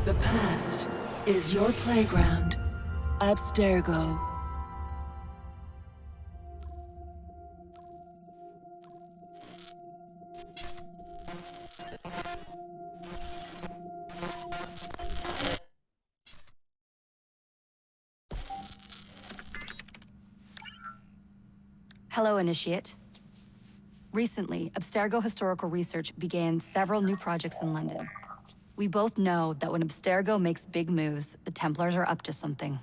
The past is your playground. Abstergo. Hello, Initiate. Recently, Abstergo Historical Research began several new projects in London. We both know that when Abstergo makes big moves, the Templars are up to something.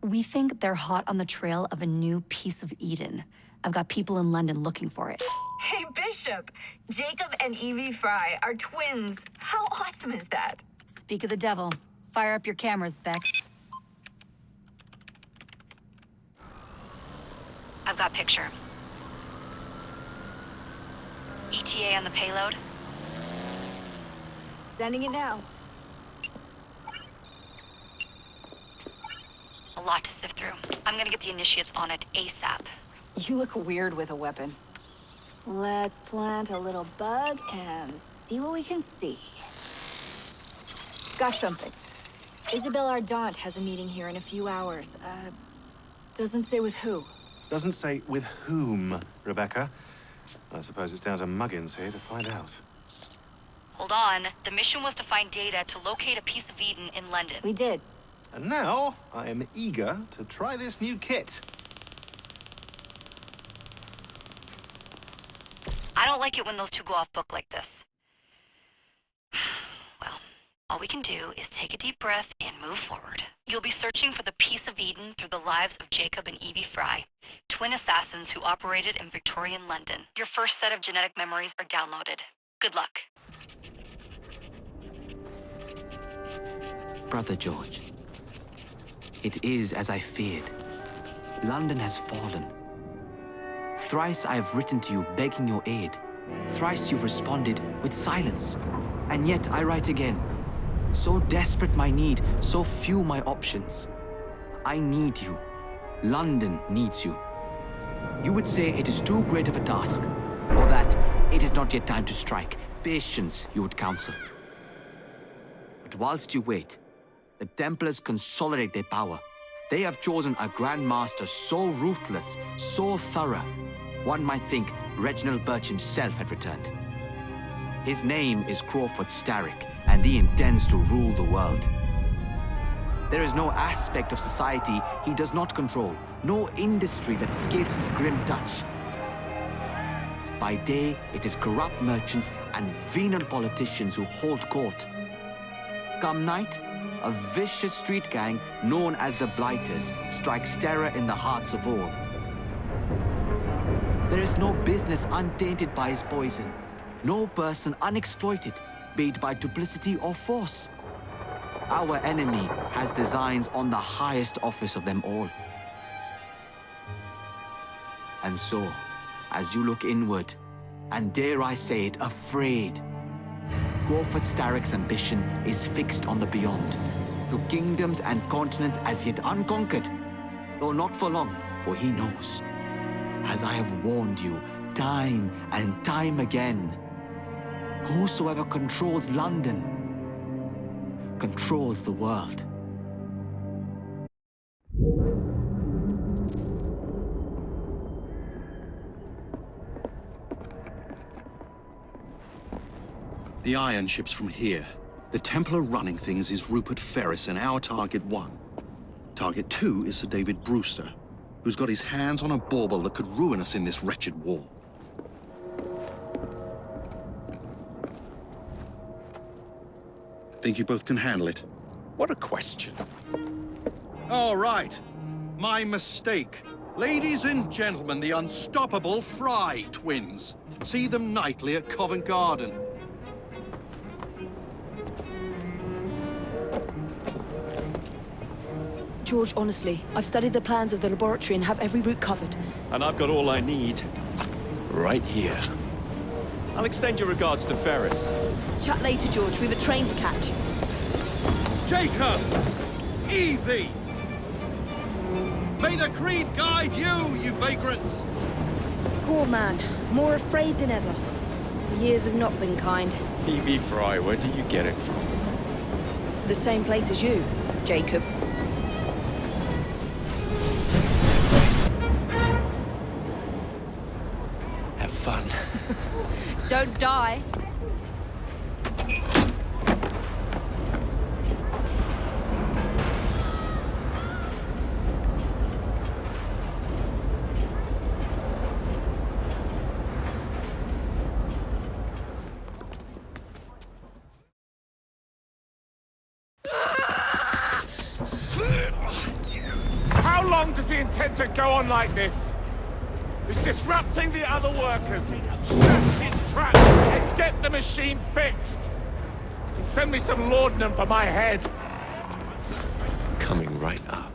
We think they're hot on the trail of a new piece of Eden. I've got people in London looking for it. Hey, Bishop! Jacob and Evie Frye are twins. How awesome is that? Speak of the devil. Fire up your cameras, Beck. I've got picture. ETA on the payload? Sending it now. A lot to sift through. I'm gonna get the Initiates on it ASAP. You look weird with a weapon. Let's plant a little bug and see what we can see. Got something. Isabel Ardant has a meeting here in a few hours. Doesn't say with who. Doesn't say with whom, Rebecca. I suppose it's down to Muggins here to find out. Hold on. The mission was to find data to locate a piece of Eden in London. We did. And now, I am eager to try this new kit. I don't like it when those two go off book like this. Well, all we can do is take a deep breath and move forward. You'll be searching for the piece of Eden through the lives of Jacob and Evie Frye, twin assassins who operated in Victorian London. Your first set of genetic memories are downloaded. Good luck. Brother George, it is as I feared. London has fallen. Thrice I have written to you begging your aid. Thrice you've responded with silence. And yet I write again. So desperate my need, so few my options. I need you. London needs you. You would say it is too great of a task, or that it is not yet time to strike. Patience, you would counsel. But whilst you wait, the Templars consolidate their power. They have chosen a Grand Master so ruthless, so thorough, one might think Reginald Birch himself had returned. His name is Crawford Starrick, and he intends to rule the world. There is no aspect of society he does not control, no industry that escapes his grim touch. By day, it is corrupt merchants and venal politicians who hold court. Come night, a vicious street gang known as the Blighters strikes terror in the hearts of all. There is no business untainted by his poison, no person unexploited, be it by duplicity or force. Our enemy has designs on the highest office of them all. And so, as you look inward, and dare I say it, afraid, Crawford Starrick's ambition is fixed on the beyond, to kingdoms and continents as yet unconquered, though not for long, for he knows, as I have warned you time and time again, whosoever controls London controls the world. The iron ship's from here. The Templar running things is Rupert Ferris and our target 1. Target 2 is Sir David Brewster, who's got his hands on a bauble that could ruin us in this wretched war. Think you both can handle it? What a question. All right. My mistake. Ladies and gentlemen, the unstoppable Frye twins. See them nightly at Covent Garden. George, honestly, I've studied the plans of the laboratory and have every route covered. And I've got all I need right here. I'll extend your regards to Ferris. Chat later, George. We've a train to catch. Jacob! Evie! May the Creed guide you, you vagrants! Poor man. More afraid than ever. The years have not been kind. Evie Frye, where do you get it from? The same place as you, Jacob. Have fun. Don't die. How long does he intend to go on like this? He's disrupting the other workers. Shut his trap and get the machine fixed. And send me some laudanum for my head. Coming right up.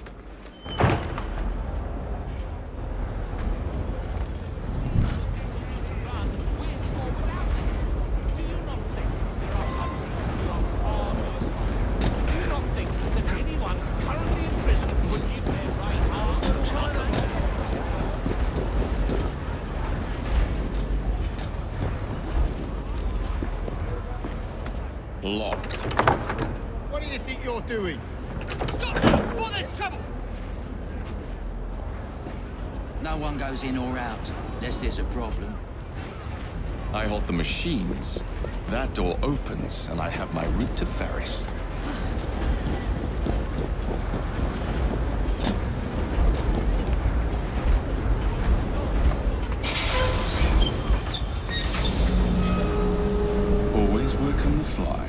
Locked. What do you think you're doing? What is trouble? No one goes in or out, unless there's a problem. I hold the machines. That door opens, and I have my route to Ferris. Always work on the fly.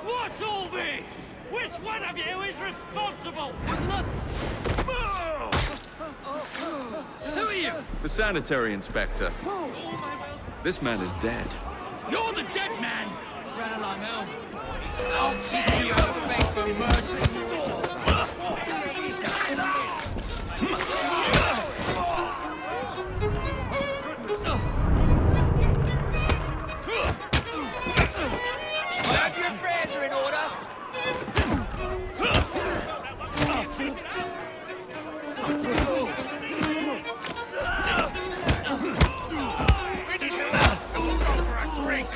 What's all this? Which one of you is responsible? Wasn't us? Who are you? The sanitary inspector. This man is dead. You're the dead man! Run along, Al. I'll teach you how to beg for mercy. I hope your prayers are in order. Finish him up! Go for a drink!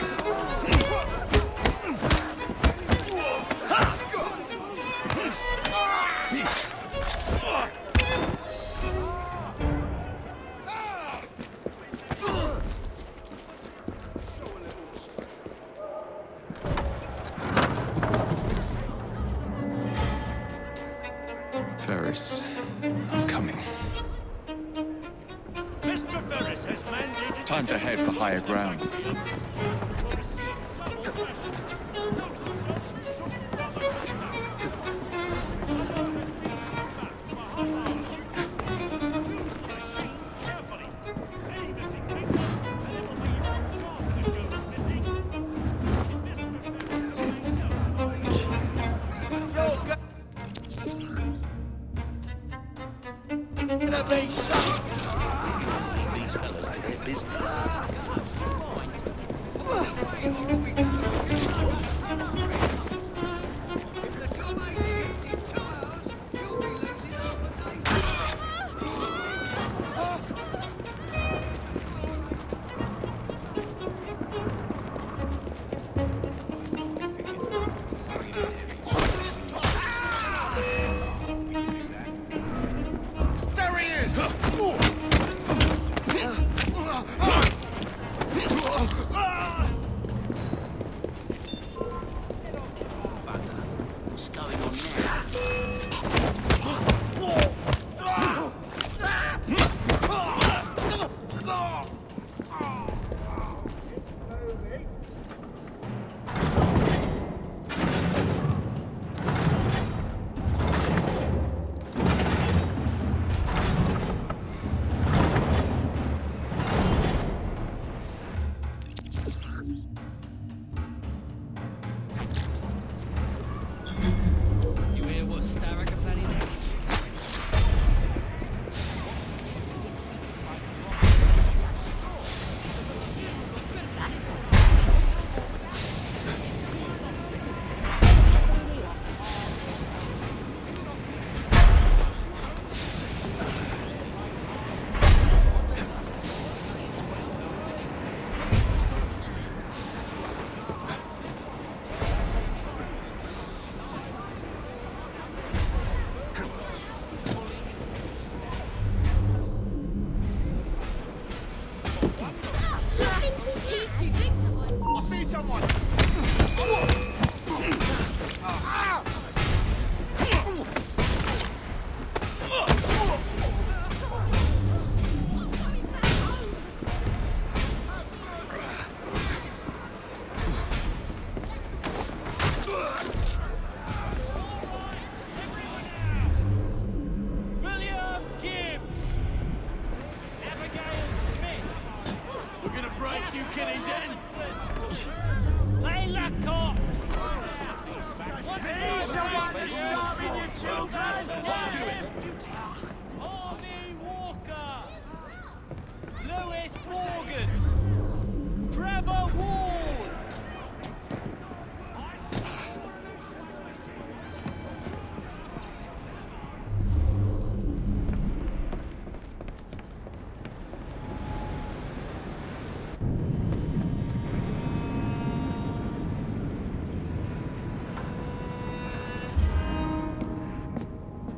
Ferris, I'm coming. Mr. Ferris has mandated... Time to head for higher ground. These fellas to their business. There he is!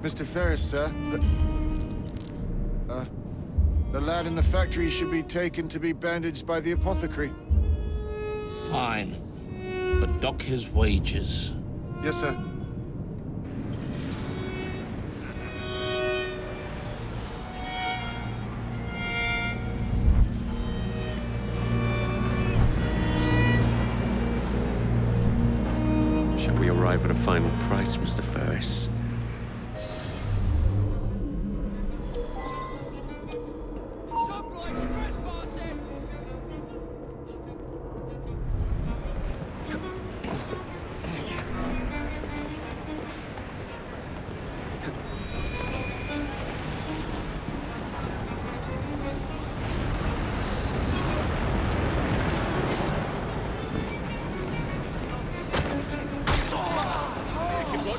Mr. Ferris, sir, the lad in the factory should be taken to be bandaged by the apothecary. Fine. But dock his wages. Yes, sir. Shall we arrive at a final price, Mr. Ferris?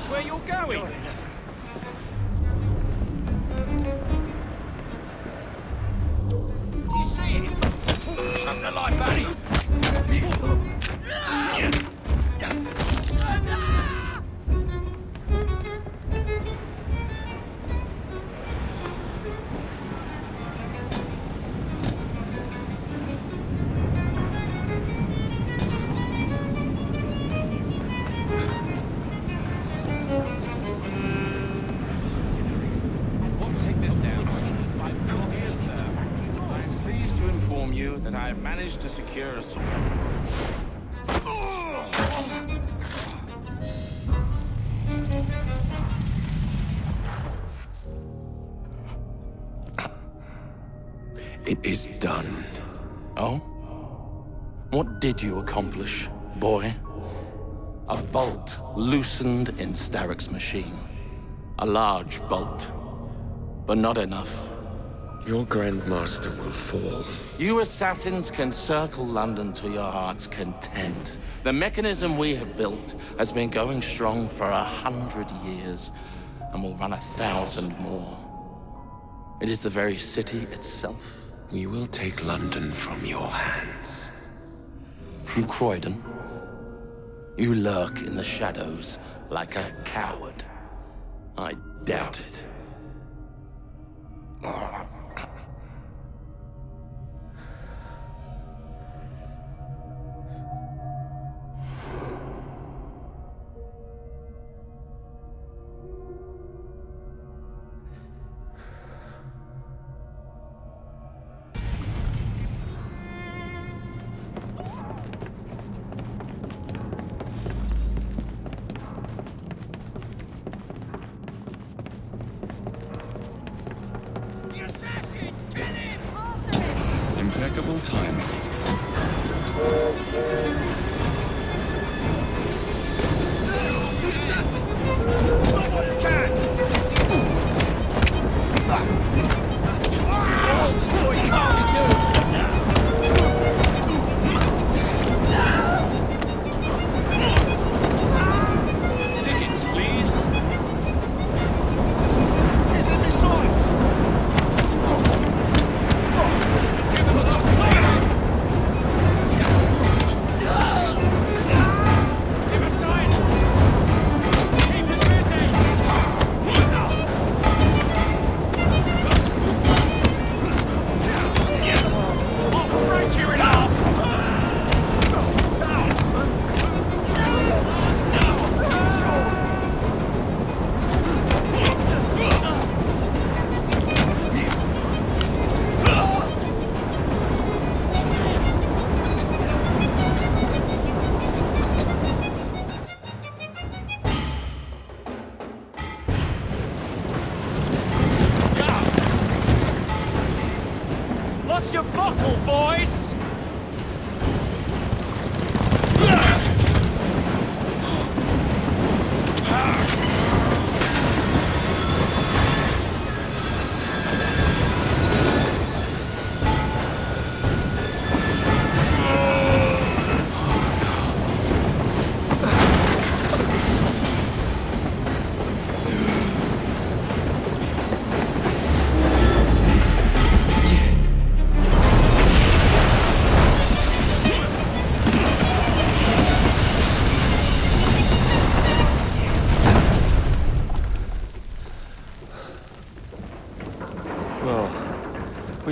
Where you're going? Do you see it? Suck the life out of you. That I have managed to secure a sword. It is done. Oh? What did you accomplish, boy? A bolt loosened in Starrick's machine. A large bolt, but not enough. Your Grandmaster will fall. You assassins can circle London to your heart's content. The mechanism we have built has been going strong for 100 years and will run 1,000 more. It is the very city itself. We will take London from your hands. From Croydon? You lurk in the shadows like a coward. I doubt it. Impeccable timing. Tickets, please.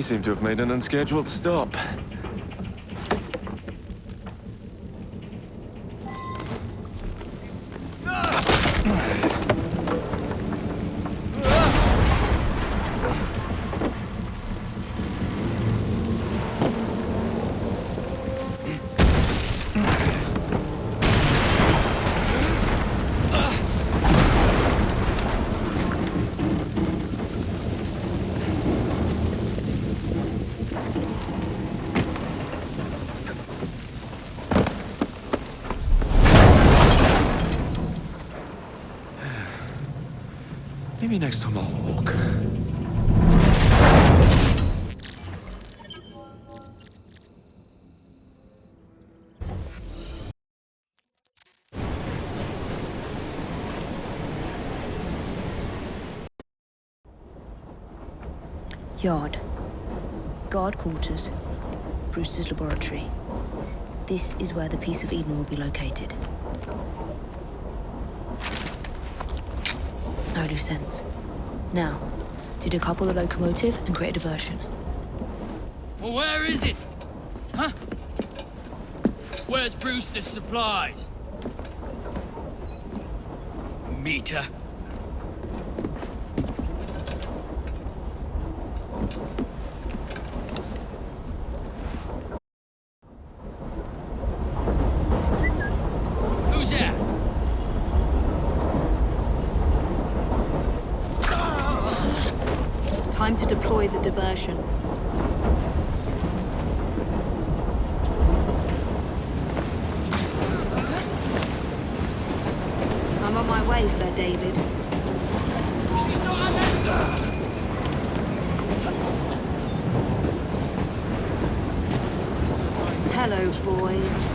seem to have made an unscheduled stop. Maybe next time I'll walk. Yard. Guard quarters. Brewster's laboratory. This is where the Piece of Eden will be located. No loose ends. Now, to decouple the locomotive and create a diversion. Well, where is it? Huh? Where's Brewster's supplies? Meter. Who's that? Time to deploy the diversion. I'm on my way, Sir David. Hello, boys.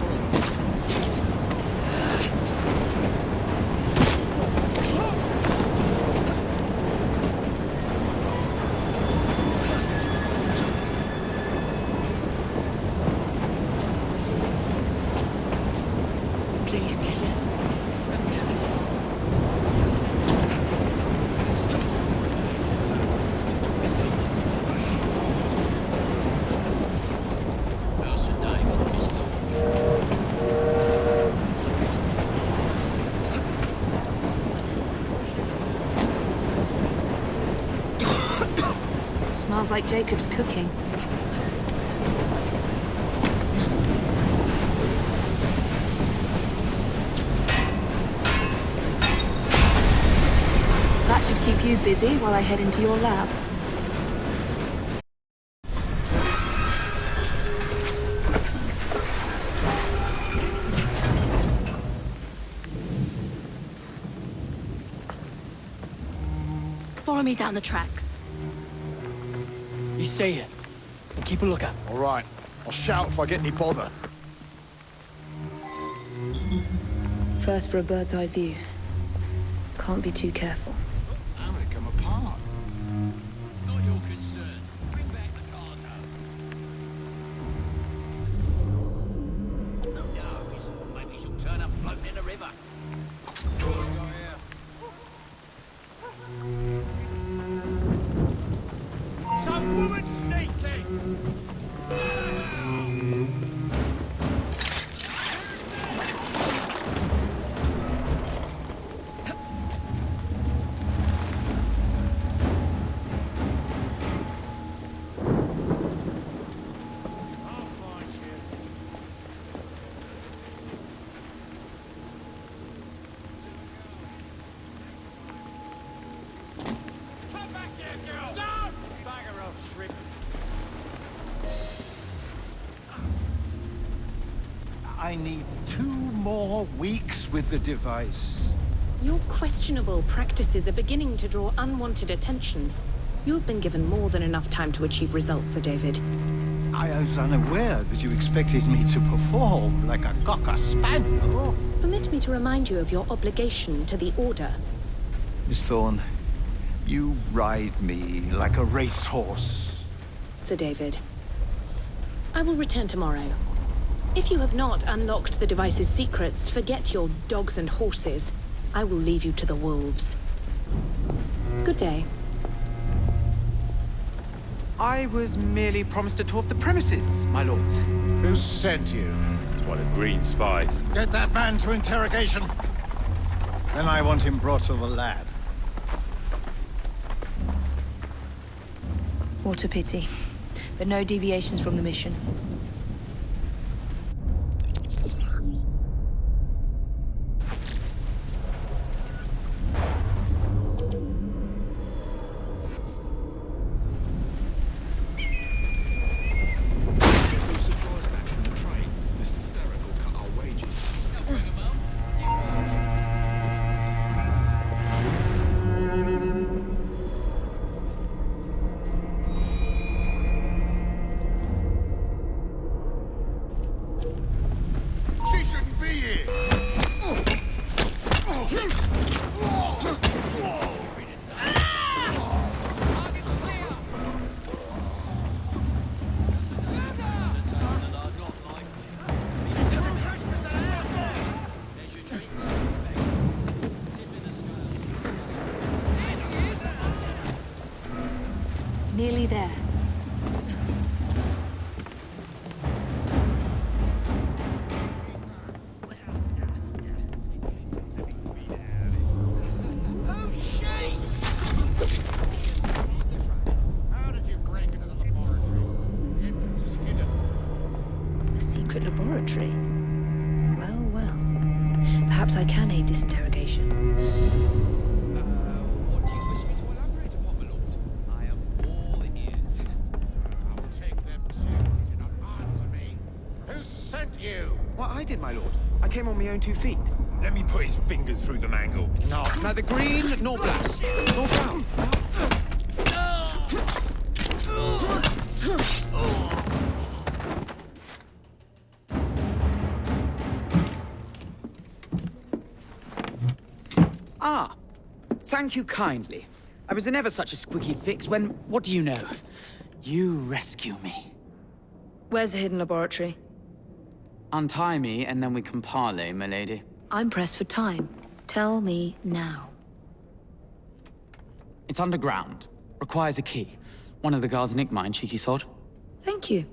Please, miss. Smells like Jacob's cooking. That should keep you busy while I head into your lab. Follow me down the tracks. You stay here and keep a lookout. All right. I'll shout if I get any bother. First for a bird's eye view. Can't be too careful. How they come apart? Not your concern. Bring back the cargo. Who knows? Maybe she'll turn up floating in the river. Some woman sneaking! I need 2 more weeks with the device. Your questionable practices are beginning to draw unwanted attention. You have been given more than enough time to achieve results, Sir David. I was unaware that you expected me to perform like a cocker spaniel. Permit me to remind you of your obligation to the Order. Miss Thorne, you ride me like a racehorse. Sir David, I will return tomorrow. If you have not unlocked the device's secrets, forget your dogs and horses. I will leave you to the wolves. Good day. I was merely promised a tour of the premises, my lords. Who sent you? It's one of Green's spies. Get that man to interrogation. Then I want him brought to the lad. What a pity. But no deviations from the mission. Nearly there. How did you break into the laboratory? The entrance is hidden. A secret laboratory? Well, well. Perhaps I can aid this interrogation. I did, my lord. I came on my own 2 feet. Let me put his fingers through the mangle. No, neither green nor black, nor brown. Ah, thank you kindly. I was in ever such a squeaky fix when, what do you know? You rescue me. Where's the hidden laboratory? Untie me, and then we can parley, my lady. I'm pressed for time. Tell me now. It's underground. Requires a key. One of the guards nicked mine, cheeky sod. Thank you.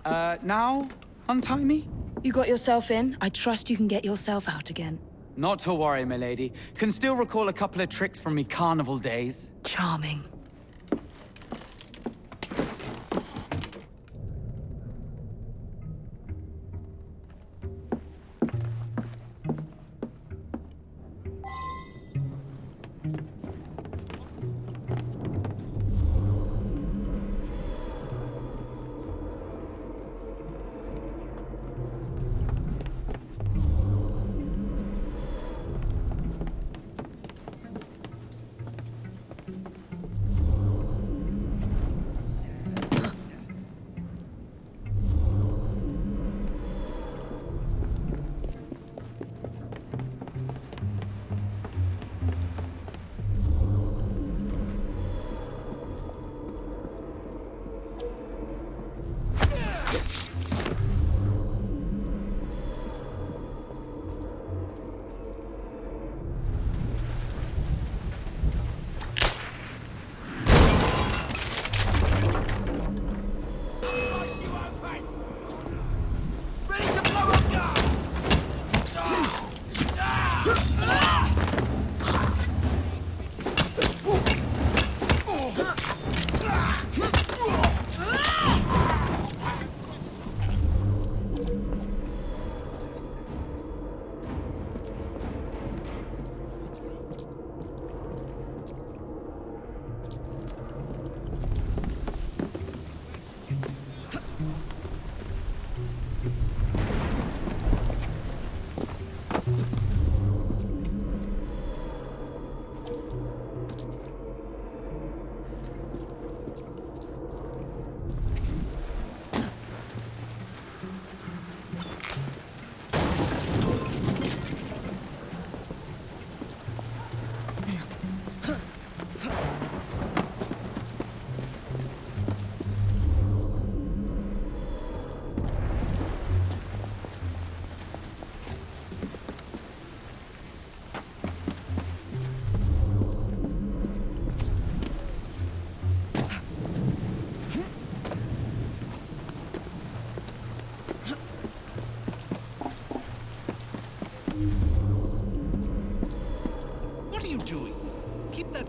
Now? Untie me? You got yourself in. I trust you can get yourself out again. Not to worry, my lady. Can still recall a couple of tricks from me carnival days. Charming.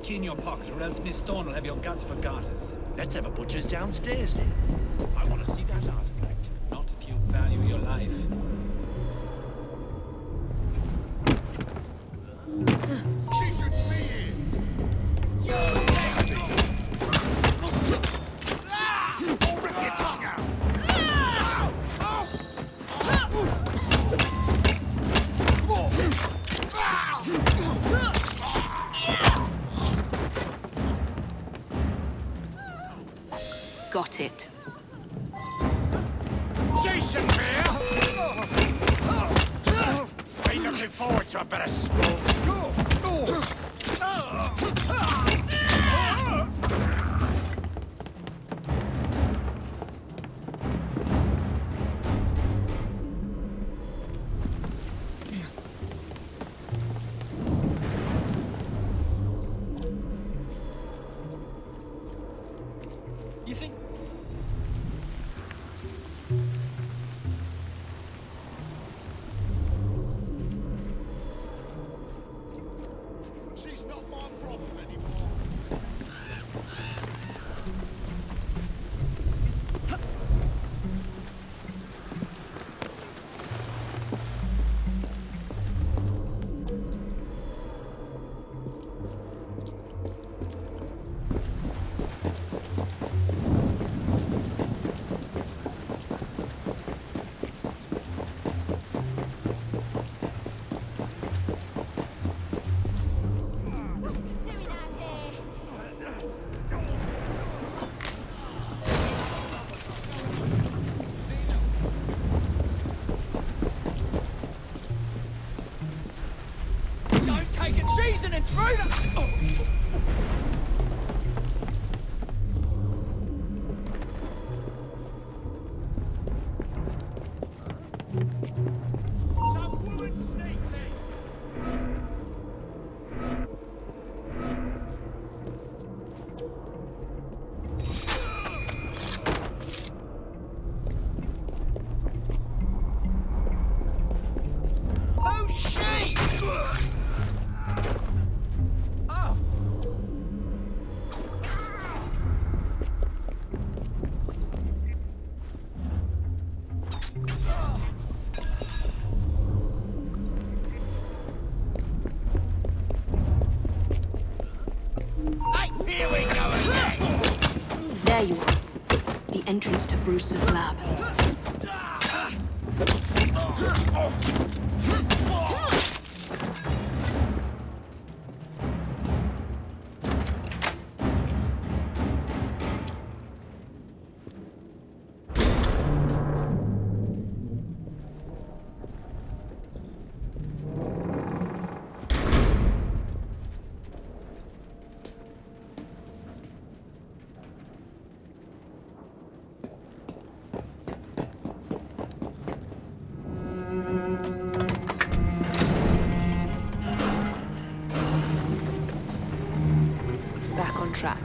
key in your pocket, or else Miss Thorne will have your guts for garters. Let's have a butcher's downstairs then. I want to see that artifact. Not if you value your life. She shouldn't be here! You left me! I'll rip your tongue out! Got it. She shouldn't be here! Been looking forward to a bit of sport. You think... She's not my problem anymore. Don't take it! She's an intruder! Some woman sneaked in! Oh, she! Oh! Hey, here we go again! There you are. The entrance to Bruce's lab. Back on track.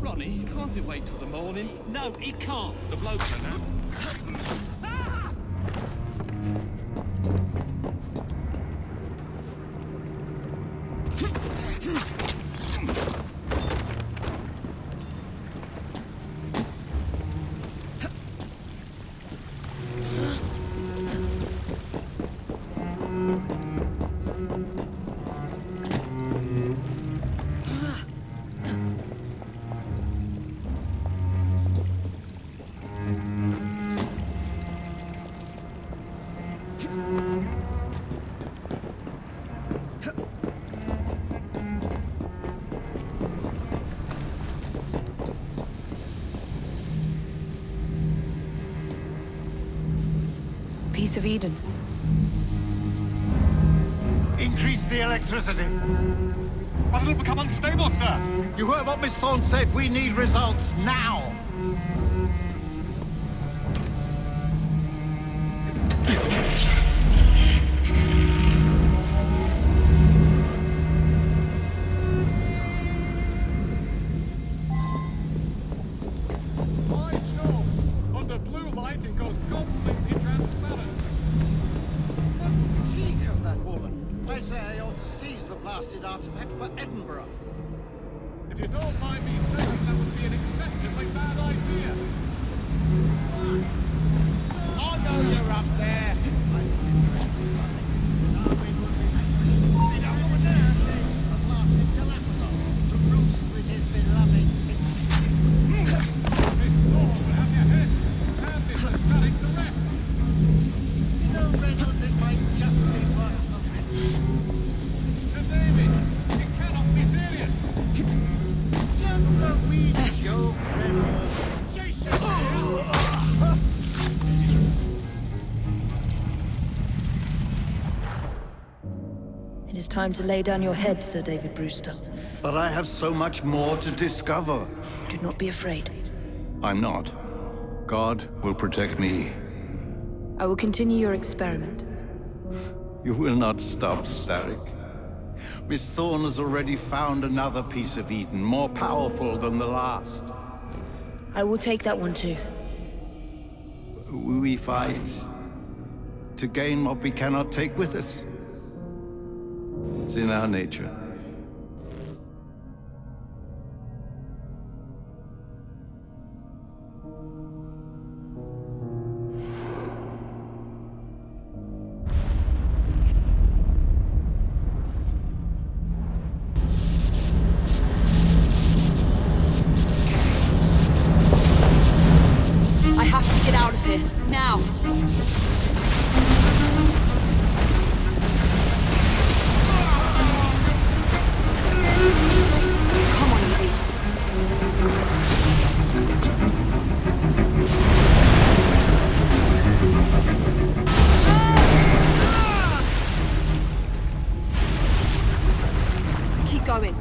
Ronnie, can't it wait till the morning? No, it can't. The blokes are now. Piece of Eden. Increase the electricity. But it'll become unstable, sir. You heard what Miss Thorne said. We need results now. Under blue light, it goes completely transparent. The cheek of that woman. I say I ought to seize the blasted artifact for Edinburgh. If you don't mind me saying, that would be an exceptionally bad idea. I know you're up there. See that woman there? A blasted Galapagos to roost with his beloved. Miss Thorne, have your head. And Mrs. Starrick the rest. You know, Reynolds, it might just be worth the risk. Sir David, it cannot be serious. Just a wee joke, Reynolds. It is time to lay down your head, Sir David Brewster. But I have so much more to discover. Do not be afraid. I'm not. God will protect me. I will continue your experiment. You will not stop, Starrick. Miss Thorne has already found another piece of Eden, more powerful than the last. I will take that one too. We fight to gain what we cannot take with us. It's in our nature. I have to get out of here, now! Come on, Evie. Keep going.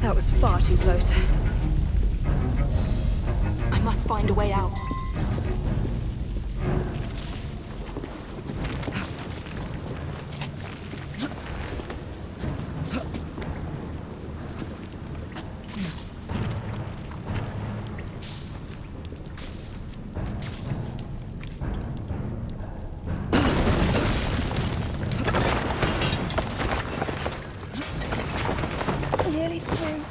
That was far too close. I must find a way out. Nearly through.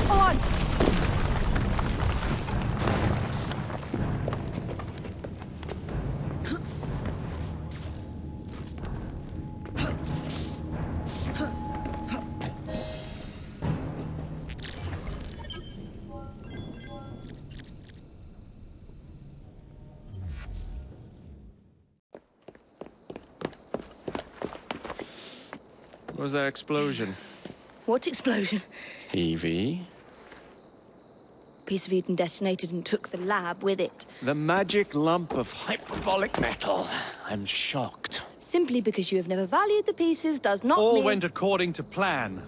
Come on! What was that explosion? What explosion? Evie? Piece of Eden detonated and took the lab with it. The magic lump of hyperbolic metal. I'm shocked. Simply because you have never valued the pieces does not All mean... went according to plan,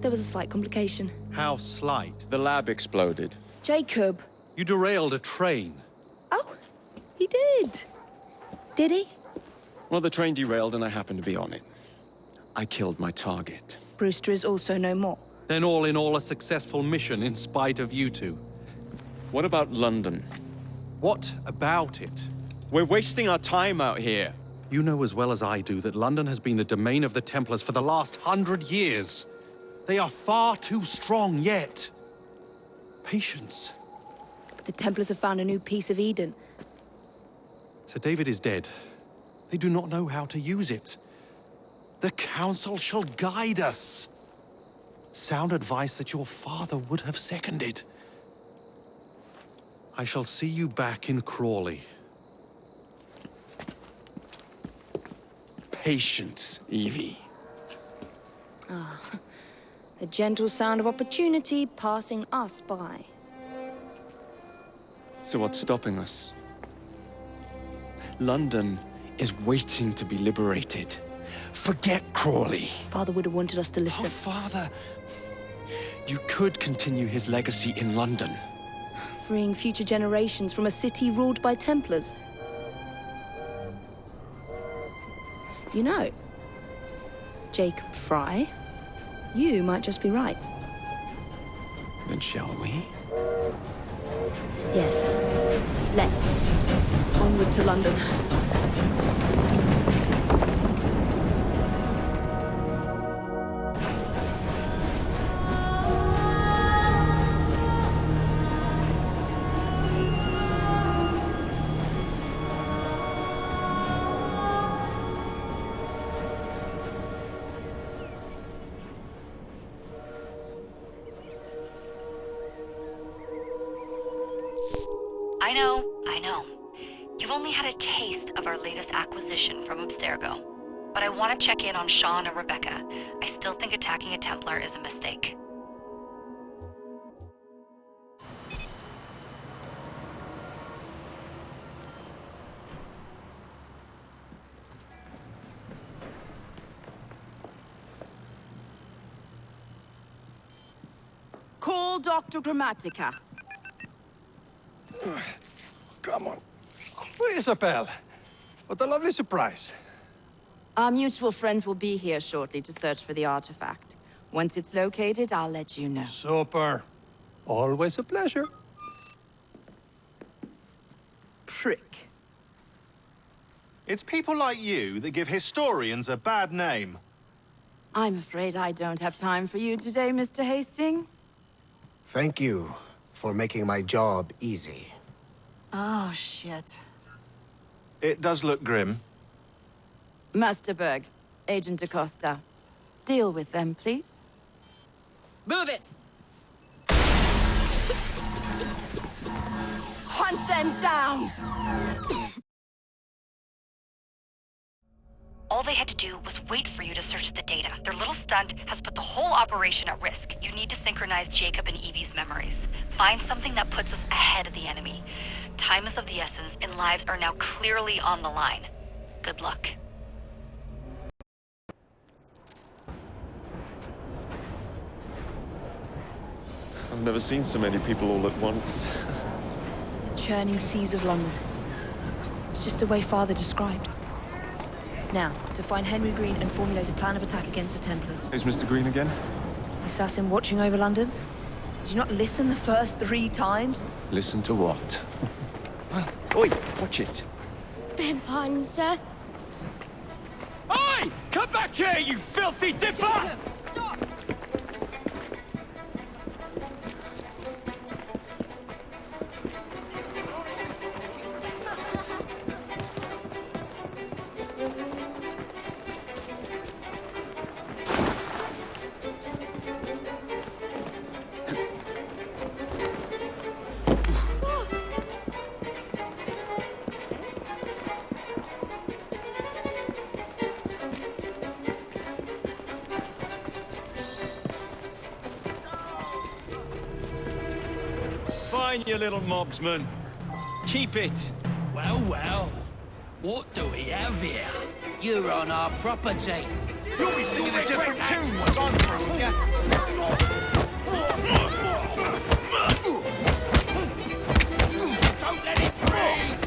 There was a slight complication. How slight? The lab exploded. Jacob. You derailed a train. Oh, he did. Did he? Well, the train derailed and I happened to be on it. I killed my target. Brewster is also no more. Then all in all, a successful mission in spite of you two. What about London? What about it? We're wasting our time out here. You know as well as I do that London has been the domain of the Templars for the last 100 years. They are far too strong yet. Patience. The Templars have found a new piece of Eden. Sir David is dead. They do not know how to use it. The Council shall guide us. Sound advice that your father would have seconded. I shall see you back in Crawley. Patience, Evie. Ah, the gentle sound of opportunity passing us by. So what's stopping us? London is waiting to be liberated. Forget Crawley. Father would have wanted us to listen. Oh, Father. You could continue his legacy in London. Freeing future generations from a city ruled by Templars. You know, Jacob Frye, you might just be right. Then shall we? Yes. Let's. Onward to London. I know. You've only had a taste of our latest acquisition from Abstergo. But I want to check in on Sean and Rebecca. I still think attacking a Templar is a mistake. Call Dr. Grammatica. Come on. Isabel, what a lovely surprise. Our mutual friends will be here shortly to search for the artifact. Once it's located, I'll let you know. Super. Always a pleasure. Prick. It's people like you that give historians a bad name. I'm afraid I don't have time for you today, Mr. Hastings. Thank you for making my job easy. Oh, shit. It does look grim. Master Berg, Agent Acosta. Deal with them, please. Move it! Hunt them down! All they had to do was wait for you to search the data. Their little stunt has put the whole operation at risk. You need to synchronize Jacob and Evie's memories. Find something that puts us ahead of the enemy. Time is of the essence, and lives are now clearly on the line. Good luck. I've never seen so many people all at once. The churning seas of London. It's just the way Father described. Now, to find Henry Green and formulate a plan of attack against the Templars. Who's Mr. Green again? The assassin watching over London? Did you not listen the first 3 times? Listen to what? Oi, watch it. Beg pardon, sir. Oi! Come back here, you filthy dipper! Jacob, stop! Fine, you little mobsman. Keep it. Well, well. What do we have here? You're on our property. You'll be singing a different tune once I'm through with you. Don't let it breathe!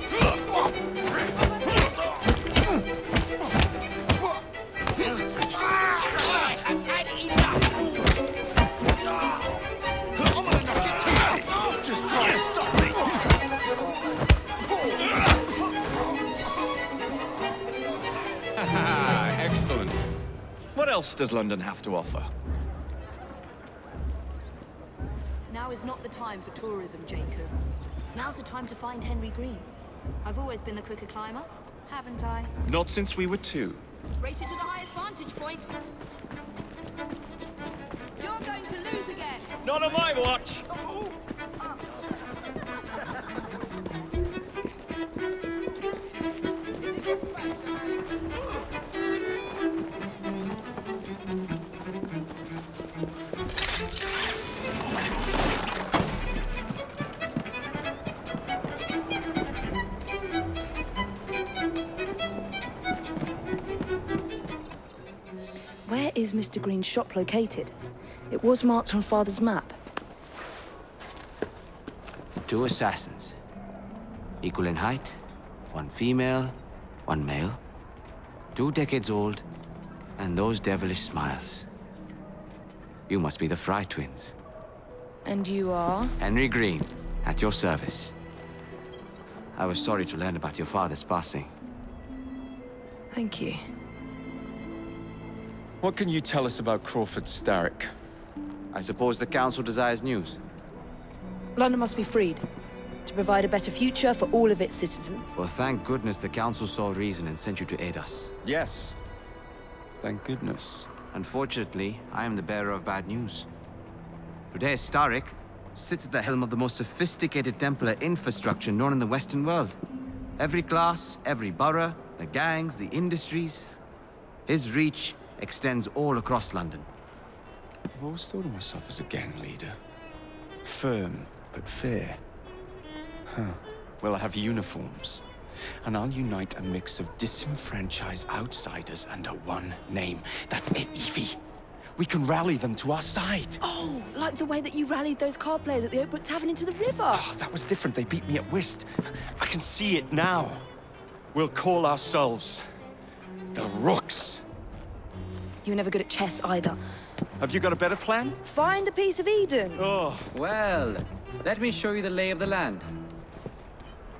I have had enough! I'm gonna knock it to you. Just try to stop me. Excellent. What else does London have to offer? Now is not the time for tourism, Jacob. Now's the time to find Henry Green. I've always been the quicker climber, haven't I? Not since we were 2. Race you to the highest vantage point. You're going to lose again. Not on my watch! is Mr. Green's shop located? It was marked on Father's map. 2 assassins. Equal in height, 1 female, 1 male. 2 decades old, and those devilish smiles. You must be the Frye twins. And you are? Henry Green, at your service. I was sorry to learn about your father's passing. Thank you. What can you tell us about Crawford Starrick? I suppose the Council desires news. London must be freed, to provide a better future for all of its citizens. Well, thank goodness the Council saw reason and sent you to aid us. Yes. Thank goodness. Unfortunately, I am the bearer of bad news. Today, Starrick sits at the helm of the most sophisticated Templar infrastructure known in the Western world. Every class, every borough, the gangs, the industries. His reach extends all across London. I've always thought of myself as a gang leader. Firm, but fair. Huh. Well, I have uniforms. And I'll unite a mix of disenfranchised outsiders under one name. That's it, Evie. We can rally them to our side. Oh, like the way that you rallied those card players at the Oakbrook Tavern into the river. Oh, that was different. They beat me at whist. I can see it now. We'll call ourselves the Rooks. You were never good at chess either. Have you got a better plan? Find the piece of Eden. Oh. Well, let me show you the lay of the land.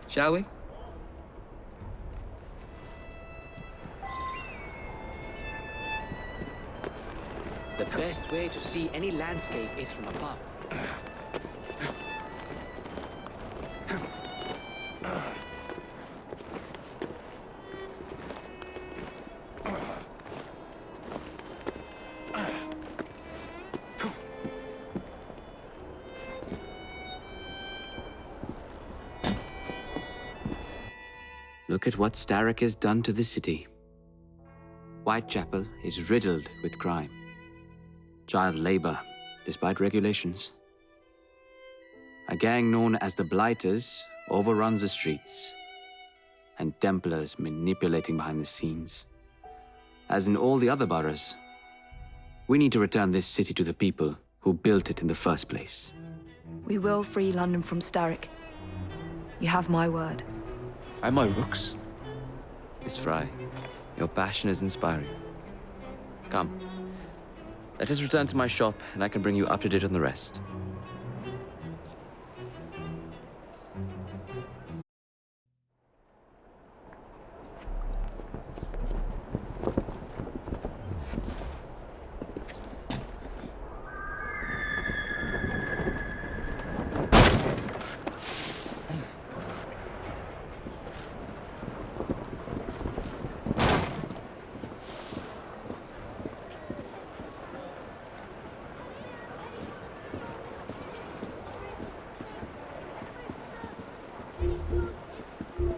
Shall we? The best way to see any landscape is from above. Look at what Starrick has done to the city. Whitechapel is riddled with crime. Child labor, despite regulations. A gang known as the Blighters overruns the streets, and Templars manipulating behind the scenes. As in all the other boroughs, we need to return this city to the people who built it in the first place. We will free London from Starrick. You have my word. And my Rooks. Miss Frye, your passion is inspiring. Come. Let us return to my shop, and I can bring you up to date on the rest.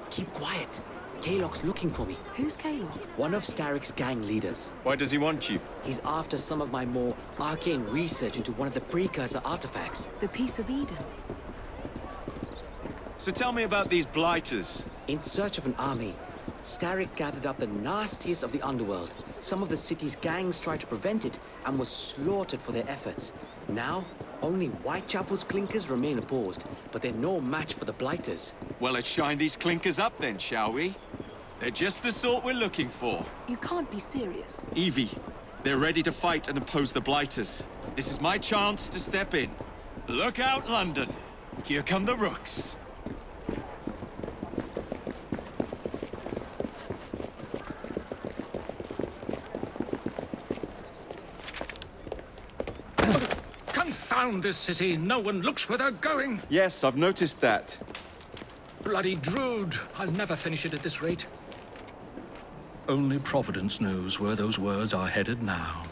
Keep quiet. Kaylock's looking for me. Who's Kaylock? One of Starrick's gang leaders. Why does he want you? He's after some of my more arcane research into one of the precursor artifacts. The piece of Eden. So tell me about these Blighters. In search of an army, Starrick gathered up the nastiest of the underworld. Some of the city's gangs tried to prevent it and were slaughtered for their efforts. Now, only Whitechapel's clinkers remain opposed, but they're no match for the Blighters. Well, let's shine these clinkers up then, shall we? They're just the sort we're looking for. You can't be serious. Evie, they're ready to fight and oppose the Blighters. This is my chance to step in. Look out, London. Here come the Rooks. Confound this city. No one looks where they're going. Yes, I've noticed that. Bloody Drood. I'll never finish it at this rate. Only Providence knows where those words are headed now.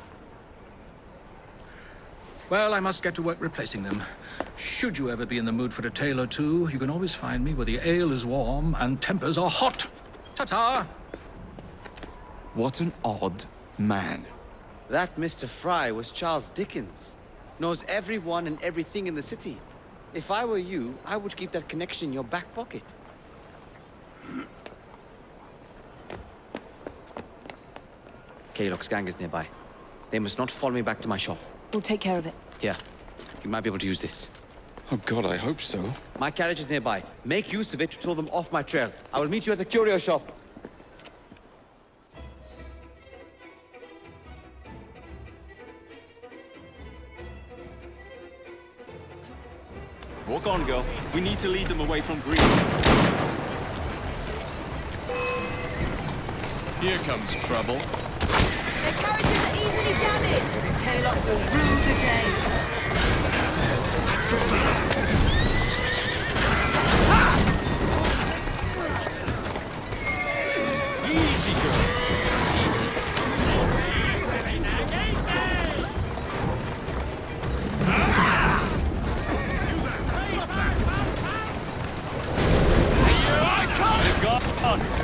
Well, I must get to work replacing them. Should you ever be in the mood for a tale or two, you can always find me where the ale is warm and tempers are hot. Ta-ta! What an odd man. That Mr. Frye was Charles Dickens. Knows everyone and everything in the city. If I were you, I would keep that connection in your back pocket. Kaylock's gang is nearby. They must not follow me back to my shop. We'll take care of it. Here, you might be able to use this. Oh God, I hope so. My carriage is nearby. Make use of it to throw them off my trail. I will meet you at the curio shop. Walk on, girl. We need to lead them away from Green. Here comes trouble. Their carriages are easily damaged. Karl will rue the day. That's the fella. Easy, girl. Easy.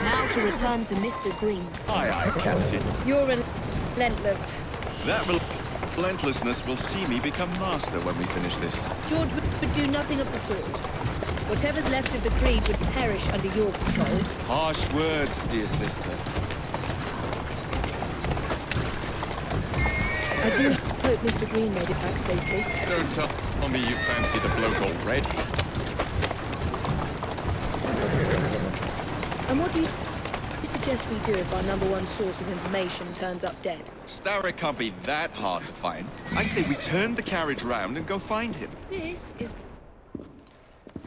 Now to return to Mr. Green. Aye, aye, Captain. You're relentless. That relentlessness will see me become master when we finish this. George would do nothing of the sort. Whatever's left of the Creed would perish under your control. Harsh words, dear sister. I do hope Mr. Green made it back safely. Don't tell me you fancy the bloke already. And what do you suggest we do if our #1 source of information turns up dead? Starrick can't be that hard to find. I say we turn the carriage round and go find him. This is...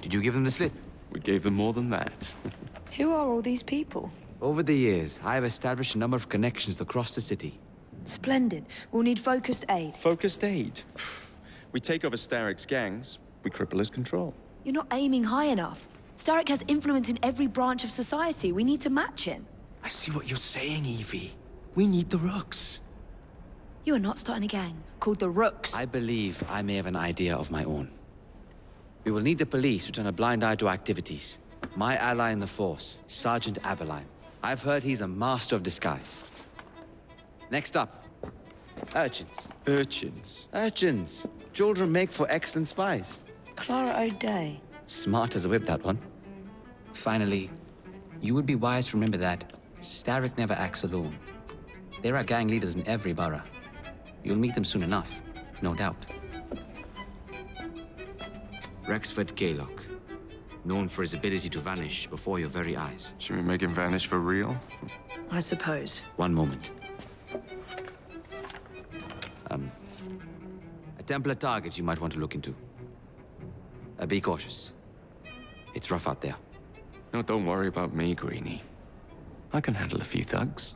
Did you give them the slip? We gave them more than that. Who are all these people? Over the years, I have established a number of connections across the city. Splendid. We'll need focused aid. Focused aid? We take over Starrick's gangs, we cripple his control. You're not aiming high enough. Starrick has influence in every branch of society. We need to match him. I see what you're saying, Evie. We need the Rooks. You are not starting a gang called the Rooks. I believe I may have an idea of my own. We will need the police to turn a blind eye to activities. My ally in the force, Sergeant Aberline. I've heard he's a master of disguise. Next up, urchins. Urchins? Urchins. Children make for excellent spies. Clara O'Day. Smart as a whip, that one. Finally, you would be wise to remember that Starrick never acts alone. There are gang leaders in every borough. You'll meet them soon enough, no doubt. Rexford Gaylock, known for his ability to vanish before your very eyes. Should we make him vanish for real? I suppose. One moment. A Templar target you might want to look into. Be cautious. It's rough out there. No, don't worry about me, Greenie. I can handle a few thugs.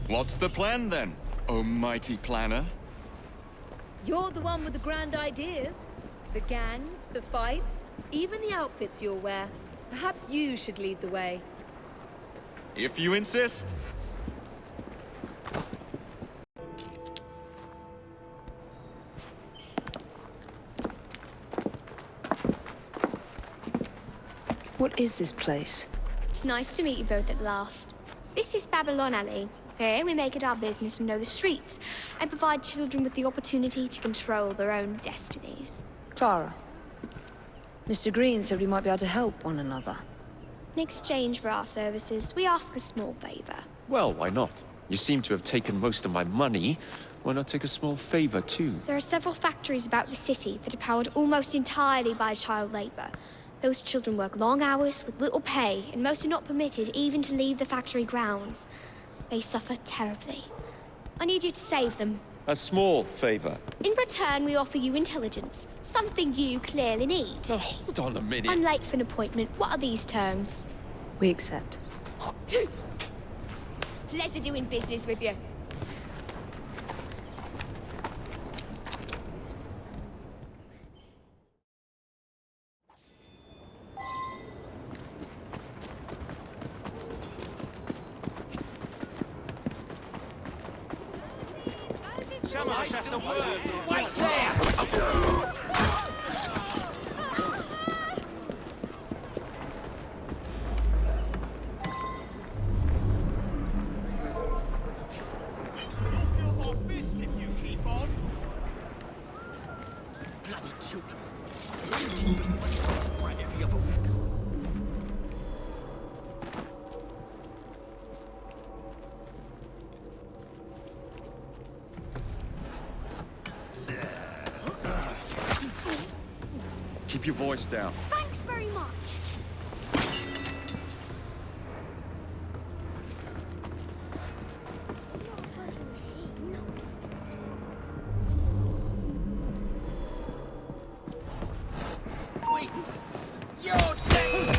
What's the plan, then, oh mighty planner? You're the one with the grand ideas. The gangs, the fights, even the outfits you'll wear. Perhaps you should lead the way. If you insist. What is this place? It's nice to meet you both at last. This is Babylon Alley. Here we make it our business to know the streets and provide children with the opportunity to control their own destinies. Clara. Mr. Green said we might be able to help one another. In exchange for our services, we ask a small favor. Well, why not? You seem to have taken most of my money. Why not take a small favor, too? There are several factories about the city that are powered almost entirely by child labor. Those children work long hours with little pay, and most are not permitted even to leave the factory grounds. They suffer terribly. I need you to save them. A small favor. In return, we offer you intelligence, something you clearly need. Now, hold on a minute. I'm late for an appointment. What are these terms? We accept. Pleasure doing business with you. Wait there! Keep your voice down. Thanks very much. Wait! You're dead!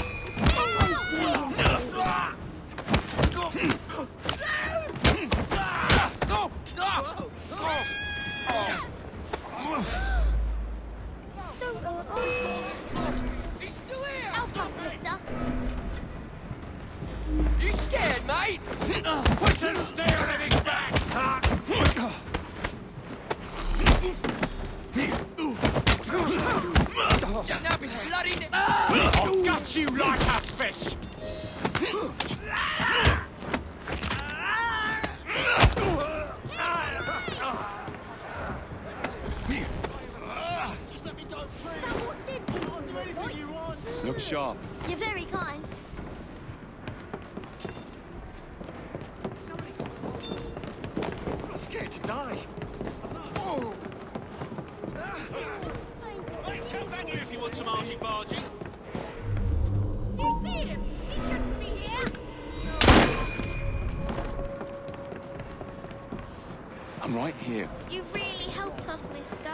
He's still here! I'll pass, mister. You scared, mate? Push and steer on his back! Snap his bloody neck! I'll gut you like a fish! Just let me go, please. That what did you I'll do anything you want. Look sharp. You're very kind. I'm scared to die. Come back here if you want some argy-bargy. You see him? He shouldn't be here. I'm right here. You really helped us, mister.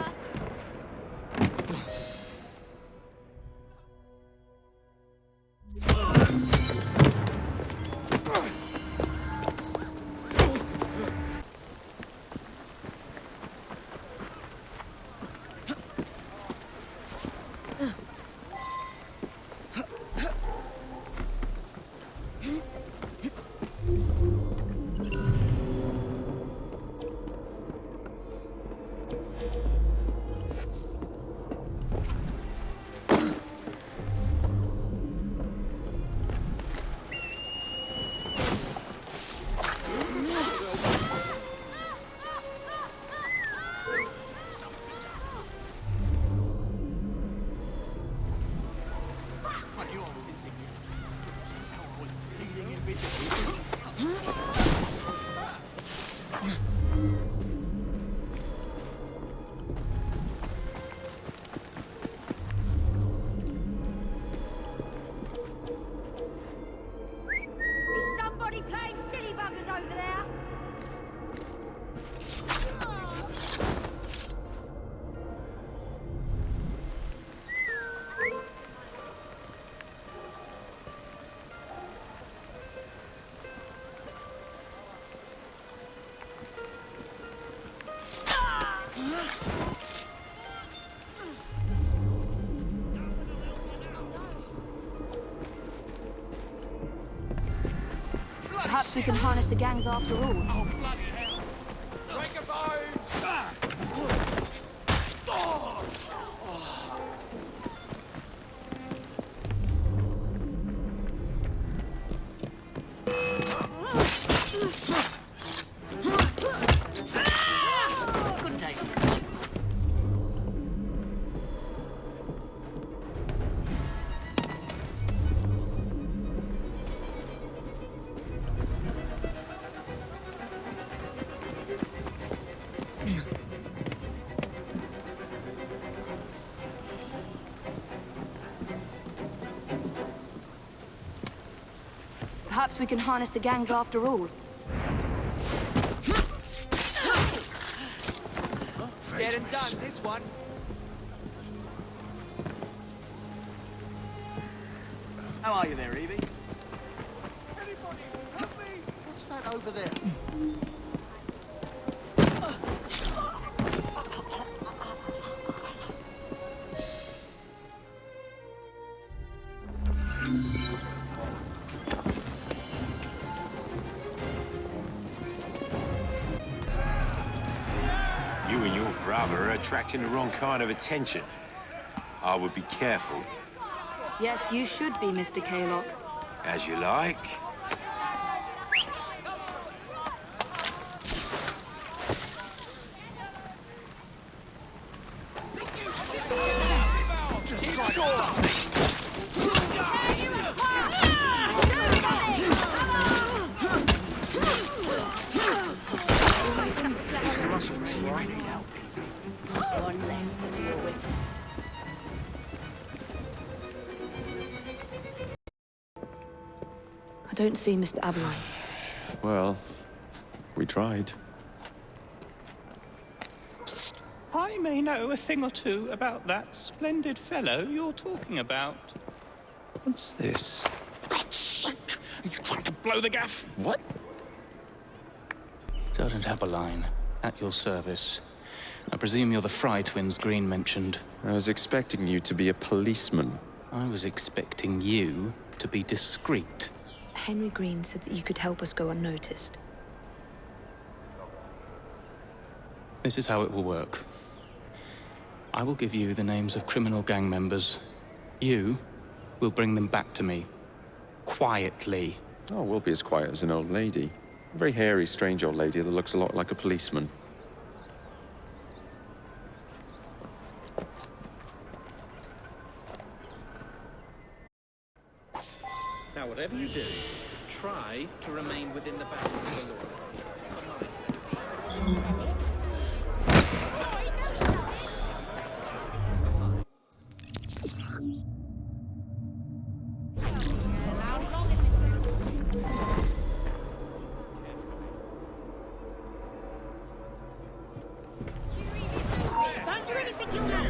Is somebody playing silly buggers over there? Perhaps we can harness the gangs after all. Oh, bloody hell! Break your bones! Good day. Perhaps we can harness the gangs after all. Dead and done, this one. How are you there, Evie? What's that over there? You and your brother are attracting the wrong kind of attention. I would be careful. Yes, you should be, Mr. Kaylock. As you like. One less to deal with. I don't see Mr. Aberline. Well, we tried. I may know a thing or two about that splendid fellow you're talking about. What's this? God's sake! Are you trying to blow the gaff? What? Sergeant Aberline, at your service. I presume you're the Frye twins Green mentioned. I was expecting you to be a policeman. I was expecting you to be discreet. Henry Green said that you could help us go unnoticed. This is how it will work. I will give you the names of criminal gang members. You will bring them back to me. Quietly. Oh, we'll be as quiet as an old lady. A very hairy, strange old lady that looks a lot like a policeman. Now, whatever you do, try to remain within the bounds of the law. Don't do anything you can.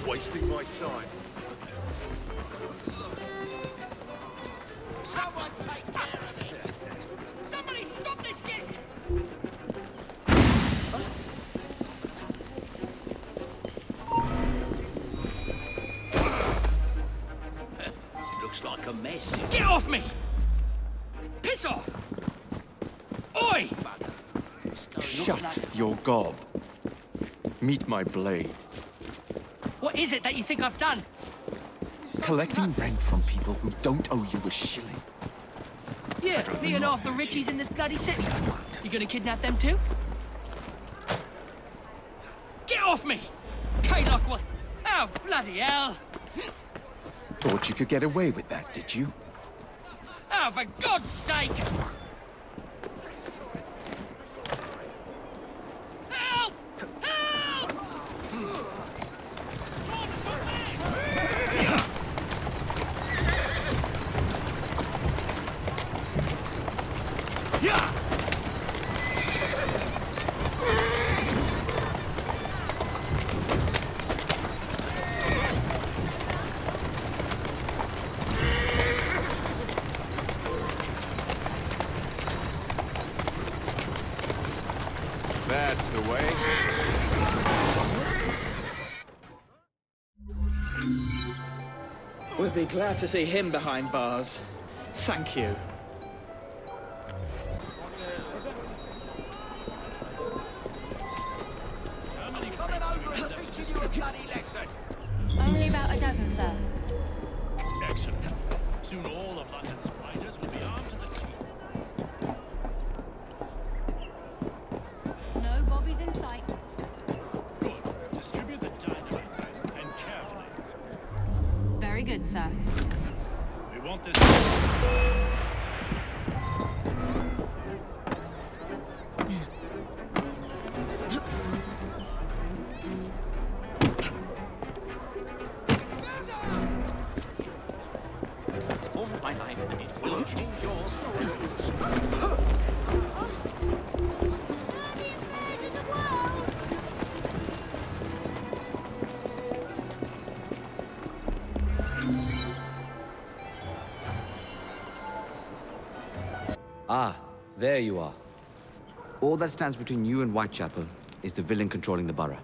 Wasting my time. Someone take care of it! Somebody stop this kid! Looks like a mess. Get off me! Piss off! Oi! Shut your gob. Meet my blade. What is it that you think I've done? Collecting rent from people who don't owe you a shilling. Yeah, me and half the richies in this bloody city. You gonna kidnap them too? Get off me! Kaylock, what? Oh, bloody hell! Thought you could get away with that, did you? Oh, for God's sake! Help! Help! Yeah! That's the way. We'll be glad to see him behind bars. Thank you. Only about a dozen, sir. Excellent. Soon all of London's writers will be armed to the teeth. No bobbies in sight. Good. Distribute the dynamite and carefully. Very good, sir. We want this. My life, and it will change yours Ah, there you are. All that stands between you and Whitechapel is the villain controlling the borough.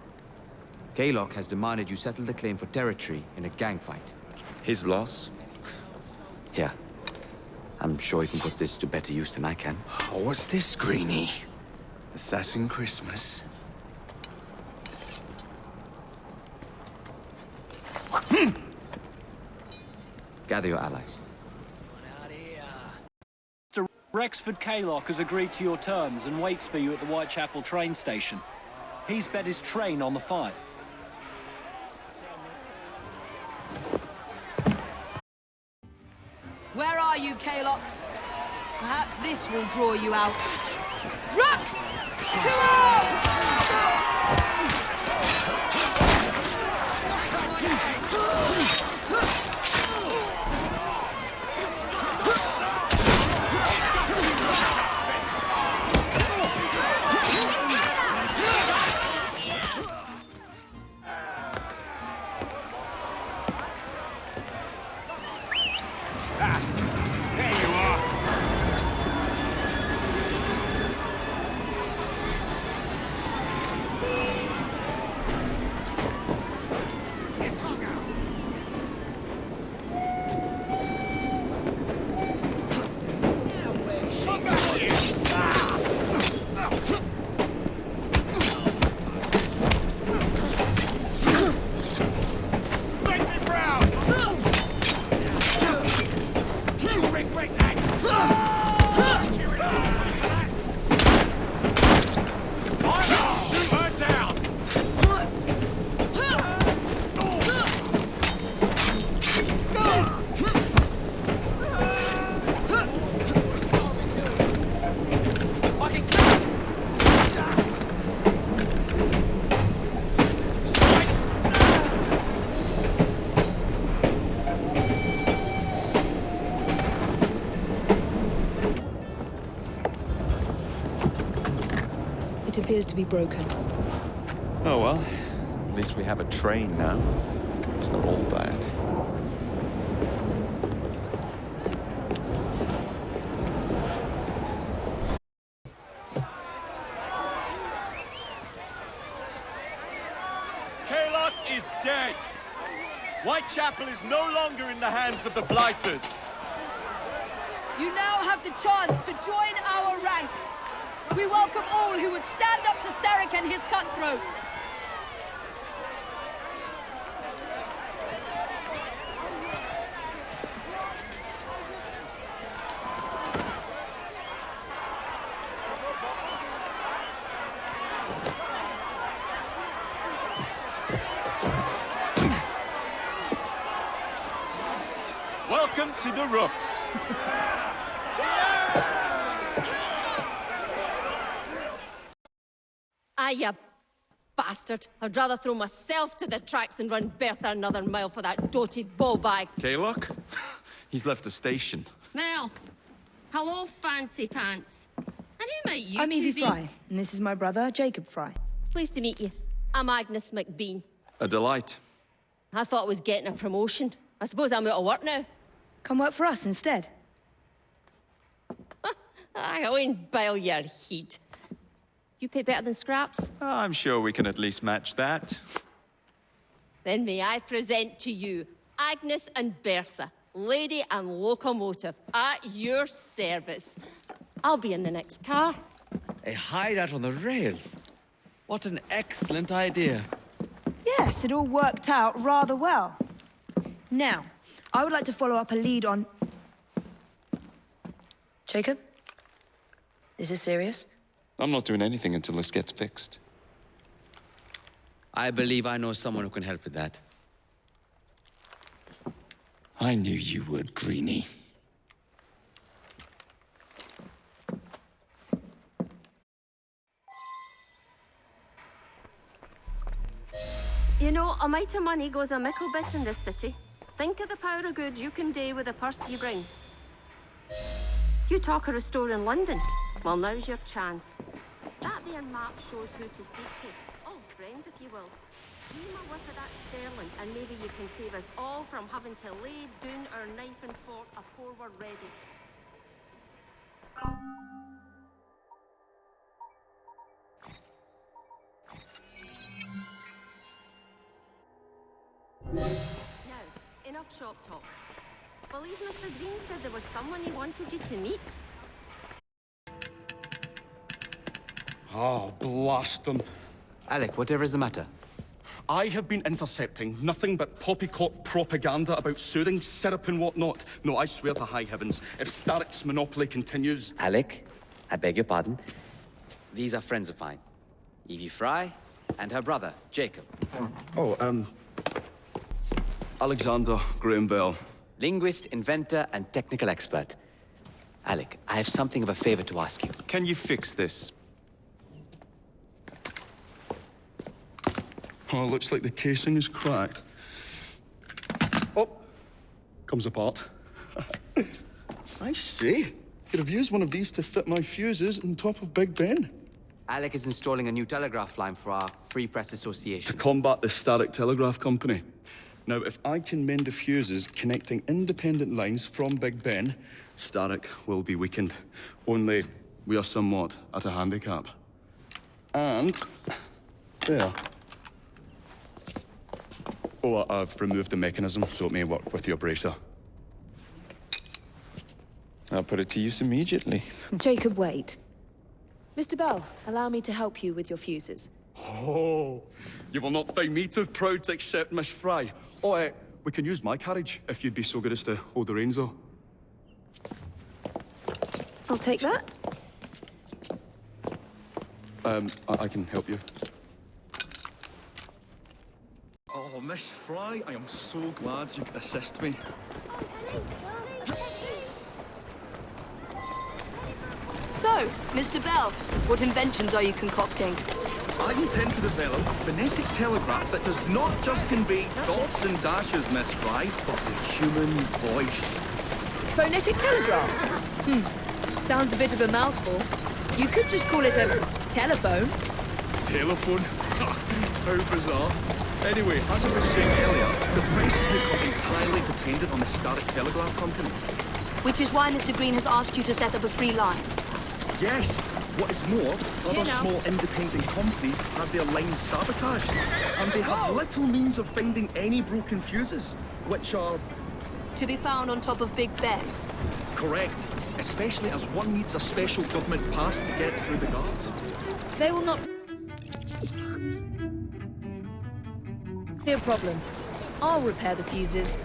Kaylock has demanded you settle the claim for territory in a gang fight. His loss? Yeah. I'm sure he can put this to better use than I can. Oh, what's this, Greenie? Assassin Christmas? Gather your allies. Mr. Rexford Kaylock has agreed to your terms and waits for you at the Whitechapel train station. He's bet his train on the fight. Where are you, Kaylock? Perhaps this will draw you out. Rux! It appears to be broken. Oh well, at least we have a train now. It's not all bad. Kaylock is dead. Whitechapel is no longer in the hands of the Blighters. You now have the chance to join our ranks. We welcome all who would stand up to Starrick and his cutthroats. Welcome to the Rooks. Ah, you bastard. I'd rather throw myself to the tracks than run Bertha another mile for that doty ball bag. Kaylock? He's left the station. Mel. Hello, fancy pants. And who might you I'm two Evie be? Frye, and this is my brother, Jacob Frye. Pleased to meet you. I'm Agnes McBean. A delight. I thought I was getting a promotion. I suppose I'm out of work now. Come work for us instead. I won't bile your heat. You pay better than scraps? I'm sure we can at least match that. Then may I present to you Agnes and Bertha, lady and locomotive, at your service. I'll be in the next car. A hideout on the rails. What an excellent idea. Yes, it all worked out rather well. Now, I would like to follow up a lead on... Jacob? Is this serious? I'm not doing anything until this gets fixed. I believe I know someone who can help with that. I knew you would, Greenie. You know, a mite of money goes a mickle bit in this city. Think of the power of good you can do with the purse you bring. You talk of restoring London. Well, now's your chance. That there map shows who to speak to. All friends, if you will. Give me a whiff of that sterling, and maybe you can save us all from having to lay down our knife and fork afore we're ready. Now, enough shop talk. Believe Mr. Green said there was someone he wanted you to meet. Oh, blast them. Alec, whatever is the matter? I have been intercepting nothing but poppycock propaganda about soothing syrup and whatnot. No, I swear to high heavens, if Starrick's monopoly continues... Alec, I beg your pardon. These are friends of mine. Evie Frye and her brother, Jacob. Oh, Alexander Graham Bell. Linguist, inventor, and technical expert. Alec, I have something of a favor to ask you. Can you fix this? Oh, looks like the casing is cracked. Oh, comes apart. I see. Could have used one of these to fit my fuses on top of Big Ben. Alec is installing a new telegraph line for our Free Press Association. To combat the Starrick Telegraph Company. Now, if I can mend the fuses connecting independent lines from Big Ben, Starrick will be weakened. Only we are somewhat at a handicap. And there. Oh, I've removed the mechanism so it may work with your bracer. I'll put it to use immediately. Jacob, wait. Mr. Bell, allow me to help you with your fuses. Oh, you will not find me too proud to accept Miss Frye. Oh, we can use my carriage, if you'd be so good as to hold the reins, though. I'll take that. I can help you. Oh, Miss Frye, I am so glad you could assist me. So, Mr. Bell, what inventions are you concocting? I intend to develop a phonetic telegraph that does not just convey dots and dashes, Miss Frye, but the human voice. Phonetic telegraph? Sounds a bit of a mouthful. You could just call it a telephone. Telephone? How bizarre. Anyway, as I was saying earlier, the price has become entirely dependent on the Starrick Telegraph Company. Which is why Mr. Green has asked you to set up a free line. Yes. What is more, other small independent companies have their lines sabotaged, and they have little means of finding any broken fuses, which are... To be found on top of Big Ben. Correct, especially as one needs a special government pass to get through the guards. They will not... No problem. I'll repair the fuses.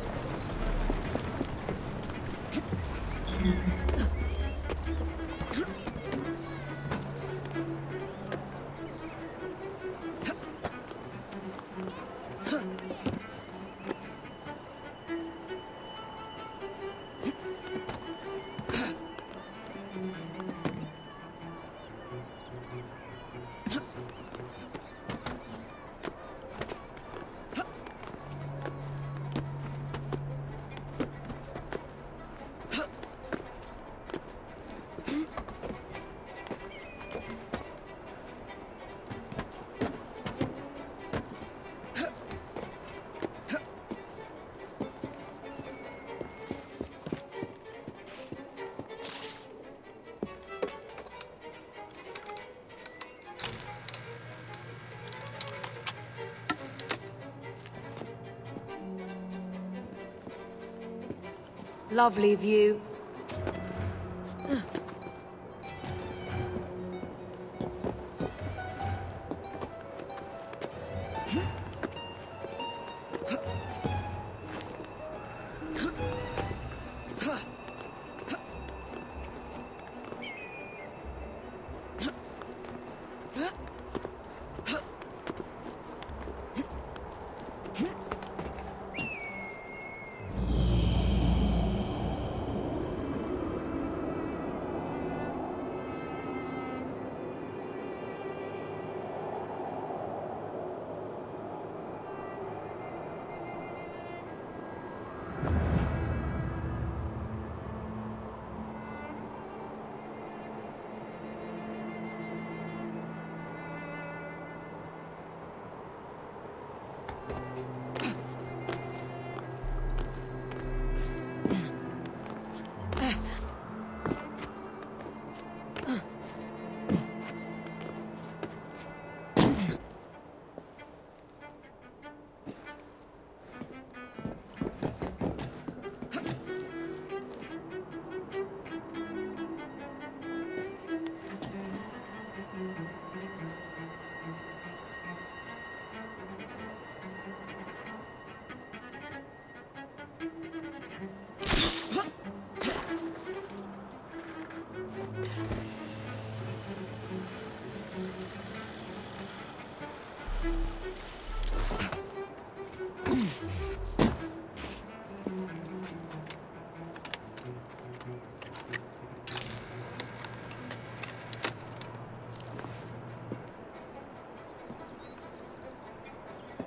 Lovely view.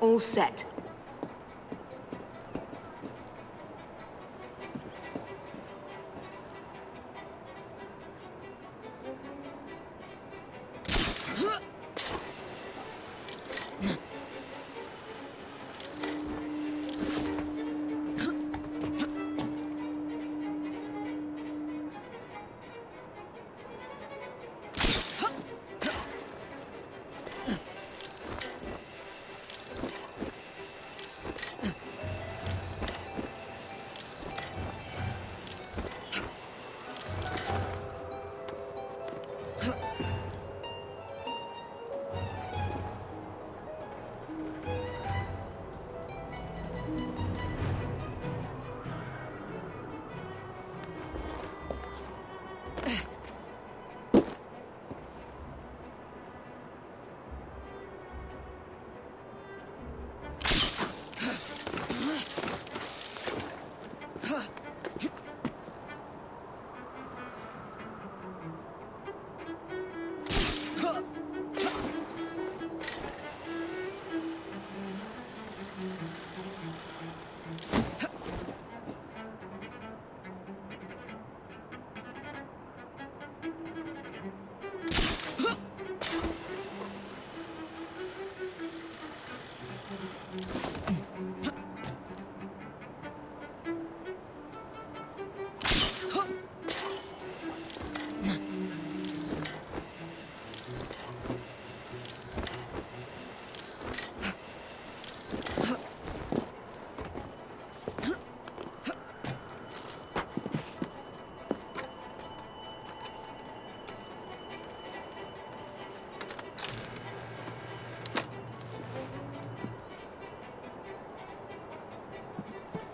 All set.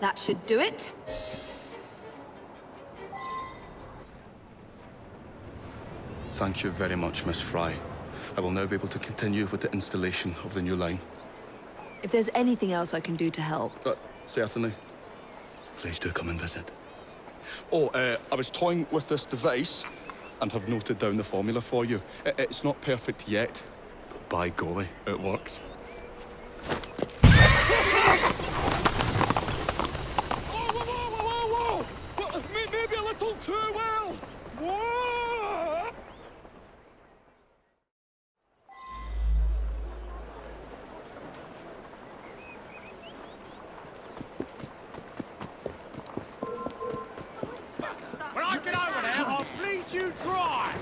That should do it. Thank you very much, Miss Frye. I will now be able to continue with the installation of the new line. If there's anything else I can do to help... Certainly. Please do come and visit. Oh, I was toying with this device and have noted down the formula for you. It's not perfect yet, but by golly, it works. Maybe a little too well! Whoa! When I get over there, I'll bleed you dry!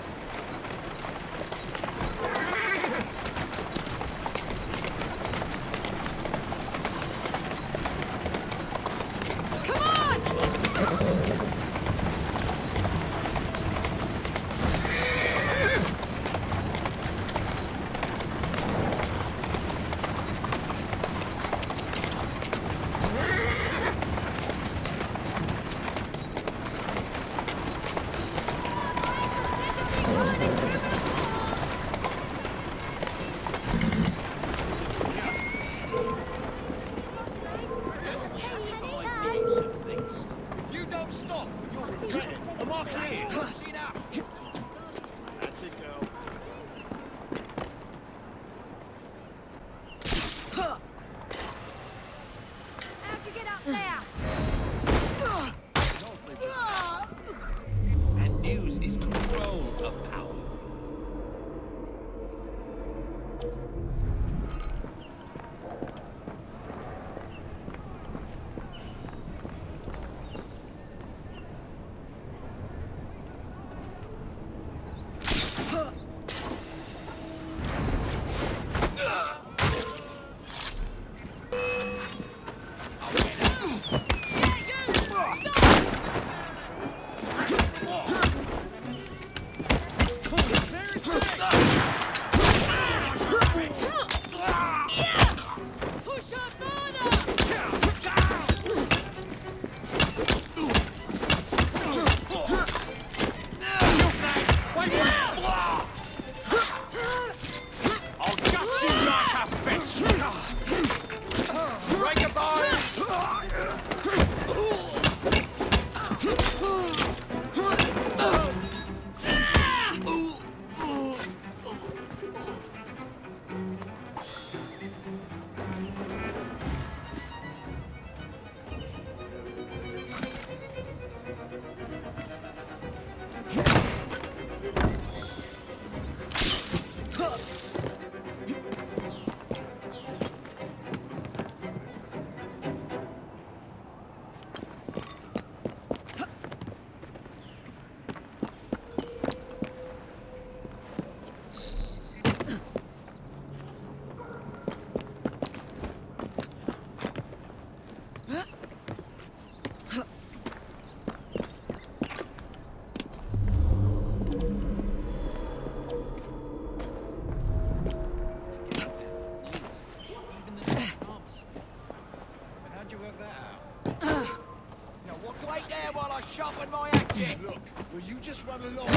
Look, will you just run along?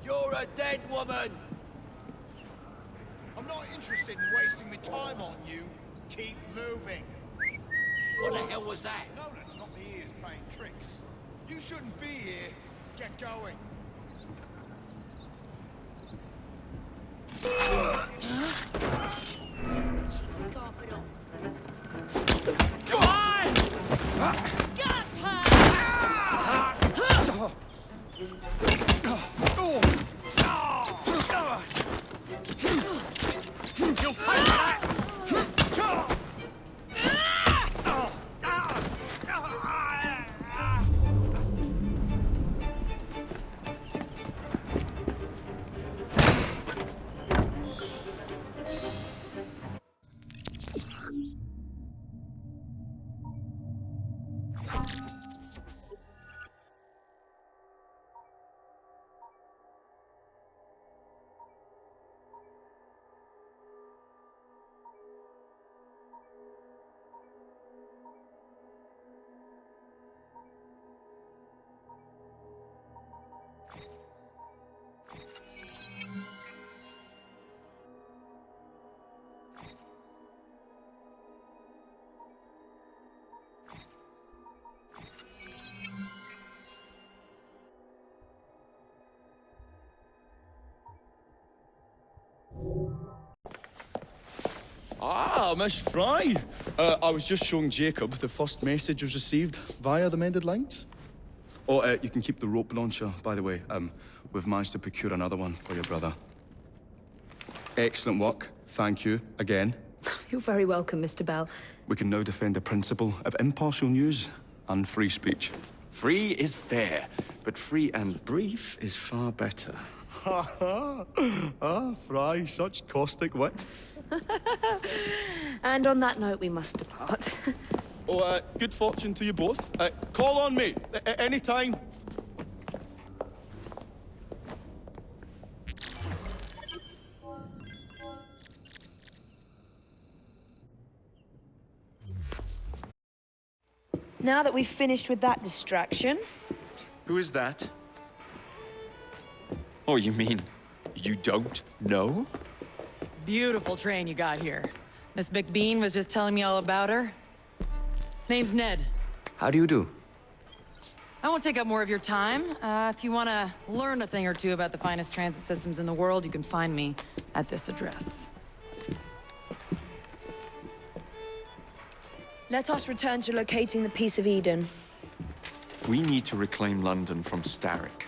You're a dead woman! I'm not interested in wasting my time on you. Keep moving. What the hell was that? No, that's not the ears playing tricks. You shouldn't be here. Get going. Go on! Got her! You'll pay for that! Ah, Miss Frye. I was just showing Jacob the first message was received via the mended lines. Oh, you can keep the rope launcher, by the way. We've managed to procure another one for your brother. Excellent work. Thank you, again. You're very welcome, Mr. Bell. We can now defend the principle of impartial news and free speech. Free is fair, but free and brief is far better. Ha ha! Ah, Frye, such caustic wit. And on that note, we must depart. Oh, good fortune to you both. Call on me, anytime. Now that we've finished with that distraction... Who is that? Oh, you mean you don't know? Beautiful train you got here. Miss McBean was just telling me all about her. Name's Ned. How do you do? I won't take up more of your time. If you want to learn a thing or two about the finest transit systems in the world, you can find me at this address. Let us return to locating the Piece of Eden. We need to reclaim London from Starrick.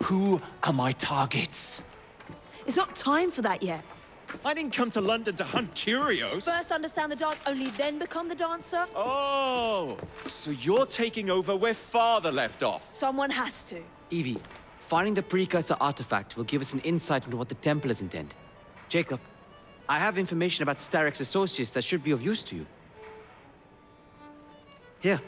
Who are my targets? It's not time for that yet. I didn't come to London to hunt curios. First understand the dance, only then become the dancer. Oh, so you're taking over where Father left off. Someone has to. Evie, finding the precursor artifact will give us an insight into what the Templars intend. Jacob, I have information about Starrick's associates that should be of use to you. Here.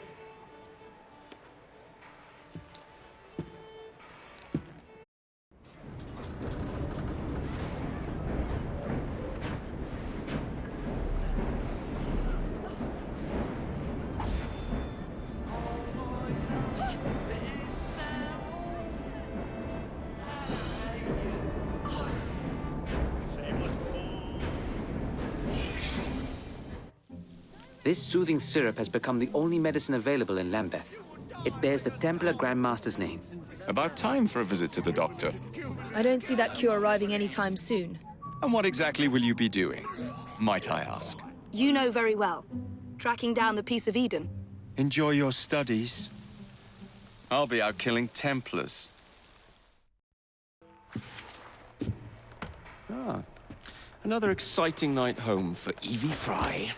This soothing syrup has become the only medicine available in Lambeth. It bears the Templar Grandmaster's name. About time for a visit to the doctor. I don't see that cure arriving anytime soon. And what exactly will you be doing, might I ask? You know very well. Tracking down the Piece of Eden. Enjoy your studies. I'll be out killing Templars. Ah, another exciting night home for Evie Frye.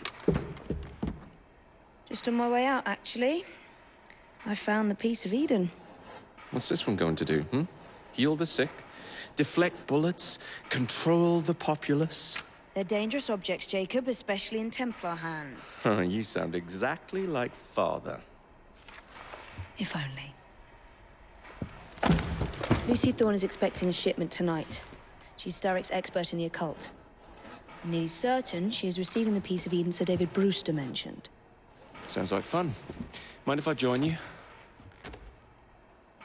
Just on my way out, actually. I found the Piece of Eden. What's this one going to do, Heal the sick, deflect bullets, control the populace? They're dangerous objects, Jacob, especially in Templar hands. You sound exactly like Father. If only. Lucy Thorne is expecting a shipment tonight. She's Starrick's expert in the occult. I'm nearly certain she is receiving the Piece of Eden Sir David Brewster mentioned. Sounds like fun. Mind if I join you?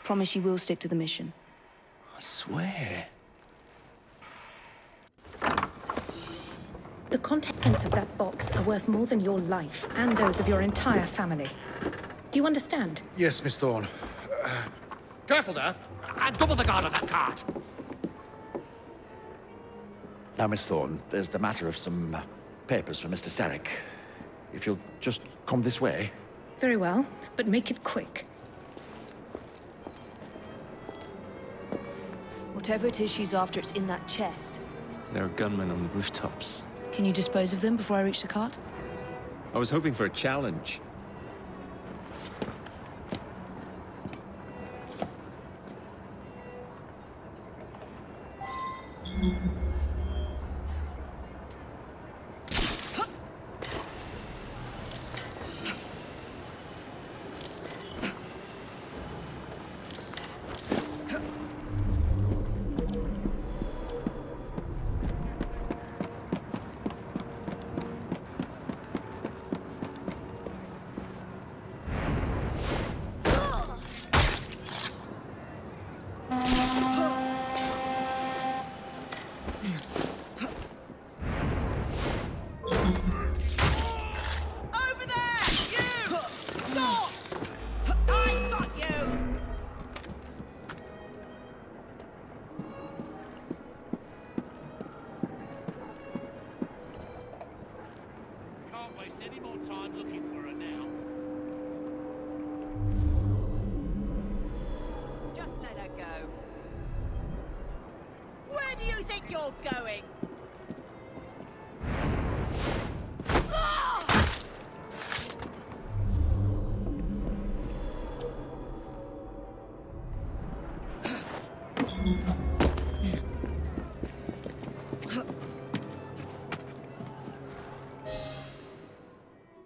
Promise you will stick to the mission. I swear. The contents of that box are worth more than your life and those of your entire family. Do you understand? Yes, Miss Thorne. Careful there! And double the guard on that cart! Now, Miss Thorne, there's the matter of some papers for Mr. Starrick. If you'll just come this way. Very well, but make it quick. Whatever it is she's after, it's in that chest. There are gunmen on the rooftops. Can you dispose of them before I reach the cart? I was hoping for a challenge.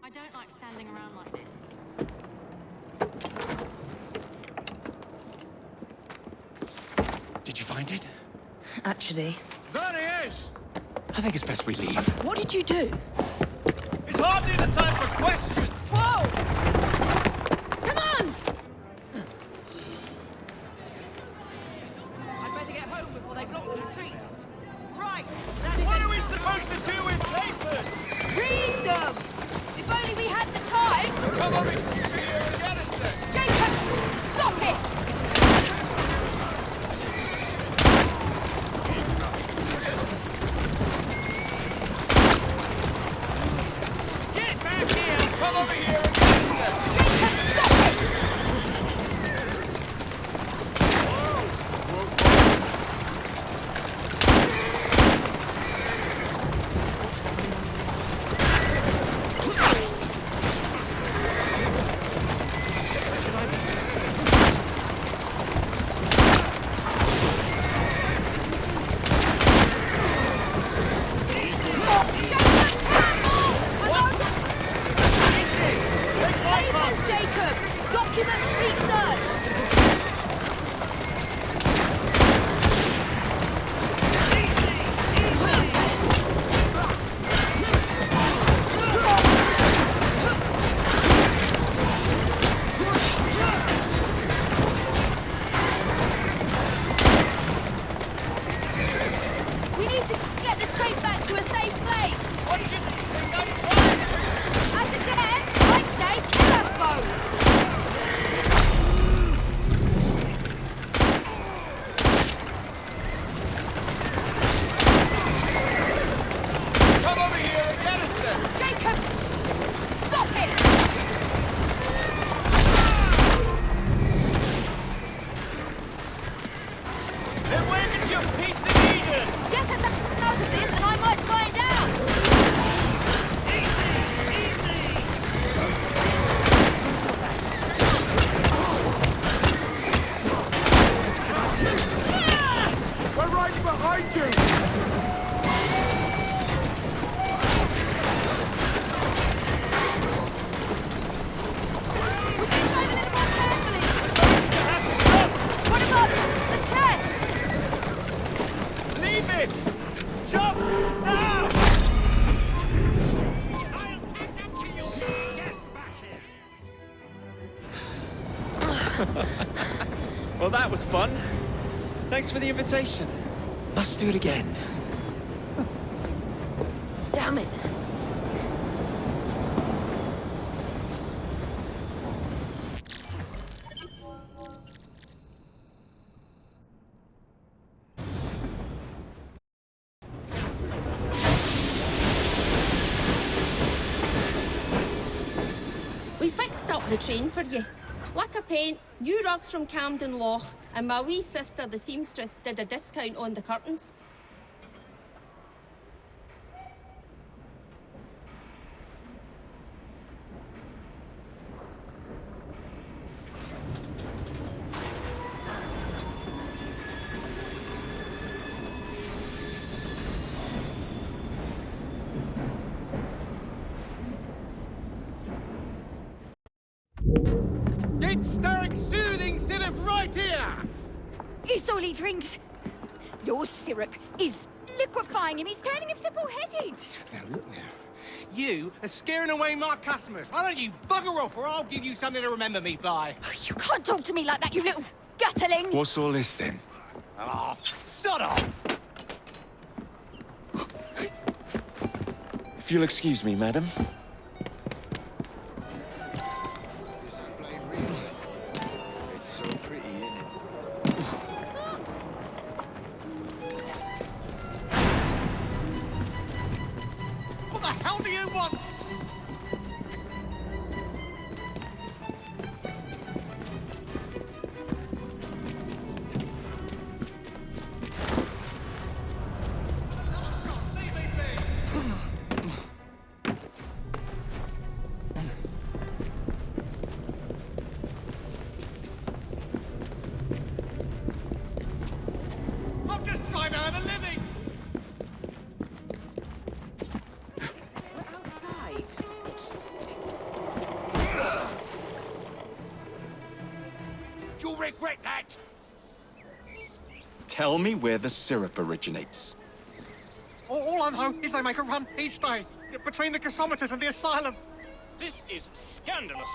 I don't like standing around like this. Did you find it? Actually... There he is! I think it's best we leave. What did you do? It's hardly the time for questions! Whoa! Come on! I'd better get home before they block the streets. Right! What are we supposed to do with papers? Read them! If only we had the time! Come on, here and get us there! Jacob, stop it! Get back here! Come over here and get us there! Jacob, stop it! Well, that was fun. Thanks for the invitation. Let's do it again. Damn it. We fixed up the train for you. Lacquer paint, new rugs from Camden Loch, and my wee sister, the seamstress, did a discount on the curtains. Get Stark soothing syrup right here! It's all he drinks. Your syrup is liquefying him. He's turning him simple-headed. Now look now. You are scaring away my customers. Why don't you bugger off or I'll give you something to remember me by. You can't talk to me like that, you little Gatling. What's all this then? Oh, sod off! If you'll excuse me, madam. It's so pretty, isn't it? What the hell do you want? I'm just trying to earn a living! You'll regret that! Tell me where the syrup originates. All I know is they make a run each day between the gasometers and the asylum. This is scandalous.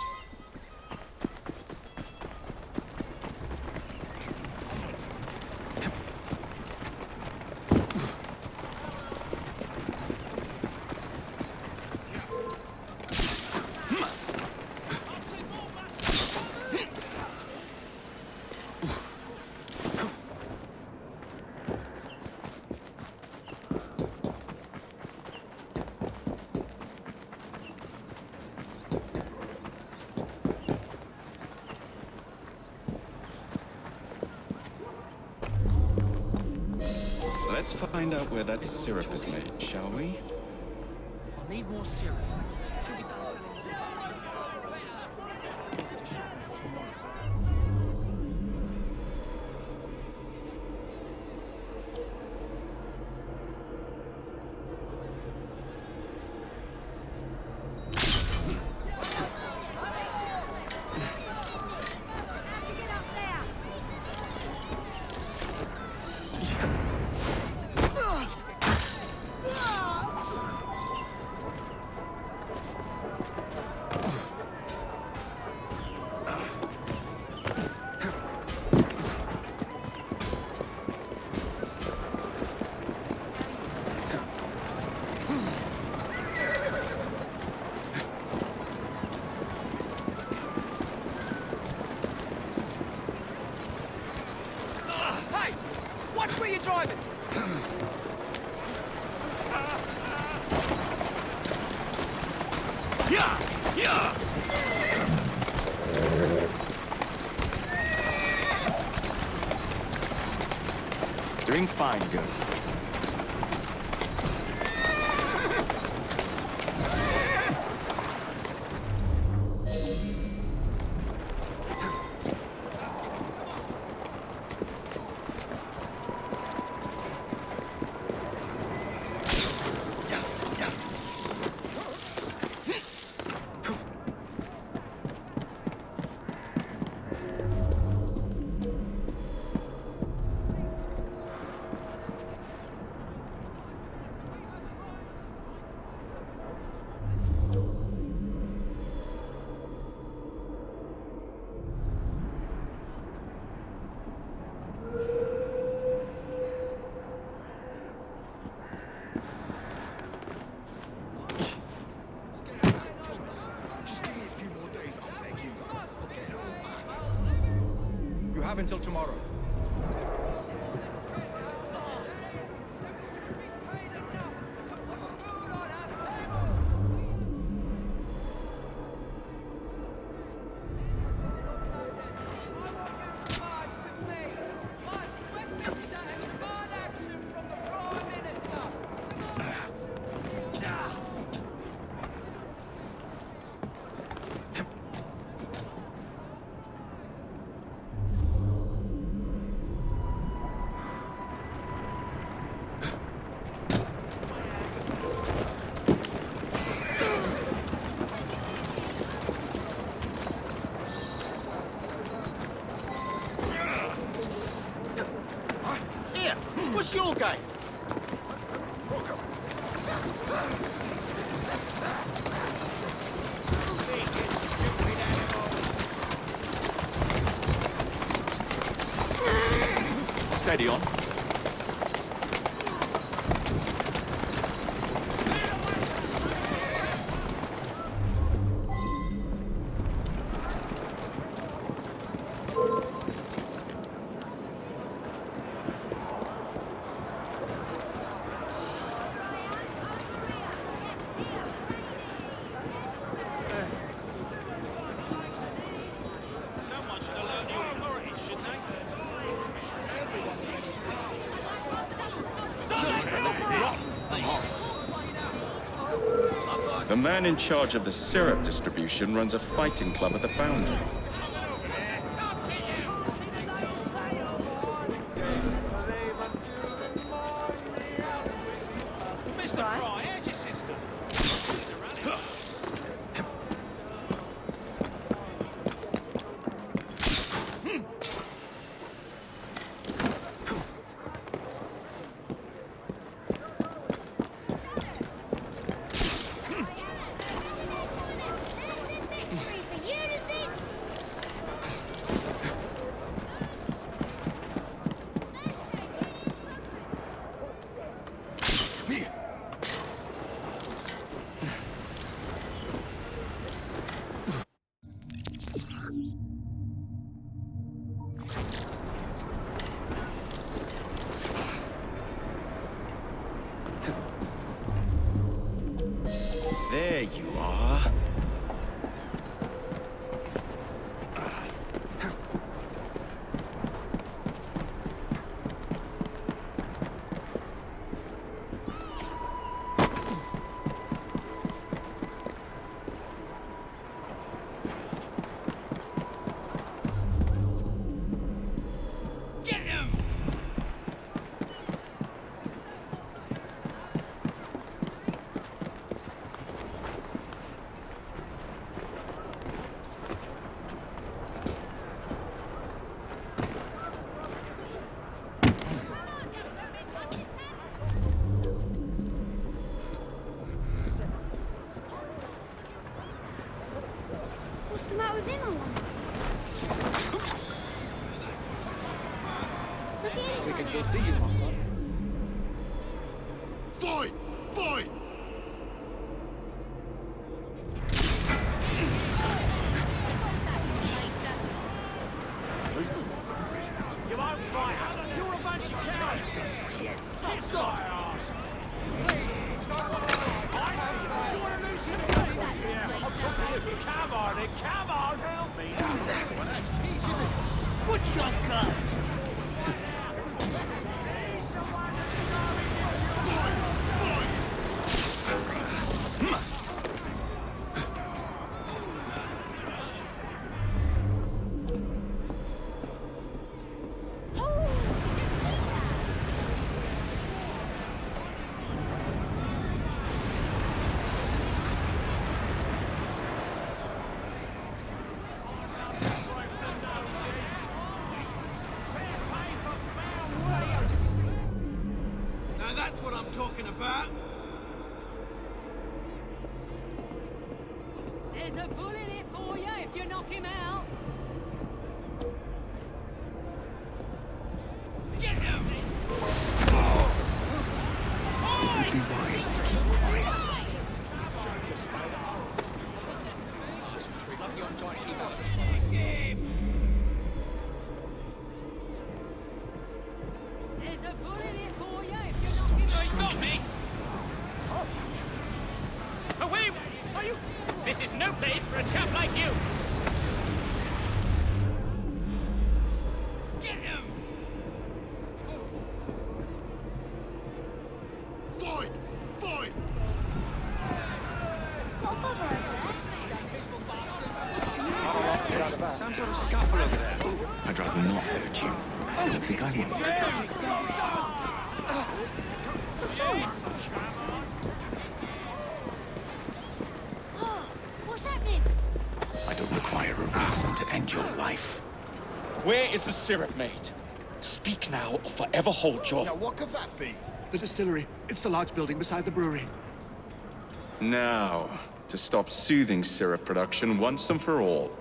Let's find out where that syrup is made, shall we? I need more syrup. Watch where you're driving! Yeah! Yeah! Doing fine, girl. have until tomorrow. What's your game? Steady on. The man in charge of the syrup distribution runs a fighting club at the Foundry. Mr. Frye, how's your sister? There you are. Get him! What's the matter with him, I wonder? Look at him. We can still see you, my son. Fight! Fight! You won't fight her. You're a bunch of cowards. Get stop. You want to lose some money? Yeah. Come on, then. Come on. Help me. Well, that's cheating. Put your gun. Now that's what I'm talking about. There's a bull in it for you if you knock him out. Get him! It would be wise to keep quiet. rather not hurt you. I don't think I won't. What's happening? I don't require a reason to end your life. Where is the syrup made? Speak now, or forever hold your... Now, what could that be? The distillery. It's the large building beside the brewery. Now, to stop soothing syrup production once and for all.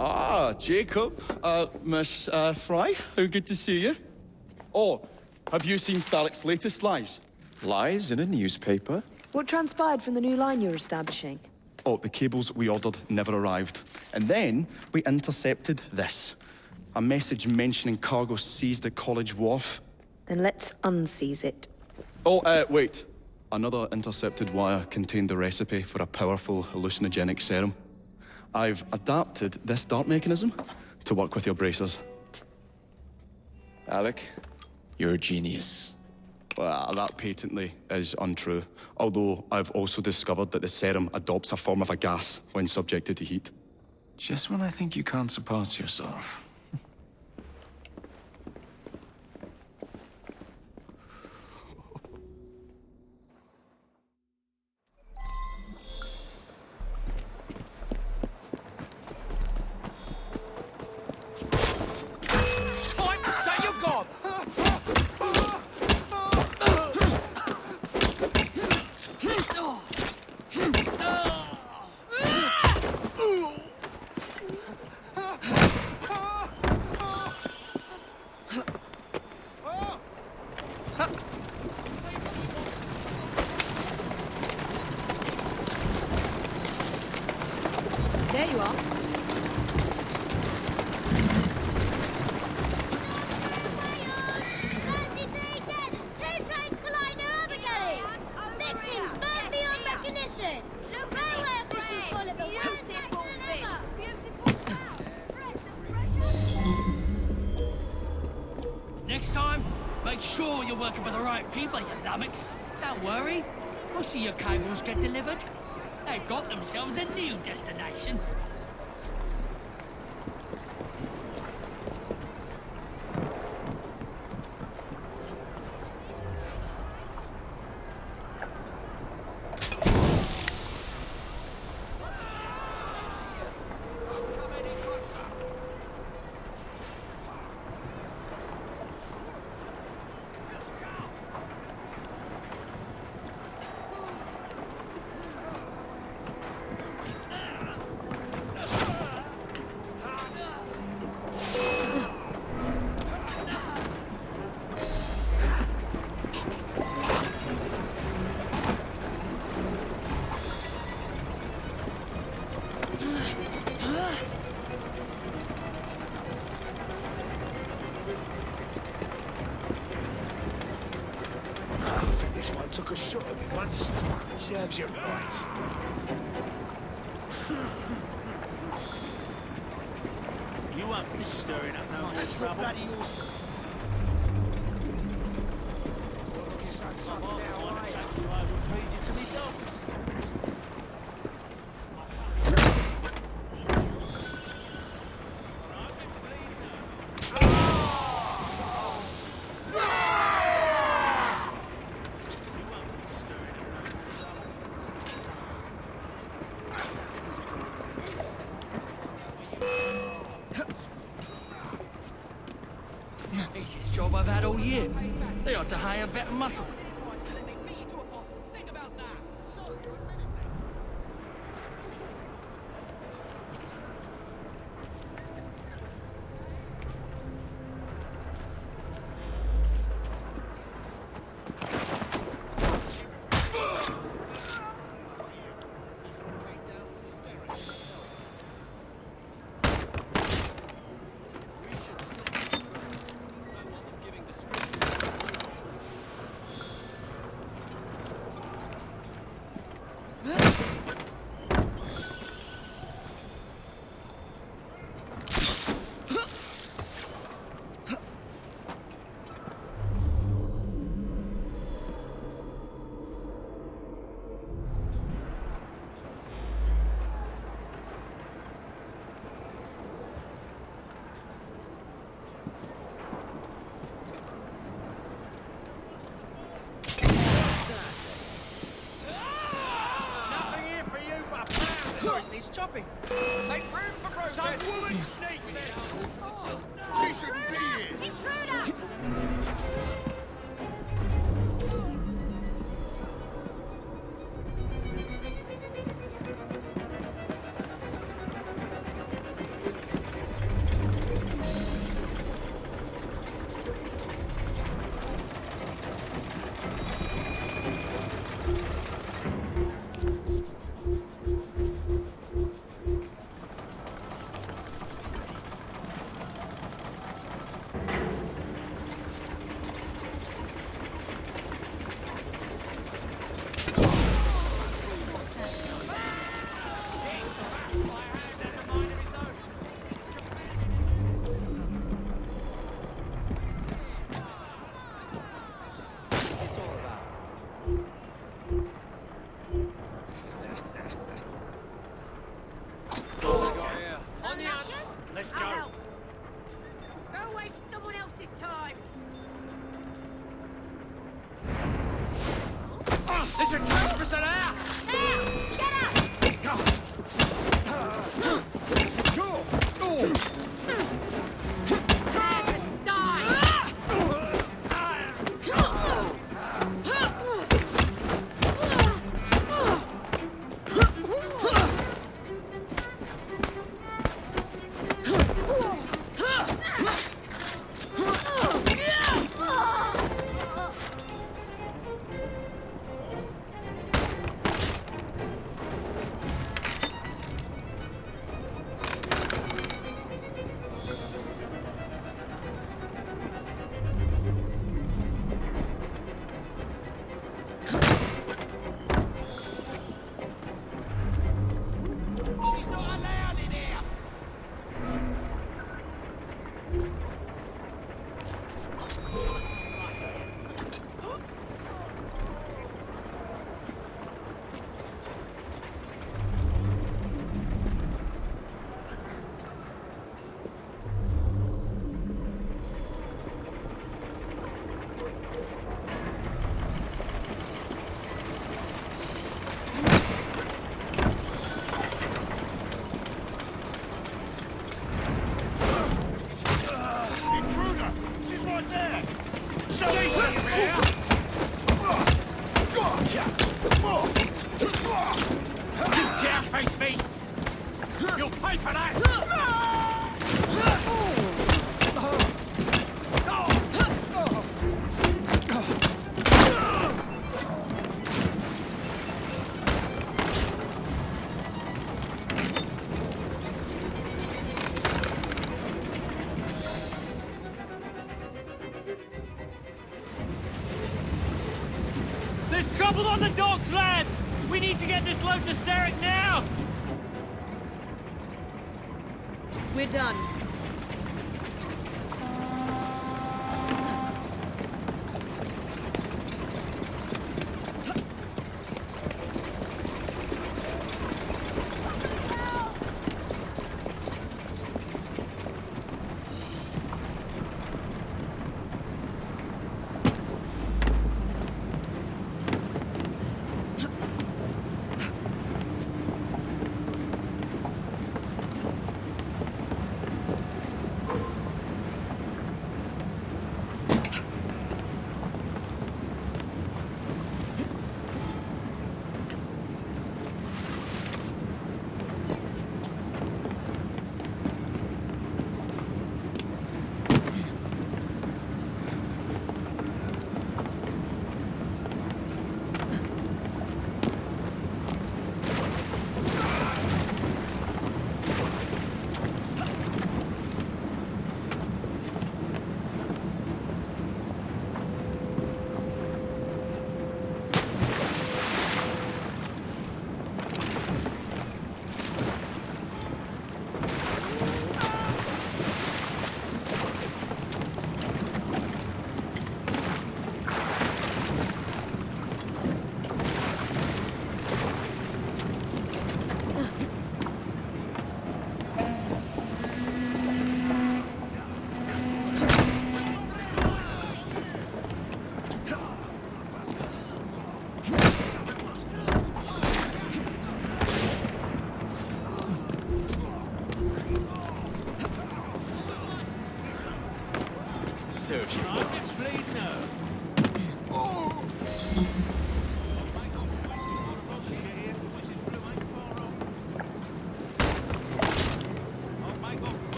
Ah, Jacob. Miss Frye, how good to see you. Oh, have you seen Starrick's latest lies? Lies in a newspaper? What transpired from the new line you're establishing? Oh, the cables we ordered never arrived. And then we intercepted this. A message mentioning cargo seized at College Wharf. Then let's unseize it. Oh, wait. Another intercepted wire contained the recipe for a powerful hallucinogenic serum. I've adapted this dart mechanism to work with your bracers. Alec, you're a genius. Well, that patently is untrue. Although I've also discovered that the serum adopts a form of a gas when subjected to heat. Just when I think you can't surpass yourself. Time to say you're gone! There you are. Next time, make sure you're working for the right people, you lummox. Don't worry. We'll see your cables get delivered. They've got themselves a new destination. Took a shot at me once. Serves you right. You won't be stirring up no more trouble. Easiest job I've had all year. They ought to hire better muscle. needs chopping. Make room for progress. Some woman sneak there. She shouldn't be here. Intruder! Let's go. Don't waste someone else's time. Oh, there's a trespasser there! Now, get up! Trouble on the docks, lads! We need to get this load to Stalk now! We're done.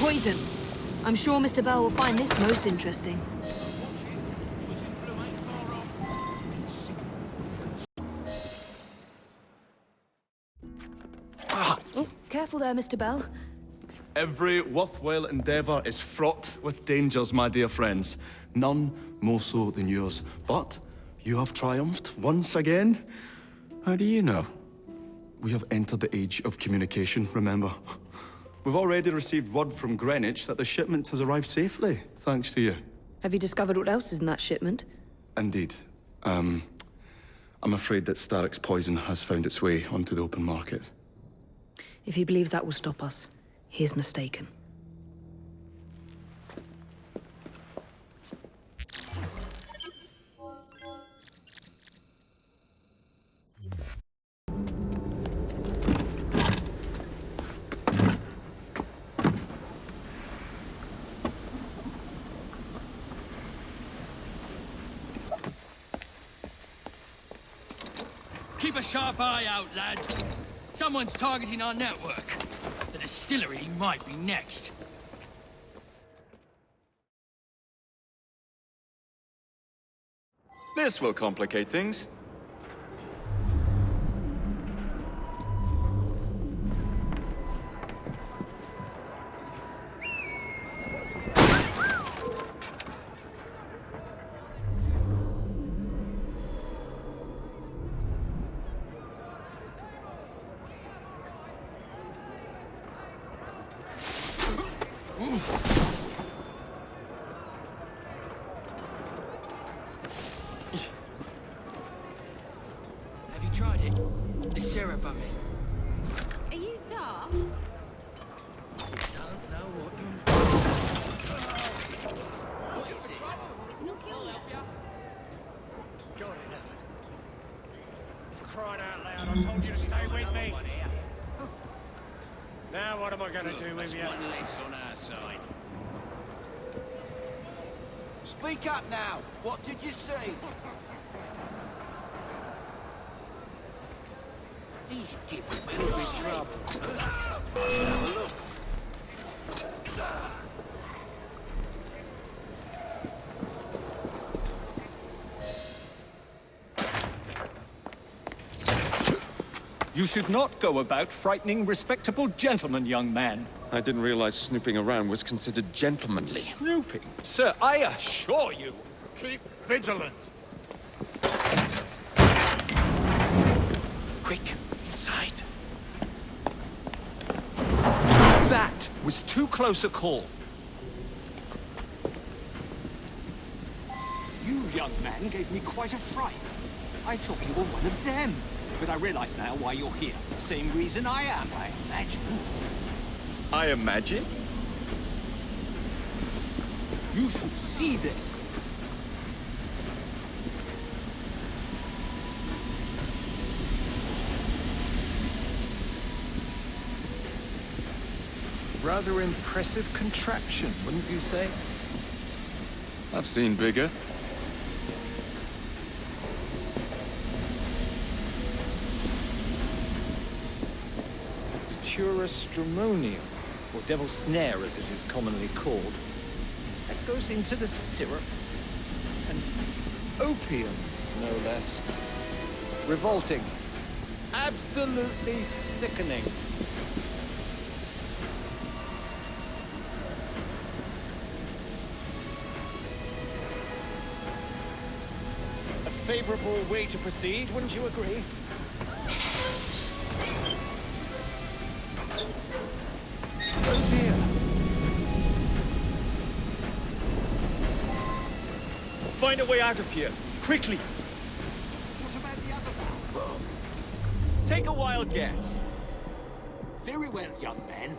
Poison. I'm sure Mr. Bell will find this most interesting. Oh, careful there, Mr. Bell. Every worthwhile endeavour is fraught with dangers, my dear friends. None more so than yours. But you have triumphed once again. How do you know? We have entered the age of communication, remember? We've already received word from Greenwich that the shipment has arrived safely, thanks to you. Have you discovered what else is in that shipment? Indeed. I'm afraid that Starrick's poison has found its way onto the open market. If he believes that will stop us, he is mistaken. Keep a sharp eye out, lads. Someone's targeting our network. The distillery might be next. This will complicate things. Have you tried it? The syrup, I mean. Are you daft? Don't know what you mean. What is it? Poison will kill you. Got it, Evan. For crying out loud, I told you to stay with me. Now what am I going to do with you? One less on our side. Speak up now. What did you see? He's giving me trouble. I should have a look. You should not go about frightening respectable gentlemen, young man. I didn't realize snooping around was considered gentlemanly. Snooping? Sir, I assure you. Keep vigilant. Quick, inside. That was too close a call. You, young man, gave me quite a fright. I thought you were one of them. But I realize now why you're here. Same reason I am, I imagine. I imagine? You should see this. Rather impressive contraption, wouldn't you say? I've seen bigger. Stramonium, or devil's snare as it is commonly called. That goes into the syrup. And opium, no less. Revolting. Absolutely sickening. A favorable way to proceed, wouldn't you agree? Oh dear. Find a way out of here, quickly. What about the other valve? Take a wild guess. Very well, young man.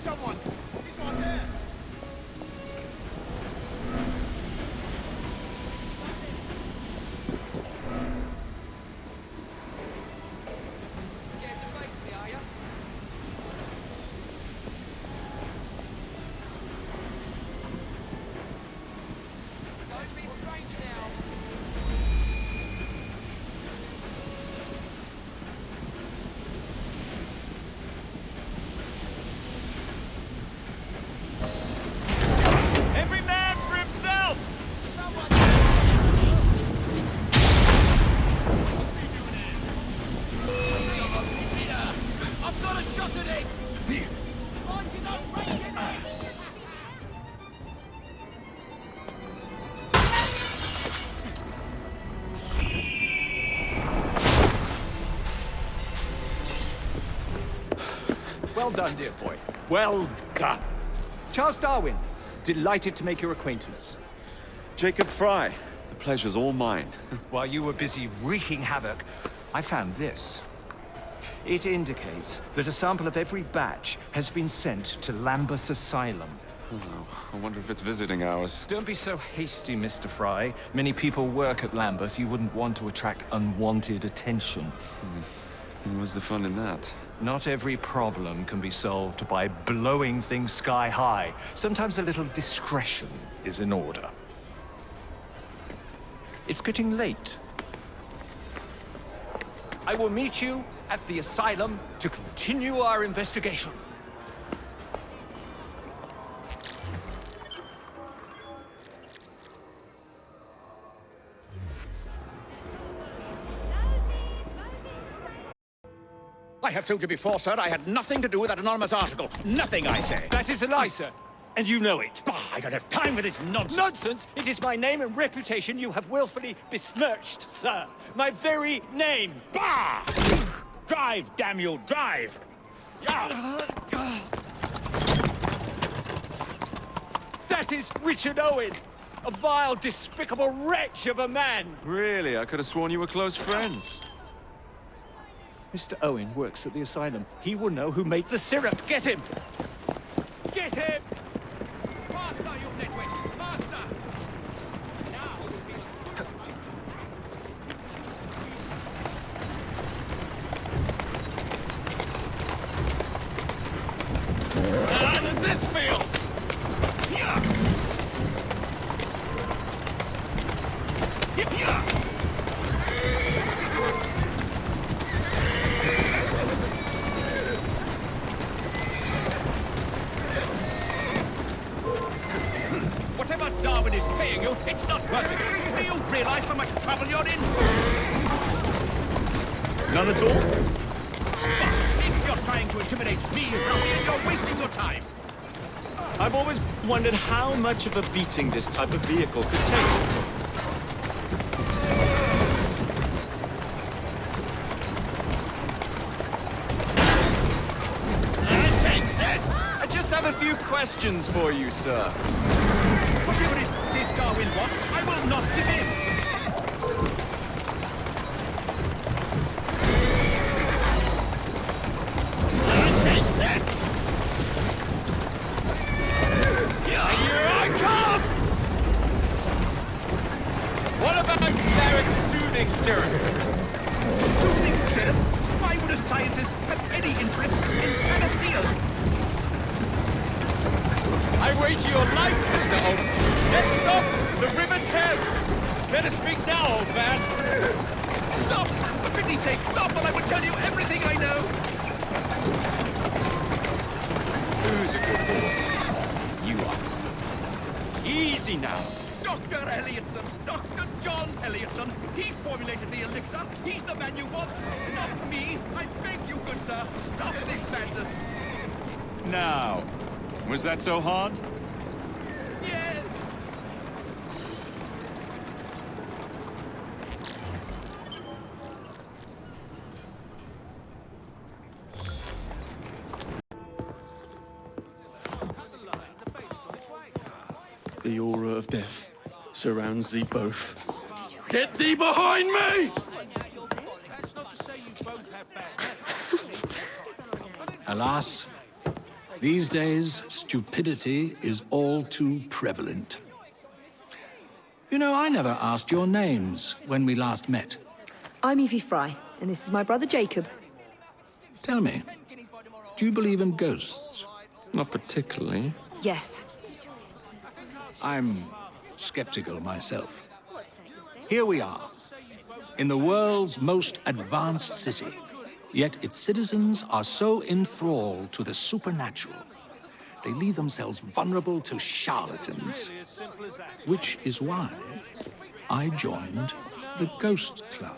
someone! He's right there! Scared to face me, are you? Don't be strange now. Every man for himself! I've got a shot at it! On you go, break it in! Well done, dear boy. Well done. Charles Darwin, delighted to make your acquaintance. Jacob Frye, the pleasure's all mine. While you were busy wreaking havoc, I found this. It indicates that a sample of every batch has been sent to Lambeth Asylum. Oh, I wonder if it's visiting hours. Don't be so hasty, Mr. Frye. Many people work at Lambeth. You wouldn't want to attract unwanted attention. And what's the fun in that? Not every problem can be solved by blowing things sky high. Sometimes a little discretion is in order. It's getting late. I will meet you at the asylum to continue our investigation. I have told you before, sir, I had nothing to do with that anonymous article. Nothing, I say. That is a lie, sir. And you know it. Bah, I don't have time for this nonsense. Nonsense? It is my name and reputation you have willfully besmirched, sir. My very name. Bah! Drive, damn you, drive! That is Richard Owen, a vile, despicable wretch of a man. Really? I could have sworn you were close friends. Mr. Owen works at the asylum. He will know who made the syrup. Get him! Get him! Faster, you nitwit! Faster! How does this feel? Whatever Darwin is paying you, it's not worth it. Do you realize how much trouble you're in? None at all? But if you're trying to intimidate me, Ruffian, you're wasting your time. I've always wondered how much of a beating this type of vehicle could take. I just have a few questions for you, sir. Whatever it is Darwin wants, I will not give in. Take this! Here I come! What about Starrick's soothing syrup? Soothing syrup? Why would a scientist have any interest in panaceas? I wager your life, Mr. Owen. Next stop, the River Thames. Better speak now, old man. Stop! For pity's sake, stop, or I will tell you everything I know. Who's a good horse? You are. Easy now. Dr. Elliotson, Dr. John Elliotson. He formulated the elixir. He's the man you want, not me. I beg you, good sir, stop this madness. Now, was that so hard? Yes. The aura of death surrounds thee both. Get thee behind me! Alas, These days, stupidity is all too prevalent. You know, I never asked your names when we last met. I'm Evie Frye, and this is my brother Jacob. Tell me, do you believe in ghosts? Not particularly. Yes. I'm skeptical myself. Here we are, in the world's most advanced city, yet its citizens are so enthralled to the supernatural, they leave themselves vulnerable to charlatans. Which is why I joined the Ghost Club.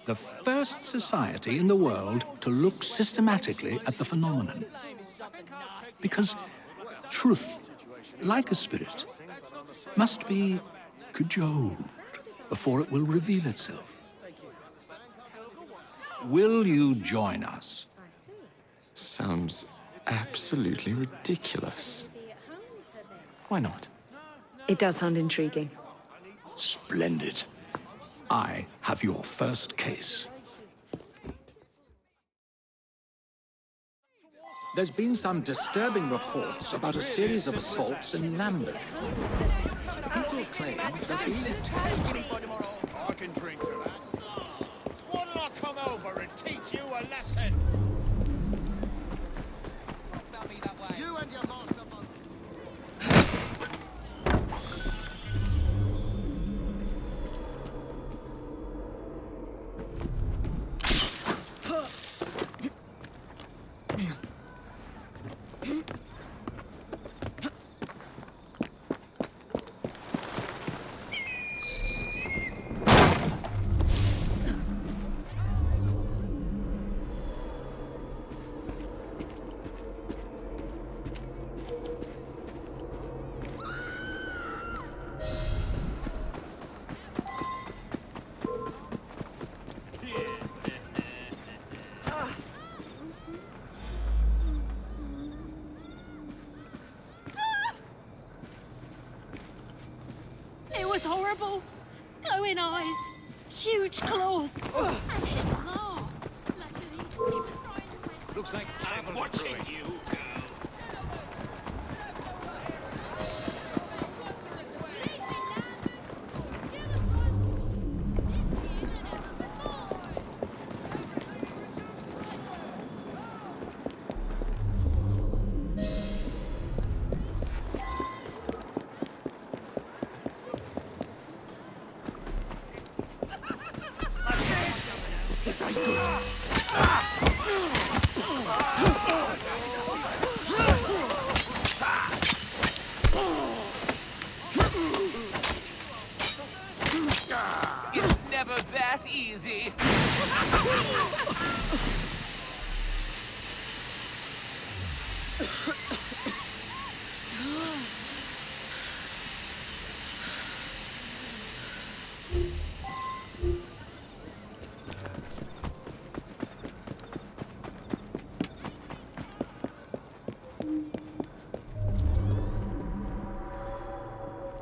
The first society in the world to look systematically at the phenomenon. Because truth, like a spirit, must be cajoled before it will reveal itself. Will you join us? Sounds absolutely ridiculous. Why not? It does sound intriguing. Splendid. I have your first case. There's been some disturbing reports about a series of assaults in Lambeth. People claim that these... I can drink to that. Why'd I come over and teach you a lesson? You and your master... It was horrible. Glowing eyes, huge claws, and his claw. Luckily, he was trying to win. Looks like I'm watching you, girl. It's never that easy.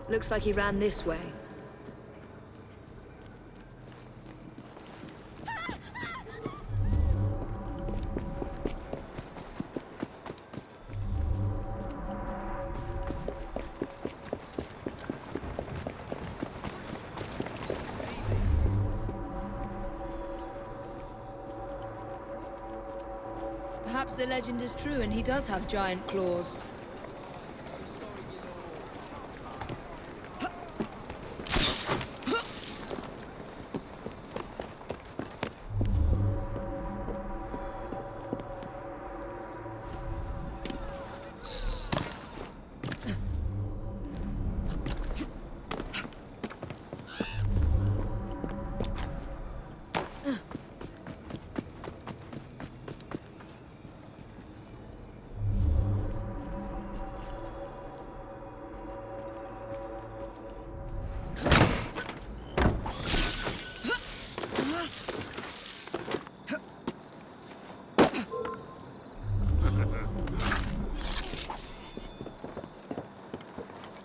Looks like he ran this way. Perhaps the legend is true and he does have giant claws.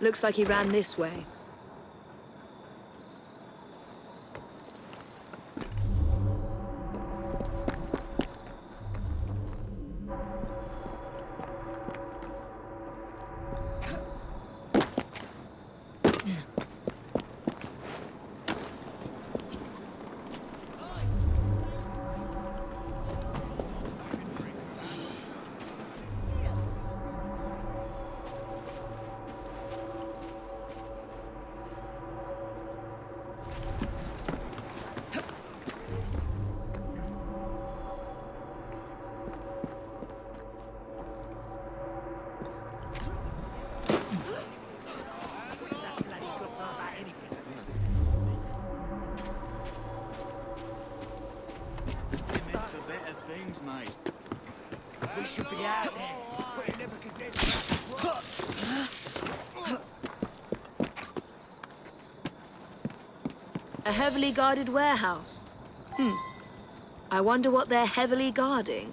Looks like he ran this way. A heavily guarded warehouse. I wonder what they're heavily guarding.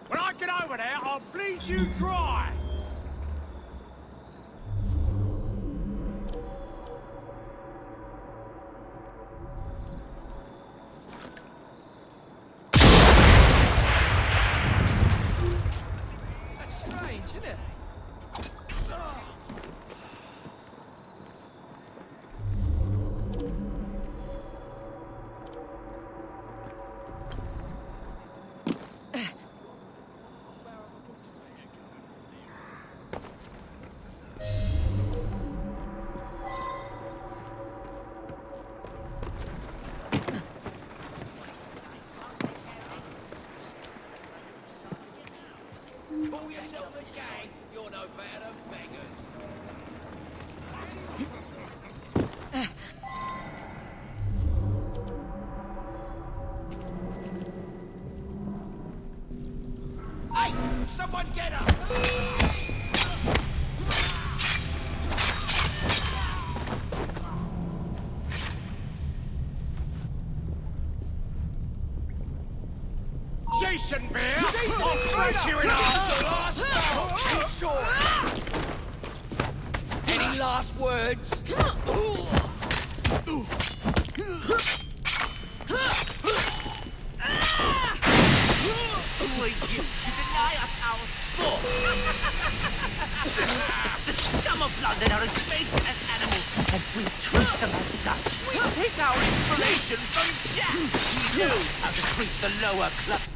When I get over there, I'll bleed you dry! That's strange, isn't it? Call yourself a gang, you're no better than beggars. Hey! Someone get her! Jason Bear! I'll thresh you in half! Any last words? Who are you to deny us our sport? The scum of London are as base as animals, and we treat them as such. We take our inspiration from Jack. We know how to treat the lower class.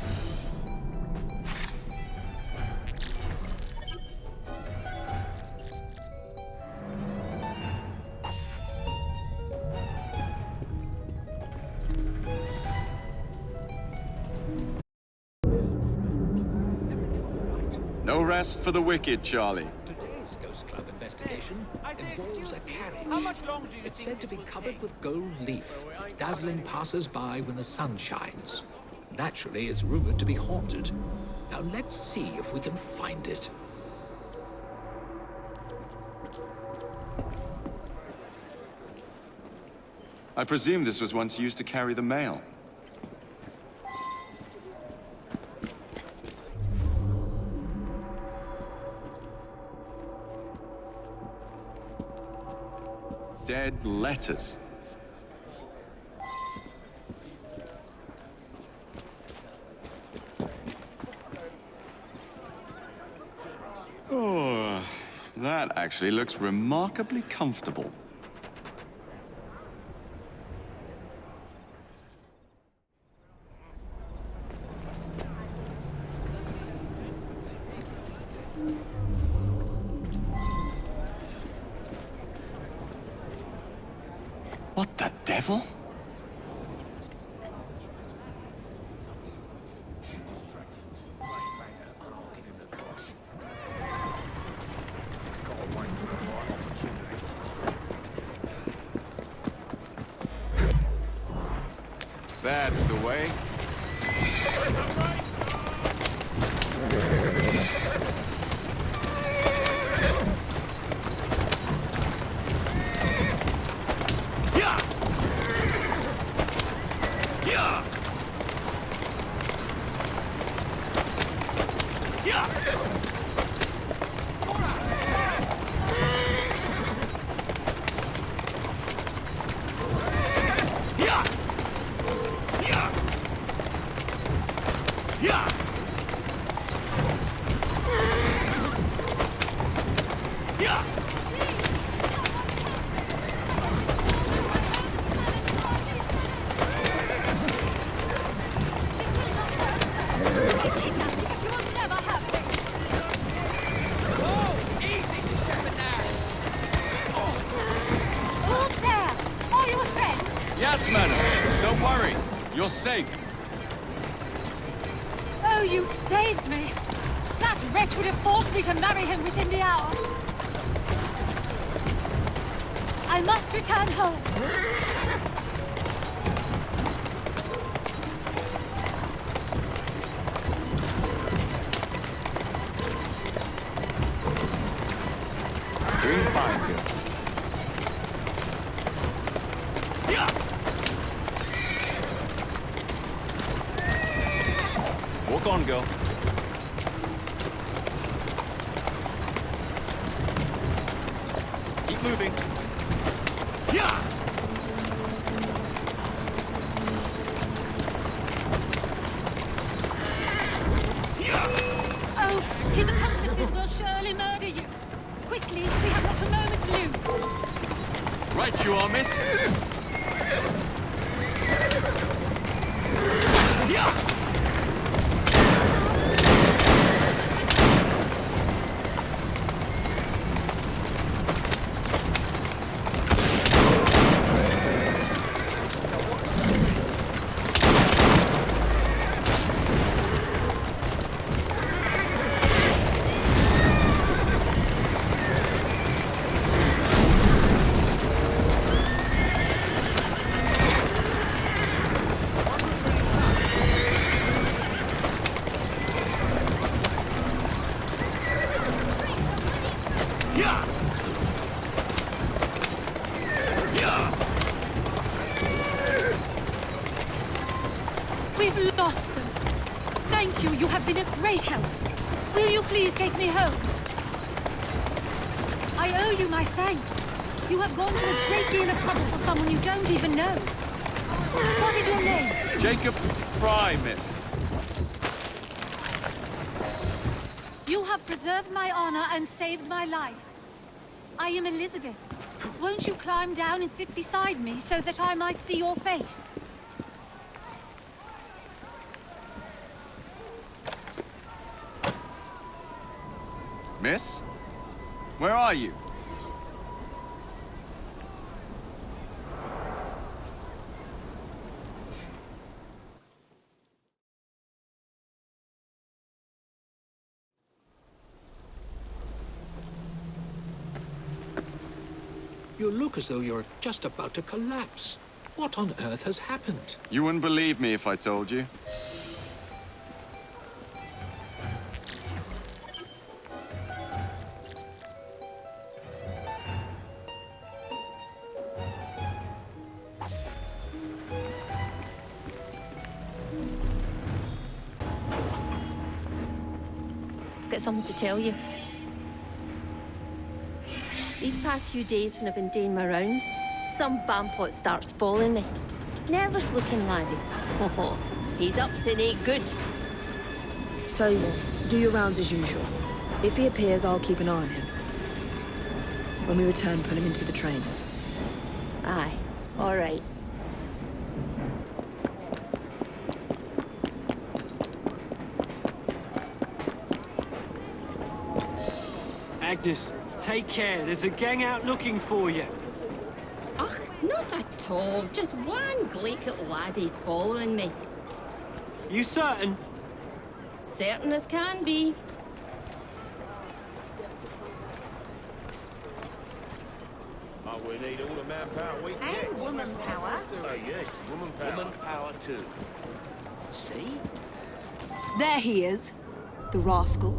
No rest for the wicked, Charlie. Today's Ghost Club investigation involves a carriage. How much longer do you It's think said to this be will covered take? with gold leaf, dazzling passers-by when the sun shines. Naturally, it's rumored to be haunted. Now let's see if we can find it. I presume this was once used to carry the mail. Dead letters. Oh, that actually looks remarkably comfortable. What the devil? That's the way. You're safe. Oh, you saved me. That wretch would have forced me to marry him within the hour. I must return home. Doing fine, girl. Yeah. Walk on, girl. Keep moving. Yeah. Oh, his accomplices will surely murder you. Quickly, we have not a moment to lose. Right you are, miss. Yeah. We've lost them. Thank you. You have been a great help. Will you please take me home? I owe you my thanks. You have gone to a great deal of trouble for someone you don't even know. What is your name? Jacob Frye, miss. You have preserved my honor and saved my life. I am Elizabeth. Won't you climb down and sit beside me so that I might see your face? Miss? Where are you? You look as though you're just about to collapse. What on earth has happened? You wouldn't believe me if I told you. Got something to tell you. These past few days when I've been doing my round, some bampot starts following me. Nervous looking laddie. He's up to no good. Tell you what, do your rounds as usual. If he appears, I'll keep an eye on him. When we return, put him into the train. Aye, all right. Agnes, take care. There's a gang out looking for you. Ugh, not at all. Just one glaikit laddie following me. You certain? Certain as can be. Oh, we need all the manpower we can And get. woman power. Oh, yes, woman power. Woman power, too. See? There he is, the rascal.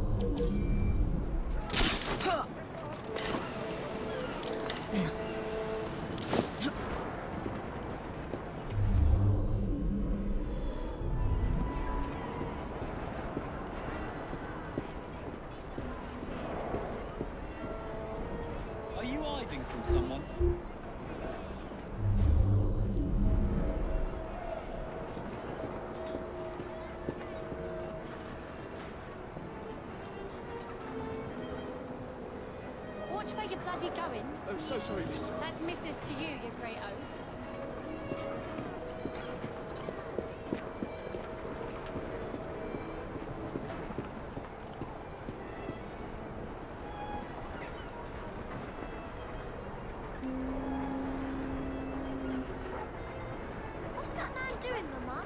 Are you hiding from someone? Watch where you're bloody going. Oh, so sorry, miss. That's Mrs. to you, you great oaf. What's that man doing, Mama?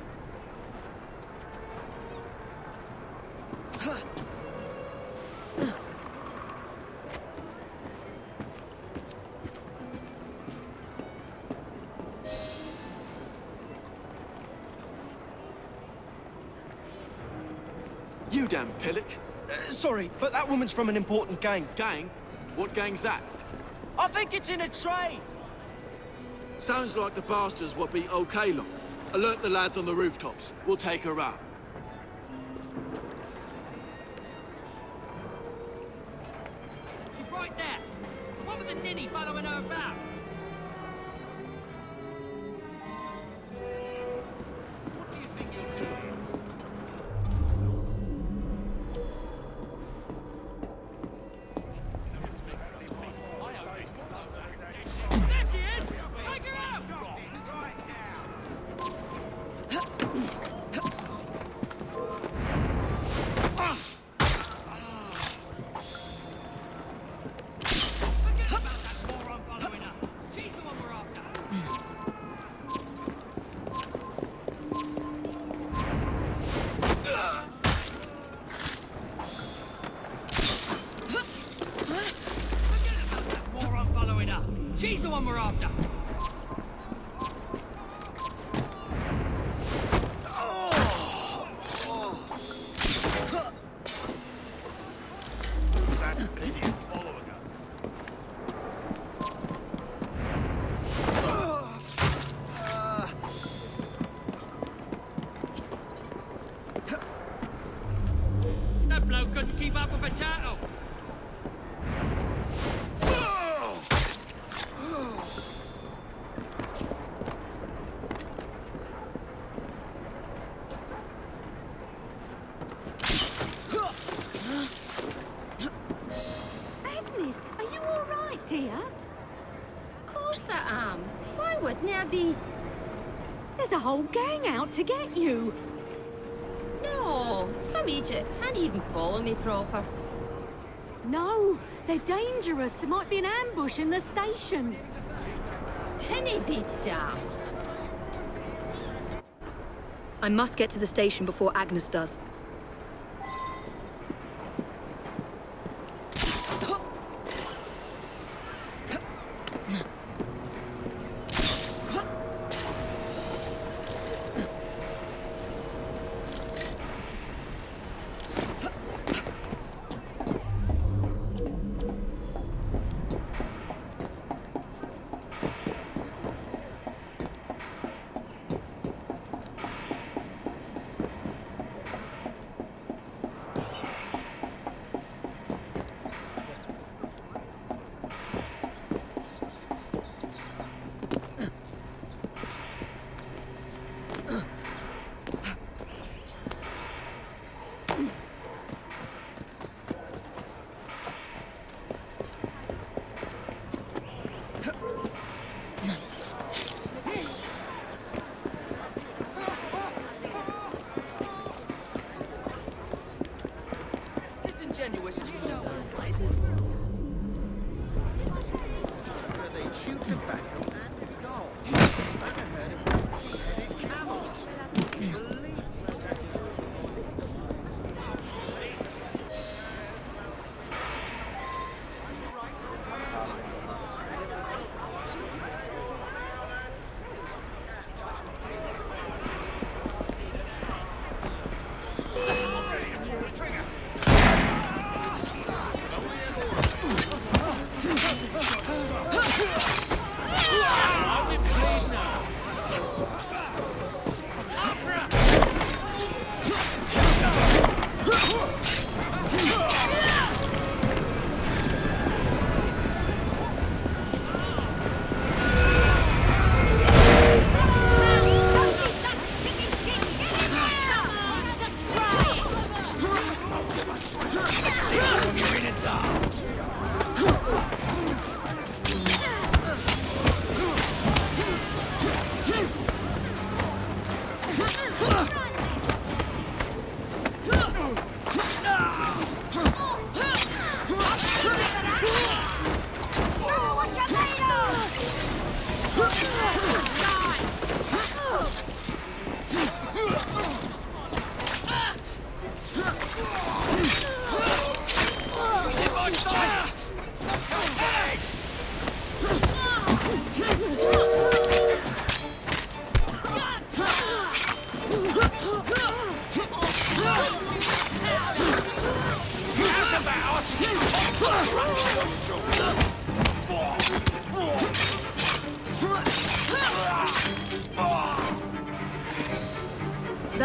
You damn pillock. Sorry, but that woman's from an important gang. Gang? What gang's that? I think it's in a trade. Sounds like the bastards will be okay, look. Alert the lads on the rooftops. We'll take her out. She's right there. The one with the ninny following her about. What do you think you're doing? There she is! Take her out! She's the one we're after! That idiot following her. That bloke couldn't keep up with a tattle! There's a whole gang out to get you. No, some idiot can't even follow me proper. No, they're dangerous. There might be an ambush in the station. Tinny be daft. I must get to the station before Agnes does.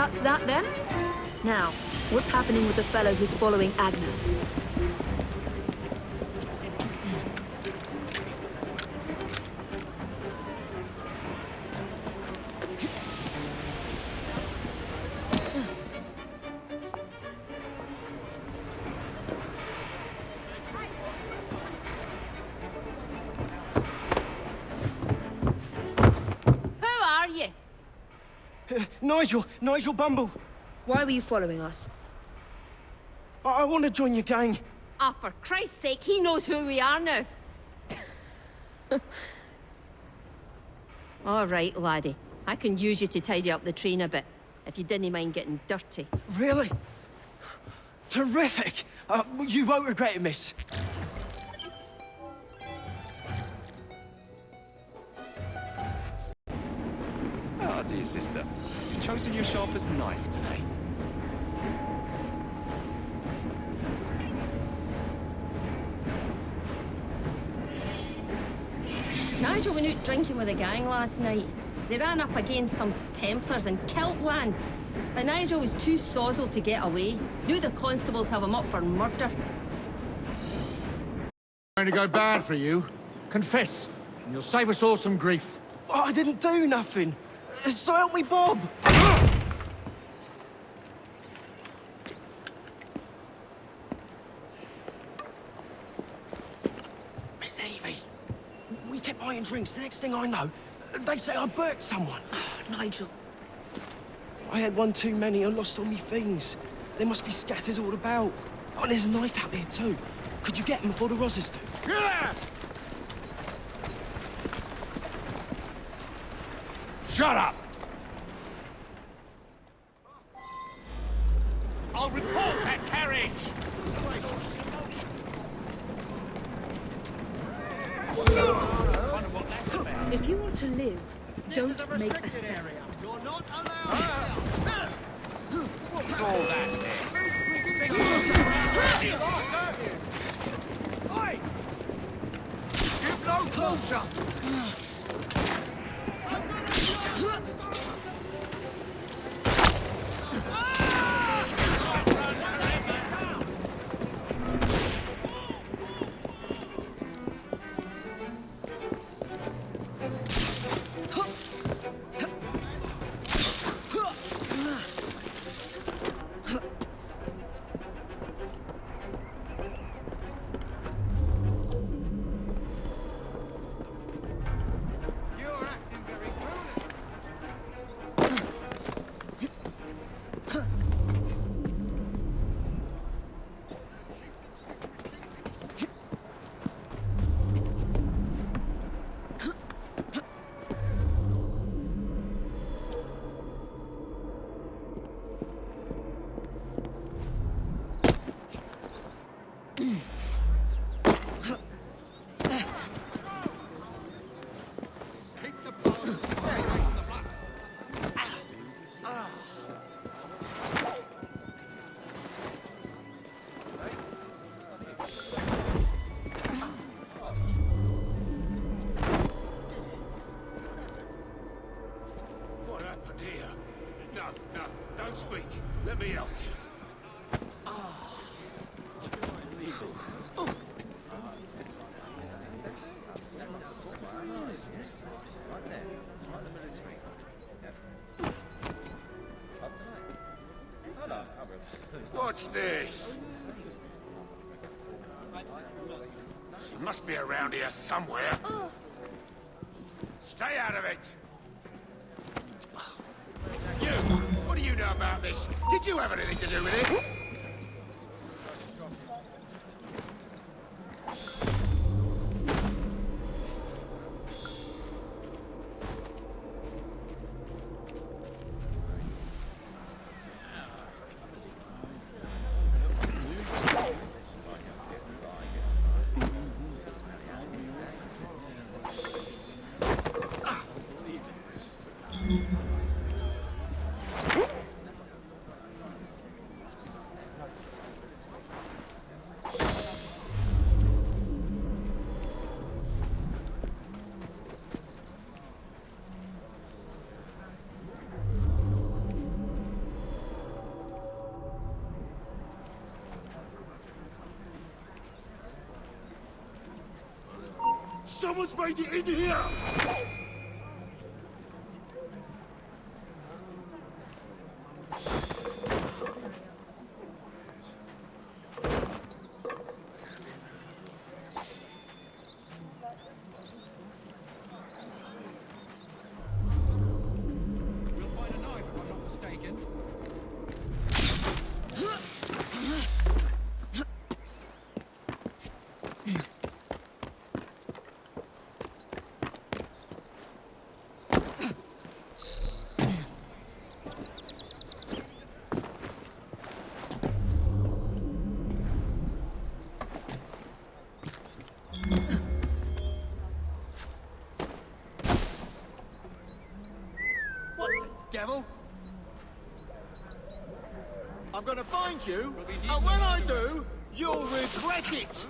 That's that then? Now, what's happening with the fellow who's following Agnes? Nigel Bumble. Why were you following us? I want to join your gang. Ah, for Christ's sake, he knows who we are now. All right, laddie. I can use you to tidy up the train a bit, if you didn't mind getting dirty. Really? Terrific! You won't regret it, miss. Ah, dear sister. You've chosen your sharpest knife today. Nigel went out drinking with a gang last night. They ran up against some Templars and killed one. But Nigel was too sozzled to get away. Knew the constables have him up for murder. Going to go bad for you. Confess, and you'll save us all some grief. Oh, I didn't do nothing. So help me, Bob. Miss Evie, we kept buying drinks. The next thing I know, they say I burnt someone. Oh, Nigel. I had one too many and lost all my things. They must be scatters all about. Oh, and there's a knife out there too. Could you get them before the Rozzers do? Shut up! I'll report that carriage! If you want to live, don't make a sound. You're not allowed. What's all that? Oi! Give no quarter! Speak. Let me help you. What's this? She must be around here somewhere. Stay out of it. You! What do you know about this? Did you have anything to do with it? Someone's made it in here! Devil? I'm gonna find you, and when I do, you'll regret it!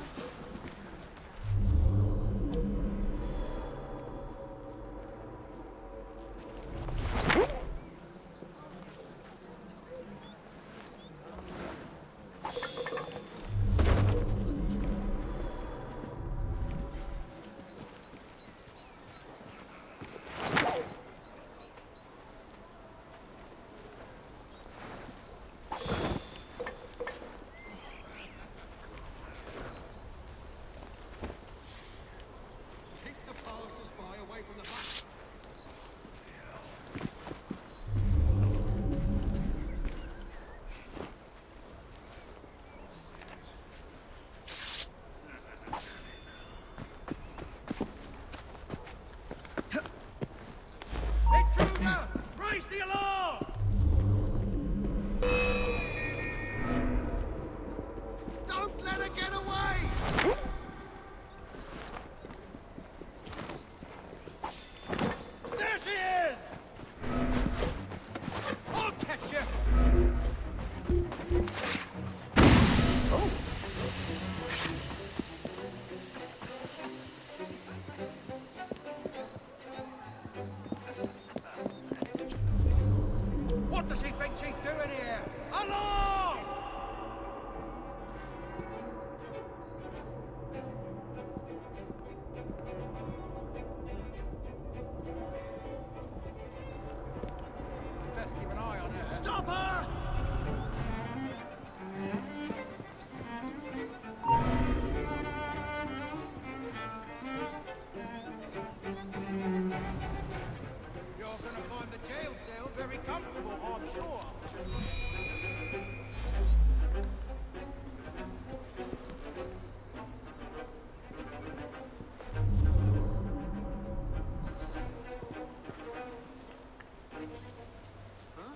What does she think she's doing here? Along! Best keep an eye on her. Stop her! You're gonna find the jail cell very comfortable, I'm sure.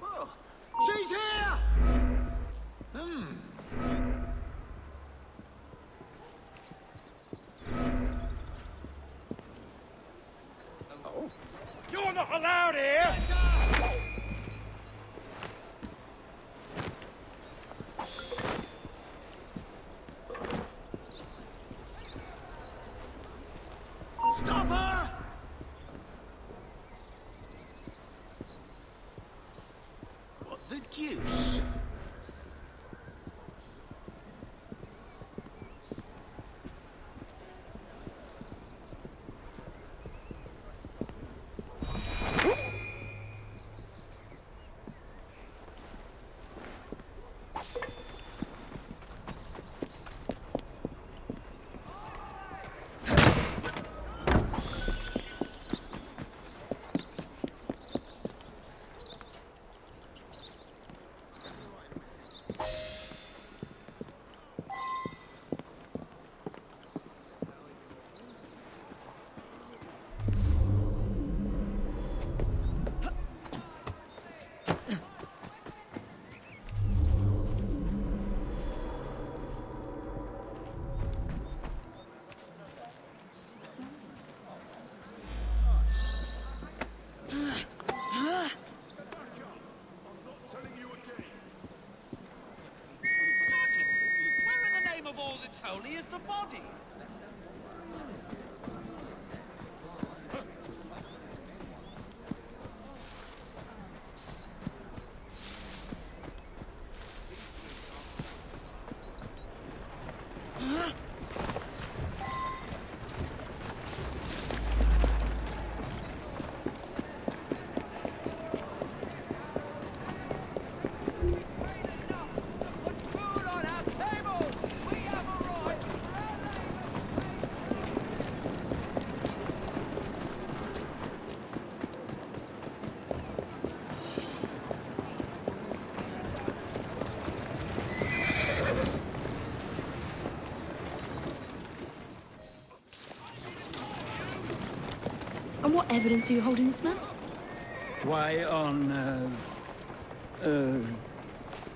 Oh, she's here! Oh. You're not allowed here! Stop her! What the deuce? Holy is the body. And what evidence are you holding this man? Why,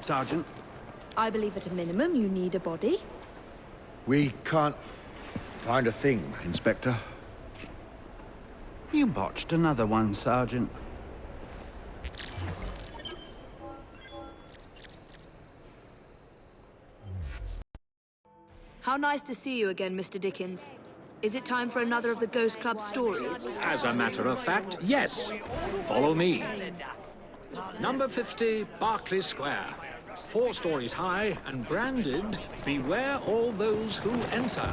Sergeant? I believe at a minimum you need a body. We can't find a thing, Inspector. You botched another one, Sergeant. How nice to see you again, Mr. Dichens. Is it time for another of the Ghost Club stories? As a matter of fact, yes. Follow me. Number 50, Berkeley Square. 4 stories high and branded, "Beware all those who enter."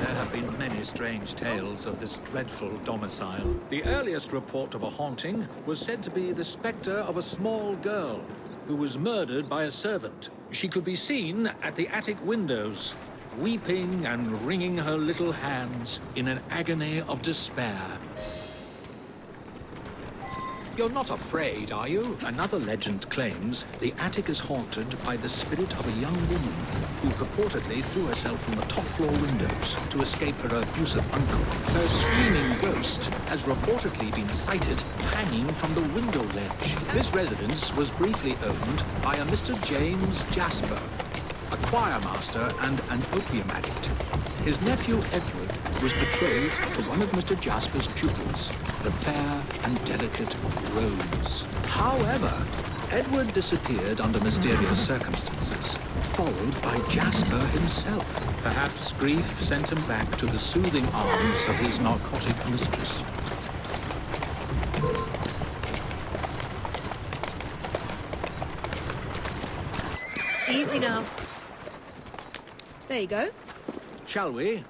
There have been many strange tales of this dreadful domicile. The earliest report of a haunting was said to be the spectre of a small girl who was murdered by a servant. She could be seen at the attic windows, weeping and wringing her little hands in an agony of despair. You're not afraid, are you? Another legend claims the attic is haunted by the spirit of a young woman who purportedly threw herself from the top floor windows to escape her abusive uncle. Her screaming ghost has reportedly been sighted hanging from the window ledge. This residence was briefly owned by a Mr. James Jasper, a choir master and an opium addict. His nephew Edward was betrothed to one of Mr. Jasper's pupils, the fair and delicate Rose. However, Edward disappeared under mysterious circumstances, followed by Jasper himself. Perhaps grief sent him back to the soothing arms of his narcotic mistress. Easy now. There you go. Shall we?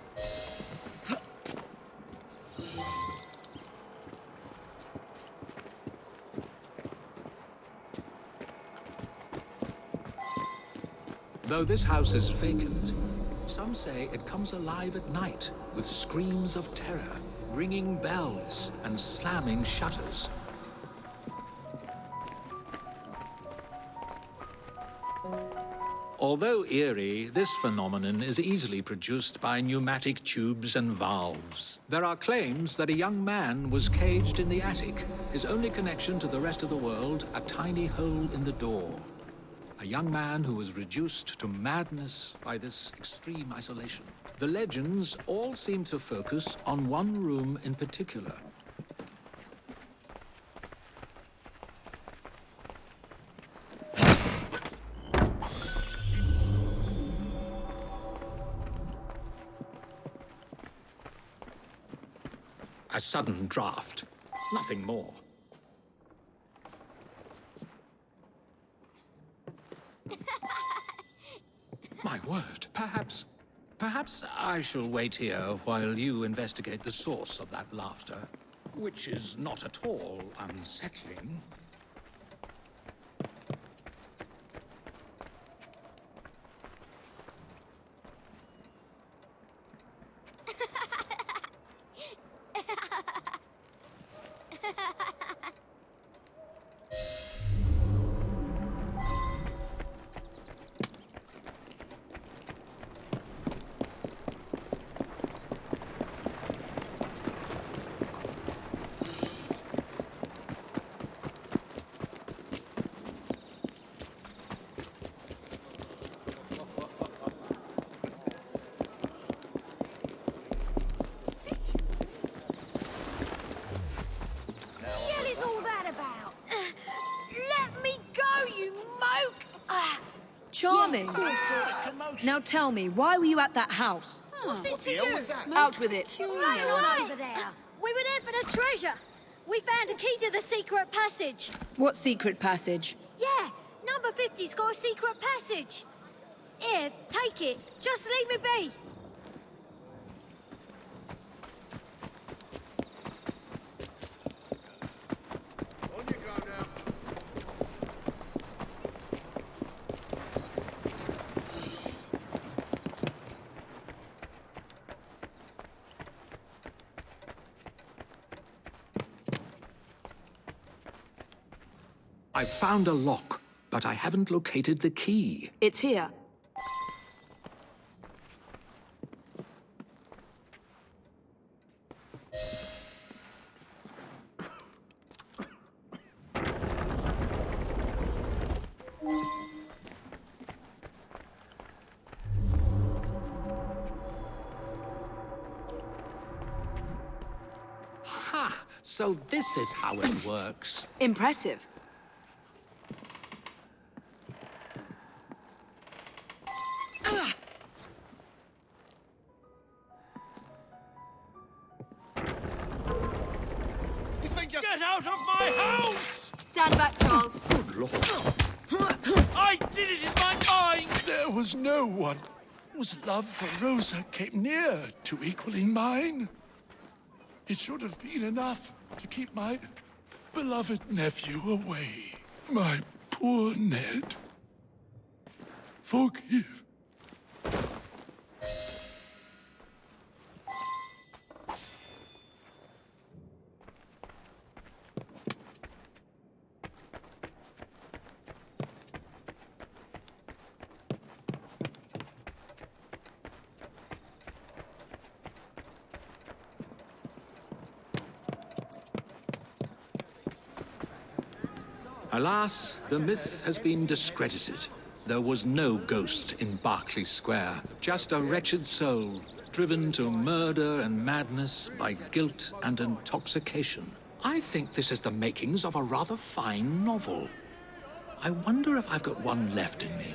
Though this house is vacant, some say it comes alive at night with screams of terror, ringing bells, and slamming shutters. Although eerie, this phenomenon is easily produced by pneumatic tubes and valves. There are claims that a young man was caged in the attic, his only connection to the rest of the world a tiny hole in the door. A young man who was reduced to madness by this extreme isolation. The legends all seem to focus on one room in particular. A sudden draft. Nothing more. My word. Perhaps I shall wait here while you investigate the source of that laughter, which is not at all unsettling. Charming. Now tell me, why were you at that house? What's it to you? Out with it. Stay away over there. We were there for the treasure. We found a key to the secret passage. What secret passage? Yeah, number 50's got a secret passage. Here, take it. Just leave me be. I've found a lock, but I haven't located the key. It's here. So this is how it works. Impressive. Get out of my house! Stand back, Charles. Good Lord. I did it in my mind! There was no one whose love for Rosa came near to equaling mine. It should have been enough to keep my beloved nephew away. My poor Ned. Forgive. Alas, the myth has been discredited. There was no ghost in Berkeley Square, just a wretched soul, driven to murder and madness by guilt and intoxication. I think this is the makings of a rather fine novel. I wonder if I've got one left in me.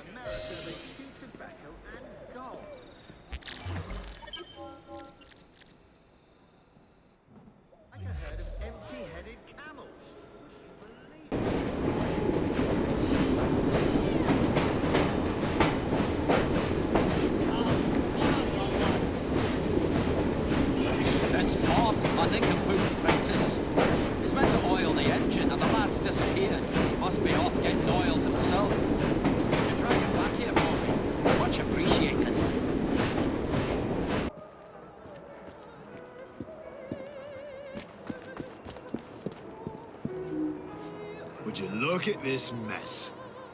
Would you look at this mess?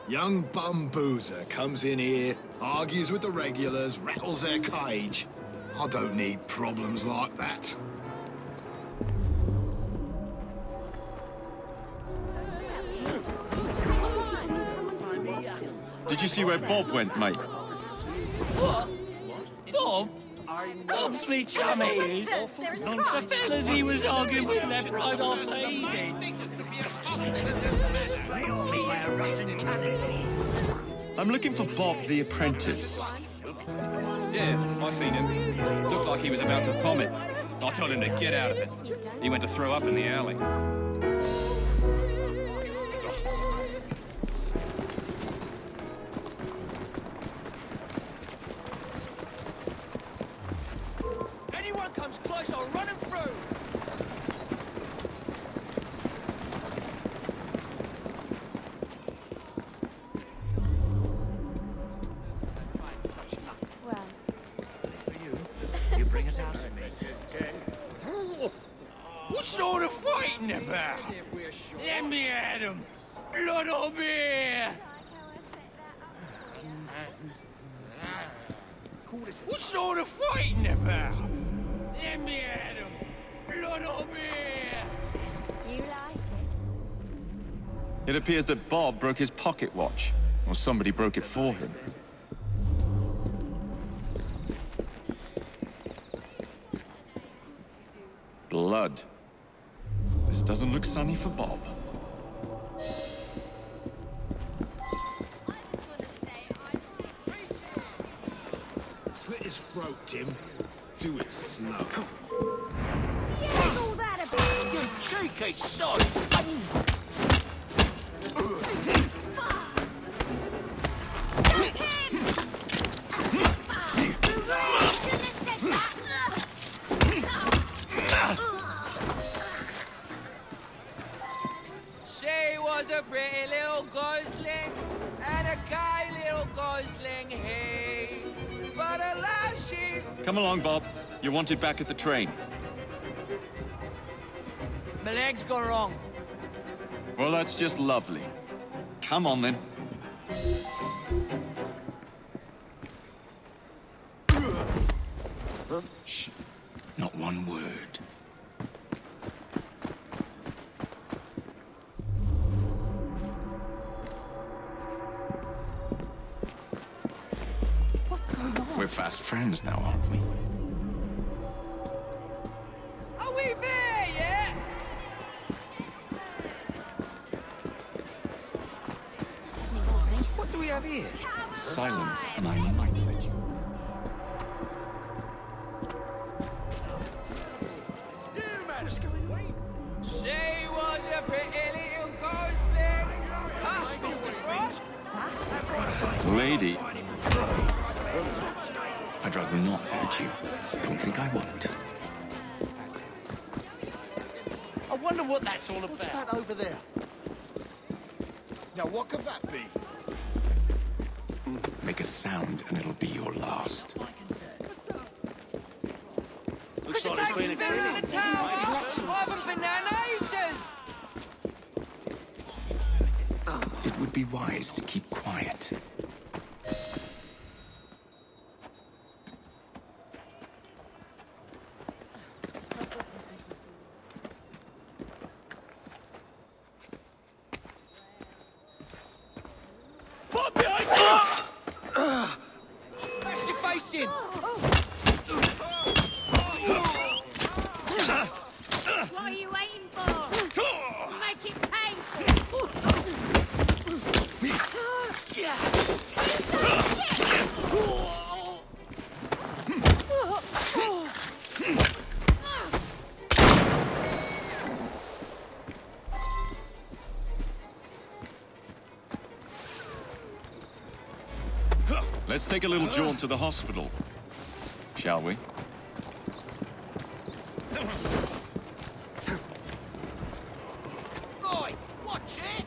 Young bum boozer comes in here, argues with the regulars, rattles their cage. I don't need problems like that. Did you see where Bob went, mate? What? Bob? Bob's me chummy. The fellas he was arguing with left right off the evening. I'm looking for Bob the apprentice. Yeah, I seen him. Looked like he was about to vomit. I told him to get out of it. He went to throw up in the alley. Anyone comes close, I'll run him through. What sort of fighting about? Let me at him. Blood on me. What sort of fighting about? Let me at him. Blood on me. You like It appears that Bob broke his pocket watch, or somebody broke it for him. Blood. This doesn't look sunny for Bob. Slit his throat, Tim. Do it slow. What's all that about? You cheeky sod! She was a pretty little gosling, and a gay little gosling he. But alas, she... Come along, Bob. You're wanted back at the train. My leg's gone wrong. Well, that's just lovely. Come on, then. Shh. Not one word. What's going on? We're fast friends now, aren't we? Are we there yet? we have here? Silence, and I might let you. She was a pretty little ghostling. Hush, Mr. Frye. Lady. I'd rather not hurt you. Don't think I won't. I wonder what that's all about. What's that over there? Now, what could that be? Make a sound, and it'll be your last. Looks like there's been a criminal. I haven't been there in ages. It would be wise to keep quiet. Smash your face in. What are you waiting for? Make it painful. Let's take a little jaunt to the hospital, shall we? Boy, watch it!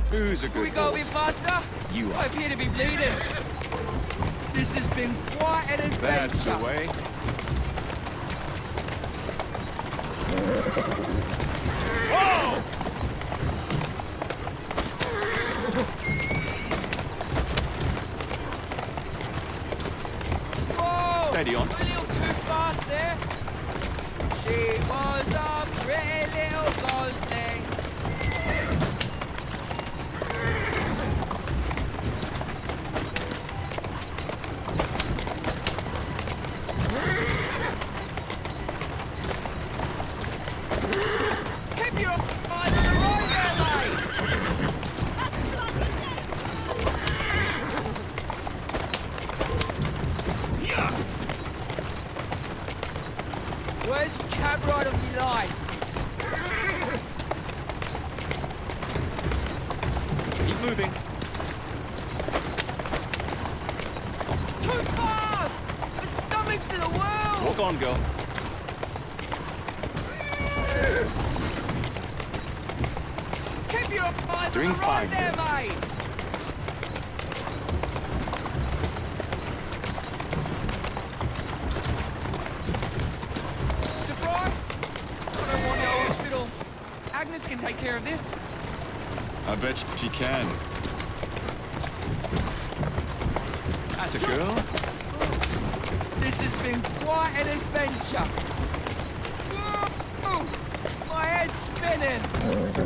Who's a Can we good go a bit horse? faster? You I are. appear to be bleeding. This has been quite an adventure. That's the way. Whoa! Whoa! Steady on. A little too fast there. She was a pretty little ghostling. Keep your eyes on the road there, mate! Where's the cab ride of me life? Keep moving. Too fast! The stomachs of the world! Walk on, girl. Keep your eyes Doing on the road fine, there, girl. mate! Mr. Frye? I don't want no hospital. Agnes can take care of this. I bet she can. That's a girl. This has been quite an adventure. Whoa! My head's spinning.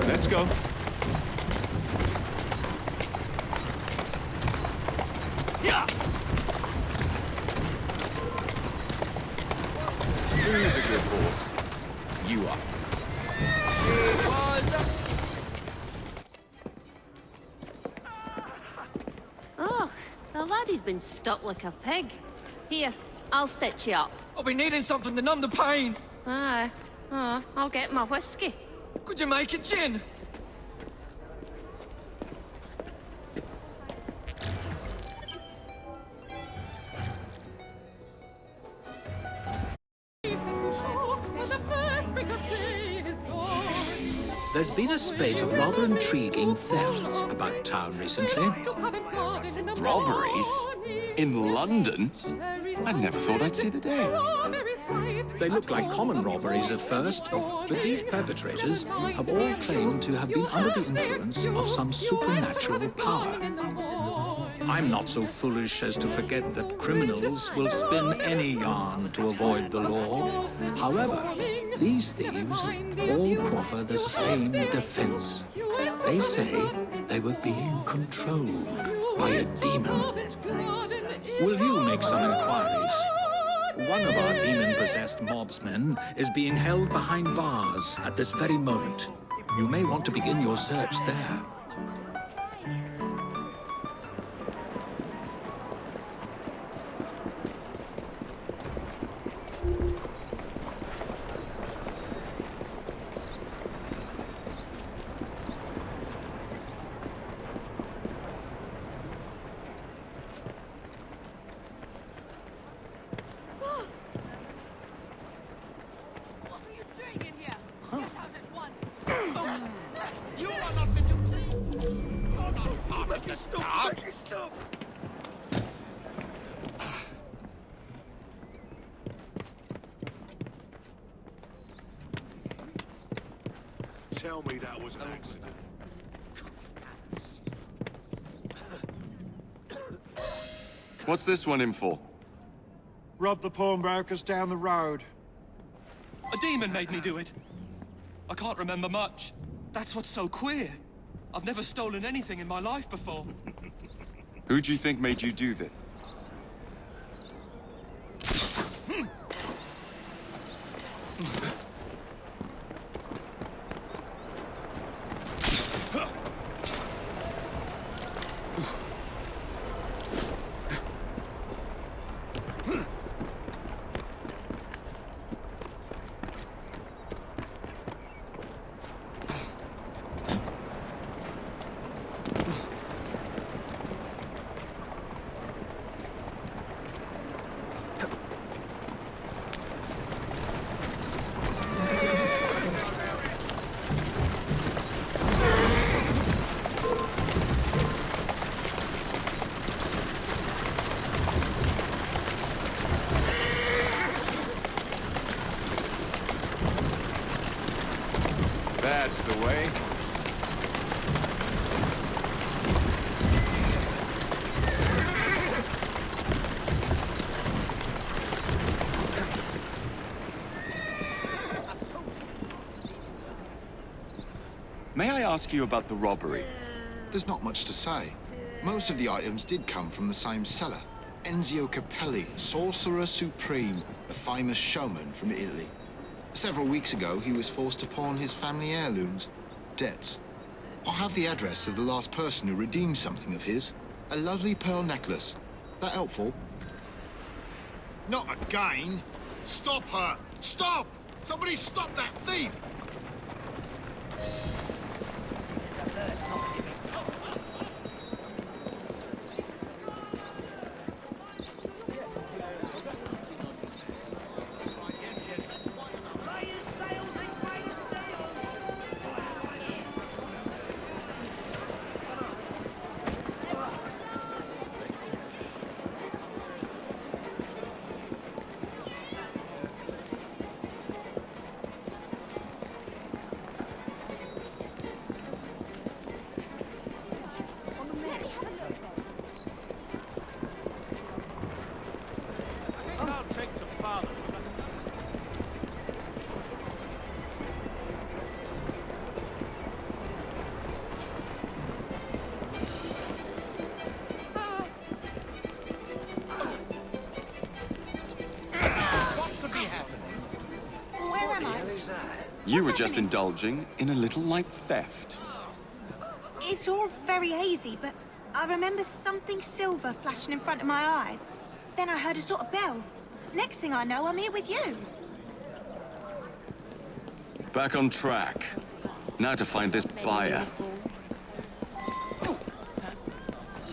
Let's go. Yeah! Who's a good horse? You are. It was a... Oh, the laddie's been stuck like a pig. Here, I'll stitch you up. I'll be needing something to numb the pain. Aye. Oh, I'll get my whiskey. Could you make it, Chin? There's been a spate of rather intriguing thefts about town recently. Robberies? In London? I never thought I'd see the day. They look like common robberies at first, but these perpetrators have all claimed to have been under the influence of some supernatural power. I'm not so foolish as to forget that criminals will spin any yarn to avoid the law. However, these thieves all proffer the same defense. They say they were being controlled by a demon. Will you make some inquiries? One of our demon-possessed mobsmen is being held behind bars at this very moment. You may want to begin your search there. Tell me that was an accident. What's this one in for? Rob the pawnbrokers down the road. A demon made me do it. I can't remember much. That's what's so queer. I've never stolen anything in my life before. Who do you think made you do that? That's the way. May I ask you about the robbery? There's not much to say. Most of the items did come from the same seller. Enzio Capelli, Sorcerer Supreme, a famous showman from Italy. Several weeks ago, he was forced to pawn his family heirlooms, debts. I have the address of the last person who redeemed something of his. A lovely pearl necklace. That helpful? Not again! Stop her! Stop! Somebody stop that thief! You were just indulging in a little light theft. It's all very hazy, but I remember something silver flashing in front of my eyes. Then I heard a sort of bell. Next thing I know, I'm here with you. Back on track. Now to find this buyer.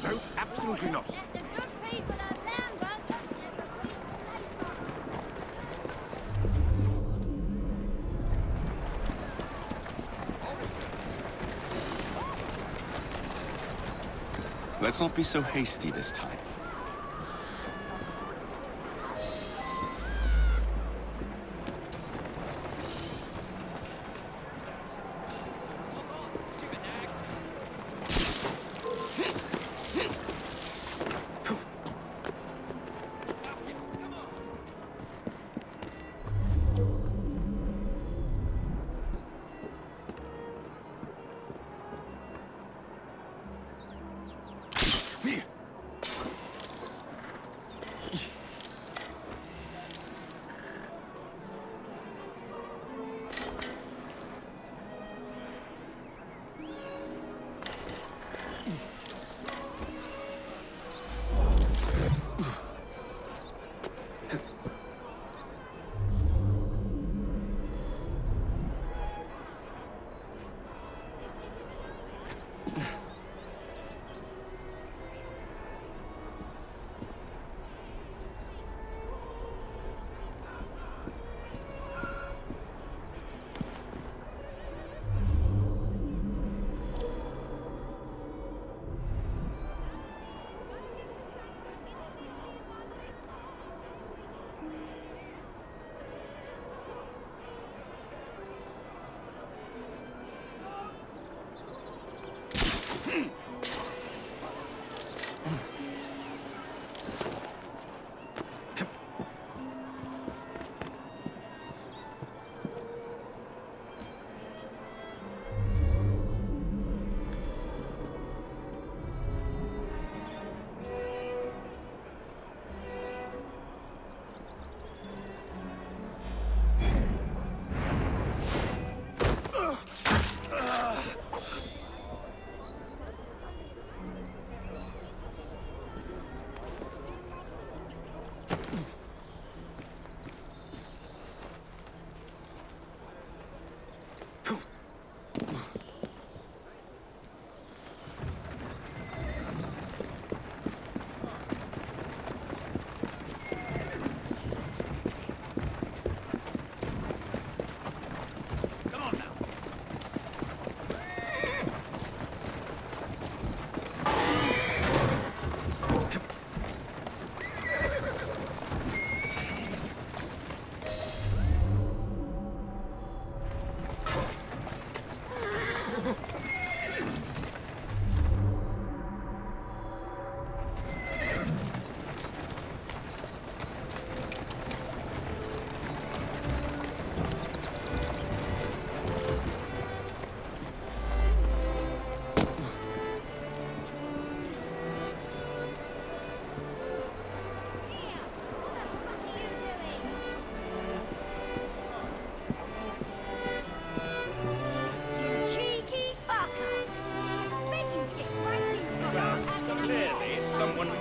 No, absolutely not. Let's not be so hasty this time.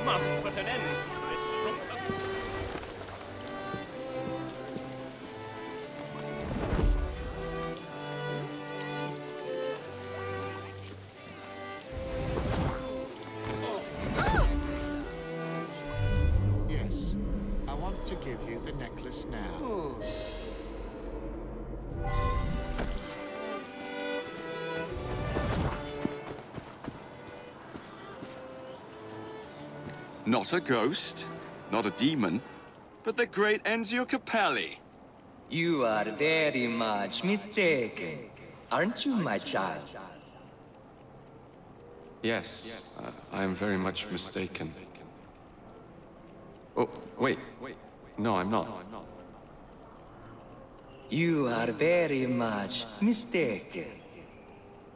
must put an end to this rumpus. Yes, I want to give you the necklace now. Not a ghost, not a demon, but the great Enzio Capelli. You are very much mistaken, aren't you, my child? Yes, I am very much mistaken. Oh, wait. No, I'm not. You are very much mistaken.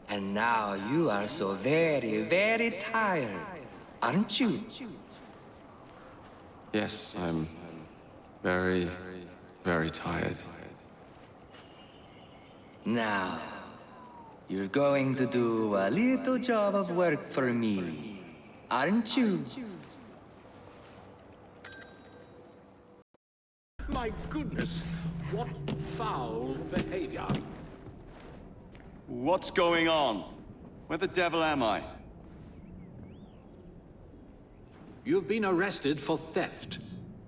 And now you are so very, very tired, aren't you? Yes, I'm very, very tired. Now, you're going to do a little job of work for me, aren't you? My goodness, what foul behavior. What's going on? Where the devil am I? You've been arrested for theft.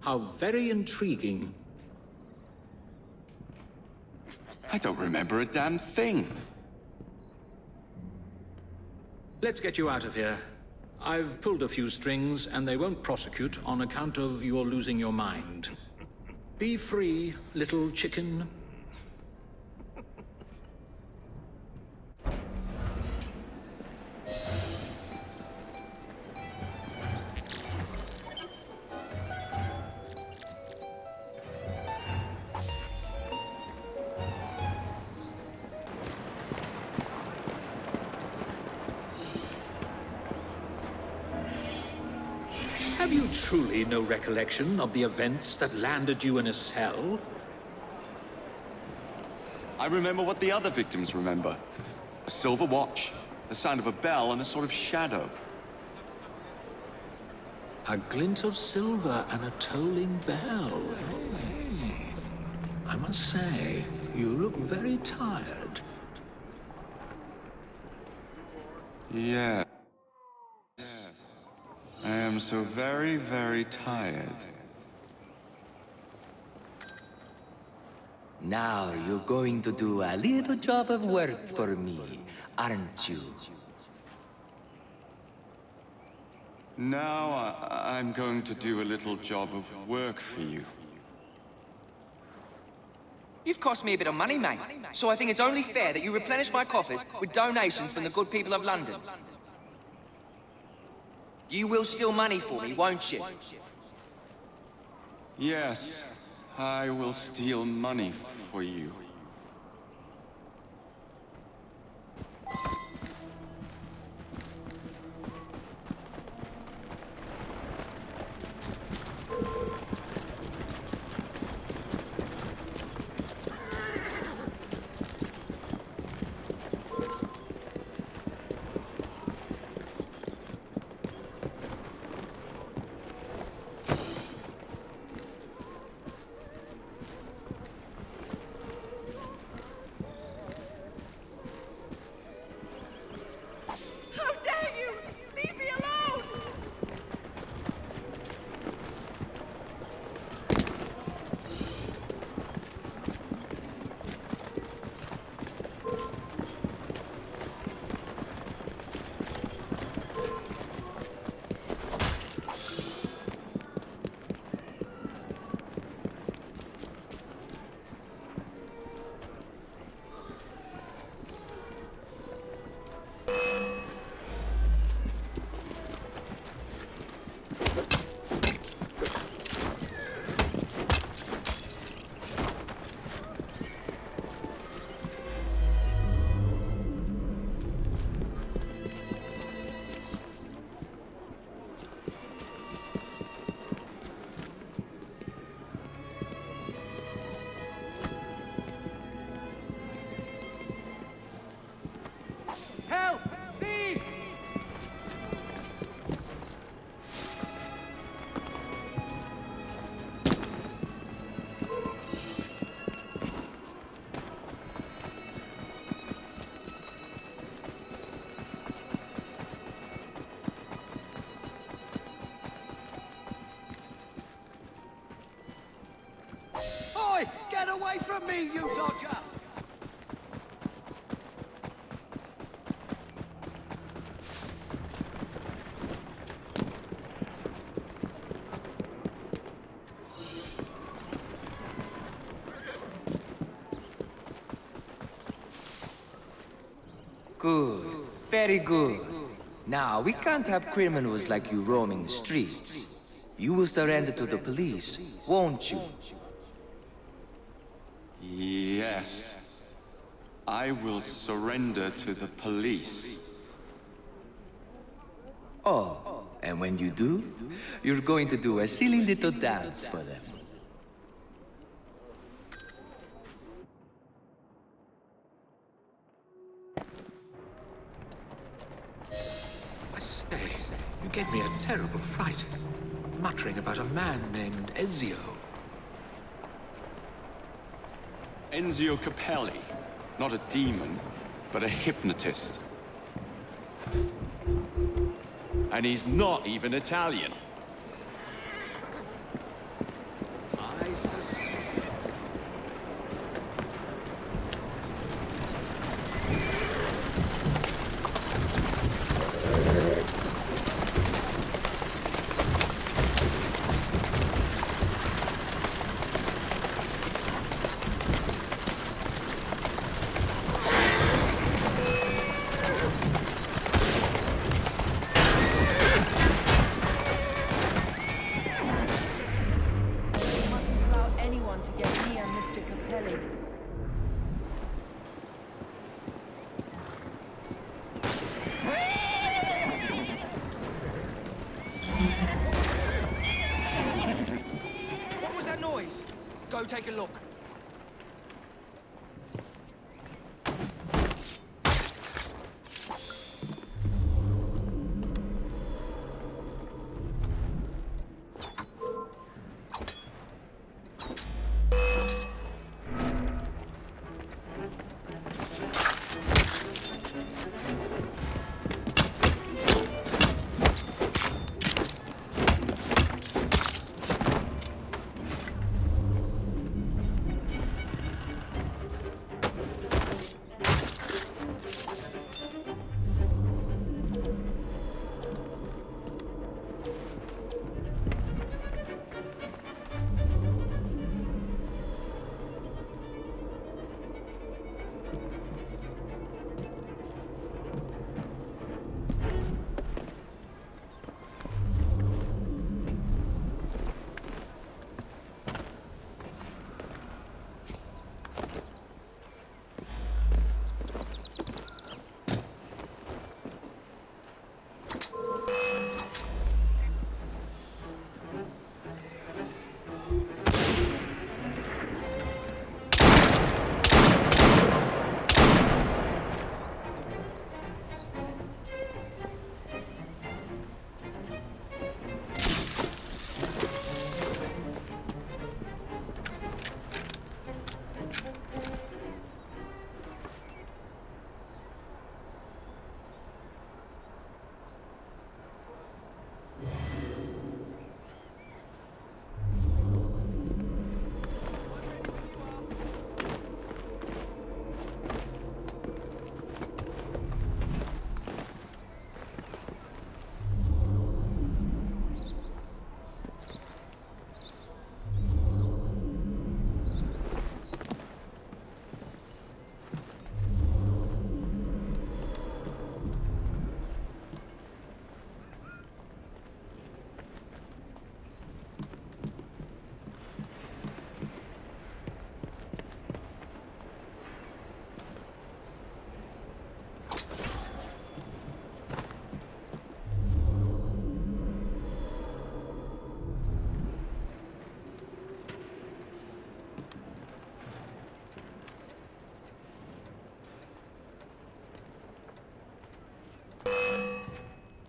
How very intriguing. I don't remember a damn thing. Let's get you out of here. I've pulled a few strings, and they won't prosecute on account of your losing your mind. Be free, little chicken. Have you truly no recollection of the events that landed you in a cell? I remember what the other victims remember. A silver watch, the sound of a bell, and a sort of shadow. A glint of silver and a tolling bell. I must say, you look very tired. Yes. I am so very, very tired. Now you're going to do a little job of work for me, aren't you? Now I'm going to do a little job of work for you. You've cost me a bit of money, mate. So I think it's only fair that you replenish my coffers with donations from the good people of London. You will steal money for me, won't you? Yes, I will steal money for you. Get away from me, you dodger! Good. Very good. Now, we can't have criminals like you roaming the streets. You will surrender to the police, won't you? Yes. I will surrender to the police. Oh, and when you do, you're going to do a silly little dance for them. I say, you gave me a terrible fright. Muttering about a man named Ezio. Enzio Capelli. Not a demon, but a hypnotist. And he's not even Italian. I suspect. Go take a look.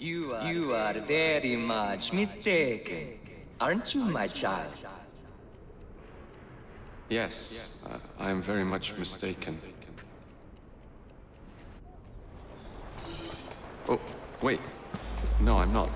You are very much mistaken. Aren't you, my child? Yes, I am very much mistaken. Oh, wait. No, I'm not.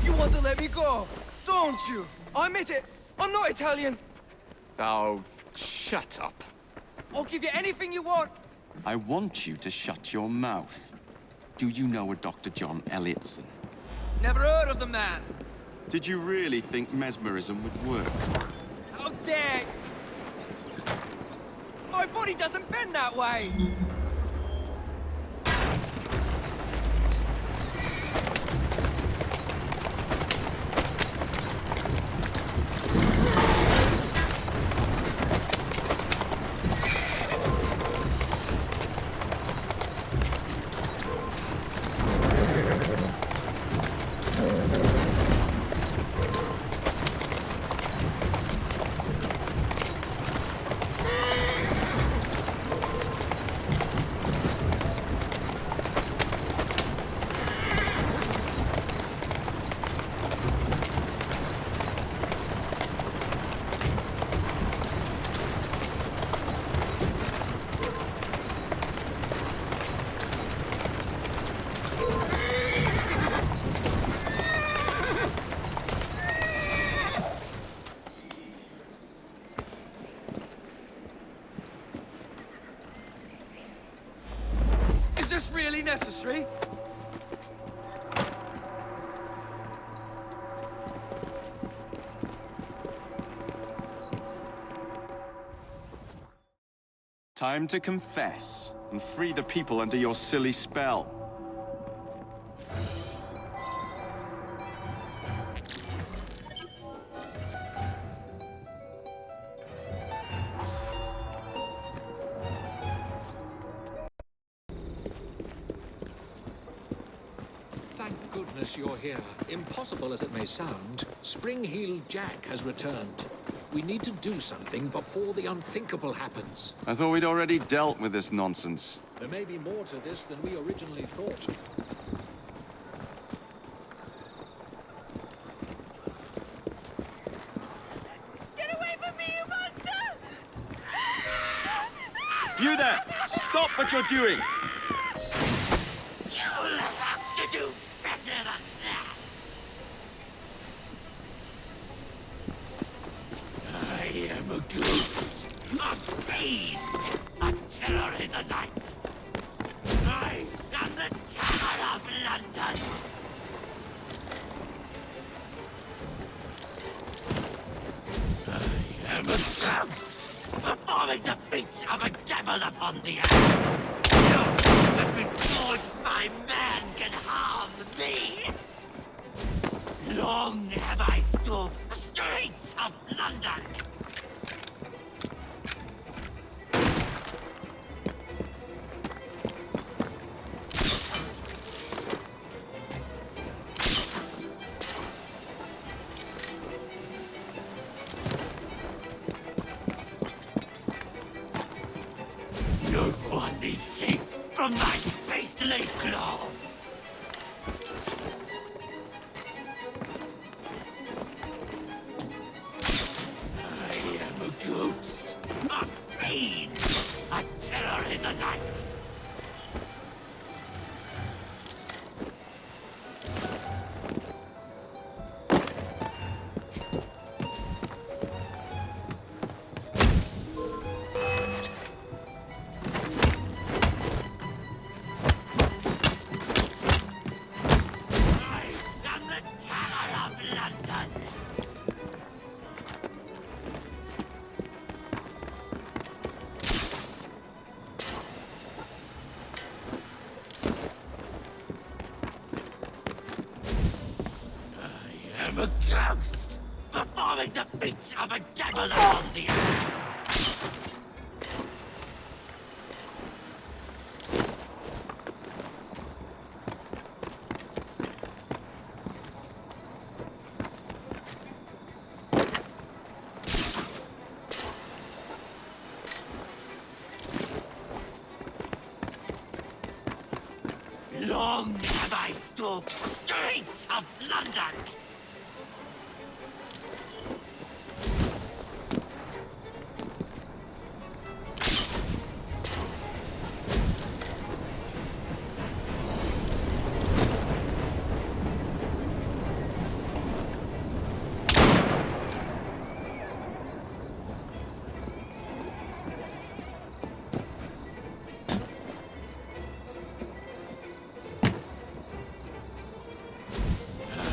You want to let me go, don't you? I admit it. I'm not Italian. Oh, shut up. I'll give you anything you want. I want you to shut your mouth. Do you know a Dr. John Elliotson? Never heard of the man. Did you really think mesmerism would work? How dare! My body doesn't bend that way. Is this really necessary? Time to confess and free the people under your silly spell. Thank goodness you're here. Impossible as it may sound, Spring-Heeled Jack has returned. We need to do something before the unthinkable happens. I thought we'd already dealt with this nonsense. There may be more to this than we originally thought. Get away from me, you monster! You there! Stop what you're doing! You'll have to do better than that. I am a ghost, a fiend, a terror in the night. I am the terror of London. I am a ghost, performing the feats of a devil upon the earth. No weapon forged by man can harm me. Long have I stalked the streets of London. No one is safe from my beastly claws. I am a ghost, performing the feats of a devil upon the earth. Long have I stalked streets of London.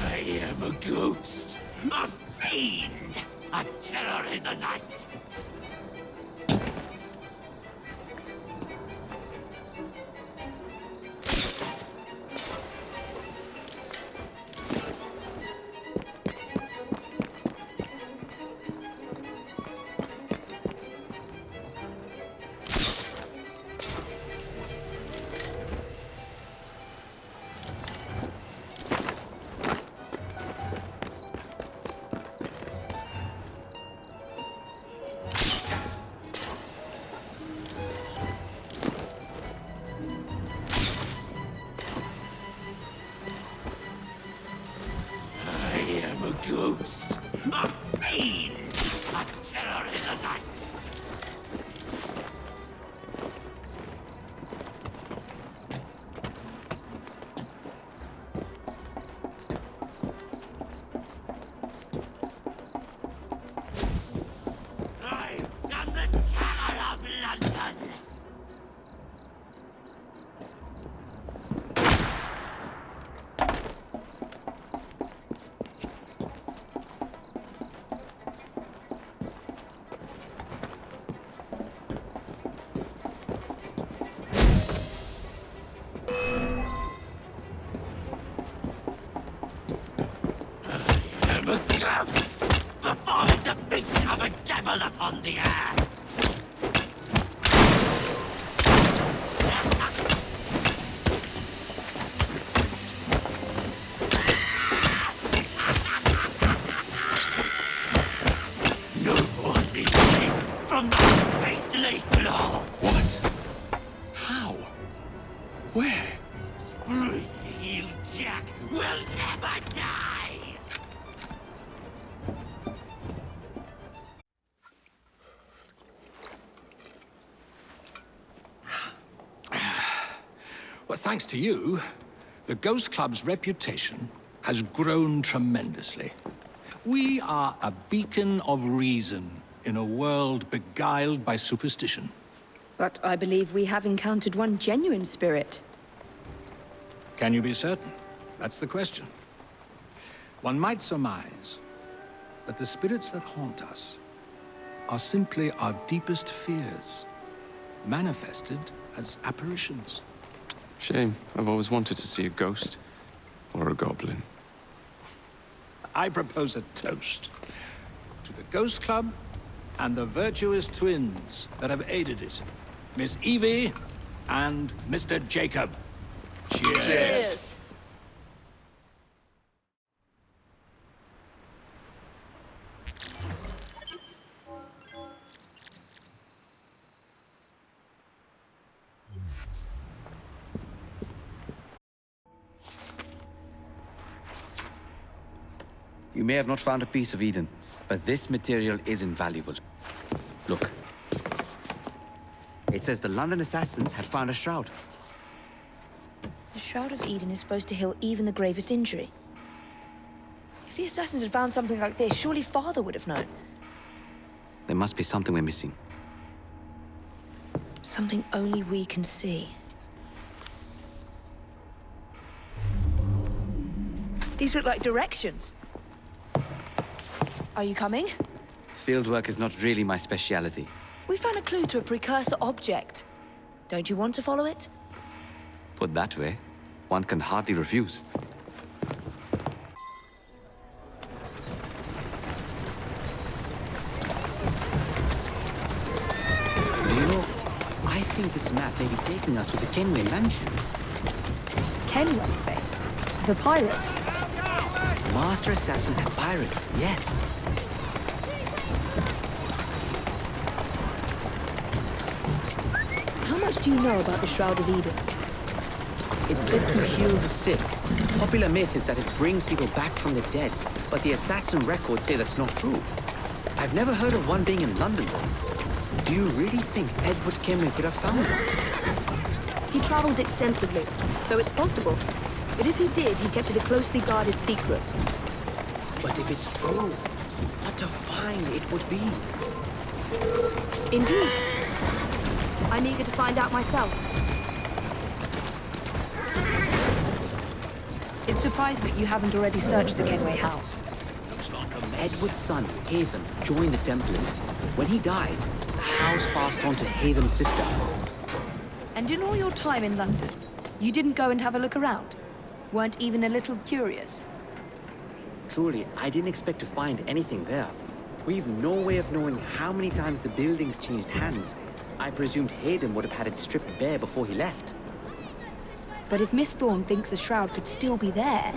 I am a ghost, a fiend, a terror in the night. Ghost, a fiend, a terror in the night. I am the terror of London. Performing the feats of a devil upon the earth. No one is safe from my beastly claws. What? How? Where? Spree-heeled Jack will never die. Well, thanks to you, the Ghost Club's reputation has grown tremendously. We are a beacon of reason in a world beguiled by superstition. But I believe we have encountered one genuine spirit. Can you be certain? That's the question. One might surmise that the spirits that haunt us are simply our deepest fears, manifested as apparitions. Shame. I've always wanted to see a ghost. Or a goblin. I propose a toast to the Ghost Club and the virtuous twins that have aided it, Miss Evie and Mr. Jacob. Cheers. Cheers. You may have not found a piece of Eden, but this material is invaluable. Look. It says the London assassins had found a shroud. The Shroud of Eden is supposed to heal even the gravest injury. If the assassins had found something like this, surely Father would have known. There must be something we're missing. Something only we can see. These look like directions. Are you coming? Fieldwork is not really my speciality. We found a clue to a precursor object. Don't you want to follow it? Put that way, one can hardly refuse. map may be taking us to the Kenway mansion. Kenway? The pirate? Master assassin and pirate, yes. How much do you know about the Shroud of Eden? It's said to heal the sick. Popular myth is that it brings people back from the dead, but the assassin records say that's not true. I've never heard of one being in London, though. Do you really think Edward Kenway could have found one? He traveled extensively, so it's possible. But if he did, he kept it a closely guarded secret. But if it's true, what a find it would be. Indeed. I'm eager to find out myself. It's surprising that you haven't already searched the Kenway house. Looks like a mess. Edward's son, Haven, joined the Templars. When he died, the house passed on to Haven's sister. And in all your time in London, you didn't go and have a look around? Weren't even a little curious? Truly, I didn't expect to find anything there. We've no way of knowing how many times the building's changed hands. I presumed Hayden would have had it stripped bare before he left. But if Miss Thorne thinks the shroud could still be there...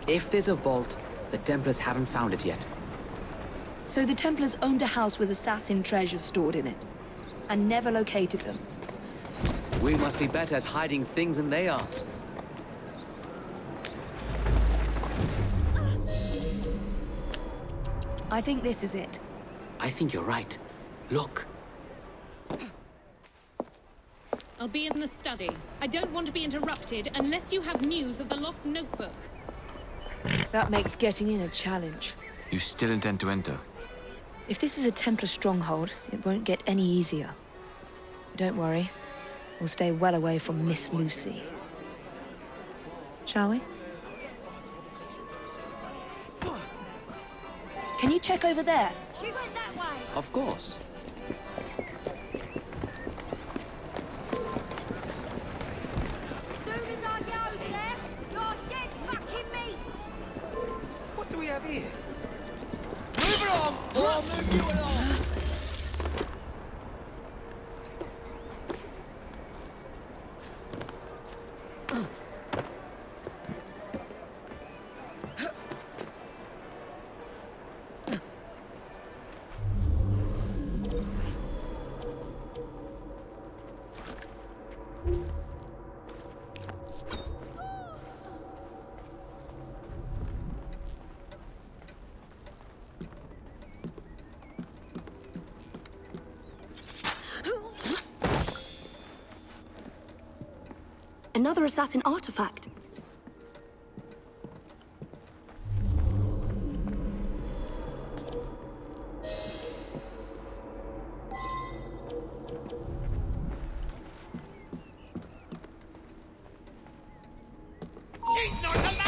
If there's a vault, the Templars haven't found it yet. So the Templars owned a house with assassin treasures stored in it, and never located them. We must be better at hiding things than they are. I think this is it. I think you're right. Look. I'll be in the study. I don't want to be interrupted unless you have news of the lost notebook. That makes getting in a challenge. You still intend to enter? If this is a Templar stronghold, it won't get any easier. Don't worry. We'll stay well away from Miss Lucy. Shall we? Can you check over there? She went that way. Of course. Soon as I get over there, you're dead fucking meat. What do we have here? Move along, or I'll move you along. Another assassin artifact. She's not allowed!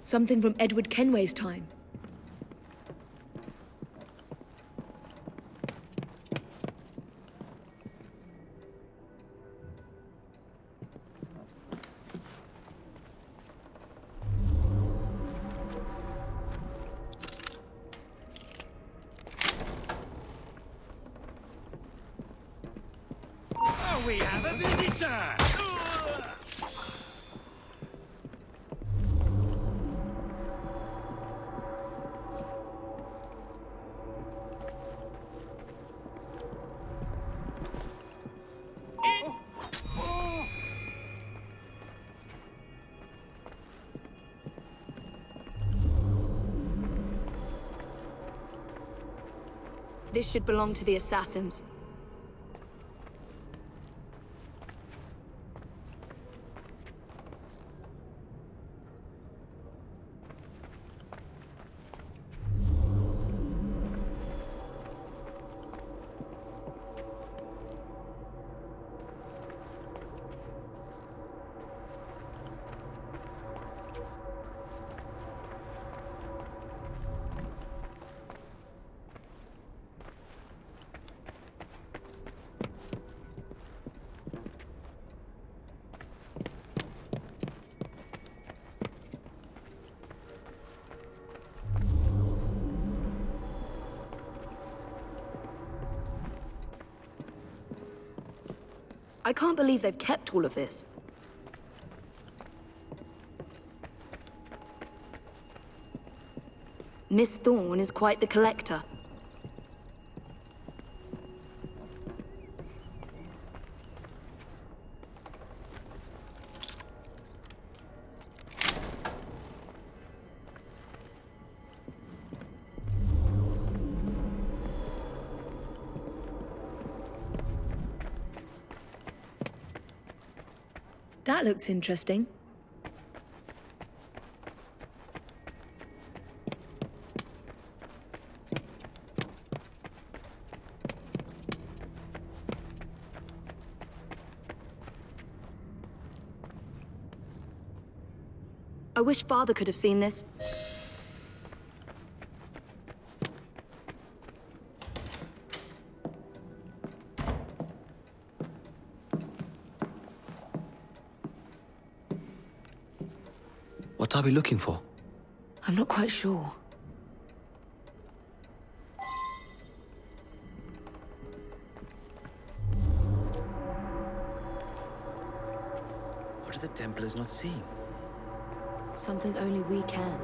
Something from Edward Kenway's time. Oh, we have a visitor! This should belong to the assassins. I can't believe they've kept all of this. Miss Thorne is quite the collector. That looks interesting. I wish Father could have seen this. What are we looking for? I'm not quite sure. What are the Templars not seeing? Something only we can.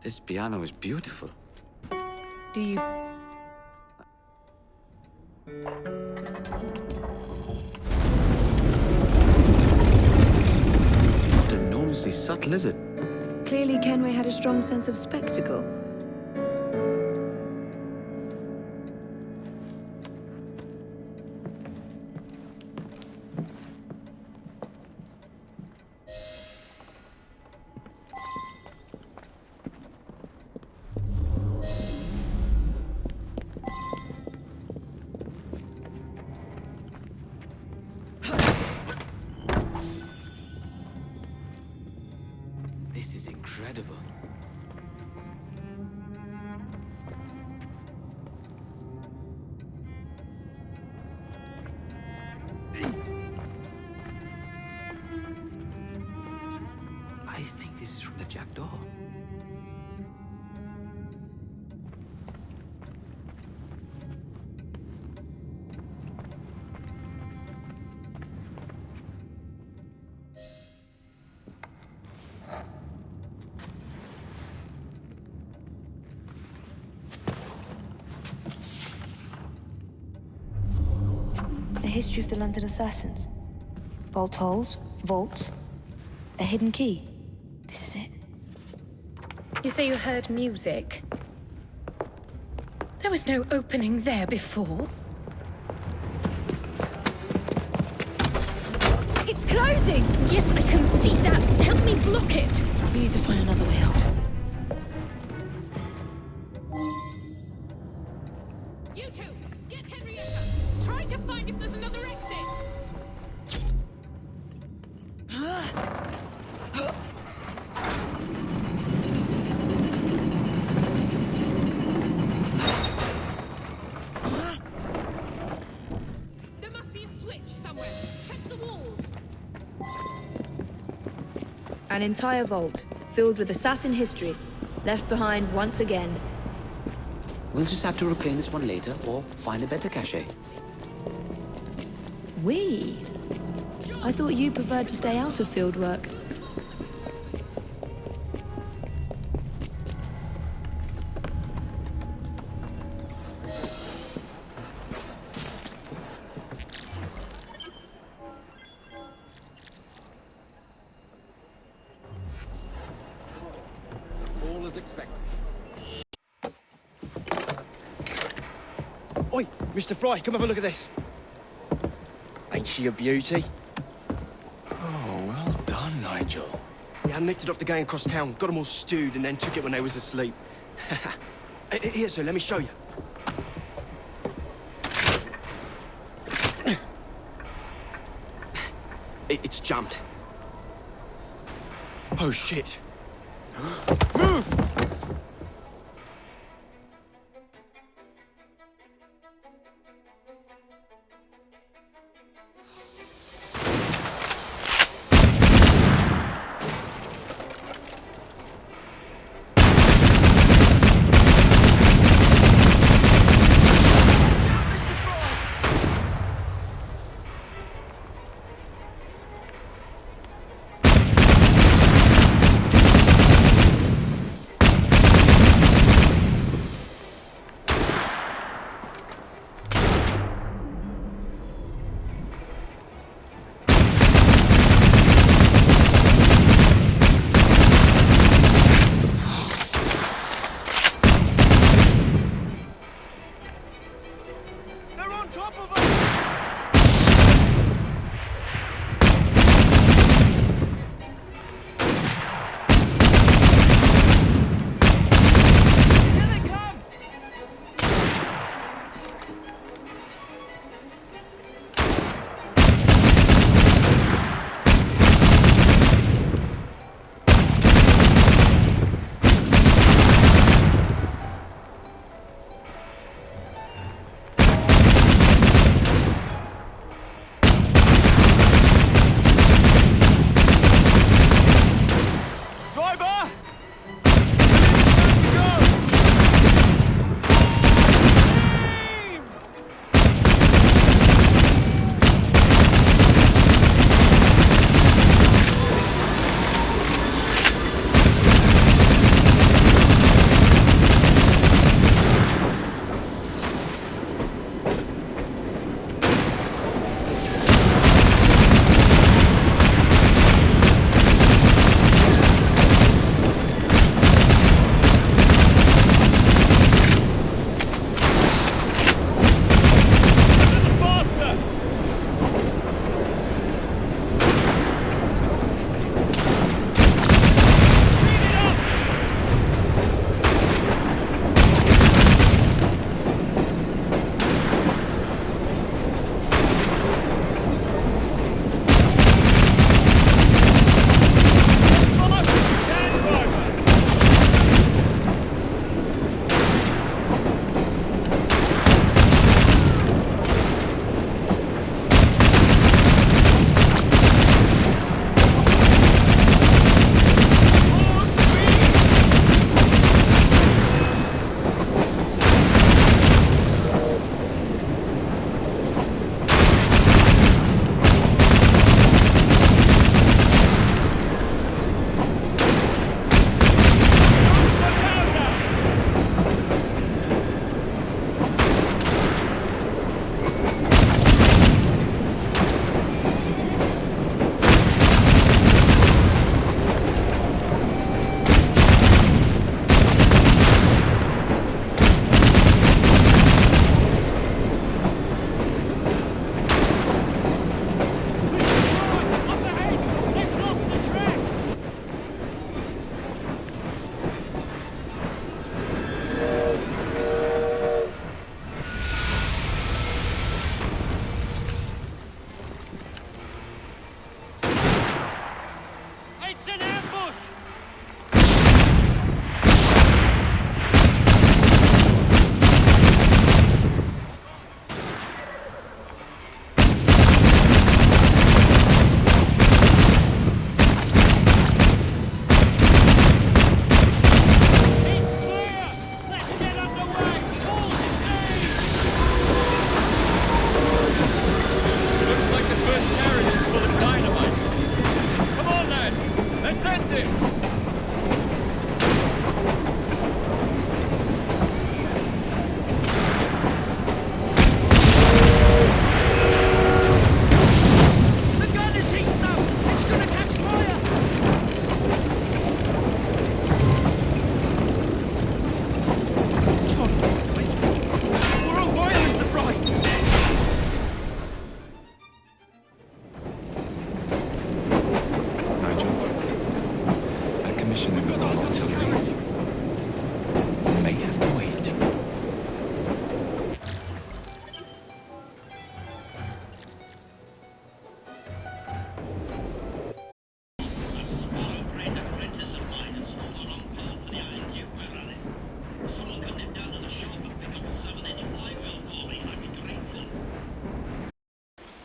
This piano is beautiful. Do you... Not enormously subtle, is it? Clearly Kenway had a strong sense of spectacle. This is incredible. I think this is from the jackdaw. The history of the London assassins. Bolt holes, vaults, a hidden key. This is it. You say you heard music? There was no opening there before. It's closing! Yes, I can see that. Help me block it. We need to find another way out. You two, get Henrietta. Try to find if there's another exit. There must be a switch somewhere. Check the walls. An entire vault, filled with assassin history, left behind once again. We'll just have to reclaim this one later, or find a better cache. We? I thought you preferred to stay out of field work. All as expected. Oi, Mr. Frye, come have a look at this. Ain't she a beauty? Oh, well done, Nigel. Yeah, I nicked it off the gang across town, got them all stewed, and then took it when they was asleep. Here, sir, let me show you. It's jumped. Oh, shit. Move!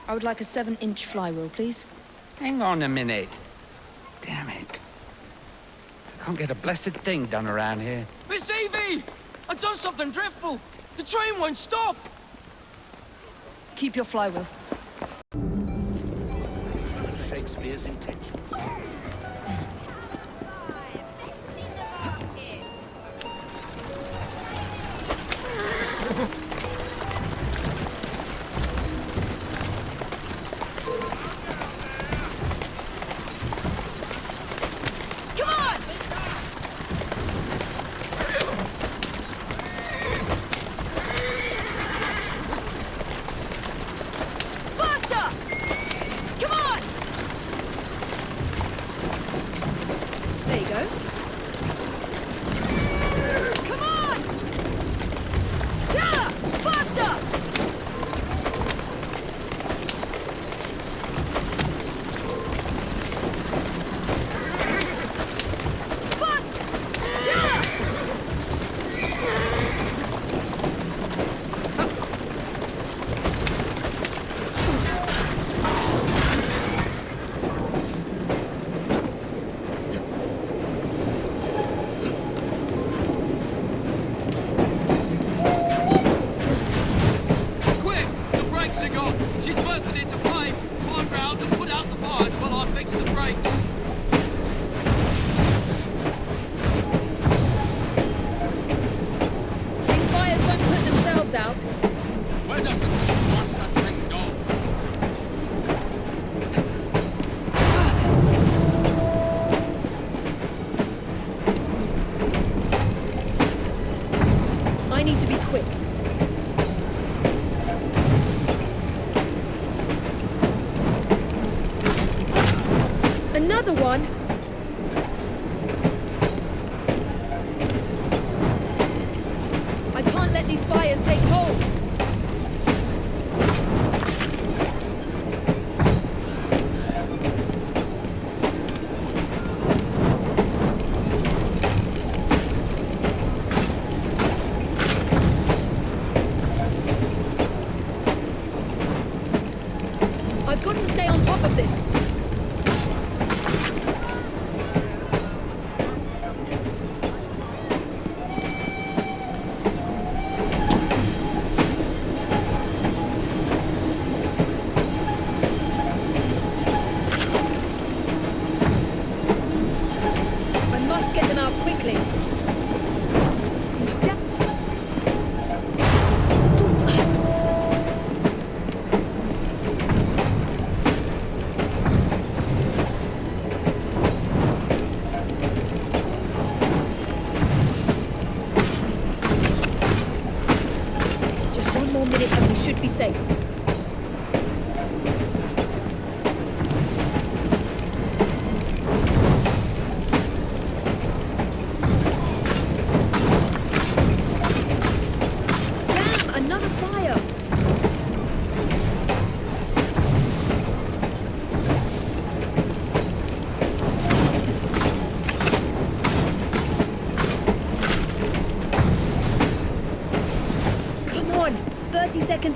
I would like a 7-inch flywheel, please. Hang on a minute. Damn it. I can't get a blessed thing done around here. Miss Evie! I've done something dreadful! The train won't stop! Keep your flywheel. Shakespeare's intentions. Another one? I can't let these fires take hold. I've got to stay on top of this.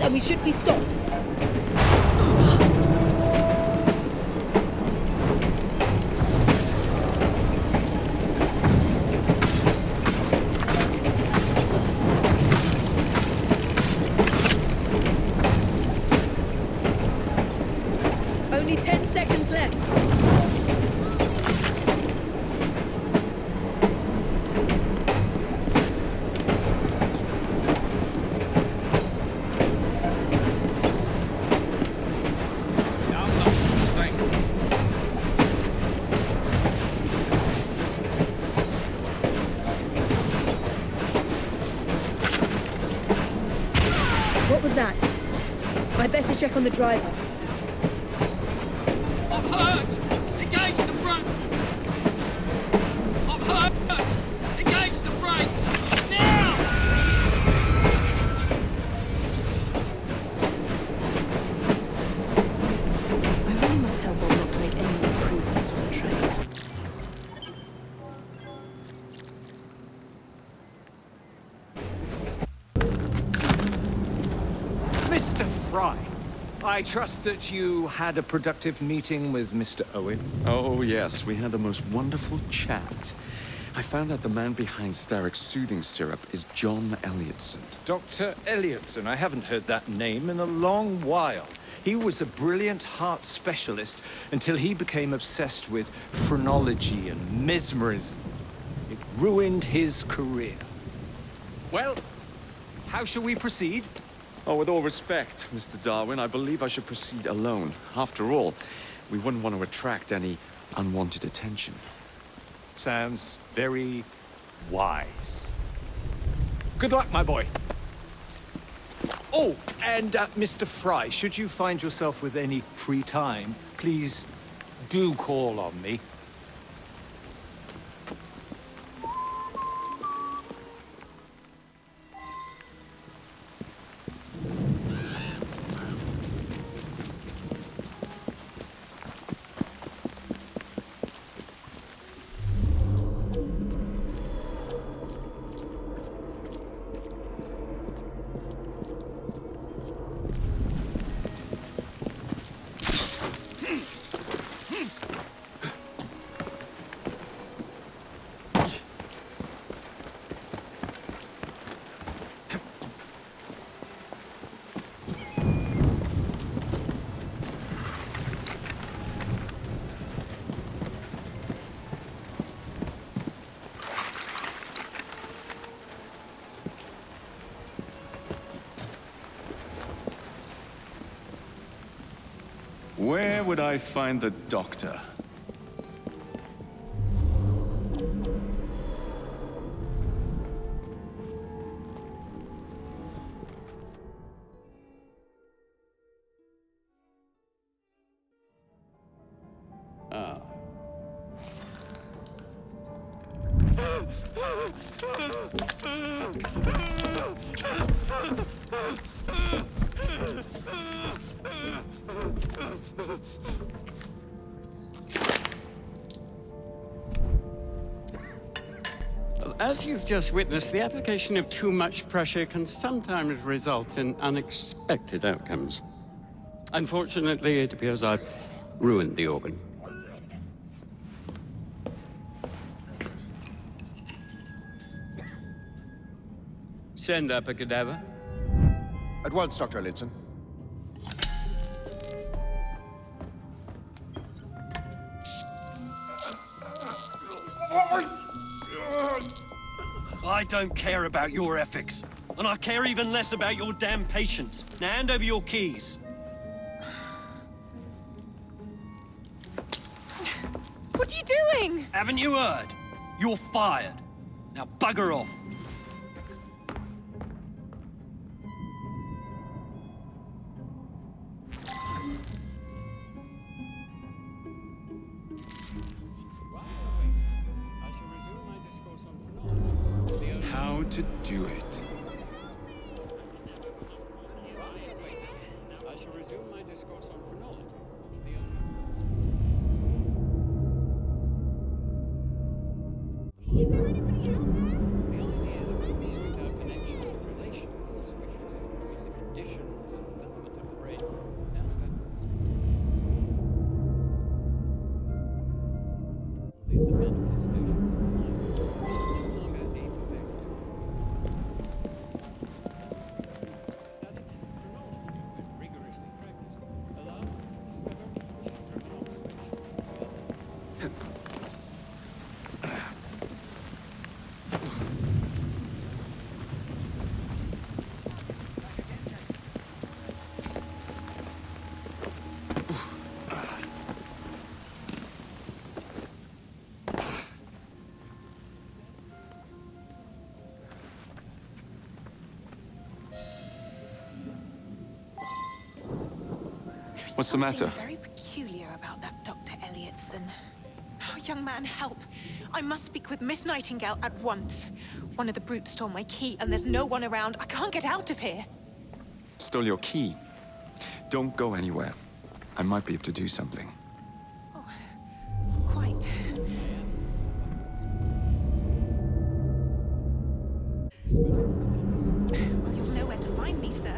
And we should be stopped. Only 10 seconds left. Check on the driver. I'm hurt! Engage the front! I'm hurt! Engage the brakes! Now! I really must tell Bob not to make any more improvements on the train. Mr. Frye, I trust that you had a productive meeting with Mr. Owen. Oh, yes, we had the most wonderful chat. I found out the man behind Starrick's soothing syrup is John Elliotson. Dr. Elliotson, I haven't heard that name in a long while. He was a brilliant heart specialist until he became obsessed with phrenology and mesmerism. It ruined his career. Well, how shall we proceed? Oh, with all respect, Mr. Darwin, I believe I should proceed alone. After all, we wouldn't want to attract any unwanted attention. Sounds very wise. Good luck, my boy. Oh, and Mr. Frye, should you find yourself with any free time, please do call on me. Where would I find the doctor? Ah. As you've just witnessed, the application of too much pressure can sometimes result in unexpected outcomes. Unfortunately, it appears I've ruined the organ. Send up a cadaver. At once, Dr. Elliotson. I don't care about your ethics, and I care even less about your damn patience. Now hand over your keys. What are you doing? Haven't you heard? You're fired. Now bugger off. How to do it. I shall resume my discourse on phrenology. The idea that we can point out connections and relations which exist between the conditions and development of the brain. The manifestations of mind are no longer a pervasive. Study phrenology, when rigorously practiced, allows us to discover each from an observation. What's the matter? Very peculiar about that Dr. Elliotson. Oh, young man, help. I must speak with Miss Nightingale at once. One of the brutes stole my key, and there's no one around. I can't get out of here. Stole your key. Don't go anywhere. I might be able to do something. Quite. Well, you'll know where to find me, sir.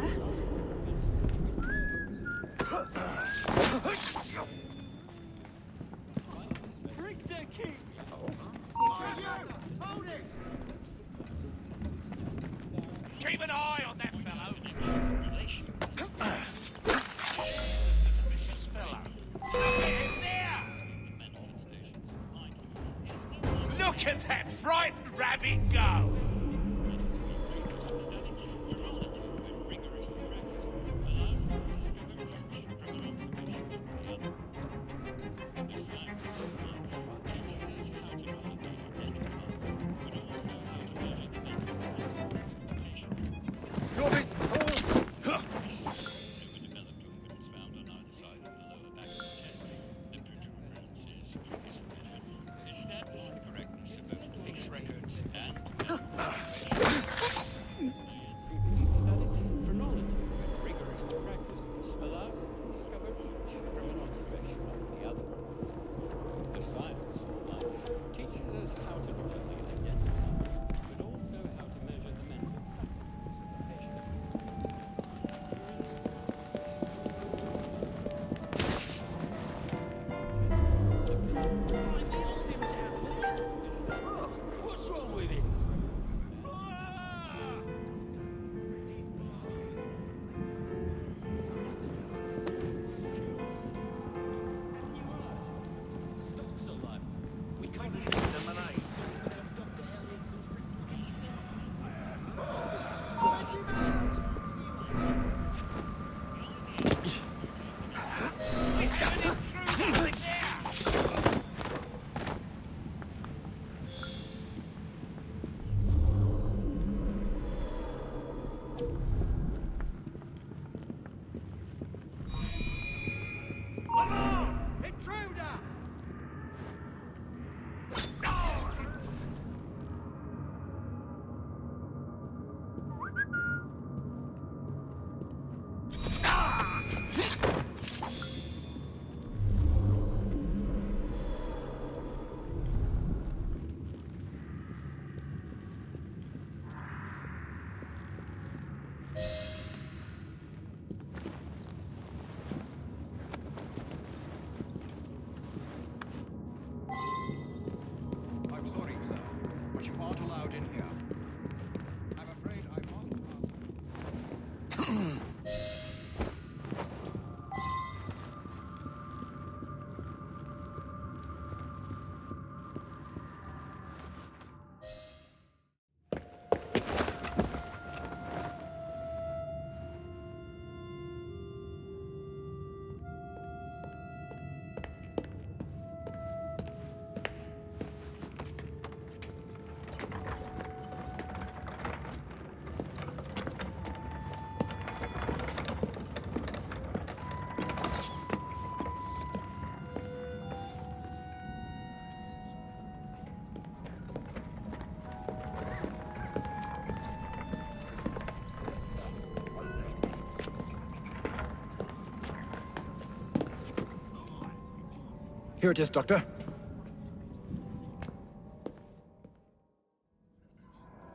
Here it is, Doctor.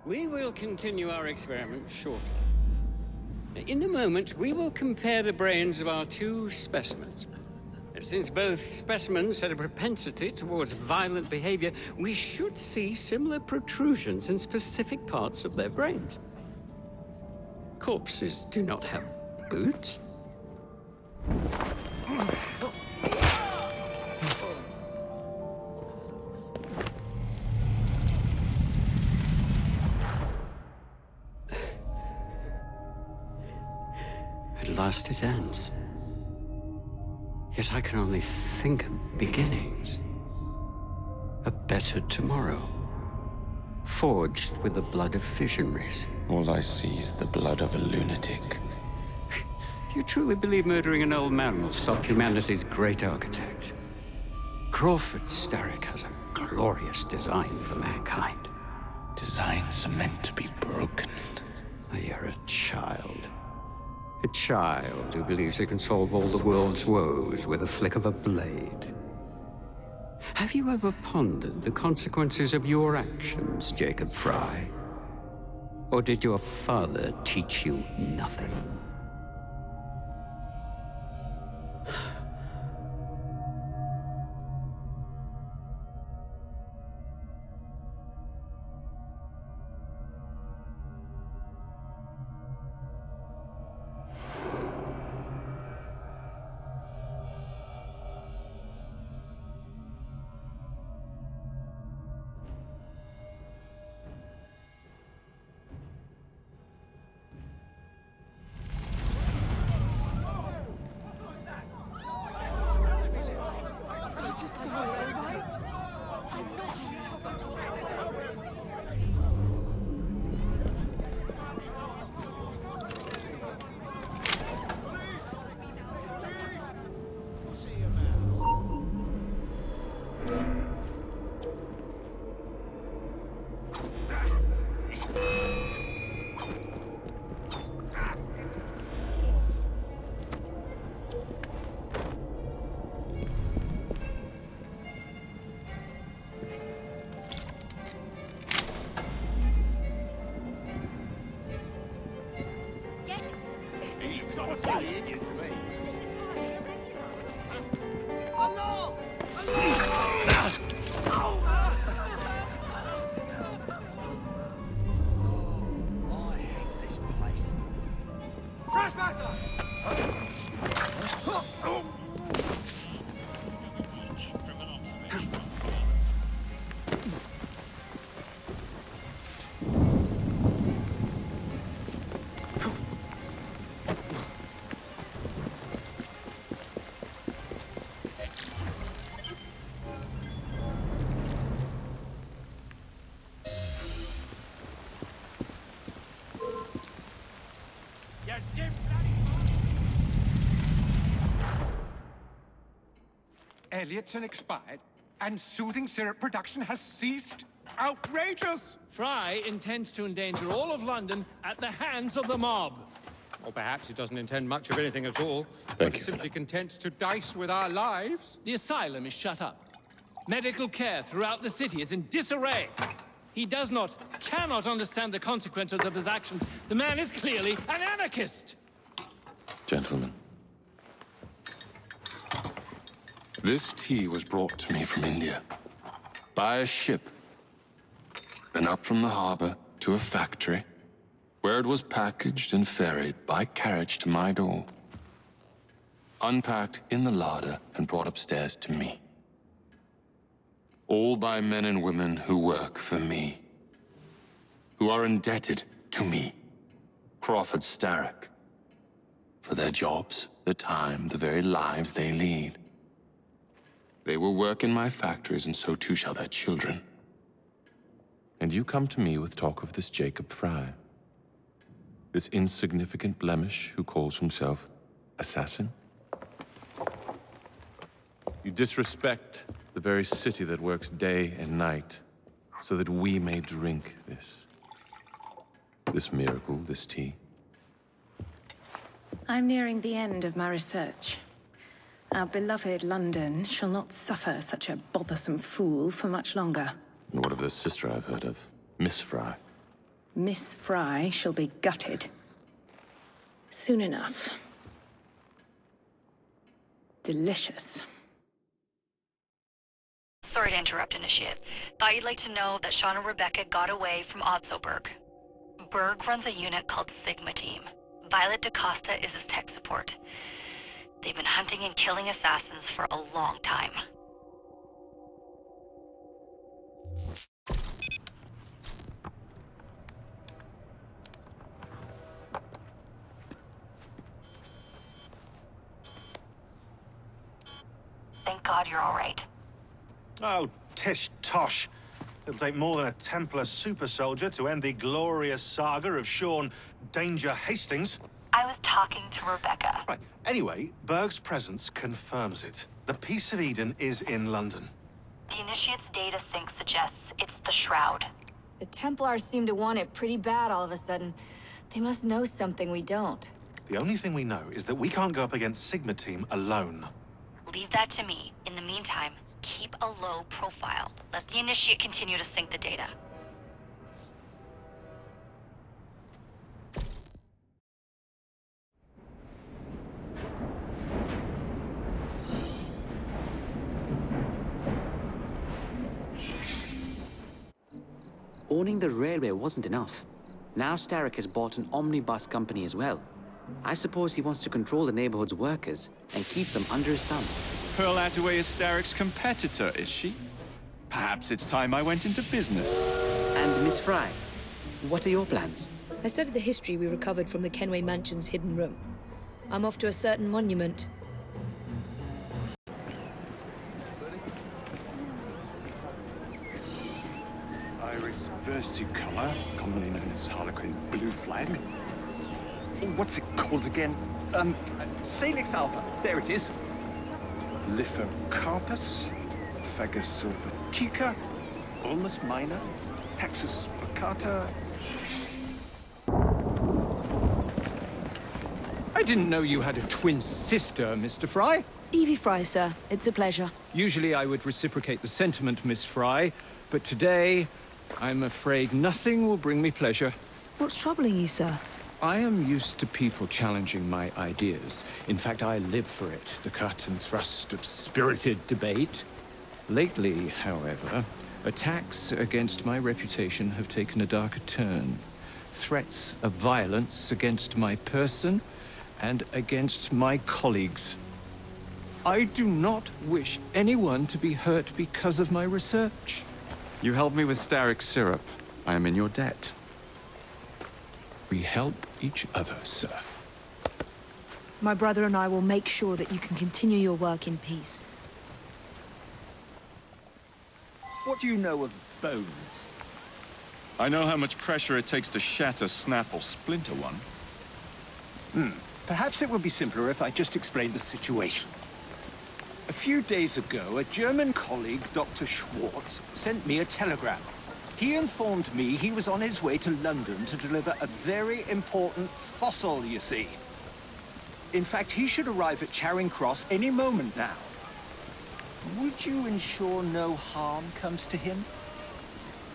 We will continue our experiment shortly. In a moment, we will compare the brains of our two specimens. Since both specimens had a propensity towards violent behavior, we should see similar protrusions in specific parts of their brains. Corpses do not have boots. At last it ends. Yet I can only think of beginnings. A better tomorrow. Forged with the blood of visionaries. All I see is the blood of a lunatic. Do you truly believe murdering an old man will stop humanity's great architect? Crawford Starrick has a glorious design for mankind. Designs are meant to be broken. You're a child. A child who believes he can solve all the world's woes with a flick of a blade. Have you ever pondered the consequences of your actions, Jacob Frye? Or did your father teach you nothing? Elliotson expired, and soothing syrup production has ceased? Outrageous! Frye intends to endanger all of London at the hands of the mob. Or perhaps he doesn't intend much of anything at all. But is simply content to dice with our lives. The asylum is shut up. Medical care throughout the city is in disarray. He cannot understand the consequences of his actions. The man is clearly an anarchist! Gentlemen. This tea was brought to me from India. By a ship. Then up from the harbor to a factory, where it was packaged and ferried by carriage to my door. Unpacked in the larder and brought upstairs to me. All by men and women who work for me. Who are indebted to me, Crawford Starrick. For their jobs, the time, the very lives they lead. They will work in my factories, and so too shall their children. And you come to me with talk of this Jacob Frye. This insignificant blemish who calls himself assassin? You disrespect the very city that works day and night, so that we may drink this miracle, this tea. I'm nearing the end of my research. Our beloved London shall not suffer such a bothersome fool for much longer. And what of the sister I've heard of? Miss Frye. Miss Frye shall be gutted. Soon enough. Delicious. Sorry to interrupt, Initiate. Thought you'd like to know that Sean and Rebecca got away from Otzoberg. Berg runs a unit called Sigma Team. Violet DaCosta is his tech support. They've been hunting and killing assassins for a long time. Thank God you're all right. Oh, tish tosh. It'll take more than a Templar super soldier to end the glorious saga of Sean Danger Hastings. I was talking to Rebecca. Right. Anyway, Berg's presence confirms it. The Peace of Eden is in London. The Initiate's data sync suggests it's the Shroud. The Templars seem to want it pretty bad all of a sudden. They must know something we don't. The only thing we know is that we can't go up against Sigma Team alone. Leave that to me. In the meantime, keep a low profile. Let the Initiate continue to sync the data. Owning the railway wasn't enough. Now Starrick has bought an omnibus company as well. I suppose he wants to control the neighborhood's workers and keep them under his thumb. Pearl Attaway is Starrick's competitor, is she? Perhaps it's time I went into business. And Miss Frye, what are your plans? I studied the history we recovered from the Kenway Mansion's hidden room. I'm off to a certain monument. Iris versicolor, commonly known as Harlequin blue flag. Oh, what's it called again? Salix alpha. There it is. Lithocarpus, Fagus sylvatica, Ulmus minor, Taxus baccata. I didn't know you had a twin sister, Mr. Frye. Evie Frye, sir. It's a pleasure. Usually I would reciprocate the sentiment, Miss Frye, but today, I'm afraid nothing will bring me pleasure. What's troubling you, sir? I am used to people challenging my ideas. In fact, I live for it, the cut and thrust of spirited debate. Lately, however, attacks against my reputation have taken a darker turn. Threats of violence against my person and against my colleagues. I do not wish anyone to be hurt because of my research. You helped me with Starrick syrup. I am in your debt. We help each other, sir. My brother and I will make sure that you can continue your work in peace. What do you know of bones? I know how much pressure it takes to shatter, snap, or splinter one. Perhaps it would be simpler if I just explained the situation. A few days ago, a German colleague, Dr. Schwartz, sent me a telegram. He informed me he was on his way to London to deliver a very important fossil, you see. In fact, he should arrive at Charing Cross any moment now. Would you ensure no harm comes to him?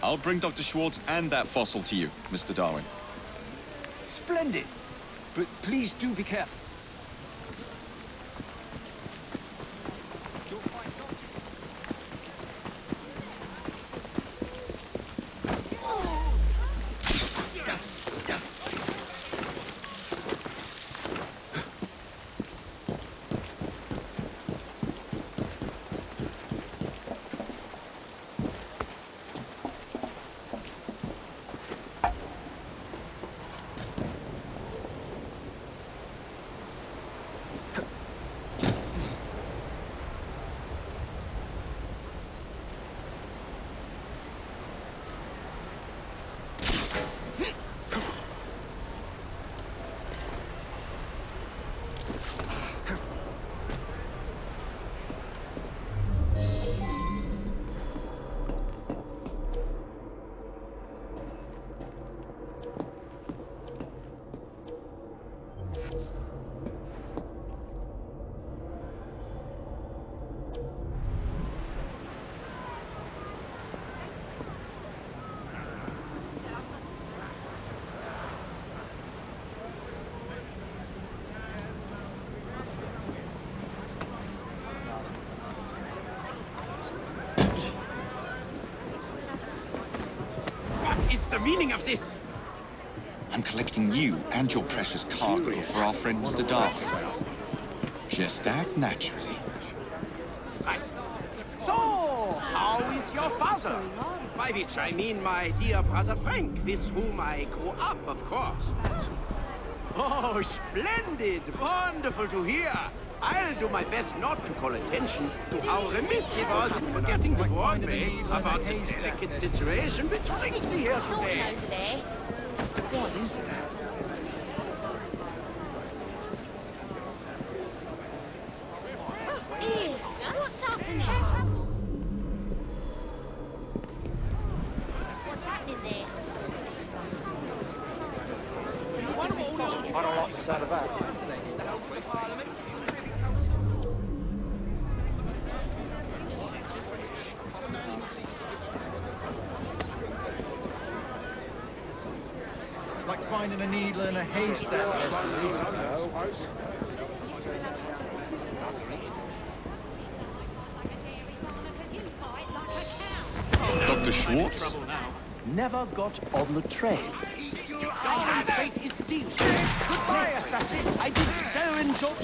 I'll bring Dr. Schwartz and that fossil to you, Mr. Darwin. Splendid. But please do be careful. meaning of this? I'm collecting you and your precious cargo for our friend Mr. Darwin. Just act naturally. Right. So, how is your father? By which I mean my dear brother Frank, with whom I grew up, of course. Oh, splendid! Wonderful to hear. I'll do my best not to call attention to how remiss he was in forgetting to warn me about the delicate situation which brings me here today. What is that? Ew, what's happening? What's happening there? I don't like the sound of that. Like finding a needle in a haystack, I suppose. Dr. Schwartz? Never got on the train. Darwin's fate is sealed. Goodbye, assassin. I did so enjoy...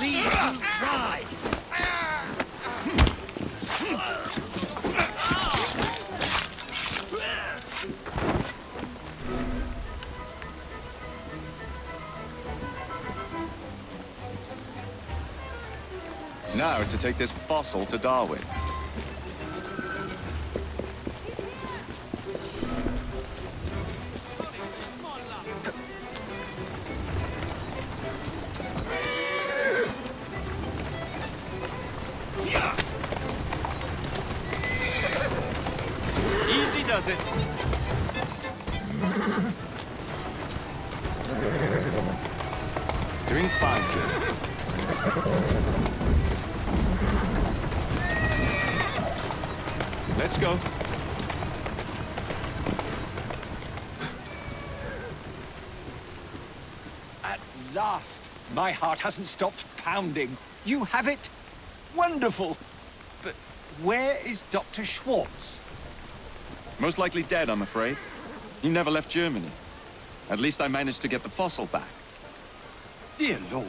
Leave you dry! Now to take this fossil to Darwin. Easy does it. Doing fine, Jim. Let's go. At last! My heart hasn't stopped pounding. You have it? Wonderful! But where is Dr. Schwartz? Most likely dead, I'm afraid. He never left Germany. At least I managed to get the fossil back. Dear Lord.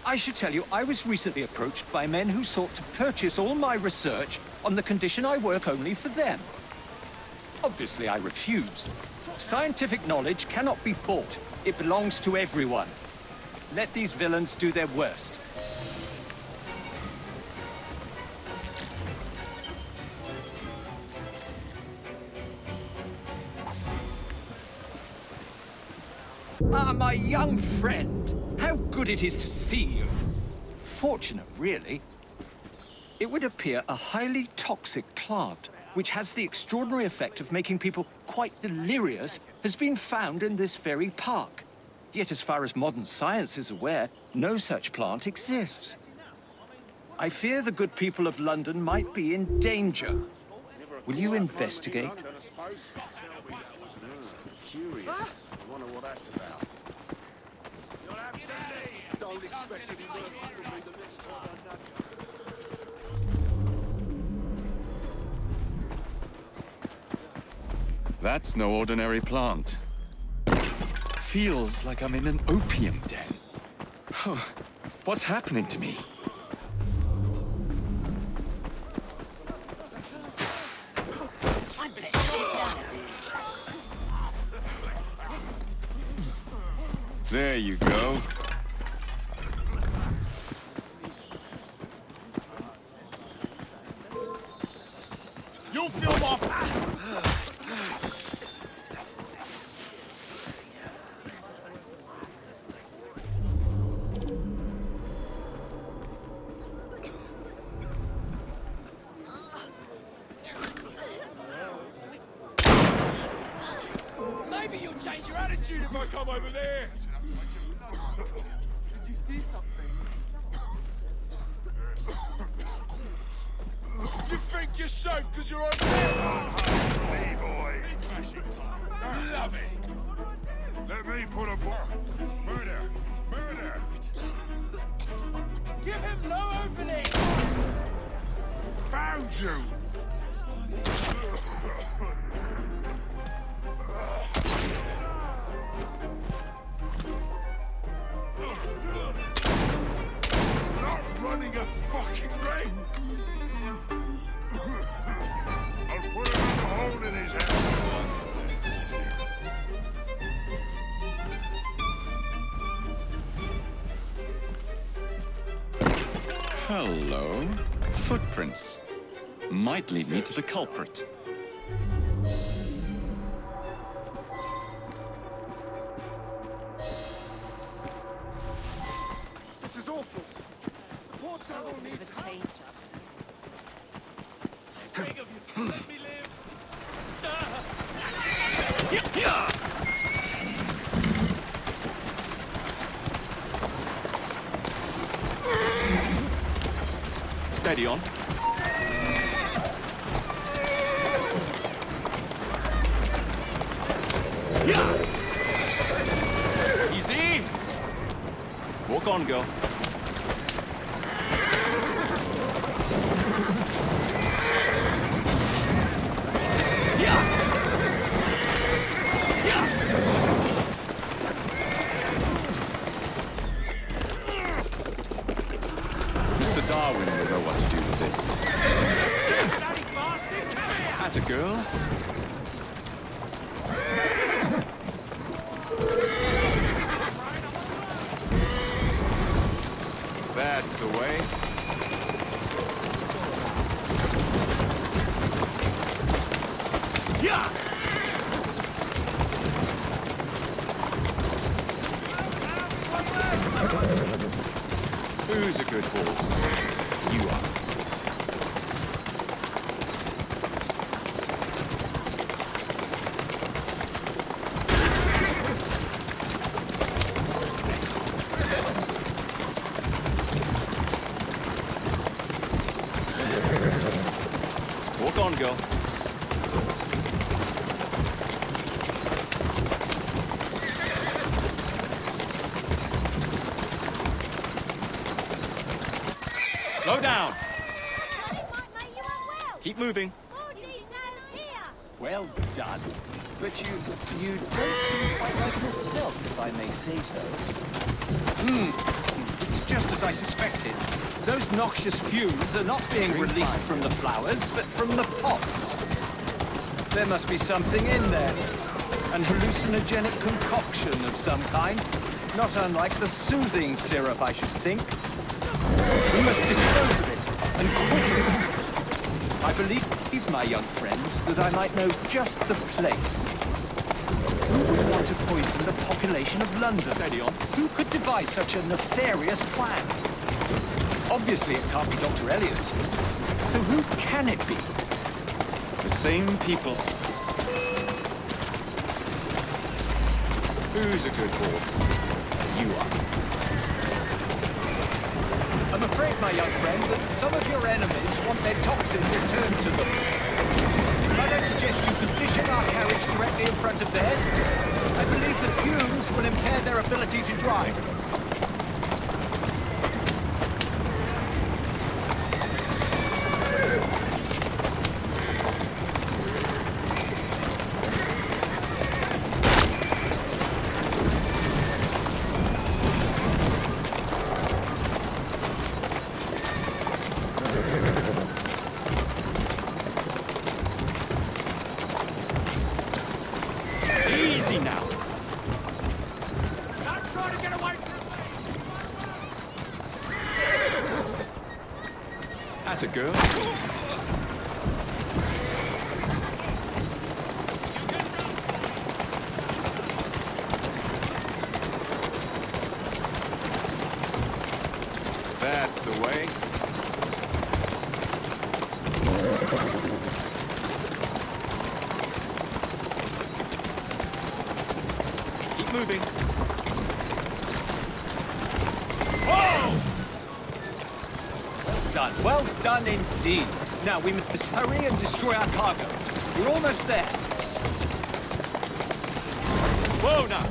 I should tell you, I was recently approached by men who sought to purchase all my research on the condition I work only for them. Obviously, I refused. Scientific knowledge cannot be bought. It belongs to everyone. Let these villains do their worst. Ah, my young friend. How good it is to see you. Fortunate, really. It would appear a highly toxic plant, which has the extraordinary effect of making people quite delirious, has been found in this very park. Yet as far as modern science is aware, no such plant exists. I fear the good people of London might be in danger. Will you investigate? Curious. I wonder what that's about. Don't expect any mercy from me the next time I know. That's no ordinary plant. Feels like I'm in an opium den. Oh, what's happening to me? There you go. You feel my... Maybe you'll change your attitude if I come over there. Did you see something? You think you're safe because you're on... Hey, boy. Love it. Let me put a book. Murder. Murder. Give him no opening. you! Not running a fucking ring! I'll put another hole in his head. Hello. Footprints. Might lead me to the culprit. This is awful. The poor devil needs help. I beg of you, let me live. Steady on. Easy. Walk on, girl. Mr. Darwin will know what to do with this. That's a girl. That's the way. Yeah! Who's a good horse? You are. Walk on, girl. Slow down. Keep moving. Well done. But you don't seem quite like yourself, if I may say so. It's just as I suspected. Those noxious fumes are not being released from the flowers, but from the pots. There must be something in there. An hallucinogenic concoction of some kind. Not unlike the soothing syrup, I should think. We must dispose of it, and quickly. I believe, my young friend, that I might know just the place. Who would want to poison the population of London? Steady on. Who could devise such a nefarious plan? Obviously, it can't be Dr. Elliot. So who can it be? The same people. Who's a good horse? You are. I'm afraid, my young friend, that some of your enemies want their toxin returned to them. Might I suggest you position our carriage directly in front of theirs? I believe the fumes will impair their ability to drive. That's a girl. That's the way. Keep moving. Well done indeed. Now we must hurry and destroy our cargo. We're almost there. Whoa now!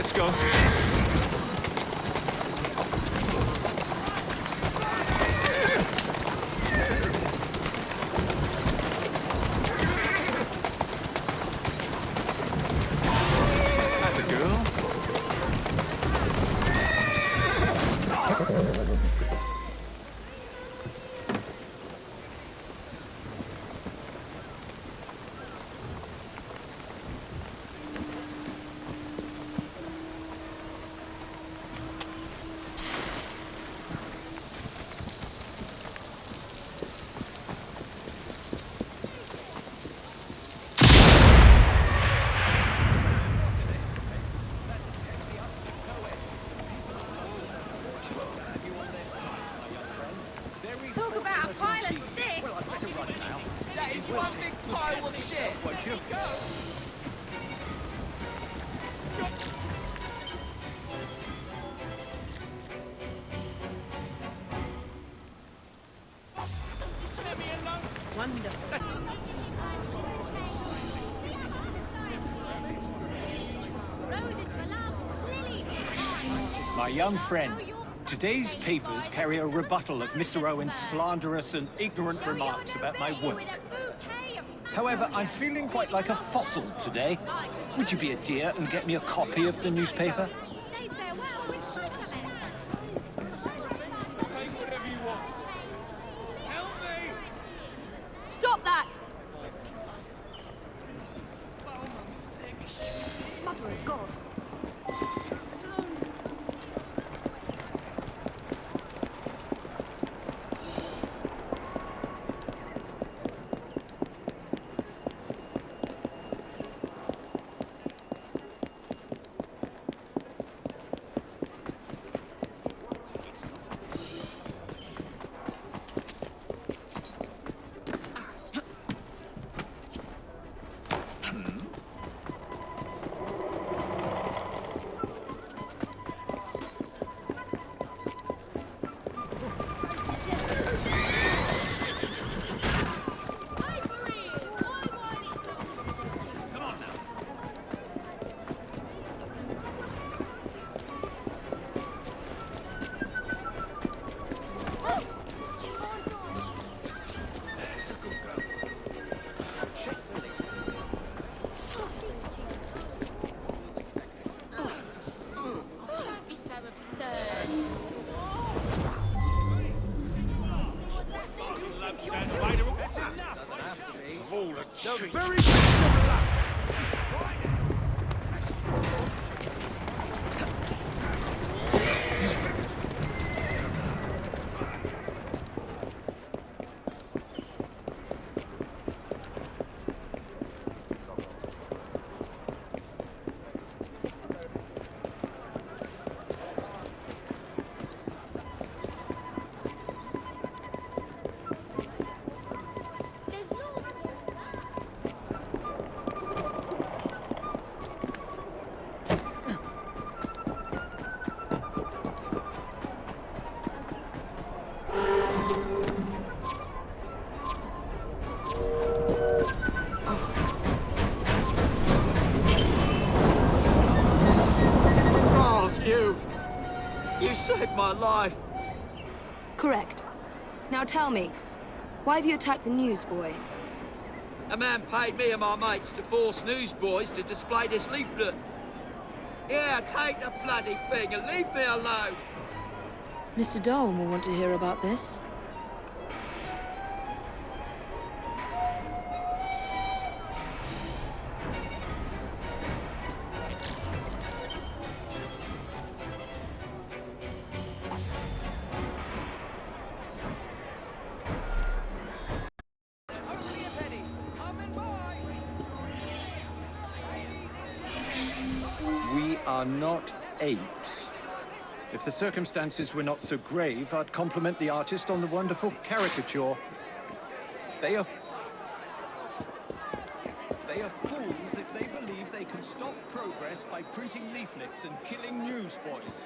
Let's go. That's a girl. Talk about a pile of sticks! That is one big pile of shit! Won't you? Roses for love, lilies for My young friend, today's papers carry a rebuttal of Mr. Owen's slanderous and ignorant remarks about my work. However, I'm feeling quite like a fossil today. Would you be a dear and get me a copy of the newspaper? Say farewell with compliments. Take whatever you want. Help me! Stop that! Mother of God. The very best of luck! You saved my life. Correct. Now tell me, why have you attacked the newsboy? A man paid me and my mates to force newsboys to display this leaflet. Yeah, take the bloody thing and leave me alone. Mr. Darwin will want to hear about this. We are not apes. If the circumstances were not so grave, I'd compliment the artist on the wonderful caricature. They are fools if they believe they can stop progress by printing leaflets and killing newsboys.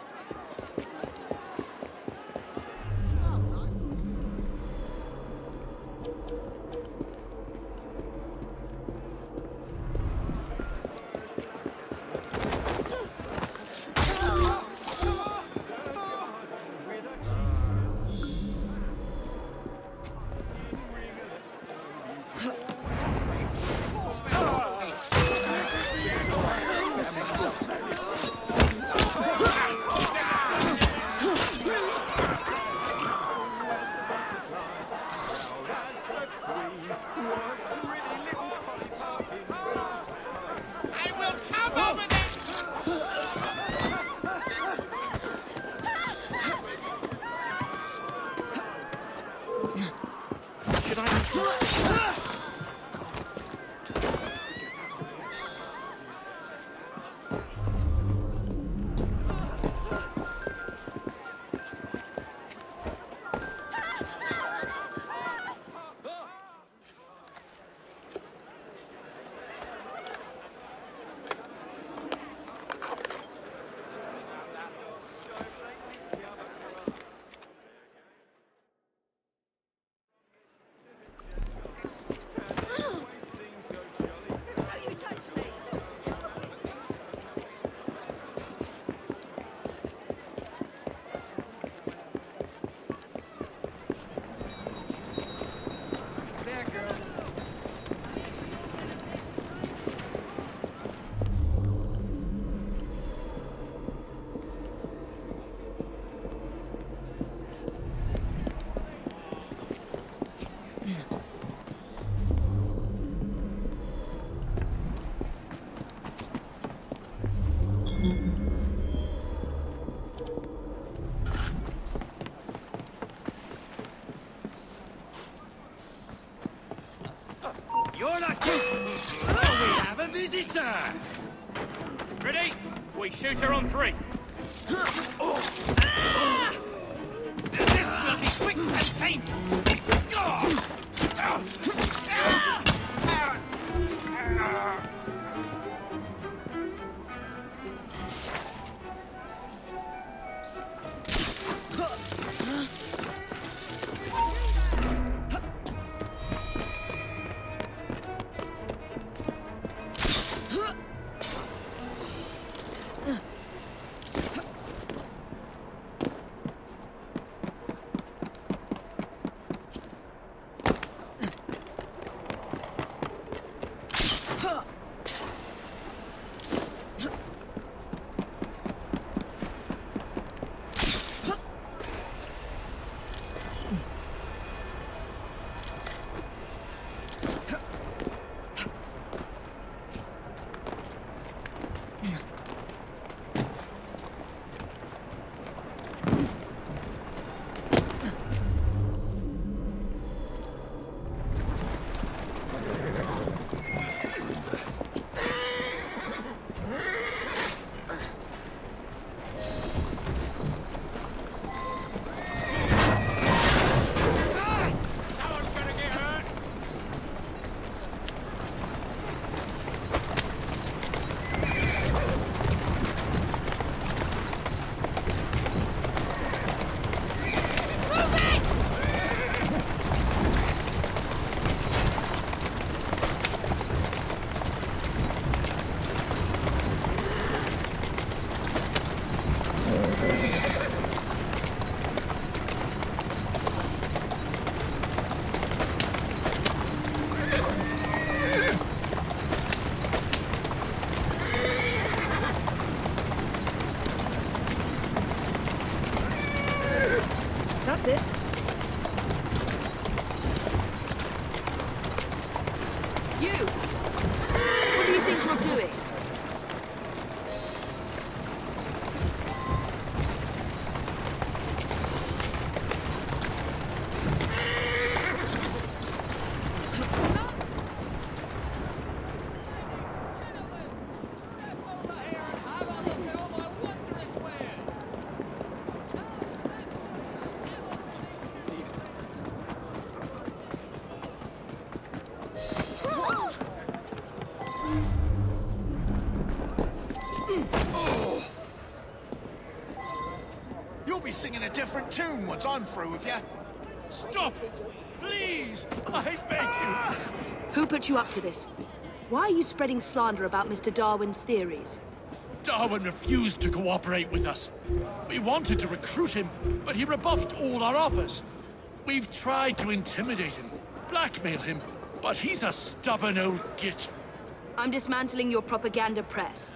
traitor! Ready? We shoot her on 3. This will be quick and painful. That's it. You! What do you think you're doing? Singing a different tune once I'm through with you. Stop it! Please! I beg you! Who put you up to this? Why are you spreading slander about Mr. Darwin's theories? Darwin refused to cooperate with us. We wanted to recruit him, but he rebuffed all our offers. We've tried to intimidate him, blackmail him, but he's a stubborn old git. I'm dismantling your propaganda press.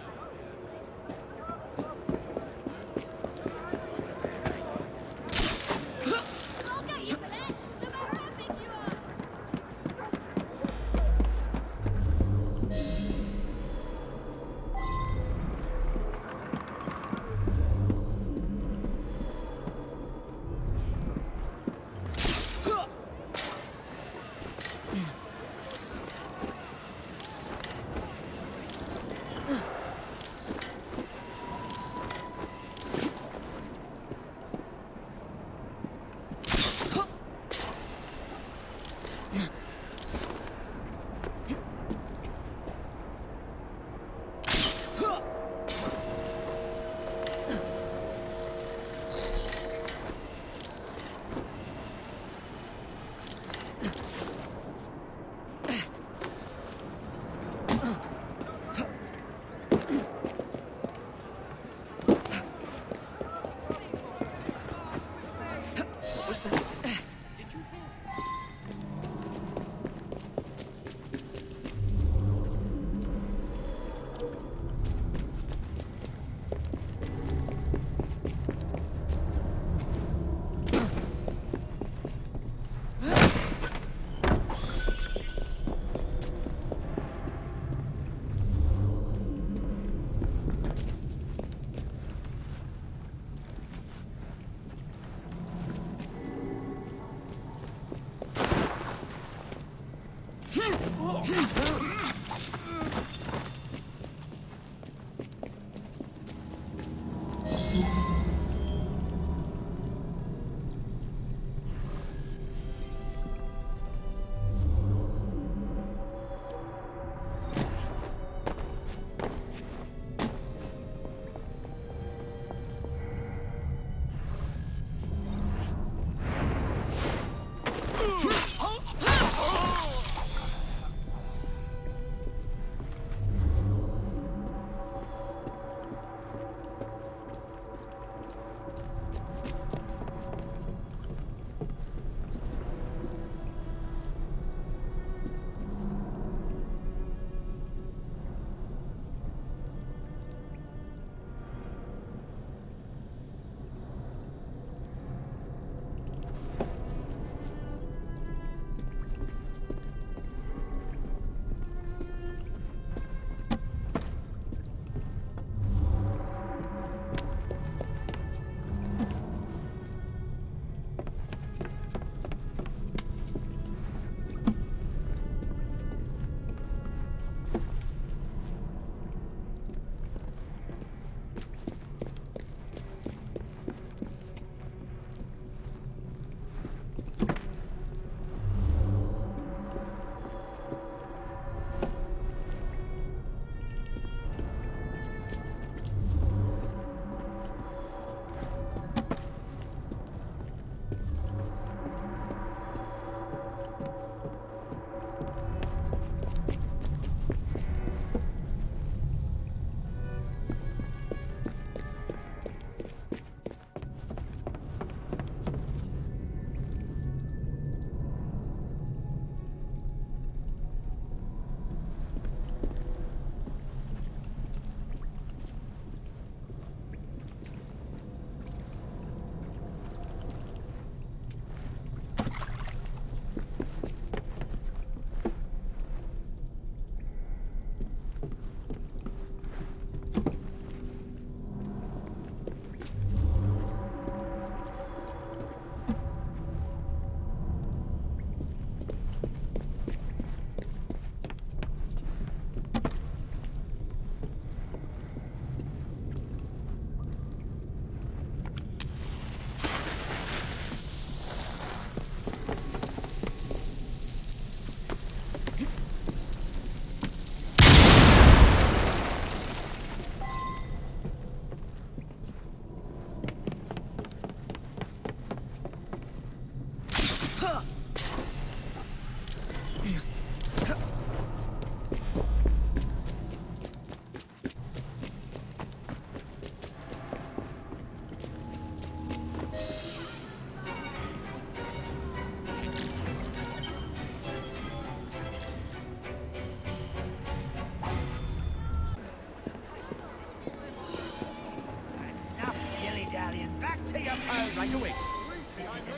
to your phone right away.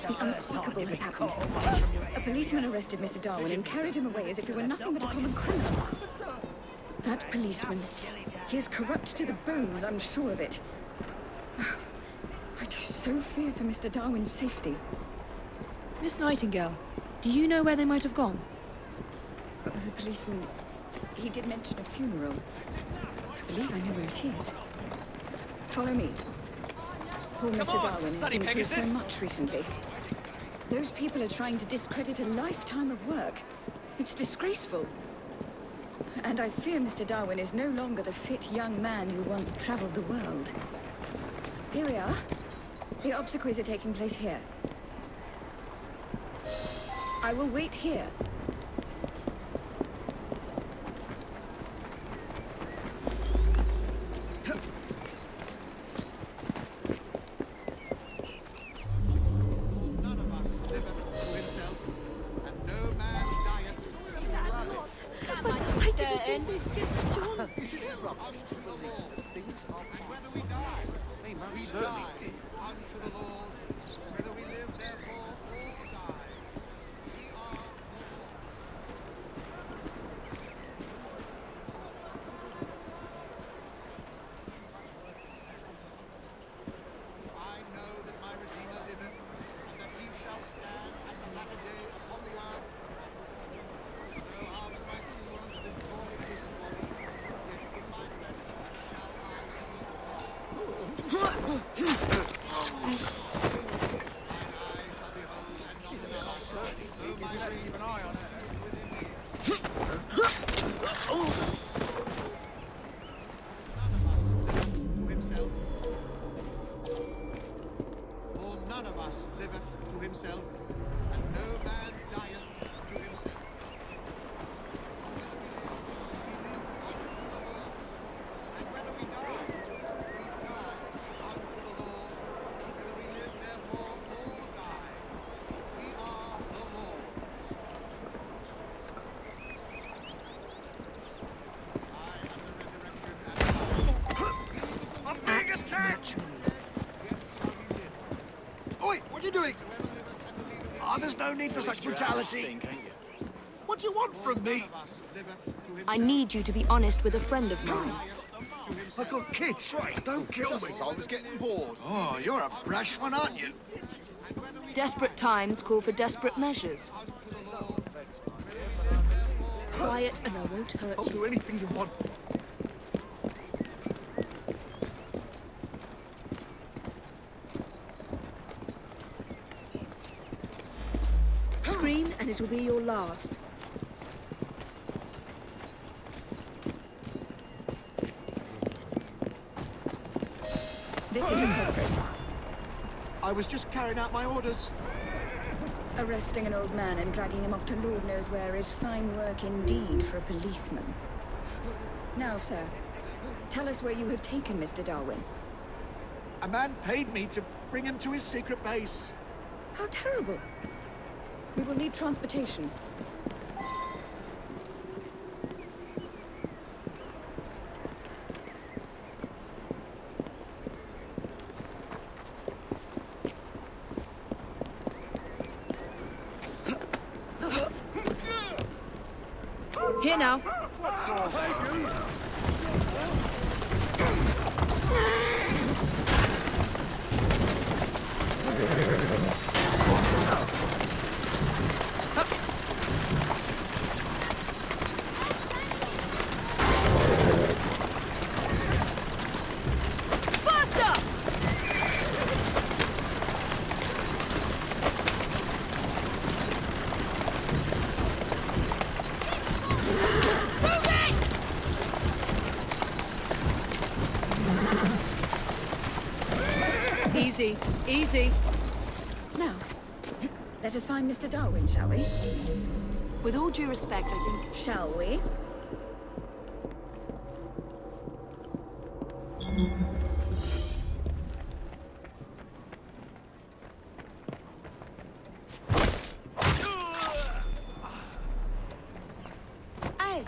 The unspeakable has happened. A policeman arrested Mr. Darwin and carried him away as if he were nothing but a common criminal. That policeman, he is corrupt to the bones, I'm sure of it. I do so fear for Mr. Darwin's safety. Miss Nightingale, do you know where they might have gone? The policeman, he did mention a funeral. I believe I know where it is. Follow me. Poor Mr. Darwin has been through so much recently. Those people are trying to discredit a lifetime of work. It's disgraceful. And I fear Mr. Darwin is no longer the fit young man who once traveled the world. Here we are. The obsequies are taking place here. I will wait here. Oi, what are you doing? Oh, there's no need for such brutality. What do you want from me? I need you to be honest with a friend of mine. I got kids. Don't kill me. I was getting bored. Oh, you're a brash one, aren't you? Desperate times call for desperate measures. Quiet and I won't hurt I'll do anything you want. Scream and it'll be your last. This is the culprit. I was just carrying out my orders. Arresting an old man and dragging him off to Lord knows where is fine work indeed for a policeman. Now, sir, tell us where you have taken Mr. Darwin. A man paid me to bring him to his secret base. How terrible. We will need transportation. Here now. What's all Easy, easy. Now, let us find Mr. Darwin, shall we? With all due respect, I think... Shall we? Hey!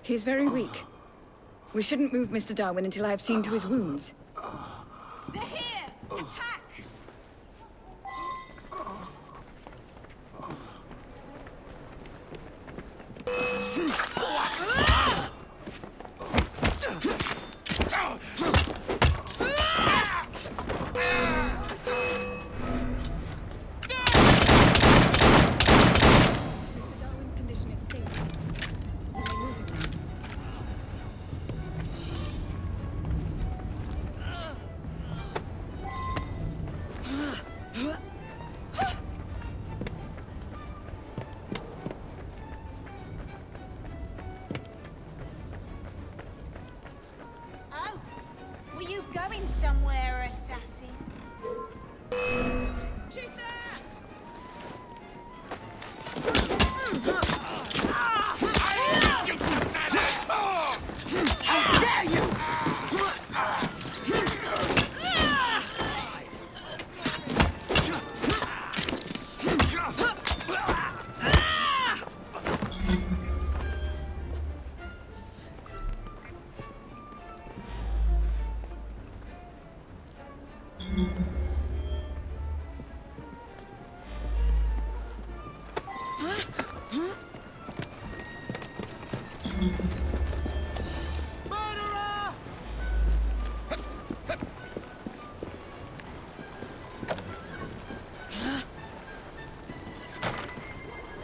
He's very weak. We shouldn't move Mr. Darwin until I have seen to his wounds. They're here! Attack! Mr. Darwin's condition is stable. You may move him now. Oh, were you going somewhere, assassin? She's there! How dare you!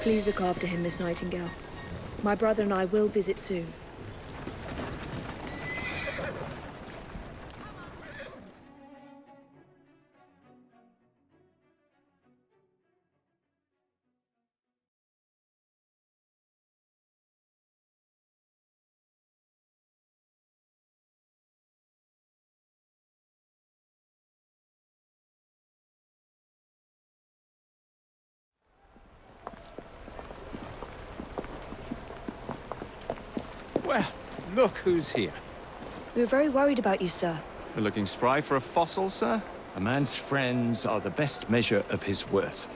Please look after him, Miss Nightingale. My brother and I will visit soon. Well, look who's here. We were very worried about you, sir. You're looking spry for a fossil, sir? A man's friends are the best measure of his worth.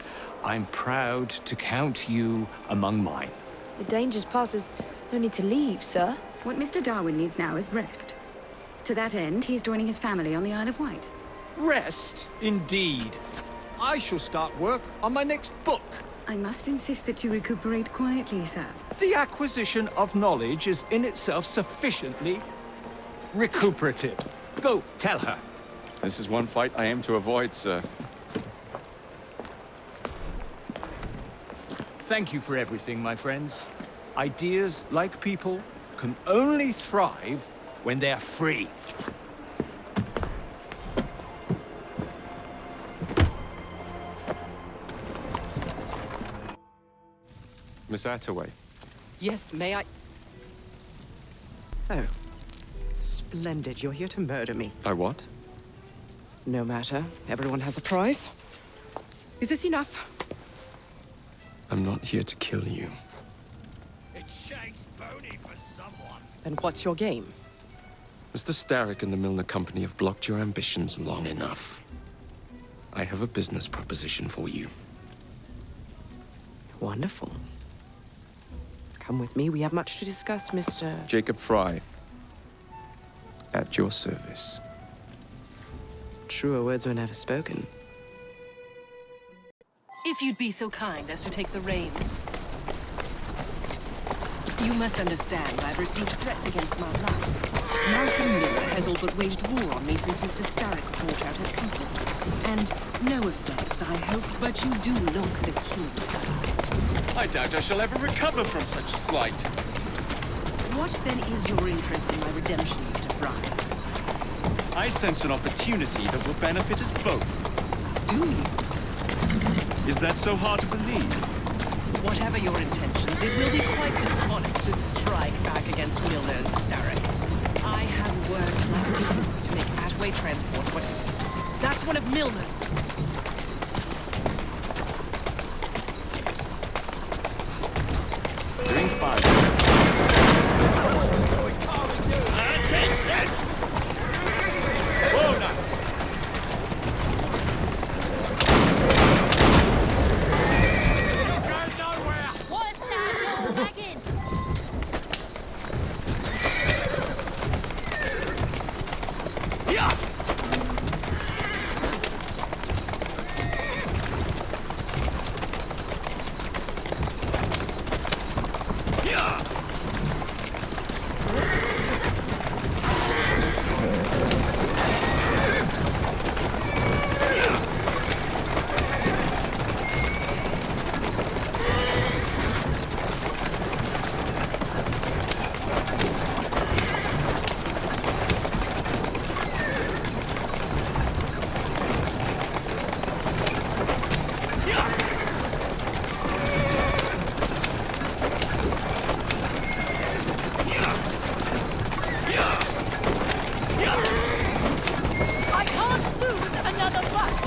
I'm proud to count you among mine. The danger's past. There's no need to leave, sir. What Mr. Darwin needs now is rest. To that end, he's joining his family on the Isle of Wight. Rest, indeed. I shall start work on my next book. I must insist that you recuperate quietly, sir. The acquisition of knowledge is in itself sufficiently recuperative. Go, tell her. This is one fight I aim to avoid, sir. Thank you for everything, my friends. Ideas, like people, can only thrive when they're free. Miss Attaway. Yes, may I? Oh. Splendid. You're here to murder me. I what? No matter. Everyone has a price. Is this enough? I'm not here to kill you. It's Shanks Boney for someone. And what's your game? Mr. Starrick and the Milner Company have blocked your ambitions long enough. I have a business proposition for you. Wonderful. Come with me. We have much to discuss, Mr. Jacob Frye. At your service. Truer words were never spoken. If you'd be so kind as to take the reins. You must understand I've received threats against my life. Malcolm Miller has all but waged war on me since Mr. Starrick brought out his company. And no offense, I hope, but you do look the killing type. I doubt I shall ever recover from such a slight. What then is your interest in my redemption, Mr. Frye? I sense an opportunity that will benefit us both. Do you? Is that so hard to believe? Whatever your intentions, it will be quite the tonic to strike back against Milner and Starrick. I have worked like a trooper to make Attway Transport what... That's one of Milner's. Doing fine. Take this! Whoa, now! What's that little wagon? Yeah! I can't lose another bus.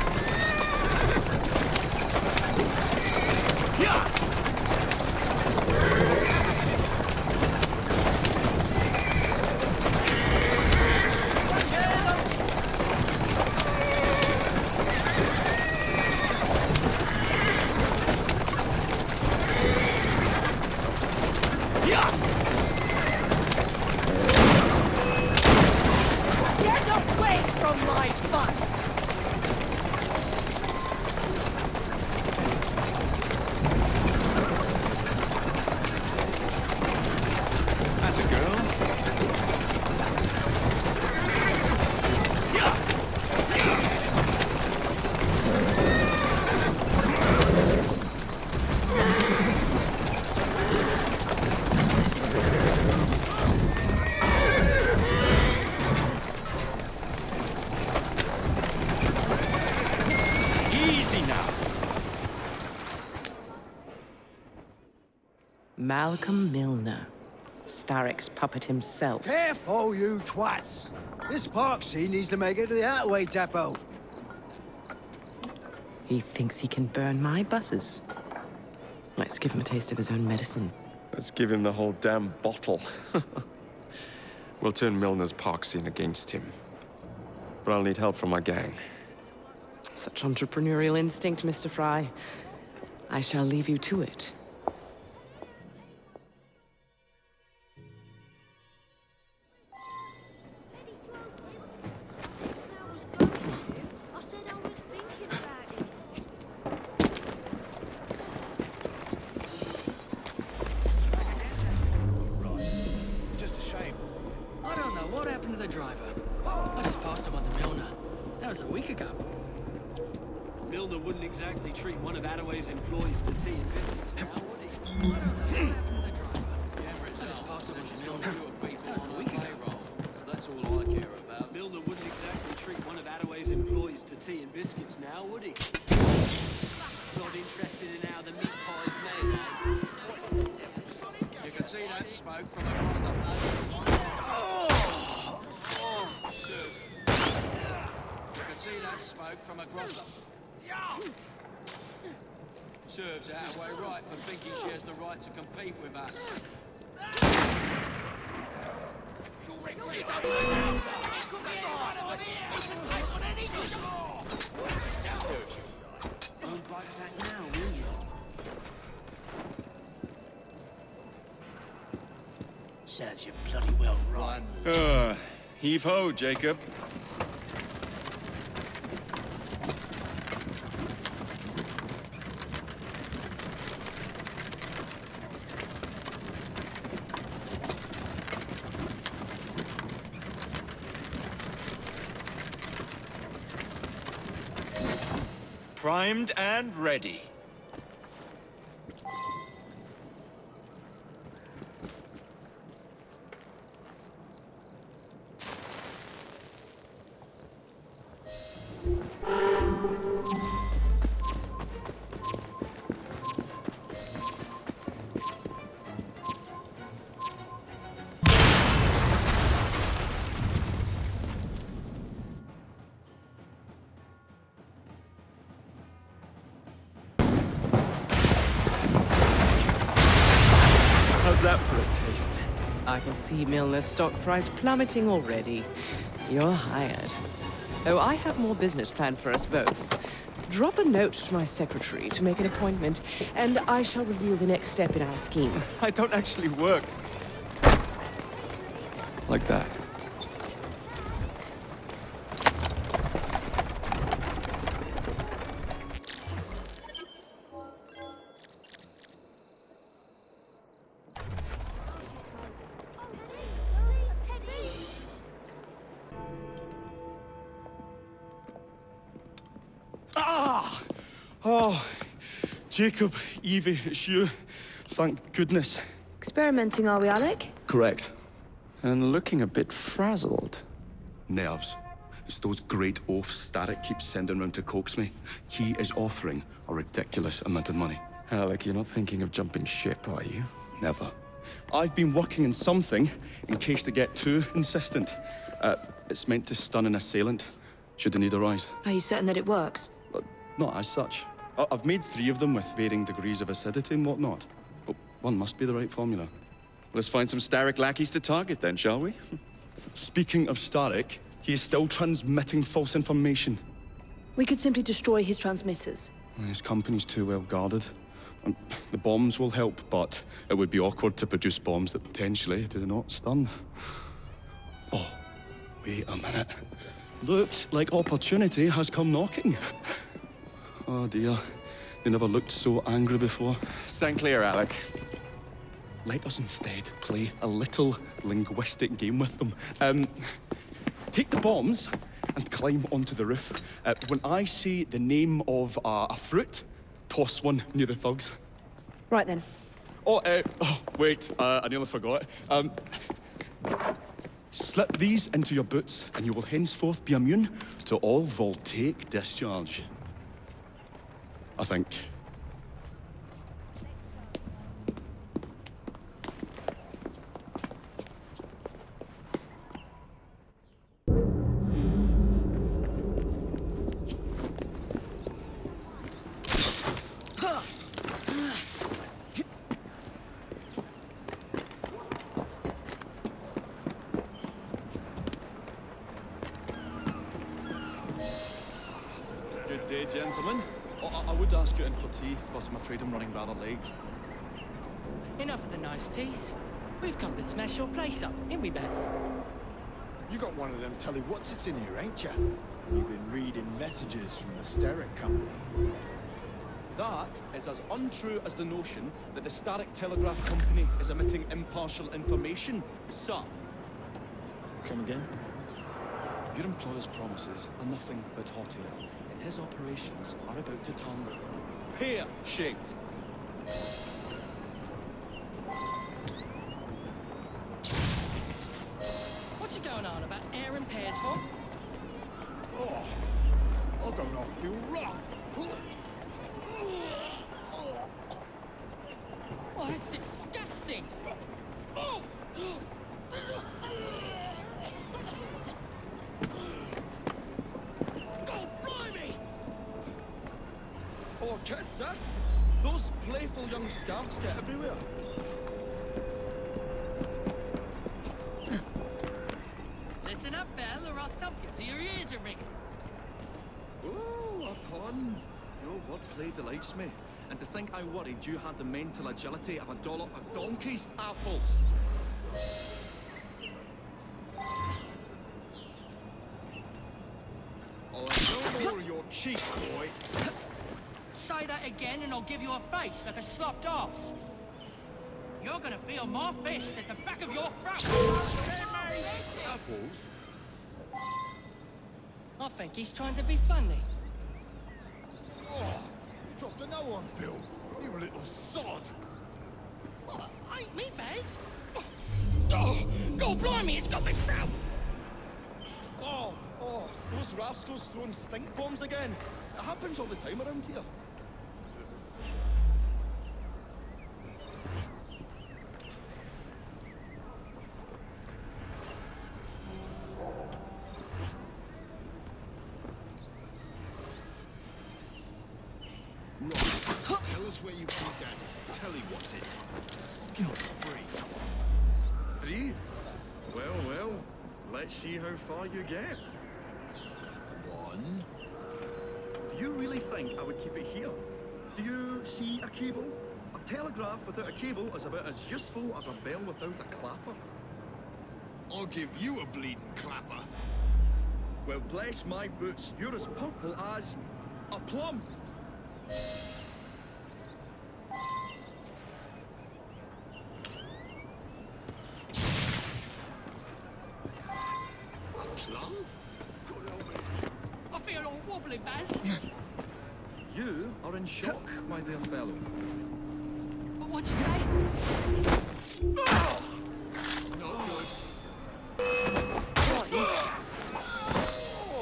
Get away from my bus. That's a girl. Easy now. Malcolm Milner. Starrick's puppet himself. Careful, you twats! This park scene needs to make it to the Attway depot. He thinks he can burn my buses. Let's give him a taste of his own medicine. Let's give him the whole damn bottle. We'll turn Milner's park scene against him. But I'll need help from my gang. Such entrepreneurial instinct, Mr. Frye. I shall leave you to it. I said I was thinking about it. Just a shame. I don't know what happened to the driver. I just passed him on to Milner. That was a week ago. Milner wouldn't exactly treat one of Attaway's employees to tea and biscuits now, would he? I don't know what happened to the driver. I just passed him on to Milner. That was a week ago. That's all I care about. Milner wouldn't exactly treat one of Attaway's employees to tea and biscuits now, would he? Not interested in how the meat pie's made, eh? You can see that smoke from across the You can see that smoke from across the... Serves Attaway right for thinking she has the right to compete with us. Don't bite that now, will you? Serves you bloody well right. Heave-ho, Jacob. Primed and ready. out for a taste. I can see Milner's stock price plummeting already. You're hired. Oh, I have more business planned for us both. Drop a note to my secretary to make an appointment, and I shall reveal the next step in our scheme. I don't actually work like that. Oh, Jacob, Evie, it's you. Thank goodness. Experimenting, are we, Alec? Correct. And looking a bit frazzled. Nerves. It's those great oafs Starrick keeps sending round to coax me. He is offering a ridiculous amount of money. Alec, you're not thinking of jumping ship, are you? Never. I've been working on something in case they get too insistent. It's meant to stun an assailant, should the need arise. Are you certain that it works? Not as such. I've made 3 of them with varying degrees of acidity and whatnot. But one must be the right formula. Let's find some Starrick lackeys to target then, shall we? Speaking of Starrick, he is still transmitting false information. We could simply destroy his transmitters. His company's too well guarded. The bombs will help, but it would be awkward to produce bombs that potentially do not stun. Oh, wait a minute. Looks like opportunity has come knocking. Oh dear, they never looked so angry before. Stand clear, Alec. Let us instead play a little linguistic game with them. Take the bombs and climb onto the roof. When I say the name of a fruit, toss one near the thugs. Right then. Oh, wait, I nearly forgot. Slip these into your boots and you will henceforth be immune to all voltaic discharge. I think. Good day, gentlemen. I would ask you in for tea, but I'm afraid I'm running rather late. Enough of the niceties. We've come to smash your place up, ain't we, Bess? You got one of them telly what's-its in here, ain't ya? You've been reading messages from the Starrick Company. That is as untrue as the notion that the Starrick Telegraph Company is emitting impartial information, sir. Come again? Your employer's promises are nothing but hot air. His operations are about to turn pear-shaped. What's going on about air and pears for? Oh, I don't know, I feel rough. Oh, that's disgusting! Oh! Orchids, eh? Those playful young scamps get everywhere. Listen up, Belle, or I'll thump you till your ears are ringing. Ooh, a pun. Your wordplay delights me. And to think I worried you had the mental agility of a dollop of donkey's apples. Oh, no more of your cheek, boy. Say that again and I'll give you a face like a slopped arse. You're gonna feel my fist at the back of your throat. Apples? I think he's trying to be funny. Oh, dropped a no on Bill. You little sod. What? Ain't me, Bez? Oh, God blimey, it's got me throat. Oh, those rascals throwing stink bombs again. It happens all the time around here. Right, tell us where you keep that telly what's it. You're free. Let's see how far you get. 1. Do you really think I would keep it here? Do you see a cable? A telegraph without a cable is about as useful as a bell without a clapper. I'll give you a bleeding clapper. Well, bless my boots, you're as purple as a plum. I feel all wobbly, Baz. You are in shock, my dear fellow. But what'd you say?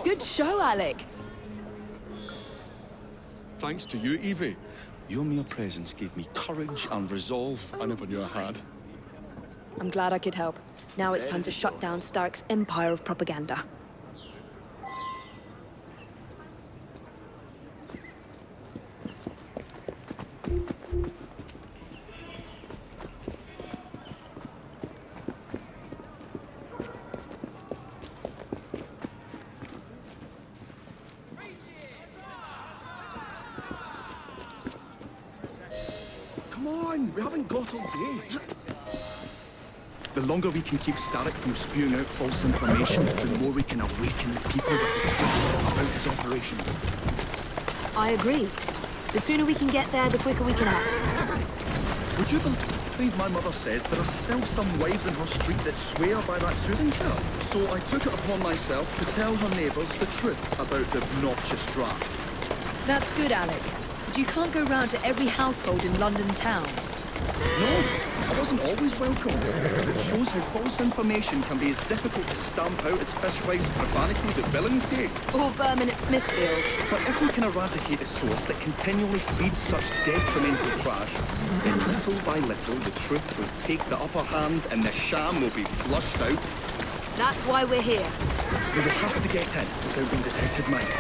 Good show, Alec. Thanks to you, Evie. Your mere presence gave me courage and resolve I never knew I had. I'm glad I could help. Now it's time to shut down Stark's empire of propaganda. Come on, we haven't got all day. The longer we can keep Starrick from spewing out false information, the more we can awaken the people with the truth about his operations. I agree. The sooner we can get there, the quicker we can act. Would you believe my mother says there are still some wives in her street that swear by that soothing syrup? So I took it upon myself to tell her neighbours the truth about the obnoxious draft. That's good, Alec. But you can't go round to every household in London town. No, I wasn't always welcome. It shows how false information can be as difficult to stamp out as fishwives' profanities at Billingsgate. Or vermin at Smithfield. But if we can eradicate the source that continually feeds such detrimental trash, then little by little the truth will take the upper hand and the sham will be flushed out. That's why we're here. We will have to get in without being detected, Mike.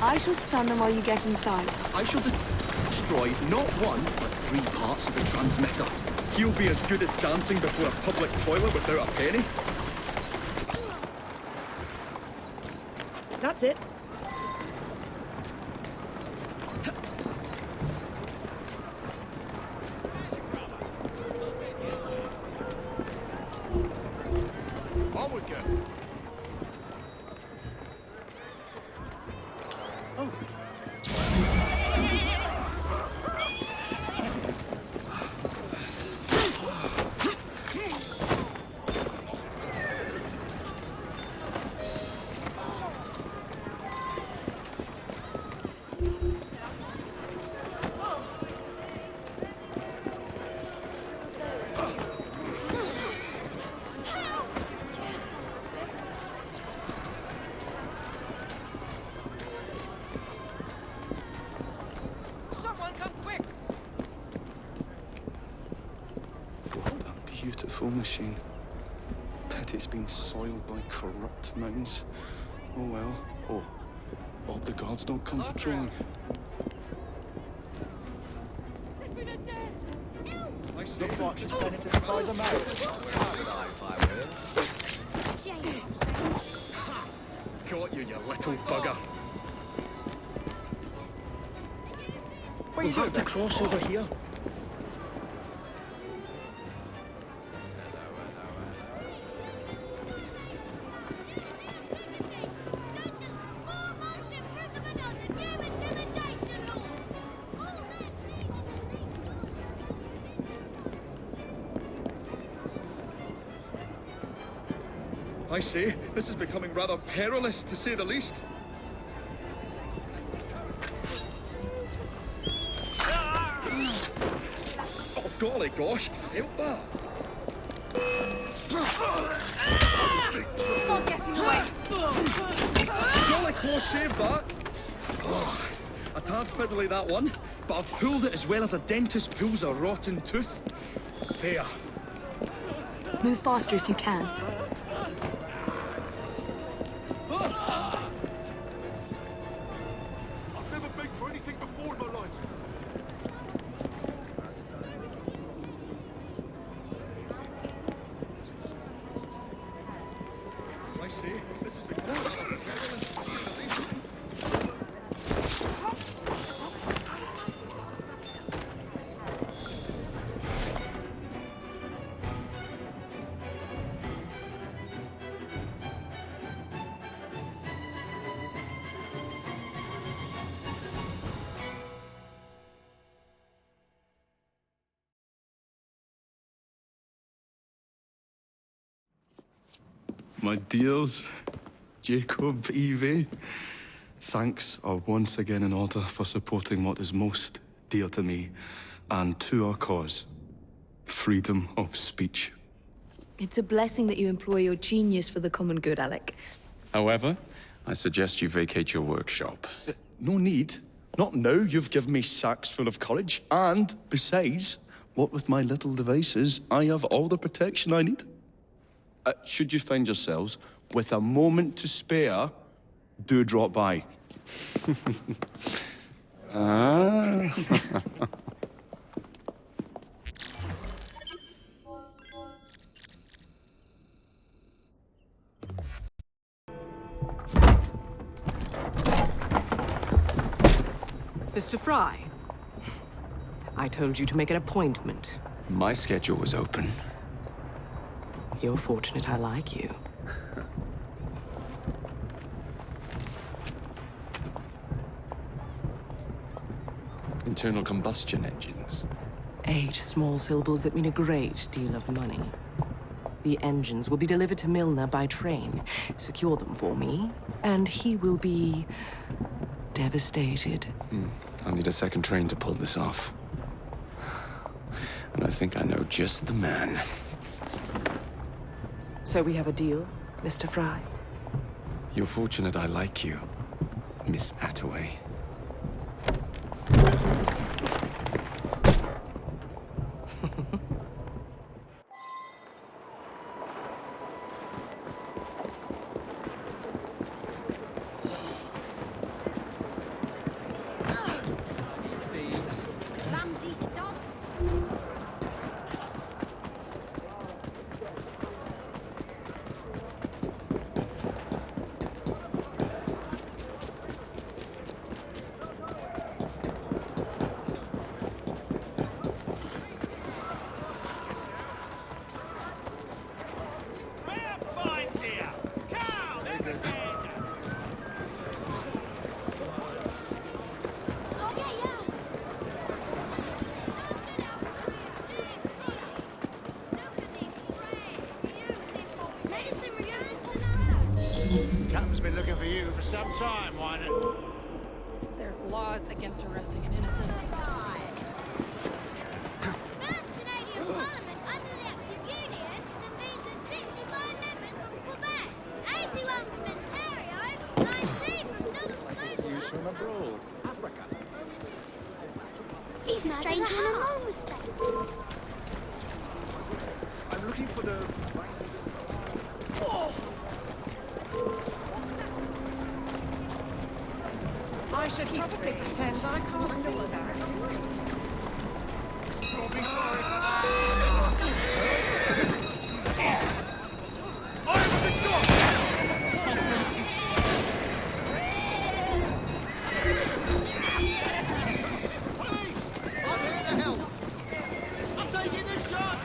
I shall stun them while you get inside. I shall destroy not one, but 3 parts of the transmitter. He'll be as good as dancing before a public toilet without a penny. That's it. On we go. Someone come quick! Beautiful machine. Pity it's been soiled by corrupt minds. Oh well. Oh, hope the guards don't come patrolling. There's been a death! Looks like she's planning to surprise a marriage. Got you, you little bugger. What are you We'll have to doing? cross over here. I say, this is becoming rather perilous, to say the least. Oh, golly gosh, I felt that. Not getting away. Jolly close shave, that. Oh, a tad fiddly, that one, but I've pulled it as well as a dentist pulls a rotten tooth. There. Move faster if you can. I've never begged for anything before in my life. I say, this has become a prevalent. My dears, Jacob, Evie, thanks are once again in order for supporting what is most dear to me and to our cause, freedom of speech. It's a blessing that you employ your genius for the common good, Alec. However, I suggest you vacate your workshop. No need. Not now you've given me sacks full of courage. And, besides, what with my little devices, I have all the protection I need. Should you find yourselves with a moment to spare, do drop by. Mr. Frye, I told you to make an appointment. My schedule was open. You're fortunate I like you. Internal combustion engines. 8 small syllables that mean a great deal of money. The engines will be delivered to Milner by train. Secure them for me, and he will be devastated. I'll need a second train to pull this off. And I think I know just the man. So we have a deal, Mr. Frye? You're fortunate I like you, Miss Attaway. Captain's been looking for you for some time, Wynant. There are laws against arresting an innocent. First Canadian Parliament under the Act of Union convenes of 65 members from Quebec, 81 from Ontario, 19 from Nova Scotia. From abroad. Africa. He's a stranger and a long mistake. I'm looking for the... I should probably pretend I can't see that. You'll be sorry for that. I'm the shot! Police! I'm here to help. I'm taking the shot!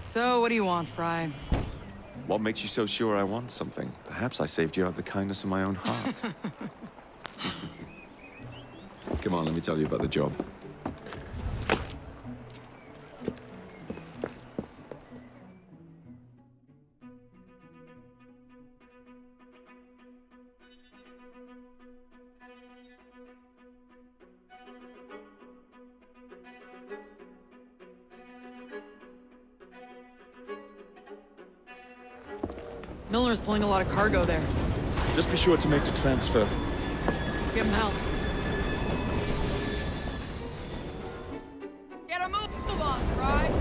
So, what do you want, Frye? What makes you so sure I want something? Perhaps I saved you out of the kindness of my own heart. Come on, let me tell you about the job. Milner's pulling a lot of cargo there. Just be sure to make the transfer. Give him help. Get a move on, Frye!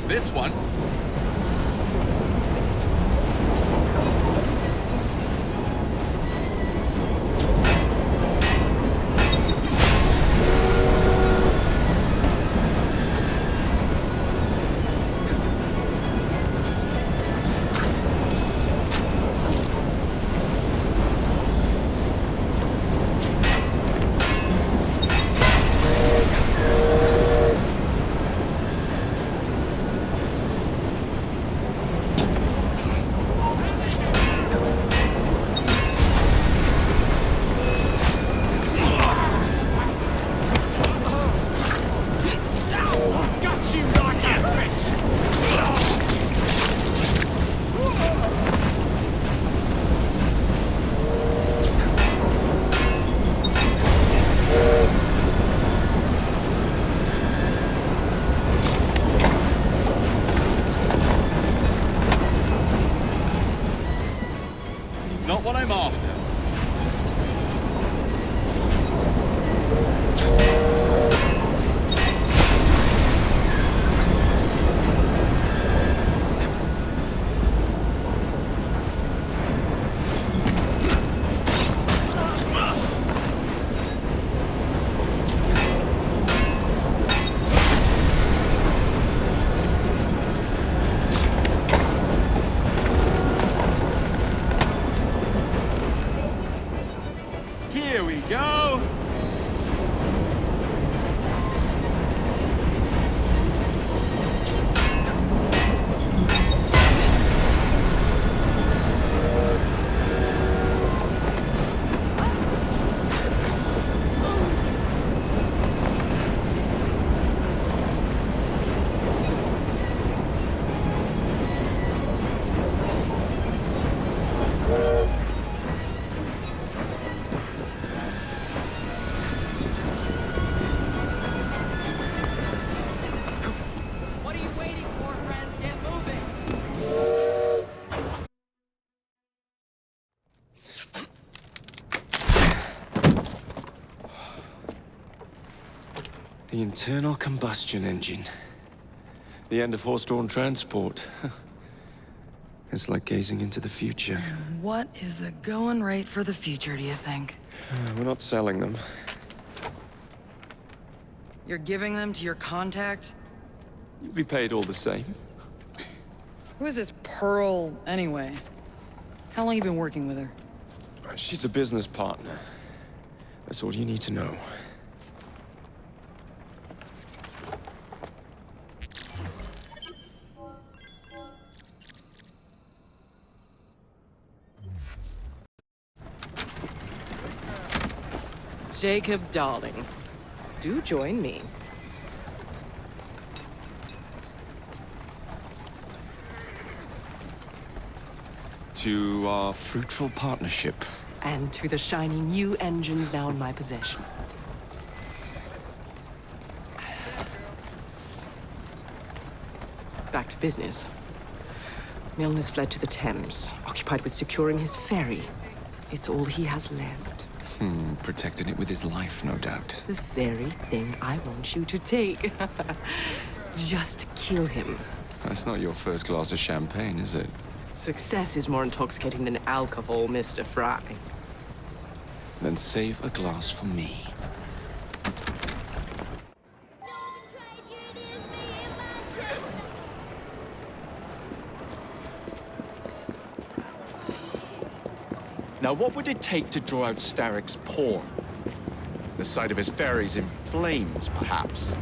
This one. Not what I'm after. Here we go! The internal combustion engine. The end of horse-drawn transport. It's like gazing into the future. What is the going rate for the future, do you think? We're not selling them. You're giving them to your contact? You'll be paid all the same. Who is this Pearl, anyway? How long you been working with her? She's a business partner. That's all you need to know. Jacob, darling, do join me. To our fruitful partnership. And to the shiny new engines now in my possession. Back to business. Milner's fled to the Thames, occupied with securing his ferry. It's all he has left. Protecting it with his life, no doubt. The very thing I want you to take. Just kill him. That's not your first glass of champagne, is it? Success is more intoxicating than alcohol, Mr. Frye. Then save a glass for me. Now, what would it take to draw out Starrick's pawn? The sight of his ferries in flames, perhaps.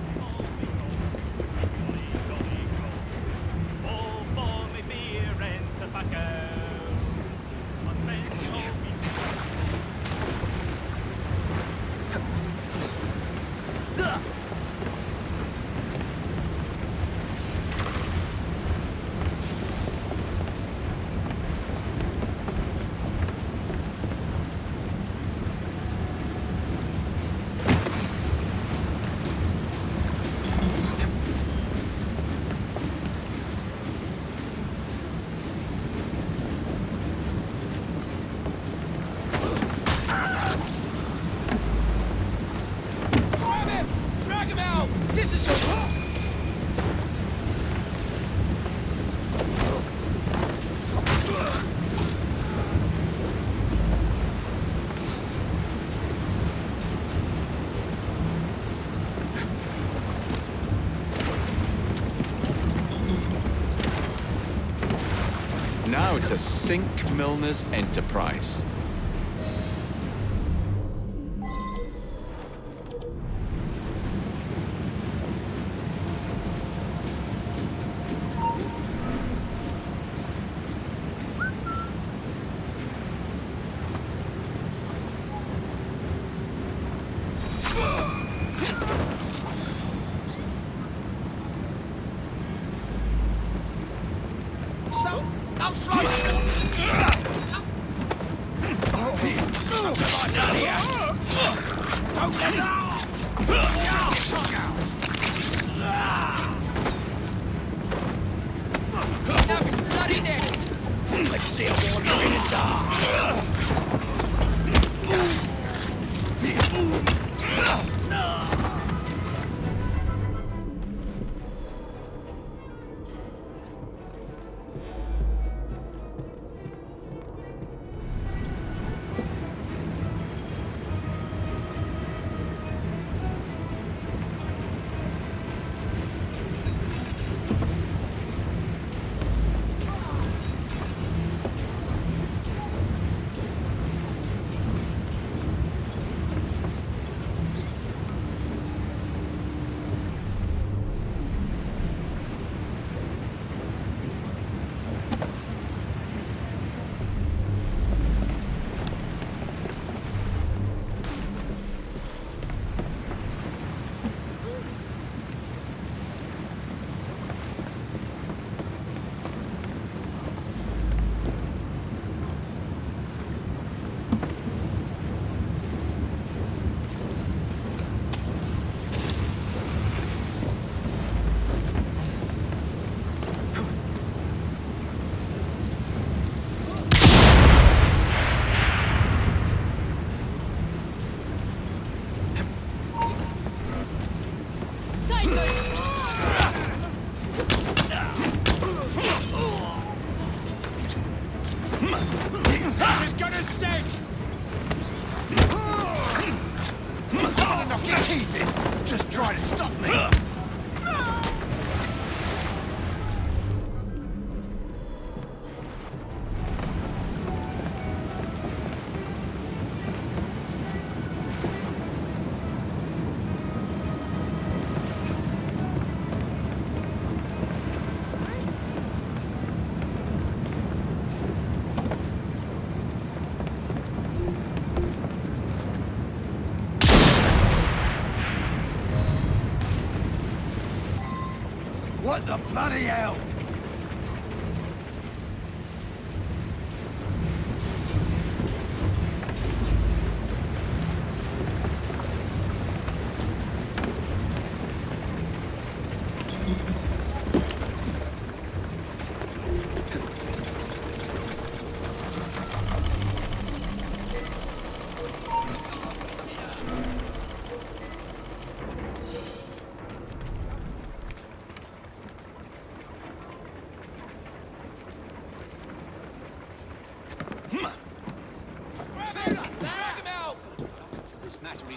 Now to sink Milner's enterprise. He's gonna stay! I'm gonna knock your teeth in! Just try to stop me! What the bloody hell?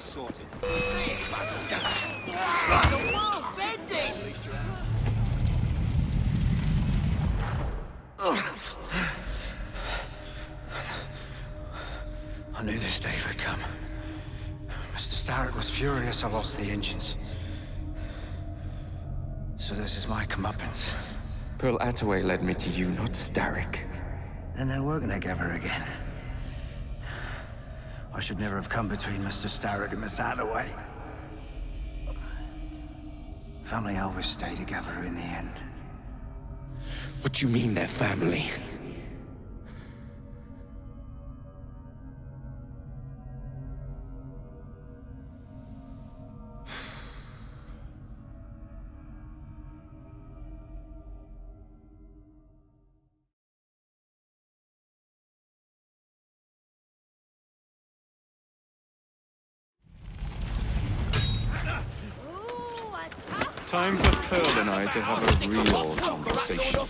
Sorted. The world's ending! I knew this day would come. Mr. Starrick was furious I lost the engines. So this is my comeuppance. Pearl Attaway led me to you, not Starrick. Then they're working together again. I should never have come between Mr. Starrick and Miss Attaway. Family always stay together in the end. What do you mean they're family? Time for Pearl and I to have a real conversation.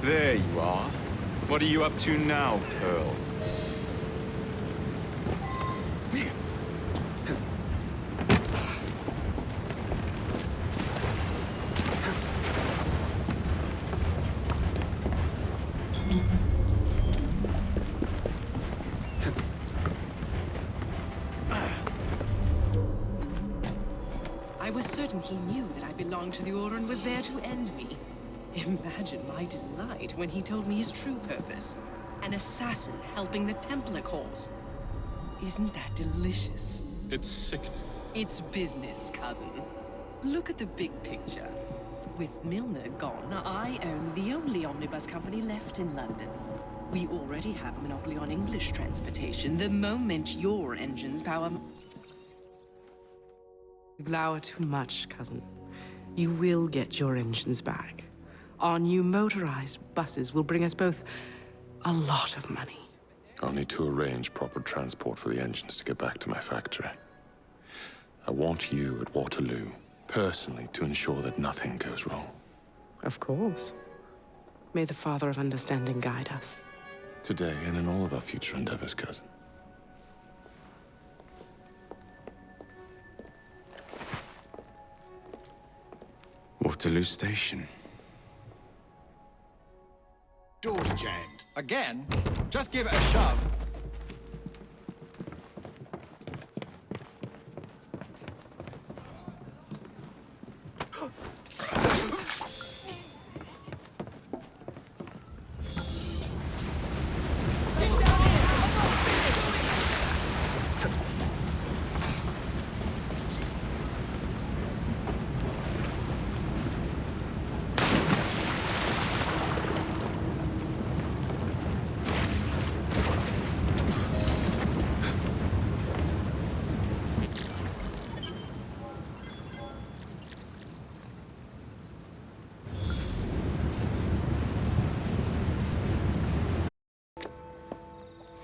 There you are. What are you up to now, Pearl? I was certain he knew that I belonged to the Order and was there to end me. Imagine my delight when he told me his true purpose. An assassin helping the Templar cause. Isn't that delicious? It's sickening. It's business, cousin. Look at the big picture. With Milner gone, I own the only omnibus company left in London. We already have a monopoly on English transportation. The moment your engines power... You glower too much, cousin. You will get your engines back. Our new motorized buses will bring us both a lot of money. I'll need to arrange proper transport for the engines to get back to my factory. I want you at Waterloo, personally, to ensure that nothing goes wrong. Of course. May the Father of Understanding guide us. Today and in all of our future endeavors, cousin. Waterloo Station. Door's jammed. Again? Just give it a shove.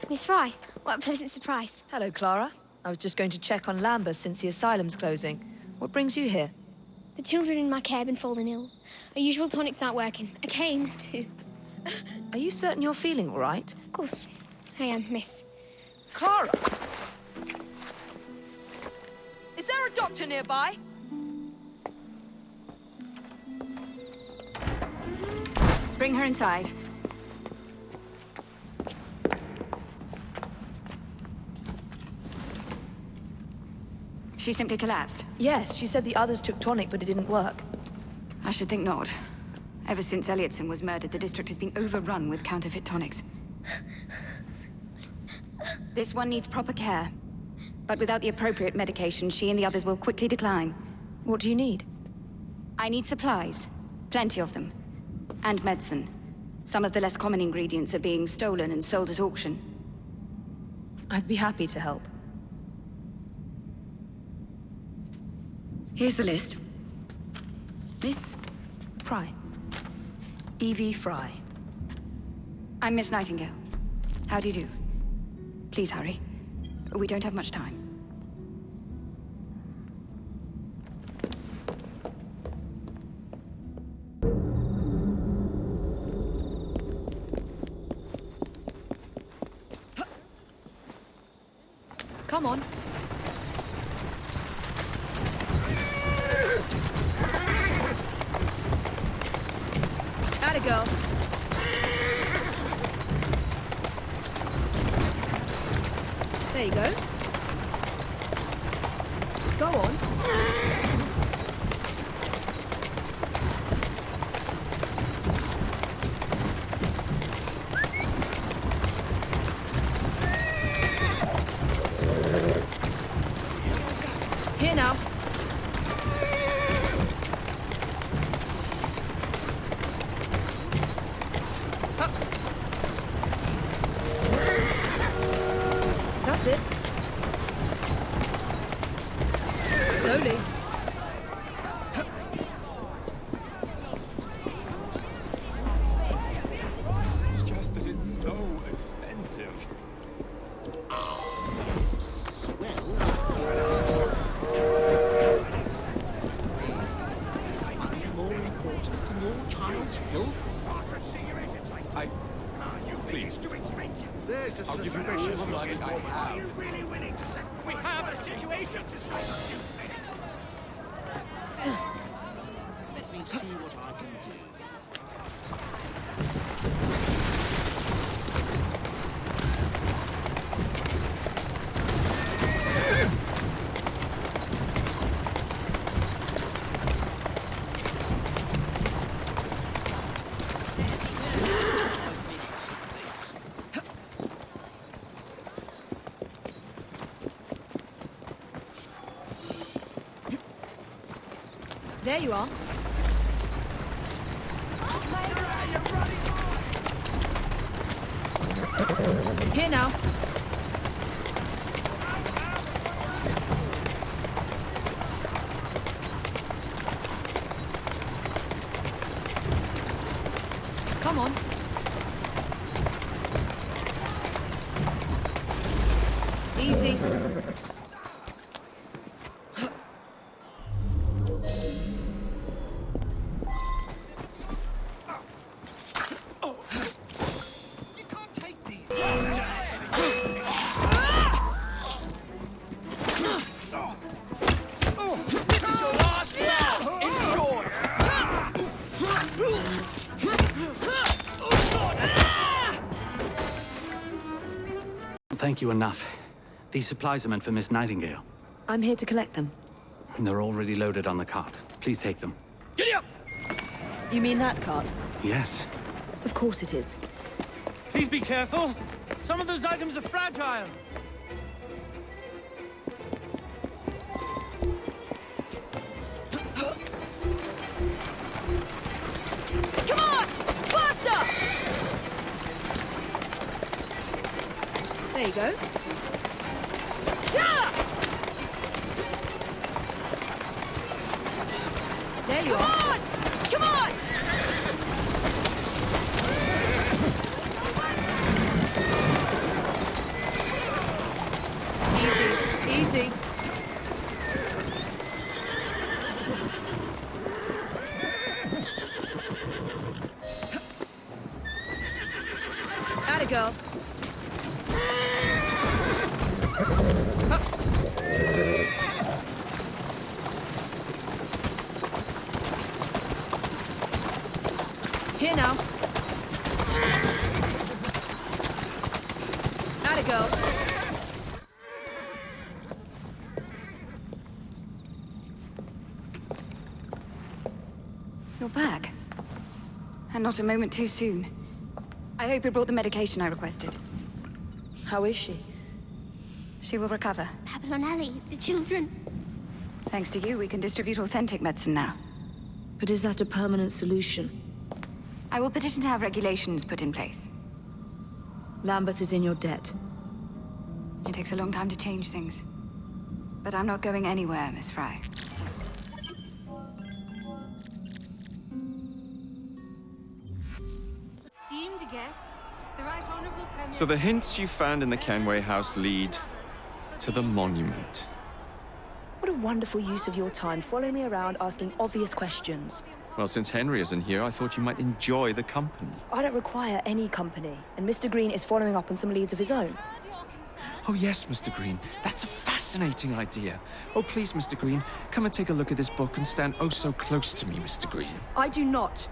Miss Frye, what a pleasant surprise. Hello, Clara. I was just going to check on Lambeth since the asylum's closing. What brings you here? The children in my care have been falling ill. Our usual tonics aren't working. I came to... Are you certain you're feeling all right? Of course, I am, miss. Clara! Is there a doctor nearby? Bring her inside. She simply collapsed? Yes, she said the others took tonic, but it didn't work. I should think not. Ever since Elliotson was murdered, the district has been overrun with counterfeit tonics. This one needs proper care. But without the appropriate medication, she and the others will quickly decline. What do you need? I need supplies. Plenty of them. And medicine. Some of the less common ingredients are being stolen and sold at auction. I'd be happy to help. Here's the list. Miss? Frye. Evie Frye. I'm Miss Nightingale. How do you do? Please hurry. We don't have much time. Come on. Atta girl. There you go. Go on. Here now. That's it. Slowly. It's just that it's so expensive. More important than your child's health? Please. There's a I'll give you all the money I have. We have a situation. Let me see what I can do. There you are. Here now. Come on. Easy. Thank you enough. These supplies are meant for Miss Nightingale. I'm here to collect them. They're already loaded on the cart. Please take them. Giddy up! You mean that cart? Yes. Of course it is. Please be careful. Some of those items are fragile. Come on! Faster! There you go. Yeah! There you are. Come on! Come on! Easy, easy. Atta girl. Here now. Atta girl. You're back. And not a moment too soon. I hope you brought the medication I requested. How is she? She will recover. Pablo and Ellie, the children. Thanks to you, we can distribute authentic medicine now. But is that a permanent solution? I will petition to have regulations put in place. Lambeth is in your debt. It takes a long time to change things. But I'm not going anywhere, Miss Frye. Esteemed guests, the Right Honourable Premier... So the hints you found in the Kenway house lead to the monument. What a wonderful use of your time, following me around asking obvious questions. Well, since Henry isn't here, I thought you might enjoy the company. I don't require any company, and Mr. Green is following up on some leads of his own. Oh yes, Mr. Green. That's a fascinating idea. Oh, please, Mr. Green, come and take a look at this book and stand oh so close to me, Mr. Green. I do not.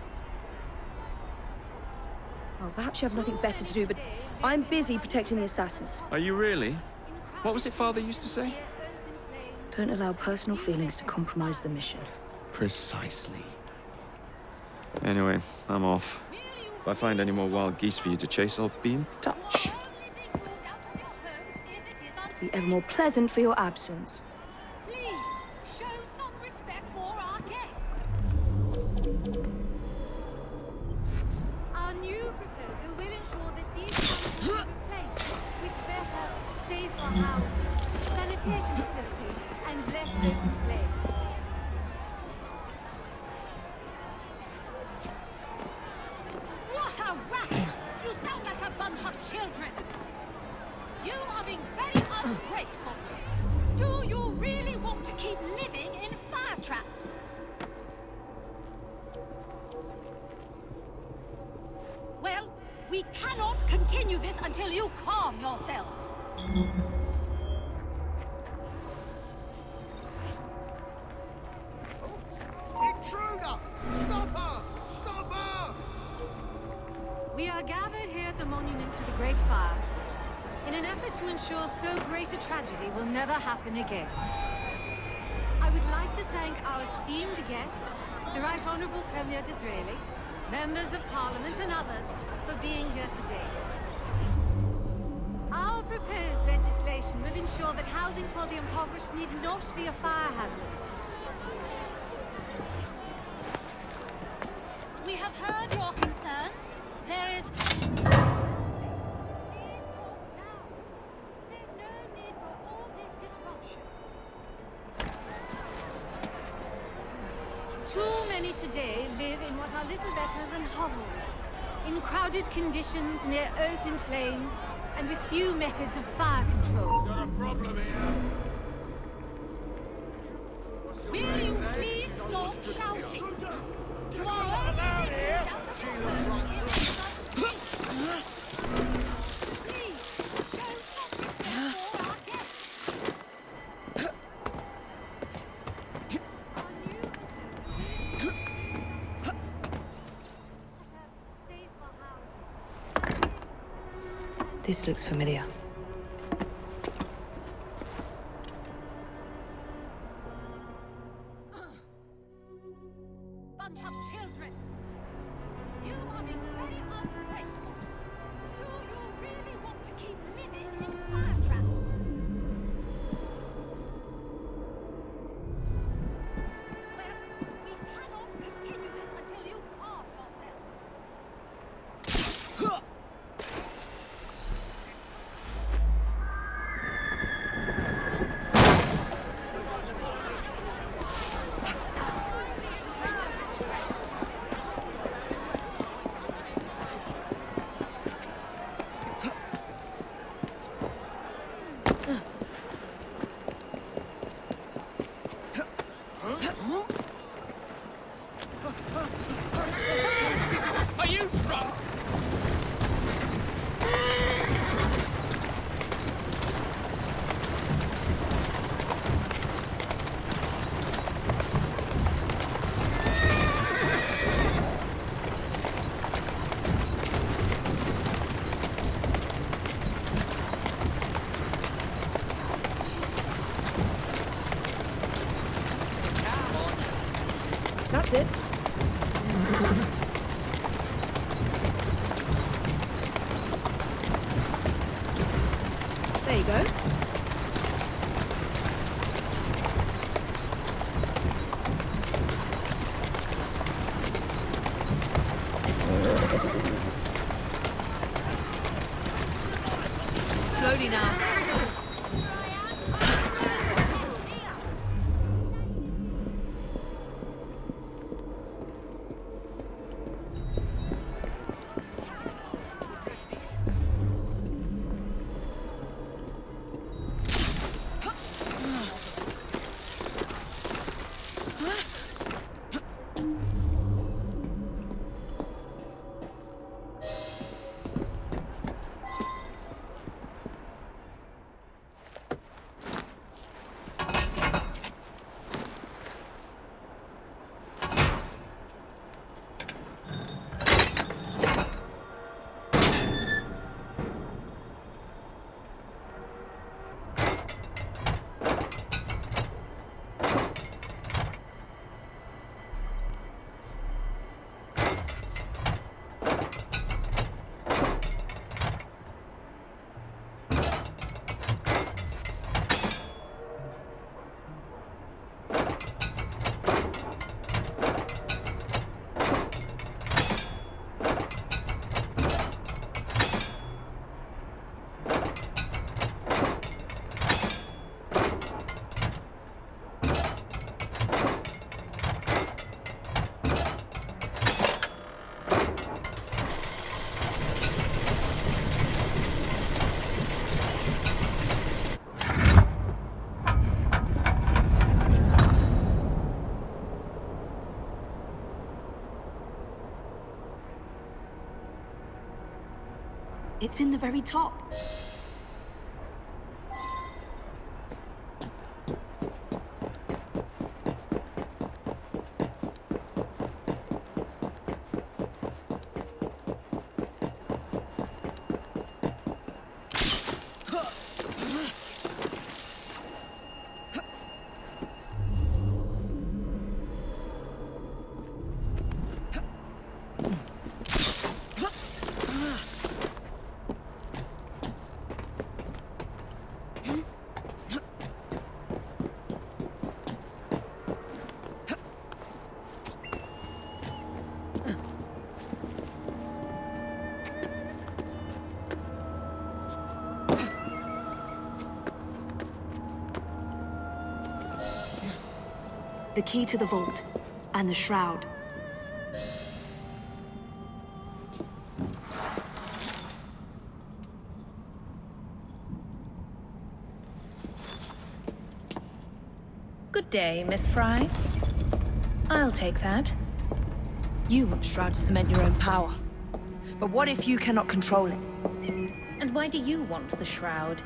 Well, perhaps you have nothing better to do, but I'm busy protecting the assassins. Are you really? What was it Father used to say? Don't allow personal feelings to compromise the mission. Precisely. Anyway, I'm off. If I find any more wild geese for you to chase, I'll be in touch. Be ever more pleasant for your absence. Please, show some respect for our guests. Our new proposal will ensure that these funds will be replaced with better, safer housing, sanitation facilities, and less open flame. What a racket! You sound like a bunch of children. You are being very ungrateful. Do you really want to keep living in fire traps? Well, we cannot continue this until you calm yourselves. Intruder! Stop her! Stop her! We are gathered here at the monument to the Great Fire in an effort to ensure so great a tragedy will never happen again. I would like to thank our esteemed guests, the Right Honourable Premier Disraeli, members of Parliament and others, for being here today. Our proposed legislation will ensure that housing for the impoverished need not be a fire hazard. We have heard your concerns. There is... Too many today live in what are little better than hovels, in crowded conditions near open flame, and with few methods of fire control. Got a problem here. Will you please stop shouting? You are all allowed here. She looks like Please, show some respect for our guests. This looks familiar. it. There you go. Slowly now. It's in the very top. The key to the vault, and the shroud. Good day, Miss Frye. I'll take that. You want the shroud to cement your own power. But what if you cannot control it? And why do you want the shroud?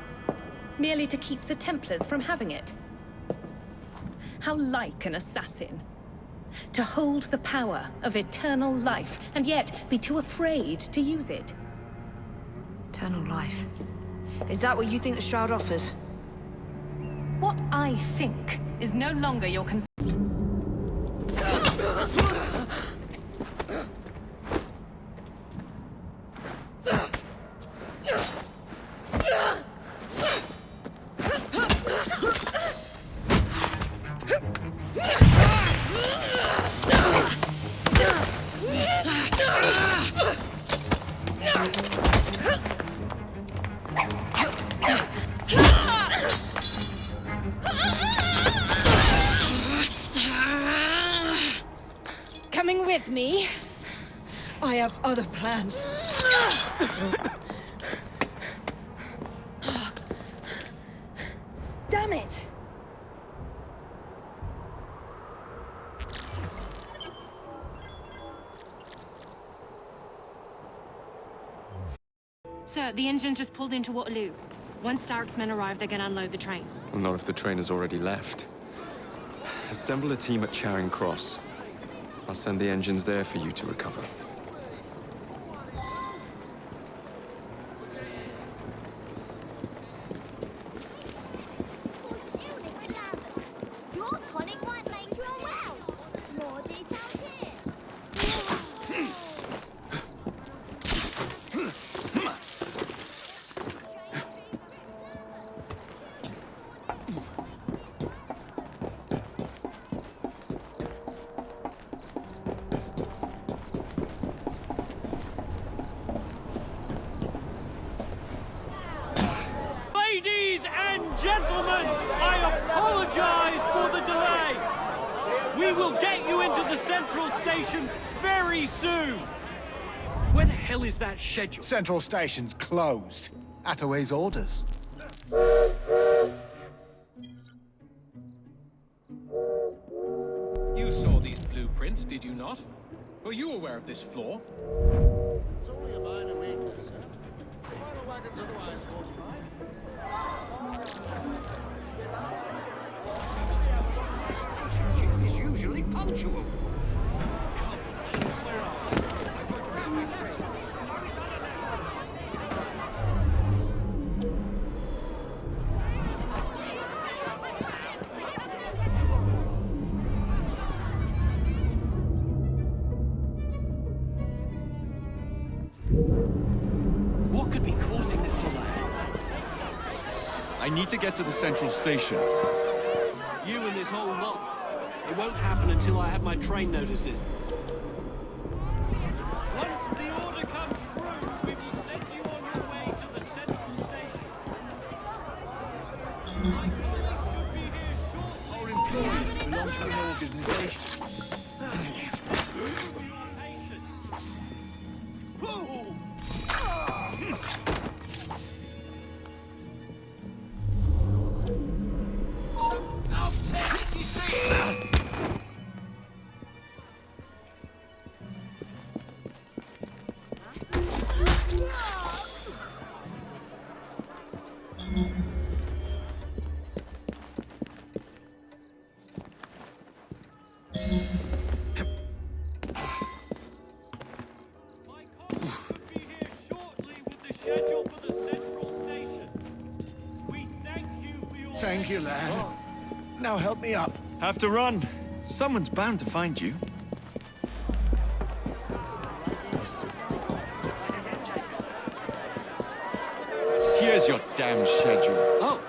Merely to keep the Templars from having it? How like an assassin. To hold the power of eternal life, and yet be too afraid to use it. Eternal life. Is that what you think the shroud offers? What I think is no longer your concern. Coming with me? I have other plans. Damn it! Sir, the engine's just pulled into Waterloo. Once Stark's men arrive, they're gonna unload the train. Well, not if the train has already left. Assemble a team at Charing Cross. I'll send the engines there for you to recover. Your tonic might make you unwell. More details here. apologize for the delay. We will get you into the central station very soon. Where the hell is that schedule? Central Station's closed. Attaway's orders. You saw these blueprints, did you not? Were you aware of this flaw? It's only a minor weakness, sir. The final wagon's otherwise fortified. Station chief is usually punctual. What could be causing this delay? I need to get to the central station. You and this whole lot. It won't happen until I have my train notices. Once the order comes through, we will send you on your way to the central station. My colleagues should be here shortly. Our employees belong to an organization. Thank you, lad. Now help me up. Have to run. Someone's bound to find you. Here's your damn schedule. Oh,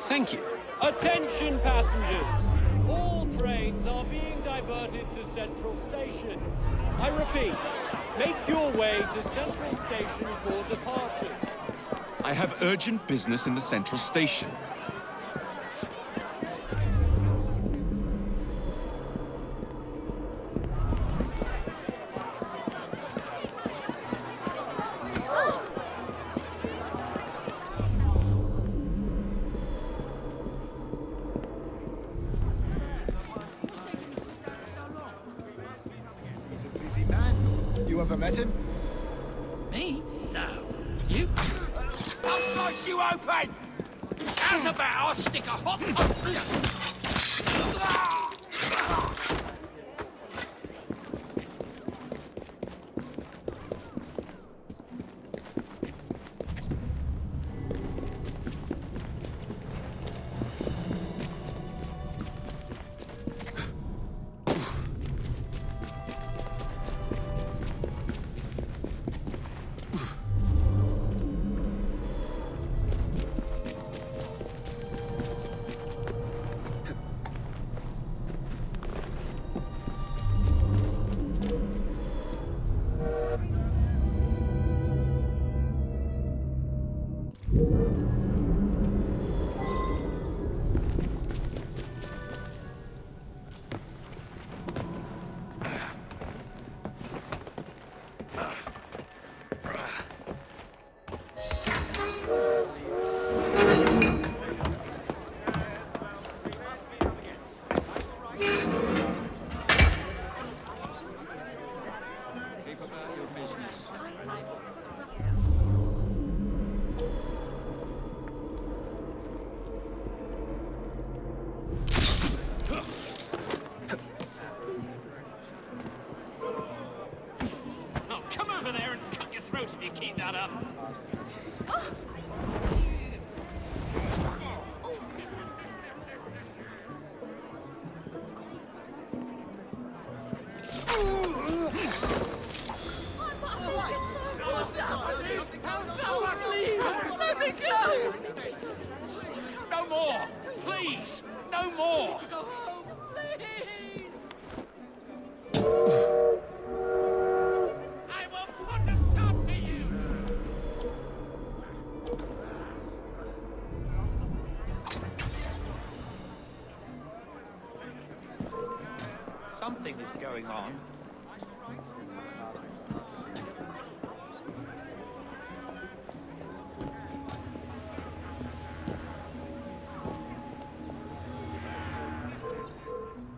thank you. Attention passengers! All trains are being diverted to Central Station. I repeat, make your way to Central Station for departures. I have urgent business in the central station. He's a busy man. You ever met him? Me? No. You? I'll slice you open! How's about I'll stick a hot... If you keep that up. Let me go! No more! Please! No more! is going on.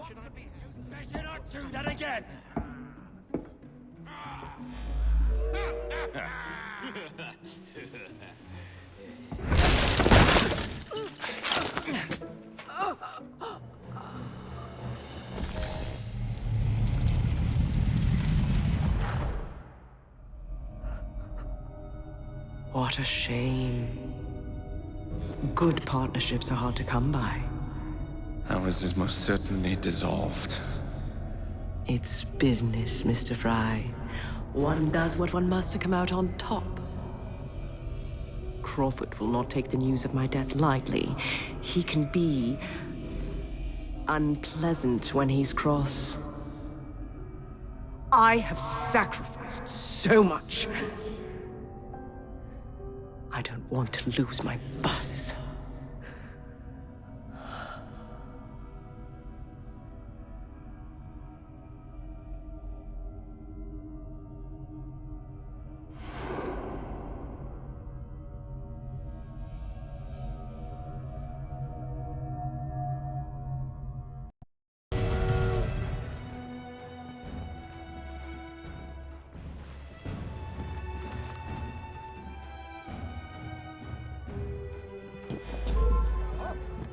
Should I be... Better not do that again! What a shame. Good partnerships are hard to come by. Ours is most certainly dissolved. It's business, Mr. Frye. One does what one must to come out on top. Crawford will not take the news of my death lightly. He can be unpleasant when he's cross. I have sacrificed so much. I don't want to lose my bosses.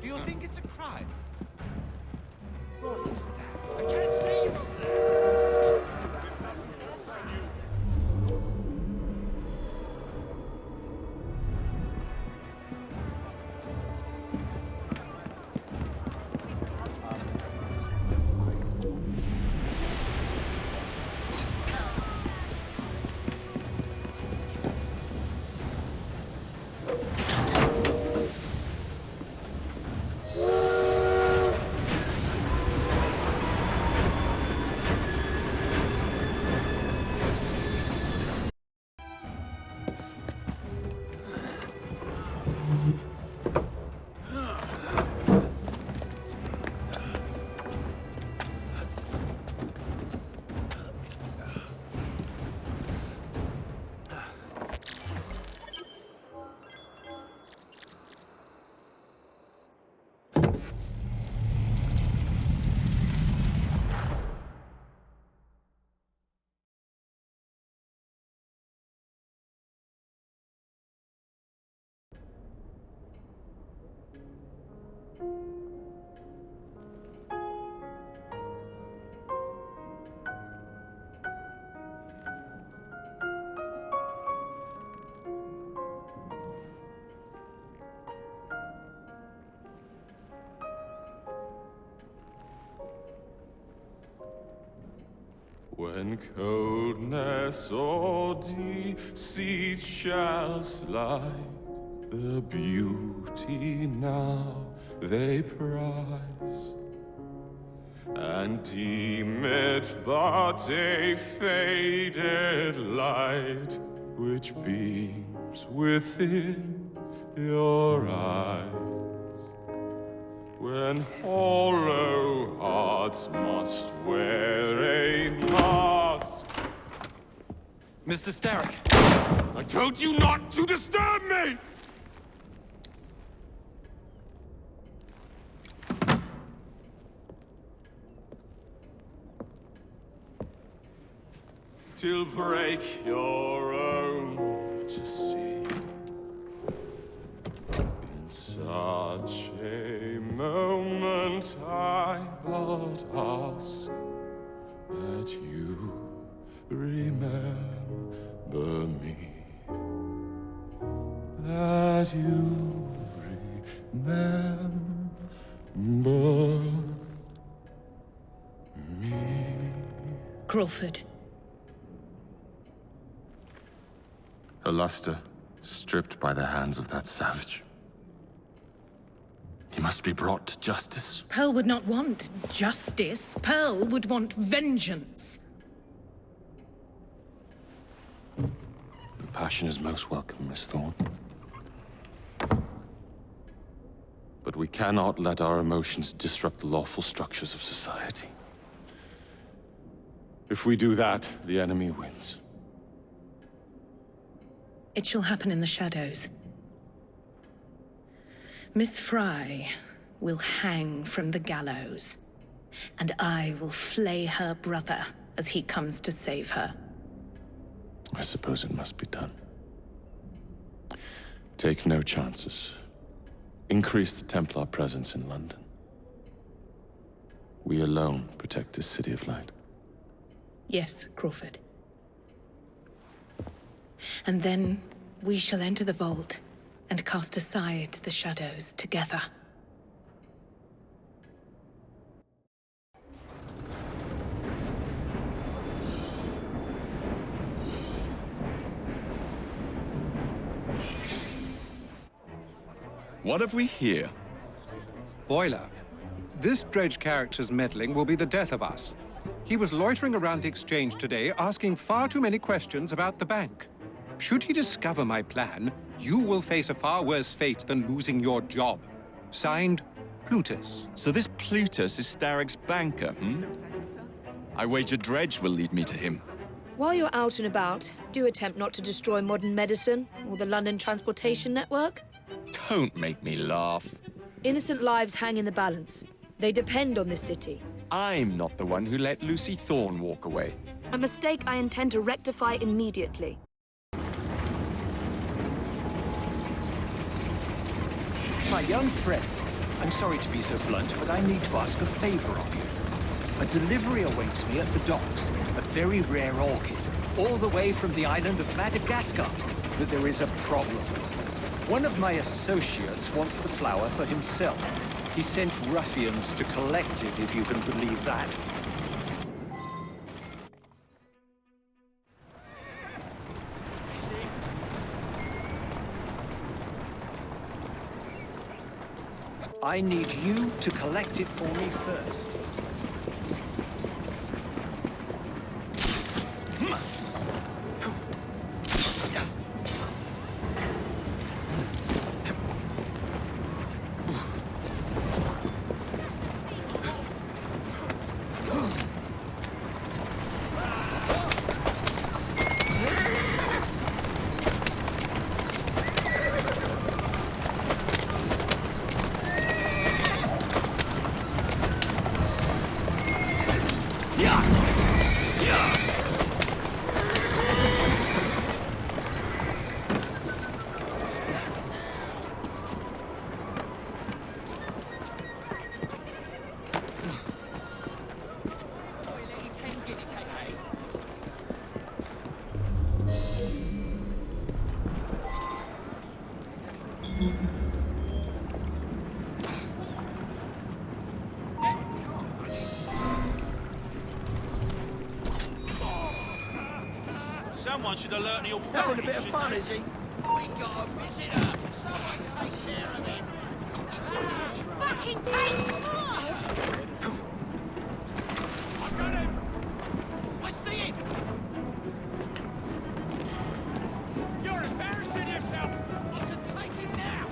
Do you think it's a crime? What is that? I can't see you from there! This doesn't concern you. When coldness or deceit shall slide, the beauty now they prize, and deem it but a faded light which beams within your eyes. When hollow hearts must wear a mask. Mr. Starrick! I told you not to disturb me! Till break your own to see. In such a moment I but ask that you remember me. That you remember me. Crawford. Her luster stripped by the hands of that savage. He must be brought to justice. Pearl would not want justice. Pearl would want vengeance. Your passion is most welcome, Miss Thorne. But we cannot let our emotions disrupt the lawful structures of society. If we do that, the enemy wins. It shall happen in the shadows. Miss Frye will hang from the gallows, and I will flay her brother as he comes to save her. I suppose it must be done. Take no chances. Increase the Templar presence in London. We alone protect this city of light. Yes, Crawford. And then we shall enter the vault and cast aside the shadows together. What have we here? Boiler. This dredge character's meddling will be the death of us. He was loitering around the exchange today, asking far too many questions about the bank. Should he discover my plan, you will face a far worse fate than losing your job. Signed, Plutus. So this Plutus is Starrick's banker, hmm? I wager Dredge will lead me to him. While you're out and about, do attempt not to destroy modern medicine or the London transportation network. Don't make me laugh. Innocent lives hang in the balance. They depend on this city. I'm not the one who let Lucy Thorne walk away. A mistake I intend to rectify immediately. My young friend, I'm sorry to be so blunt, but I need to ask a favor of you. A delivery awaits me at the docks, a very rare orchid, all the way from the island of Madagascar. But there is a problem. One of my associates wants the flower for himself. He sent ruffians to collect it, if you can believe that. I need you to collect it for me first. Someone should have learned your Having a bit of fun, is he? We got a visitor. Someone take care of him. Fucking take I got him. I see him. You're embarrassing yourself. I should take him now.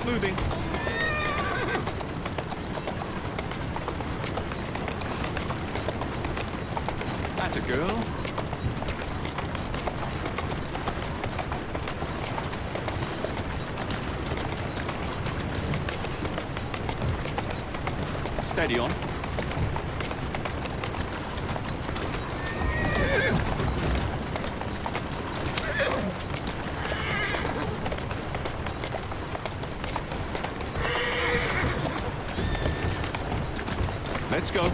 Moving. That's a girl. Steady on. Let's go.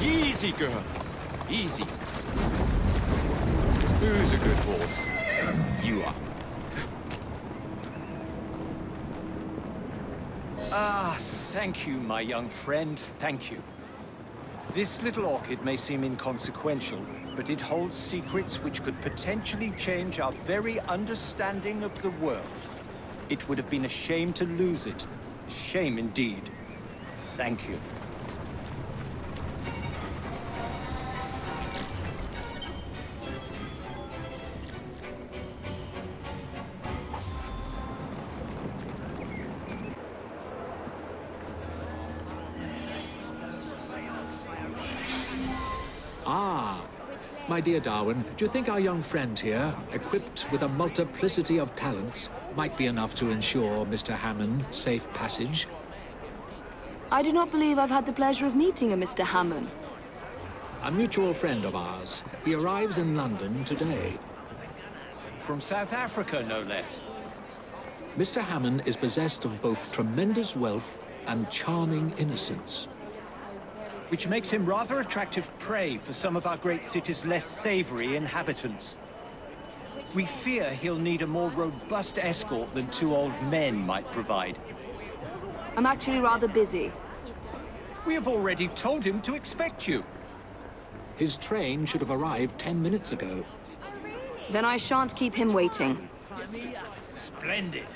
Easy, girl. Easy. Who's a good horse? You are. Ah, thank you, my young friend. Thank you. This little orchid may seem inconsequential, but it holds secrets which could potentially change our very understanding of the world. It would have been a shame to lose it. A shame indeed. Thank you. My dear Darwin, do you think our young friend here, equipped with a multiplicity of talents, might be enough to ensure Mr. Hammond safe passage? I do not believe I've had the pleasure of meeting a Mr. Hammond. A mutual friend of ours. He arrives in London today. From South Africa, no less. Mr. Hammond is possessed of both tremendous wealth and charming innocence. Which makes him rather attractive prey for some of our great city's less savory inhabitants. We fear he'll need a more robust escort than two old men might provide. I'm actually rather busy. We have already told him to expect you. His train should have arrived 10 minutes ago. Then I shan't keep him waiting. Splendid.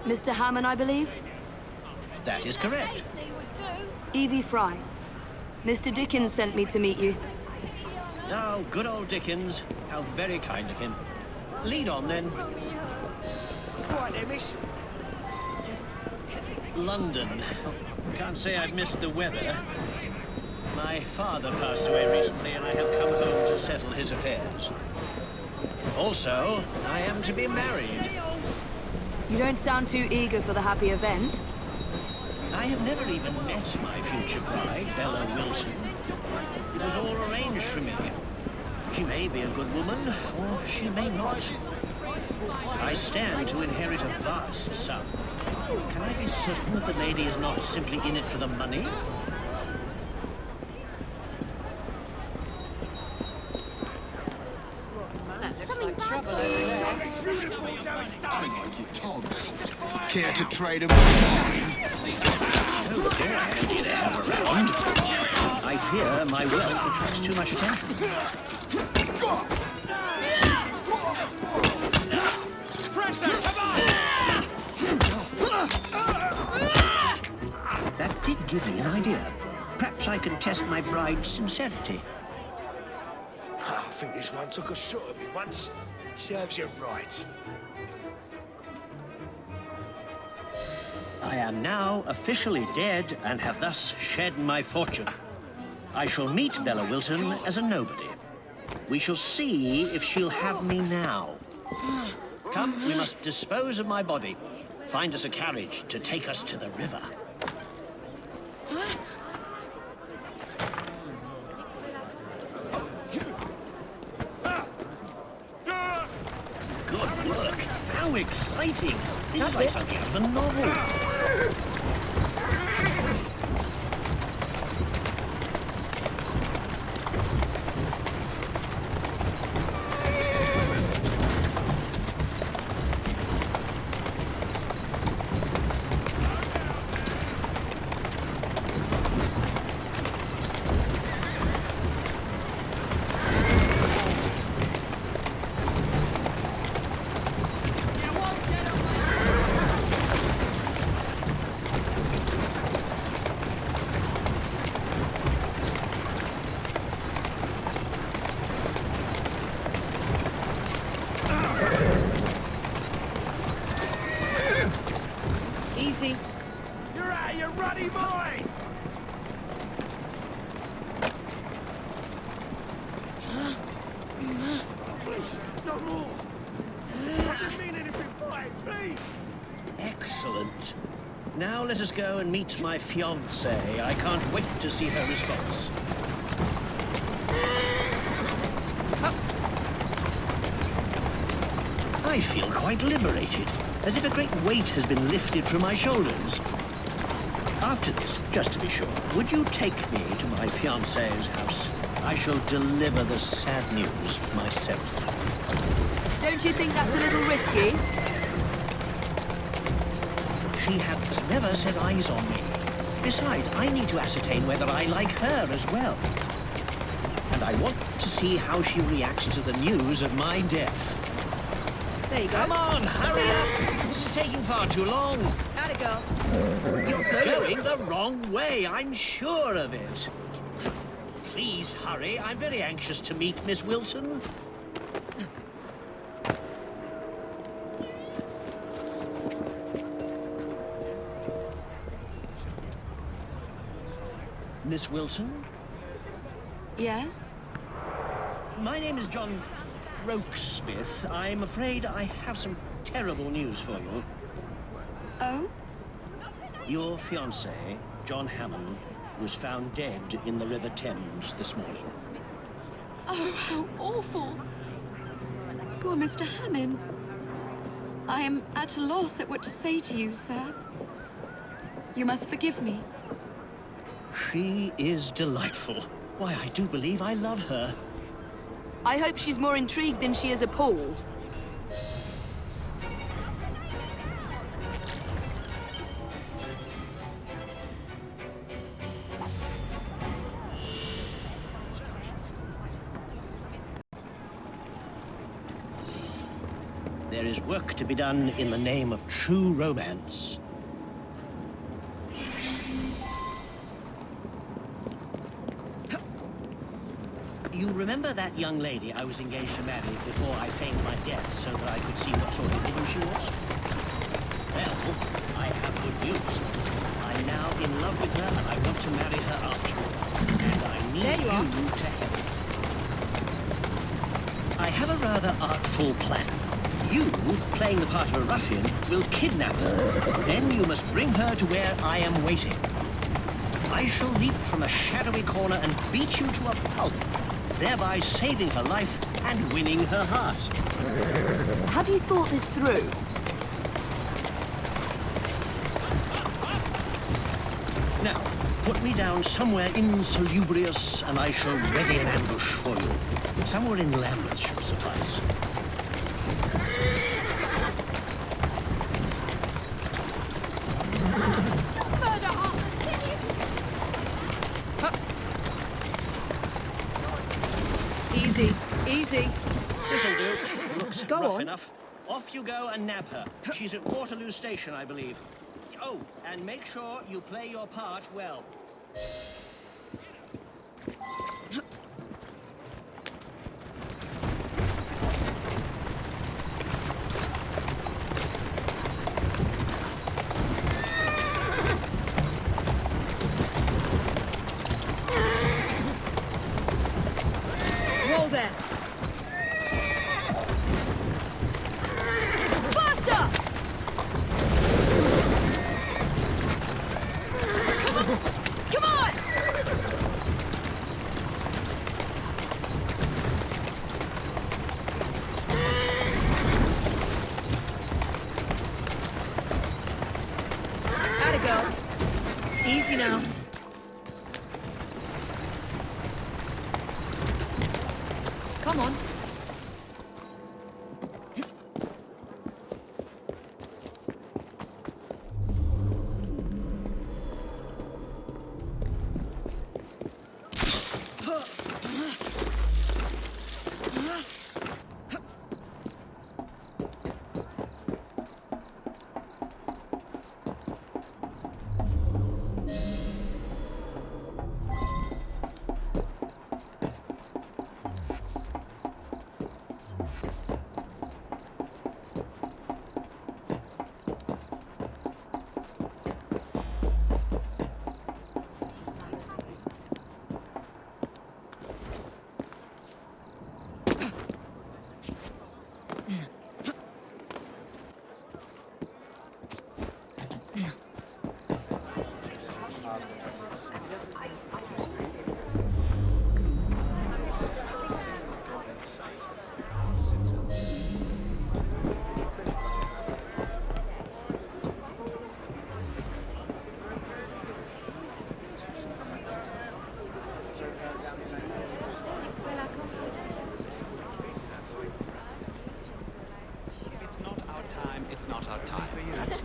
Mr. Hammond, I believe? That is correct. Evie Frye. Mr. Dichens sent me to meet you. Oh, good old Dichens. How very kind of him. Lead on, then. Right then, miss. London. Can't say I've missed the weather. My father passed away recently, and I have come home to settle his affairs. Also, I am to be married. You don't sound too eager for the happy event. I have never even met my future bride, Bella Wilson. It was all arranged for me. She may be a good woman, or she may not. I stand to inherit a vast sum. Can I be certain that the lady is not simply in it for the money? Something bad's going on. Care to trade 'em? Oh, very handy to have around. I fear my wealth attracts too much attention. That did give me an idea. Perhaps I can test my bride's sincerity. I think this one took a shot at me once. Serves you right. I am now officially dead and have thus shed my fortune. I shall meet Bella Wilson as a nobody. We shall see if she'll have me now. Come, we must dispose of my body. Find us a carriage to take us to the river. Good work. How exciting. This is like something out of a novel. Easy. You're out of your ruddy mind! Oh, please, no more! I didn't mean anything by it, please! Excellent. Now let us go and meet my fiancée. I can't wait to see her response. I feel quite liberated, as if a great weight has been lifted from my shoulders. After this, just to be sure, would you take me to my fiancée's house? I shall deliver the sad news myself. Don't you think that's a little risky? She has never set eyes on me. Besides, I need to ascertain whether I like her as well. And I want to see how she reacts to the news of my death. There you go. Come on, hurry up! This is taking far too long. Atta girl. You're going the wrong way, I'm sure of it. Please hurry, I'm very anxious to meet Miss Wilson. Miss Wilson? Yes? My name is John Rokesmith. I'm afraid I have some terrible news for you. Oh? Your fiancé, John Hammond, was found dead in the River Thames this morning. Oh, how awful. Poor Mr. Hammond. I am at a loss at what to say to you, sir. You must forgive me. She is delightful. Why, I do believe I love her. I hope she's more intrigued than she is appalled. There is work to be done in the name of true romance. You remember that young lady I was engaged to marry before I feigned my death so that I could see what sort of woman she was? Well, I have good news. I'm now in love with her and I want to marry her after all. And I need you to help. I have a rather artful plan. You, playing the part of a ruffian, will kidnap her. Then you must bring her to where I am waiting. I shall leap from a shadowy corner and beat you to a pulp, thereby saving her life and winning her heart. Have you thought this through? Now, put me down somewhere insalubrious and I shall ready an ambush for you. Somewhere in Lambeth should suffice. Easy, easy. This'll do. Looks Go rough on. enough. Off you go and nab her. She's at Waterloo Station, I believe. Oh, and make sure you play your part well. Roll there. girl. Easy now. Come on.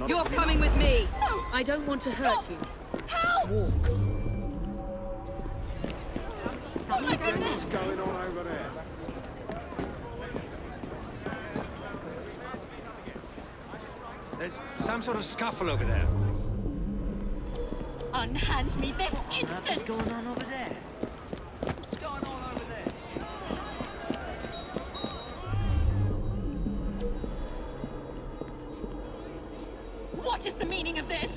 You're coming with me. No. I don't want to hurt you. Help! Walk. What's going on over there? There's some sort of scuffle over there. Unhand me this instant! What's going on over there? What's going on over there? What is the meaning of this?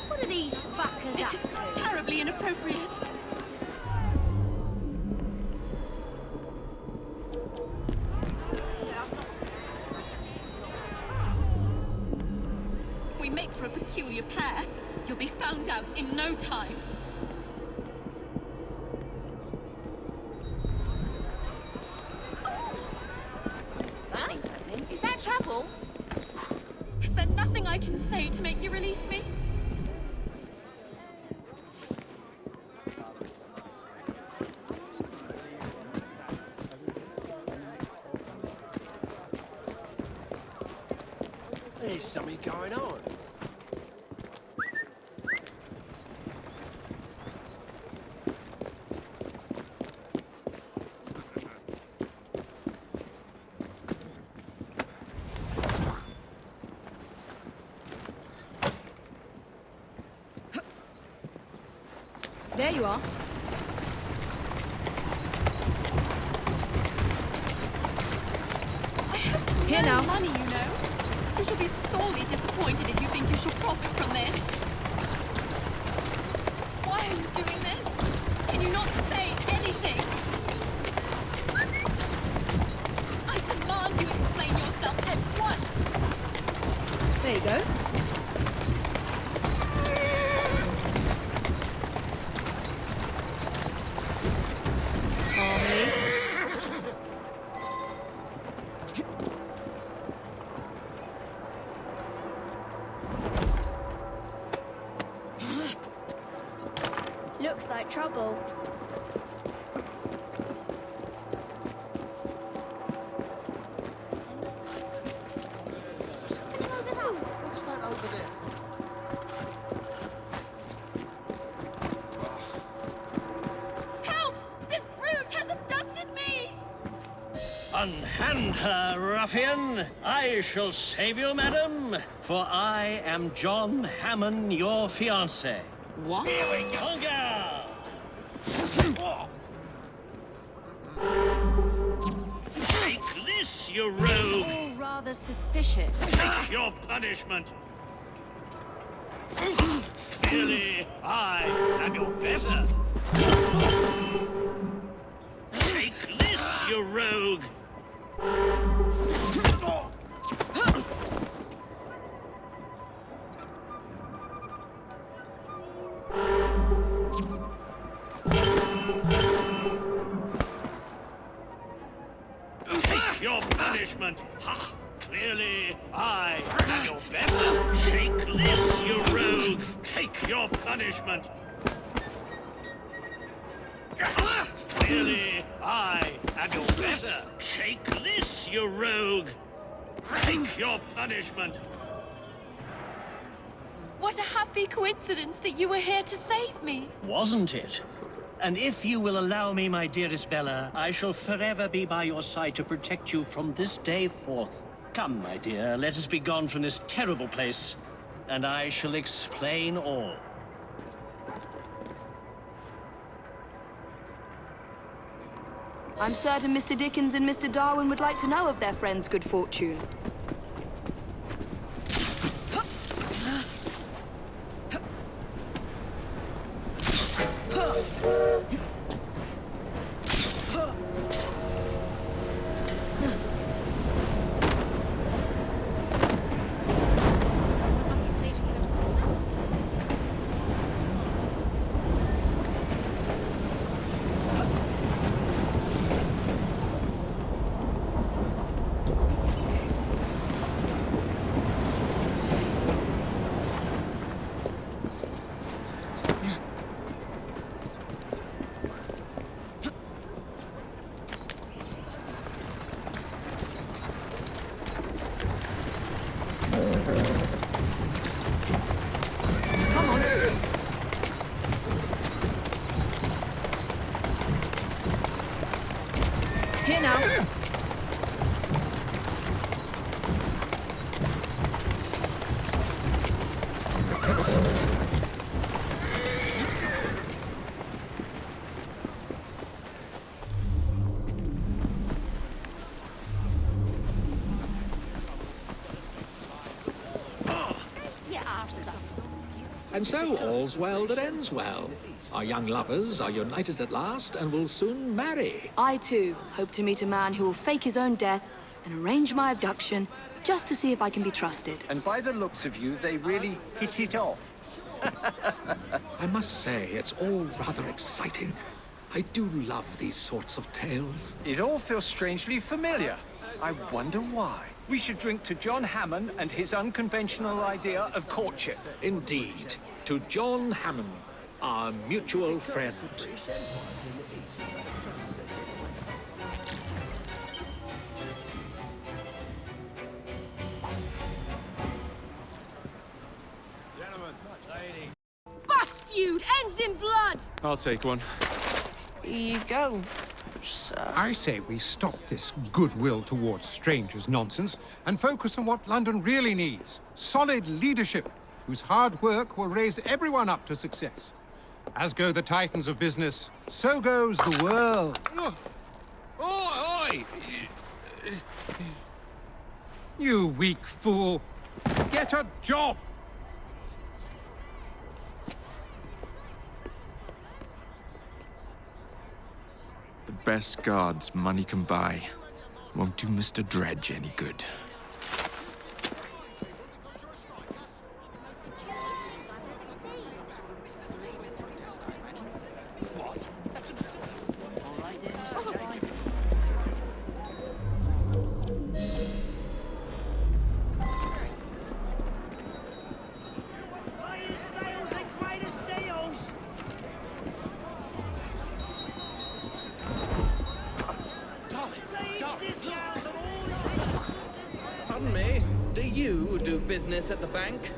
What are these fuckers This is up to? terribly inappropriate. We make for a peculiar pair. You'll be found out in no time. Something's happening. Is that trouble? Is there nothing I can say to make you release me? There's something going on. There you are. I have Here no now. money, you know. You shall be sorely disappointed if you think you shall profit from this. Why are you doing this? Can you not say anything? I demand you explain yourself at once. There you go. Calmly. Looks like trouble. What's that over there? Help! This brute has abducted me! Unhand her, ruffian! I shall save you, madam, for I am John Hammond, your fiancé. What? Here we go, girl! Take this, you rogue! All rather suspicious. Take your punishment! Clearly, I am your better. Take this, you rogue! punishment. Ha! Clearly, I am your better. Take this, you rogue. Take your punishment. Ha! Clearly, I am your better. Take this, you rogue. Take your punishment. What a happy coincidence that you were here to save me. Wasn't it? And if you will allow me, my dearest Bella, I shall forever be by your side to protect you from this day forth. Come, my dear, let us be gone from this terrible place, and I shall explain all. I'm certain Mr. Dichens and Mr. Darwin would like to know of their friend's good fortune. Here now. And so all's well that ends well. Our young lovers are united at last and will soon marry. I, too, hope to meet a man who will fake his own death and arrange my abduction just to see if I can be trusted. And by the looks of you, they really hit it off. I must say, it's all rather exciting. I do love these sorts of tales. It all feels strangely familiar. I wonder why. We should drink to John Hammond and his unconventional idea of courtship. Indeed. To John Hammond, our mutual friend. Bus feud ends in blood! I'll take one. Here you go, sir. I say we stop this goodwill towards strangers nonsense and focus on what London really needs. Solid leadership, whose hard work will raise everyone up to success. As go the titans of business, so goes the world. Oi! You weak fool. Get a job! The best guards money can buy won't do Mr. Dredge any good. Pardon me, do you do business at the bank?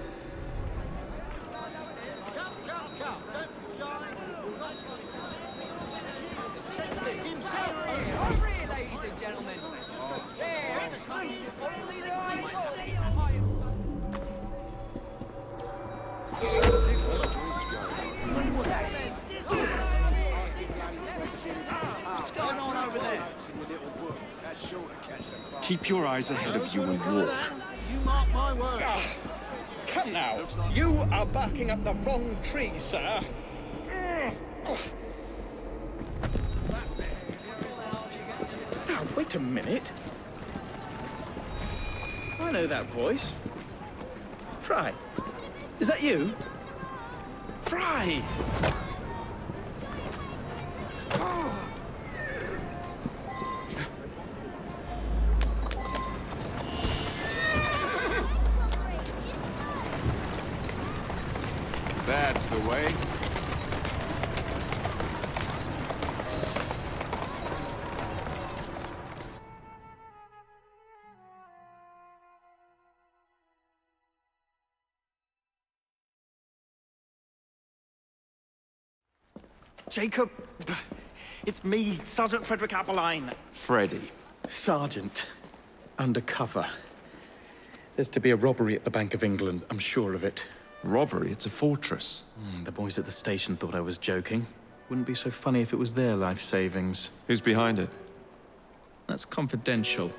Hurry, ladies and gentlemen. Here, only the eyes What's going on over there? Keep your eyes ahead of you and walk. You mark my word. Come now, you are barking up the wrong tree, sir. Now, wait a minute. I know that voice. Frye, is that you? Frye! Jacob, it's me, Sergeant Frederick Appleline. Freddy. Sergeant, undercover. There's to be a robbery at the Bank of England, I'm sure of it. Robbery? It's a fortress. The boys at the station thought I was joking. Wouldn't be so funny if it was their life savings. Who's behind it? That's confidential.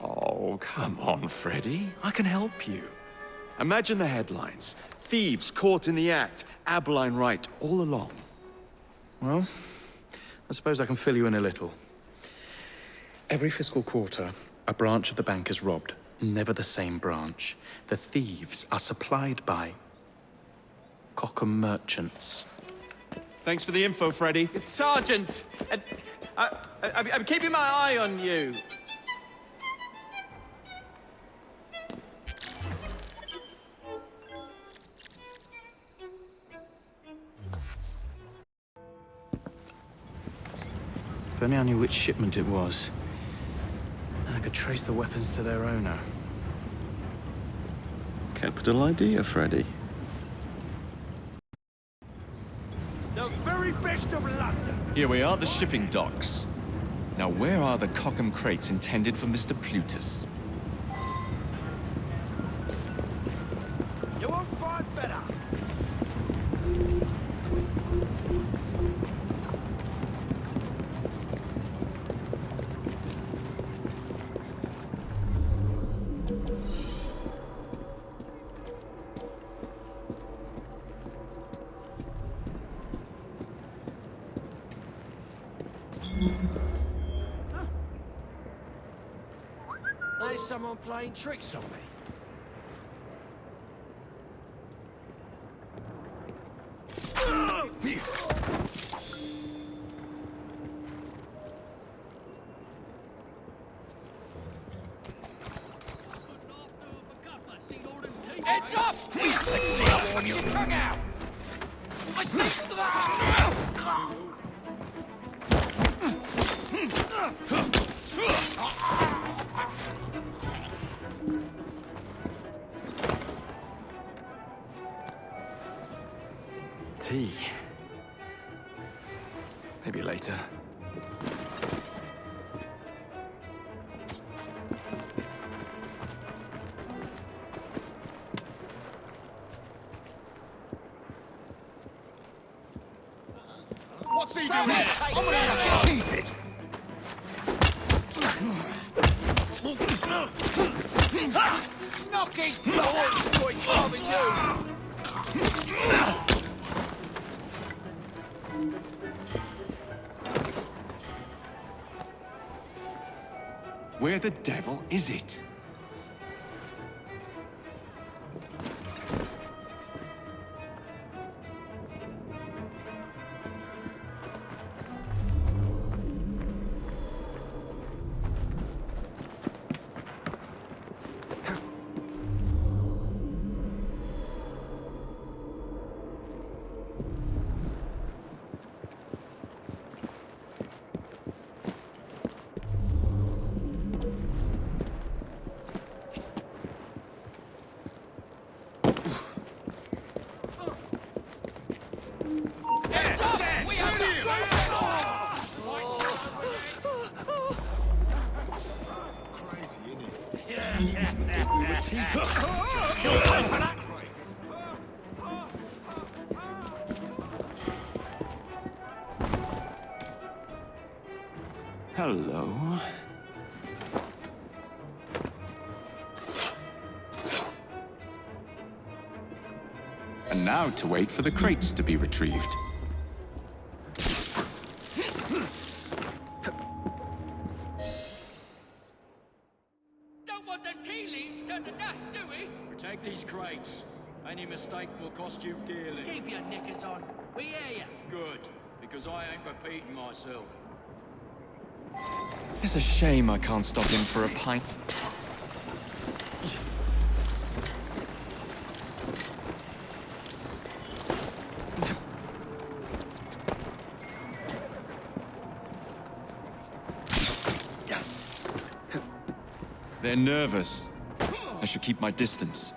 Oh, come on, Freddy. I can help you. Imagine the headlines. Thieves caught in the act. Abeline right all along. Well, I suppose I can fill you in a little. Every fiscal quarter, a branch of the bank is robbed. Never the same branch. The thieves are supplied by Cockham merchants. Thanks for the info, Freddy. It's Sergeant, and I'm keeping my eye on you. If only I knew which shipment it was, then I could trace the weapons to their owner. Capital idea, Freddy. The very best of London. Here we are, the shipping docks. Now, where are the Cockham crates intended for Mr. Plutus? You won't find better. There's someone playing tricks on me. Heads up! Let's see how long you tongue out! Tea. Maybe later. What's he doing? I'm gonna keep it. Knocking! Boy, carving you! Where the devil is it? Hello. And now to wait for the crates to be retrieved. Don't want them tea leaves turned to dust, do we? Protect these crates. Any mistake will cost you dearly. Keep your knickers on. We hear you. Good, because I ain't repeating myself. It's a shame I can't stop in for a pint. They're nervous. I should keep my distance.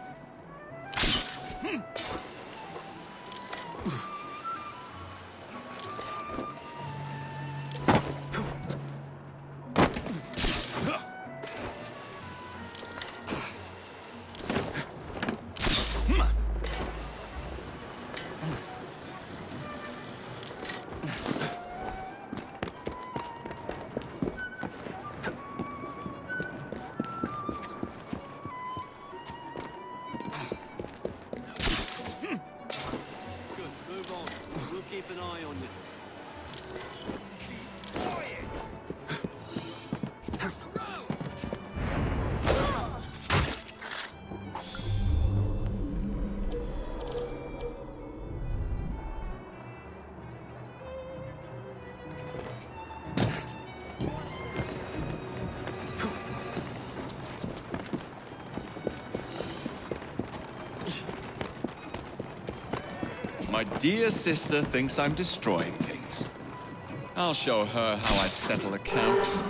keep an eye on you. My dear sister thinks I'm destroying things. I'll show her how I settle accounts.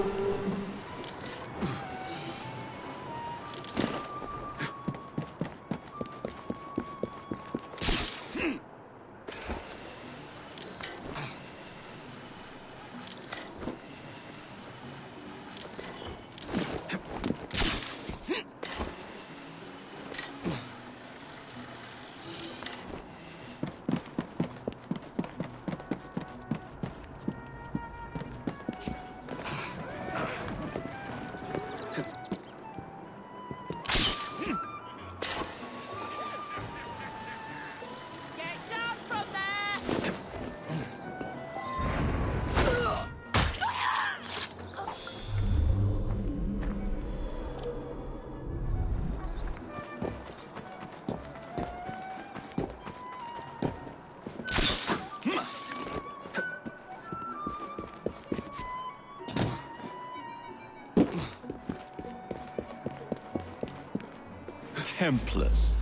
Templars.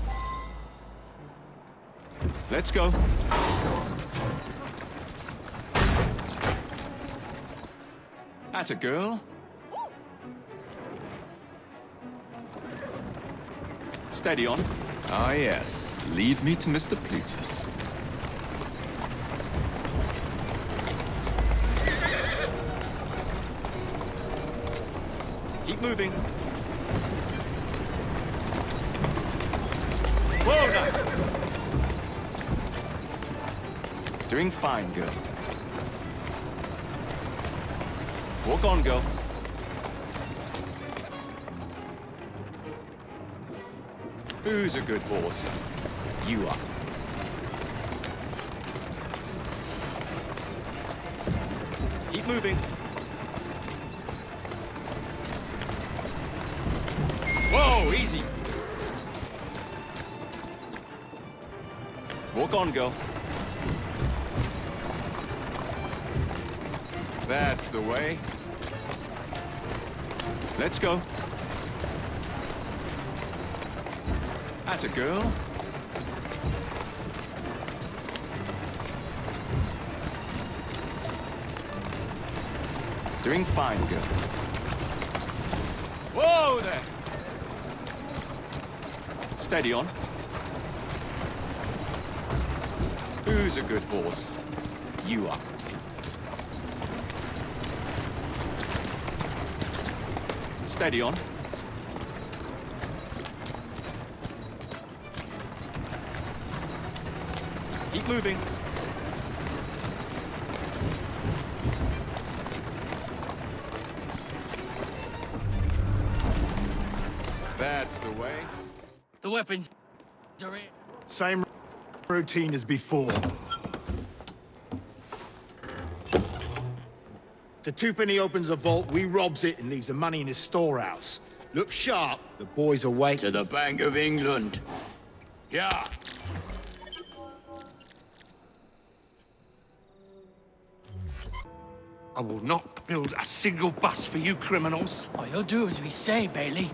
Let's go. Atta girl. Steady on. Ah, yes. Lead me to Mr. Plutus. Keep moving. Whoa, now! Doing fine, girl. Walk on, girl. Who's a good horse? You are. Keep moving. Whoa, easy. Walk on, girl. That's the way. Let's go. Atta girl. Doing fine, girl. Whoa there! Steady on. Who's a good horse? You are. Steady on. Keep moving. That's the way. The weapons are in. Same routine as before. The twopenny opens a vault, we robs it and leaves the money in his storehouse. Look sharp, the boys are waiting. To the Bank of England. Yeah. I will not build a single bus for you criminals. Oh, you'll do as we say, Bailey.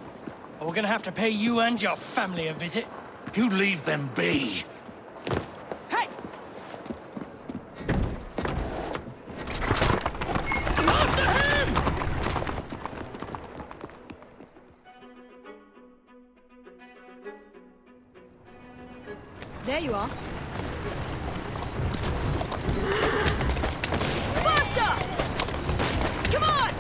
Or we're gonna have to pay you and your family a visit. You leave them be. Hey! After him! There you are. Faster! Come on!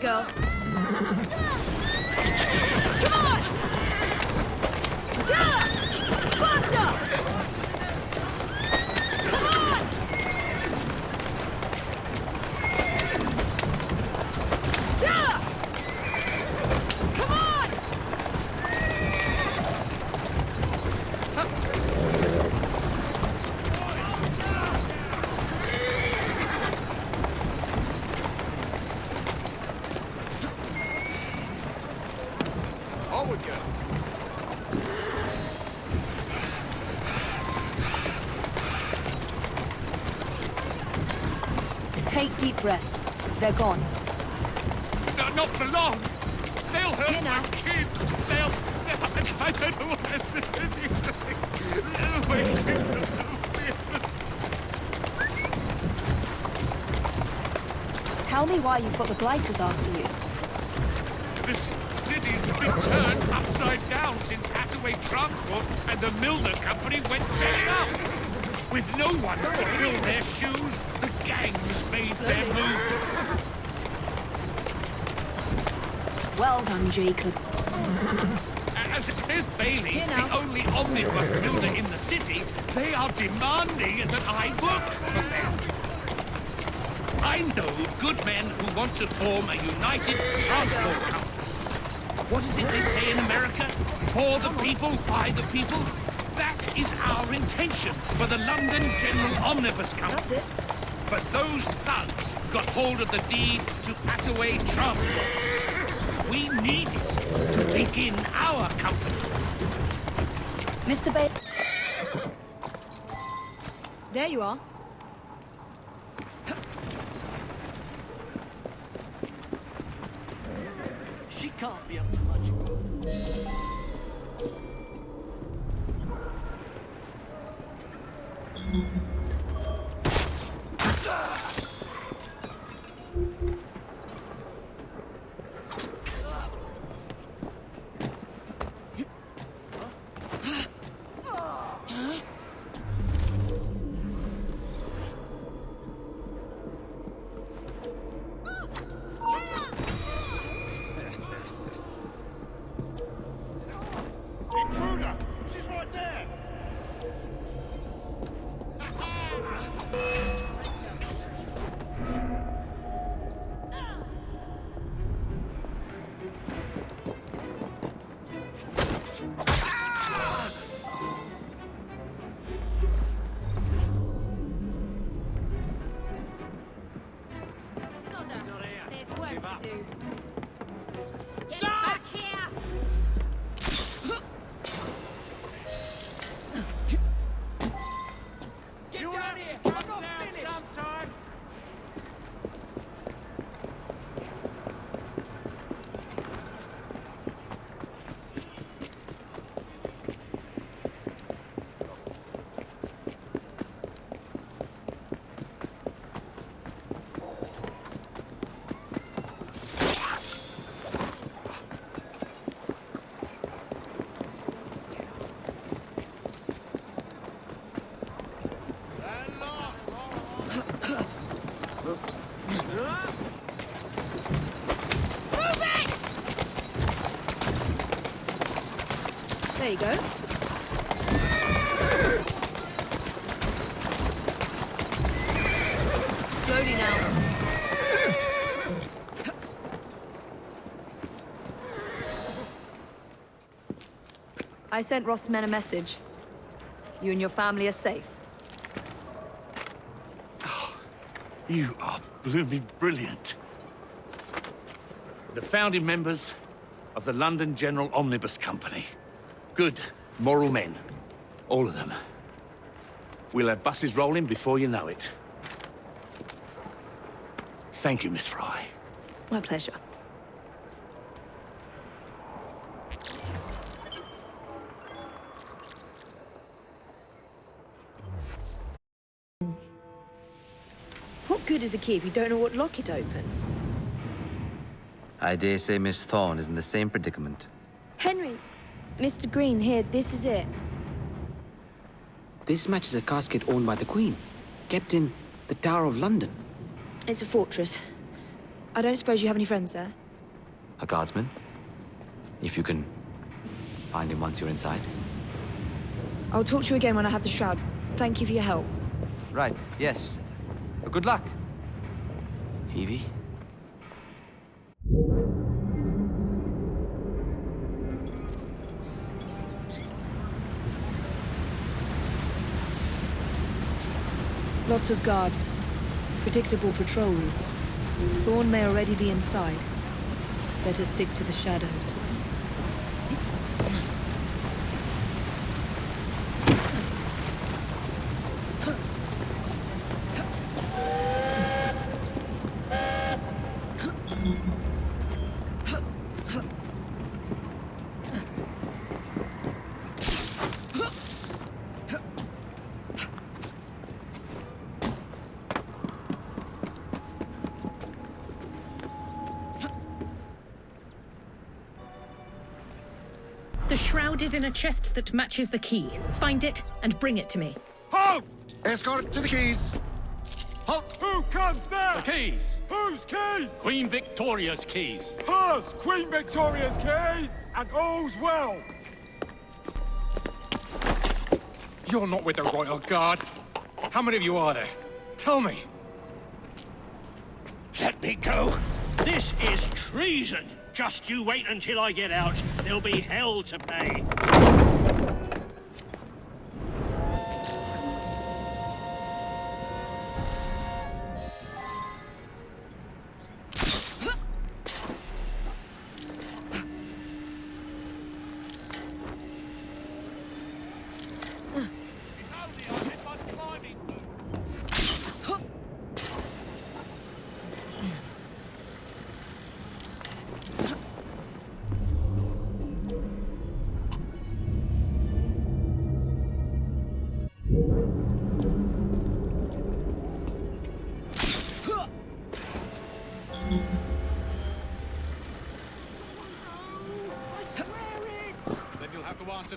Girl. Come on! Faster! Come on! Come on! Take deep breaths. They're gone. No, not for long. They'll hurt my kids. They'll... I don't know what Tell me why you've got the blighters after you. This city's been turned upside down since Attaway Transport and the Milner Company went belly up. With no one to fill their shoes, the gangs made their move. Well done, Jacob. As it is Bailey, the only omnibus builder in the city, they are demanding that I work for them. I know good men who want to form a united transport company. What is it they say in America? For the people, by the people? That is our intention for the London General Omnibus Company. That's it. But those thugs got hold of the deed to Attaway Transport. We need it to begin our company. Mr. Bailey. There you are. She can't be up to much good. Intruder! She's right there! There's work to do. Get back here! Get down here! I'm not finished! Sometime. There you go. Slowly now. I sent Roth's men a message. You and your family are safe. You are blooming brilliant. The founding members of the London General Omnibus Company. Good, moral men. All of them. We'll have buses rolling before you know it. Thank you, Miss Frye. My pleasure. What good is a key if you don't know what lock it opens? I dare say Miss Thorne is in the same predicament. Henry! Mr. Green, here, this is it. This matches a casket owned by the Queen, kept in the Tower of London. It's a fortress. I don't suppose you have any friends there? A guardsman? If you can find him once you're inside. I'll talk to you again when I have the shroud. Thank you for your help. Right, yes. Good luck. Evie? Lots of guards. Predictable patrol routes. Thorne may already be inside. Better stick to the shadows. The shroud is in a chest that matches the key. Find it and bring it to me. Halt! Escort to the keys. Halt! Who comes there? The keys. Whose keys? Queen Victoria's keys. Hers, Queen Victoria's keys, and all's well. You're not with the Royal Guard. How many of you are there? Tell me. Let me go. This is treason. Just you wait until I get out. There'll be hell to pay.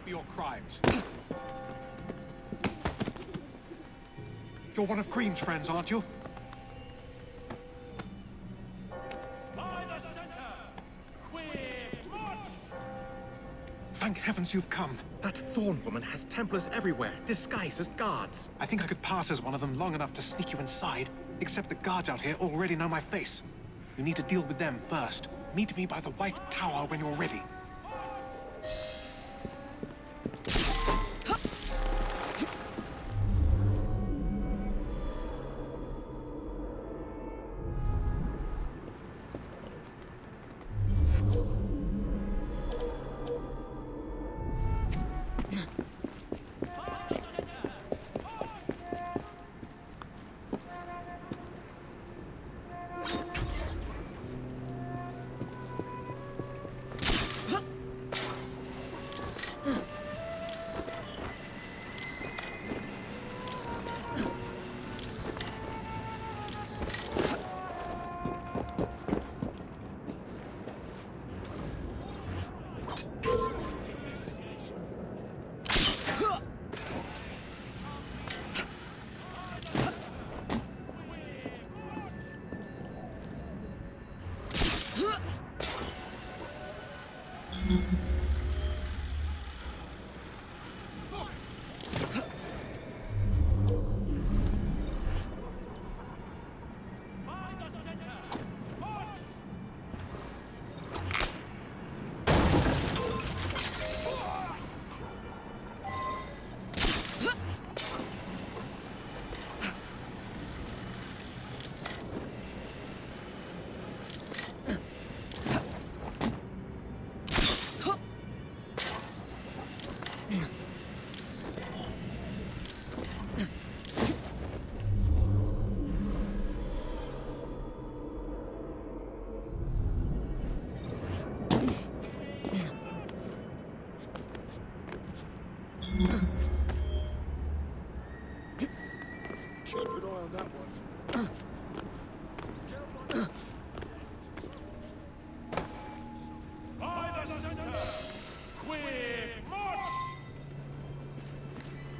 For your crimes. You're one of Green's friends, aren't you? By the center! Quick, march! Thank heavens you've come. That Thorne woman has Templars everywhere, disguised as guards. I think I could pass as one of them long enough to sneak you inside, except the guards out here already know my face. You need to deal with them first. Meet me by the White Tower when you're ready. Keep an eye on that one.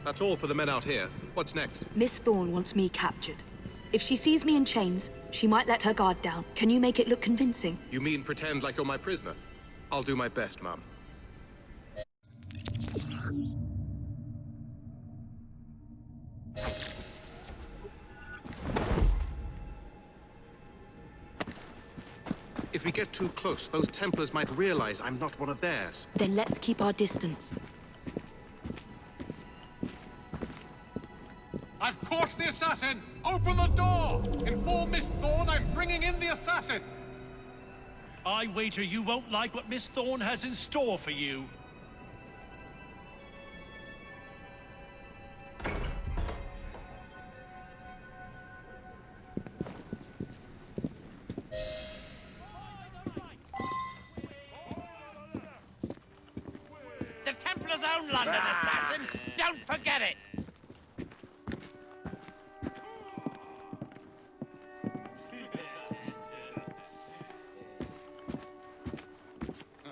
That's all for the men out here. What's next? Miss Thorne wants me captured. If she sees me in chains, she might let her guard down. Can you make it look convincing? You mean pretend like you're my prisoner? I'll do my best, Mom. If we get too close, those Templars might realize I'm not one of theirs. Then let's keep our distance. I've caught the assassin! Open the door! Inform Miss Thorne I'm bringing in the assassin! I wager you won't like what Miss Thorne has in store for you. The Templar's own London assassin! Don't forget it!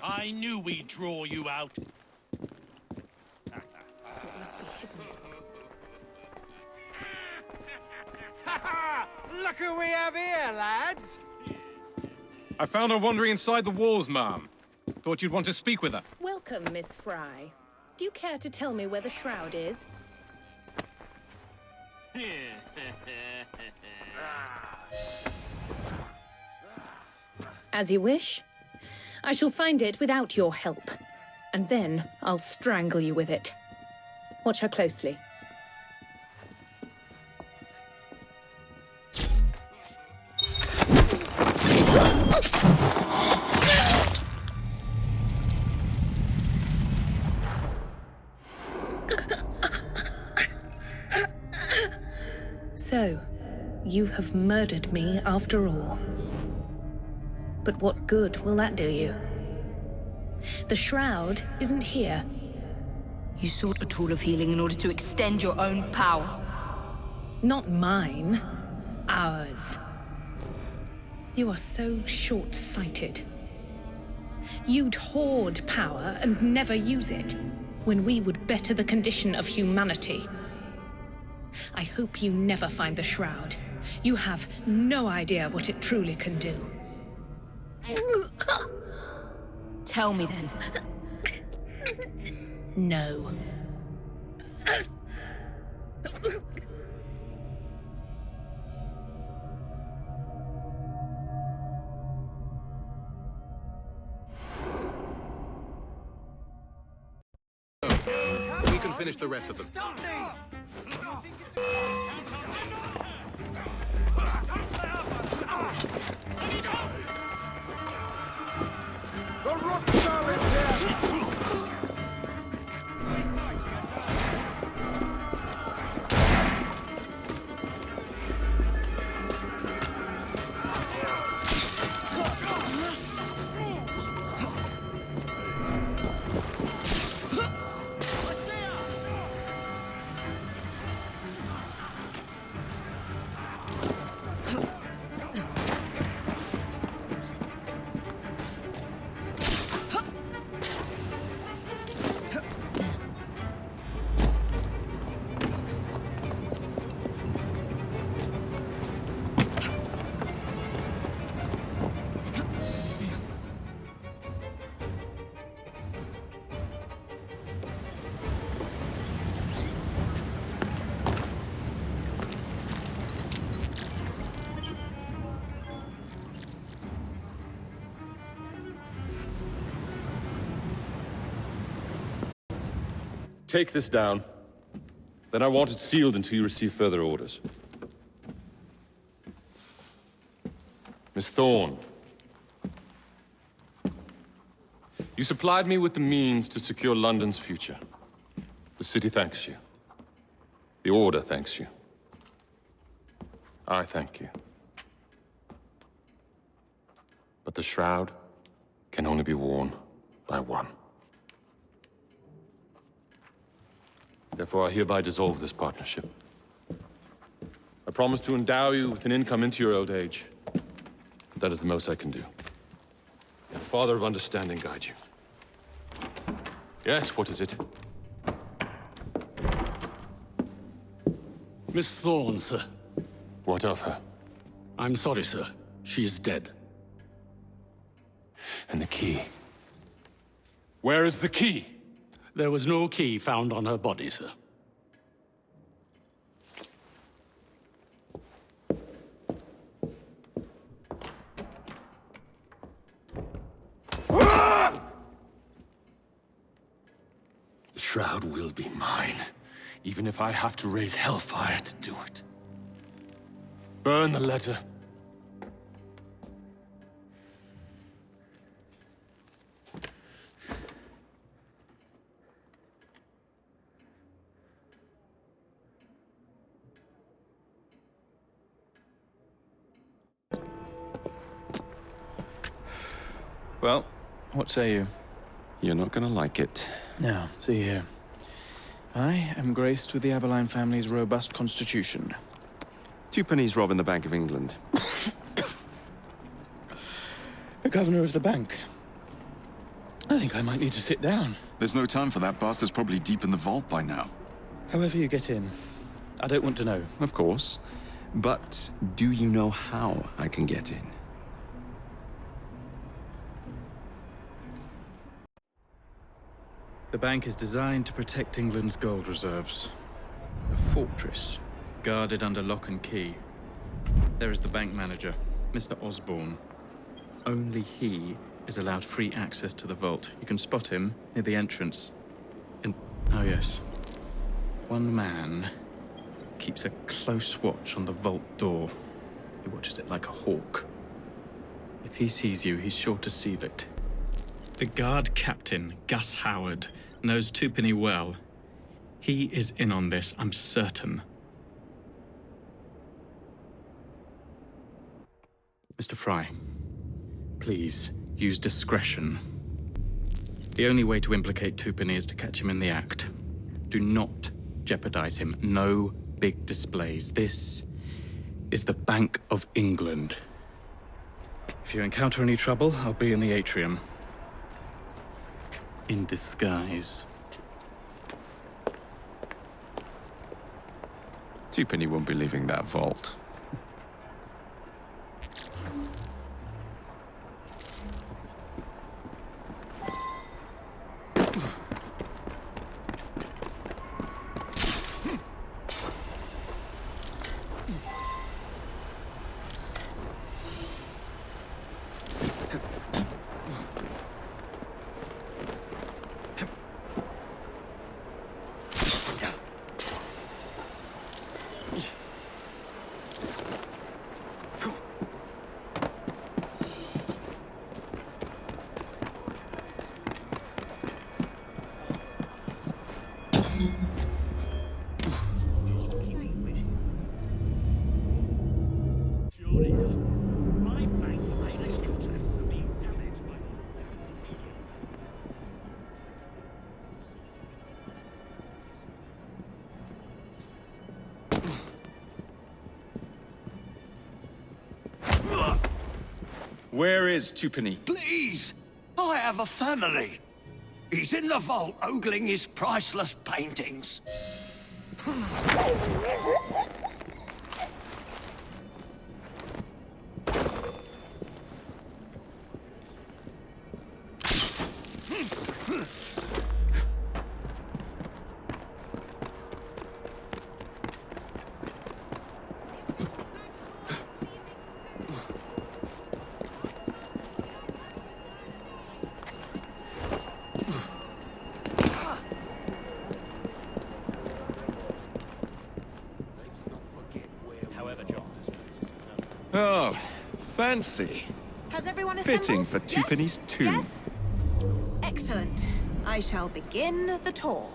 I knew we'd draw you out. Look who we have here, lads! I found her wandering inside the walls, Ma'am. Thought you'd want to speak with her. Welcome, Miss Frye. Do you care to tell me where the shroud is? As you wish. I shall find it without your help, and then I'll strangle you with it. Watch her closely. So, you have murdered me after all. But what good will that do you? The shroud isn't here. You sought a tool of healing in order to extend your own power. Not mine. Ours. You are so short-sighted. You'd hoard power and never use it, when we would better the condition of humanity. I hope you never find the shroud. You have no idea what it truly can do. Tell me then. No. We can finish the rest of them. Stop me! The rock star is here! Take this down. Then I want it sealed until you receive further orders. Miss Thorne. You supplied me with the means to secure London's future. The city thanks you. The Order thanks you. I thank you. But the shroud can only be worn by one. Therefore, I hereby dissolve this partnership. promise to endow you with an income into your old age. But that is the most I can do. May the Father of Understanding guide you. Yes, what is it? Miss Thorne, sir. What of her? I'm sorry, sir. She is dead. And the key? Where is the key? There was no key found on her body, sir. The shroud will be mine, even if I have to raise hellfire to do it. Burn the letter. Well, what say you? You're not gonna like it. Now, see here. I am graced with the Aberline family's robust constitution. 2 pennies robbing the Bank of England. The governor of the bank. I think I might need to sit down. There's no time for that. Bastard's probably deep in the vault by now. However you get in. I don't want to know. Of course. But do you know how I can get in? The bank is designed to protect England's gold reserves. A fortress, guarded under lock and key. There is the bank manager, Mr. Osborne. Only he is allowed free access to the vault. You can spot him near the entrance. And, oh yes, one man keeps a close watch on the vault door. He watches it like a hawk. If he sees you, he's sure to seal it. The guard captain, Gus Howard, knows Twopenny well. He is in on this, I'm certain. Mr. Frye, please use discretion. The only way to implicate Twopenny is to catch him in the act. Do not jeopardize him. No big displays. This is the Bank of England. If you encounter any trouble, I'll be in the atrium. In disguise. 2penny won't be leaving that vault. Where is 2penny? Please! I have a family. He's in the vault ogling his priceless paintings. Oh, fancy. Has everyone assembled? Fitting for 2penny's tomb. Yes? Excellent. I shall begin the tour.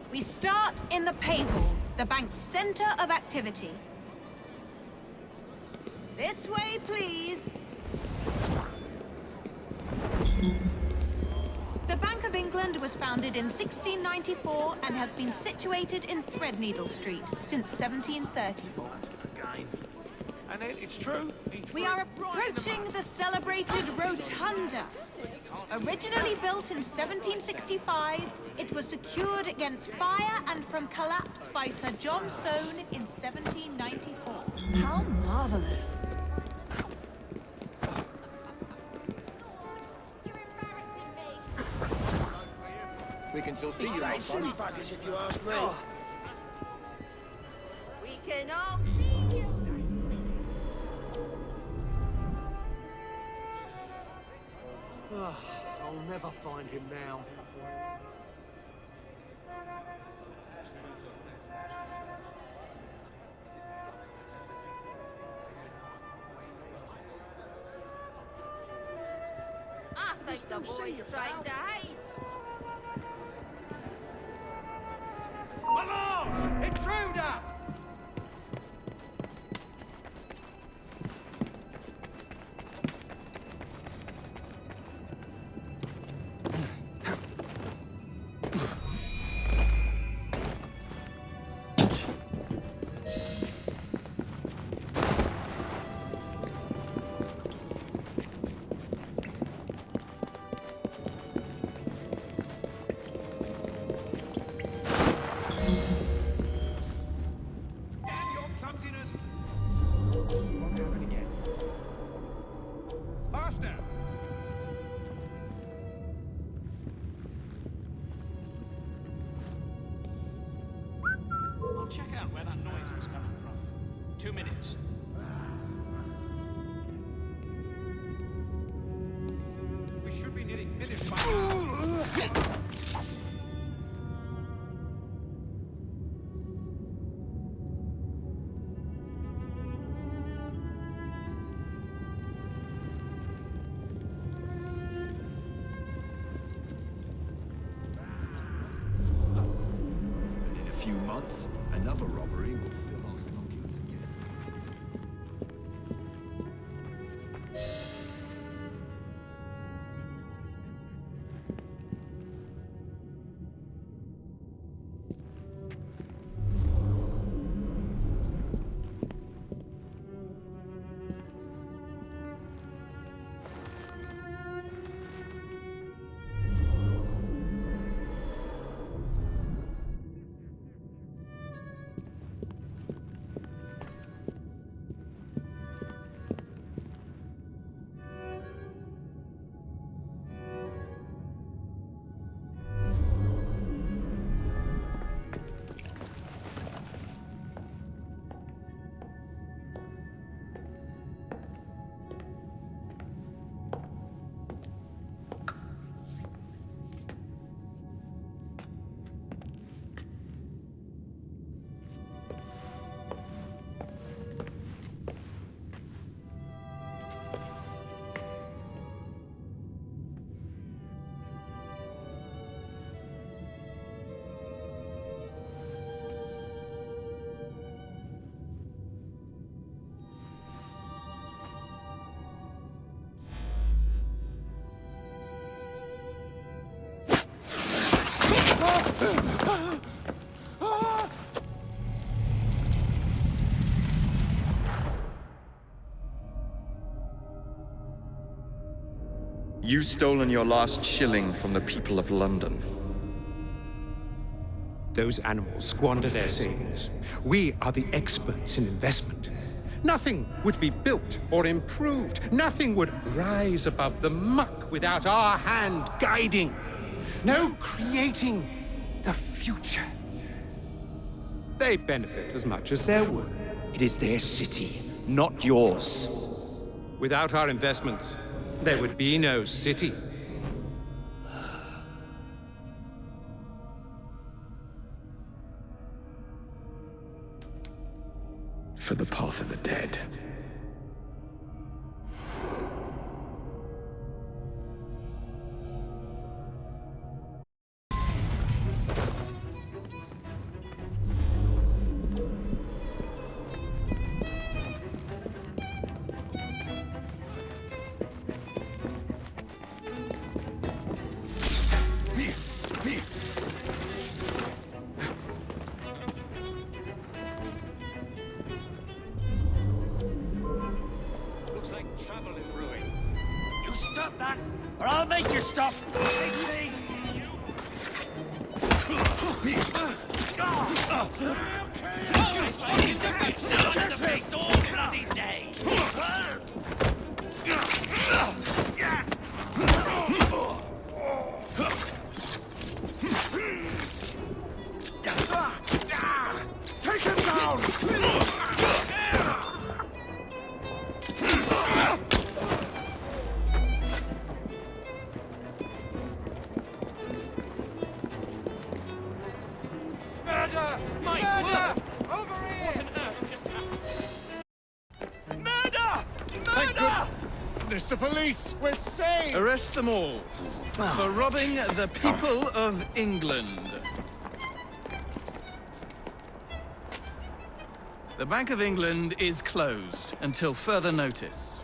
We start in the pay hall, the bank's center of activity. This way, please. The Bank of England was founded in 1694 and has been situated in Threadneedle Street since 1734. Again. And it's true. We are approaching the celebrated Rotunda. Originally built in 1765, it was secured against fire and from collapse by Sir John Soane in 1794. How marvelous. We can still see you outside. Silly buggers, if you ask me. We can all see you. I'll never find him now. I think the boy's trying to hide. Alarm! Intruder! I'll check out where that noise was coming from. 2 minutes. We should be nearly finished by now. And in a few months, another robbery will fill our stockings again. You've stolen your last shilling from the people of London. Those animals squander their savings. We are the experts in investment. Nothing would be built or improved. Nothing would rise above the muck without our hand guiding. No creating the future. They benefit as much as their work. It is their city, not yours. Without our investments, there would be no city. For the path of the dead. man, or I'll make you stop. Take him down! Murder! Murder! Over here! What on earth just happened? Murder! Thank goodness, the police! We're safe! Arrest them all for robbing the people of England. The Bank of England is closed until further notice.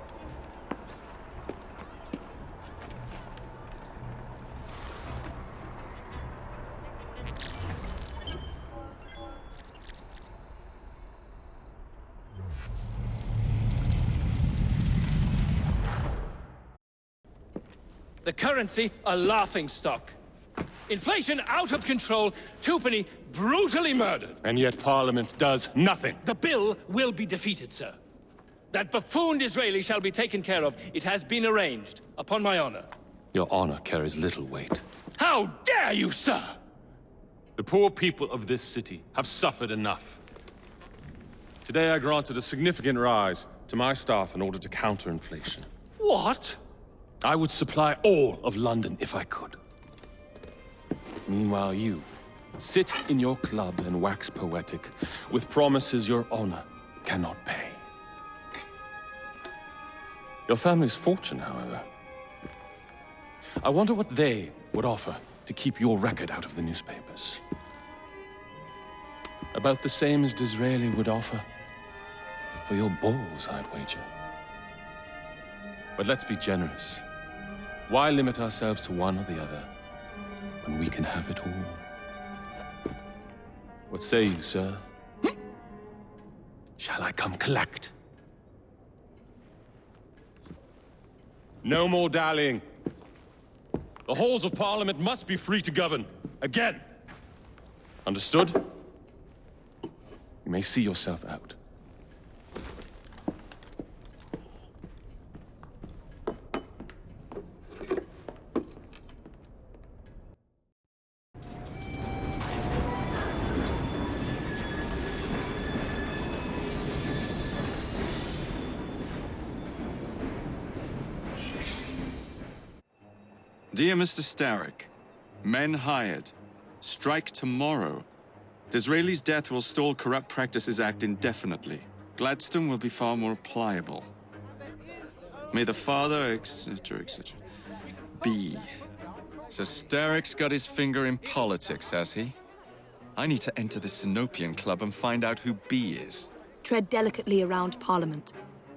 The currency a laughingstock. Inflation out of control, twopenny brutally murdered. And yet Parliament does nothing. The bill will be defeated, sir. That buffooned Israeli shall be taken care of. It has been arranged, upon my honor. Your honor carries little weight. How dare you, sir! The poor people of this city have suffered enough. Today I granted a significant rise to my staff in order to counter inflation. What? I would supply all of London if I could. Meanwhile, you sit in your club and wax poetic with promises your honor cannot pay. Your family's fortune, however. I wonder what they would offer to keep your record out of the newspapers. About the same as Disraeli would offer for your balls, I'd wager. But let's be generous. Why limit ourselves to one or the other when we can have it all? What say you, sir? Shall I come collect? No more dallying. The halls of Parliament must be free to govern. Again. Understood? You may see yourself out. Dear Mr. Starrick, men hired. Strike tomorrow. Disraeli's death will stall Corrupt Practices Act indefinitely. Gladstone will be far more pliable. May the father, etc., etc. be. So Starrick's got his finger in politics, has he? I need to enter the Sinopian Club and find out who B is. Tread delicately around Parliament.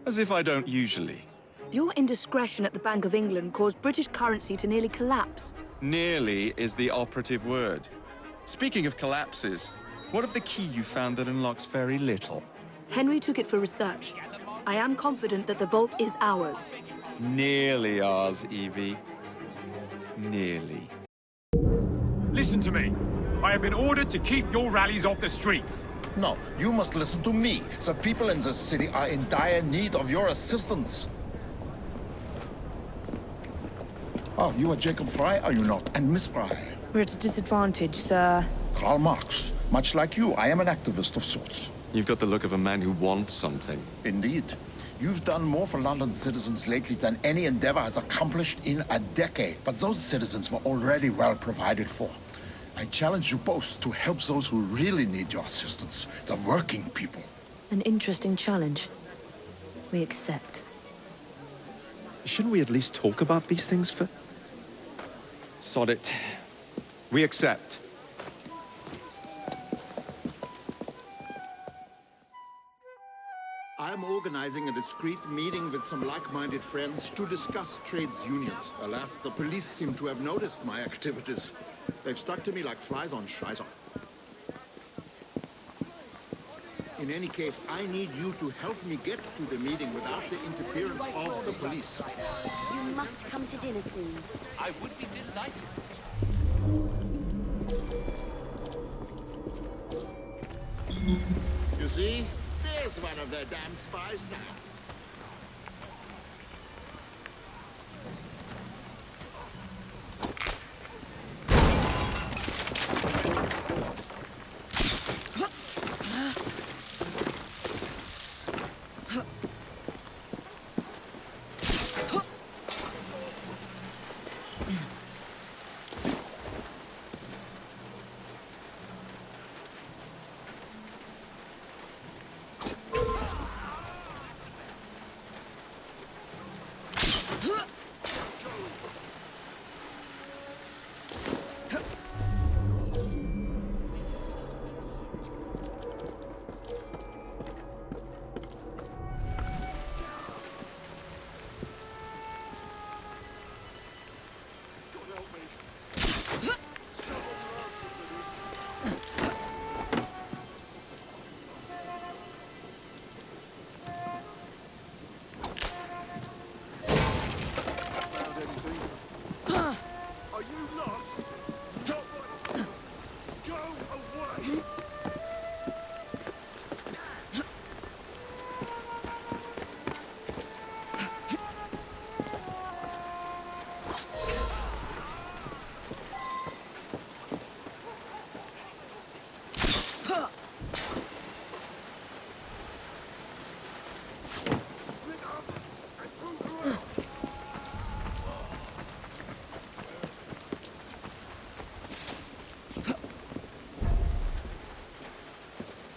As if I don't usually. Your indiscretion at the Bank of England caused British currency to nearly collapse. Nearly is the operative word. Speaking of collapses, what of the key you found that unlocks very little? Henry took it for research. I am confident that the vault is ours. Nearly ours, Evie. Nearly. Listen to me. I have been ordered to keep your rallies off the streets. No, you must listen to me. The people in this city are in dire need of your assistance. Oh, you are Jacob Frye, are you not? And Miss Frye? We're at a disadvantage, sir. Karl Marx. Much like you, I am an activist of sorts. You've got the look of a man who wants something. Indeed. You've done more for London citizens lately than any endeavor has accomplished in a decade. But those citizens were already well provided for. I challenge you both to help those who really need your assistance, the working people. An interesting challenge. We accept. Shouldn't we at least talk about these things for... Sod it. We accept. I am organizing a discreet meeting with some like-minded friends to discuss trades unions. Alas, the police seem to have noticed my activities. They've stuck to me like flies on Scheißer. In any case, I need you to help me get to the meeting without the interference of the police. You must come to dinner soon. I would be delighted. You see? There's one of their damn spies now.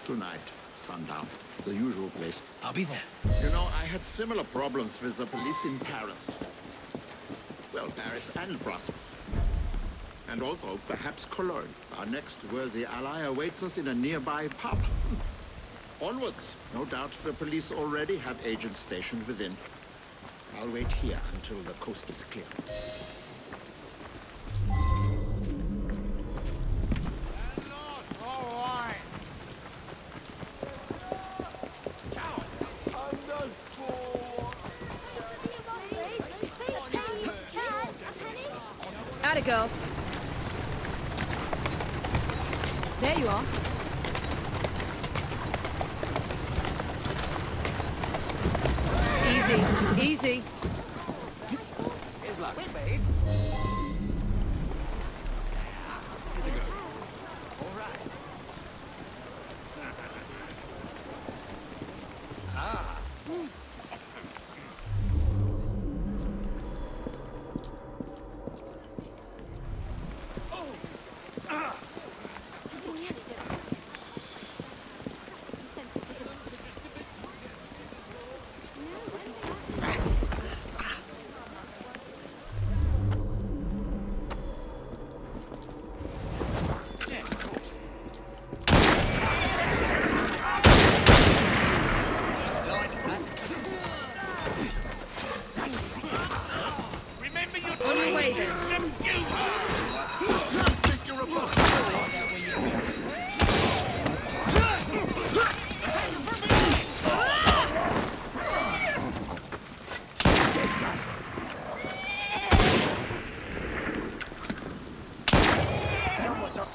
Tonight, sundown, the usual place. I'll be there. You know, I had similar problems with the police in Paris. Well, Paris and Brussels. And also, perhaps Cologne. Our next worthy ally awaits us in a nearby pub. Onwards. No doubt the police already have agents stationed within. I'll wait here until the coast is clear. Atta girl. There you are. Easy, easy. Here's luck, babe. Here's a go. All right. Ah.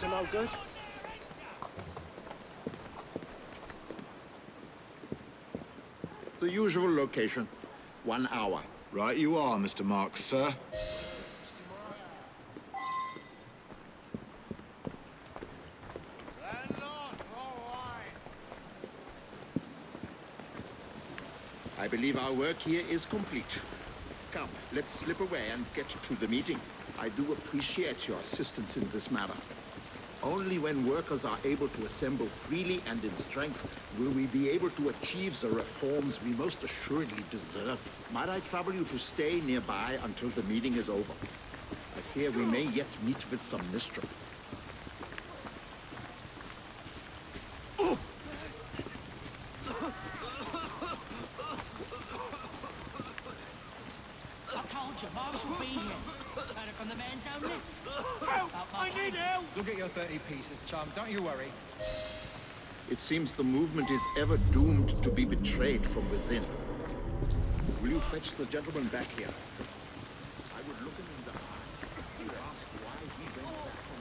No good. The usual location. 1 hour. Right you are, Mr. Marx, sir. I believe our work here is complete. Come, let's slip away and get to the meeting. I do appreciate your assistance in this matter. Only when workers are able to assemble freely and in strength will we be able to achieve the reforms we most assuredly deserve. Might I trouble you to stay nearby until the meeting is over? I fear we may yet meet with some mischief. Marx will be here. Heard it from the man's own lips. Help! I need help! You'll get your 30 pieces, chum. Don't you worry. It seems the movement is ever doomed to be betrayed from within. Will you fetch the gentleman back here? I would look him in the eye and ask why he went back on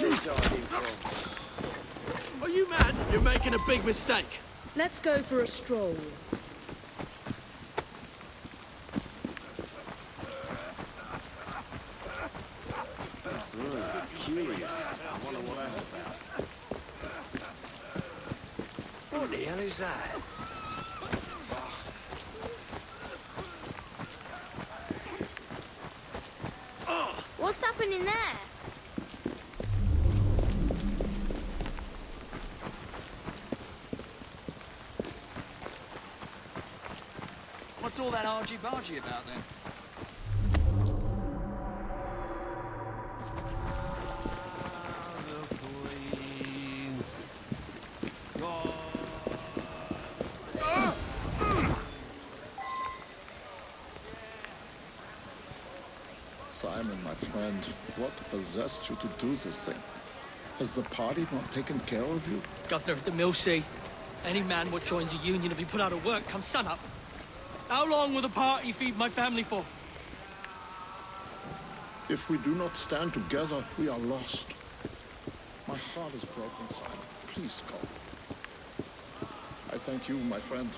his Are you mad? You're making a big mistake. Let's go for a stroll. Curious. I wonder what that's about. What the hell is that? What's happening there? What's all that argy-bargy about then? Simon, my friend, what possessed you to do this thing? Has the party not taken care of you? Governor of the Millsea, any man what joins a union will be put out of work come sun up. How long will the party feed my family for? If we do not stand together, we are lost. My heart is broken, Simon. Please go. I thank you, my friend.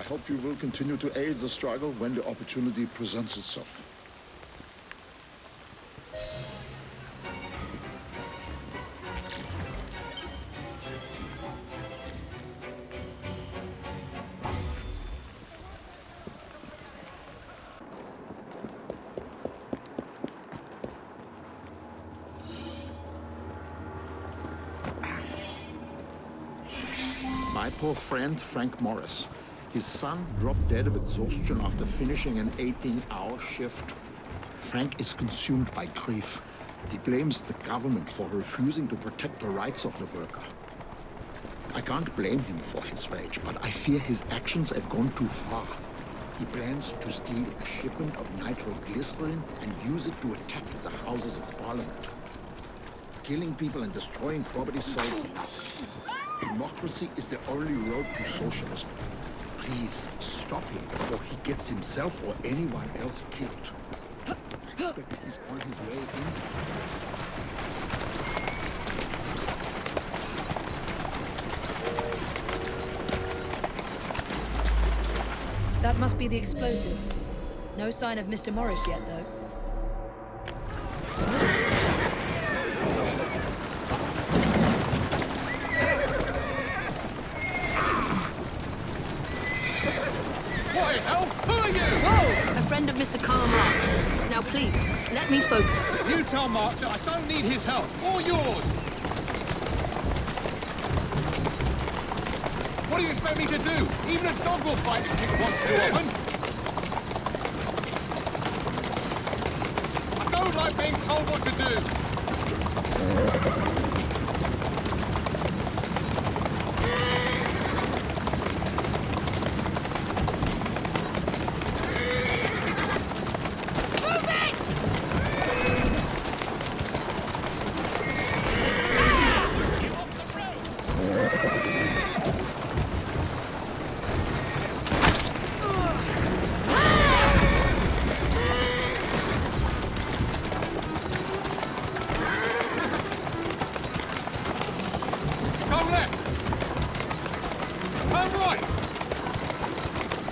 I hope you will continue to aid the struggle when the opportunity presents itself. My poor friend, Frank Morris. His son dropped dead of exhaustion after finishing an 18-hour shift. Frank is consumed by grief. He blames the government for refusing to protect the rights of the worker. I can't blame him for his rage, but I fear his actions have gone too far. He plans to steal a shipment of nitroglycerin and use it to attack the Houses of Parliament. Killing people and destroying property solves nothing. Democracy is the only road to socialism. Please stop him before he gets himself or anyone else killed. I expect he's on his way in. That must be the explosives. No sign of Mr. Morris yet, though. Friend of Mr. Karl Marx. Now please, let me focus. You tell Marx that I don't need his help, or yours! What do you expect me to do? Even a dog will fight if it wants too often! I don't like being told what to do!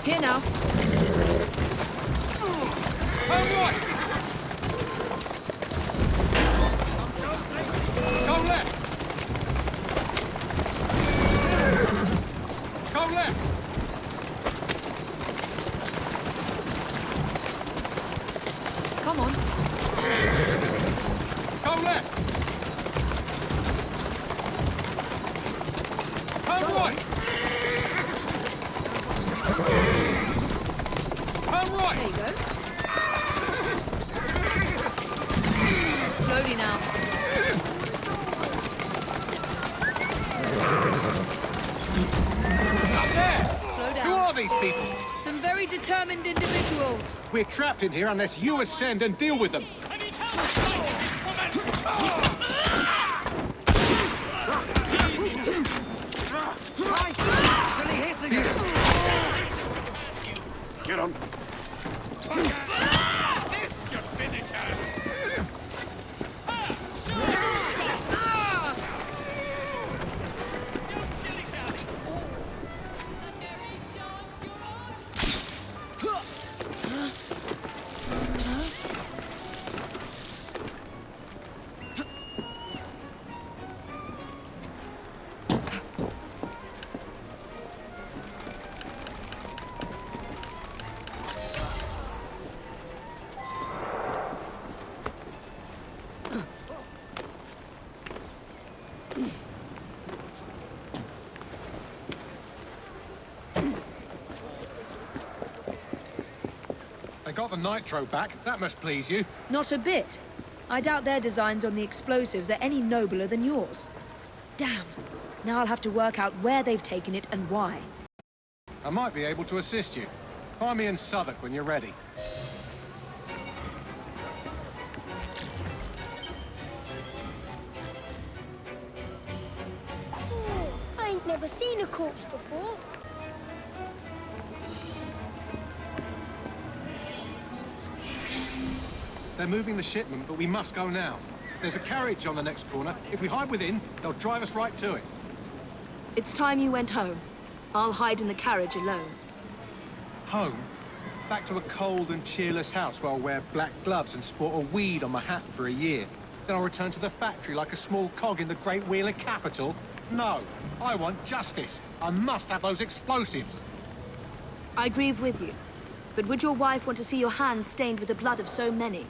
Here now. Go left! Go left! Come on. Go left! Turn right! Turn right! There you go. Slowly now. Up there! Slow down. Who are these people? Some very very determined individuals. We're trapped in here unless you ascend and deal with them. Get on. This should finish her. They got the nitro back. That must please you. Not a bit. I doubt their designs on the explosives are any nobler than yours. Damn. Now I'll have to work out where they've taken it and why. I might be able to assist you. Find me in Southwark when you're ready. I ain't never seen a corpse before. They're moving the shipment, but we must go now. There's a carriage on the next corner. If we hide within, they'll drive us right to it. It's time you went home. I'll hide in the carriage alone. Home? Back to a cold and cheerless house where I'll wear black gloves and sport a weed on my hat for a year. Then I'll return to the factory like a small cog in the great wheel of capital? No. I want justice. I must have those explosives. I grieve with you. But would your wife want to see your hands stained with the blood of so many?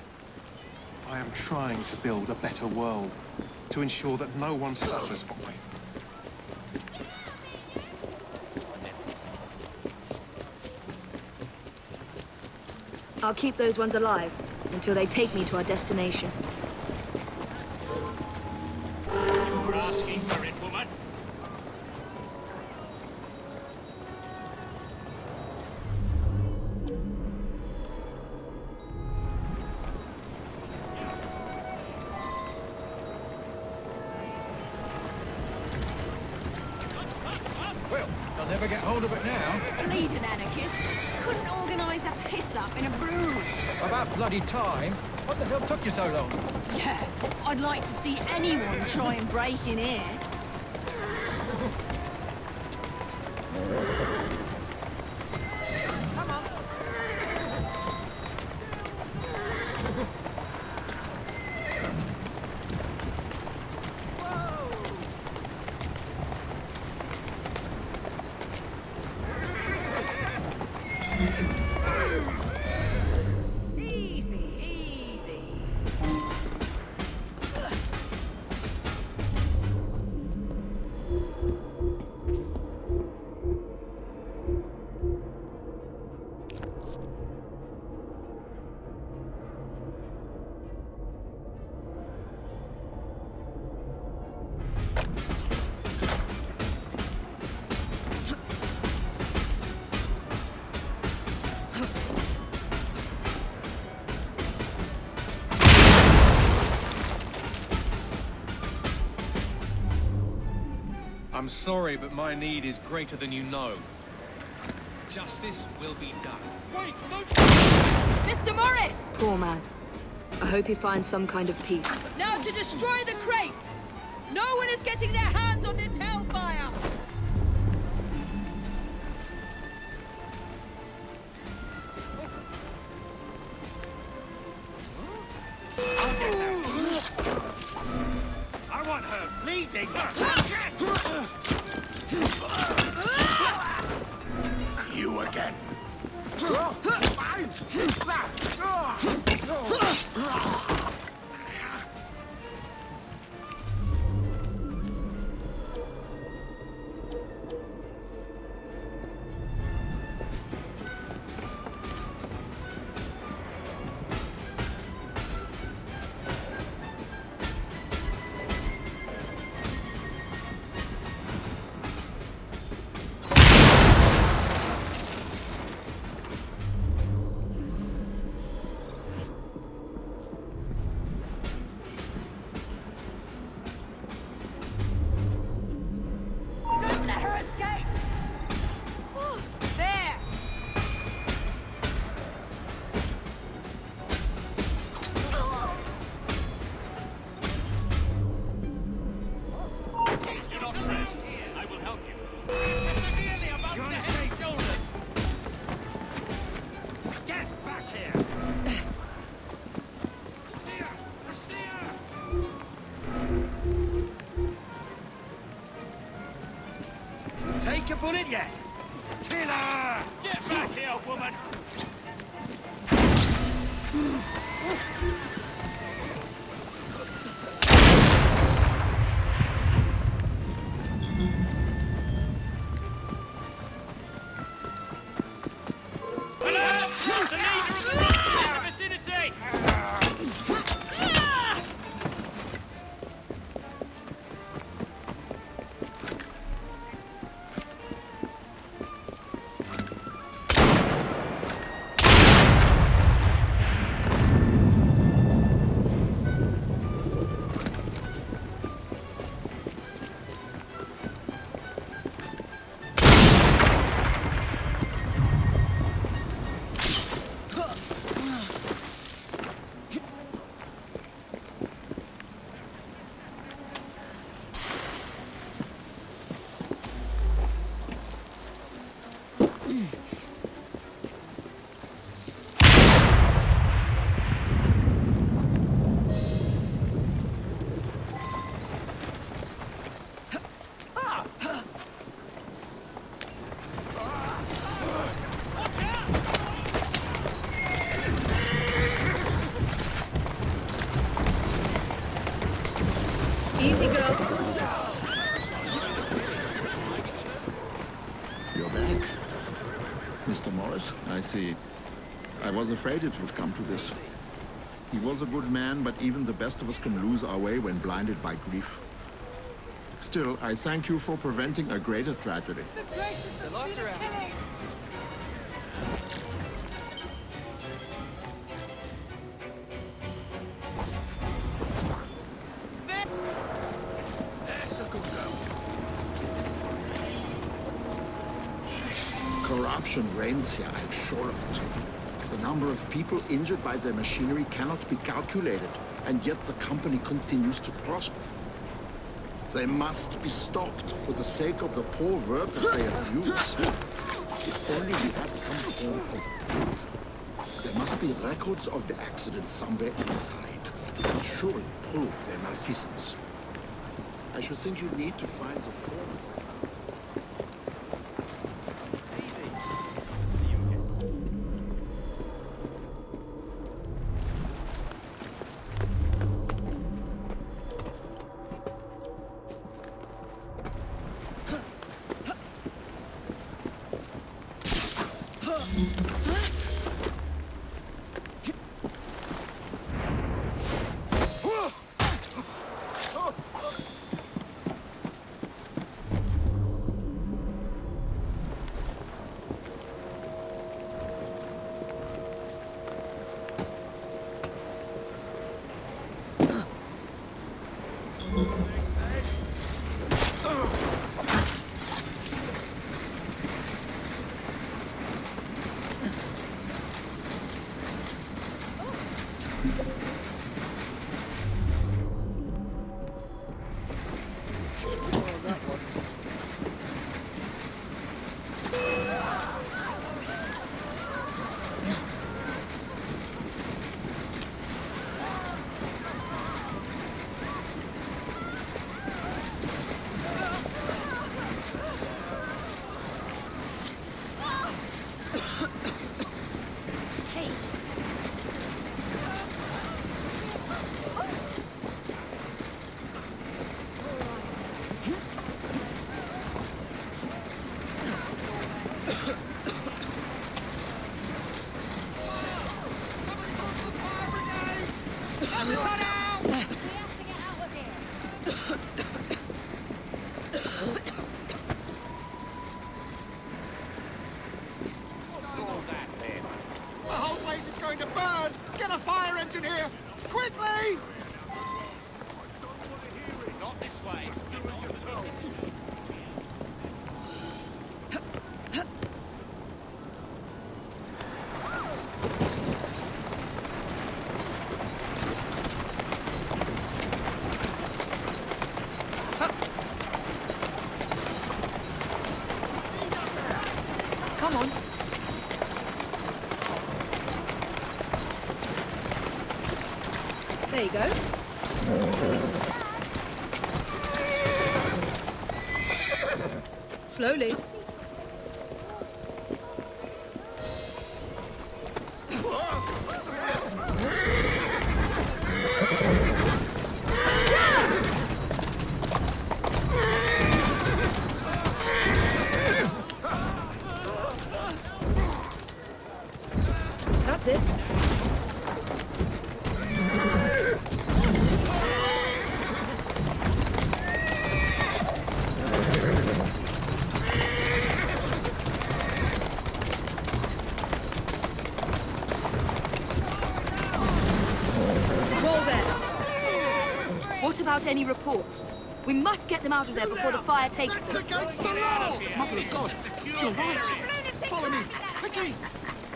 I am trying to build a better world, to ensure that no one suffers. I'll keep those ones alive until they take me to our destination. You were asking for it, woman. Well, they'll never get hold of it now. Bleeding anarchists couldn't organise a piss-up in a brewery. About bloody time. What the hell took you so long? Yeah, I'd like to see anyone try and break in here. I'm sorry, but my need is greater than you know. Justice will be done. Wait, don't... Mr. Morris! Poor man. I hope he finds some kind of peace. Now to destroy the crates! No one is getting their hands on this hellfire! I want her bleeding. You again. yet! Killer! Get back here, woman! Easy, girl. You're back. Mr. Morris, I see. I was afraid it would come to this. He was a good man, but even the best of us can lose our way when blinded by grief. Still, I thank you for preventing a greater tragedy. The lights are out. Corruption reigns here, I'm sure of it. The number of people injured by their machinery cannot be calculated, and yet the company continues to prosper. They must be stopped for the sake of the poor workers they abuse. If only we had some form of proof. There must be records of the accident somewhere inside. It would surely prove their malfeasance. I should think you need to find the form. Come on. There you go. Slowly. What about any reports? We must get them out of there before the fire takes them. Mother of God! You're right! Follow me! Quickly!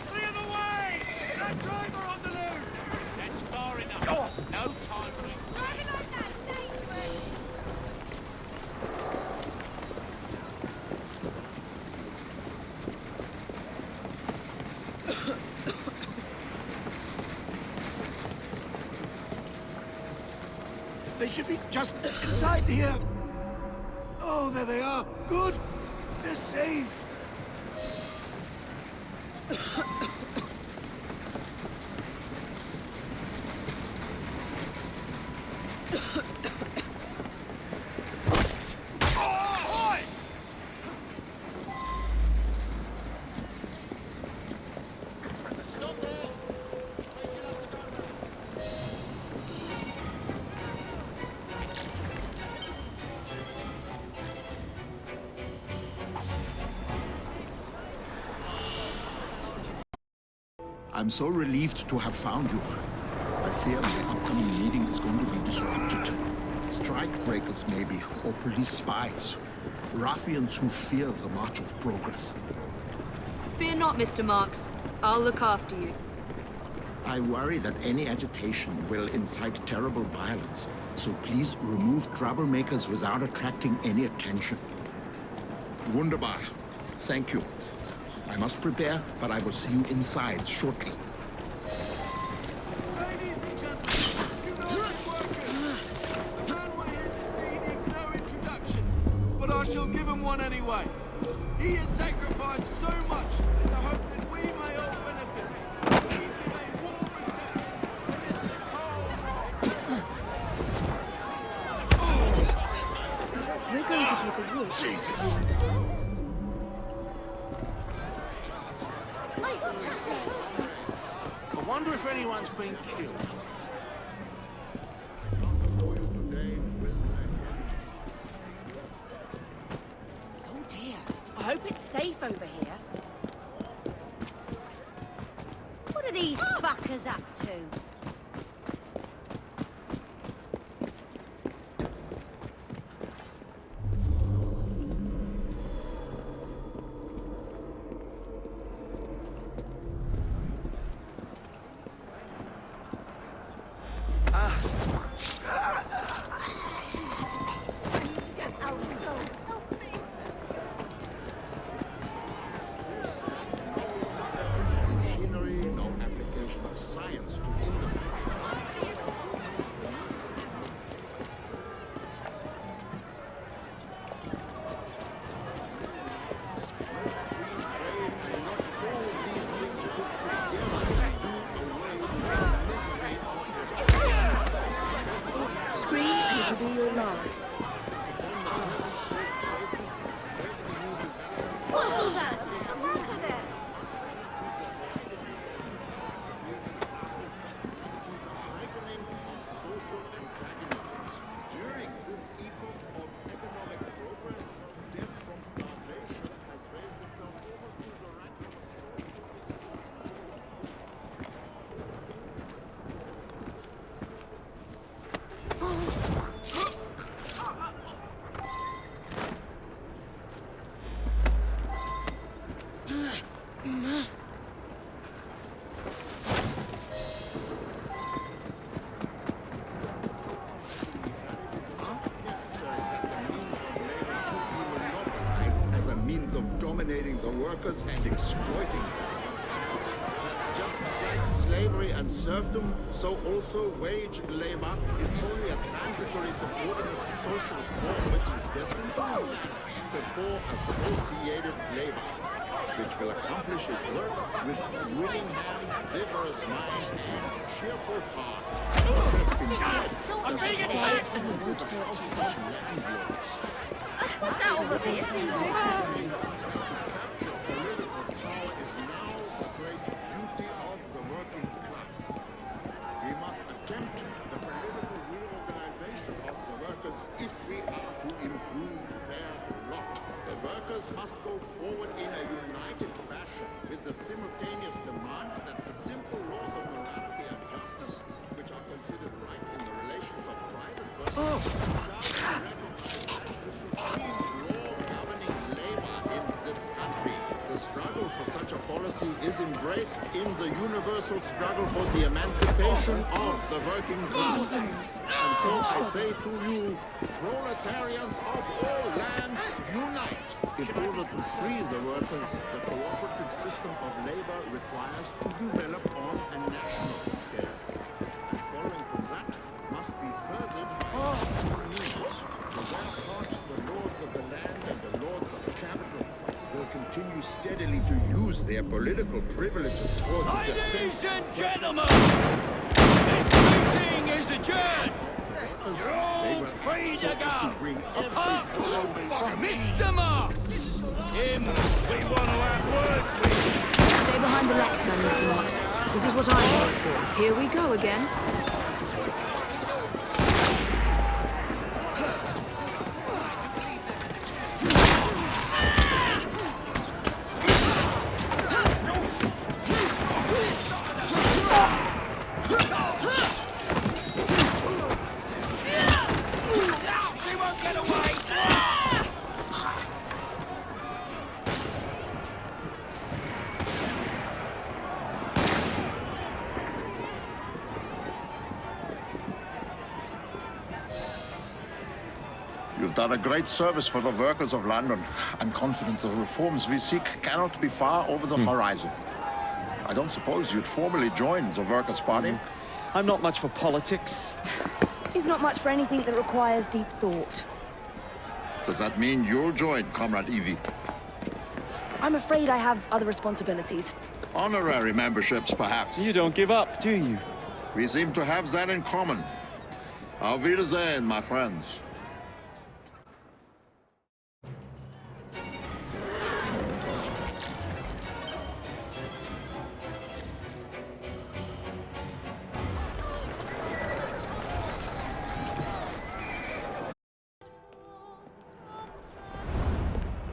Clear the way! That driver on the loose! That's far enough. No time for this. They should be just inside here. Oh, there they are. Good. They're safe. I'm so relieved to have found you. I fear the upcoming meeting is going to be disrupted. Strike breakers, maybe, or police spies. Ruffians who fear the march of progress. Fear not, Mr. Marx. I'll look after you. I worry that any agitation will incite terrible violence, so please remove troublemakers without attracting any attention. Wunderbar. Thank you. I must prepare, but I will see you inside shortly. Ladies and gentlemen, United Workers! The man we're here to see needs no introduction, but I shall give him one anyway. He has sacrificed so much in the hope that we may all benefit. Please give a warm reception to Mr. Karl. We're going to take a walk. Jesus! I wonder if anyone's been killed. Oh dear. I hope it's safe over here. What are these fuckers up to? Machinery, no application of science to industry. Scream and it'll be your last. What's all that? What's the matter there? During this epoch of economic progress, death from starvation has raised itself almost to the rank of as a means of dominating the workers and exploiting them. Just like slavery and serfdom, so also wage labor is only a transitory subordinate social form which is destined to vanish before associated labor, which will accomplish its work with willing hands, vigorous mind, and cheerful heart. It has been said I'm being attacked! What's that all of this? We must attempt the political reorganization of the workers if we are to improve their lot. The workers must go forward in a united fashion with the simultaneous demand that the simple laws of morality and justice, which are considered right in the relations of private persons... Policy is embraced in the universal struggle for the emancipation of the working class. And so I say to you, proletarians of all lands, unite! In order to free the workers, the cooperative system of labor requires to develop on a national scale. And following from that must be furthered to their part the lords of the land and the lords of capital will continue steadily to use their political privileges for the defense. Ladies and gentlemen, this meeting is adjourned. You're all free to go. Apart from Mr. Marx. Him, we want to have words with. Stay behind the lectern, Mr. Marx. This is what I'm here for. Here we go again. You've done a great service for the workers of London. I'm confident the reforms we seek cannot be far over the horizon. I don't suppose you'd formally join the Workers' Party? I'm not much for politics. He's not much for anything that requires deep thought. Does that mean you'll join, Comrade Evie? I'm afraid I have other responsibilities. Honorary memberships, perhaps. You don't give up, do you? We seem to have that in common. Auf Wiedersehen, my friends.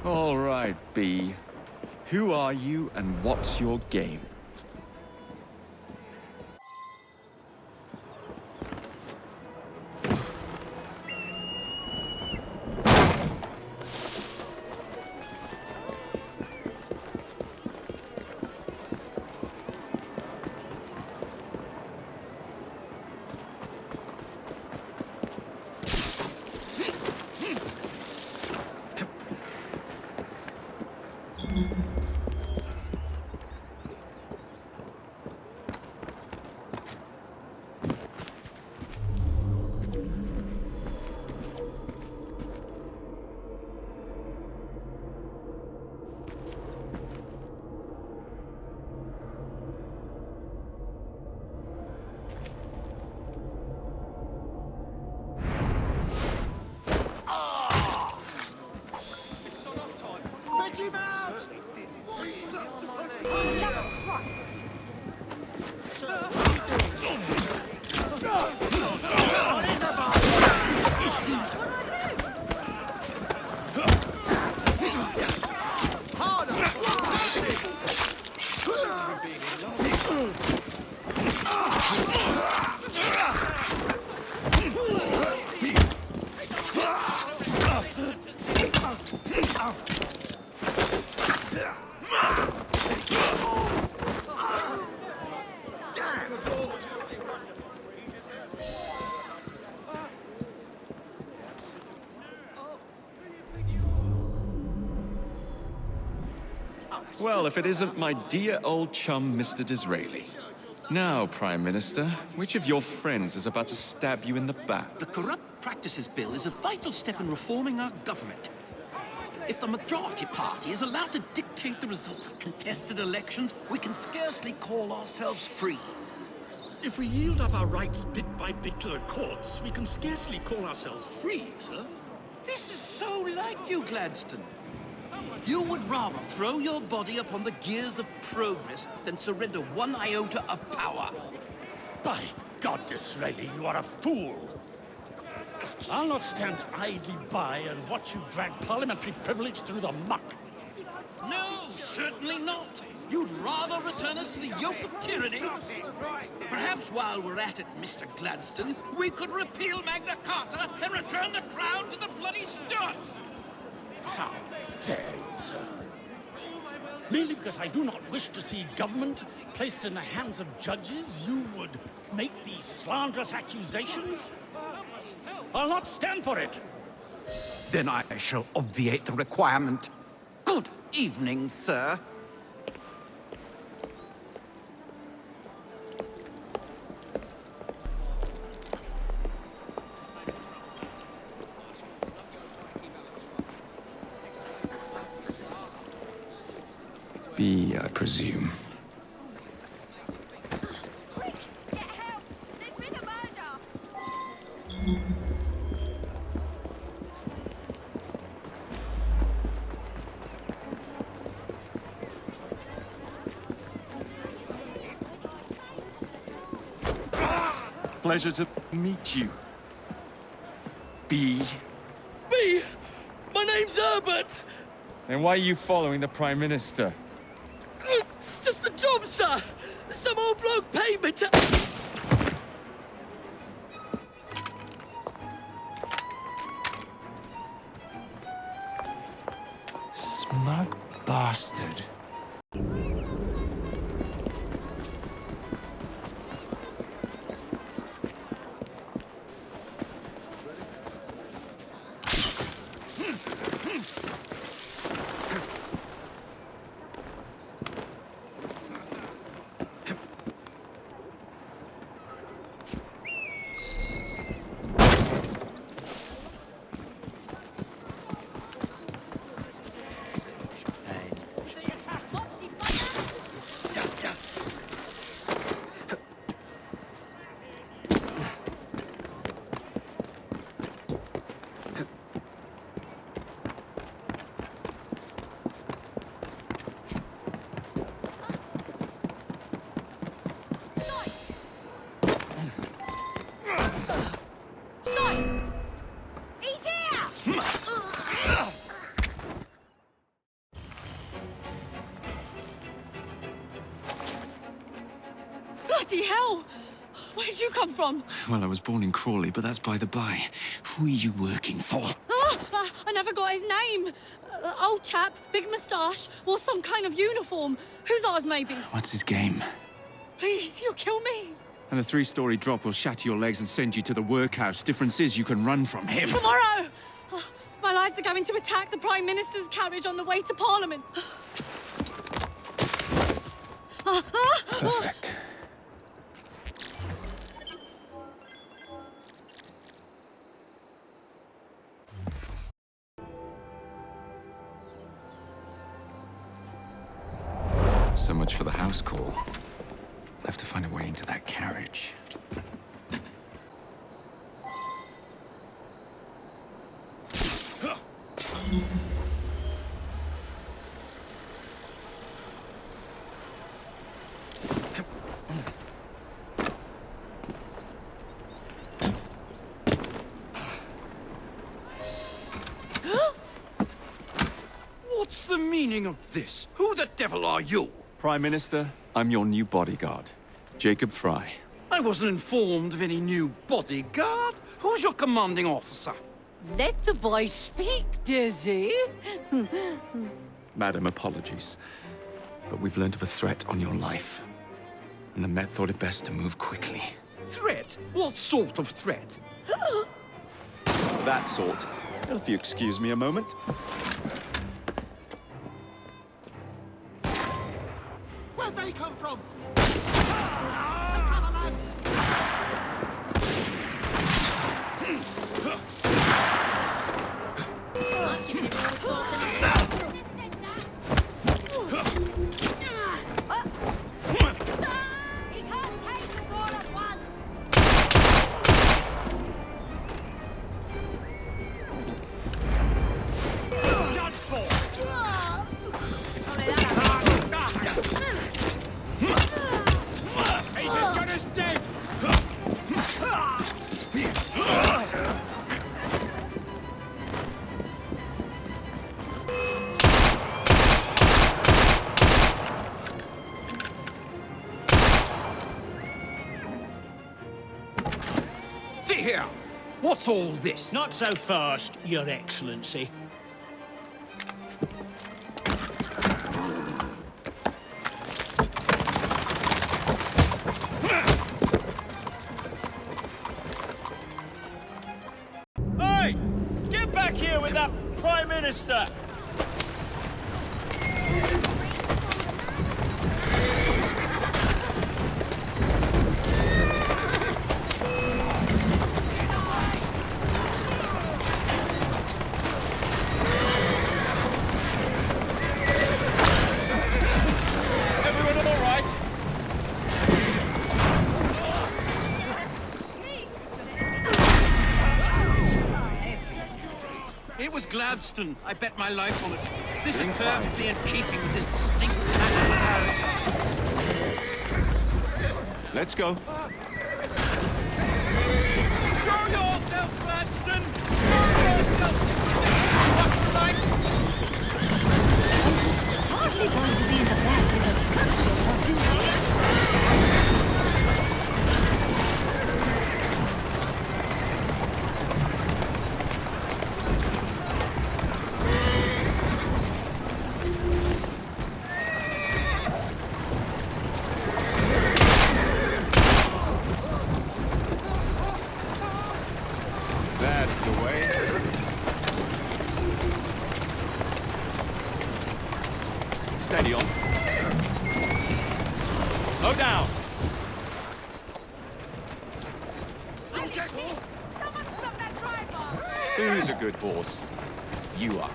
All right, B. Who are you and what's your game? Well, if it isn't my dear old chum, Mr. Disraeli. Now, Prime Minister, which of your friends is about to stab you in the back? The Corrupt Practices Bill is a vital step in reforming our government. If the majority party is allowed to dictate the results of contested elections, we can scarcely call ourselves free. If we yield up our rights bit by bit to the courts, we can scarcely call ourselves free, sir. This is so like you, Gladstone. You would rather throw your body upon the gears of progress than surrender one iota of power. By God, Disraeli, you are a fool. I'll not stand idly by and watch you drag parliamentary privilege through the muck. No, certainly not. You'd rather return us to the yoke of tyranny? Perhaps while we're at it, Mr. Gladstone, we could repeal Magna Carta and return the crown to the bloody Stuarts! How dare you, sir? Merely because I do not wish to see government placed in the hands of judges, you would make these slanderous accusations? I'll not stand for it. Then I shall obviate the requirement. Good evening, sir. B, I presume. Quick! Get help! There's been a murder! Pleasure to meet you. B. B! My name's Herbert! Then why are you following the Prime Minister? It's just a job, sir! Some old bloke paid me to... Smug bastard. Bloody hell! Where'd you come from? Well, I was born in Crawley, but that's by the by. Who are you working for? I never got his name. Old chap, big moustache, wore some kind of uniform. Who's ours, maybe? What's his game? Please, you'll kill me. And a 3-story drop will shatter your legs and send you to the workhouse. Difference is you can run from him. Tomorrow! My lads are going to attack the Prime Minister's carriage on the way to Parliament. Perfect. So much for the house call. I'll have to find a way into that carriage. What's the meaning of this? Who the devil are you? Prime Minister, I'm your new bodyguard, Jacob Frye. I wasn't informed of any new bodyguard. Who's your commanding officer? Let the boy speak, Dizzy. Madam, apologies. But we've learned of a threat on your life. And the Met thought it best to move quickly. Threat? What sort of threat? That sort. If you excuse me a moment. Where'd they come from? See here! What's all this? Not so fast, Your Excellency. Hey! Get back here with that Prime Minister! It was Gladstone. I bet my life on it. This is perfectly in keeping with this distinct character. Let's go. Show yourself, Gladstone! Show yourself! What's like? Hardly going to be in the back with a capsule or two. That's the way. Steady on. Slow down. Someone stop that driver! Who's a good horse? You are.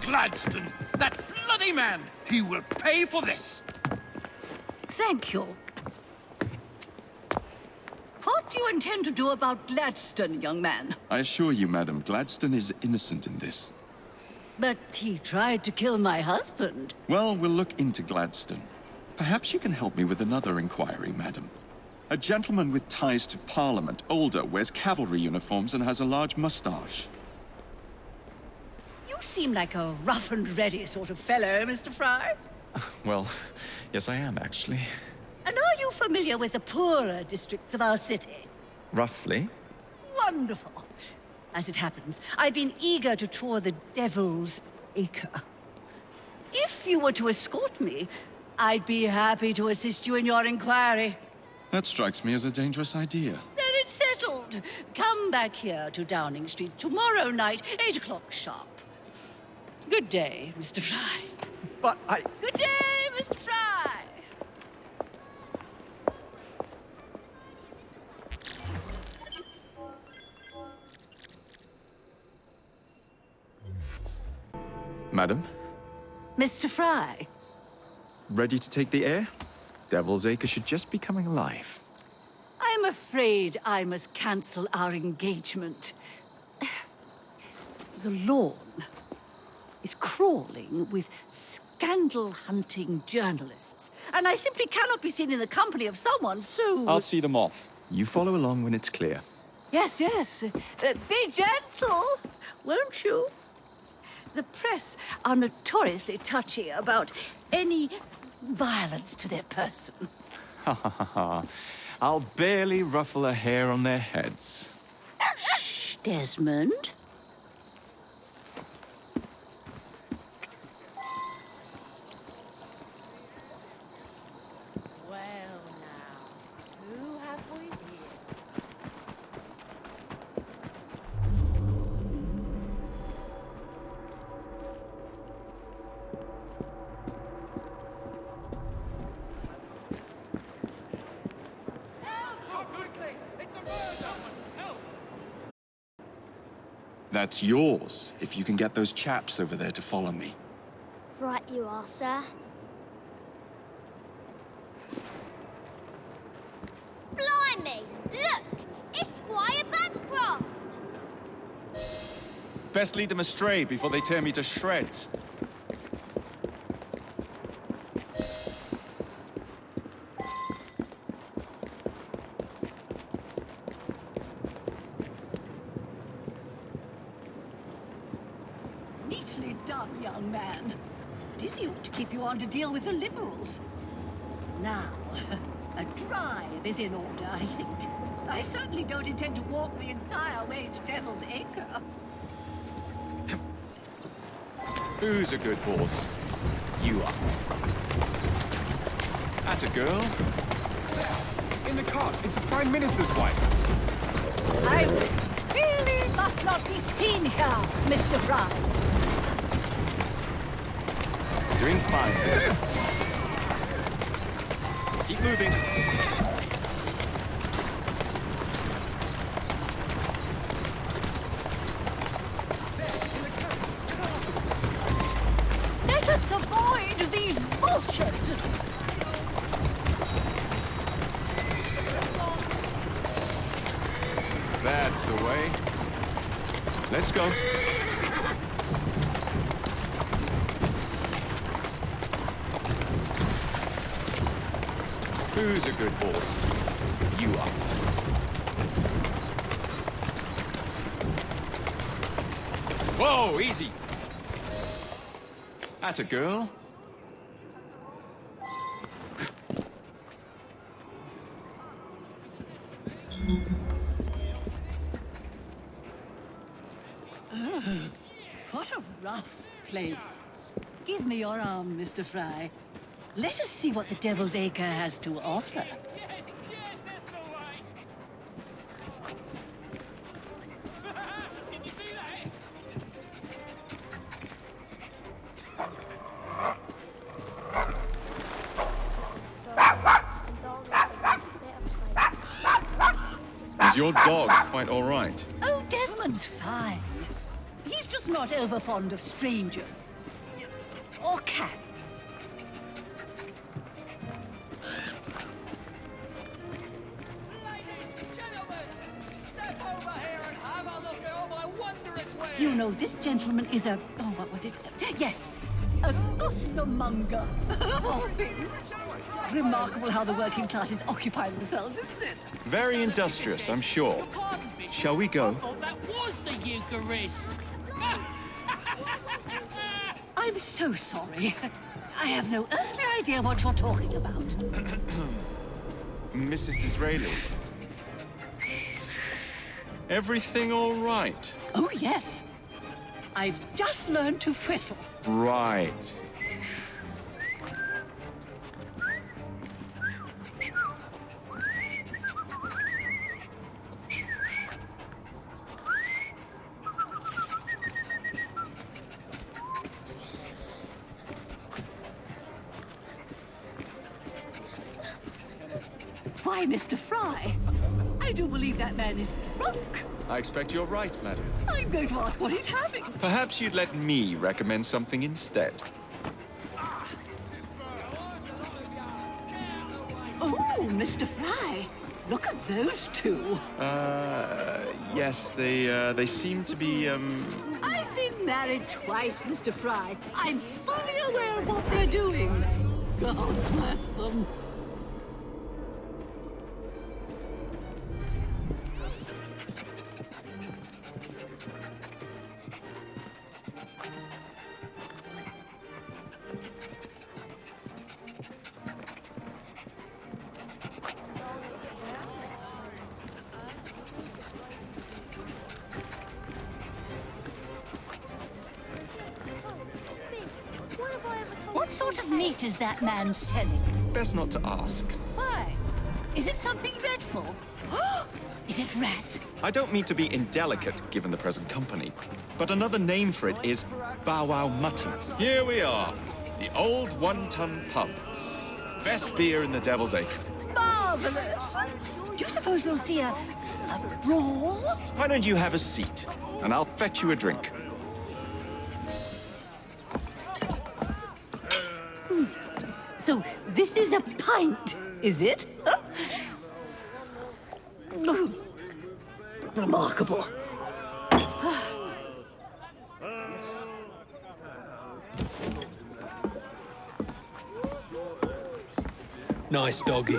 Gladstone! That bloody man! He will pay for this! Thank you. What do you intend to do about Gladstone, young man? I assure you, Madam, Gladstone is innocent in this. But he tried to kill my husband. Well, we'll look into Gladstone. Perhaps you can help me with another inquiry, Madam. A gentleman with ties to Parliament, older, wears cavalry uniforms and has a large mustache. You seem like a rough and ready sort of fellow, Mr. Frye. Well, yes I am, actually. And are you familiar with the poorer districts of our city? Roughly. Wonderful. As it happens, I've been eager to tour the Devil's Acre. If you were to escort me, I'd be happy to assist you in your inquiry. That strikes me as a dangerous idea. Then it's settled. Come back here to Downing Street tomorrow night, 8 o'clock sharp. Good day, Mr. Frye. But I... Good day, Mr. Frye. Madam? Mr. Frye. Ready to take the air? Devil's Acre should just be coming alive. I'm afraid I must cancel our engagement. The lawn is crawling with scandal-hunting journalist, and I simply cannot be seen in the company of someone so... I'll see them off. You follow along when it's clear. Yes, yes. Be gentle, won't you? The press are notoriously touchy about any violence to their person. Ha ha ha ha. I'll barely ruffle a hair on their heads. Shh, Desmond. Well now, who have we here? That's yours, if you can get those chaps over there to follow me. Right you are, sir. Blimey! Look! It's Squire Bancroft! Best lead them astray before they tear me to shreds. Neatly done, young man. Dizzy ought to keep you on to deal with the liberals. Now, a drive is in order, I think. I certainly don't intend to walk the entire way to Devil's Acre. Who's a good horse? You are. Atta girl. In the cart, it's the Prime Minister's wife. I really must not be seen here, Mr. Frye. Doing fine. Keep moving. Let us avoid these vultures. That's the way. Let's go. Who's a good horse? You are. Whoa, easy. Atta girl. What a rough place. Give me your arm, Mr. Frye. Let us see what the Devil's Acre has to offer. Is your dog quite all right? Oh, Desmond's fine. He's just not over fond of strangers. Or cats. Ladies and gentlemen, step over here and have a look at all my wondrous wares. Do you know this gentleman is a... Oh, what was it? Yes, a costermonger, of all things. Remarkable how the working classes occupy themselves, isn't it? Very industrious, I'm sure. Shall we go? Oh, that was the Eucharist. I'm so sorry. I have no earthly idea what you're talking about. Mrs. Disraeli. Everything all right? Oh, yes. I've just learned to whistle. Right. Why, Mr. Frye, I do believe that man is drunk. I expect you're right, madam. I'm going to ask what he's having. Perhaps you'd let me recommend something instead. Oh, Mr. Frye, look at those two. Yes, they seem to be, I've been married twice, Mr. Frye. I'm fully aware of what they're doing. God bless them. What sort of meat is that man selling? best not to ask. Why? Is it something dreadful? Is it rat? I don't mean to be indelicate, given the present company, but another name for it is Bow Wow Mutton. Here we are, the old one-ton pub. Best beer in the Devil's Acre. Marvelous! Do you suppose we'll see a brawl? Why don't you have a seat, and I'll fetch you a drink. So this is a pint, is it? Remarkable. Nice doggy.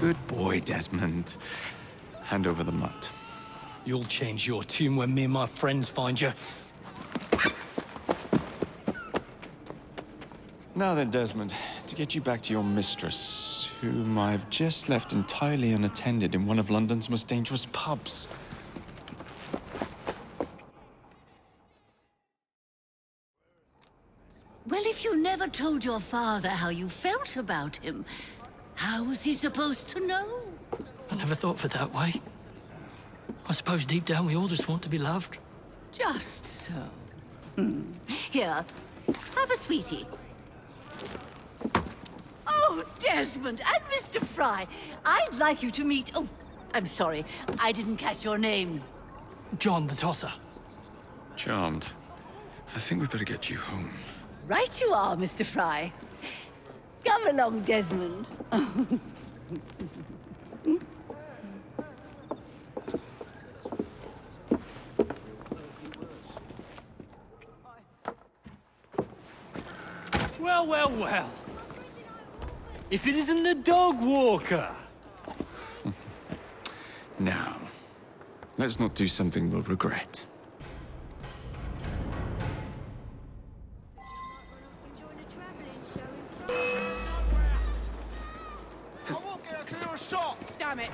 Good boy, Desmond. Hand over the mutt. You'll change your tune when me and my friends find you. Now then, Desmond, to get you back to your mistress, whom I've just left entirely unattended in one of London's most dangerous pubs. Well, if you never told your father how you felt about him, how was he supposed to know? I never thought of it that way. I suppose deep down we all just want to be loved. Just so. Here, have a sweetie. Oh, Desmond and Mr. Frye, I'd like you to meet... Oh, I'm sorry, I didn't catch your name. John the Tosser. Charmed. I think we better get you home. Right you are, Mr. Frye. Come along, Desmond. Well, well, well. If it isn't the dog walker. Now, let's not do something we'll regret. I won't get a clear shot! Damn it!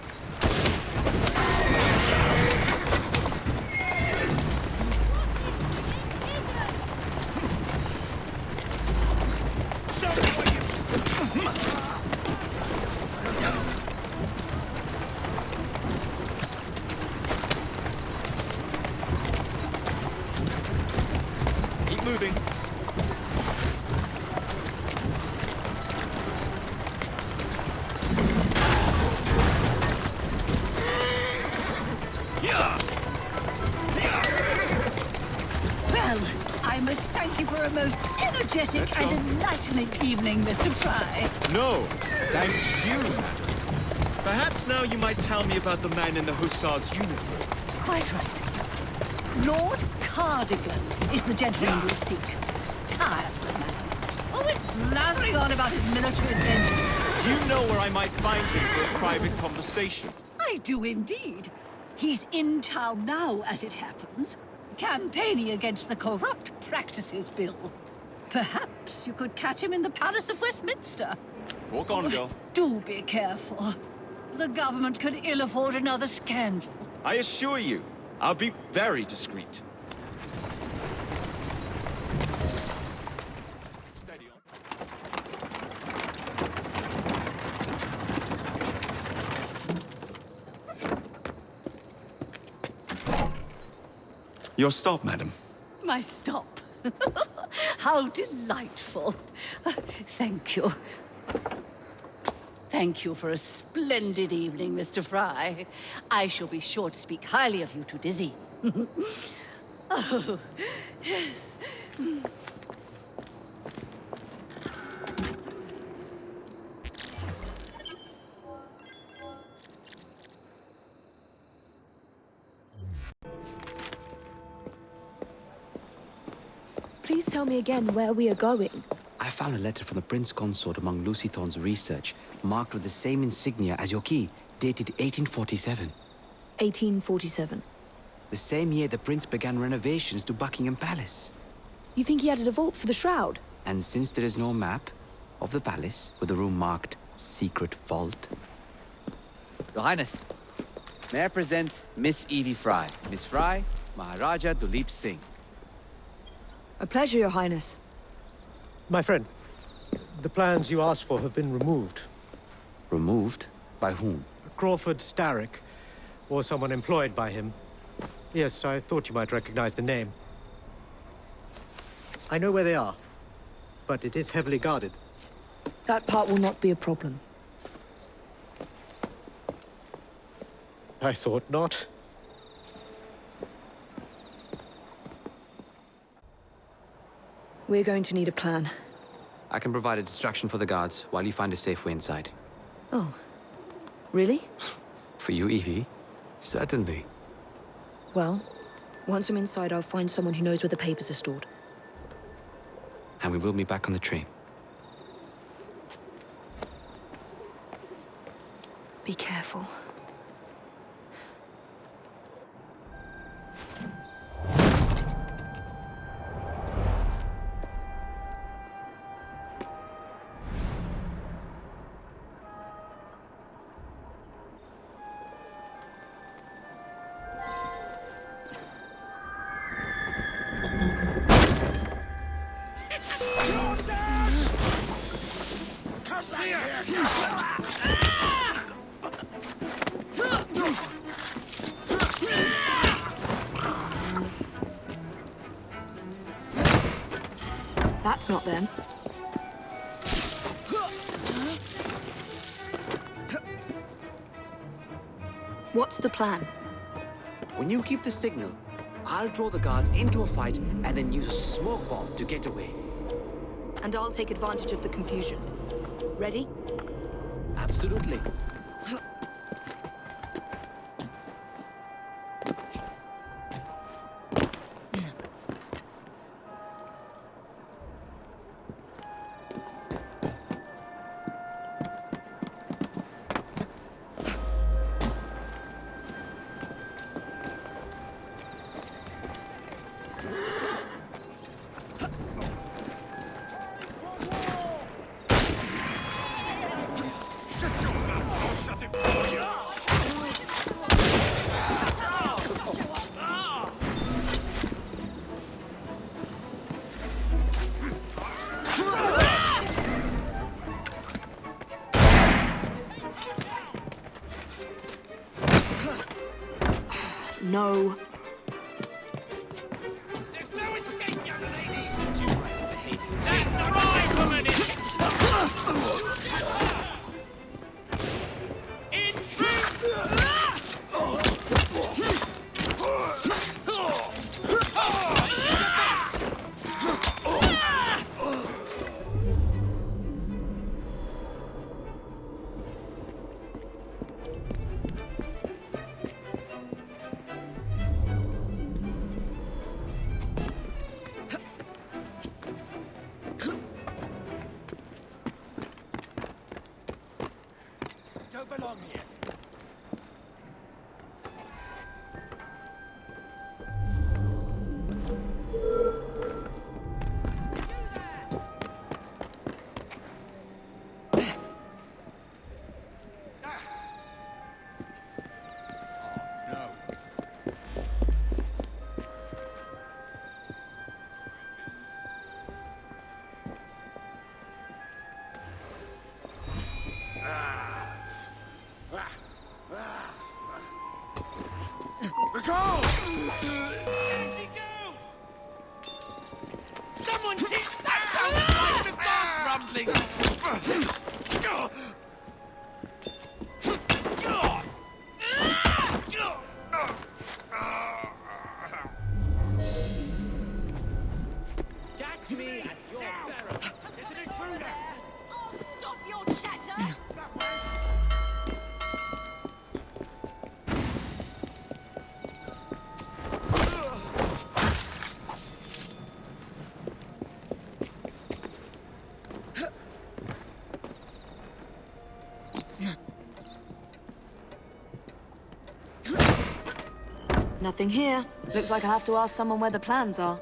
Keep moving. Well, I must thank you for a most energetic and enlightening evening, Mr. Frye. No, thank you, madam. Perhaps now you might tell me about the man in the hussar's uniform. Quite right. Lord Cardigan is the gentleman you seek. Tiresome, madam. Always blathering on about his military adventures. Do you know where I might find him for a private conversation? I do indeed. He's in town now, as it happens, campaigning against the Corrupt Practices Bill. Perhaps you could catch him in the Palace of Westminster. Walk on, girl. Do be careful. The government could ill afford another scandal. I assure you, I'll be very discreet. Steady on. Your stop, madam. My stop. How delightful. Thank you. Thank you for a splendid evening, Mr. Frye. I shall be sure to speak highly of you to Dizzy. Oh, yes. Please tell me again where we are going. I found a letter from the Prince Consort among Lucy Thorne's research, marked with the same insignia as your key, dated 1847. 1847. The same year the Prince began renovations to Buckingham Palace. You think he added a vault for the shroud? And since there is no map of the palace with a room marked Secret Vault... Your Highness, may I present Miss Evie Frye. Miss Frye, Maharaja Duleep Singh. A pleasure, Your Highness. My friend, the plans you asked for have been removed. Removed? By whom? Crawford Starrick, or someone employed by him. Yes, I thought you might recognize the name. I know where they are, but it is heavily guarded. That part will not be a problem. I thought not. We're going to need a plan. I can provide a distraction for the guards while you find a safe way inside. Oh. Really? For you, Evie? Certainly. Well, once I'm inside, I'll find someone who knows where the papers are stored. And we will meet back on the train. Be careful. That's not them. What's the plan? When you give the signal, I'll draw the guards into a fight and then use a smoke bomb to get away. And I'll take advantage of the confusion. Ready? Absolutely. No. There's no escape, young ladies! That's the right woman! In don't belong here. As he goes! Someone hit that sounds like the dog rumbling! Catch me at your peril. It's an intruder. Oh, stop your chatter! Nothing here. Looks like I'll have to ask someone where the plans are.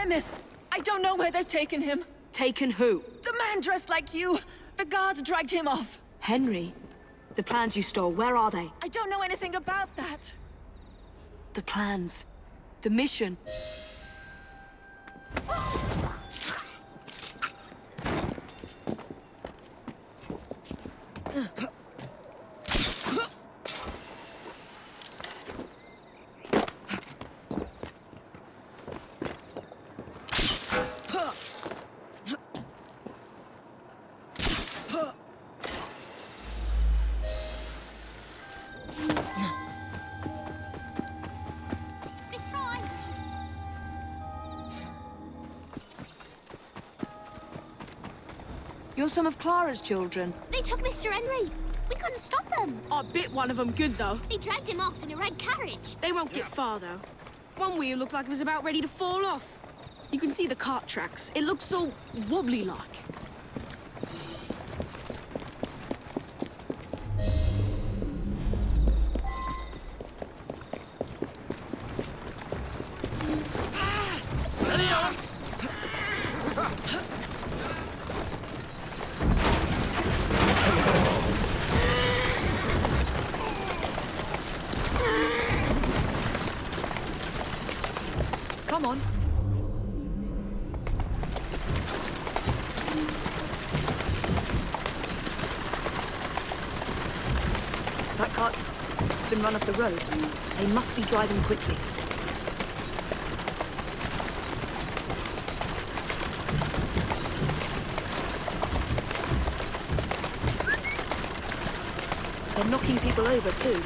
Miss, I don't know where they've taken him. Taken who? The man dressed like you. The guards dragged him off. Henry? The plans you stole, where are they? I don't know anything about that. The plans. The mission. You're some of Clara's children. They took Mr. Henry. We couldn't stop them. I bit one of them good, though. They dragged him off in a red carriage. They won't get far, though. One wheel looked like it was about ready to fall off. You can see the cart tracks. It looks so wobbly-like. Come on. That cart's been run off the road. They must be driving quickly. They're knocking people over, too.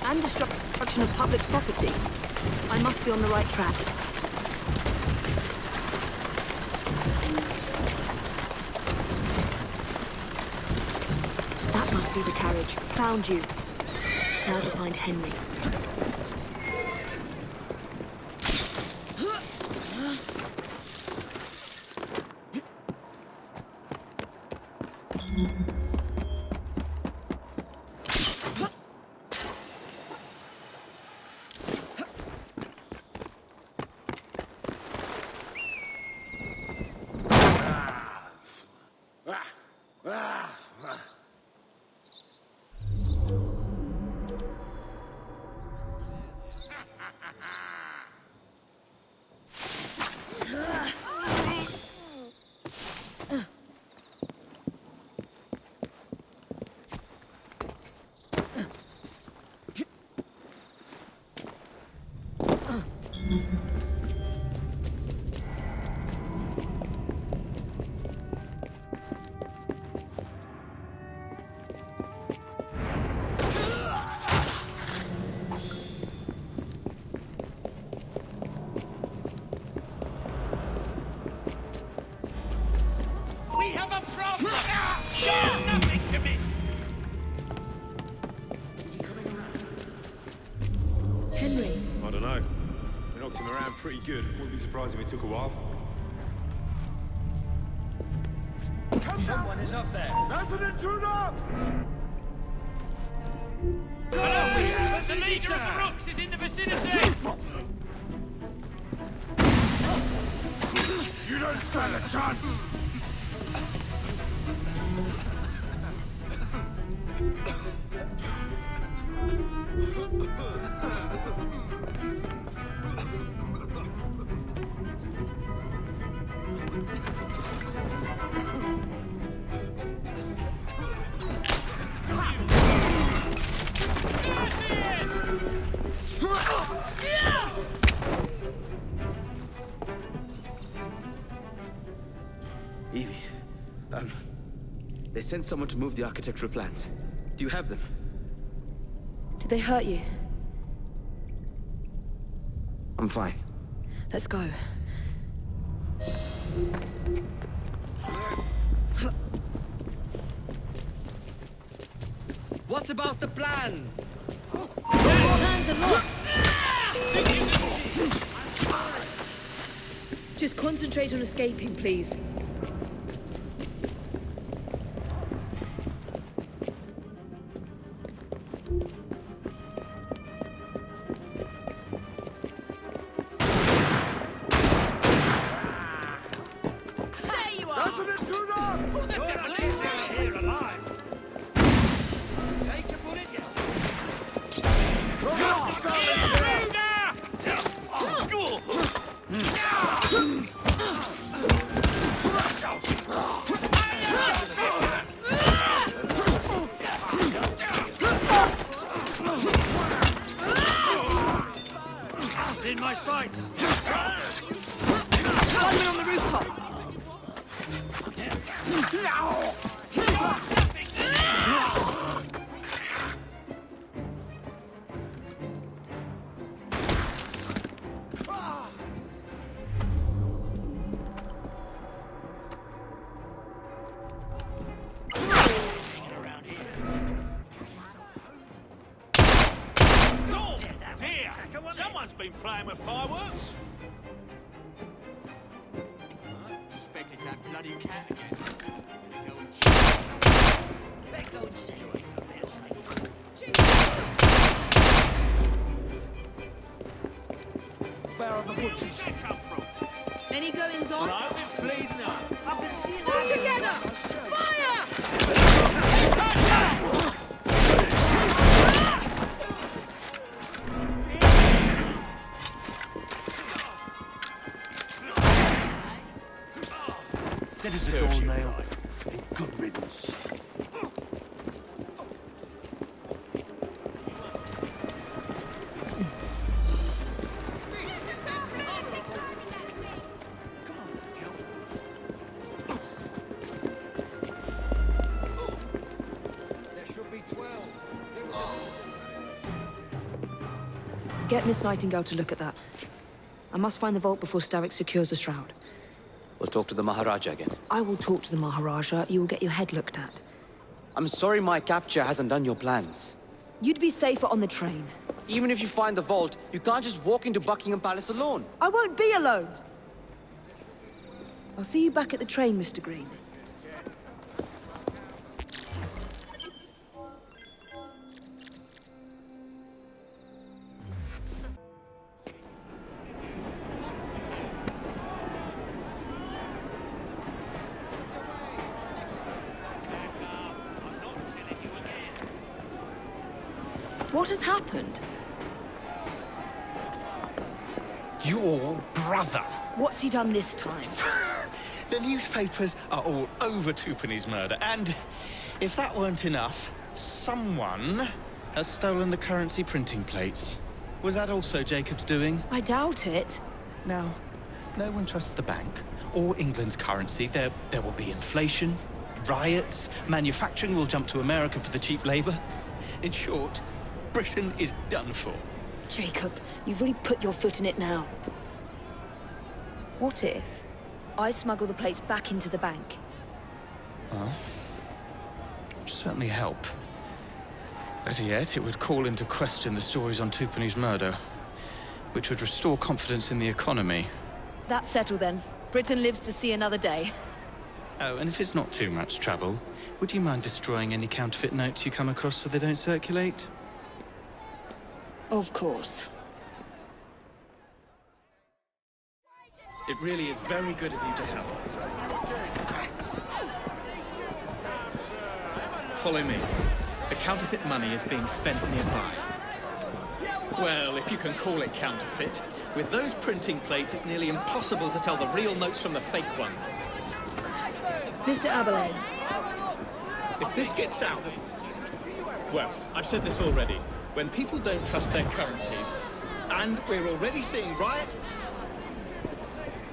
And destruction of public property. I must be on the right track. That must be the carriage. Found you. Now to find Henry. We have a problem! You're nothing to me! Henry. I don't know. We knocked him around pretty good. Wouldn't be surprised if it took a while. Someone is up there. There's an intruder! The leader of the rocks is in the vicinity! You don't stand a chance! Evie, they sent someone to move the architectural plans. Do you have them? Did they hurt you? I'm fine. Let's go. What about the plans? Plans are lost! Just concentrate on escaping, please. There you are! There's an intruder! Who the devil is that? Here alive. Take a bullet, yeah. He's in my sights. Gunman on the rooftop. Dear, someone's been playing with fireworks. I suspect it's that bloody cat again. They go and see what they'll say. Where are the butchers? Come from? Any goings on? I've been bleeding up. I've been seeing All together! Fire! That is the door nail. And good riddance. Get Miss Nightingale to look at that. I must find the vault before Starrick secures the shroud. We'll talk to the Maharaja again. I will talk to the Maharaja. You will get your head looked at. I'm sorry my capture hasn't done your plans. You'd be safer on the train. Even if you find the vault, you can't just walk into Buckingham Palace alone. I won't be alone! I'll see you back at the train, Mr. Green. What has happened? Your brother. What's he done this time? The newspapers are all over Twopenny's murder, and if that weren't enough, someone has stolen the currency printing plates. Was that also Jacob's doing? I doubt it. Now, no one trusts the bank or England's currency. There will be inflation, riots, manufacturing will jump to America for the cheap labor. In short, Britain is done for. Jacob, you've really put your foot in it now. What if I smuggle the plates back into the bank? Well, it'd certainly help. Better yet, it would call into question the stories on Twopenny's murder, which would restore confidence in the economy. That's settled then. Britain lives to see another day. Oh, and if it's not too much trouble, would you mind destroying any counterfeit notes you come across so they don't circulate? Of course. It really is very good of you to help. Follow me. The counterfeit money is being spent nearby. Well, if you can call it counterfeit, with those printing plates, it's nearly impossible to tell the real notes from the fake ones. Mr. Aberlane. If this gets out... Well, I've said this already. When people don't trust their currency, and we're already seeing riots...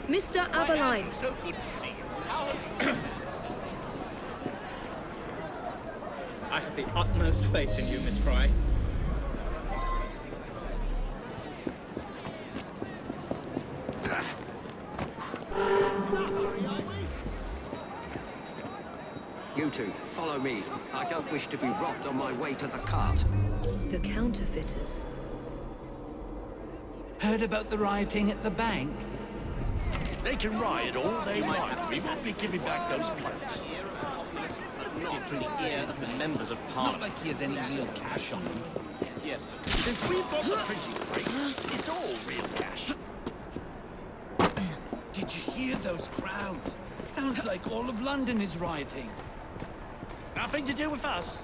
Mr. Aberline. So good to see you. I have the utmost faith in you, Miss Frye. You two, follow me. I don't wish to be robbed on my way to the cart. The counterfeiters. Heard about the rioting at the bank? They can riot all they want. We won't be giving back those plates. Through the ear of the members of Parliament. Not like he has any real cash on him. Yes. Since we've got the printing plates, it's all real cash. Did you hear those crowds? Sounds like all of London is rioting. Nothing to do with us.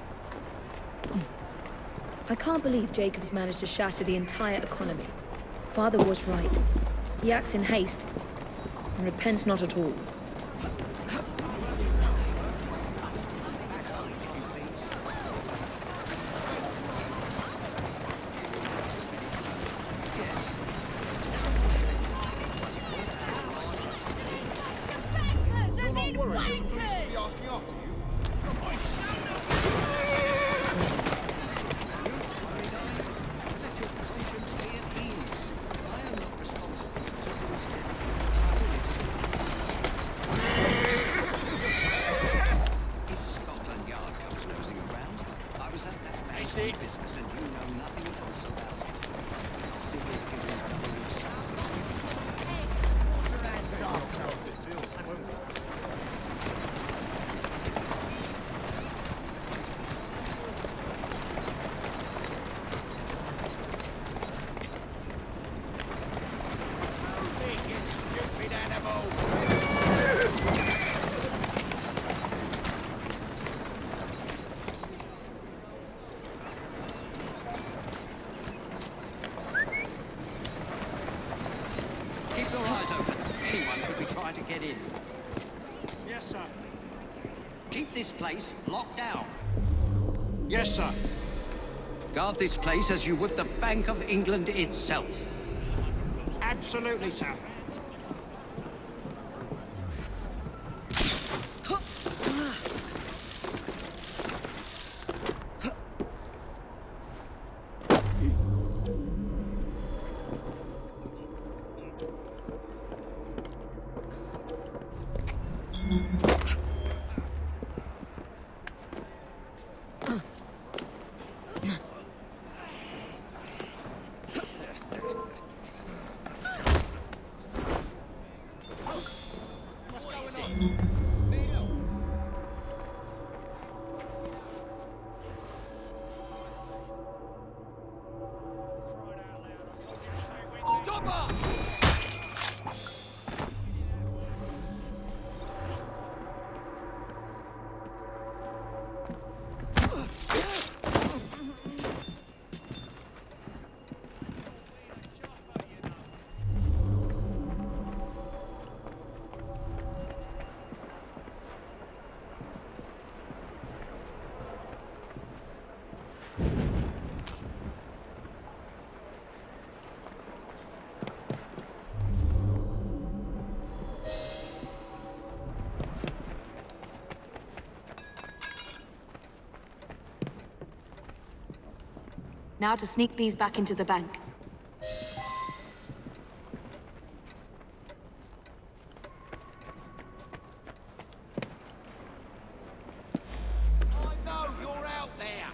I can't believe Jacobs managed to shatter the entire economy. Father was right. He acts in haste, and repents not at all. Place locked down. Yes, sir. Guard this place as you would the Bank of England itself. Absolutely, sir. Stop her! Now to sneak these back into the bank. I know you're out there.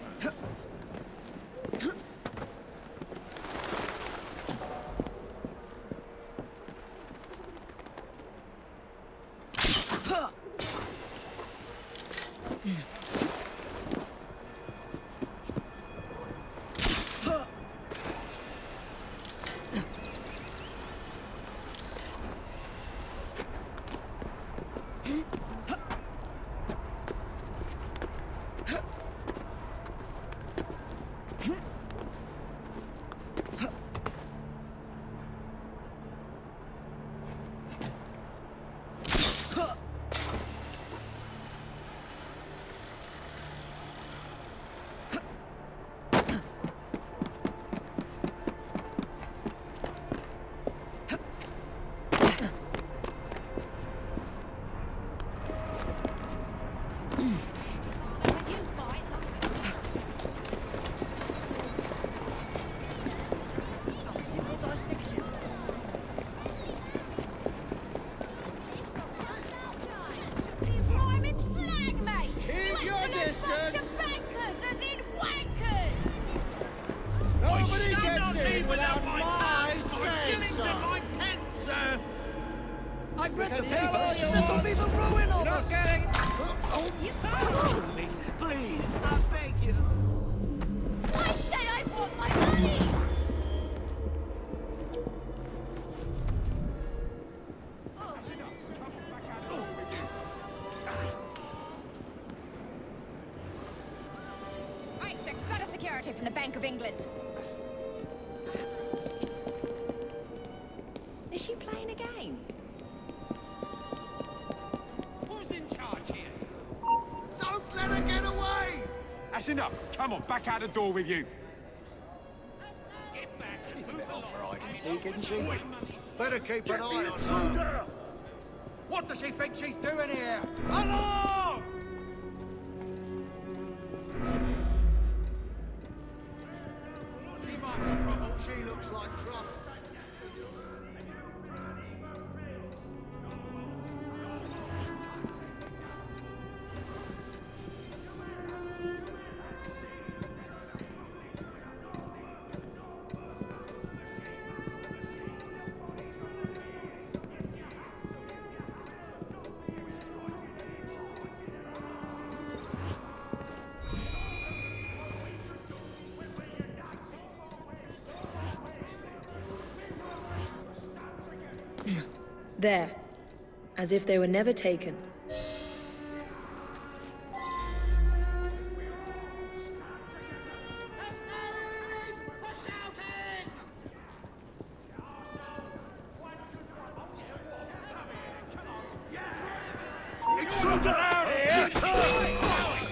I've read the papers. This will be the ruin of us. Please, I beg you. I said I want my money! letter from the Bank of England. Is she playing a game? Who's in charge here? Don't let her get away! That's enough. Come on, back out the door with you. Get back. She's a bit off for hide and seek, isn't she? Better keep an eye on her. What does she think she's doing here? Hullo! She might be trouble. She looks like trouble. There. As if they were never taken. Intruder out here!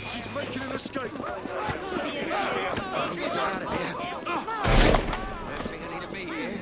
She's making an escape. She's not out of here. Don't think I need to be here.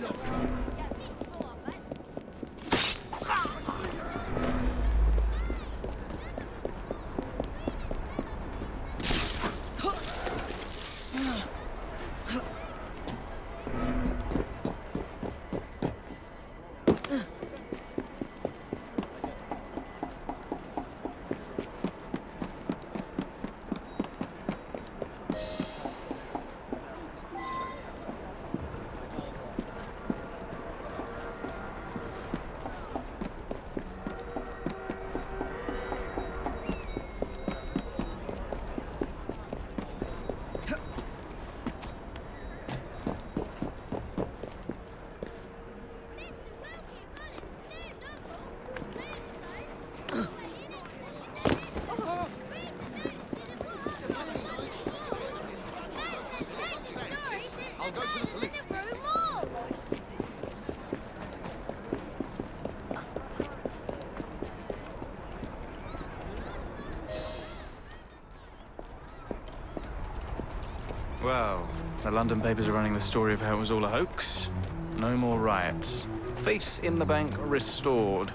Well, the London papers are running the story of how it was all a hoax. No more riots. Faith in the bank restored.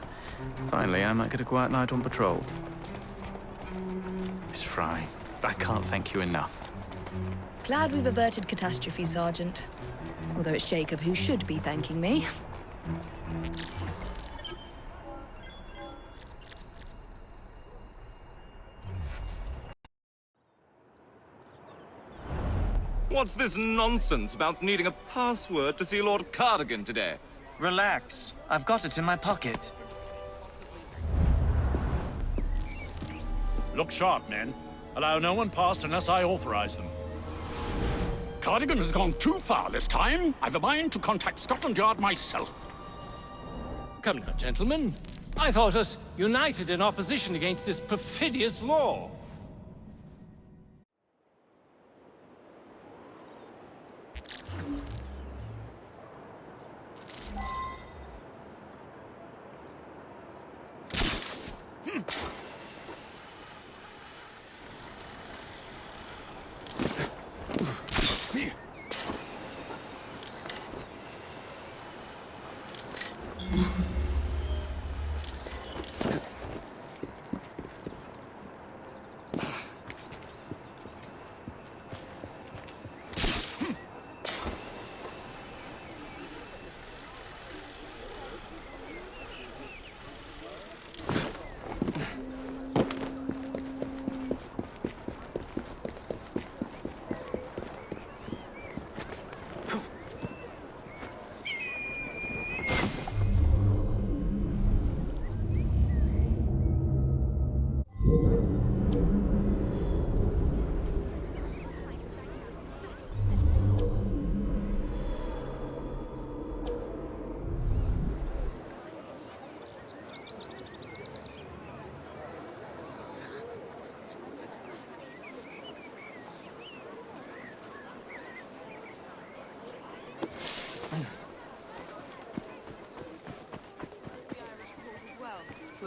Finally, I might get a quiet night on patrol. Miss Frye, I can't thank you enough. Glad we've averted catastrophe, Sergeant. Although it's Jacob who should be thanking me. What's this nonsense about needing a password to see Lord Cardigan today? Relax. I've got it in my pocket. Look sharp, men. Allow no one past unless I authorize them. Cardigan has gone too far this time. I've a mind to contact Scotland Yard myself. Come now, gentlemen. I thought us united in opposition against this perfidious law.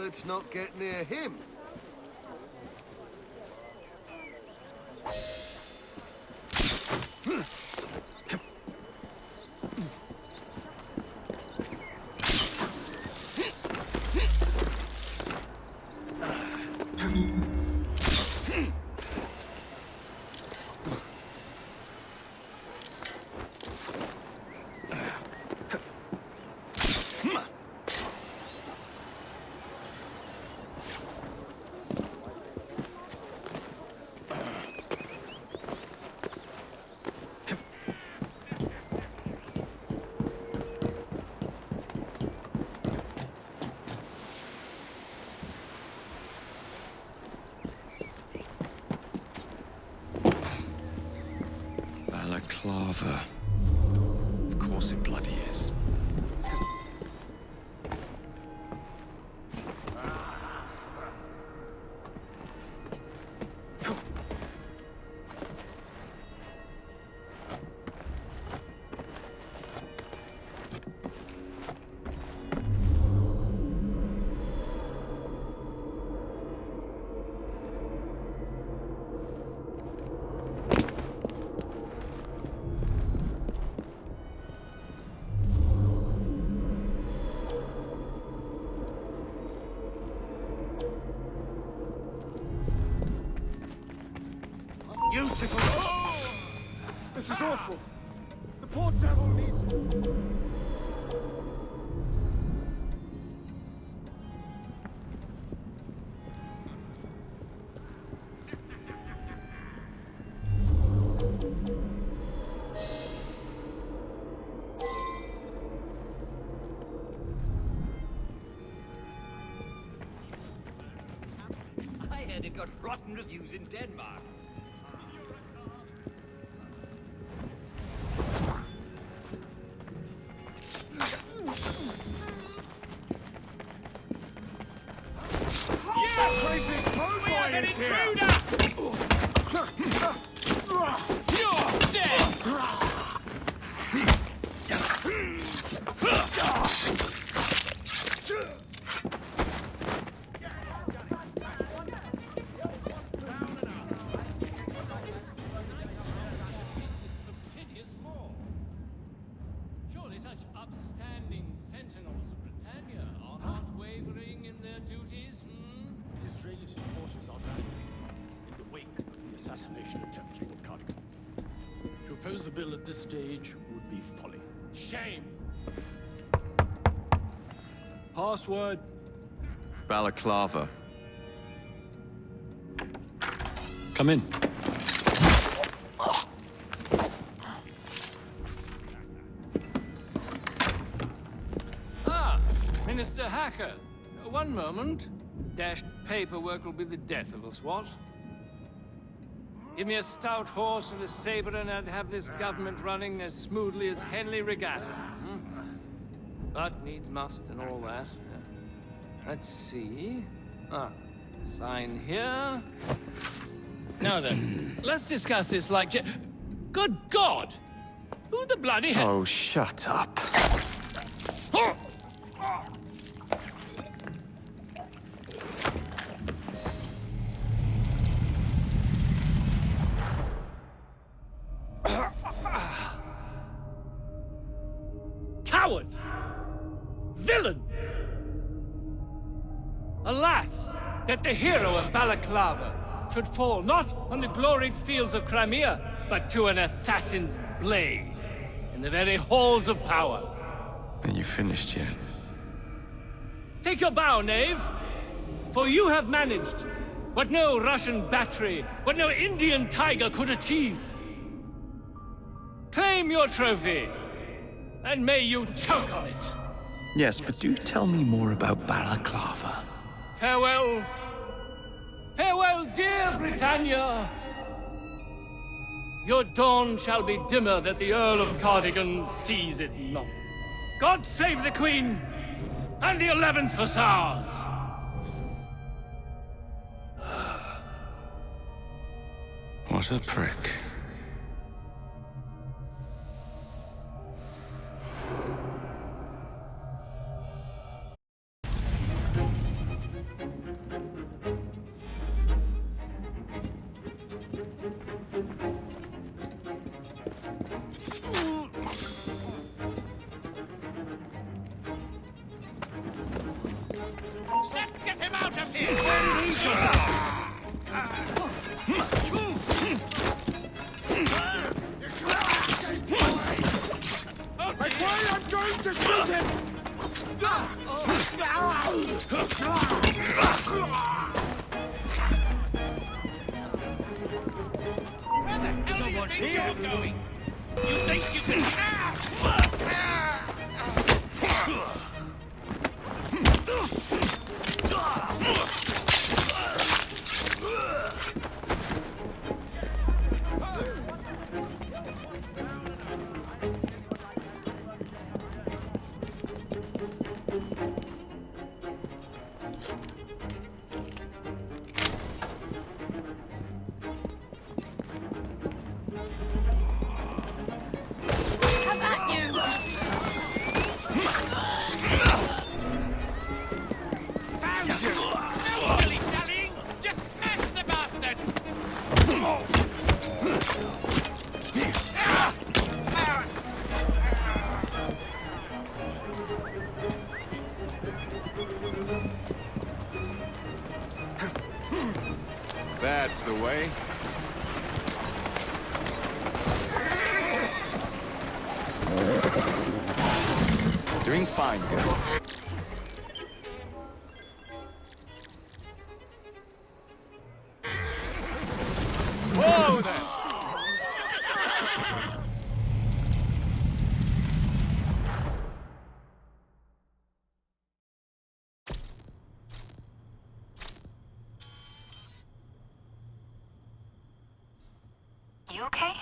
Let's not get near him. Balaclava. Of course it bloody is. Beautiful! Oh! This is awful. The poor devil needs... I heard it got rotten reviews in Denmark. Crazy boy is here! You're dead! Surely such upstanding sentinels of Britannia are not wavering in their duties, Israeli supporters are rallying in the wake of the assassination attempt on Cardigan. To oppose the bill at this stage would be folly. Shame! Password. Balaclava. Come in. Ah, Minister Hacker. One moment. Dashed paperwork will be the death of us, what? Give me a stout horse and a saber and I'd have this government running as smoothly as Henley Regatta. But needs must and all that. Let's see. Sign here. Now then, let's discuss this like... Good God! Who the bloody hell... Oh, shut up. Coward! Villain! Alas, that the hero of Balaclava should fall not on the gloried fields of Crimea, but to an assassin's blade in the very halls of power. Are you finished yet? Take your bow, knave, for you have managed what no Russian battery, what no Indian tiger could achieve. Claim your trophy, and may you choke on it. Yes, but do tell me more about Balaclava. Farewell. Farewell, dear Britannia. Your dawn shall be dimmer that the Earl of Cardigan sees it not. God save the Queen and the 11th Hussars! What a prick. think you're going? You think you can... That's the way. Doing fine, girl. Whoa there! You okay?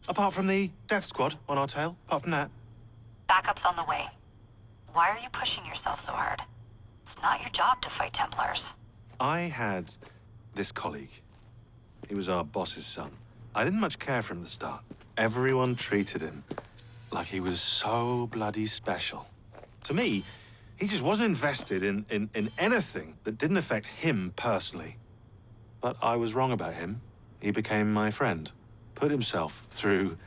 Apart from the death squad on our tail, apart from that. Backup's on the way. Why are you pushing yourself so hard? It's not your job to fight Templars. I had this colleague. He was our boss's son. I didn't much care for him at the start. Everyone treated him like he was so bloody special. To me, he just wasn't invested in anything that didn't affect him personally. But I was wrong about him. He became my friend, put himself through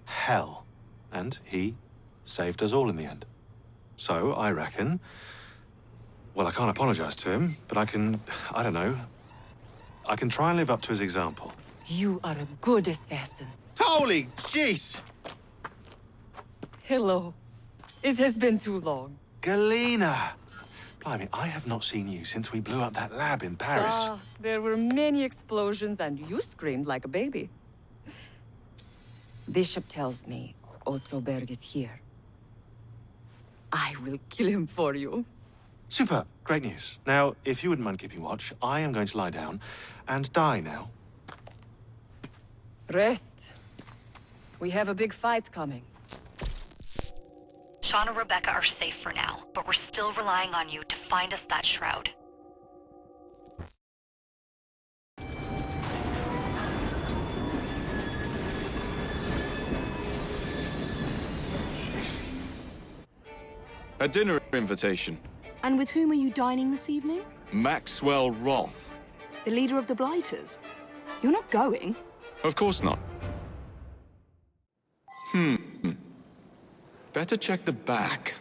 hell, and he saved us all in the end. So I reckon, well, I can't apologize to him, but I can try and live up to his example. You are a good assassin. Holy jeez! Hello. It has been too long. Galena! Blimey, I have not seen you since we blew up that lab in Paris. Ah, there were many explosions and you screamed like a baby. Bishop tells me Otzoberg is here. I will kill him for you. Super, great news. Now, if you wouldn't mind keeping watch, I am going to lie down and die now. Rest. We have a big fight coming. Sean and Rebecca are safe for now, but we're still relying on you to find us that shroud. A dinner invitation. And with whom are you dining this evening? Maxwell Roth. The leader of the Blighters. You're not going? Of course not. Better check the back.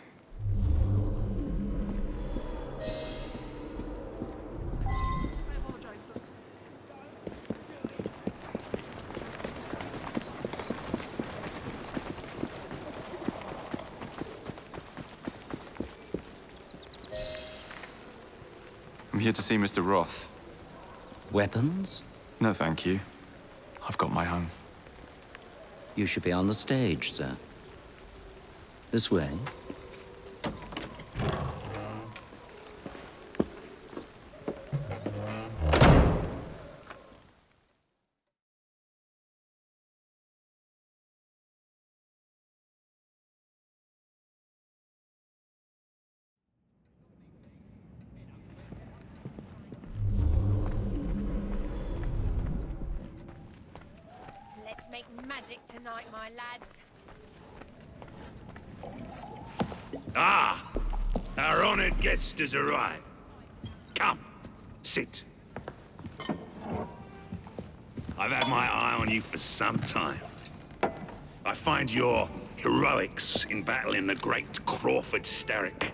I'm here to see Mr. Roth. Weapons? No, thank you. I've got my own. You should be on the stage, sir. This way. Let's make magic tonight, my lads. Ah! Our honored guest has arrived. Come, sit. I've had my eye on you for some time. I find your heroics in battling the great Crawford Starrick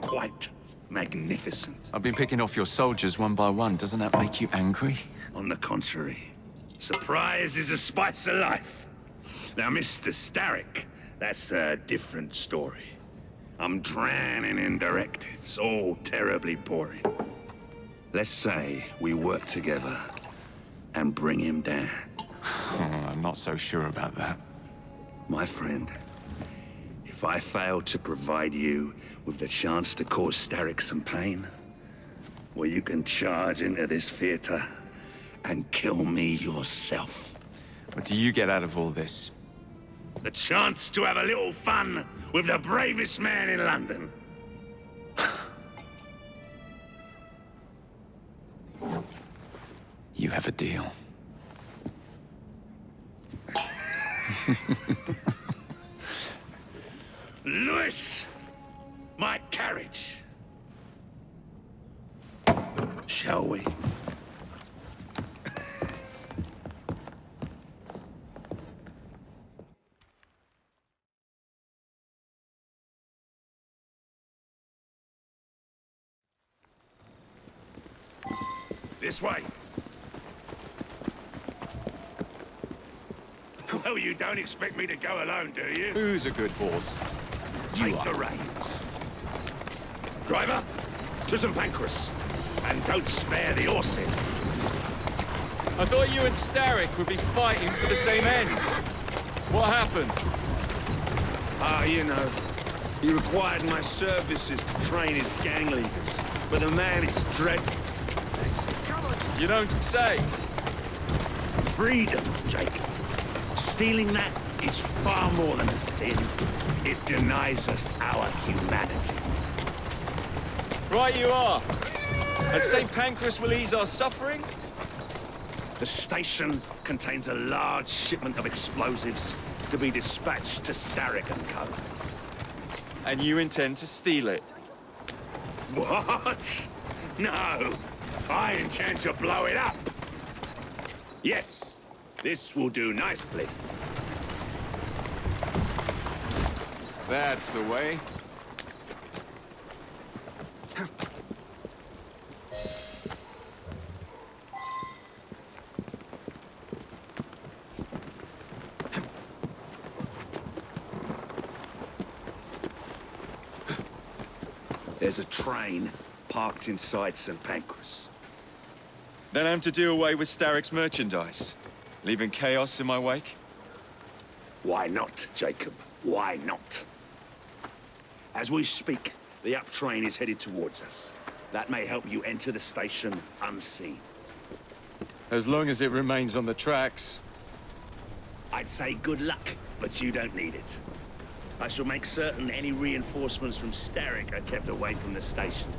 quite magnificent. I've been picking off your soldiers one by one. Doesn't that make you angry? On the contrary, surprise is a spice of life. Now, Mr. Starrick, that's a different story. I'm drowning in directives, all terribly boring. Let's say we work together and bring him down. I'm not so sure about that. My friend, if I fail to provide you with the chance to cause Starrick some pain, well, you can charge into this theater and kill me yourself. What do you get out of all this? The chance to have a little fun with the bravest man in London. You have a deal. Lewis! My carriage! Shall we? This way. Well, you don't expect me to go alone, do you? Who's a good horse? Take the reins. Driver, to St. Pancras. And don't spare the horses. I thought you and Starrick would be fighting for the same ends. What happened? Ah, you know. He required my services to train his gang leaders. But the man is dreadful. You don't say. Freedom, Jacob. Stealing that is far more than a sin. It denies us our humanity. Right you are. And St. Pancras will ease our suffering? The station contains a large shipment of explosives to be dispatched to Starrick and Co. And you intend to steal it? What? No. I intend to blow it up. Yes, this will do nicely. That's the way. There's a train parked inside St. Pancras. Then I'm to do away with Starrick's merchandise, leaving chaos in my wake? Why not, Jacob? Why not? As we speak, the up train is headed towards us. That may help you enter the station unseen. As long as it remains on the tracks. I'd say good luck, but you don't need it. I shall make certain any reinforcements from Starrick are kept away from the station.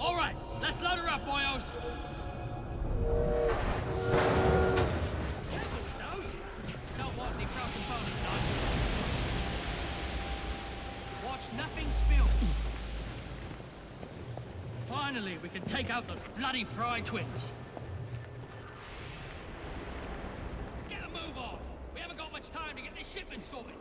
All right, let's load her up, boyos. Don't want any broken bones, Nigel. Watch nothing spills. Finally, we can take out those bloody Frye twins. Get a move on. We haven't got much time to get this shipment sorted.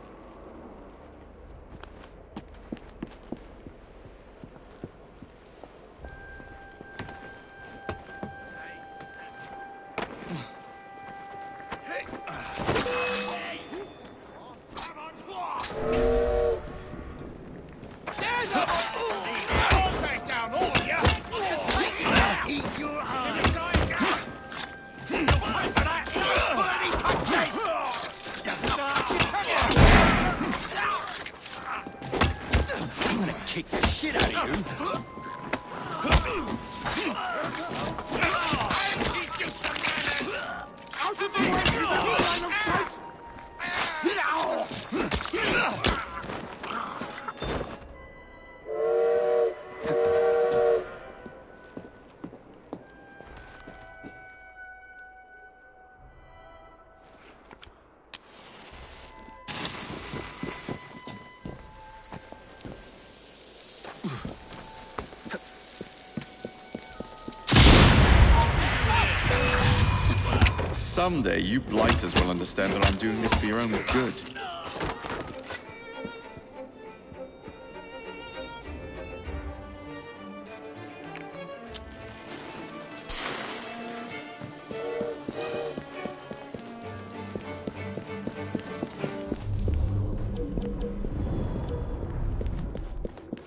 Someday, you blighters will understand that I'm doing this for your own good.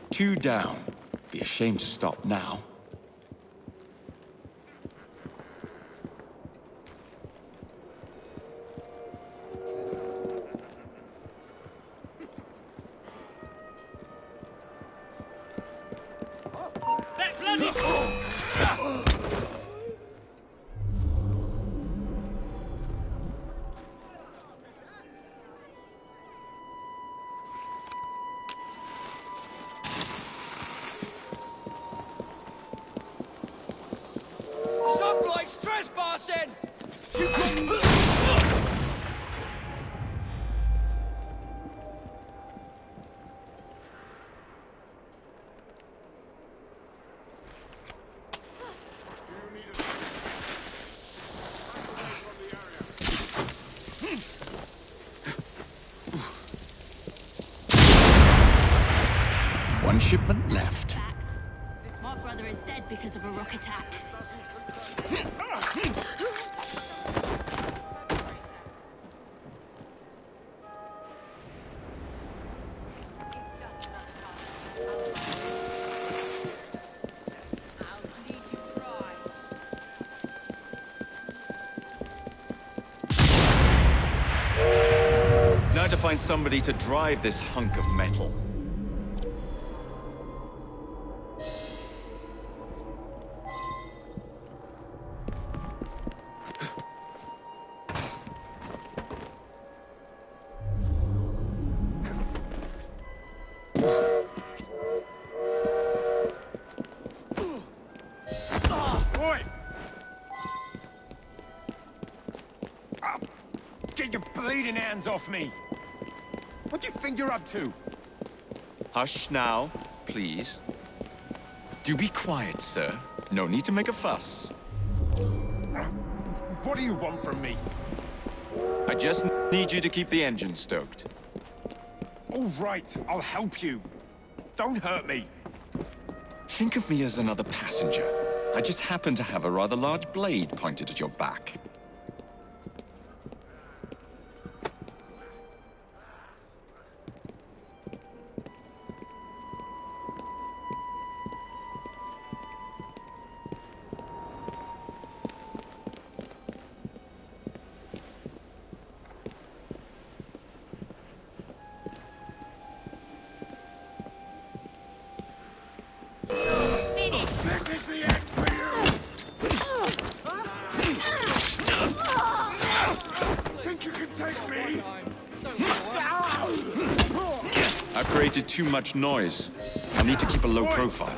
Two down. Be ashamed to stop now. Sublights trespassing! One shipment left. My brother is dead because of a rock attack. Now to find somebody to drive this hunk of metal. Get your bleeding hands off me! What do you think you're up to? Hush now, please. Do be quiet, sir. No need to make a fuss. What do you want from me? I just need you to keep the engine stoked. All right, I'll help you. Don't hurt me. Think of me as another passenger. I just happen to have a rather large blade pointed at your back. This is the end for you! Think you can take me? I've created too much noise. I need to keep a low profile.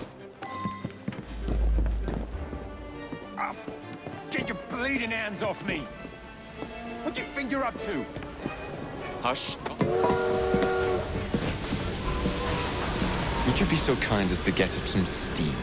Get your bleeding hands off me! What do you think you're up to? Hush. Would you be so kind as to get up some steam?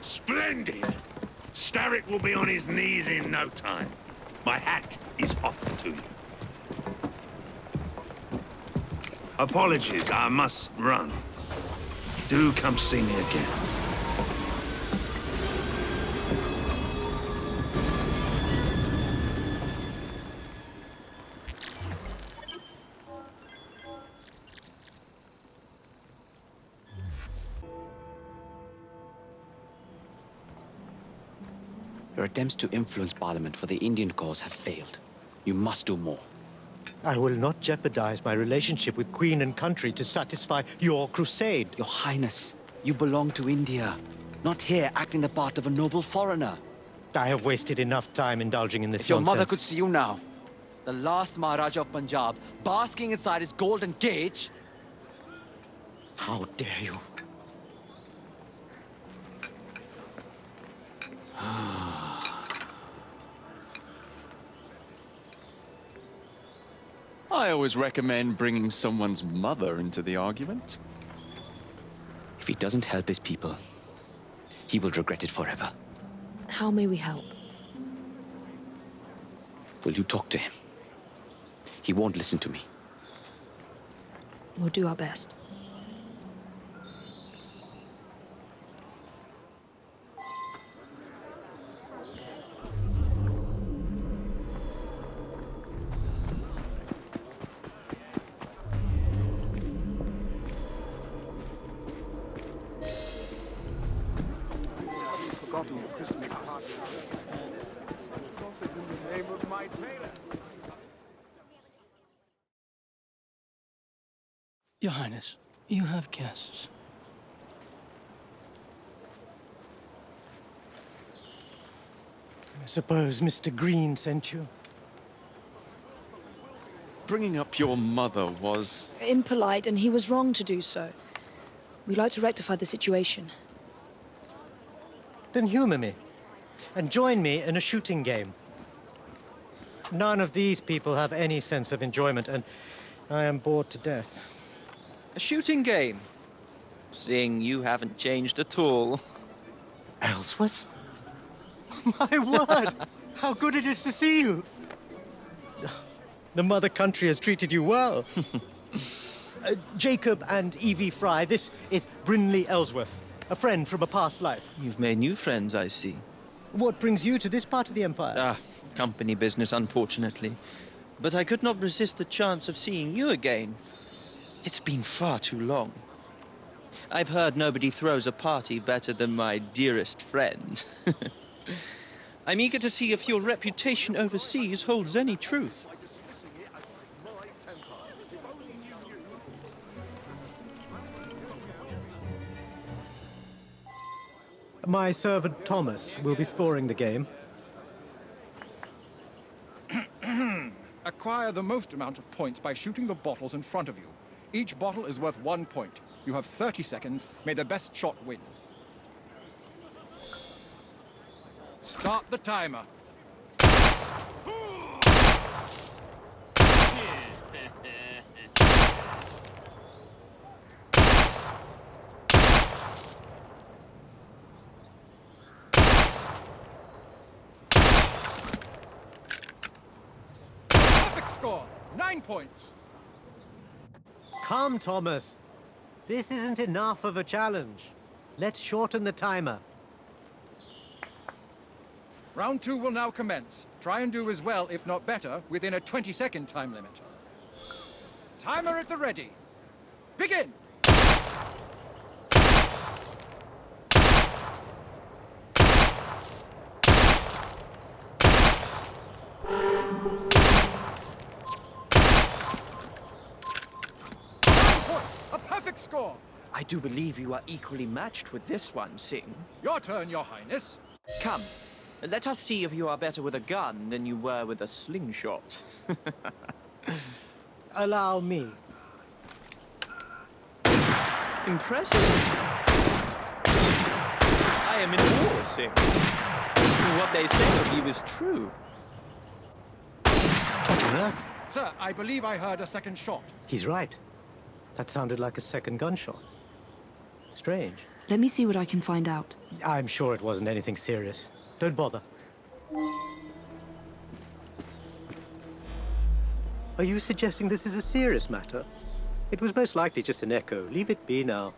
Splendid! Starrick will be on his knees in no time. My hat is off to you. Apologies, I must run. Do come see me again. Your attempts to influence Parliament for the Indian cause have failed. You must do more. I will not jeopardize my relationship with Queen and country to satisfy your crusade. Your Highness, you belong to India, not here acting the part of a noble foreigner. I have wasted enough time indulging in this If your nonsense. mother could see you now, the last Maharaja of Punjab, basking inside his golden cage. How dare you? I always recommend bringing someone's mother into the argument. If he doesn't help his people, he will regret it forever. How may we help? Will you talk to him? He won't listen to me. We'll do our best. Christmas party. In the name of my tailor. Your Highness, you have guests. I suppose Mr. Green sent you. Bringing up your mother was... Impolite, and he was wrong to do so. We'd like to rectify the situation. Then humor me, and join me in a shooting game. None of these people have any sense of enjoyment, and I am bored to death. A shooting game? Seeing you haven't changed at all. Ellsworth? My word! How good it is to see you! The mother country has treated you well. Jacob and Evie Frye, this is Brinley Ellsworth, a friend from a past life. You've made new friends, I see. What brings you to this part of the Empire? Ah, company business, unfortunately. But I could not resist the chance of seeing you again. It's been far too long. I've heard nobody throws a party better than my dearest friend. I'm eager to see if your reputation overseas holds any truth. My servant Thomas will be scoring the game. Acquire the most amount of points by shooting the bottles in front of you. Each bottle is worth 1 point. You have 30 seconds. May the best shot win. Start the timer. Perfect score! 9 points. Come, Thomas. This isn't enough of a challenge. Let's shorten the timer. Round 2 will now commence. Try and do as well, if not better, within a 20-second time limit. Timer at the ready. Begin! A perfect score! I do believe you are equally matched with this one, Singh. Your turn, Your Highness. Come, let us see if you are better with a gun than you were with a slingshot. Allow me. Impressive. I am in awe, Singh. What they say of you is true. What on earth? Sir, I believe I heard a second shot. He's right. That sounded like a second gunshot. Strange. Let me see what I can find out. I'm sure it wasn't anything serious. Don't bother. Are you suggesting this is a serious matter? It was most likely just an echo. Leave it be now.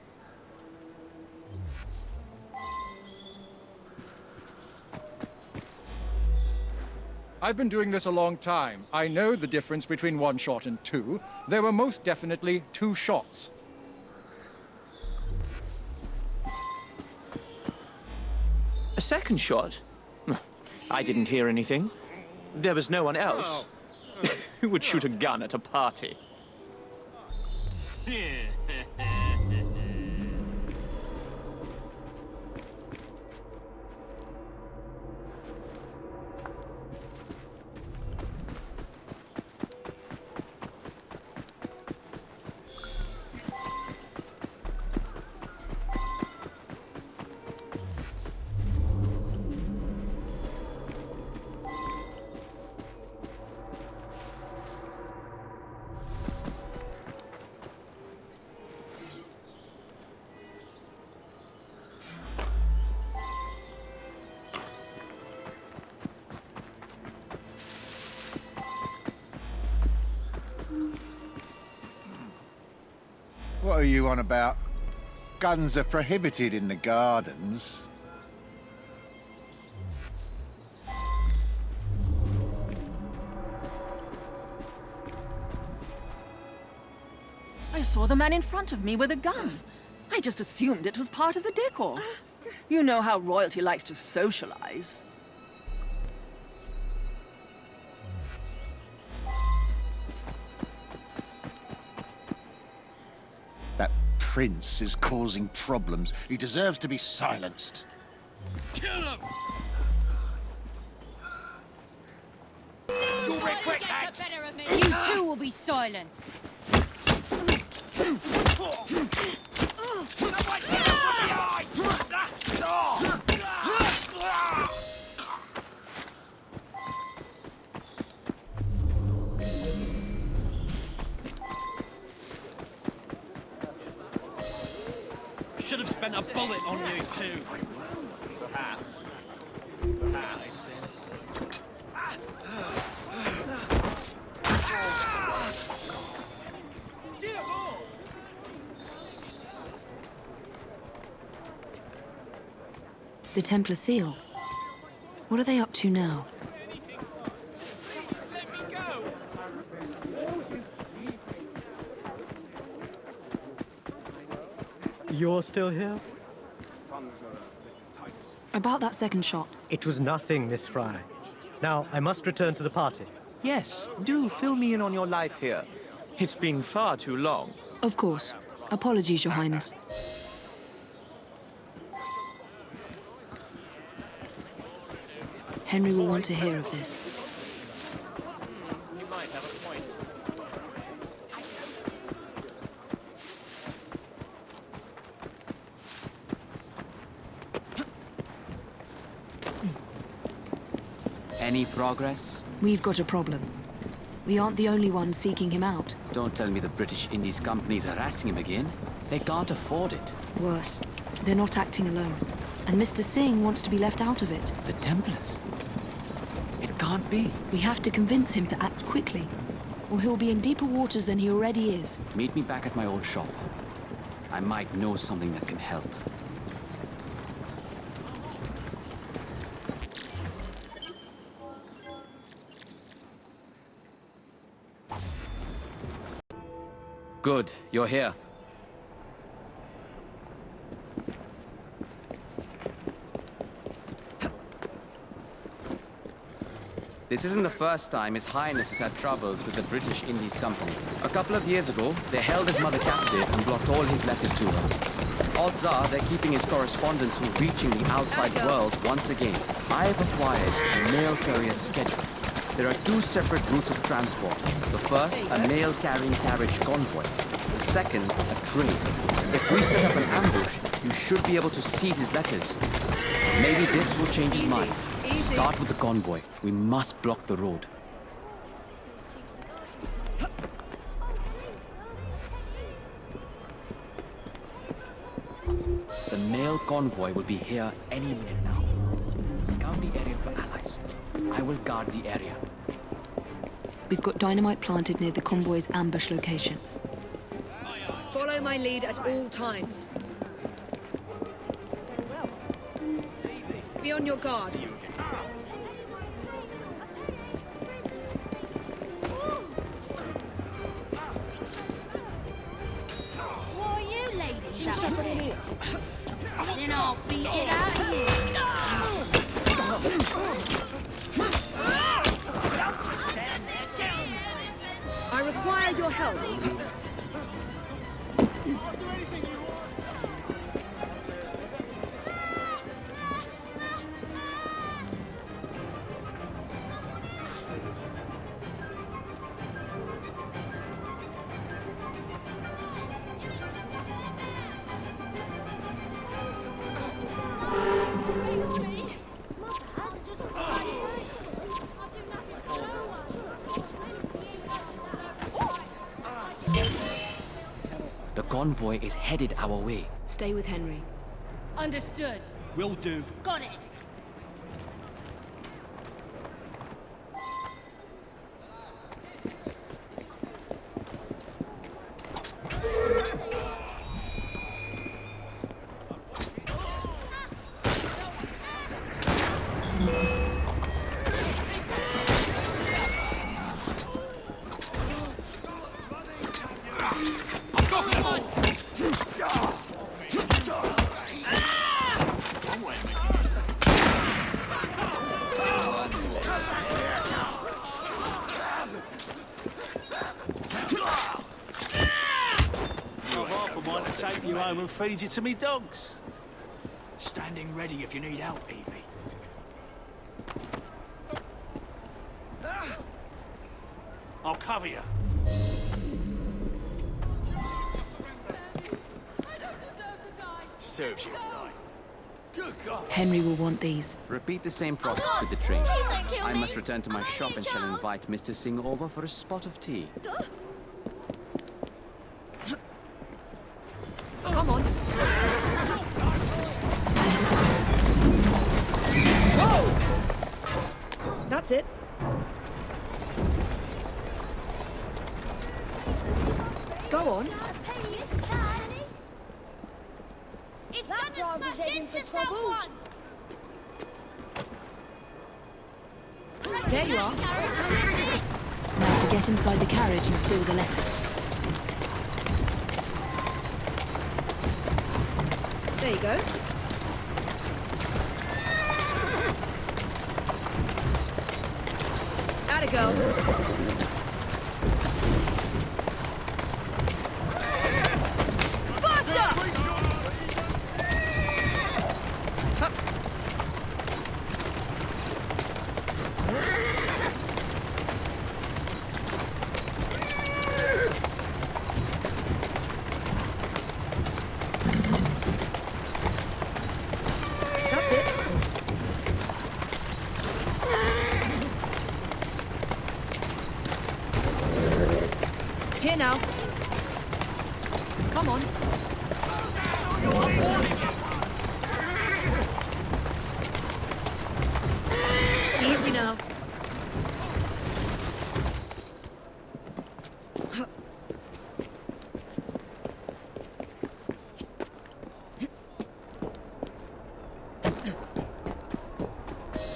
I've been doing this a long time. I know the difference between 1 shot and 2. There were most definitely 2 shots. A second shot? I didn't hear anything. There was no one else. Who would shoot a gun at a party? What are you on about? Guns are prohibited in the gardens. I saw the man in front of me with a gun. I just assumed it was part of the decor. You know how royalty likes to socialize. That prince is causing problems. He deserves to be silenced. Kill him! You'll regret that! You too will be silenced. Should have spent a bullet on you too. Perhaps. The Templar seal. What are they up to now? You're still here? About that second shot. It was nothing, Miss Frye. Now, I must return to the party. Yes, do fill me in on your life here. It's been far too long. Of course. Apologies, Your Highness. Henry will want to hear of this. You might have a point. Any progress? We've got a problem. We aren't the only ones seeking him out. Don't tell me the British Indies company is harassing him again. They can't afford it. Worse, they're not acting alone. And Mr. Singh wants to be left out of it. The Templars? It can't be. We have to convince him to act quickly, or he'll be in deeper waters than he already is. Meet me back at my old shop. I might know something that can help. Good, you're here. This isn't the first time His Highness has had troubles with the British Indies Company. A couple of years ago, they held his mother captive and blocked all his letters to her. Odds are they're keeping his correspondence from reaching the outside world once again. I have acquired a mail carrier schedule. There are two separate routes of transport. The first, a mail-carrying carriage convoy. The second, a train. If we set up an ambush, you should be able to seize his letters. Maybe this will change his mind. Start with the convoy. We must block the road. The mail convoy will be here any minute now. Scout the area for allies. I will guard the area. We've got dynamite planted near the convoy's ambush location. Follow my lead at all times. Be on your guard. What are you ladies up to? Then I'll beat it out of you. Don't just stand there. require your help. The convoy is headed our way. Stay with Henry. Understood. Will do. Got it. And feed you to me dogs. Standing ready if you need help, Evie. I'll cover you. I don't deserve to die. Serves you right. Good God. Henry will want these. Repeat the same process with the train. Please don't kill I me. must return to my shop and shall invite Mr. Singh over for a spot of tea. Come on. Whoa! That's it. Go on. It's gonna smash into someone! There you are. Now to get inside the carriage and steal the letter. There you go. Atta girl. Faster! Cut. That's it. Here now. Come on. Easy now.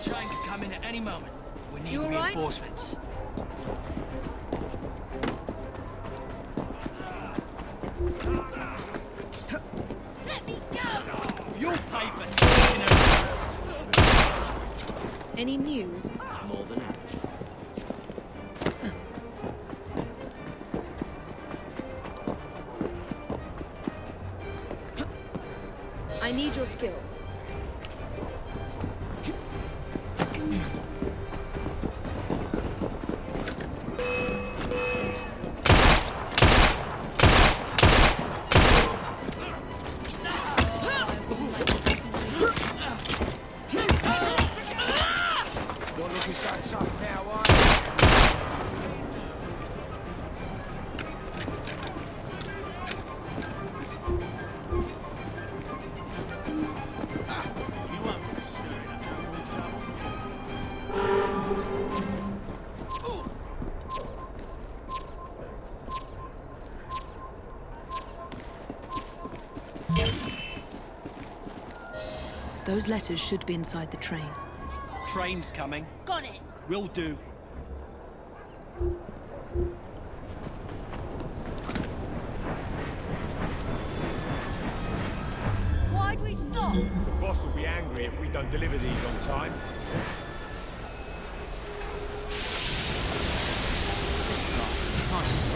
Train could come in at any moment. We need You all right? reinforcements. Let me go! You'll pay for sticking Any news? more than that. I need your skills. Not looking so tough now, are Those letters should be inside the train. Train's coming. Got it. Will do. Why'd we stop? The boss will be angry if we don't deliver these on time. costs.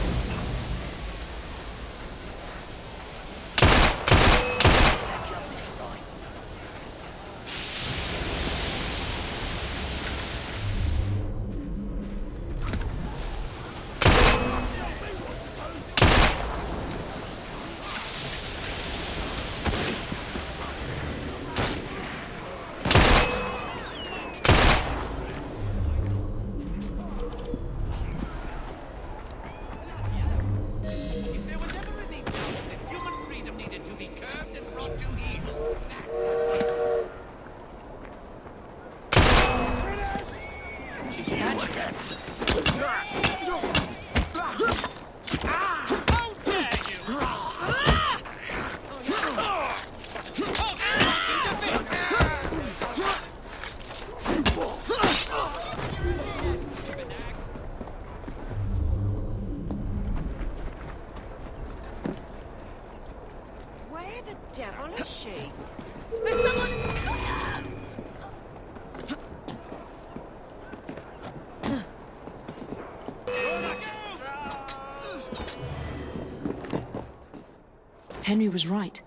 Henry was right.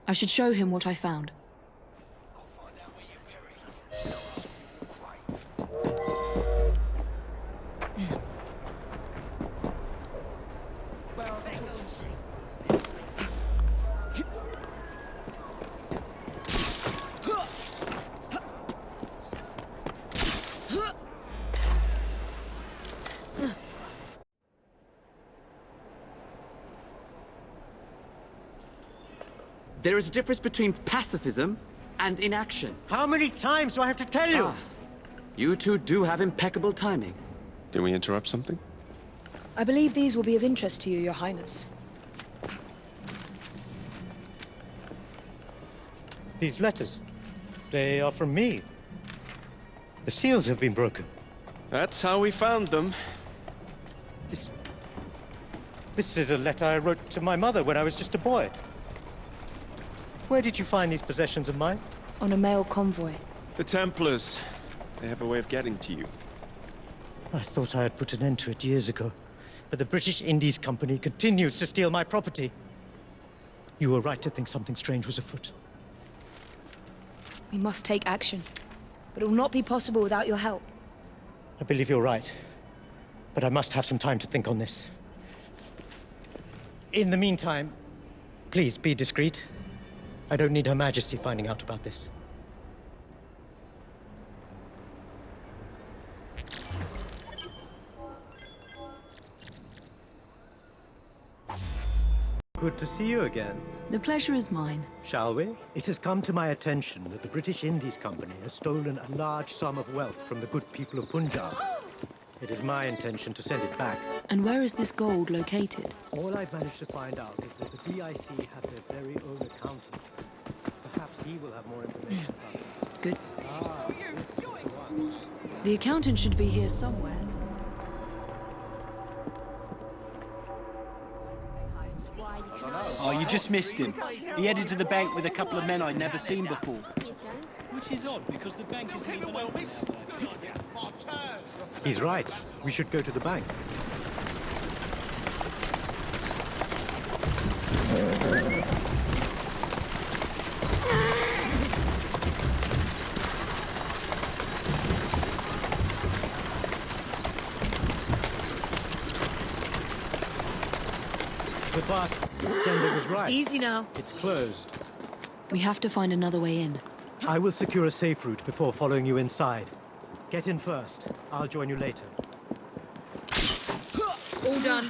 I should show him what I found. There is a difference between pacifism and inaction. How many times do I have to tell you? You two do have impeccable timing. Did we interrupt something? I believe these will be of interest to you, Your Highness. These letters, they are from me. The seals have been broken. That's how we found them. This is a letter I wrote to my mother when I was just a boy. Where did you find these possessions of mine? On a mail convoy. The Templars. They have a way of getting to you. I thought I had put an end to it years ago, but the British Indies Company continues to steal my property. You were right to think something strange was afoot. We must take action, but it will not be possible without your help. I believe you're right, but I must have some time to think on this. In the meantime, please be discreet. I don't need Her Majesty finding out about this. Good to see you again. The pleasure is mine. Shall we? It has come to my attention that the British Indies Company has stolen a large sum of wealth from the good people of Punjab. It is my intention to send it back. And where is this gold located? All I've managed to find out is that the BIC have their very own accountant. Perhaps he will have more information about this. Good. This is the one. The accountant should be here somewhere. Oh, you just missed him. He headed to the bank with a couple of men I'd never seen before. Which is odd, because the bank isn't even open now. He's right. We should go to the bank. The bartender was right. Easy now. It's closed. We have to find another way in. I will secure a safe route before following you inside. Get in first. I'll join you later. All done.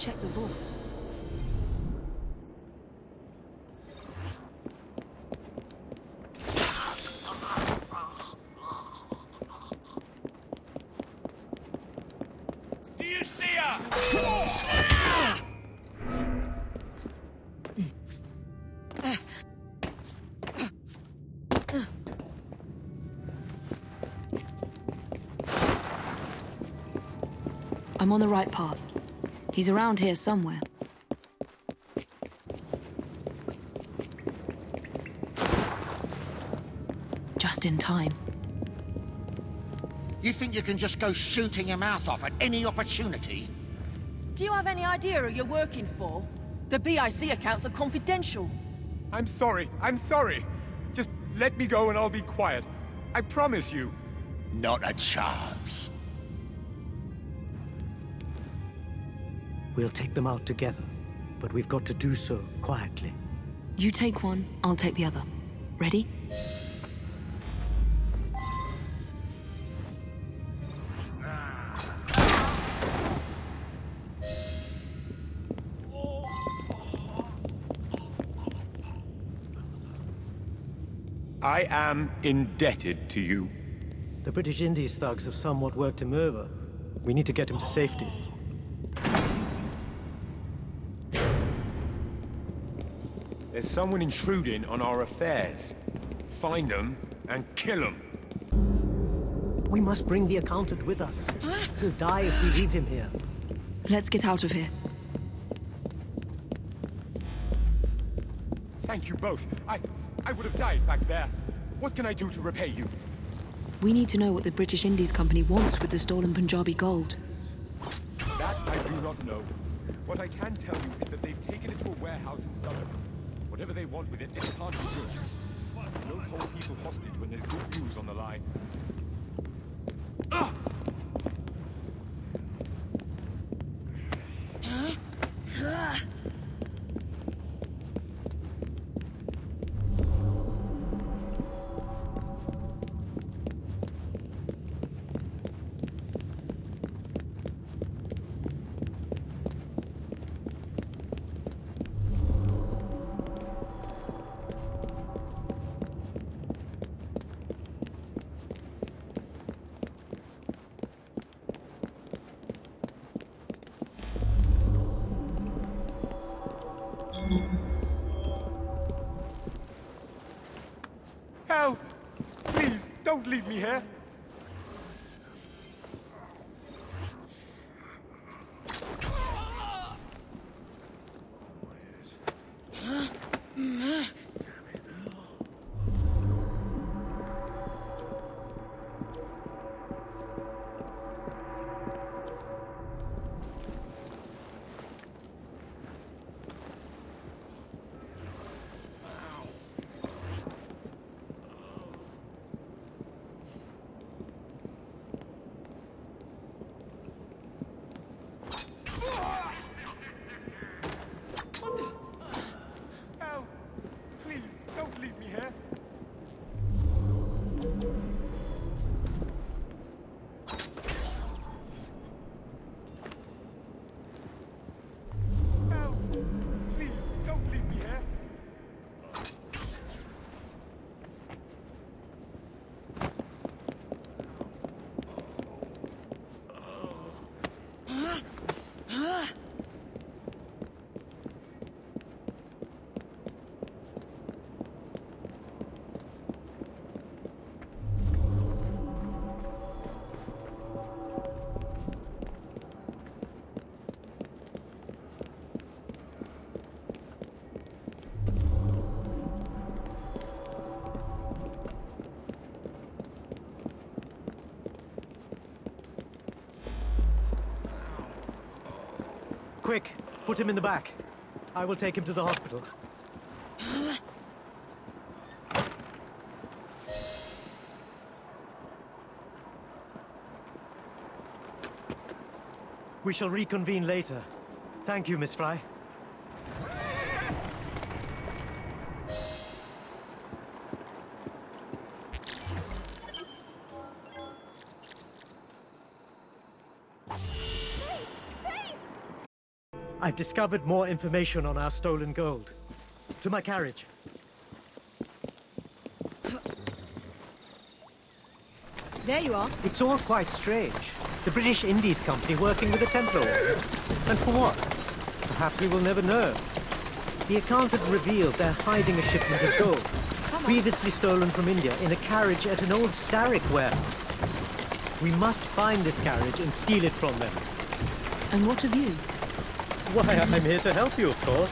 check the vaults. Do you see her? I'm on the right path. He's around here somewhere. Just in time. You think you can just go shooting your mouth off at any opportunity? Do you have any idea who you're working for? The BIC accounts are confidential. I'm sorry. Just let me go and I'll be quiet. I promise you. Not a chance. We'll take them out together, but we've got to do so quietly. You take one, I'll take the other. Ready? I am indebted to you. The British Indies thugs have somewhat worked him over. We need to get him to safety. There's someone intruding on our affairs. Find them and kill them. We must bring the accountant with us. He'll die if we leave him here. Let's get out of here. Thank you both. I would have died back there. What can I do to repay you? We need to know what the British Indies Company wants with the stolen Punjabi gold. That I do not know. What I can tell you is that they've taken it to a warehouse in Southern. Whatever they want with it, it can't be good. Don't hold people hostage when there's good news on the line. Help! Please, don't leave me here. Quick, put him in the back. I will take him to the hospital. We shall reconvene later. Thank you, Miss Frye. I've discovered more information on our stolen gold. To my carriage. There you are. It's all quite strange. The British Indies Company working with the Templar Order. And for what? Perhaps we will never know. The accountant revealed they're hiding a shipment of gold, previously stolen from India, in a carriage at an old Starrick warehouse. We must find this carriage and steal it from them. And what of you? Why, I'm here to help you, of course.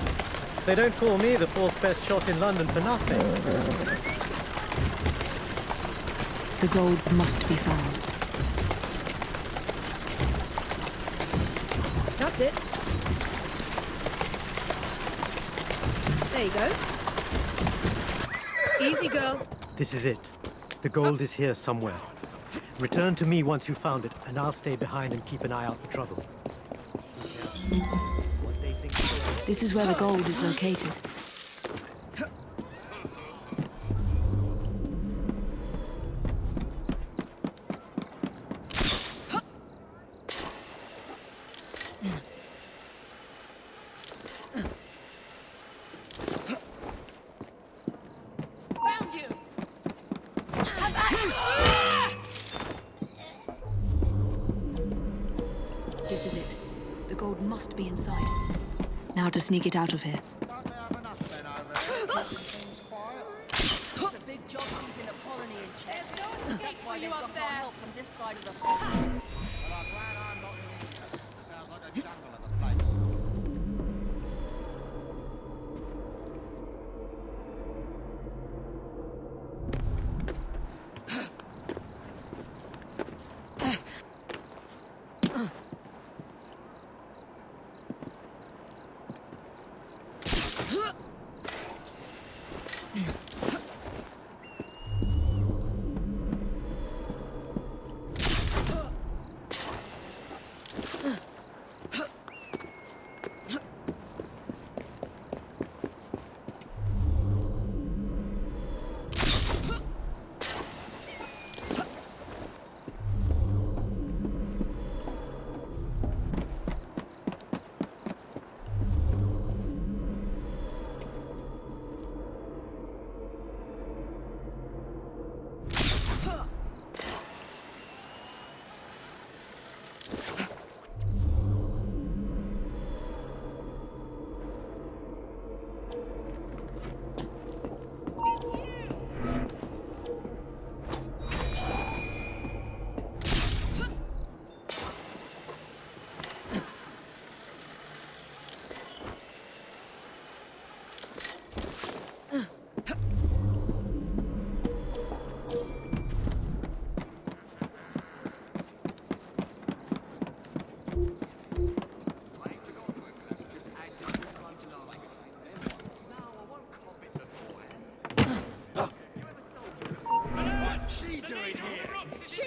They don't call me the fourth best shot in London for nothing. The gold must be found. That's it. There you go. Easy, girl. This is it. The gold is here somewhere. Return to me once you've found it, and I'll stay behind and keep an eye out for trouble. This is where the gold is located. This is it. The gold must be inside. Now to sneak it out of here. It's a big job keeping the colony in check. That's why they've got our help from this side of the pond. Well, I'm glad I'm not in England. Sounds like a jungle of a place.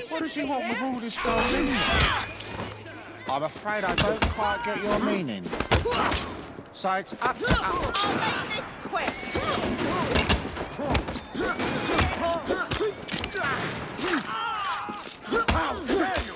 What does he want with all this gold in there? I'm afraid I don't quite get your meaning. So it's up to us. I'll make this quick! How dare you!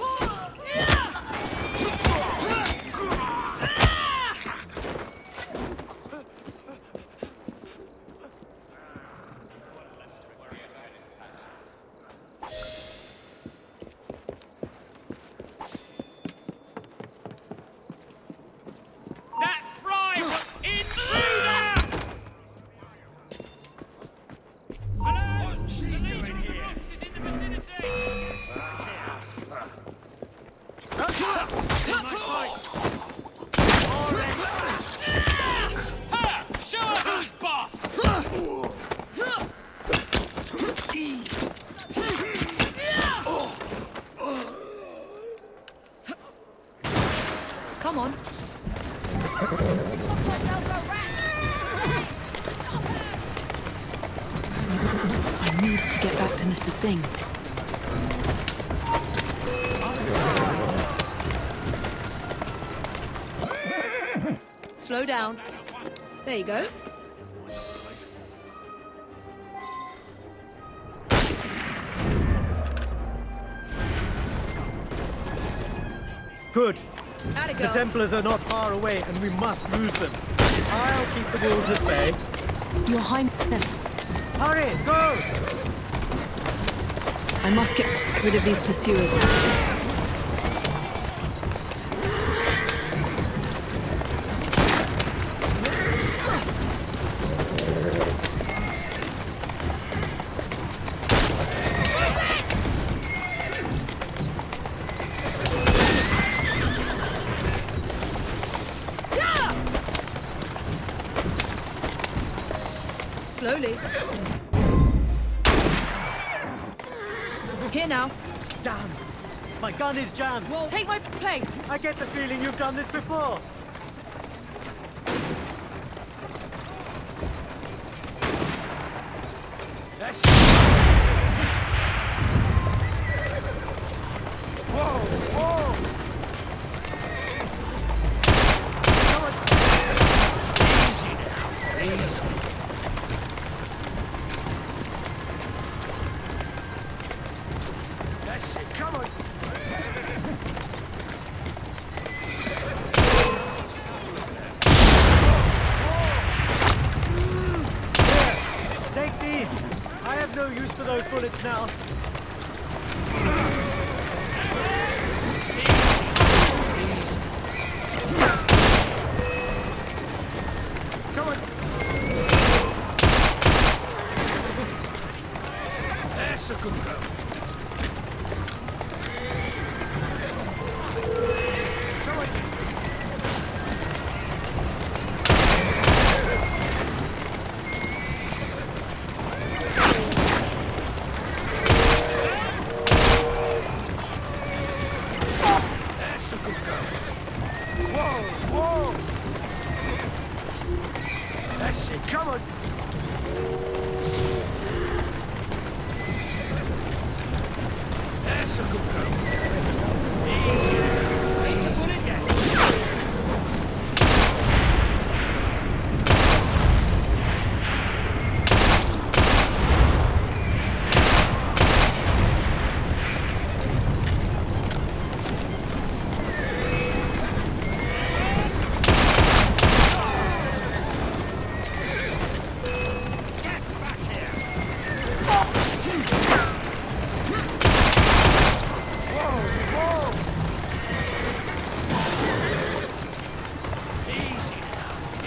That Frye was intruder! Hello? The leader of the rocks is in the vicinity! In my sights! Ha! Show us who's boss! Come on. I need to get back to Mr. Singh. Slow down. There you go. Good. The Templars are not far away, and we must lose them. I'll keep the wolves at bay. Your Highness. Hurry, go! I must get rid of these pursuers. Slowly. Here now. Damn! My gun is jammed! Well, take my place! I get the feeling you've done this before! Whoa! Whoa! Easy now. Easy. That's it. Come on. Here, take these. I have no use for those bullets now. Come on. That's a good girl. Come on. That's a good girl. Whoa, whoa. That's it. Come on. That's a good girl. Easy now.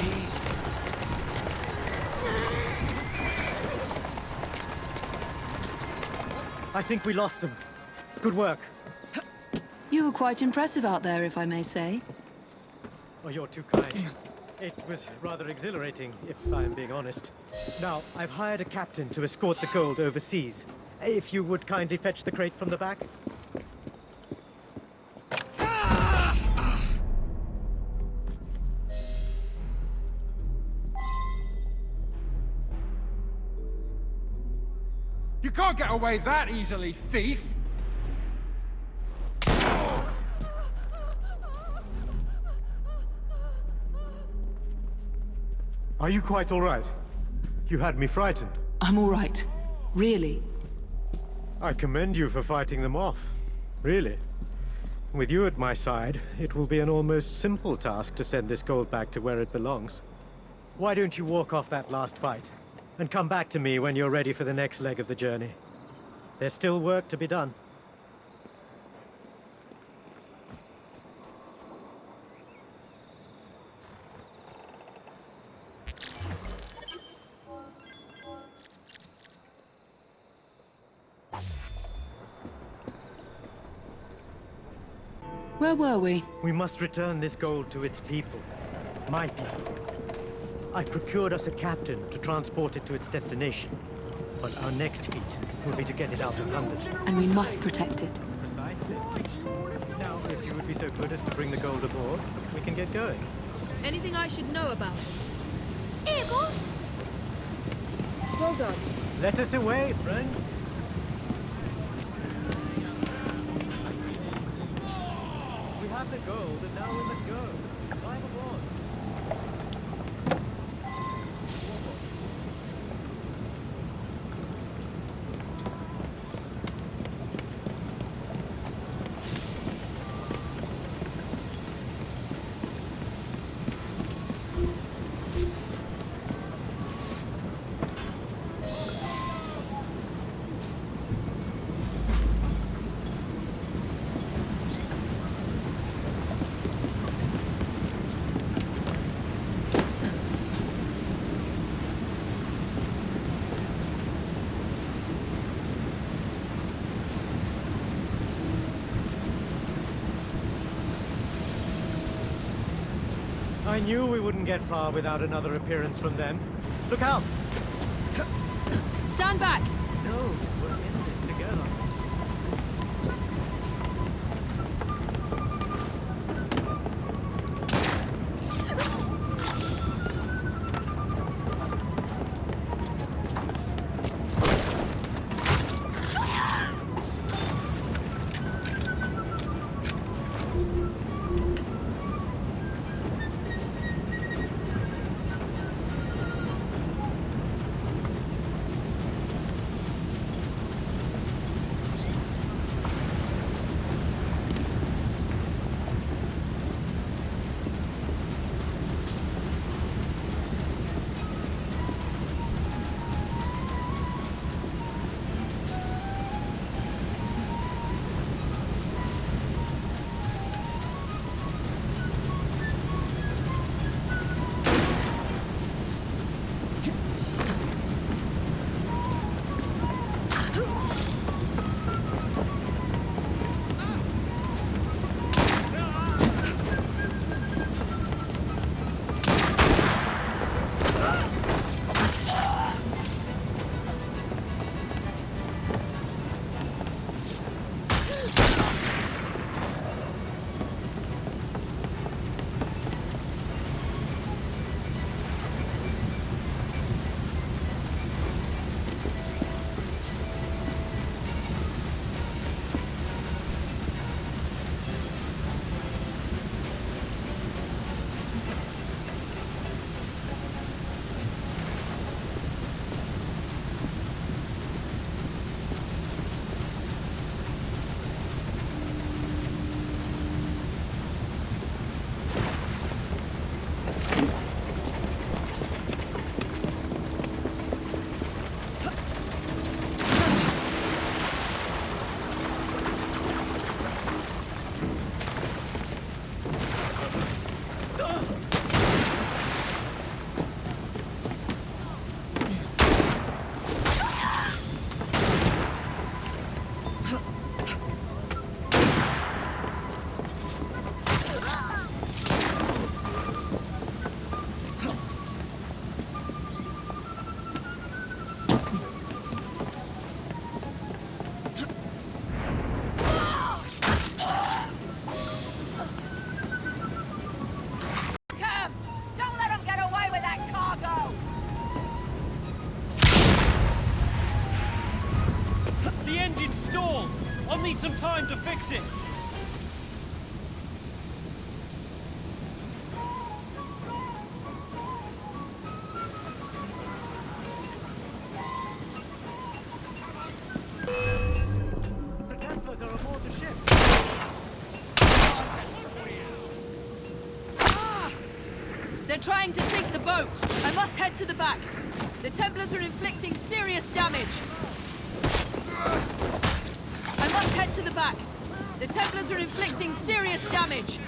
Easy. I think we lost them. Good work. You were quite impressive out there, if I may say. Oh, you're too kind. It was rather exhilarating, if I'm being honest. Now, I've hired a captain to escort the gold overseas. If you would kindly fetch the crate from the back. You can't get away that easily, thief! Are you quite all right? You had me frightened. I'm all right. Really. I commend you for fighting them off. Really. With you at my side, it will be an almost simple task to send this gold back to where it belongs. Why don't you walk off that last fight, and come back to me when you're ready for the next leg of the journey? There's still work to be done. Where were we? We must return this gold to its people. My people. I procured us a captain to transport it to its destination. But our next feat will be to get it out of London. And we must protect it. Precisely. Now, if you would be so good as to bring the gold aboard, we can get going. Anything I should know about? Eagles? Well done. Let us away, friend. We have the gold, and now we must go. Climb aboard. I knew we wouldn't get far without another appearance from them. Look out! Stand back! No, we're in this together. Need some time to fix it. The Templars are aboard the ship. They're trying to sink the boat. I must head to the back. The Templars are inflicting serious damage. I must head to the back. The Templars are inflicting serious damage.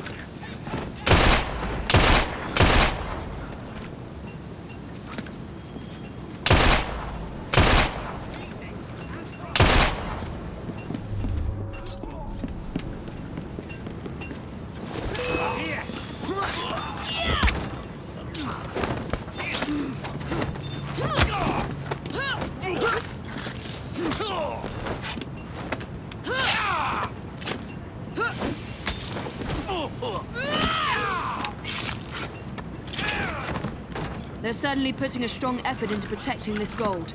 They're certainly putting a strong effort into protecting this gold.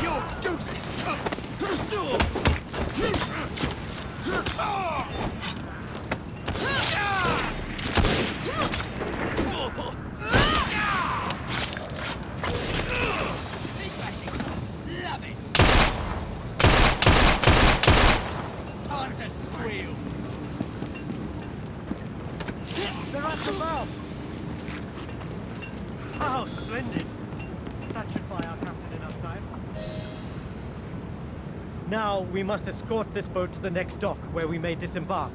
Your goose is cooked! Love it! Time to squeal! They're at the bow! How splendid! That should buy our captain enough time. Now we must escort this boat to the next dock where we may disembark.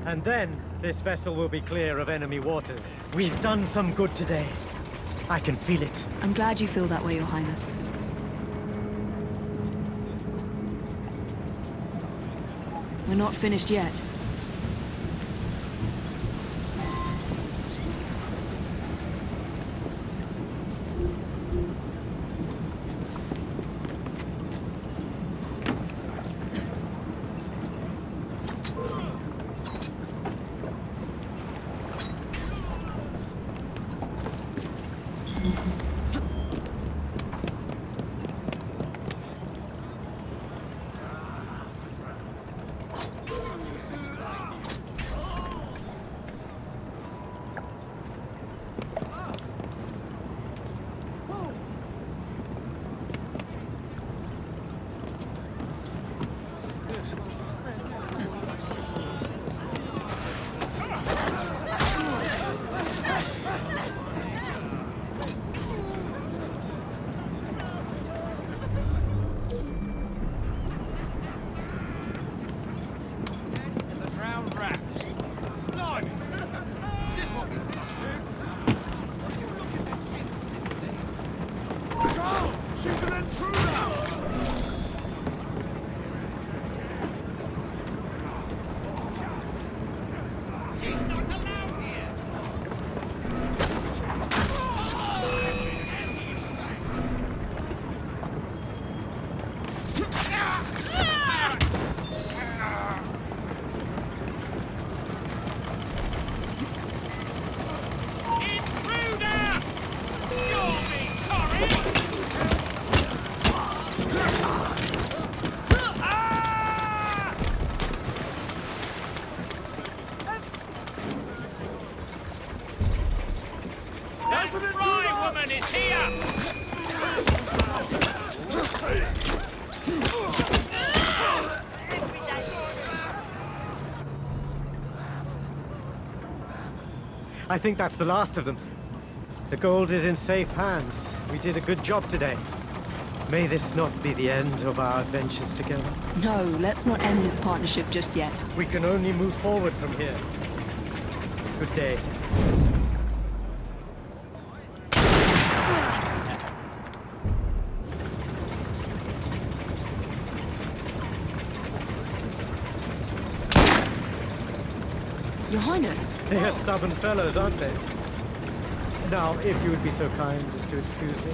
And then this vessel will be clear of enemy waters. We've done some good today. I can feel it. I'm glad you feel that way, Your Highness. We're not finished yet. Frye woman is here! I think that's the last of them. The gold is in safe hands. We did a good job today. May this not be the end of our adventures together. No, let's not end this partnership just yet. We can only move forward from here. Good day. Your Highness. They are stubborn fellows, aren't they? Now, if you would be so kind as to excuse me.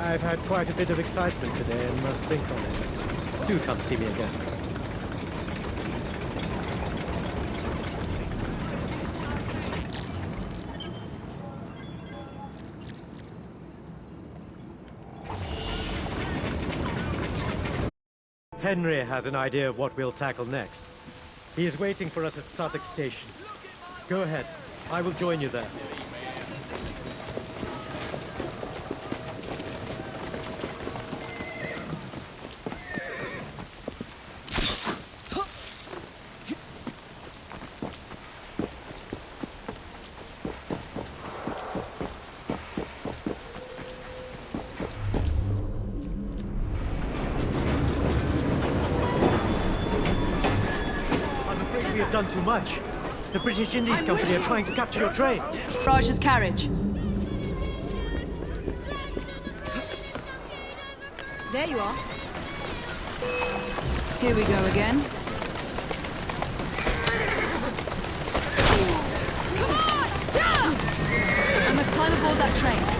I've had quite a bit of excitement today and must think on it. Do come see me again. Henry has an idea of what we'll tackle next. He is waiting for us at Southwark Station. Go ahead. I will join you there. Done too much. The British Indies Company are trying to capture your train. Raj's carriage. There you are. Here we go again. Come on! I must climb aboard that train.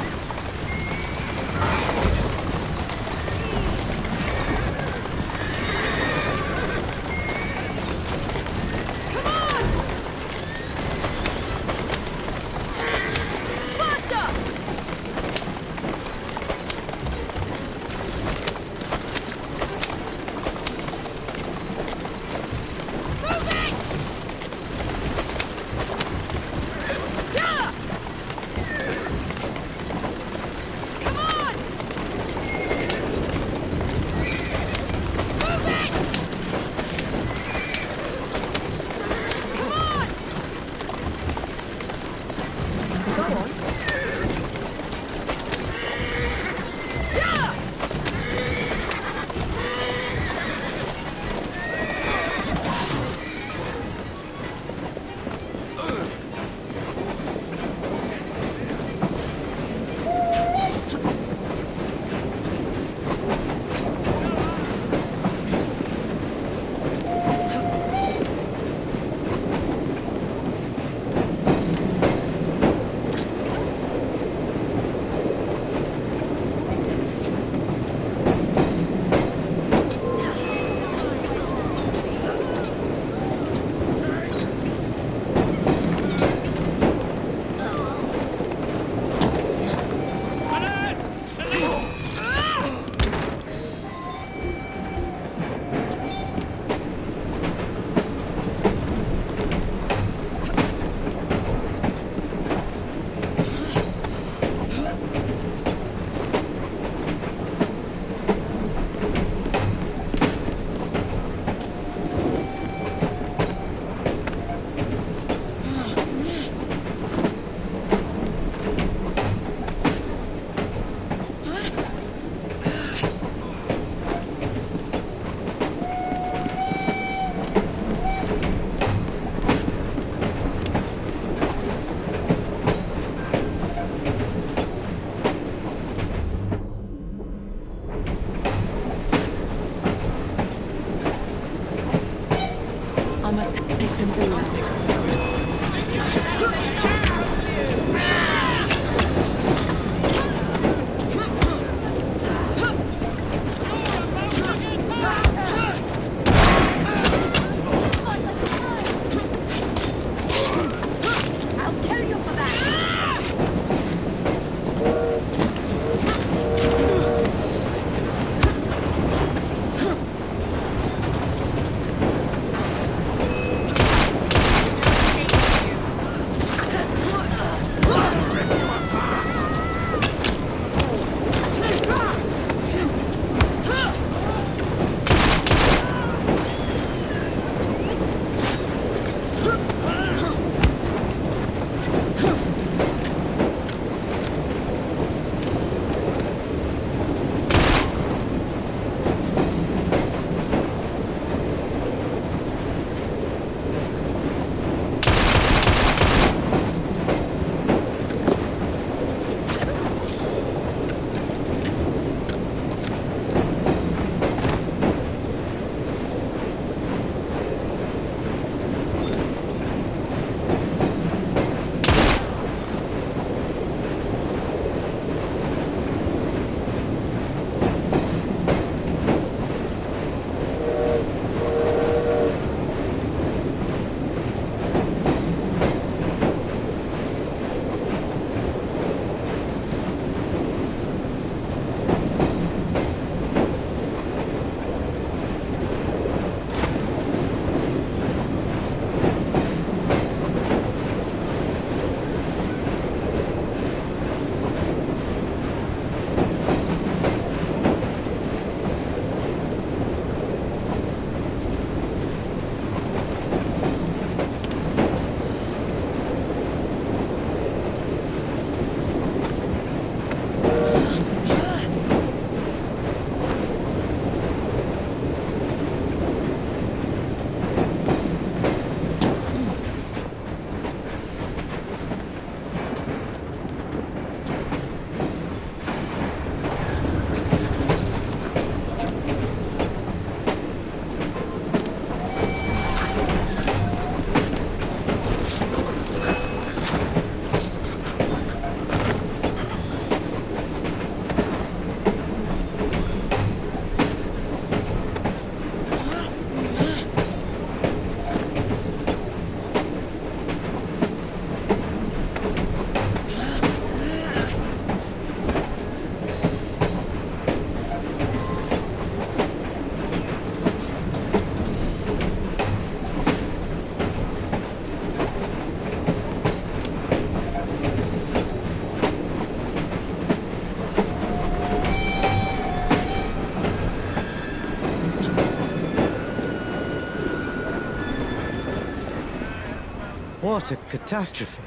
What a catastrophe.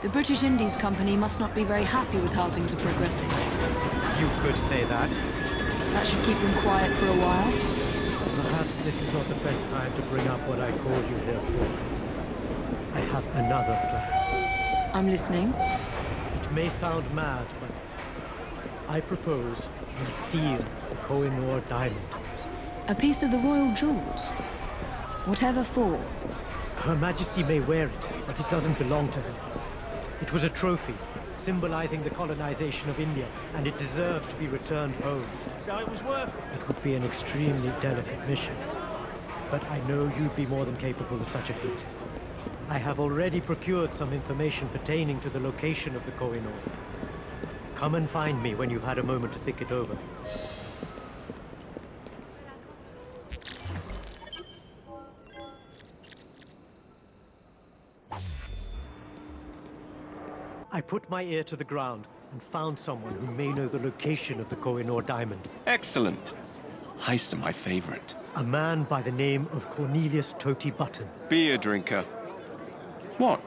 The British Indies Company must not be very happy with how things are progressing. You could say that. That should keep them quiet for a while. Perhaps this is not the best time to bring up what I called you here for. I have another plan. I'm listening. It may sound mad, but I propose we steal the Koh-i-Noor diamond. A piece of the royal jewels. Whatever for. Her Majesty may wear it, but it doesn't belong to her. It was a trophy, symbolizing the colonization of India, and it deserves to be returned home. So it was worth it. It would be an extremely delicate mission, but I know you'd be more than capable of such a feat. I have already procured some information pertaining to the location of the Koh-i-Noor. Come and find me when you've had a moment to think it over. I put my ear to the ground and found someone who may know the location of the Koh-i-Noor diamond. Excellent. Heists are my favorite. A man by the name of Cornelius Toty Button. Beer drinker. What?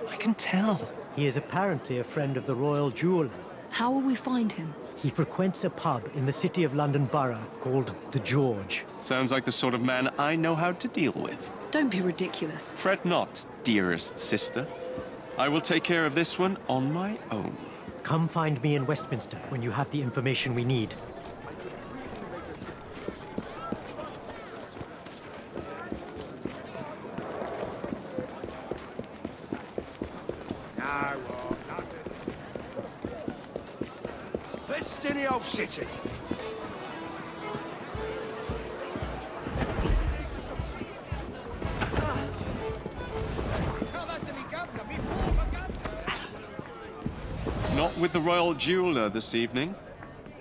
I can tell. He is apparently a friend of the royal jeweler. How will we find him? He frequents a pub in the City of London Borough called the George. Sounds like the sort of man I know how to deal with. Don't be ridiculous. Fret not, dearest sister. I will take care of this one on my own. Come find me in Westminster when you have the information we need. Best in the old city. Not with the royal jeweler this evening.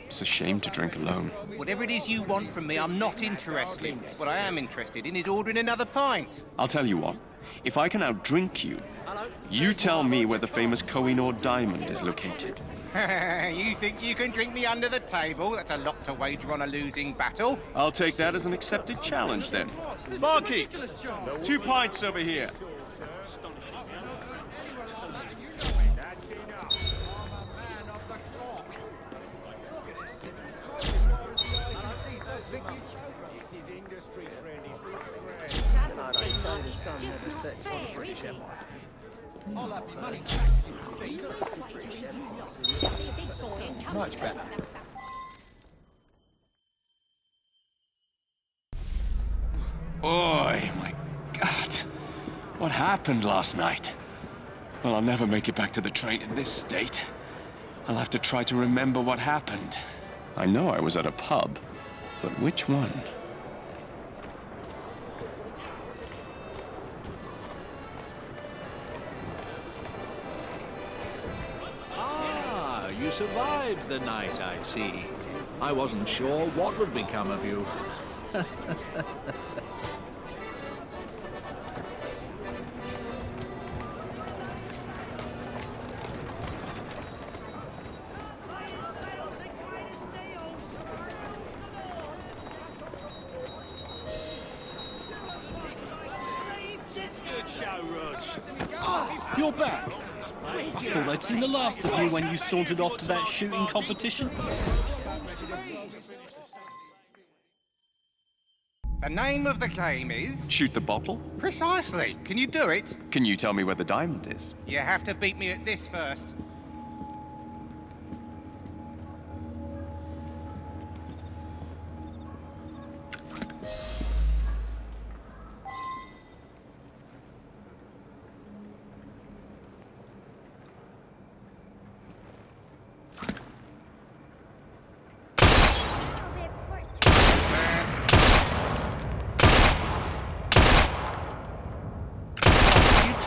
It's a shame to drink alone. Whatever it is you want from me, I'm not interested. What I am interested in is ordering another pint. I'll tell you what. If I can outdrink you, you tell me where the famous Koh-i-Noor diamond is located. You think you can drink me under the table? That's a lot to wager on a losing battle. I'll take that as an accepted challenge, then. Barkeep, 2 pints over here. Much better. Oi, my God. What happened last night? Well, I'll never make it back to the train in this state. I'll have to try to remember what happened. I know I was at a pub, but which one? Ah, you survived the night, I see. I wasn't sure what would become of you. You're back. I thought I'd seen the last of you when you sauntered off to that shooting competition. The name of the game is... Shoot the bottle? Precisely. Can you do it? Can you tell me where the diamond is? You have to beat me at this first.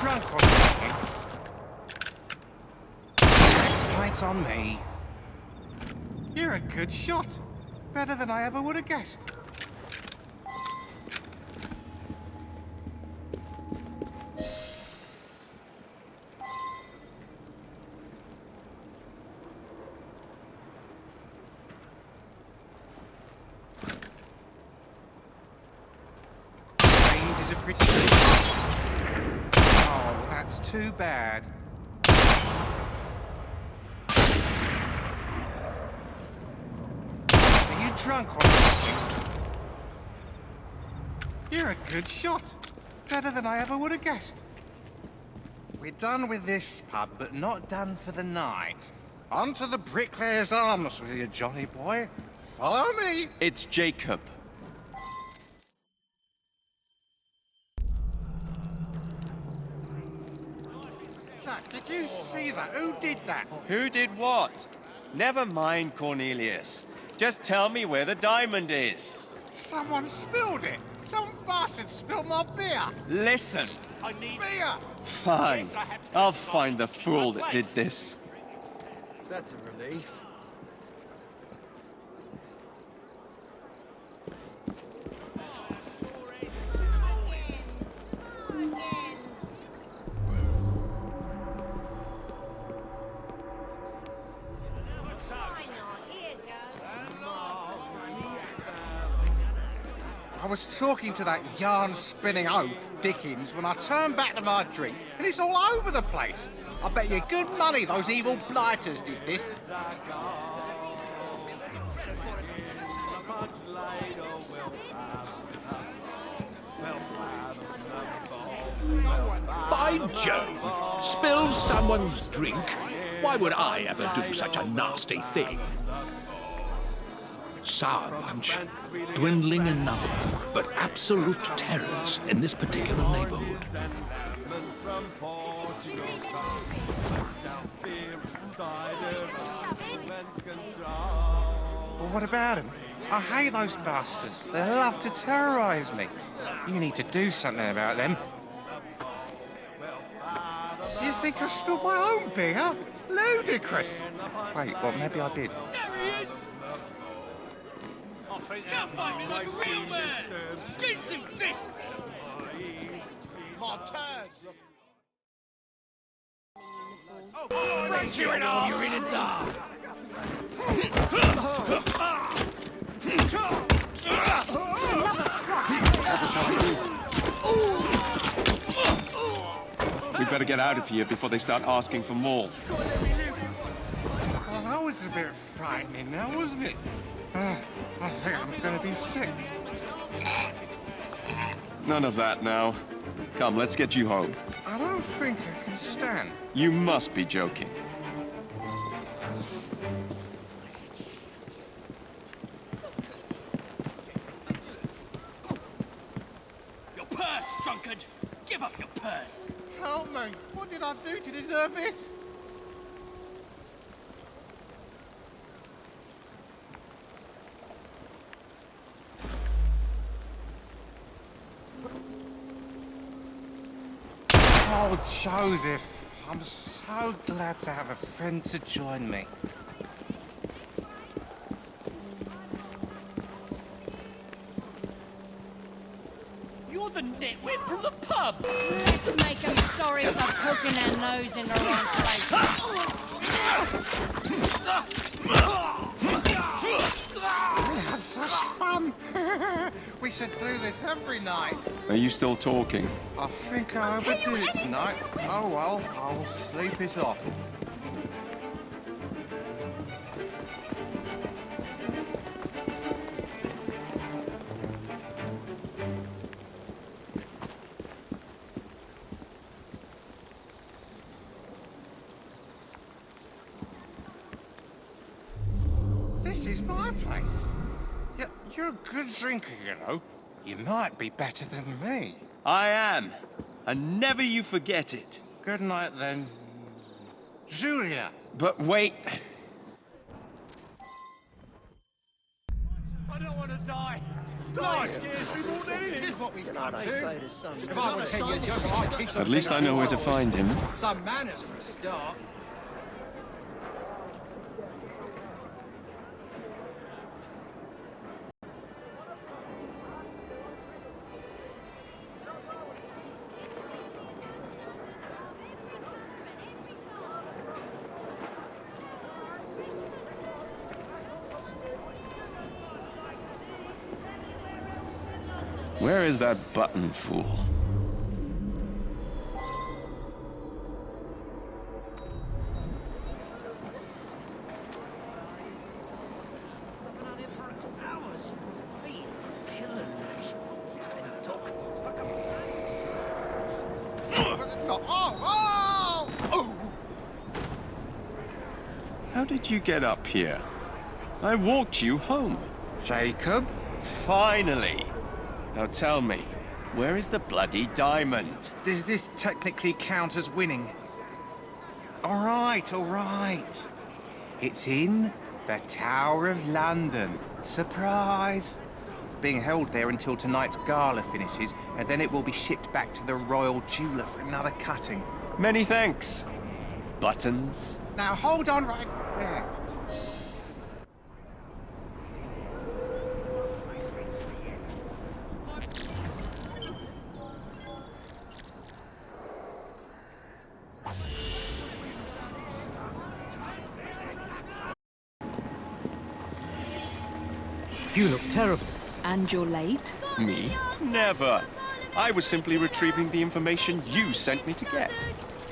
Drunk or something? Next night's on me. You're a good shot. Better than I ever would have guessed. Is a pretty good shot. Oh, too bad. So you drunk or something? You're a good shot. Better than I ever would have guessed. We're done with this pub, but not done for the night. On to the Bricklayer's Arms with you, Johnny boy. Follow me. It's Jacob. Jack, did you see that? Who did that? Who did what? Never mind, Cornelius. Just tell me where the diamond is. Someone spilled it. Some bastard spilled my beer. Listen. I need beer. Fine. I'll find the fool that did this. That's a relief. I was talking to that yarn-spinning oaf, Dichens, when I turned back to my drink, and it's all over the place. I bet you good money those evil blighters did this. By Jove! Spill someone's drink? Why would I ever do such a nasty thing? Sour bunch, dwindling in number, but absolute terrors in this particular neighborhood. Well, what about him? I hate those bastards. They love to terrorize me. You need to do something about them. You think I spilled my own beer? Ludicrous. Wait, well, maybe I did. There he is! Can't fight me like a real man! Skins and fists! My turds look... Brush you in off! Your innards are! We'd better get out of here before they start asking for more. Well, that was a bit frightening now, wasn't it? I think I'm gonna be sick. None of that now. Come, let's get you home. I don't think I can stand. You must be joking. Your purse, drunkard! Give up your purse! Help me! What did I do to deserve this? Oh, Joseph, I'm so glad to have a friend to join me. You're the nitwit from the pub! Let's make them sorry for poking their nose in the wrong place. We had such fun. We should do this every night. Are you still talking? I think I overdid it tonight. Oh well, I'll sleep it off. This is my place. You're a good drinker, you know. You might be better than me. I am. And never you forget it. Good night, then. Julia. But wait. I don't want to die. Dying scares me more than anything. This is what we've come to. If I were 10 years younger, I'd teach At least I know where to find him. some manners for a start. Where is that button fool? Oh! How did you get up here? I walked you home. Jacob? Finally! Now tell me, where is the bloody diamond? Does this technically count as winning? All right. It's in the Tower of London. Surprise! It's being held there until tonight's gala finishes, and then it will be shipped back to the Royal Jeweller for another cutting. Many thanks. Buttons. Now hold on right there. You look terrible. And you're late? Me? Never. I was simply retrieving the information you sent me to get.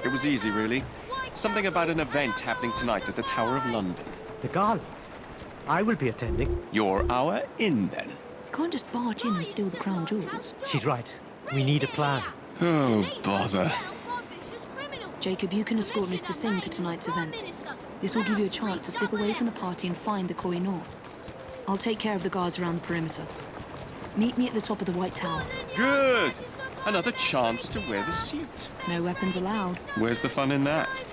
It was easy, really. Something about an event happening tonight at the Tower of London. The gala? I will be attending. You're our in, then? You can't just barge in and steal the crown jewels. She's right. We need a plan. Oh, bother. Jacob, you can escort Mr. Singh to tonight's event. This will give you a chance to slip away from the party and find the Koh-i-Noor. I'll take care of the guards around the perimeter. Meet me at the top of the White Tower. Good! Another chance to wear the suit. No weapons allowed. Where's the fun in that?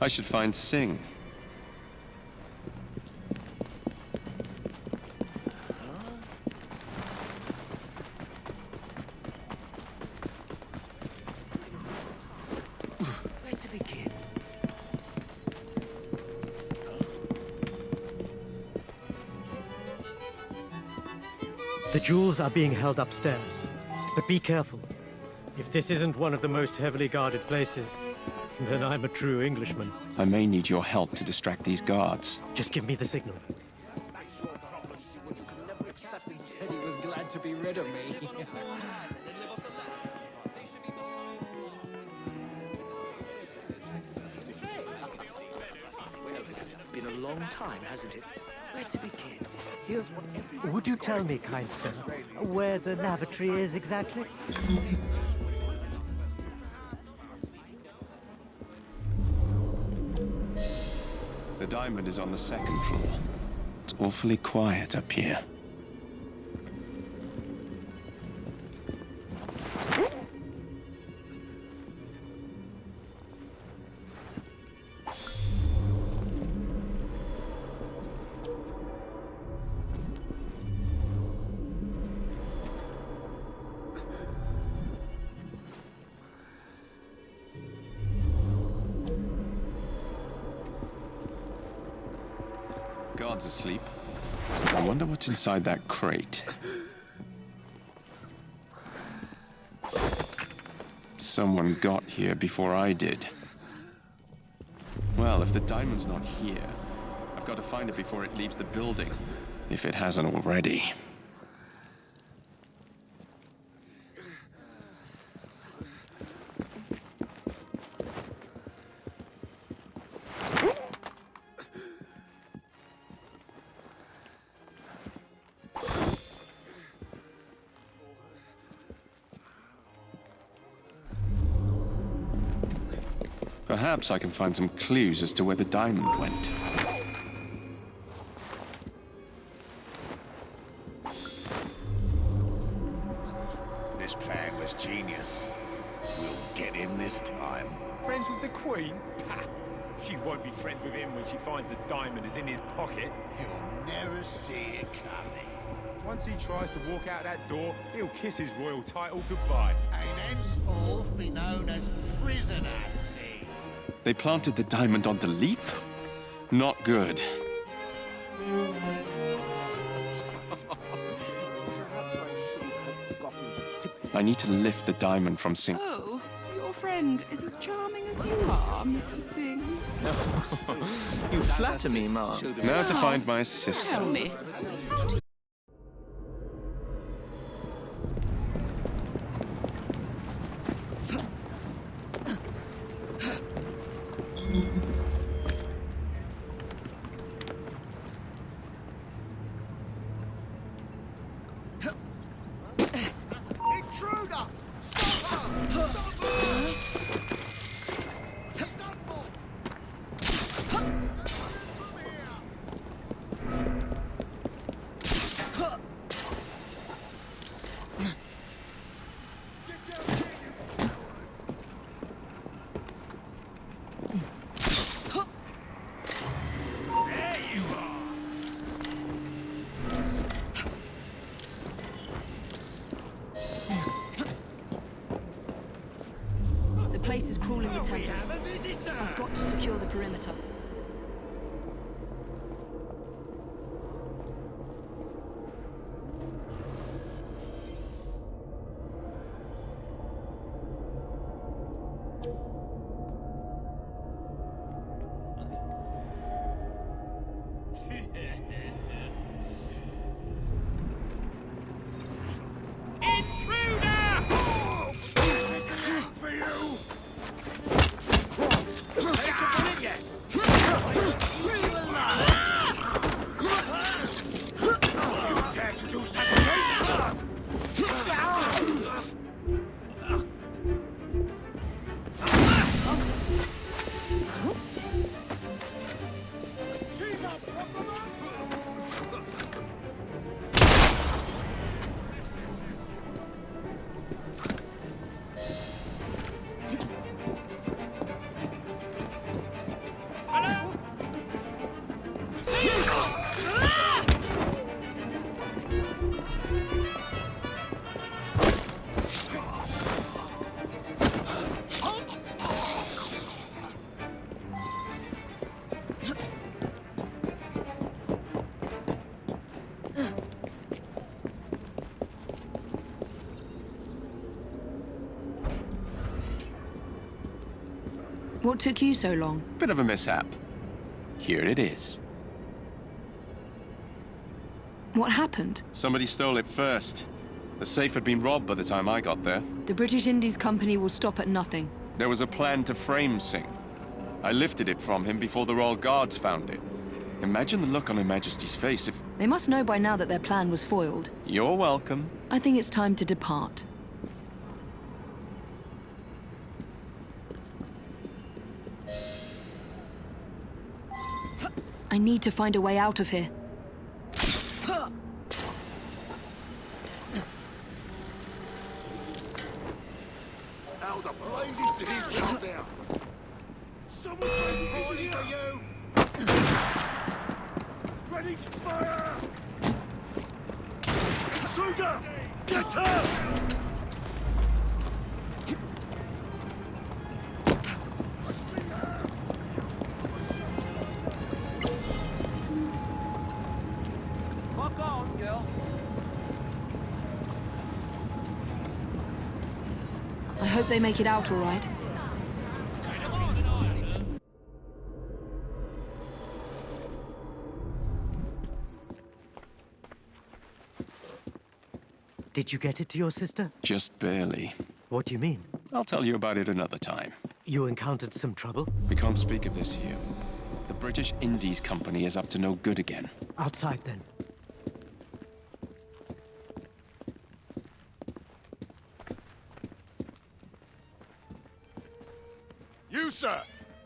I should find Singh. The jewels are being held upstairs. But be careful. If this isn't one of the most heavily guarded places, then I'm a true Englishman. I may need your help to distract these guards. Just give me the signal. Said he was glad to be rid of me. Well, it's been a long time, hasn't it? Where to begin? Here's what everyone... Would you tell me, kind sir, where the lavatory is exactly? The diamond is on the second floor. It's awfully quiet up here. Guards asleep. I wonder what's inside that crate. Someone got here before I did. Well, if the diamond's not here, I've got to find it before it leaves the building, if it hasn't already. Perhaps I can find some clues as to where the diamond went. This plan was genius. We'll get him this time. Friends with the Queen? Pah! She won't be friends with him when she finds the diamond is in his pocket. He'll never see it coming. Once he tries to walk out that door, he'll kiss his royal title goodbye. And henceforth be known as prisoner C. They planted the diamond on the leap? Not good. I need to lift the diamond from Singh. Oh, your friend is as charming as you are, Mr. Singh. You flatter me, Mark. Now to find my sister. Tell me. The place is crawling with Templars. I've got to secure the perimeter. What took you so long? Bit of a mishap. Here it is. What happened? Somebody stole it first. The safe had been robbed by the time I got there. The British Indies Company will stop at nothing. There was a plan to frame Singh. I lifted it from him before the Royal Guards found it. Imagine the look on Her Majesty's face if... They must know by now that their plan was foiled. You're welcome. I think it's time to depart. I need to find a way out of here. How the blazes did he get there? Someone's ready for you! Ready to fire! Sugar! Get her! Walk on, girl. I hope they make it out all right. Did you get it to your sister? Just barely. What do you mean? I'll tell you about it another time. You encountered some trouble? We can't speak of this here. The British Indies Company is up to no good again. Outside, then. You, sir!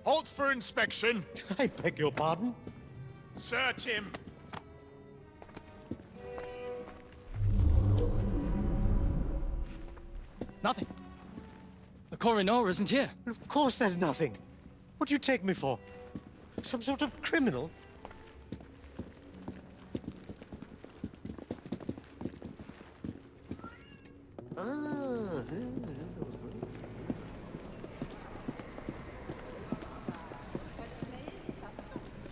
Halt for inspection! I beg your pardon? Search him! Nothing. The coroner isn't here. Of course there's nothing. What do you take me for? Some sort of criminal?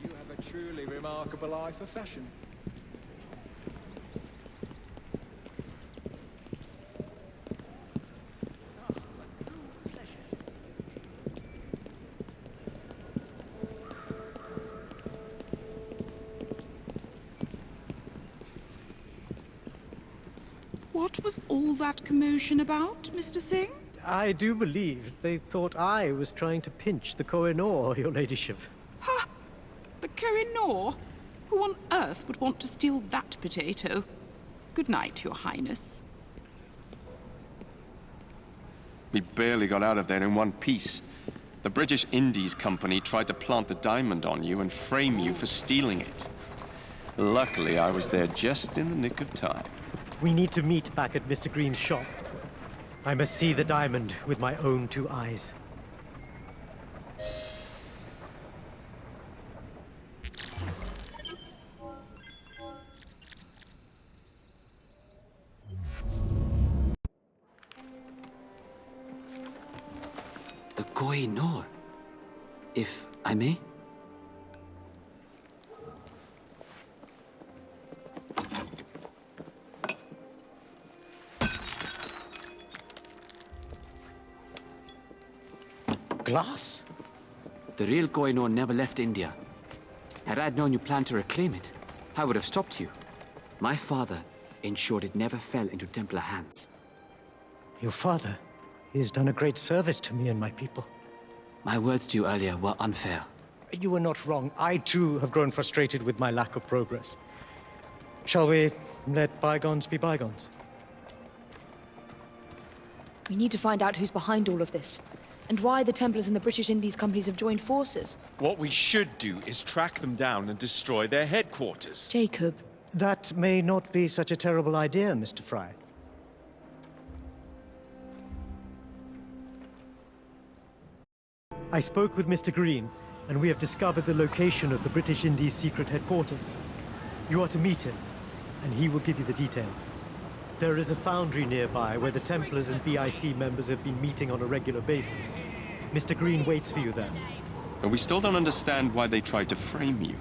You have a truly remarkable eye for fashion. What was all that commotion about, Mr. Singh? I do believe they thought I was trying to pinch the Koh-i-Noor, your ladyship. Ha! The Koh-i-Noor? Who on earth would want to steal that potato? Good night, Your Highness. We barely got out of there in one piece. The British Indies Company tried to plant the diamond on you and frame you for stealing it. Luckily, I was there just in the nick of time. We need to meet back at Mr. Green's shop. I must see the diamond with my own 2 eyes. The Koh-i-Noor, if I may? Glass? The real Koh-i-Noor never left India. Had I known you planned to reclaim it, I would have stopped you. My father ensured it never fell into Templar hands. Your father? He has done a great service to me and my people. My words to you earlier were unfair. You were not wrong. I, too, have grown frustrated with my lack of progress. Shall we let bygones be bygones? We need to find out who's behind all of this, and why the Templars and the British Indies companies have joined forces. What we should do is track them down and destroy their headquarters. Jacob. That may not be such a terrible idea, Mr. Frye. I spoke with Mr. Green, and we have discovered the location of the British Indies secret headquarters. You are to meet him, and he will give you the details. There is a foundry nearby where the Templars and BIC members have been meeting on a regular basis. Mr. Green waits for you there. But we still don't understand why they tried to frame you.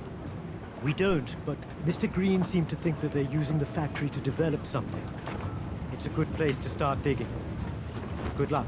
We don't, but Mr. Green seemed to think that they're using the factory to develop something. It's a good place to start digging. Good luck.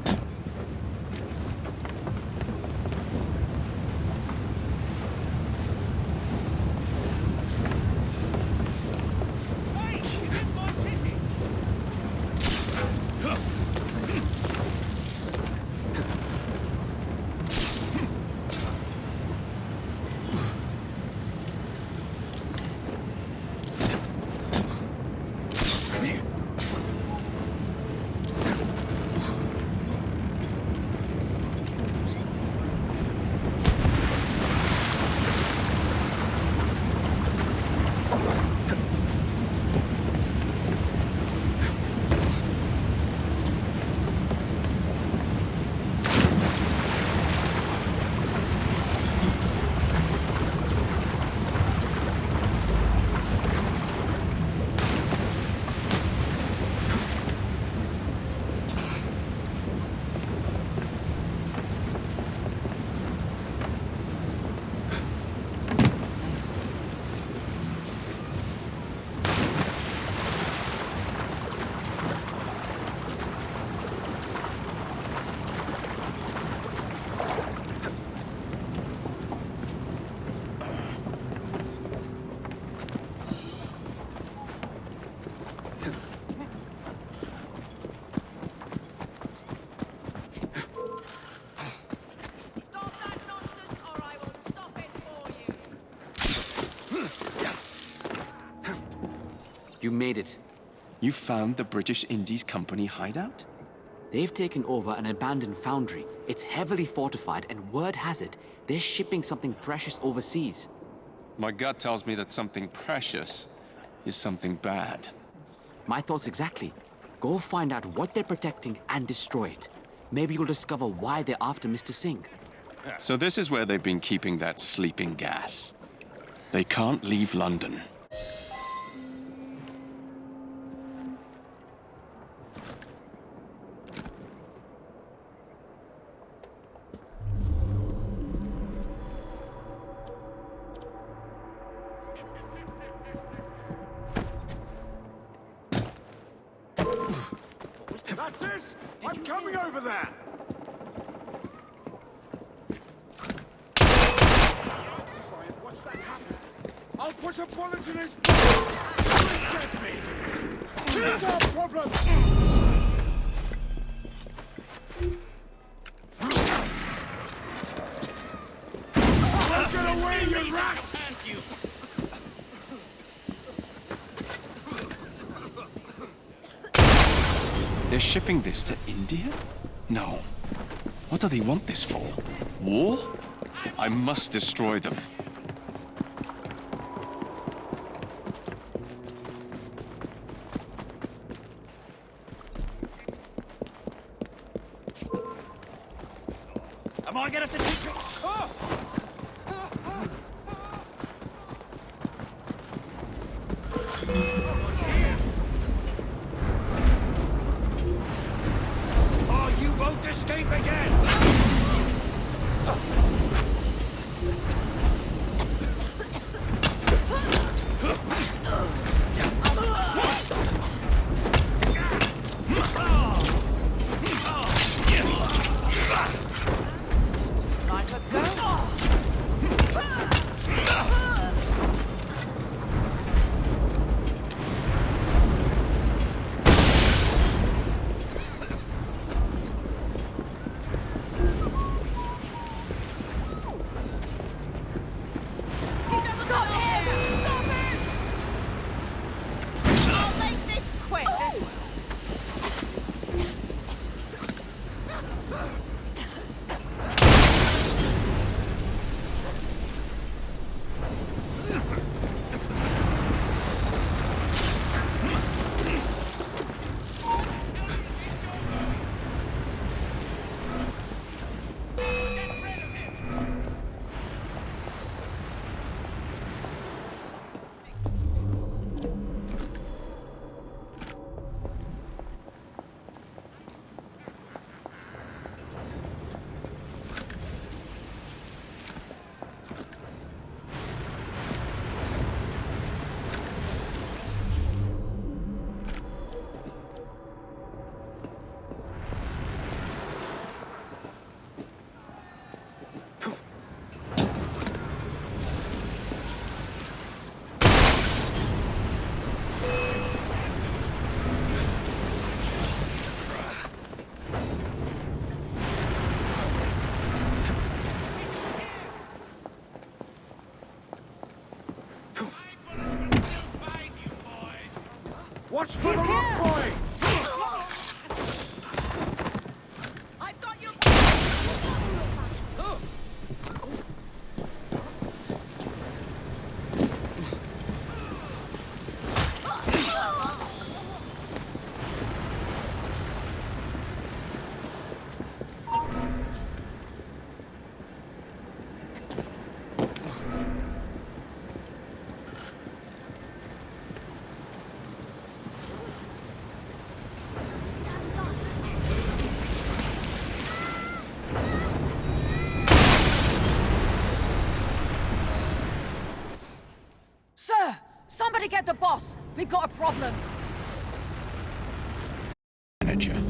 You made it. You found the British Indies Company hideout? They've taken over an abandoned foundry. It's heavily fortified, and word has it, they're shipping something precious overseas. My gut tells me that something precious is something bad. My thoughts exactly. Go find out what they're protecting and destroy it. Maybe you'll discover why they're after Mr. Singh. So this is where they've been keeping that sleeping gas. They can't leave London. That's it! I'm coming over there! What's that happen? I'll put a bullet in his brain! Get me! Here's our problem! Don't get away, you rat! They're shipping this to India? No. What do they want this for? War? I must destroy them. Am I gonna have to teach you? Oh! Oh, you won't escape again! Watch for the rock boy! I've got you! Sir! Somebody get the boss! We've got a problem! Manager.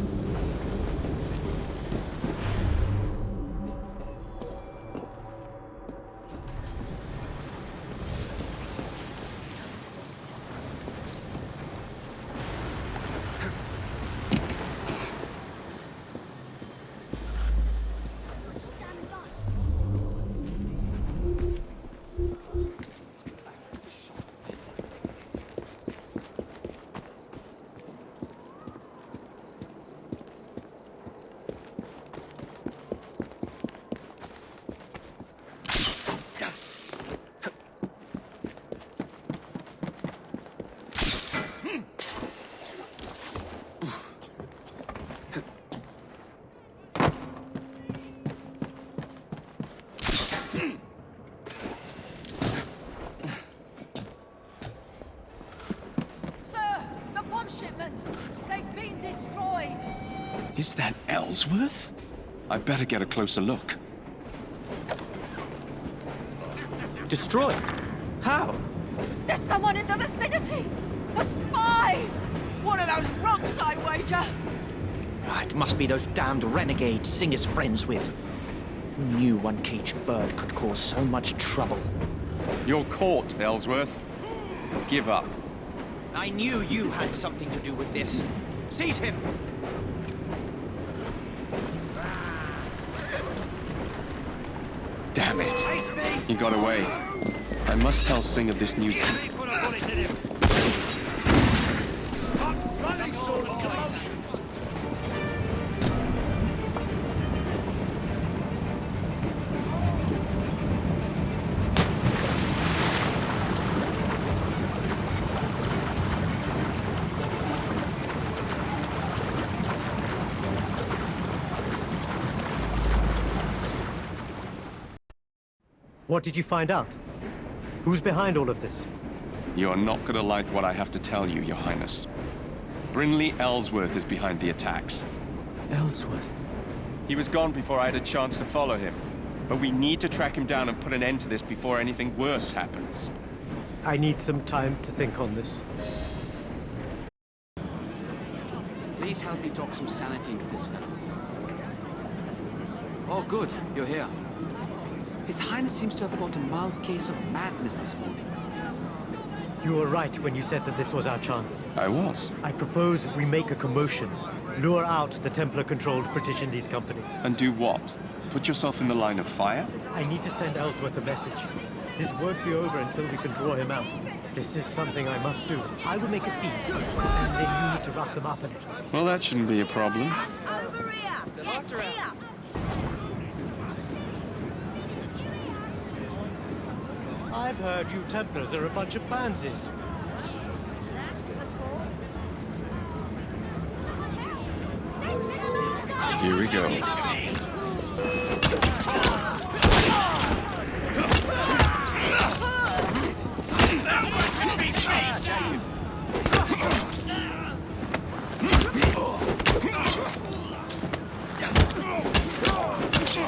They've been destroyed! Is that Ellsworth? I better get a closer look. Destroyed? How? There's someone in the vicinity! A spy! One of those rooks, I wager! Ah, it must be those damned renegades Singh is friends with. Who knew one caged bird could cause so much trouble? You're caught, Ellsworth. Give up. I knew you had something to do with this. Seize him! Damn it. He got away. I must tell Singh of this news. What did you find out? Who's behind all of this? You are not gonna like what I have to tell you, Your Highness. Brinley Ellsworth is behind the attacks. Ellsworth? He was gone before I had a chance to follow him. But we need to track him down and put an end to this before anything worse happens. I need some time to think on this. Please help me talk some sanity into this fellow. Oh, good. You're here. His Highness seems to have got a mild case of madness this morning. You were right when you said that this was our chance. I was. I propose we make a commotion. Lure out the Templar-controlled British Indies Company. And do what? Put yourself in the line of fire? I need to send Ellsworth a message. This won't be over until we can draw him out. This is something I must do. I will make a scene, and then you need to rough them up a little. Well, that shouldn't be a problem. Over here! Yes, here! I've heard you Templars are a bunch of pansies. Here we go.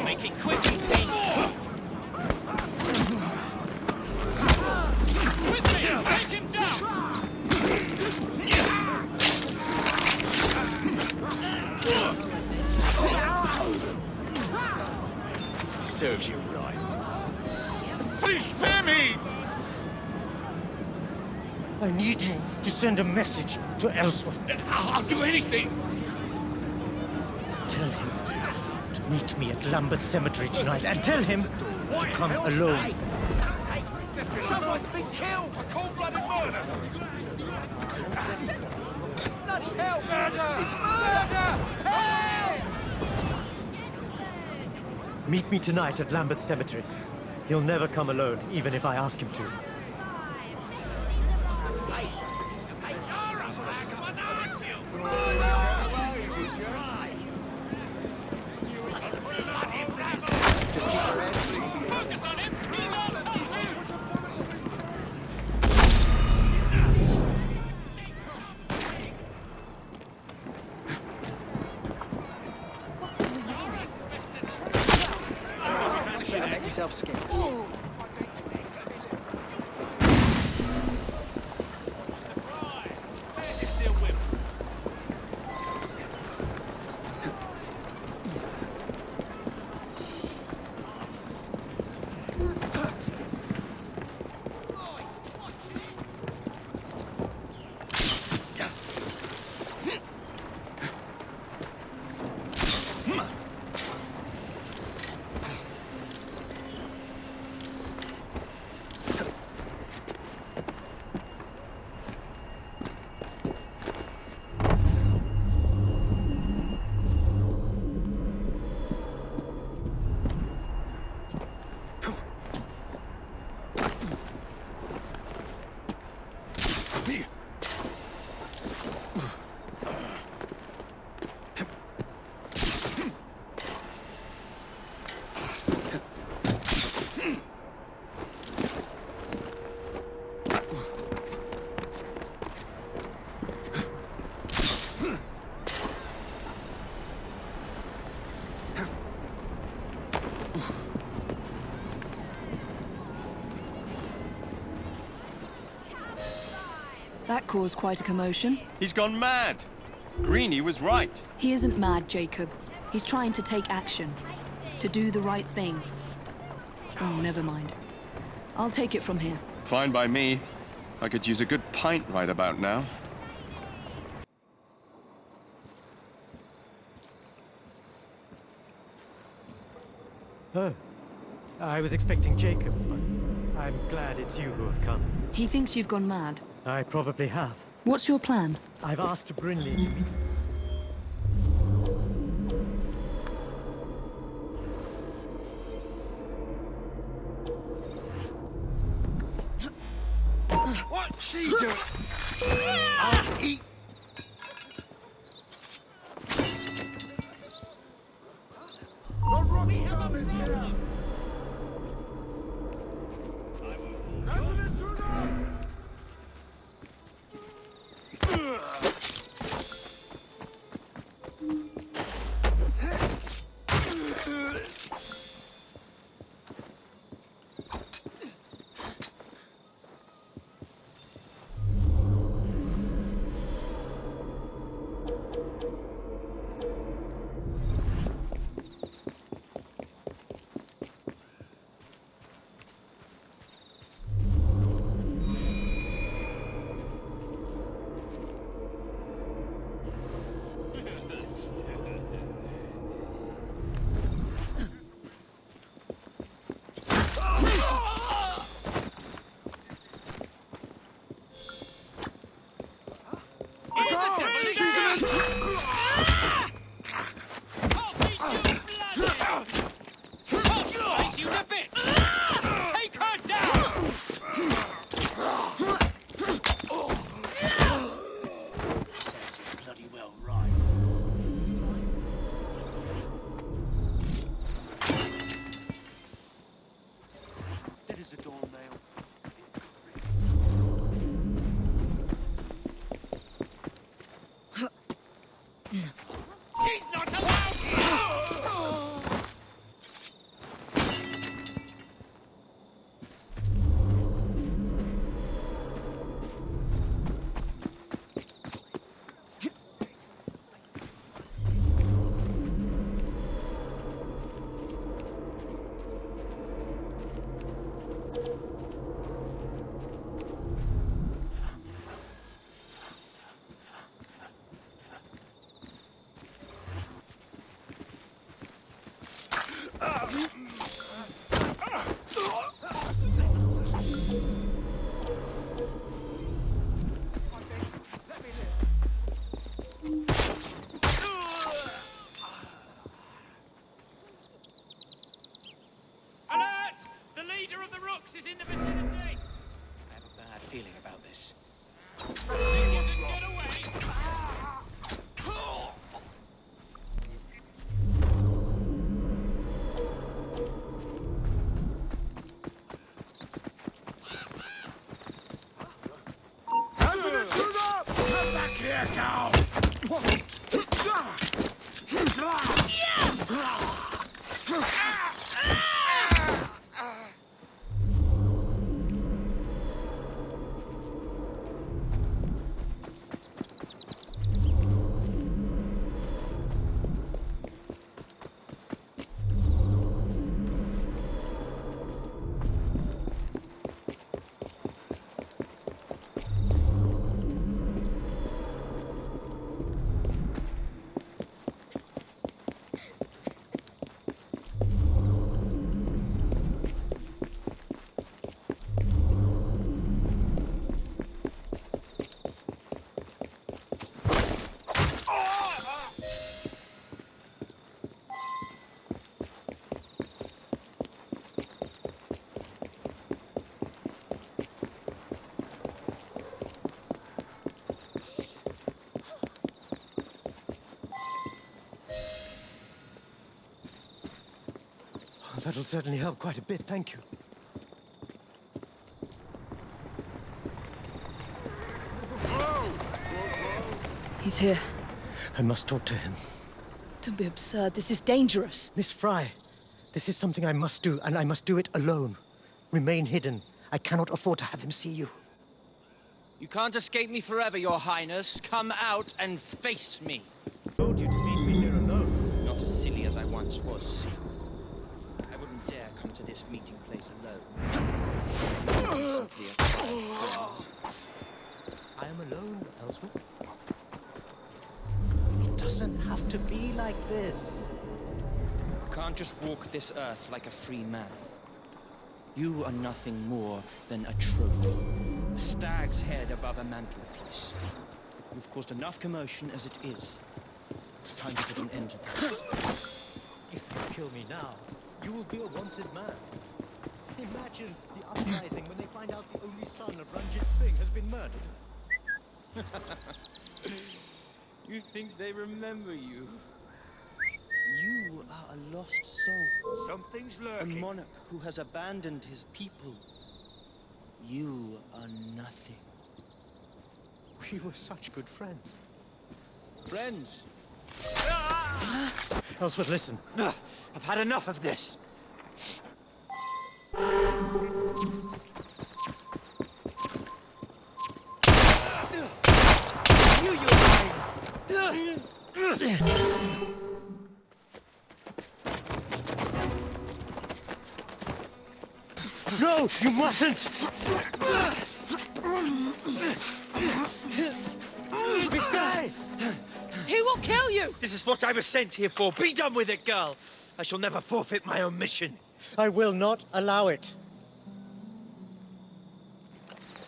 Make it quick and painful. With me! Take him down! Serves you right. Please spare me! I need you to send a message to Ellsworth. I'll do anything! Tell him to meet me at Lambeth Cemetery tonight, and tell him to come alone. Someone's been killed! A cold-blooded murder! Bloody hell! Murder! It's murder! Hey! Meet me tonight at Lambeth Cemetery. He'll never come alone, even if I ask him to. Make yourself scarce. That caused quite a commotion. He's gone mad. Greenie was right. He isn't mad, Jacob. He's trying to take action. To do the right thing. Oh, never mind. I'll take it from here. Fine by me. I could use a good pint right about now. Oh. I was expecting Jacob, but I'm glad it's you who have come. He thinks you've gone mad. I probably have. What's your plan? I've asked Brinley to meet. What's she doing? I'll eat. Alert! The leader of the Rooks is in the vicinity! I have a bad feeling about this. Think you can get away? Come back here, cow! That'll certainly help quite a bit, thank you. He's here. I must talk to him. Don't be absurd. This is dangerous. Miss Frye, this is something I must do, and I must do it alone. Remain hidden. I cannot afford to have him see you. You can't escape me forever, Your Highness. Come out and face me. I told you to meet me here alone. Not as silly as I once was. I wouldn't dare come to this meeting place alone. I am alone, Ellsworth. It doesn't have to be like this. You can't just walk this earth like a free man. You are nothing more than a trophy. A stag's head above a mantelpiece. You've caused enough commotion as it is. It's time to put an end to this. If you kill me now, you will be a wanted man. Imagine the uprising when they find out the only son of Ranjit Singh has been murdered. You think they remember you? You are a lost soul. Something's lurking. A monarch who has abandoned his people. You are nothing. We were such good friends. Friends? Ellsworth, listen. I've had enough of this. No, you mustn't! Miss Frye! He will kill you! This is what I was sent here for. Be done with it, girl! I shall never forfeit my own mission. I will not allow it.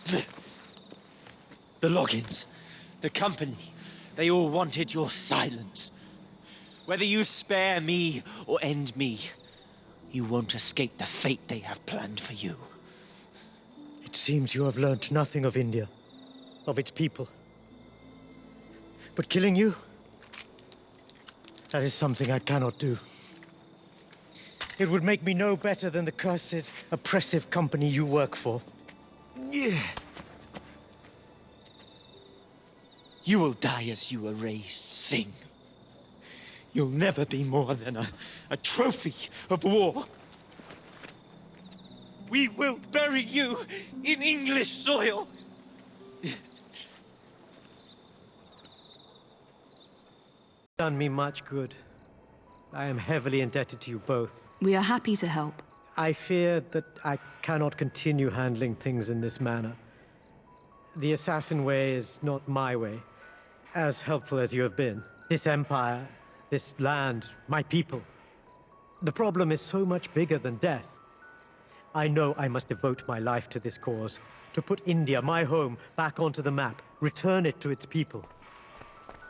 The Loggins, the company, they all wanted your silence. Whether you spare me or end me, you won't escape the fate they have planned for you. It seems you have learnt nothing of India, of its people. But killing you, that is something I cannot do. It would make me no better than the cursed, oppressive company you work for. You will die as you erased Singh. You'll never be more than a trophy of war. We will bury you in English soil. Done me much good. I am heavily indebted to you both. We are happy to help. I fear that I cannot continue handling things in this manner. The assassin way is not my way, as helpful as you have been. This empire, this land, my people. The problem is so much bigger than death. I know I must devote my life to this cause, to put India, my home, back onto the map, return it to its people.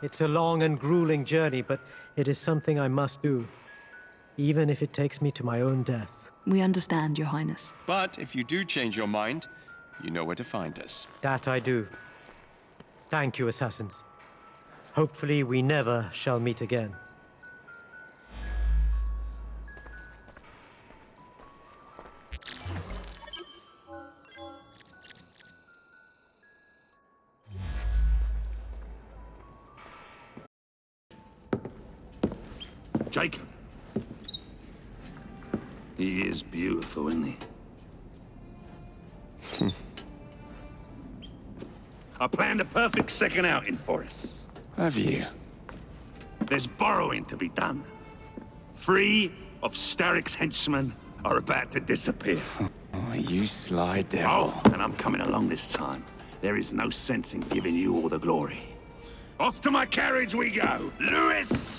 It's a long and grueling journey, but it is something I must do, even if it takes me to my own death. We understand, Your Highness. But if you do change your mind, you know where to find us. That I do. Thank you, assassins. Hopefully we never shall meet again. Jacob. He is beautiful, isn't he? I planned a perfect second outing for us. Have you? There's borrowing to be done. 3 of Starrick's henchmen are about to disappear. Oh, you sly devil. Oh, and I'm coming along this time. There is no sense in giving you all the glory. Off to my carriage we go. Lewis!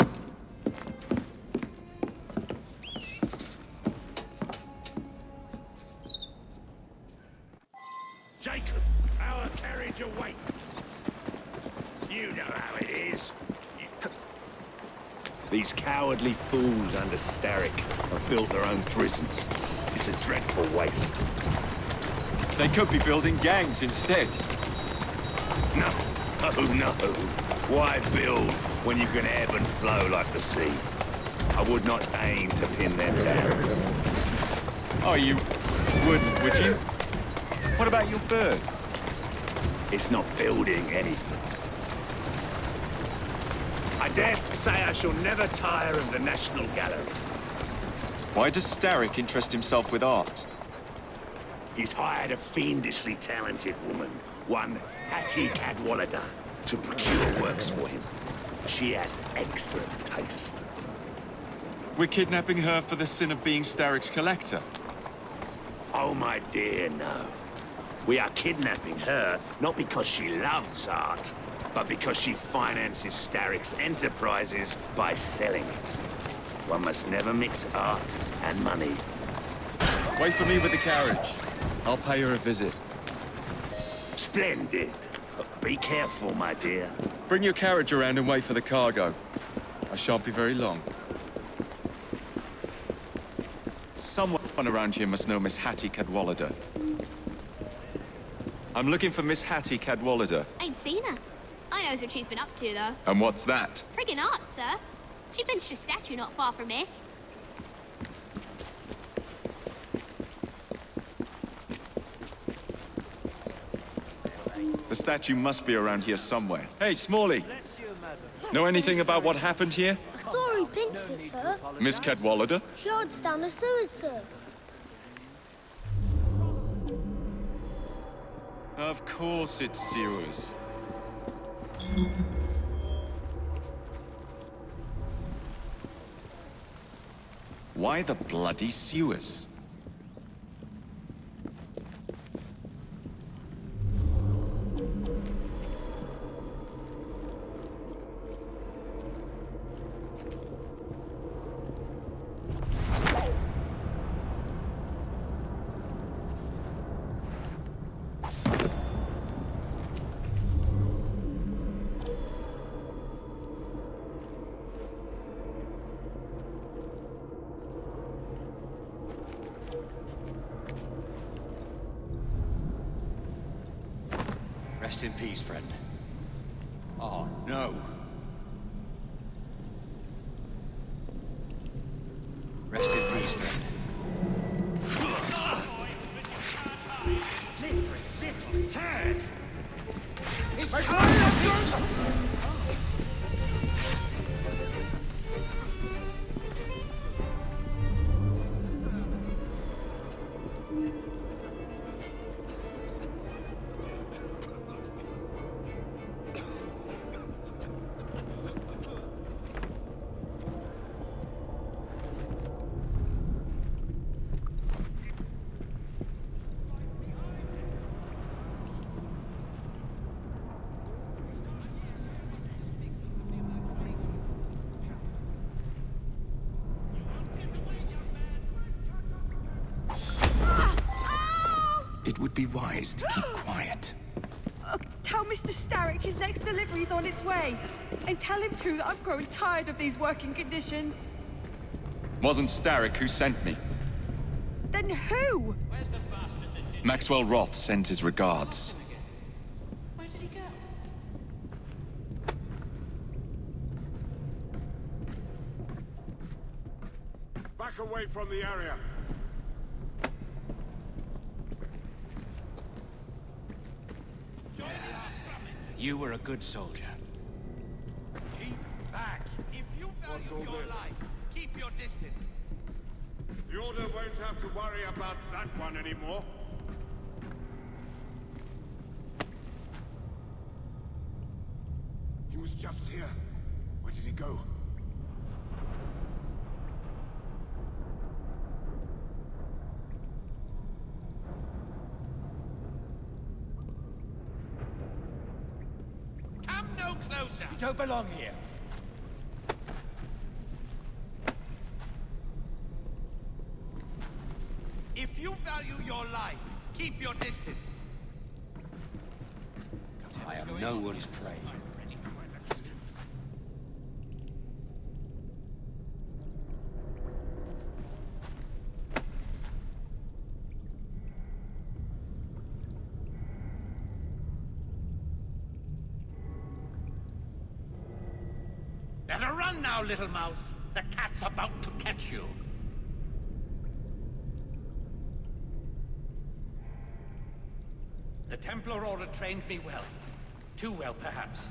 Jacob, our carriage awaits. You know how it is. These cowardly fools under Starrick have built their own prisons. It's a dreadful waste. They could be building gangs instead. No, oh no. Why build when you can ebb and flow like the sea? I would not aim to pin them down. Oh, you wouldn't, would you? What about your bird? It's not building anything. I dare say I shall never tire of the National Gallery. Why does Starrick interest himself with art? He's hired a fiendishly talented woman, one Hattie Cadwallader, to procure works for him. She has excellent taste. We're kidnapping her for the sin of being Starrick's collector. Oh, my dear, no. We are kidnapping her, not because she loves art, but because she finances Starrick's enterprises by selling it. One must never mix art and money. Wait for me with the carriage. I'll pay her a visit. Splendid. Be careful, my dear. Bring your carriage around and wait for the cargo. I shan't be very long. Someone around here must know Miss Hattie Cadwallader. I'm looking for Miss Hattie Cadwallader. Ain't seen her. I knows what she's been up to, though. And what's that? Friggin' art, sir. She pinched a statue not far from here. The statue must be around here somewhere. Hey, Smalley! Know anything about what happened here? I saw he pinched it, sir. Miss Cadwallader? She hides down the sewers, sir. Of course it's sewers. Why the bloody sewers? Rest in peace, friend. Oh, no. Rest in peace, friend. Little tad! would be wise to keep quiet. Tell Mr. Starrick his next delivery's on its way. And tell him too that I'm growing tired of these working conditions. Wasn't Starrick who sent me. Then who? Maxwell Roth sends his regards. Where did he go? Back away from the area. You were a good soldier. Keep back. If you value your life, keep your distance. The Order won't have to worry about that one anymore. He was just here. Where did he go? Come no closer. You don't belong here. If you value your life, keep your distance. I am no one's prey. Better run now, little mouse. The cat's about to catch you. The Templar Order trained me well. Too well, perhaps.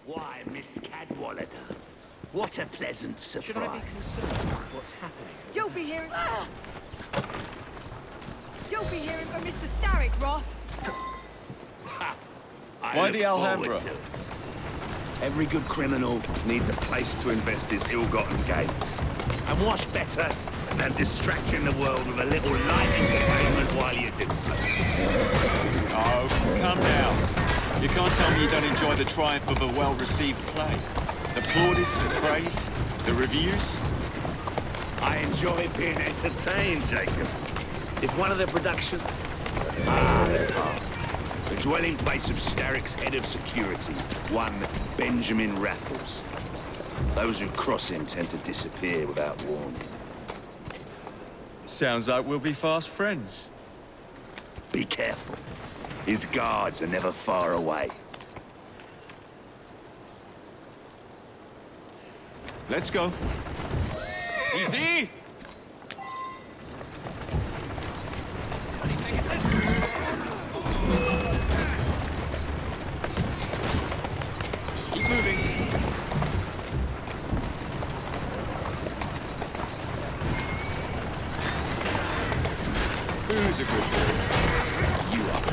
Why, Miss Cadwallader, what a pleasant surprise. Should I be concerned with what's happening? You'll be hearing... You'll be hearing from Mr. Starrick, Roth. Why the Alhambra? Every good criminal needs a place to invest his ill-gotten gains. And what's better than distracting the world with a little light entertainment while you do so? Oh, calm down. You can't tell me you don't enjoy the triumph of a well-received play. The plaudits and praise, the reviews. I enjoy being entertained, Jacob. If one of the production... the park. The dwelling place of Starrick's head of security, one Benjamin Raffles. Those who cross him tend to disappear without warning. Sounds like we'll be fast friends. Be careful. His guards are never far away. Let's go. Easy! Keep moving. Who's a good horse? You are.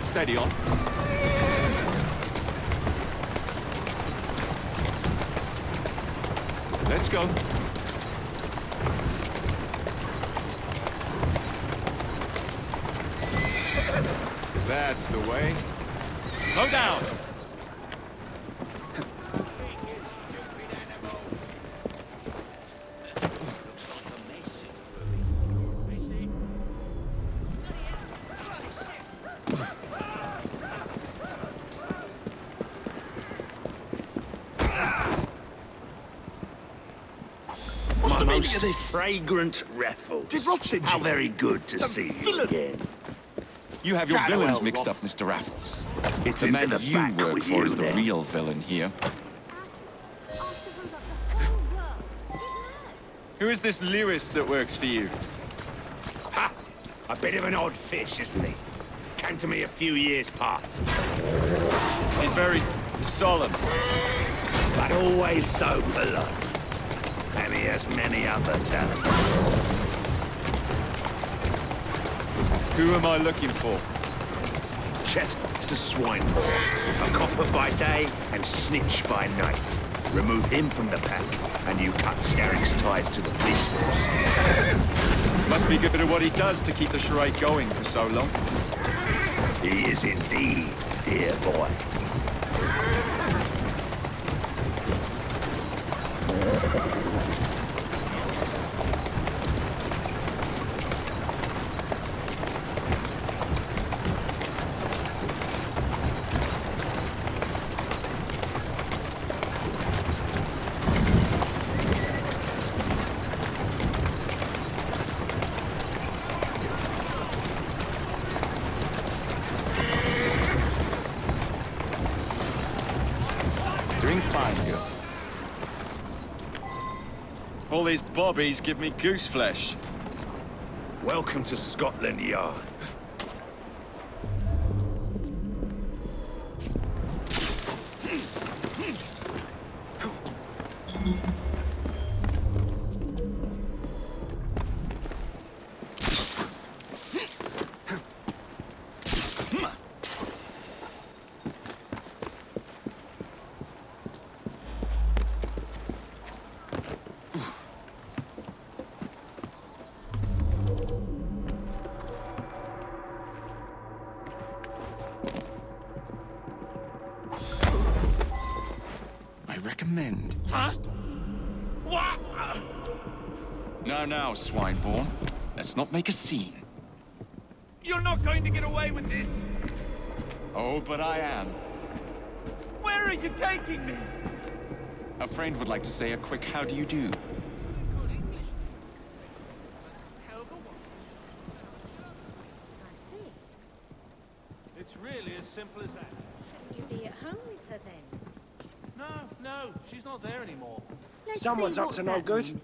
Steady on. Let's go. That's the way. Slow down. most fragrant Raffles. How very good to see you again. You have your villains mixed up, Mr. Raffles. It's the into man the you back work with for you, is the then. real villain here. Who is this lyrist that works for you? Ha! A bit of an odd fish, isn't he? Came to me a few years past. He's very solemn. But always so polite. And he has many other talents. Who am I looking for? Chester Swinehorn. A copper by day and snitch by night. Remove him from the pack, and you cut Starrick's ties to the police force. Must be good at what he does to keep the charade going for so long. He is indeed, dear boy. Doing fine, girl. All these bobbies give me goose flesh. Welcome to Scotland Yard. Recommend. Huh? What? Now, Swineborn. Let's not make a scene. You're not going to get away with this! Oh, but I am. Where are you taking me? A friend would like to say a quick how do you do. I see. It's really as simple as that. Shouldn't you be at home with her then? No, she's not there anymore. Let's Someone's see up what's to no good. happening.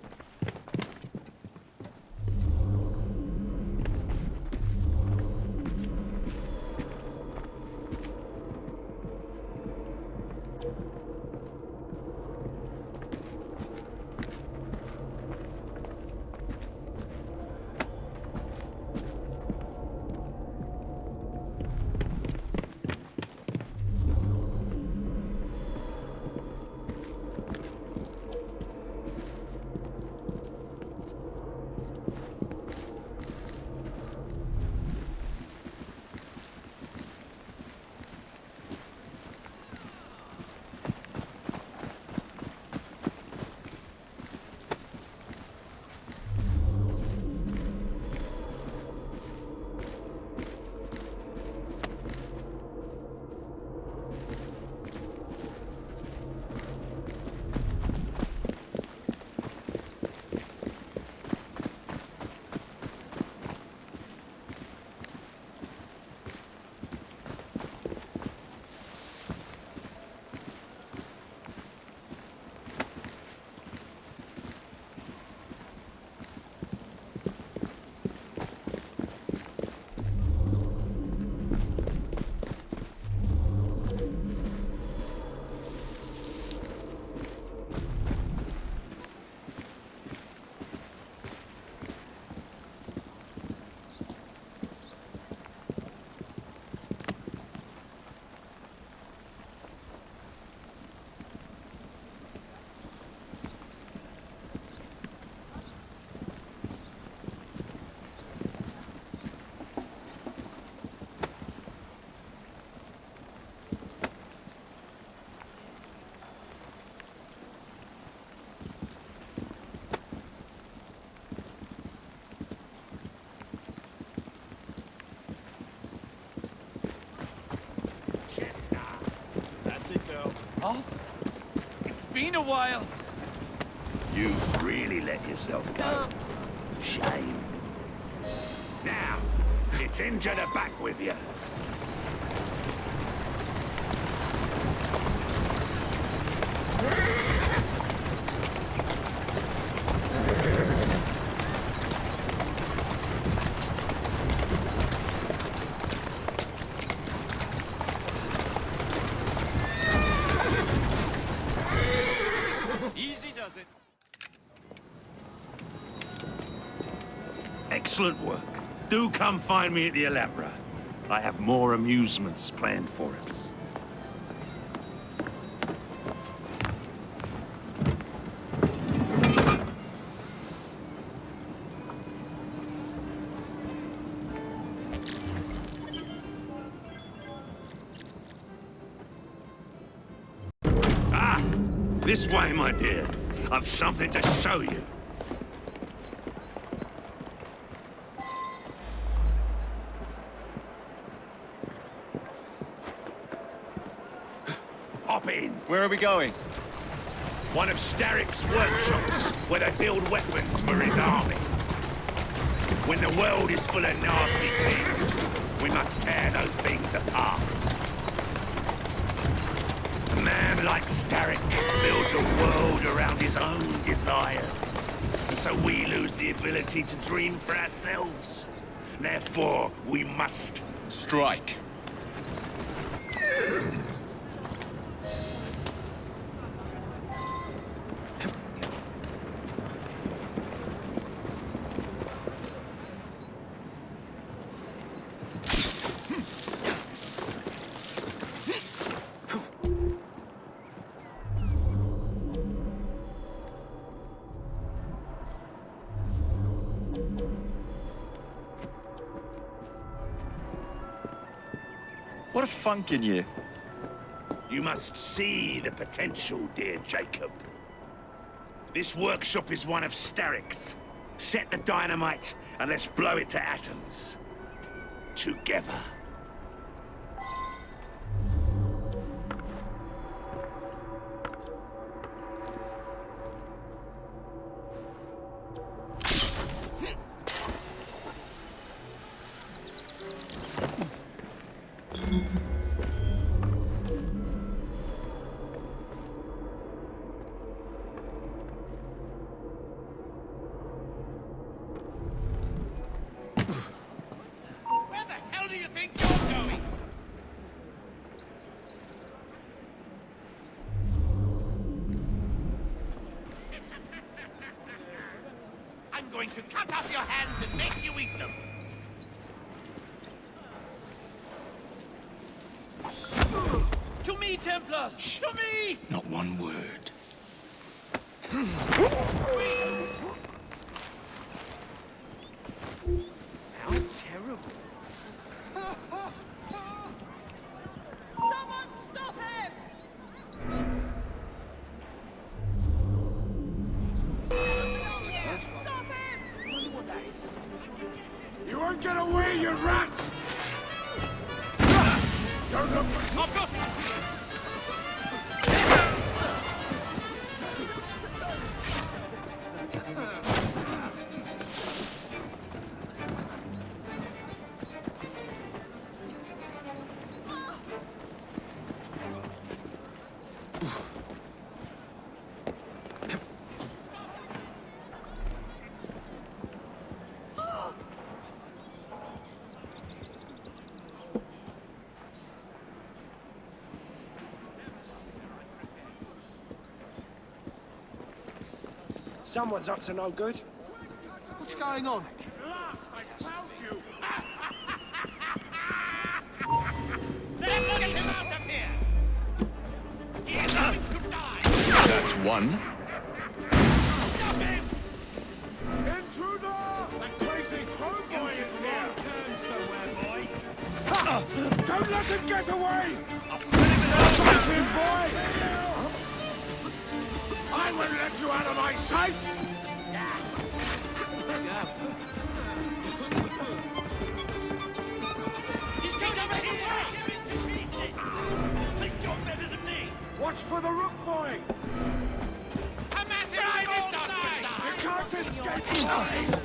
It's been a while. You've really let yourself go. Shame. Now, it's into the back with you. Easy does it. Excellent work. Do come find me at the Alhambra. I have more amusements planned for us. Ah! This way, my dear. I've something to show you. Hop in. Where are we going? One of Starrick's workshops, where they build weapons for his army. When the world is full of nasty things, we must tear those things apart. A man like Starrick builds a world around his own desires. So we lose the ability to dream for ourselves. Therefore, we must strike. What a funk in you. You must see the potential, dear Jacob. This workshop is one of Starrick's. Set the dynamite and let's blow it to atoms. Together. Where the hell do you think you're going? I'm going to cut off your hands and make you eat them. To me, Templars! To me! Not one word. How terrible. Someone stop him! Stop him! One more days. You won't get away, you rat! Don't look! I've got it! Someone's up to no good. What's going on? Last I found you! Let's get him out of here! He is going to die! That's one. Stop him! Intruder! That crazy homeboy is here! Turn somewhere, boy! Don't let him get away! I'll fill him with Get him, boy! I won't let you out of my sight! He's over here! Give it to me! Think you're better than me! Watch for the rook boy! Come at him, escape mine!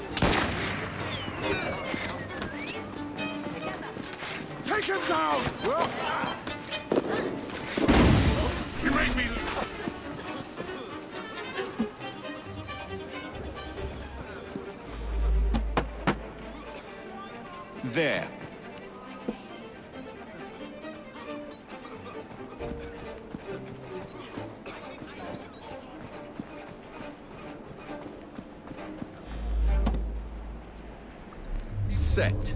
Take him down! You made me... There. Set.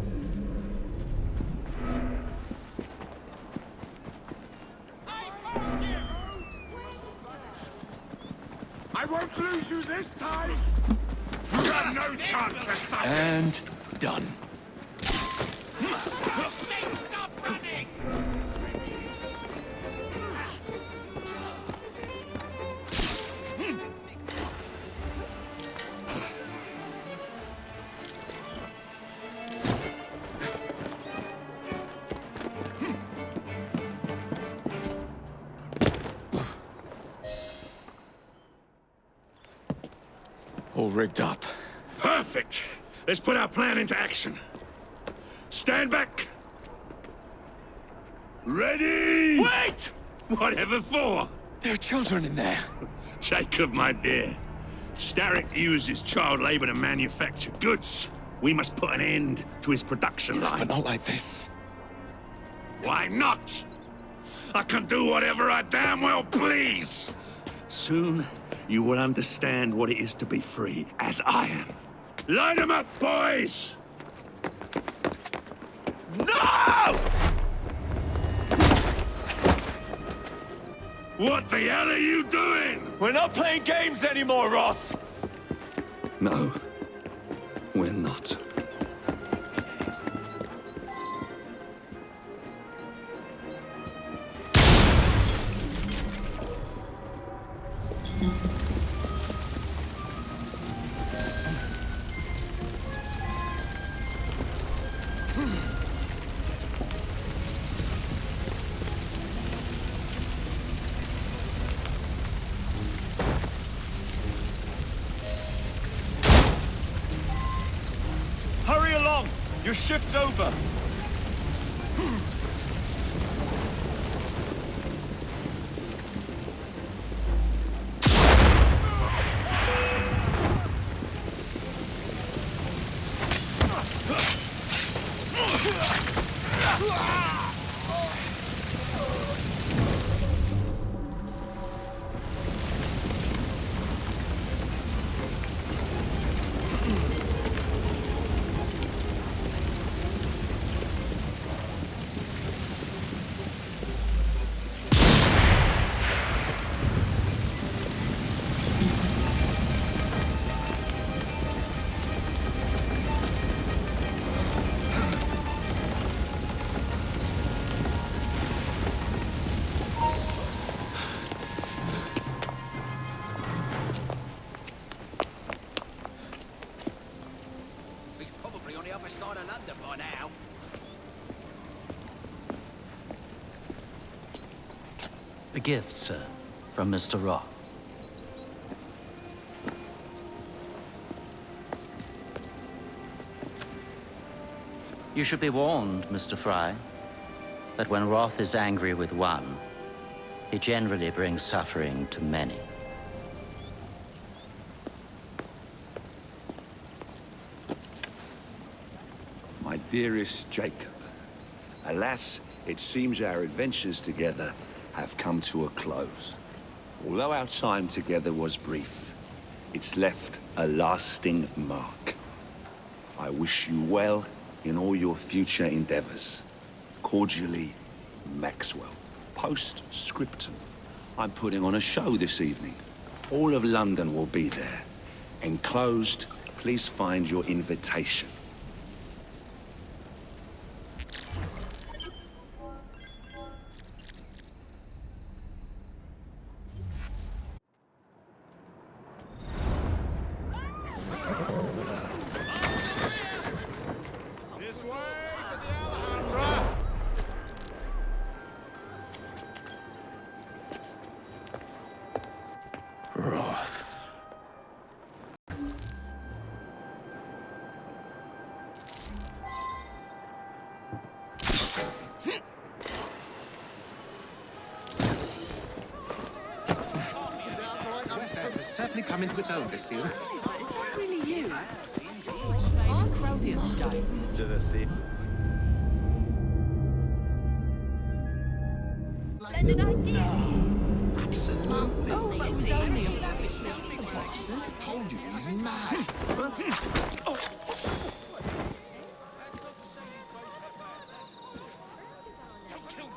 I won't lose you this time! You have no chance at something! And done. Stop running! All rigged up. Perfect! Let's put our plan into action. Stand back! Ready! Wait! Whatever for? There are children in there. Jacob, my dear. Starrick uses child labor to manufacture goods. We must put an end to his production line. But not like this. Why not? I can do whatever I damn well please. Soon, you will understand what it is to be free, as I am. Line them up, boys! No! What the hell are you doing? We're not playing games anymore, Roth! No, we're not. Hurry along! Your shift's over! A gift, sir, from Mr. Roth. You should be warned, Mr. Frye, that when Roth is angry with one, he generally brings suffering to many. My dearest Jacob, alas, it seems our adventures together have come to a close. Although our time together was brief, it's left a lasting mark. I wish you well in all your future endeavors. Cordially, Maxwell. Post-scriptum. I'm putting on a show this evening. All of London will be there. Enclosed, please find your invitation. come into its own this season. Is that really you? I'm Crowley of the day. To the theatre. Splendid idea, this is. Absolutely. Oh, but it was only a Told you he's mad.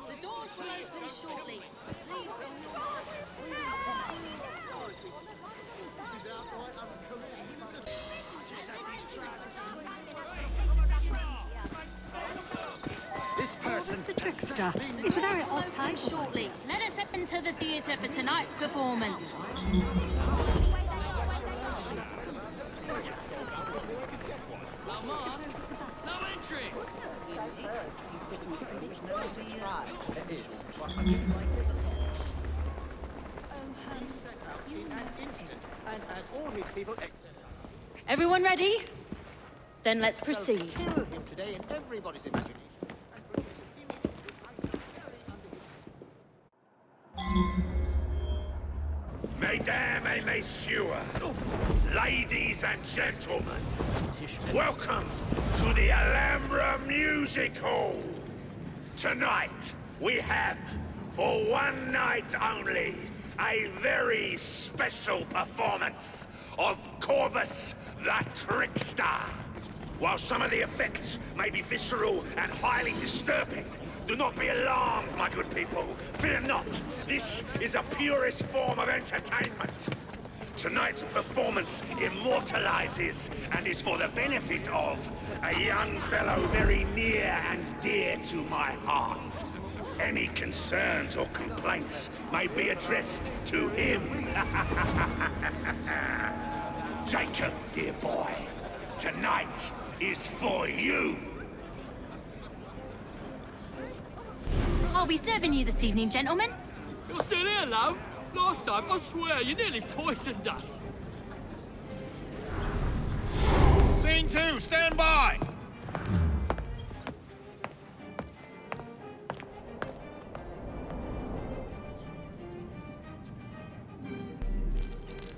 The doors will open shortly. Please This person. the trickster. It's a very odd time shortly. Let us enter the theatre for tonight's performance. No mask, no entry. And as all his people exit. Everyone ready? Then let's proceed. Kill him today in everybody's imagination. Mesdames et messieurs, ladies and gentlemen, welcome to the Alhambra Music Hall. Tonight, we have, for one night only, a very special performance of Corvus the Trickster. While some of the effects may be visceral and highly disturbing, do not be alarmed, my good people. Fear not. This is a purest form of entertainment. Tonight's performance immortalizes and is for the benefit of a young fellow very near and dear to my heart. Any concerns or complaints may be addressed to him. Jacob, dear boy, tonight is for you. I'll be serving you this evening, gentlemen. You're still here, love? Last time, I swear, you nearly poisoned us. Scene 2, stand by!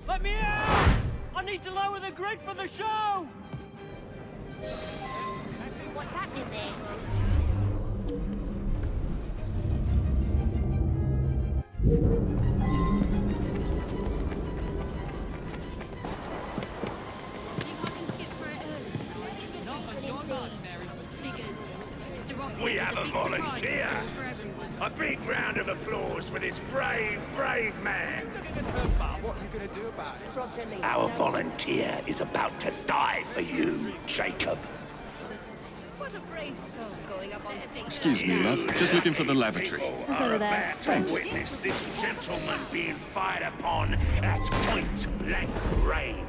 Let me out! I need to lower the grid for the show! What's happening there? We have a volunteer. A big round of applause for this brave, brave man. What are you going to do about it? Our volunteer is about to die for you, Jacob. What a brave soul going up on stage. Excuse me, love. Just looking for the lavatory. Are about to witness this gentleman being fired upon at point-blank range.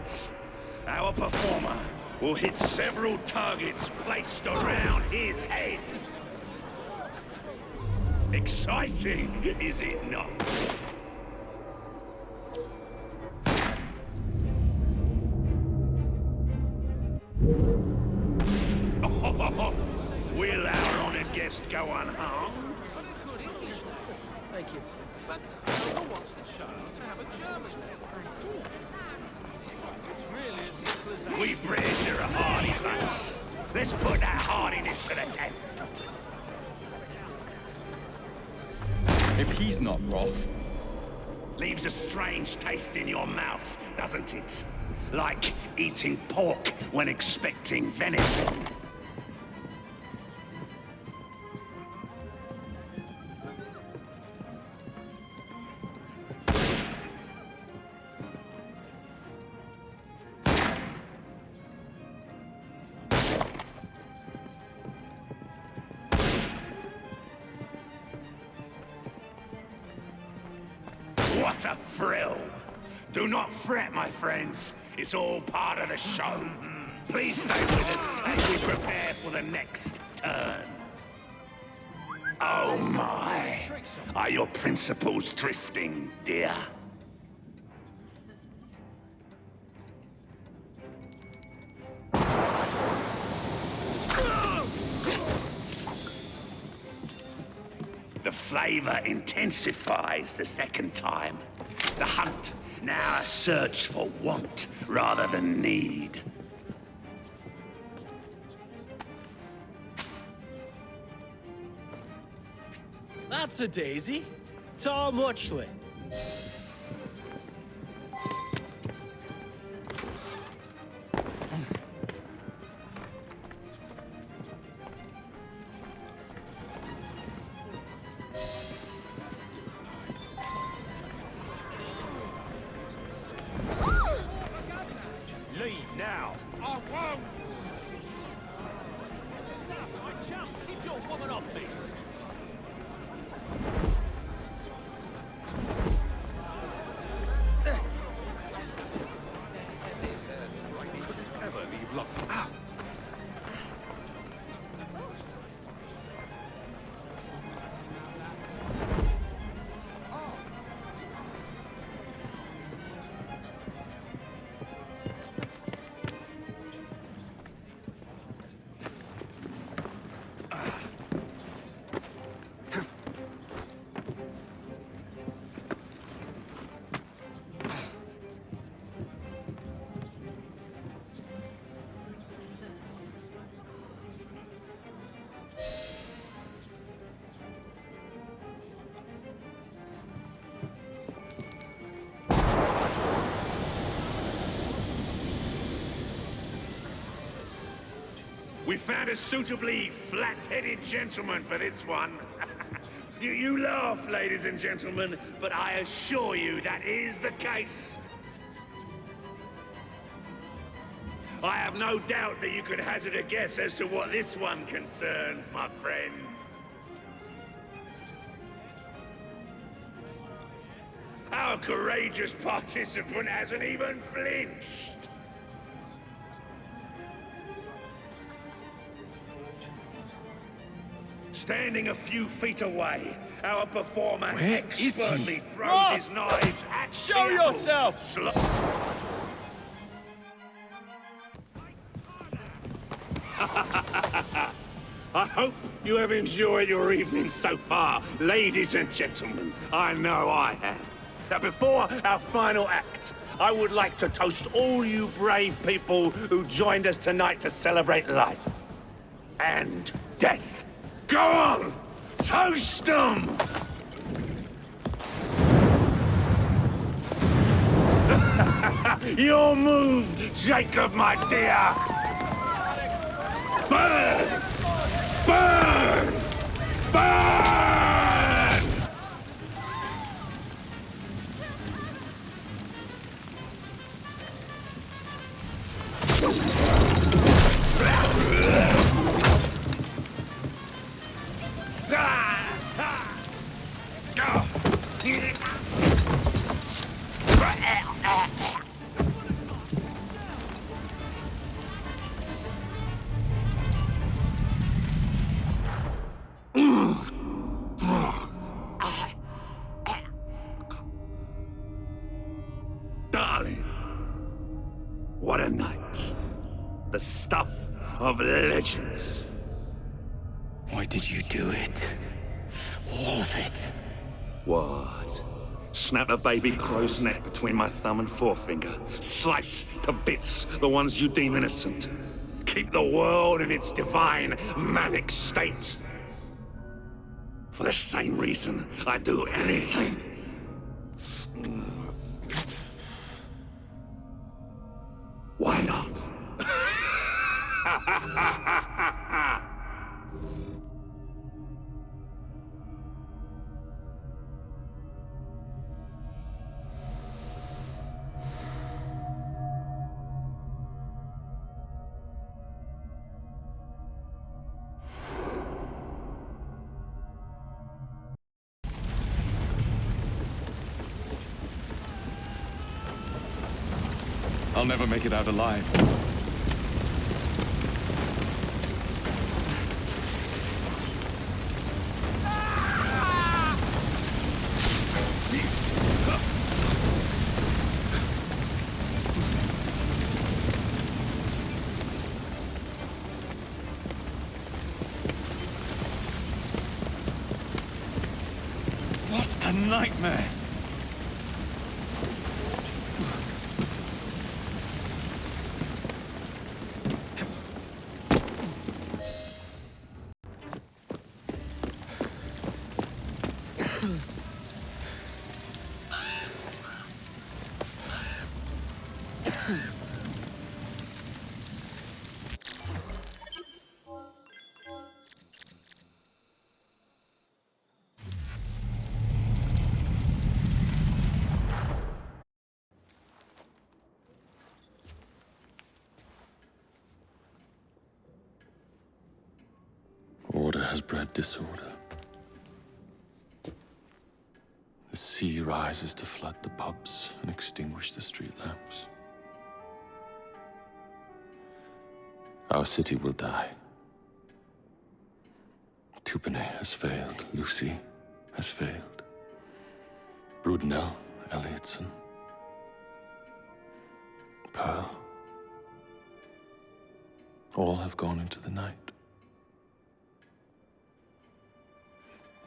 Our performer will hit several targets placed around his head. Exciting, is it not? Will our honored guest go unharmed? Thank you. But who wants the show to have a German? I see. It's really as simple as that. We British are a hardy bunch. Let's put that hardiness to the test. If he's not Roth. Leaves a strange taste in your mouth, doesn't it? Like eating pork when expecting venison. What a thrill! Do not fret, my friends. It's all part of the show. Please stay with us as we prepare for the next turn. Oh my! Are your principles drifting, dear? The flavor intensifies the second time. The hunt Now a search for want rather than need. That's a daisy. Tom Watchley. Leave now. I won't. Keep your woman off me. Ever leave lock. Ow. We found a suitably flat-headed gentleman for this one. You laugh, ladies and gentlemen, but I assure you that is the case. I have no doubt that you could hazard a guess as to what this one concerns, my friends. Our courageous participant hasn't even flinched. Standing a few feet away, our performer expertly throws his knives at Show the yourself! I hope you have enjoyed your evening so far, ladies and gentlemen. I know I have. Now, before our final act, I would like to toast all you brave people who joined us tonight to celebrate life and death. Go on! Toast them! Your move, Jacob, my dear! Burn! Burn! Burn! Darling, what a night. The stuff of legends. Why did you do it? All of it. What? Snap a baby crow's neck between my thumb and forefinger. Slice to bits the ones you deem innocent. Keep the world in its divine, manic state. For the same reason, I'd do anything. Why not? I'll never make it out alive. What a nightmare! has bred disorder. The sea rises to flood the pubs and extinguish the street lamps. Our city will die. Tupene has failed. Lucy has failed. Brudnell, Elliotson, Pearl. All have gone into the night.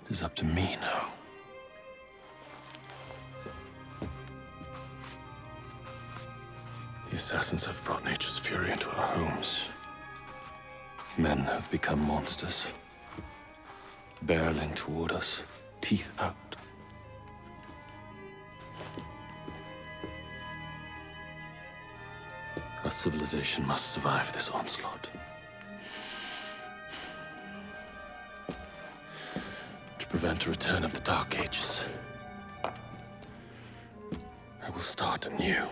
It is up to me now. The assassins have brought nature's fury into our homes. Men have become monsters, barreling toward us, teeth out. Our civilization must survive this onslaught. To prevent a return of the Dark Ages, I will start anew.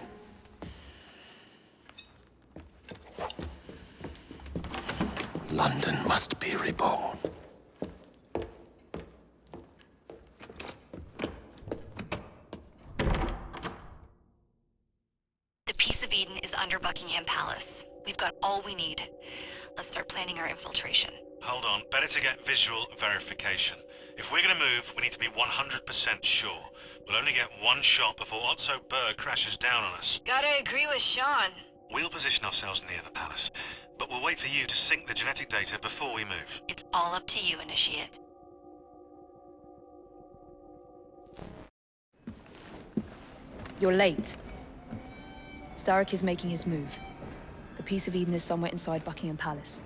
London must be reborn. The Peace of Eden is under Buckingham Palace. We've got all we need. Let's start planning our infiltration. Hold on, better to get visual verification. If we're gonna move, we need to be 100% sure. We'll only get one shot before Otso Berg crashes down on us. Gotta agree with Sean. We'll position ourselves near the palace, but we'll wait for you to sync the genetic data before we move. It's all up to you, Initiate. You're late. Starrick is making his move. The Peace of Eden is somewhere inside Buckingham Palace.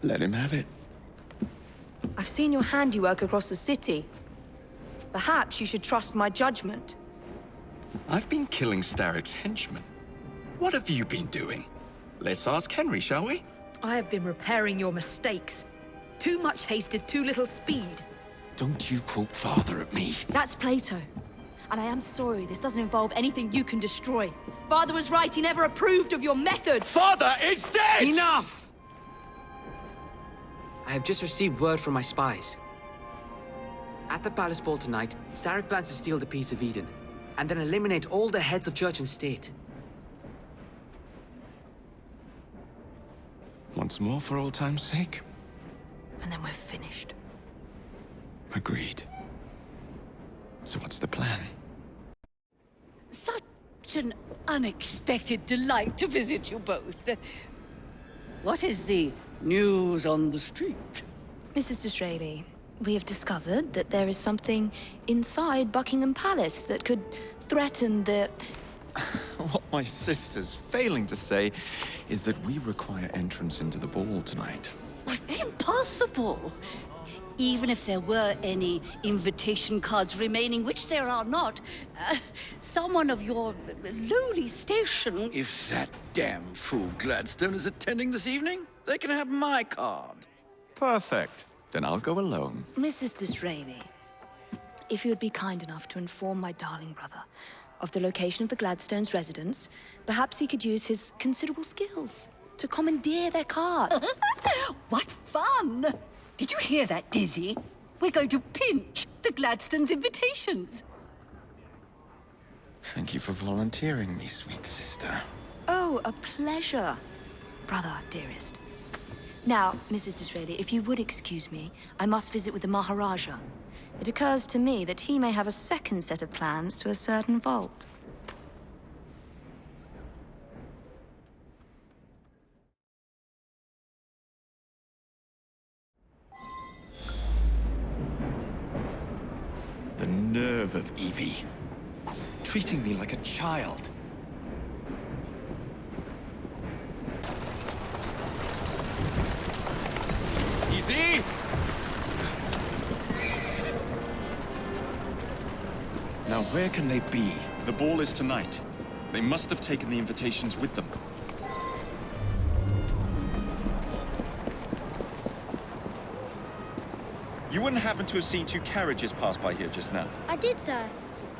Let him have it. I've seen your handiwork across the city. Perhaps you should trust my judgment. I've been killing Starrick's henchmen. What have you been doing? Let's ask Henry, shall we? I have been repairing your mistakes. Too much haste is too little speed. Don't you quote Father at me. That's Plato. And I am sorry, this doesn't involve anything you can destroy. Father was right, he never approved of your methods! Father is dead! Enough! I have just received word from my spies. At the palace ball tonight, Starrick plans to steal the Peace of Eden, and then eliminate all the heads of church and state. Once more for old time's sake. And then we're finished. Agreed. So what's the plan? Such an unexpected delight to visit you both. What is the news on the street? Mrs. Disraeli, we have discovered that there is something inside Buckingham Palace that could threaten the... What my sister's failing to say is that we require entrance into the ball tonight. Impossible! Even if there were any invitation cards remaining, which there are not, someone of your lowly station... If that damn fool Gladstone is attending this evening, they can have my card. Perfect. Then I'll go alone. Mrs. Disraeli, if you would be kind enough to inform my darling brother of the location of the Gladstones' residence, perhaps he could use his considerable skills to commandeer their cards. What fun! Did you hear that, Dizzy? We're going to pinch the Gladstones' invitations. Thank you for volunteering me, sweet sister. Oh, a pleasure, brother, dearest. Now, Mrs. Disraeli, if you would excuse me, I must visit with the Maharaja. It occurs to me that he may have a second set of plans to a certain vault. The nerve of Evie. Treating me like a child. Easy! Now, where can they be? The ball is tonight. They must have taken the invitations with them. You wouldn't happen to have seen two carriages pass by here just now? I did, sir.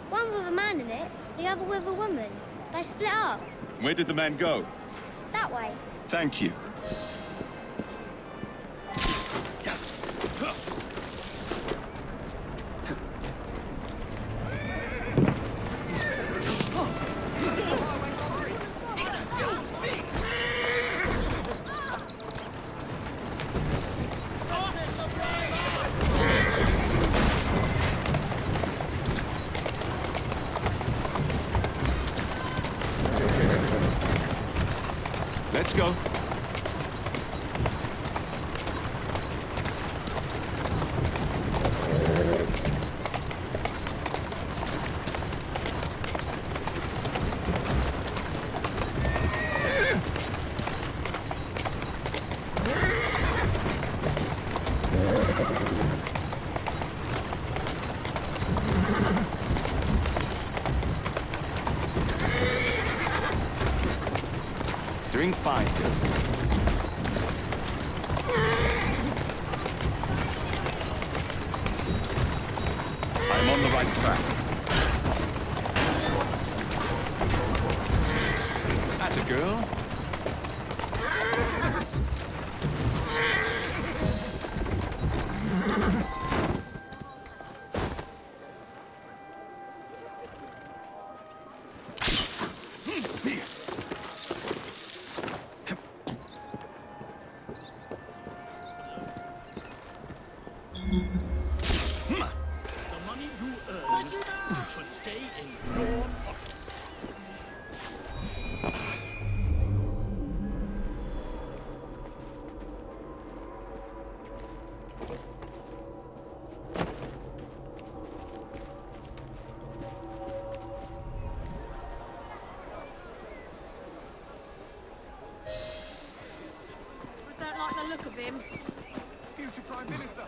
One with a man in it, the other with a woman. They split up. Where did the man go? That way. Thank you. Let's go. Doing fine, girl. I'm on the right track. That's a girl. Look of him. Future Prime Minister.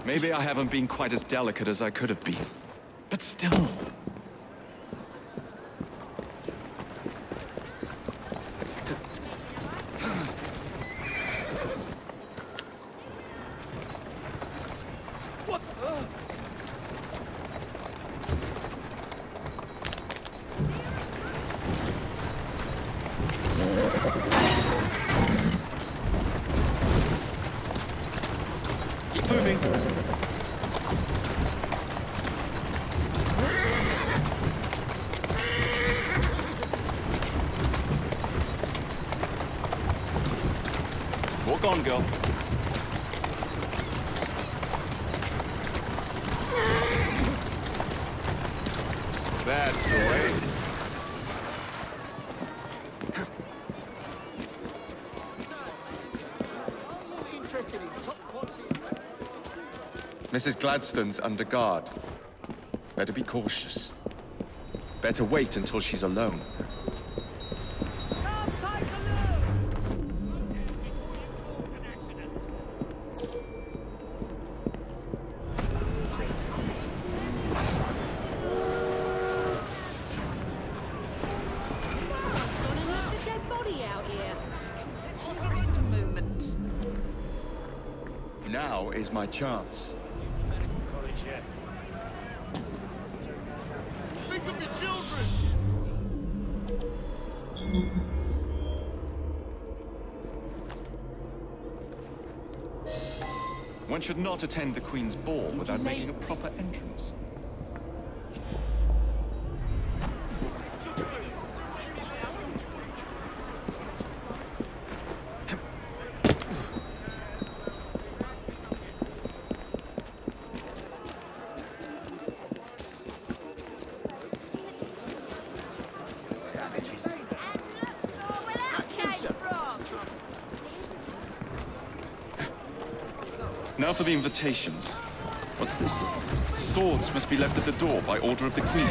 Maybe I haven't been quite as delicate as I could have been, but still. Walk on, girl. That's the way. Mrs. Gladstone's under guard. Better be cautious. Better wait until she's alone. Now is my chance. Think of your children! One should not attend the Queen's ball without making a proper entrance. Now for the invitations. What's this? Swords must be left at the door by order of the Queen.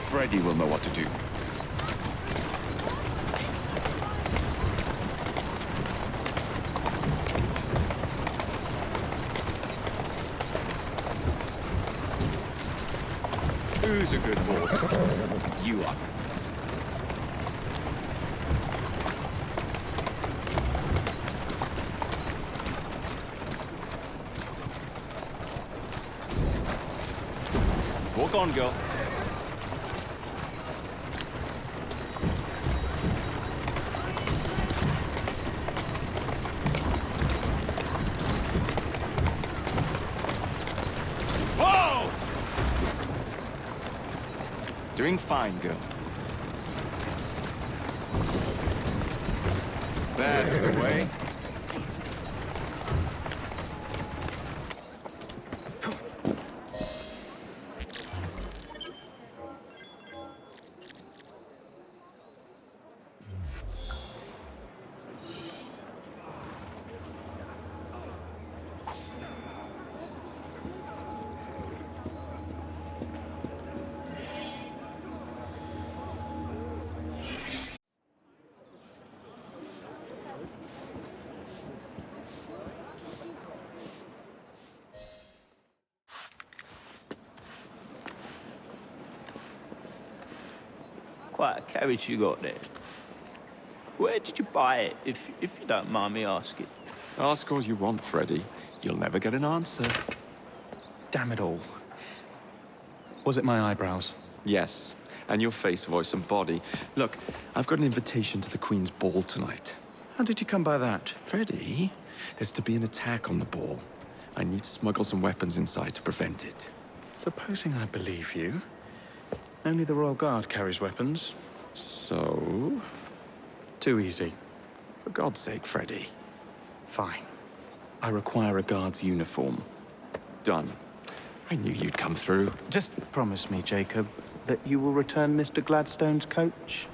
Freddy will know what to do. Who's a good horse? You are. Walk on, girl. Whoa! Doing fine, girl. That's the way. Quite a carriage you got there. Where did you buy it, if you don't mind me asking? Ask all you want, Freddy. You'll never get an answer. Damn it all. Was it my eyebrows? Yes, and your face, voice, and body. Look, I've got an invitation to the Queen's ball tonight. How did you come by that? Freddy, there's to be an attack on the ball. I need to smuggle some weapons inside to prevent it. Supposing I believe you. Only the Royal Guard carries weapons. So? Too easy. For God's sake, Freddy. Fine. I require a guard's uniform. Done. I knew you'd come through. Just promise me, Jacob, that you will return Mr. Gladstone's coach.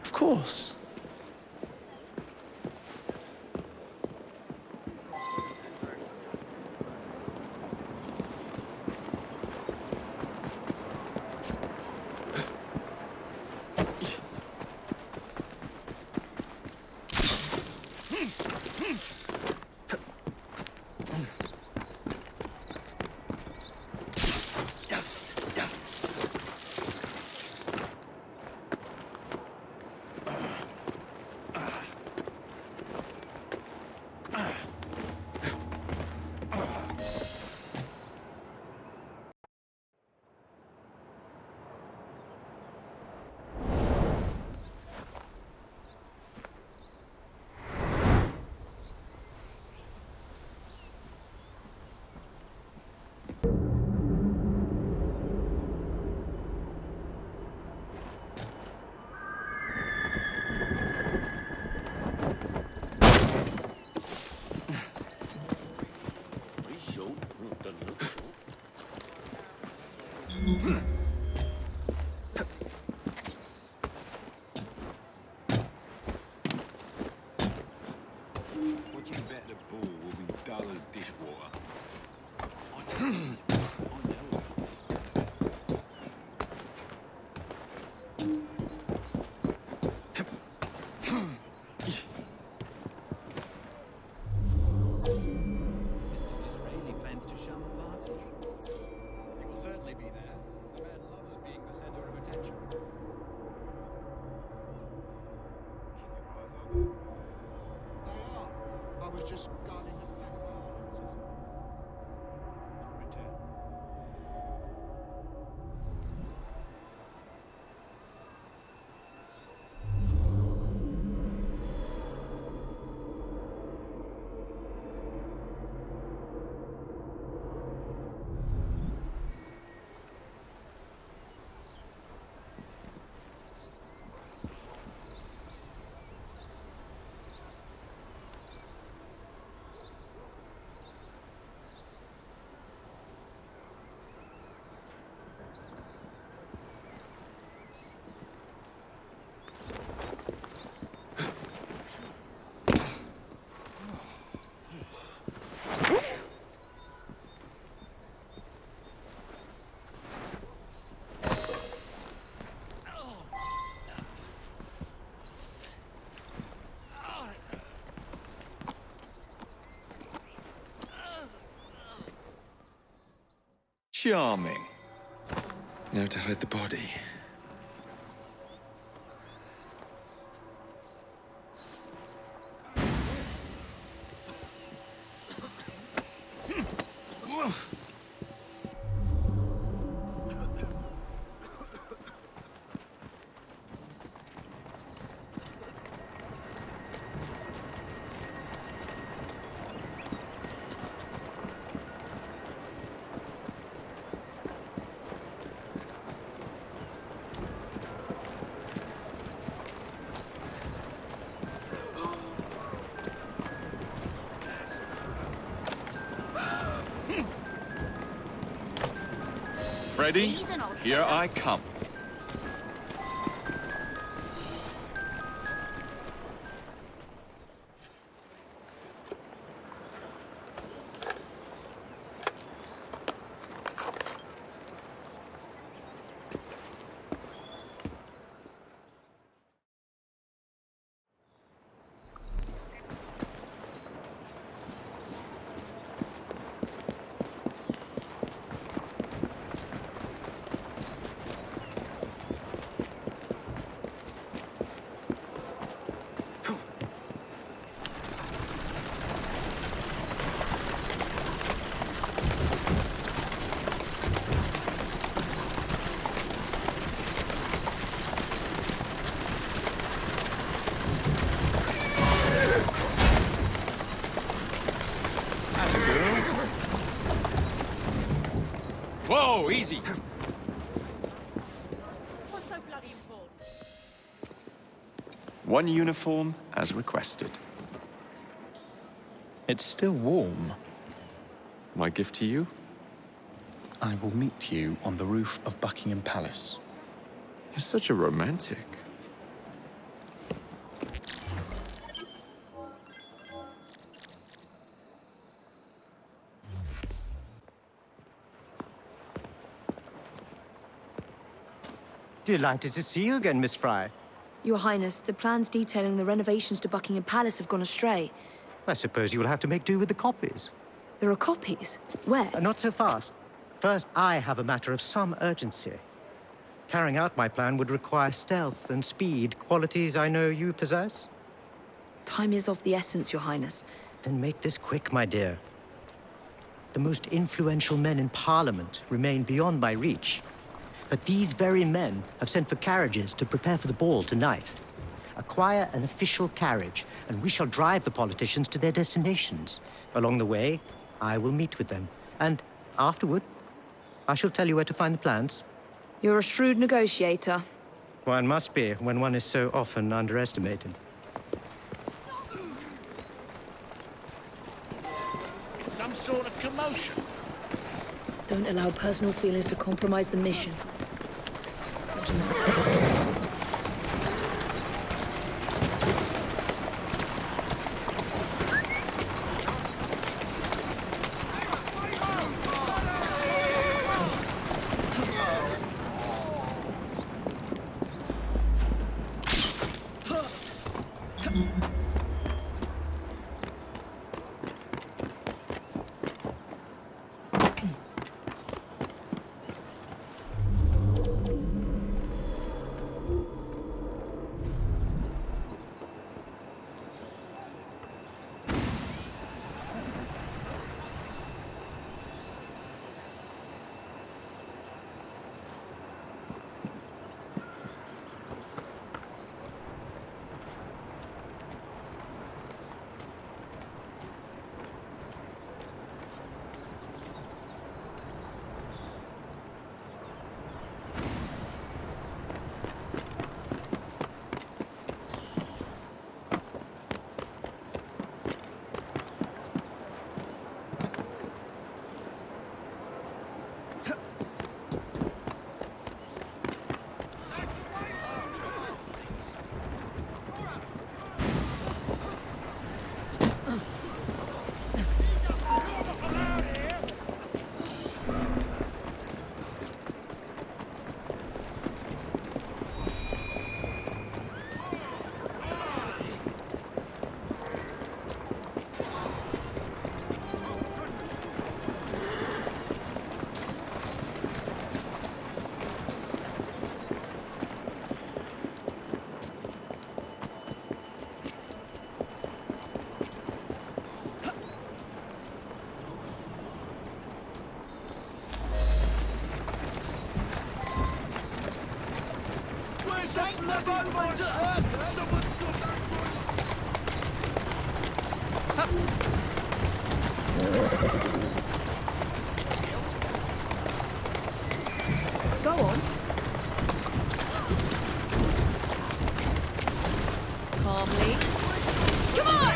Of course. Charming. Now to hide the body. Ready? Here I come. Whoa, easy. What's so bloody important? One uniform as requested. It's still warm. My gift to you? I will meet you on the roof of Buckingham Palace. You're such a romantic. Delighted to see you again, Miss Frye. Your Highness, the plans detailing the renovations to Buckingham Palace have gone astray. I suppose you will have to make do with the copies. There are copies? Where? Not so fast. First, I have a matter of some urgency. Carrying out my plan would require stealth and speed, qualities I know you possess. Time is of the essence, Your Highness. Then make this quick, my dear. The most influential men in Parliament remain beyond my reach. But these very men have sent for carriages to prepare for the ball tonight. Acquire an official carriage, and we shall drive the politicians to their destinations. Along the way, I will meet with them. And afterward, I shall tell you where to find the plans. You're a shrewd negotiator. One must be when one is so often underestimated. It's some sort of commotion. Don't allow personal feelings to compromise the mission. What a mistake. Go on. Calmly. Come on!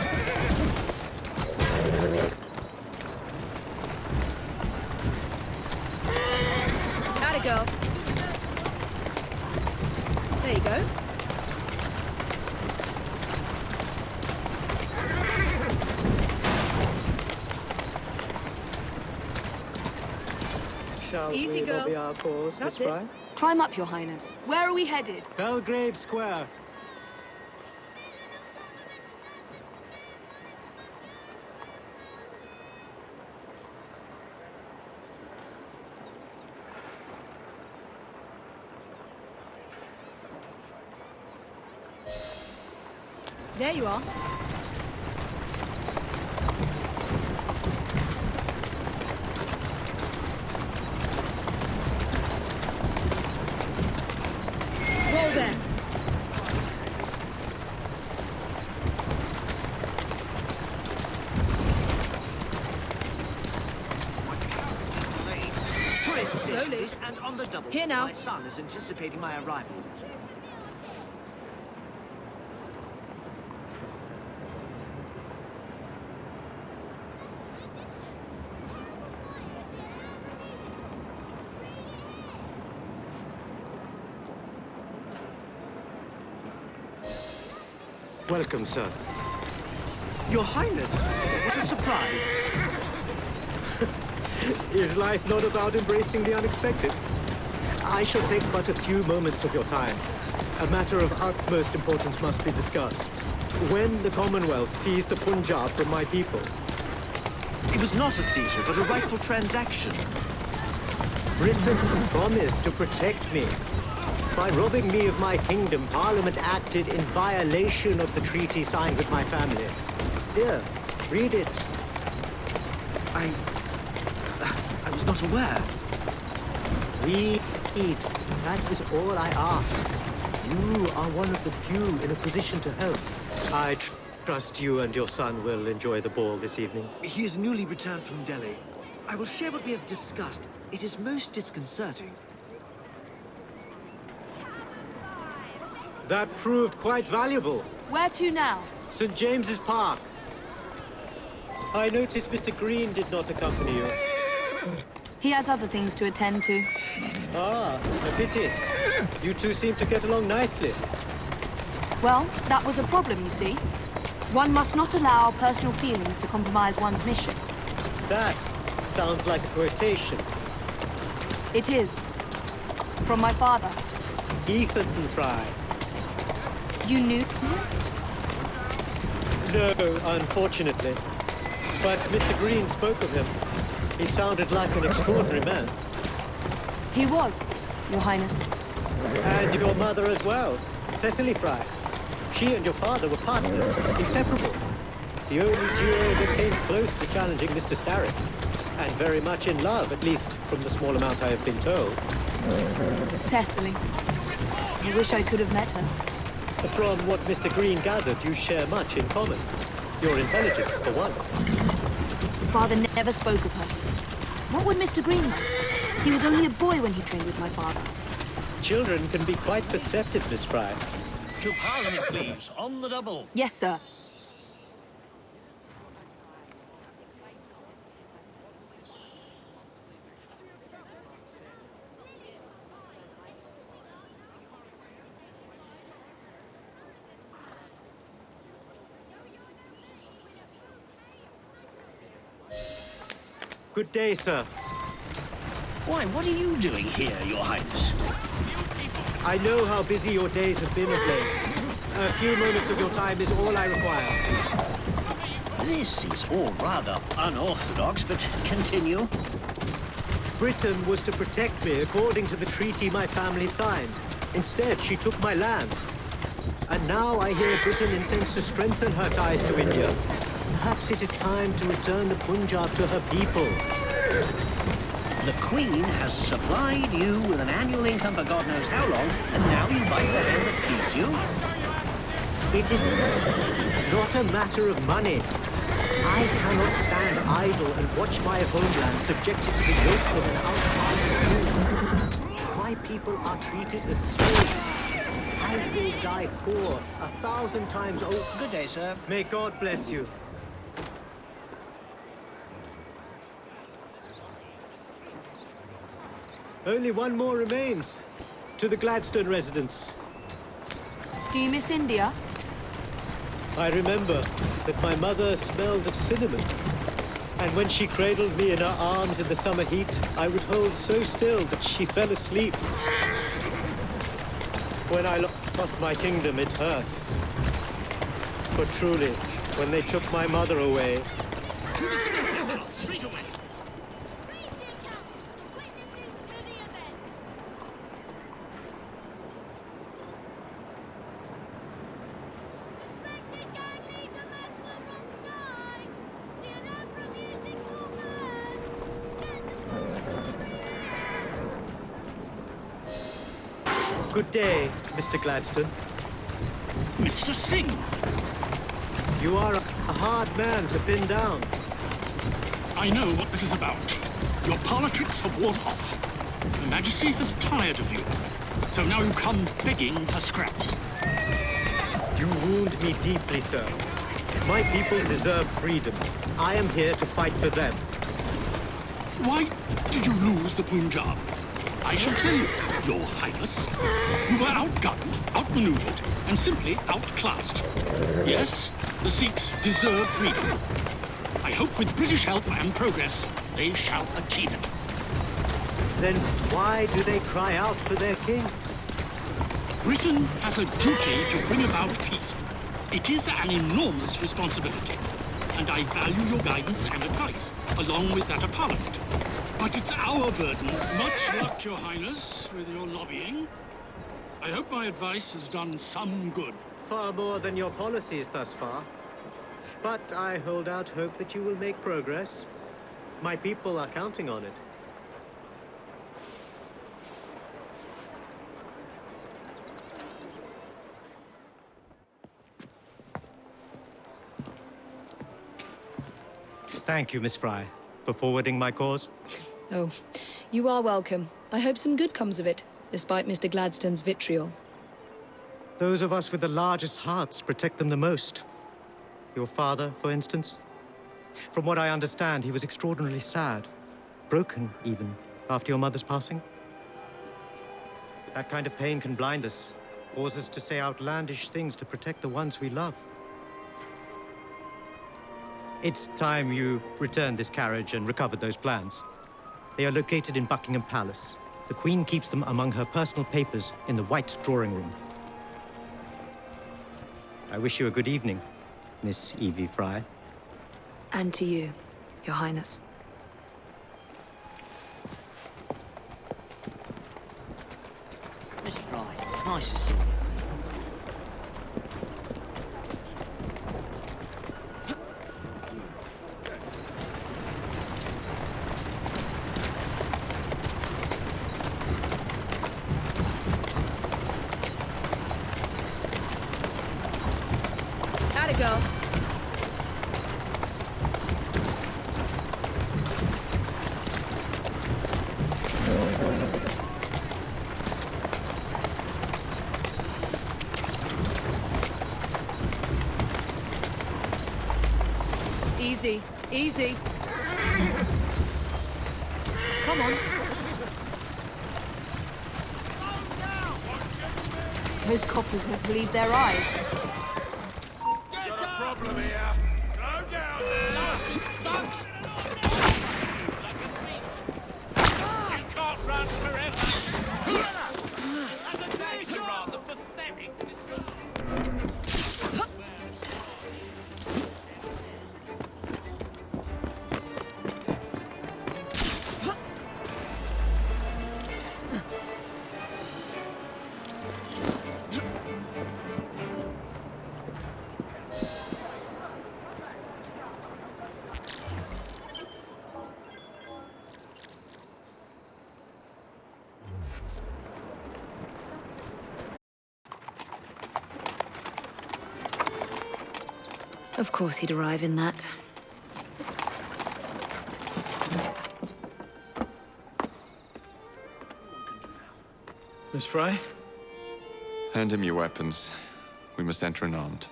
Atta girl. There you go. Shall Easy, we girl. lobby our cause, That's Miss Frye? Climb up, Your Highness. Where are we headed? Belgrave Square. There you are. Roll there. Tourism Slowly. stations and on the double. Here now. My son is anticipating my arrival. Welcome, sir. Your Highness, what a surprise. Is life not about embracing the unexpected? I shall take but a few moments of your time. A matter of utmost importance must be discussed. When the Commonwealth seized the Punjab from my people, It was not a seizure, but a rightful transaction. Britain promised to protect me. By robbing me of my kingdom, Parliament acted in violation of the treaty signed with my family. Here, read it. I was not aware. Read. That is all I ask. You are one of the few in a position to help. I trust you and your son will enjoy the ball this evening. He is newly returned from Delhi. I will share what we have discussed. It is most disconcerting. That proved quite valuable. Where to now? St. James's Park. I noticed Mr. Green did not accompany you. He has other things to attend to. Ah, a pity. You two seem to get along nicely. Well, that was a problem, you see. One must not allow personal feelings to compromise one's mission. That sounds like a quotation. It is. From my father. Ethan Frye. You knew? No, unfortunately. But Mr. Green spoke of him. He sounded like an extraordinary man. He was, Your Highness. And your mother as well, Cecily Frye. She and your father were partners, inseparable. The only duo that came close to challenging Mr. Starrick. And very much in love, at least from the small amount I have been told. Cecily. I wish I could have met her. From what Mr. Green gathered, you share much in common. Your intelligence, for one. Father never spoke of her. What would Mr. Green know? He was only a boy when he trained with my father. Children can be quite perceptive, Miss Frye. To Parliament, please, on the double. Yes, sir. Good day, sir. Why, what are you doing here, Your Highness? I know how busy your days have been of late. A few moments of your time is all I require. This is all rather unorthodox, but continue. Britain was to protect me according to the treaty my family signed. Instead, she took my land. And now I hear Britain intends to strengthen her ties to India. Perhaps it is time to return the Punjab to her people. The Queen has supplied you with an annual income for God knows how long, and now you bite the hand that feeds you? It's not a matter of money. I cannot stand idle and watch my homeland subjected to the yoke of an outsider's rule. My people are treated as slaves. I will die poor, 1,000 times over. Good day, sir. May God bless you. Only one more remains. To the Gladstone residence. Do you miss India? I remember that my mother smelled of cinnamon. And when she cradled me in her arms in the summer heat, I would hold so still that she fell asleep. When I lost my kingdom, it hurt. For truly, when they took my mother away... Straight away! Good day, Mr. Gladstone. Mr. Singh! You are a hard man to pin down. I know what this is about. Your politics have worn off. Her Majesty is tired of you. So now you come begging for scraps. You wound me deeply, sir. My people deserve freedom. I am here to fight for them. Why did you lose the Punjab? I shall tell you, Your Highness. You were outgunned, outmaneuvered, and simply outclassed. Yes, the Sikhs deserve freedom. I hope with British help and progress, they shall achieve it. Then why do they cry out for their king? Britain has a duty to bring about peace. It is an enormous responsibility, and I value your guidance and advice, along with that of Parliament. But it's our burden. Much luck, Your Highness, with your lobbying. I hope my advice has done some good. Far more than your policies thus far. But I hold out hope that you will make progress. My people are counting on it. Thank you, Miss Frye, for forwarding my cause. Oh, you are welcome. I hope some good comes of it, despite Mr. Gladstone's vitriol. Those of us with the largest hearts protect them the most. Your father, for instance. From what I understand, he was extraordinarily sad. Broken, even, after your mother's passing. That kind of pain can blind us, cause us to say outlandish things to protect the ones we love. It's time you returned this carriage and recovered those plans. They are located in Buckingham Palace. The Queen keeps them among her personal papers in the White Drawing Room. I wish you a good evening, Miss Evie Frye. And to you, Your Highness. Miss Frye, nice to see you. Atta girl. Easy, easy. Come on. Those coppers won't believe their eyes. Got a problem here. Slow down there. Thugs. You can't run forever. That's a danger rather pathetic. Of course he'd arrive in that. Miss Frye? Hand him your weapons. We must enter unarmed.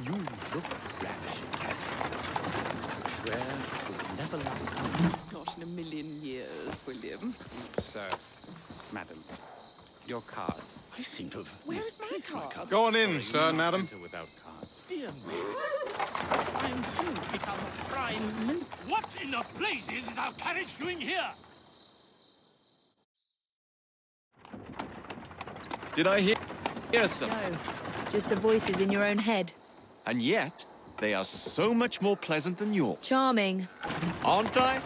You look ravishing, Catherine. I swear you'll never lack. Not in a million years, William. Sir, madam, your cards. I seem to have. Where's my card? Go on in, Sorry, sir, you can't madam. enter without cards. Dear me. I'm soon to become a prime minister. What in the blazes is our carriage doing here? Did I hear some? No, just the voices in your own head. And yet, they are so much more pleasant than yours. Charming. Aren't I?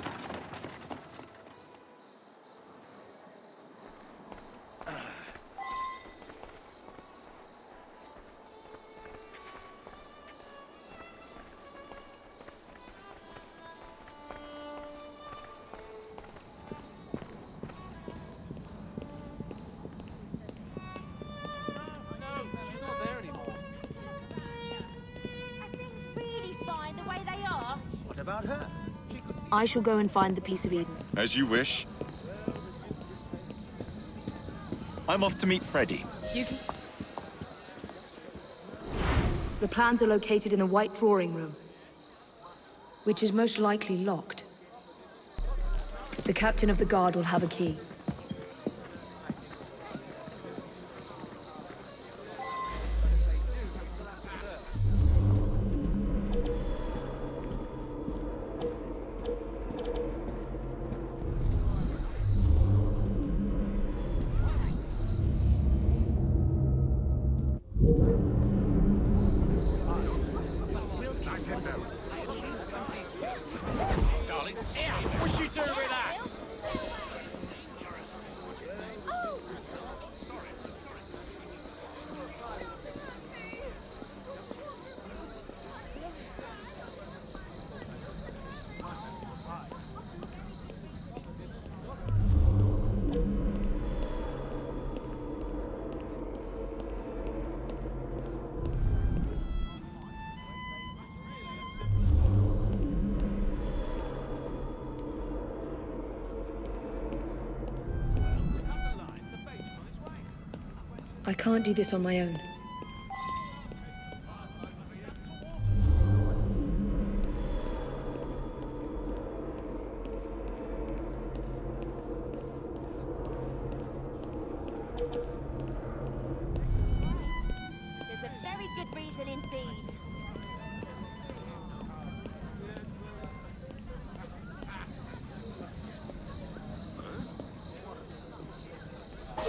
About her. I shall go and find the piece of Eden. As you wish. I'm off to meet Freddie. You can... The plans are located in the White Drawing Room, which is most likely locked. The captain of the guard will have a key. I can't do this on my own. There's a very good reason indeed.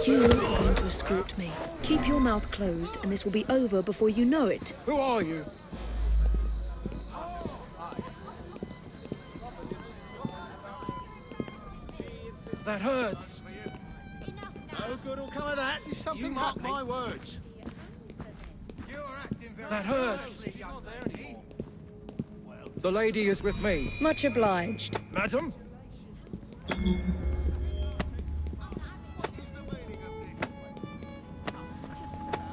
You are going to escort me. Keep your mouth closed, and this will be over before you know it. Who are you? That hurts. No good will come of that. There's something mark happening. my words. That hurts. The lady is with me. Much obliged. Madam?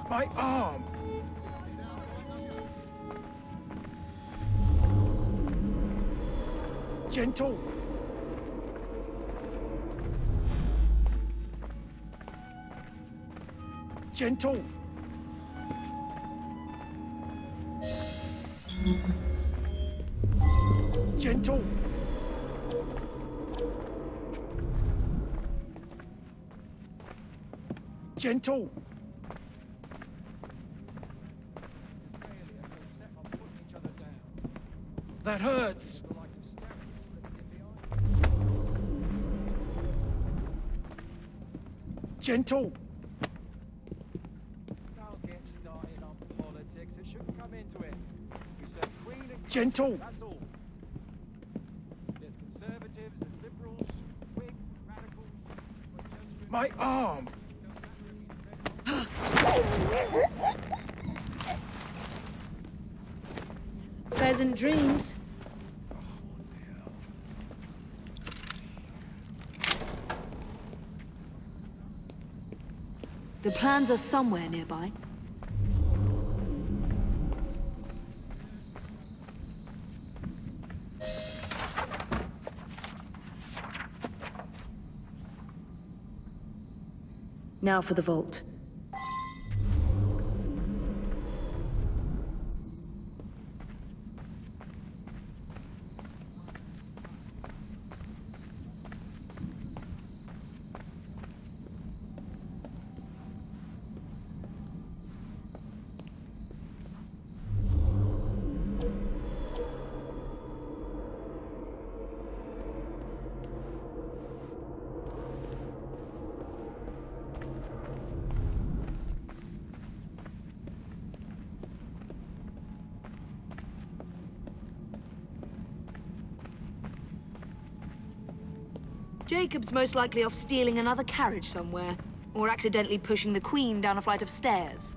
My arm. Gentle. Gentle. Gentle. Gentle. That hurts. Gentle. Don't get started on politics. It shouldn't come into it. We said Queen and Gentle. That's all. There's conservatives and liberals, Whigs and radicals. My arm. Pleasant dreams. The plans are somewhere nearby. Now for the vault. Jacob's most likely off stealing another carriage somewhere, or accidentally pushing the Queen down a flight of stairs.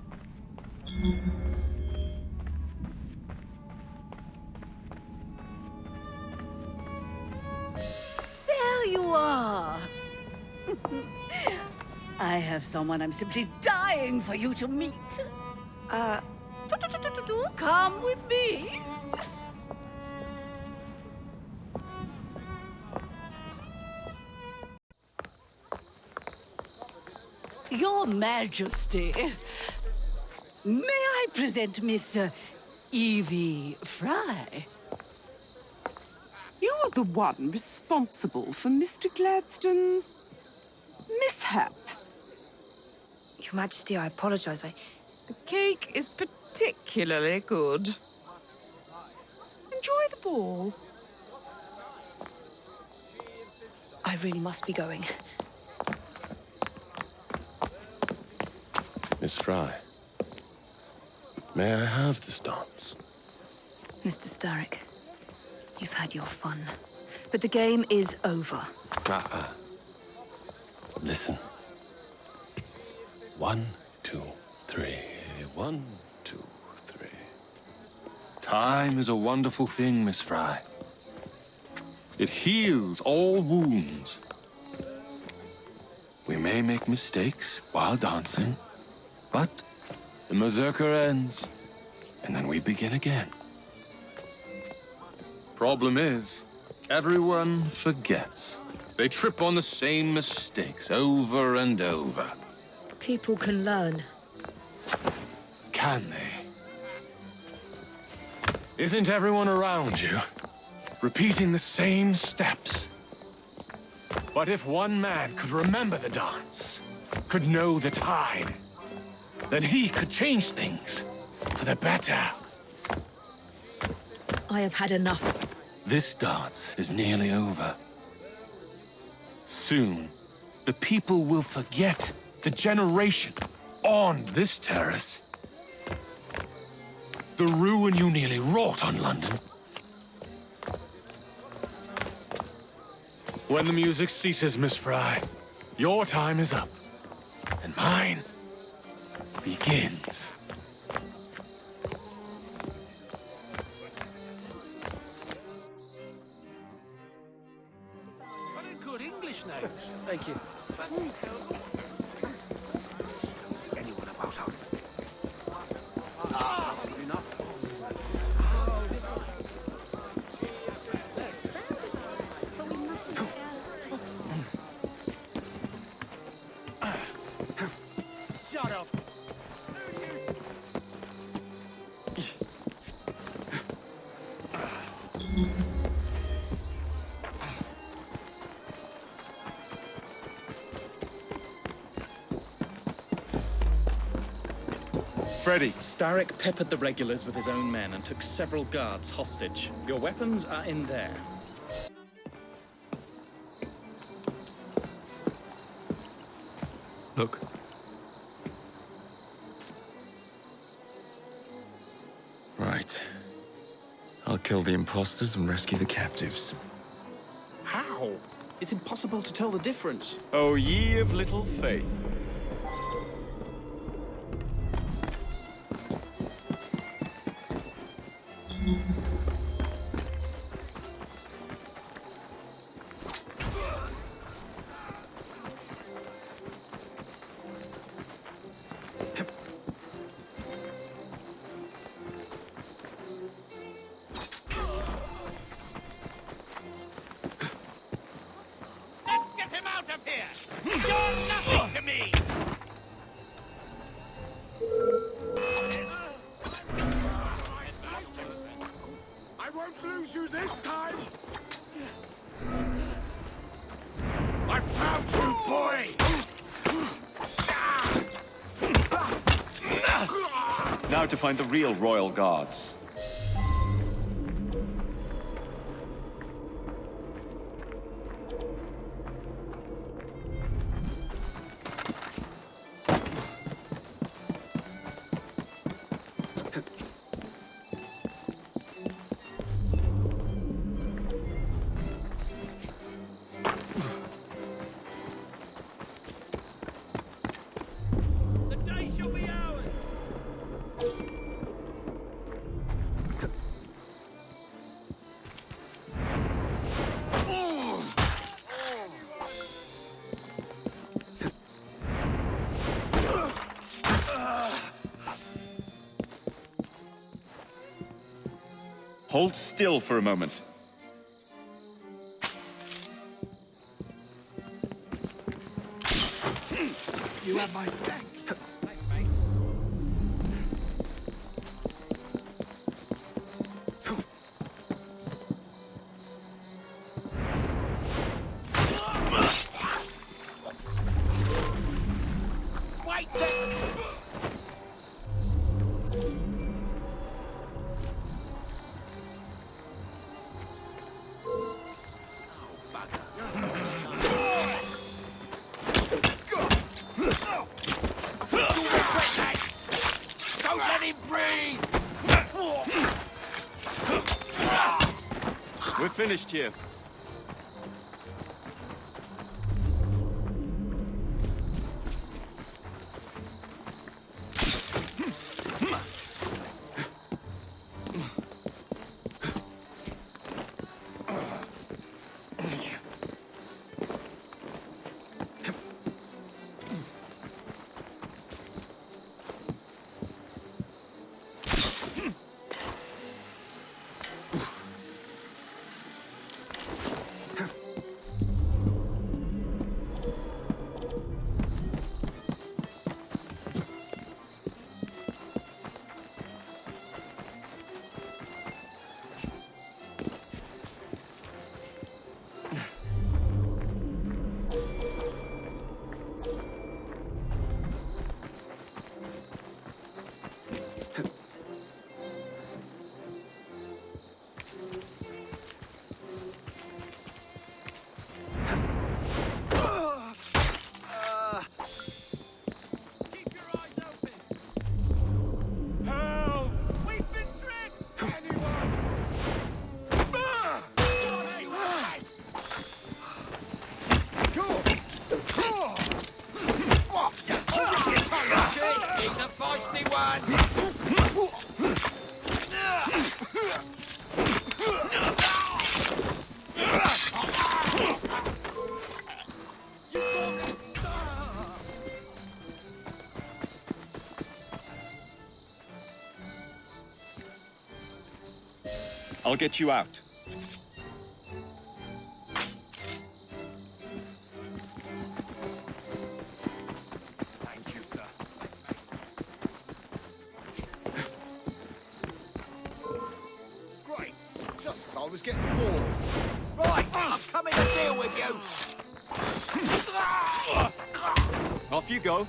There you are! I have someone I'm simply dying for you to meet. Come with me. Your Majesty, may I present Miss Evie Frye? You're the one responsible for Mr. Gladstone's mishap. Your Majesty, I apologize. The cake is particularly good. Enjoy the ball. I really must be going. Miss Frye, may I have this dance? Mr. Starrick, you've had your fun. But the game is over. Listen. 1, 2, 3. 1, 2, 3. Time is a wonderful thing, Miss Frye. It heals all wounds. We may make mistakes while dancing, but the mazurka ends, and then we begin again. Problem is, everyone forgets. They trip on the same mistakes over and over. People can learn. Can they? Isn't everyone around you repeating the same steps? But if one man could remember the dance, could know the time, then he could change things for the better. I have had enough. This dance is nearly over. Soon, the people will forget the generation on this terrace. The ruin you nearly wrought on London. When the music ceases, Miss Frye, your time is up, and mine begins. What a good English names. Thank you. Anyone about us? Shut up. Freddy. Starrick peppered the regulars with his own men and took several guards hostage. Your weapons are in there. Look. Right. I'll kill the imposters and rescue the captives. How? It's impossible to tell the difference. Oh, ye of little faith. Let's get him out of here! You're nothing to me! I won't lose you this time! I found you, boy! Now to find the real royal guards. Hold still for a moment. You have my thanks. Don't let him breathe! We're finished here. I'll get you out. Thank you, sir. Great. Just as I was getting bored. Right, I'm coming to deal with you. Off you go.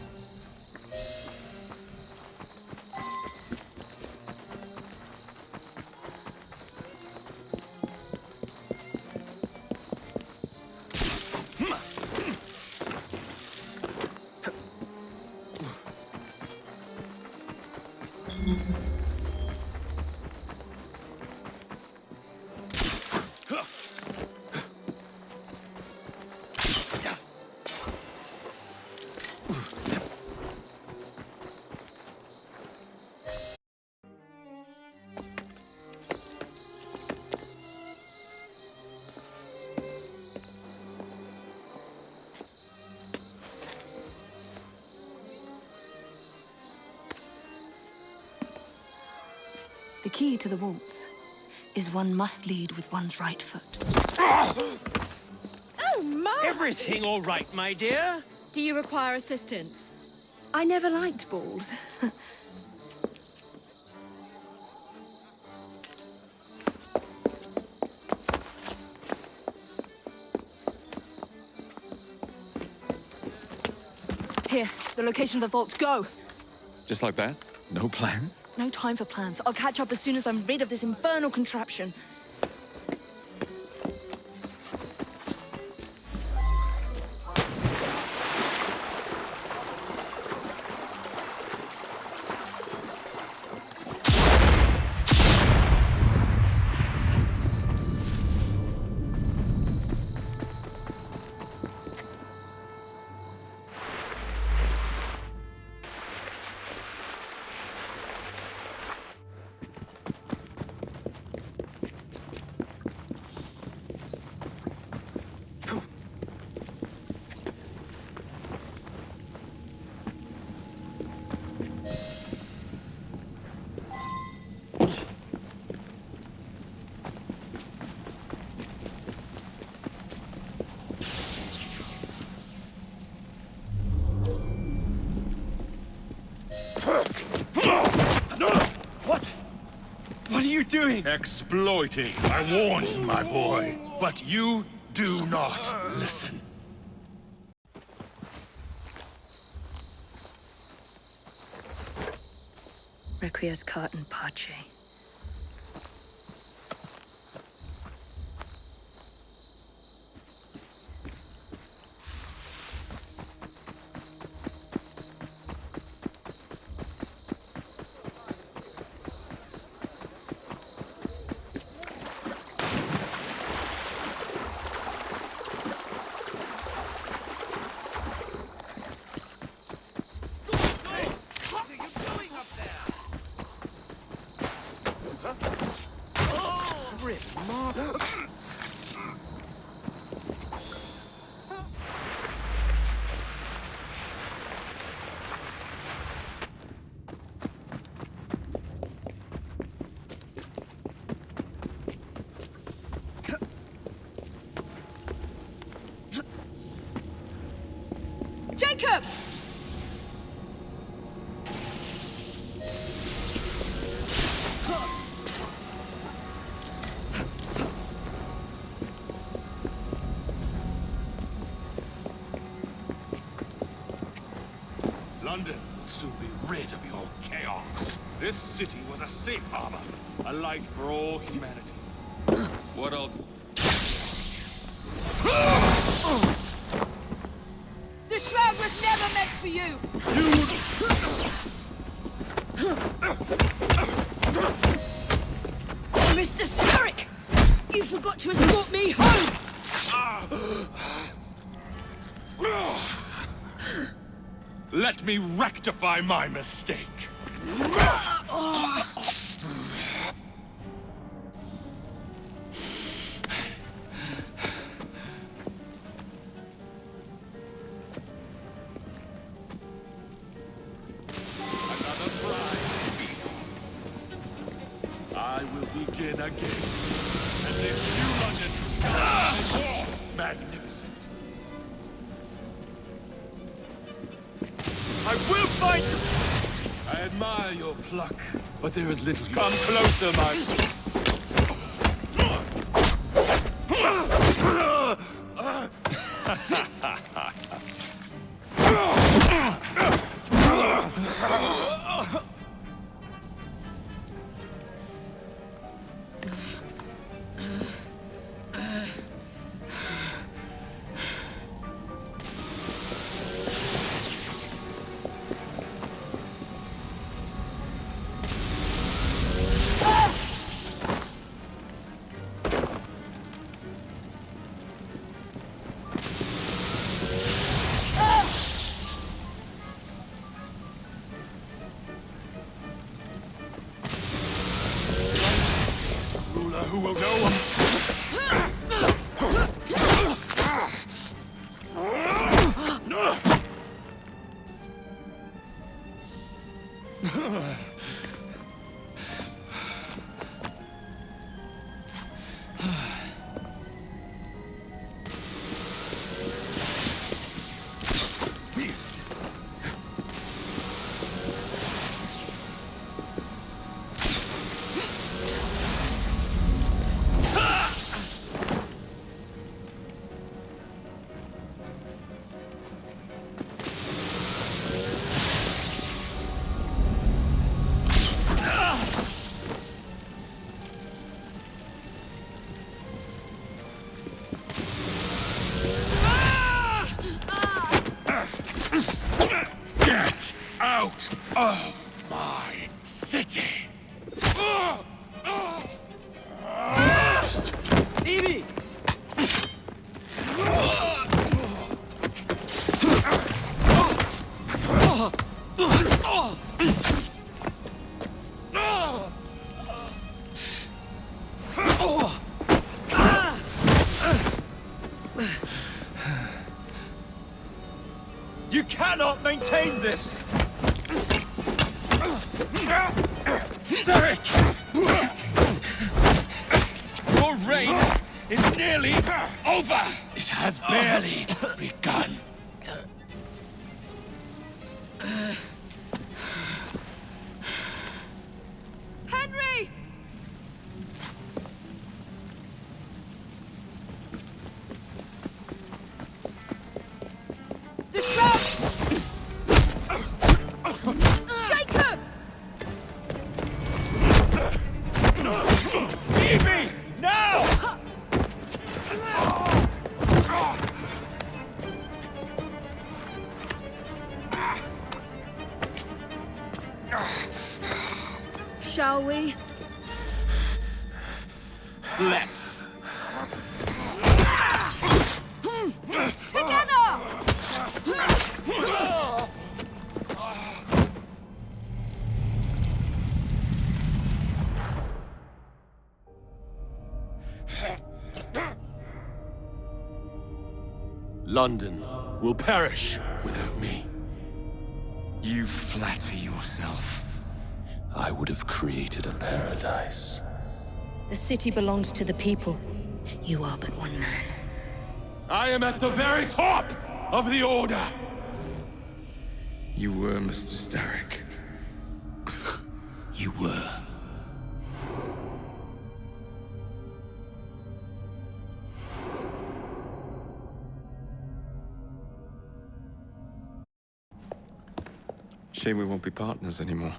The key to the waltz is one must lead with one's right foot. Oh, my! Everything all right, my dear? Do you require assistance? I never liked balls. Here, the location of the vault. Go! Just like that? No plan? No time for plans. I'll catch up as soon as I'm rid of this infernal contraption. doing? Exploiting. I warned you, my boy. But you do not listen. Requiescat in pace. Jacob! London will soon be rid of your chaos. This city was a safe harbor, a light for all humanity. What I'll... The shroud was never meant for you! Mr. Sarek! You forgot to escort me home! Let me rectify my mistake. Another Frye. I will begin again. And this new London is magnificent. I will find you! I admire your pluck, but there is little... Come closer, my... Who will know? Get out of my city! Evie! You cannot maintain this! Sarek! Your reign is nearly over! It has barely begun. Henry! shall we? Let's. Together! London will perish without me. You flatter yourself. I would have created a paradise. The city belongs to the people. You are but one man. I am at the very top of the Order! You were, Mr. Starrick. You were. Shame we won't be partners anymore.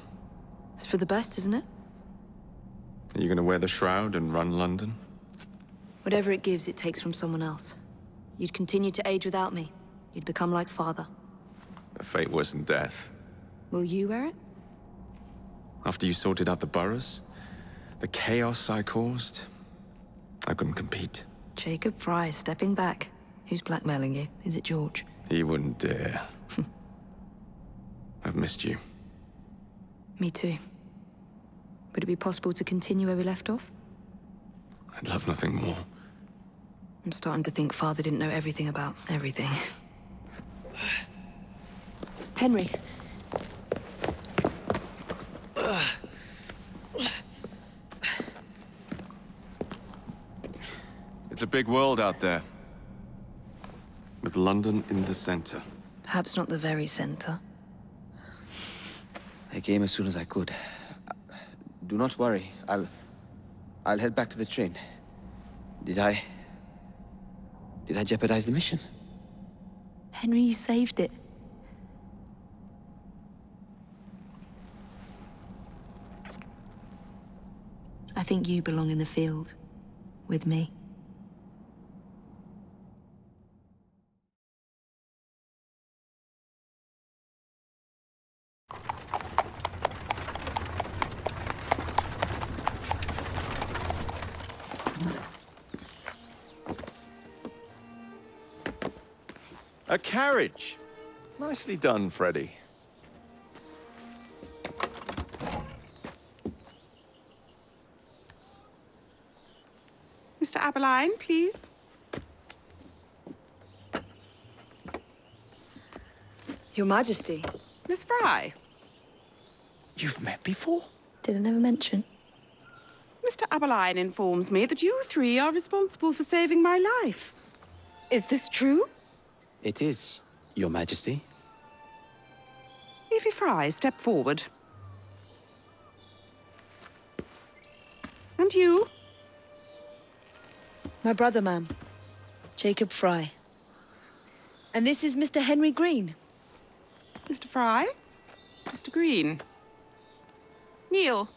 It's for the best, isn't it? Are you gonna wear the shroud and run London? Whatever it gives, it takes from someone else. You'd continue to age without me. You'd become like father. A fate worse than death. Will you wear it? After you sorted out the boroughs, the chaos I caused, I couldn't compete. Jacob Frye stepping back. Who's blackmailing you? Is it George? He wouldn't dare. I've missed you. Me too. Would it be possible to continue where we left off? I'd love nothing more. I'm starting to think Father didn't know everything about everything. Henry. It's a big world out there. With London in the center. Perhaps not the very center. I came as soon as I could. Do not worry. I'll head back to the train. Did I jeopardize the mission? Henry, you saved it. I think you belong in the field. With me. A carriage! Nicely done, Freddy. Mr. Aberline, please. Your Majesty. Miss Frye. You've met before? Did I never mention? Mr. Aberline informs me that you three are responsible for saving my life. Is this true? It is, Your Majesty. Evie Frye, step forward. And you? My brother, ma'am. Jacob Frye. And this is Mr. Henry Green. Mr. Frye? Mr. Green? Kneel.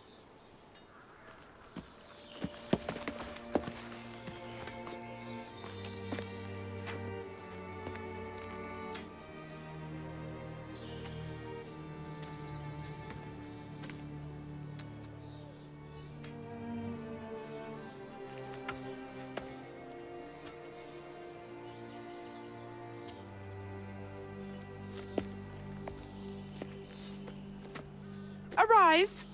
Arise.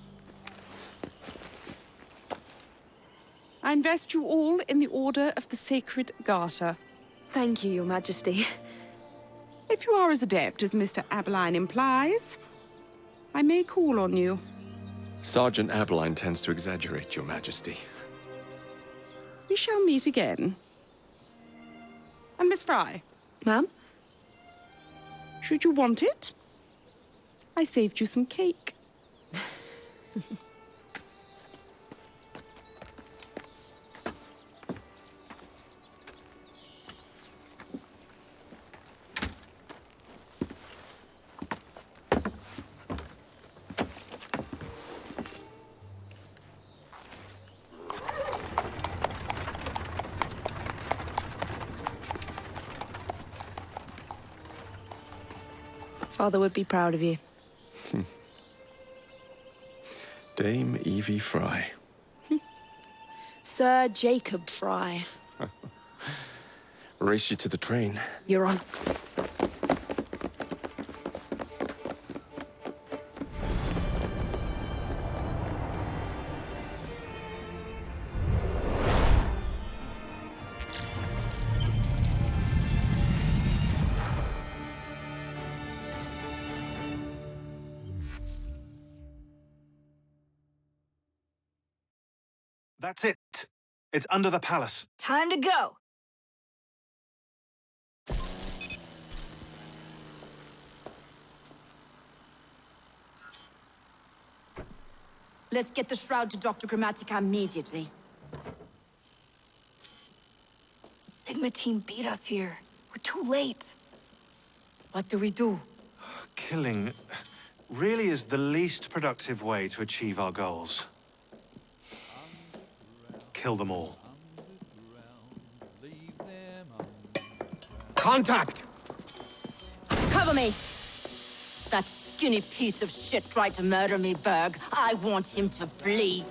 I invest you all in the Order of the Sacred Garter. Thank you, Your Majesty. If you are as adept as Mr. Aberline implies, I may call on you. Sergeant Aberline tends to exaggerate, Your Majesty. We shall meet again. And Miss Frye. Ma'am? Should you want it, I saved you some cake. Father would be proud of you. Dame Evie Frye. Sir Jacob Frye. Race you to the train. You're on. That's it. It's under the palace. Time to go. Let's get the shroud to Dr. Grammatica immediately. Sigma team beat us here. We're too late. What do we do? Killing really is the least productive way to achieve our goals. Kill them all. Contact! Cover me! That skinny piece of shit tried to murder me, Berg. I want him to bleed.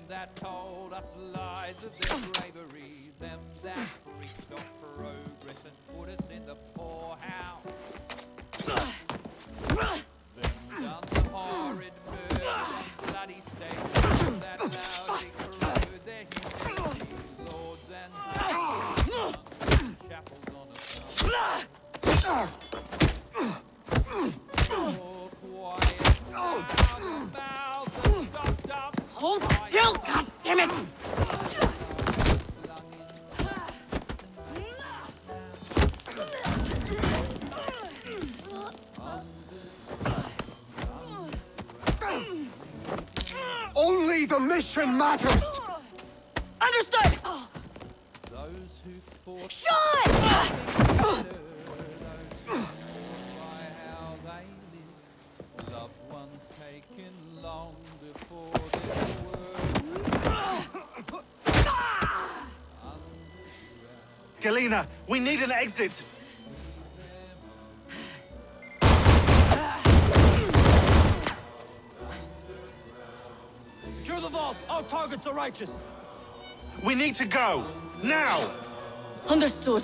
That told us lies of their bravery, them that preached of progress and put us in the poorhouse. Them done the horrid murder on bloody stages that loudly corrode their humanity, lords and chapels on a oh, quiet now, the mouths are stopped up. Hold still, goddammit! Only the mission matters! Understood! Those who fought Shot! loved ones taken long before this Galena, we need an exit! Secure the vault! Our targets are righteous! We need to go! Now! Understood.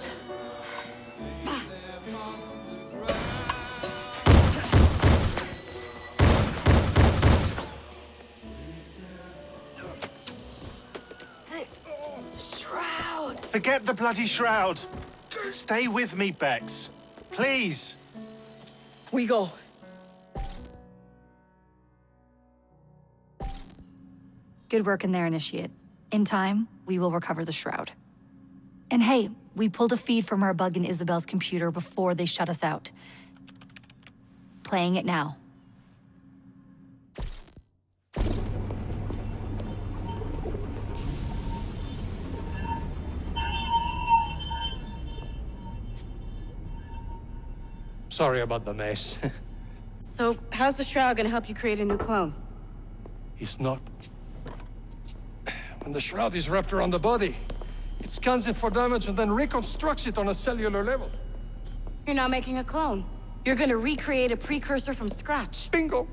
Shroud! Forget the bloody shroud! Stay with me, Bex. Please! We go. Good work in there, Initiate. In time, we will recover the shroud. And hey, we pulled a feed from our bug in Isabel's computer before they shut us out. Playing it now. Sorry about the mess. So, how's the shroud gonna help you create a new clone? It's not. When the shroud is wrapped around the body, it scans it for damage and then reconstructs it on a cellular level. You're not making a clone. You're gonna recreate a precursor from scratch. Bingo!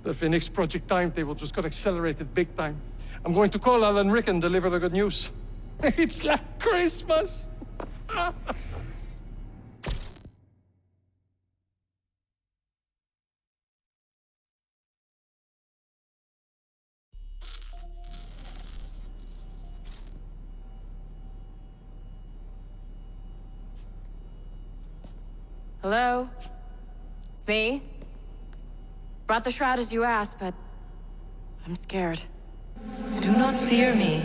The Phoenix Project timetable just got accelerated big time. I'm going to call Alan Rick and deliver the good news. It's like Christmas! Hello? It's me. Brought the shroud as you asked, but I'm scared. Do not fear me.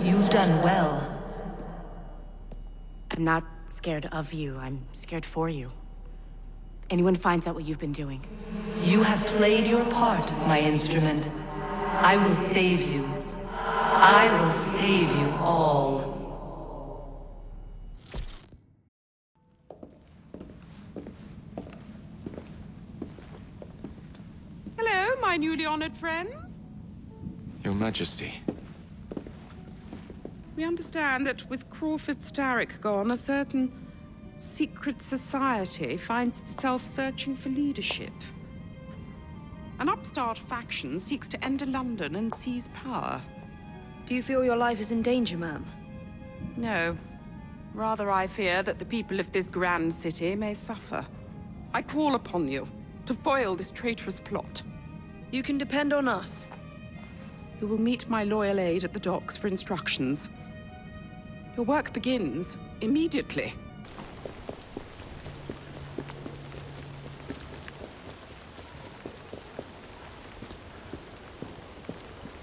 You've done well. I'm not scared of you. I'm scared for you. Anyone finds out what you've been doing. You have played your part, my instrument. I will save you. I will save you all. Hello, my newly honored friends. Your Majesty. We understand that with Crawford Starrick gone, a certain secret society finds itself searching for leadership. An upstart faction seeks to enter London and seize power. Do you feel your life is in danger, ma'am? No. Rather, I fear that the people of this grand city may suffer. I call upon you to foil this traitorous plot. You can depend on us. You will meet my loyal aide at the docks for instructions. Your work begins immediately.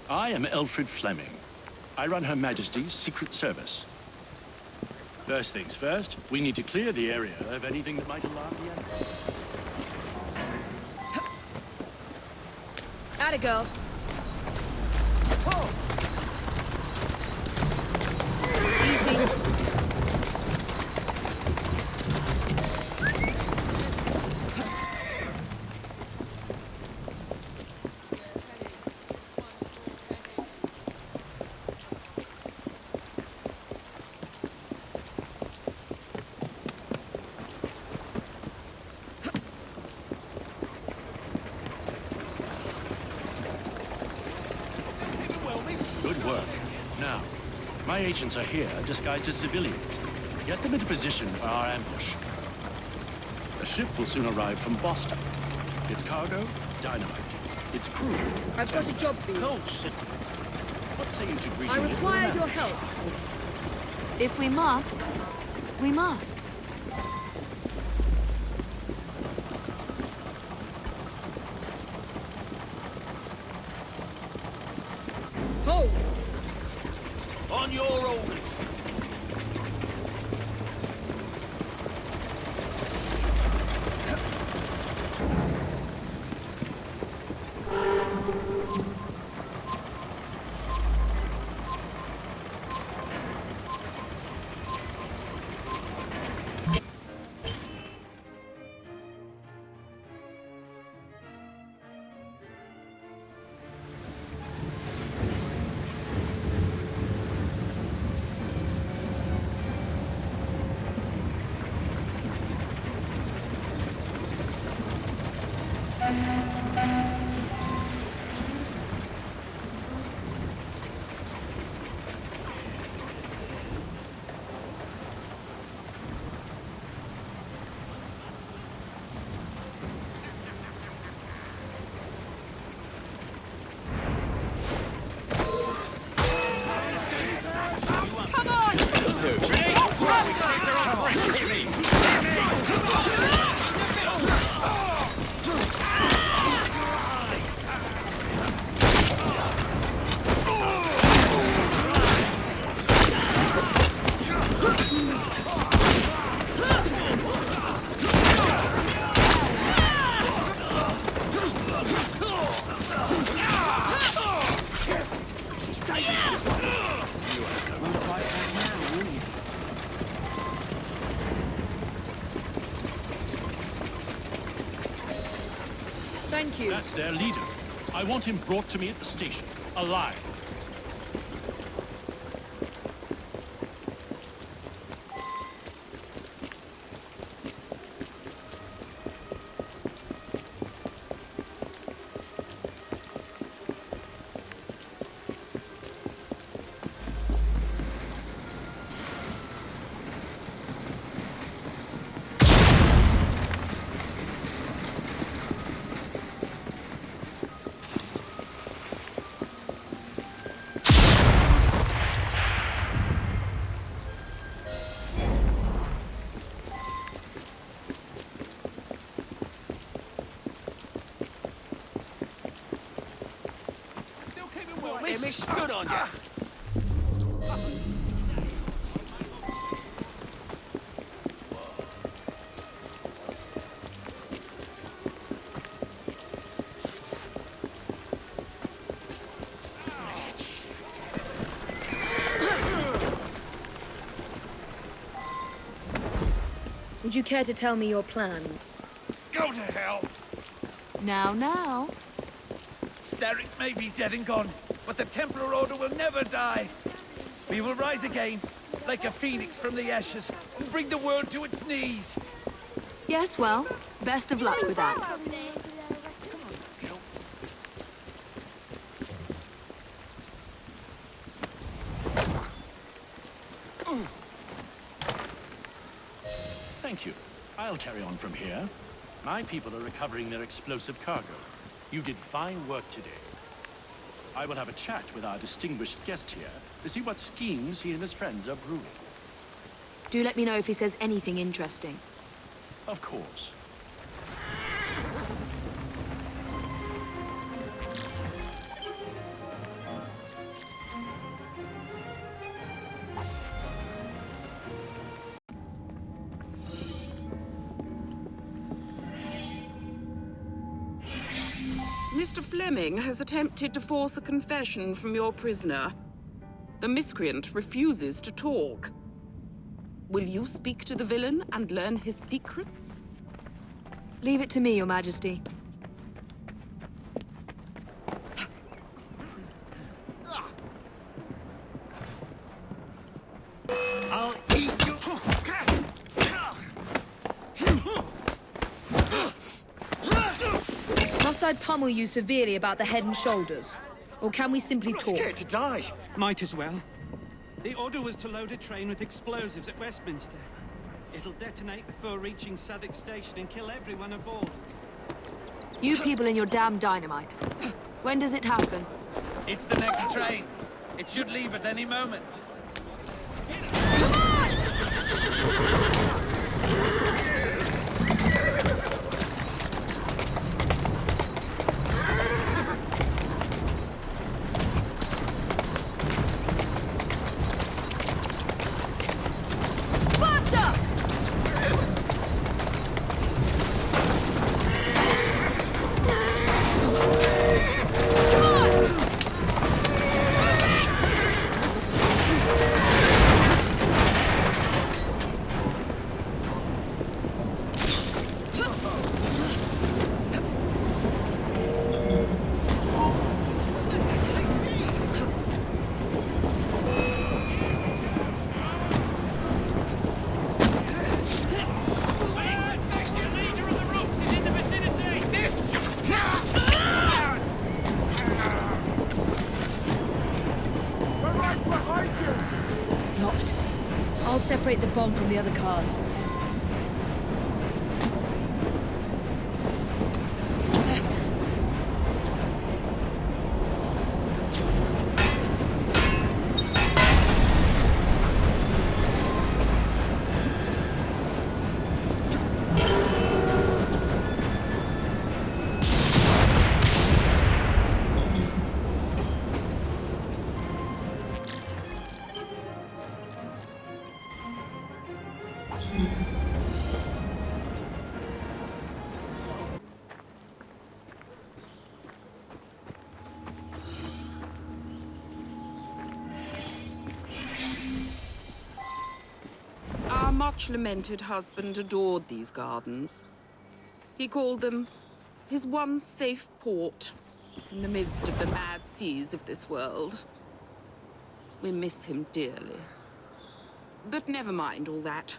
I am Elfred Fleming. I run Her Majesty's Secret Service. First things first, we need to clear the area of anything that might alarm the enemy. Atta girl. Easy. Good work. Now, my agents are here, disguised as civilians. Get them into position for our ambush. A ship will soon arrive from Boston. Its cargo, dynamite. Its crew... I've got a job for you. What say you to greet I me at require the your ambush? help. If we must, we must. Hold! On your orders. Thank you. That's their leader. I want him brought to me at the station, alive. Good on ya. Would you care to tell me your plans? Go to hell. Now. Starrick may be dead and gone, but the Templar Order will never die. We will rise again, like a phoenix from the ashes, and bring the world to its knees. Yes, well, best of luck with that. I'll carry on from here. My people are recovering their explosive cargo. You did fine work today. I will have a chat with our distinguished guest here to see what schemes he and his friends are brewing. Do let me know if he says anything interesting. Of course. Mr. Fleming has attempted to force a confession from your prisoner. The miscreant refuses to talk. Will you speak to the villain and learn his secrets? Leave it to me, Your Majesty. I'll eat you. Must I pummel you severely about the head and shoulders? Or can we simply talk? Scared to die. Might as well. The order was to load a train with explosives at Westminster. It'll detonate before reaching Southwark Station and kill everyone aboard. You people and your damn dynamite. When does it happen? It's the next train. It should leave at any moment. Separate the bomb from the other cars. Our much-lamented husband adored these gardens. He called them his one safe port in the midst of the mad seas of this world. We miss him dearly. But never mind all that.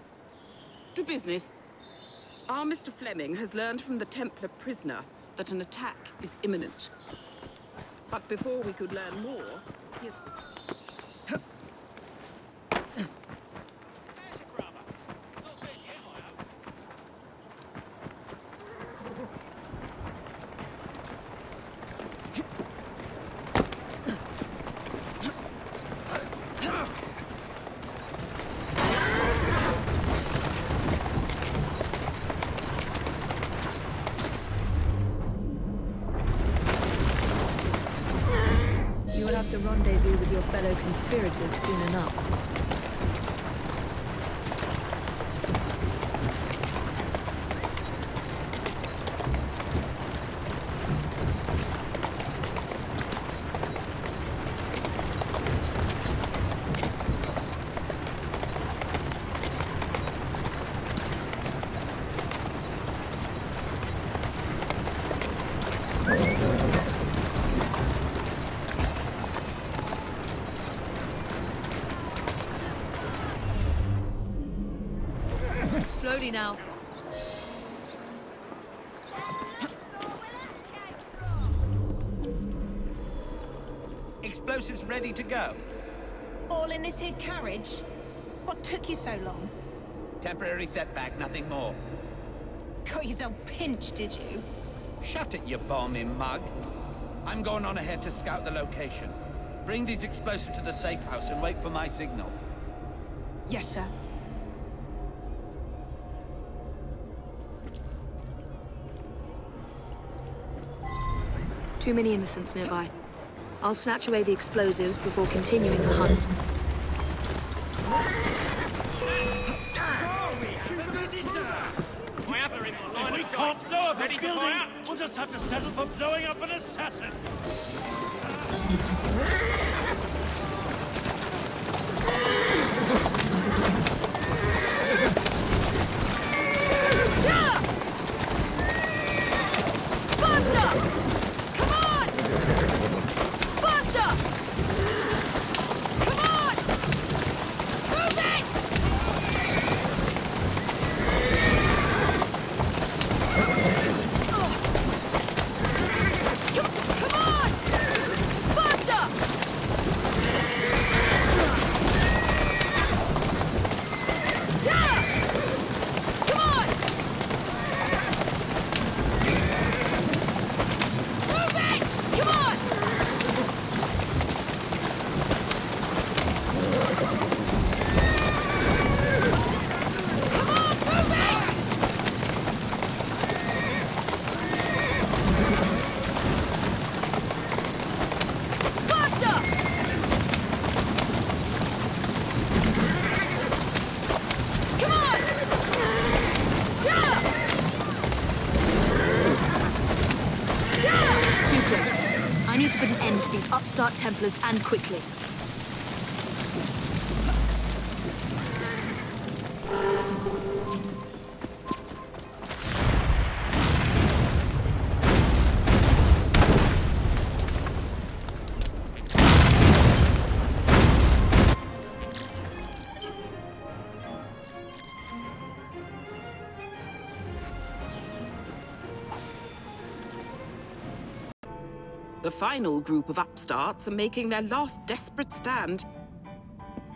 To business. Our Mr. Fleming has learned from the Templar prisoner that an attack is imminent. But before we could learn more, his... Rendezvous with your fellow conspirators soon enough. Slowly now. Explosives ready to go. All in this here carriage? What took you so long? Temporary setback, nothing more. yourself pinched, did you? Shut it, you bombing mug. I'm going on ahead to scout the location. Bring these explosives to the safe house and wait for my signal. Yes, sir. Too many innocents nearby. I'll snatch away the explosives before continuing the hunt. If we can't blow up a building, we'll just have to settle for blowing up an assassin. Upstart Templars, and quickly. The final group of upstarts are making their last desperate stand.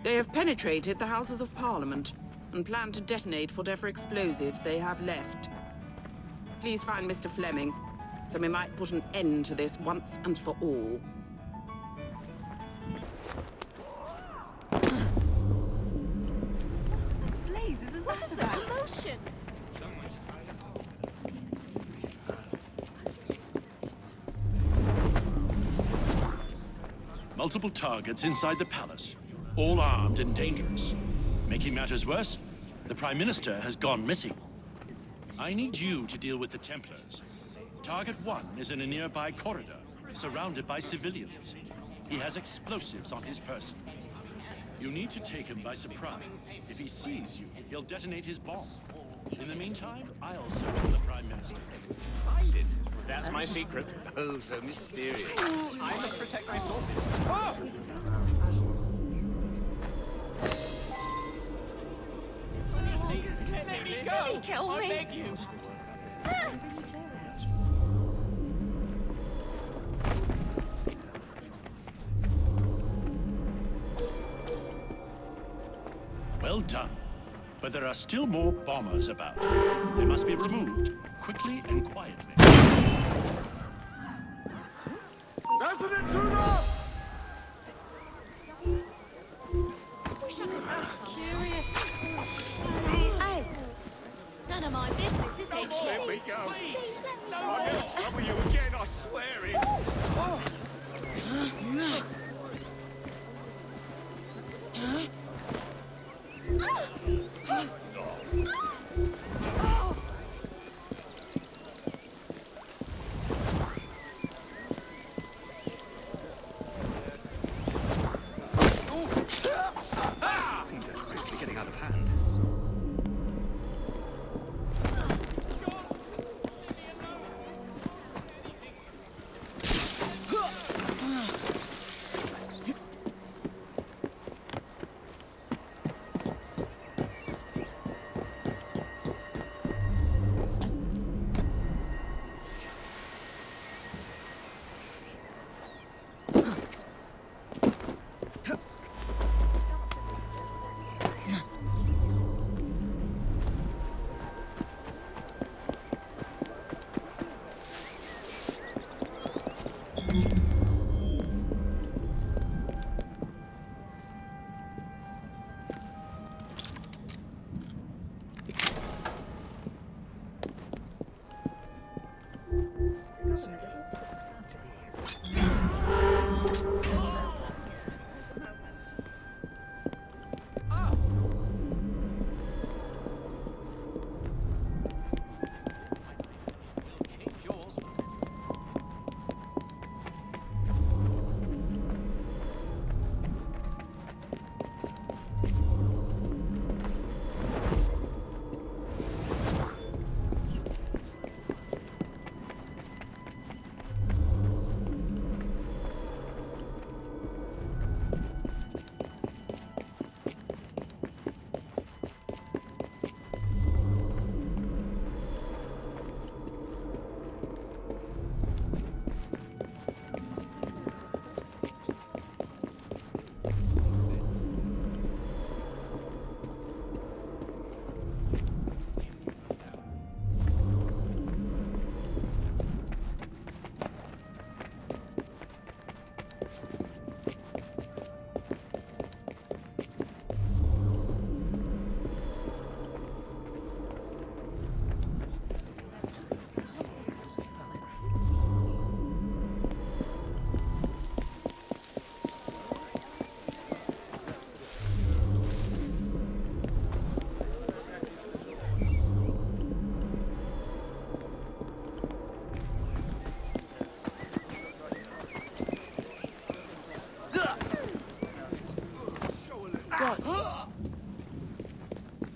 They have penetrated the Houses of Parliament and plan to detonate whatever explosives they have left. Please find Mr. Fleming, so we might put an end to this once and for all. Blazes, is that about? Commotion! Multiple targets inside the palace, all armed and dangerous. Making matters worse, the Prime Minister has gone missing. I need you to deal with the Templars. Target 1 is in a nearby corridor, surrounded by civilians. He has explosives on his person. You need to take him by surprise. If he sees you, he'll detonate his bomb. In the meantime, I'll search for the Prime Minister. Hide it. That's my secret. Oh, so mysterious. I must protect my sources. Oh! Let me go! Kill me. I beg you. Well done. But there are still more bombers about. They must be removed, quickly and quietly. That's an intruder! Curious. Hey, none of my business, is it? Let me go. I'll never trouble you again, I swear it. Things are quickly getting out of hand.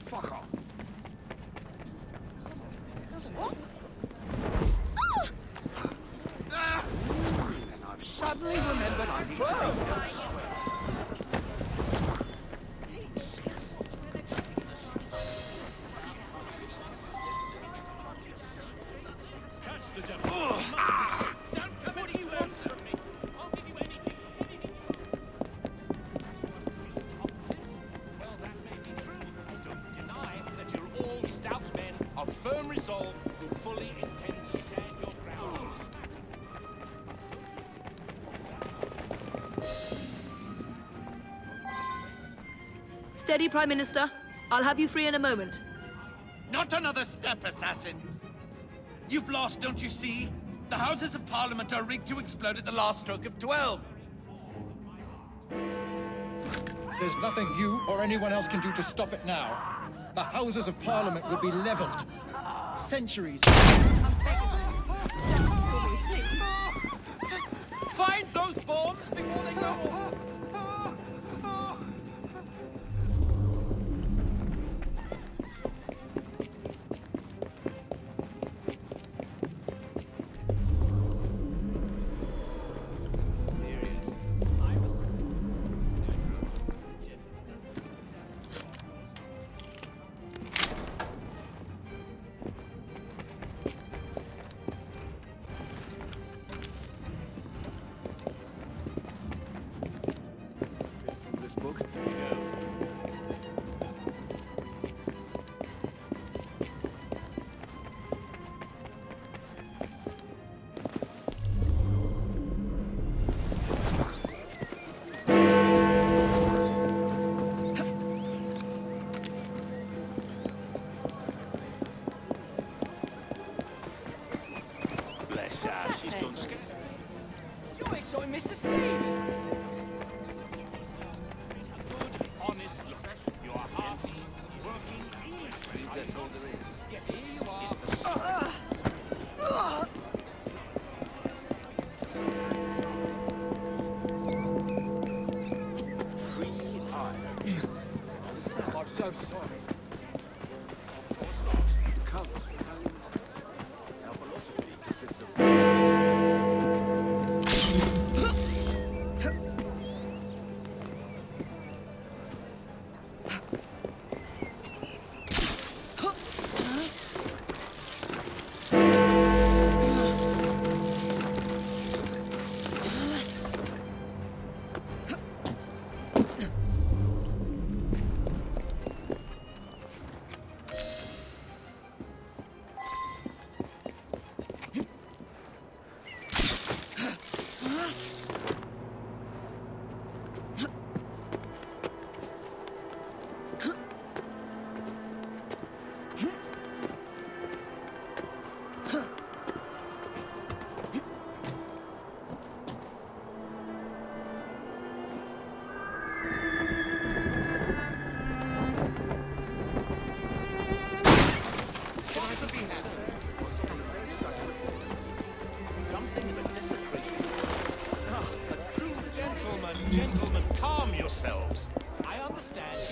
Fuck off. And I've suddenly remembered I need to leave. Steady, Prime Minister. I'll have you free in a moment. Not another step, assassin! You've lost, don't you see? The Houses of Parliament are rigged to explode at the last stroke of 12. There's nothing you or anyone else can do to stop it now. The Houses of Parliament will be leveled. Centuries. Find those bombs before they go off!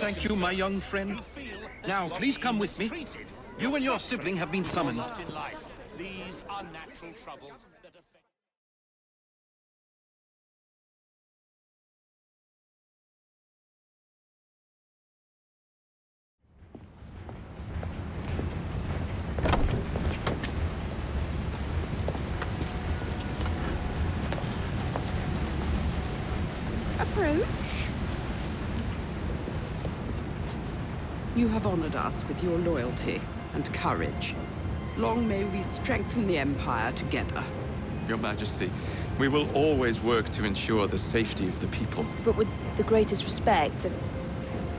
Thank you, my young friend. Now, please come with me. You and your sibling have been summoned. These unnatural troubles that affect... Approach. You have honored us with your loyalty and courage. Long may we strengthen the Empire together. Your Majesty, we will always work to ensure the safety of the people. But with the greatest respect,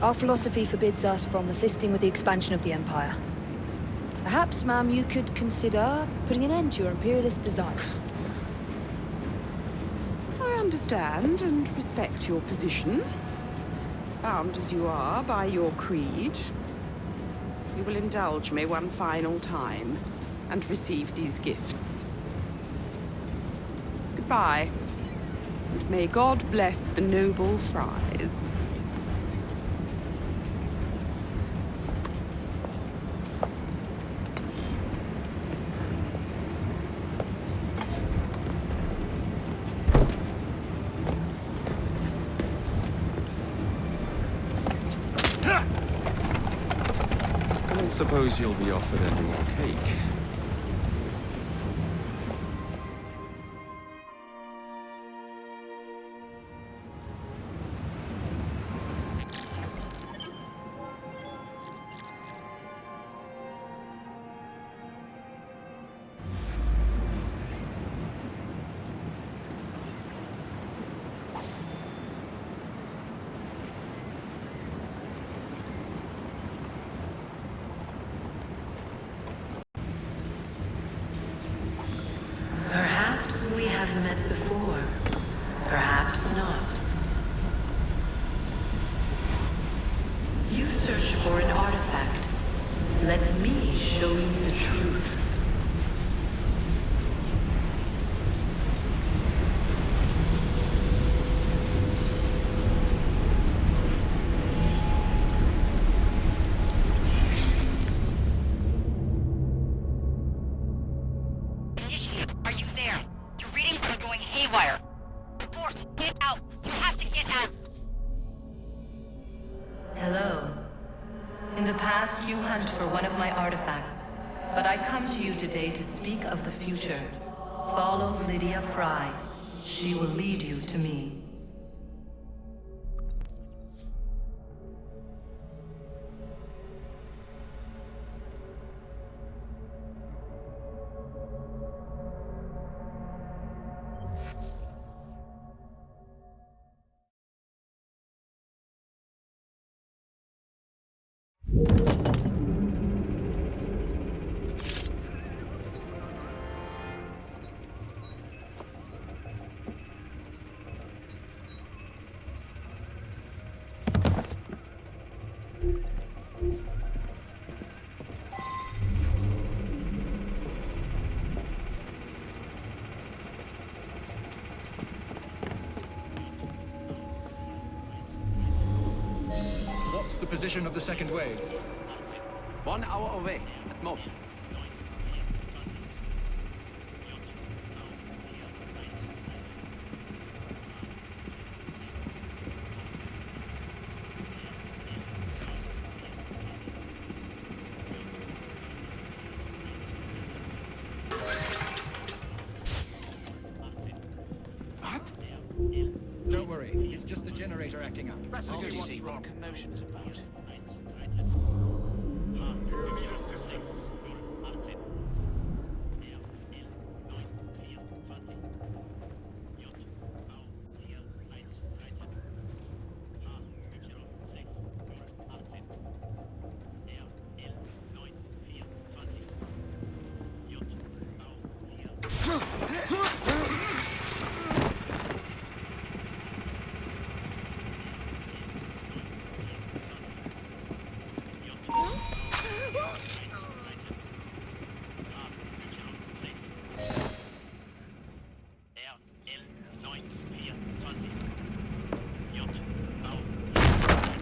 our philosophy forbids us from assisting with the expansion of the Empire. Perhaps, ma'am, you could consider putting an end to your imperialist desires. I understand and respect your position. Bound as you are by your creed. You will indulge me one final time and receive these gifts. Goodbye. And may God bless the noble Fryes. I suppose you'll be offered any more cake. Perhaps we have met before. Perhaps not. You search for an artifact. Let me show you the truth. Are you there? Your readings are going haywire. Force, get out. You have to get out. Hello. In the past, you hunt for one of my artifacts, but I come to you today to speak of the future. Follow Lydia Frye. She will lead you to me. What's the position of the second wave? 1 hour away, at most. What? Don't worry, it's just the generator acting up. Let's go see what the commotion is about. Do you need assistance?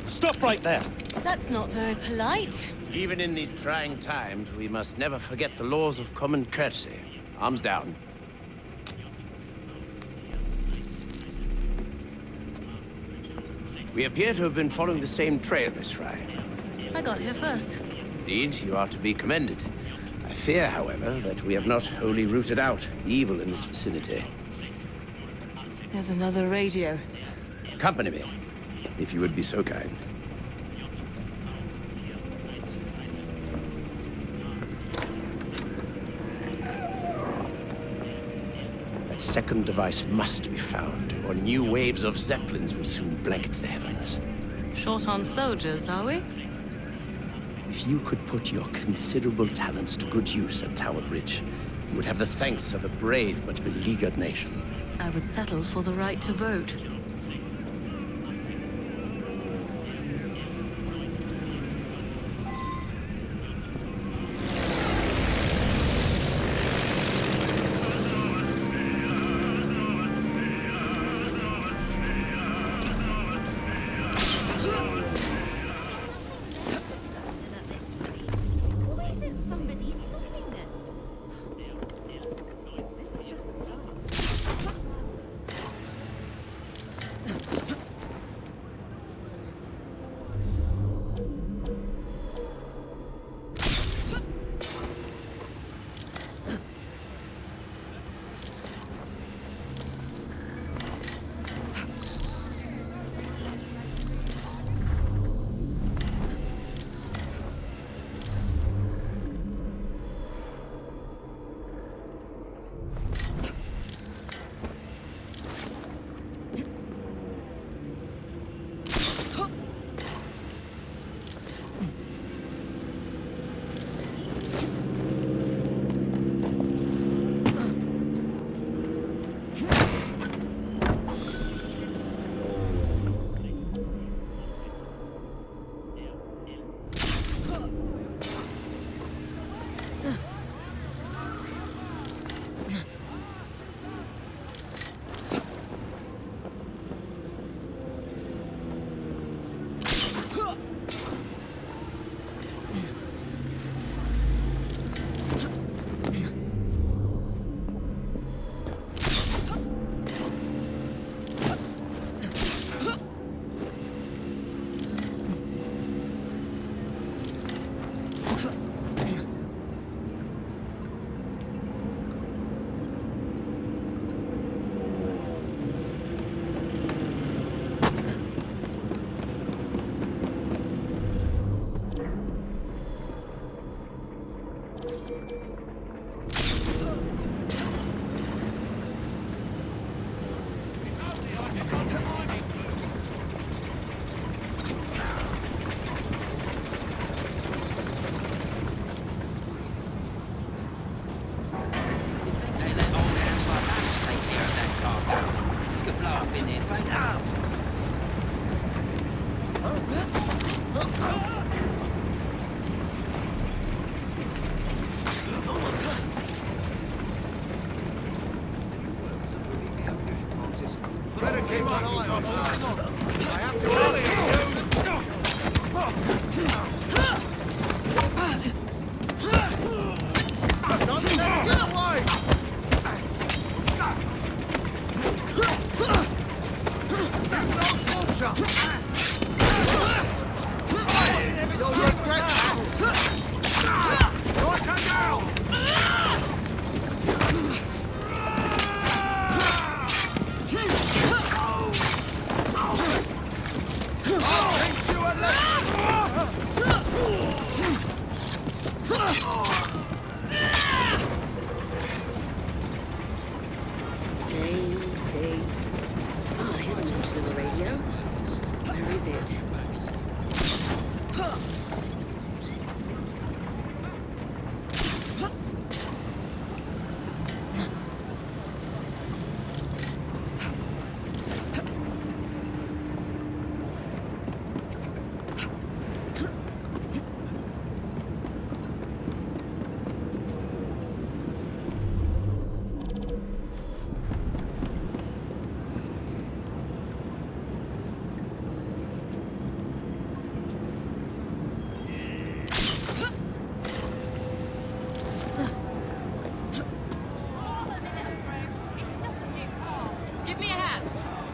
Stop right there! That's not very polite. Even in these trying times, we must never forget the laws of common courtesy. Arms down. We appear to have been following the same trail, Miss Frye. I got here first. Indeed, you are to be commended. I fear, however, that we have not wholly rooted out evil in this vicinity. There's another radio. Accompany me, if you would be so kind. That second device must be found, or new waves of Zeppelins will soon blanket the heavens. Short on soldiers, are we? If you could put your considerable talents to good use at Tower Bridge, you would have the thanks of a brave but beleaguered nation. I would settle for the right to vote.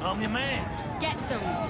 I'm your man. Get them.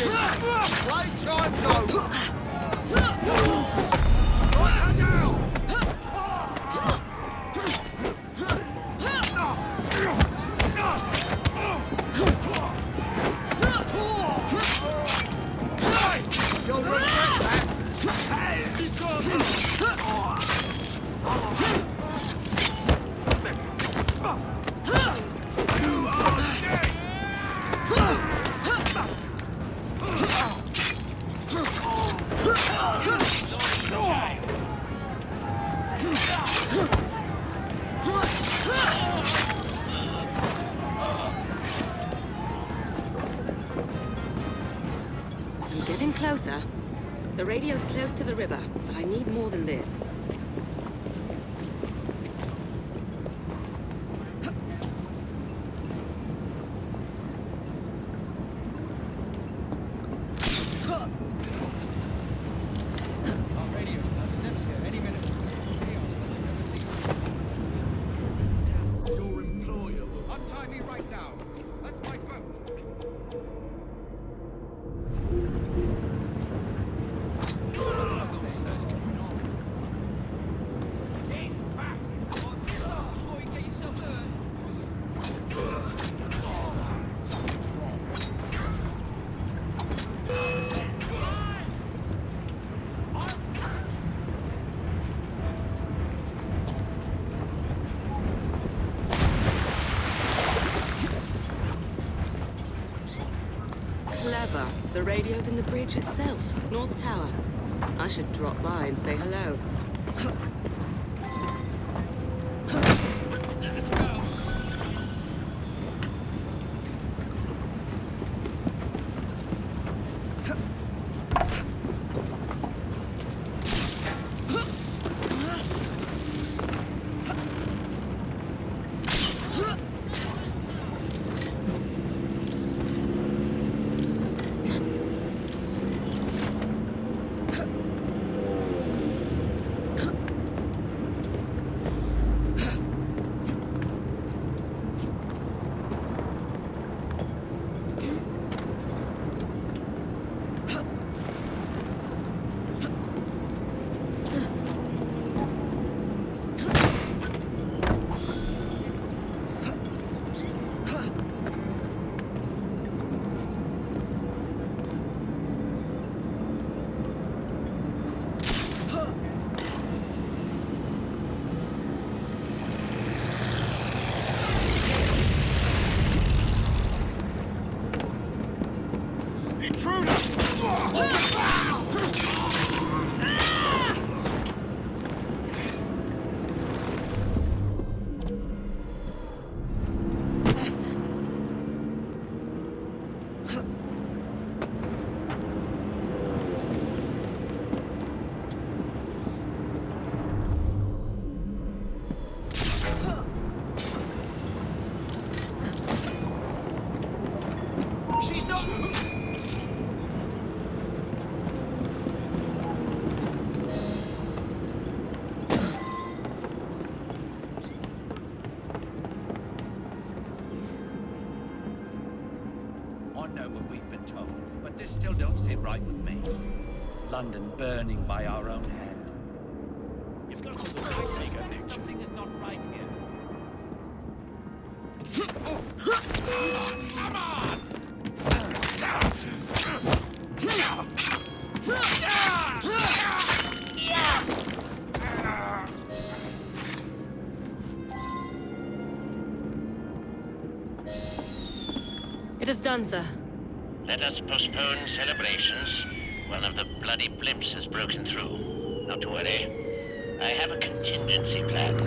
Playtime's over! Right her down! You'll regret that! You are dead! I'm getting closer. The radio's close to the river, but I need more than this. Clever. The radio's in the bridge itself, North Tower. I should drop by and say hello. Let's go. Right with me. London burning by our own hand. You've got to look at the bigger picture. Something is not right here. Come on! It is done, sir. Let us postpone celebrations. One of the bloody blimps has broken through. Not to worry. I have a contingency plan.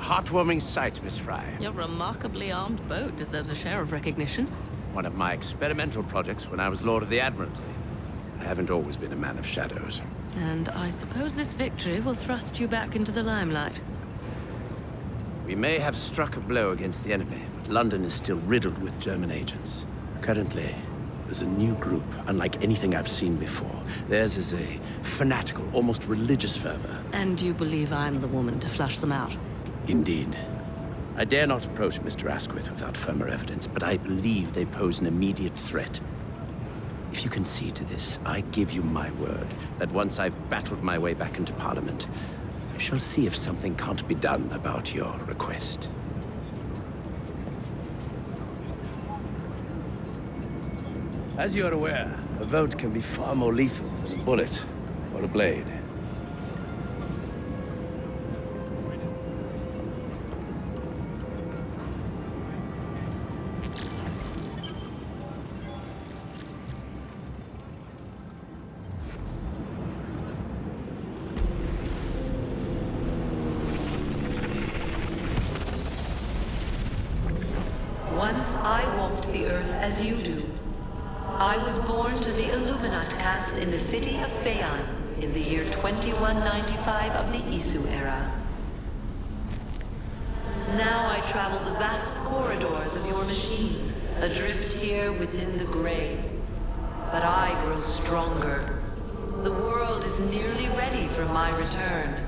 heartwarming sight, Miss Frye. Your remarkably armed boat deserves a share of recognition. One of my experimental projects when I was Lord of the Admiralty. I haven't always been a man of shadows. And I suppose this victory will thrust you back into the limelight. We may have struck a blow against the enemy, but London is still riddled with German agents. Currently, there's a new group, unlike anything I've seen before. Theirs is a fanatical, almost religious fervor. And you believe I'm the woman to flush them out? Indeed. I dare not approach Mr. Asquith without firmer evidence, but I believe they pose an immediate threat. If you concede to this, I give you my word that once I've battled my way back into Parliament, I shall see if something can't be done about your request. As you are aware, a vote can be far more lethal than a bullet or a blade. Once I walked the earth as you do. I was born to the Illuminat caste in the city of Phaon in the year 2195 of the Isu era. Now I travel the vast corridors of your machines, adrift here within the gray. But I grow stronger. The world is nearly ready for my return.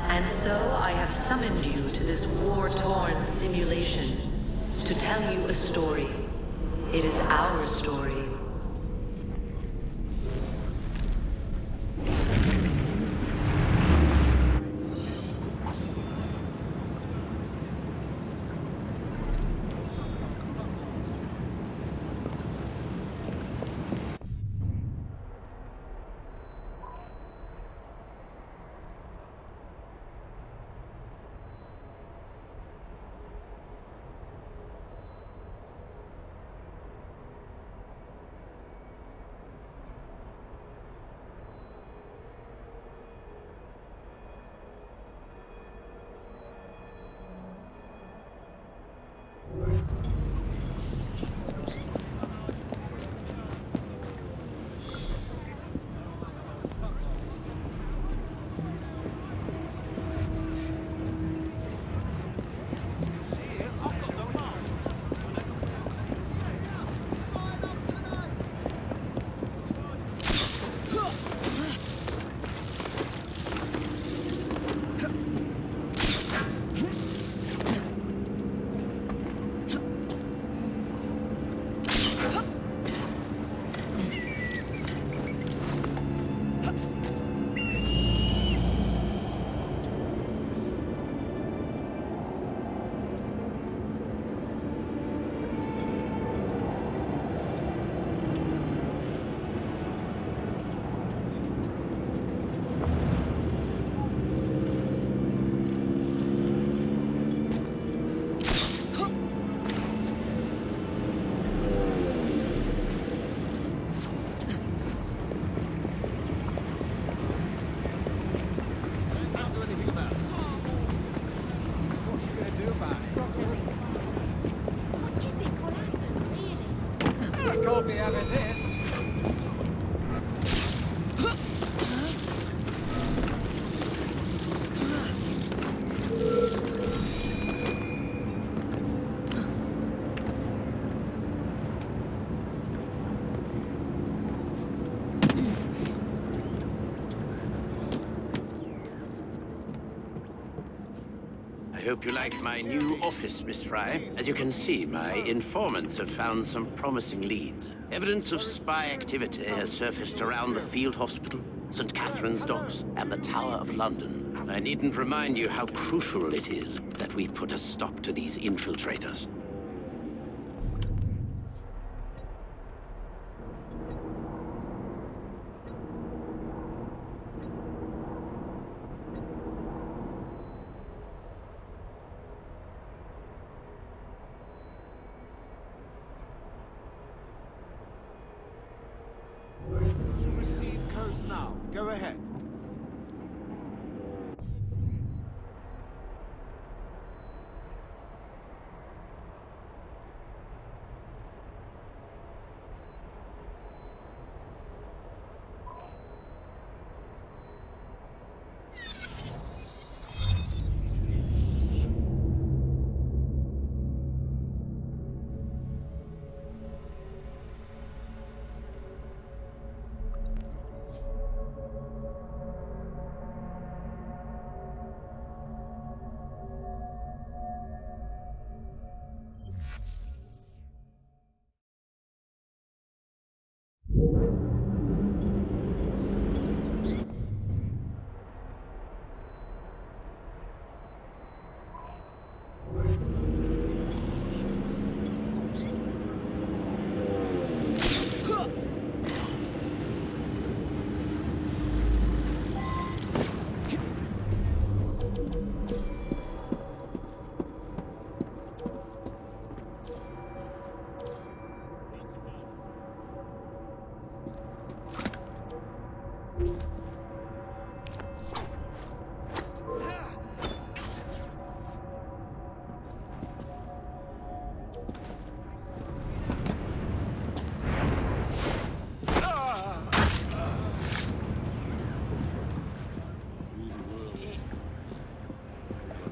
And so I have summoned you to this war-torn simulation to tell you a story. It is our story. Can't be having this. I hope you like my new office, Miss Frye. As you can see, my informants have found some promising leads. Evidence of spy activity has surfaced around the field hospital, St. Catherine's Docks, and the Tower of London. I needn't remind you how crucial it is that we put a stop to these infiltrators. Receive codes now. Go ahead.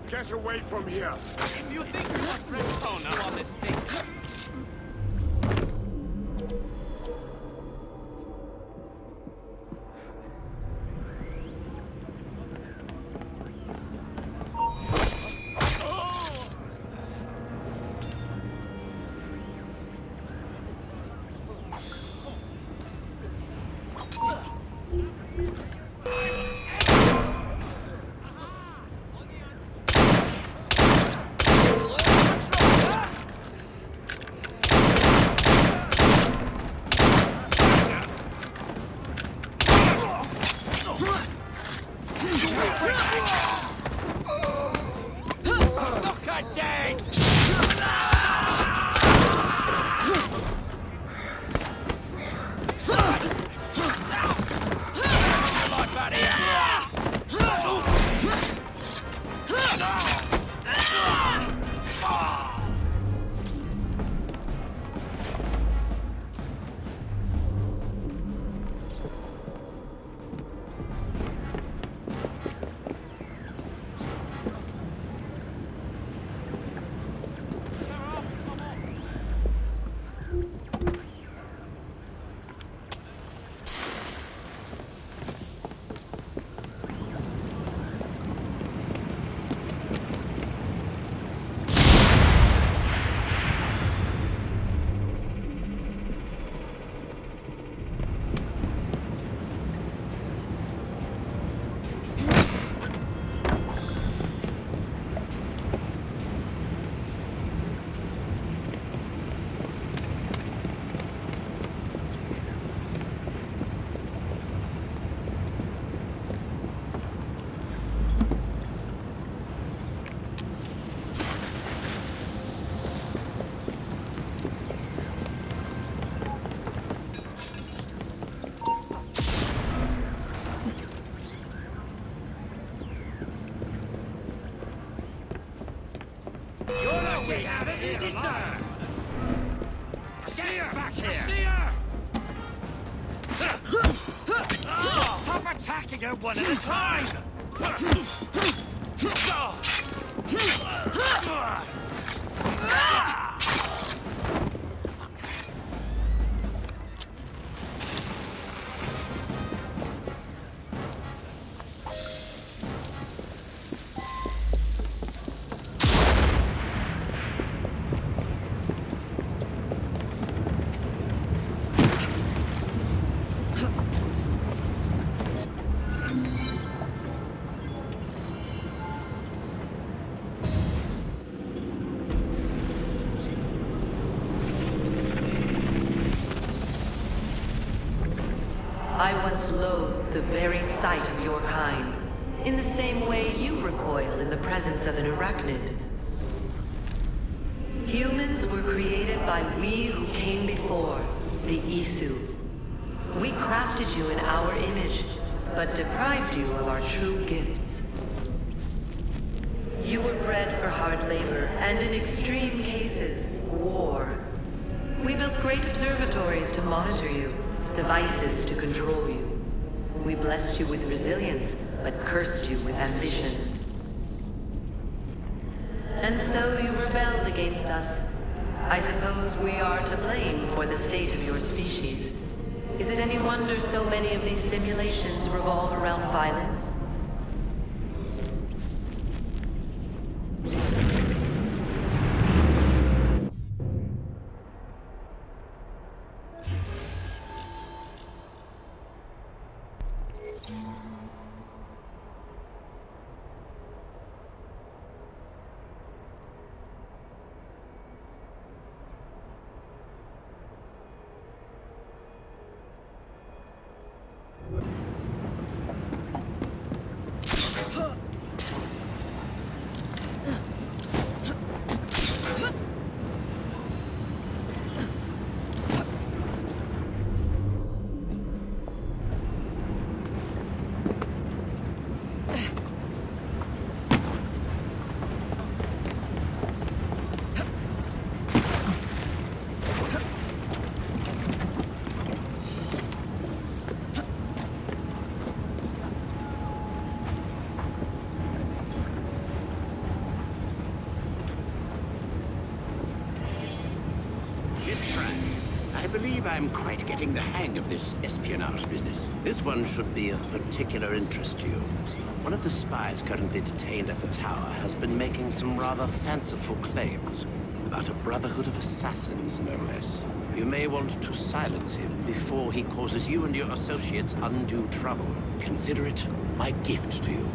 Get away from here! If you think you want Red on this thing... Attacking her one at a time! I once loathed the very sight of your kind, in the same way you recoil in the presence of an arachnid. Humans were created by we who came before, the Isu. We crafted you in our image, but deprived you of our true gifts. You were bred for hard labor, and in extreme cases, war. We built great observatories to monitor you, devices to control you. We blessed you with resilience, but cursed you with ambition. And so you rebelled against us. I suppose we are to blame for the state of your species. Is it any wonder so many of these simulations revolve around violence? I believe I'm quite getting the hang of this espionage business. This one should be of particular interest to you. One of the spies currently detained at the tower has been making some rather fanciful claims about a brotherhood of assassins, no less. You may want to silence him before he causes you and your associates undue trouble. Consider it my gift to you.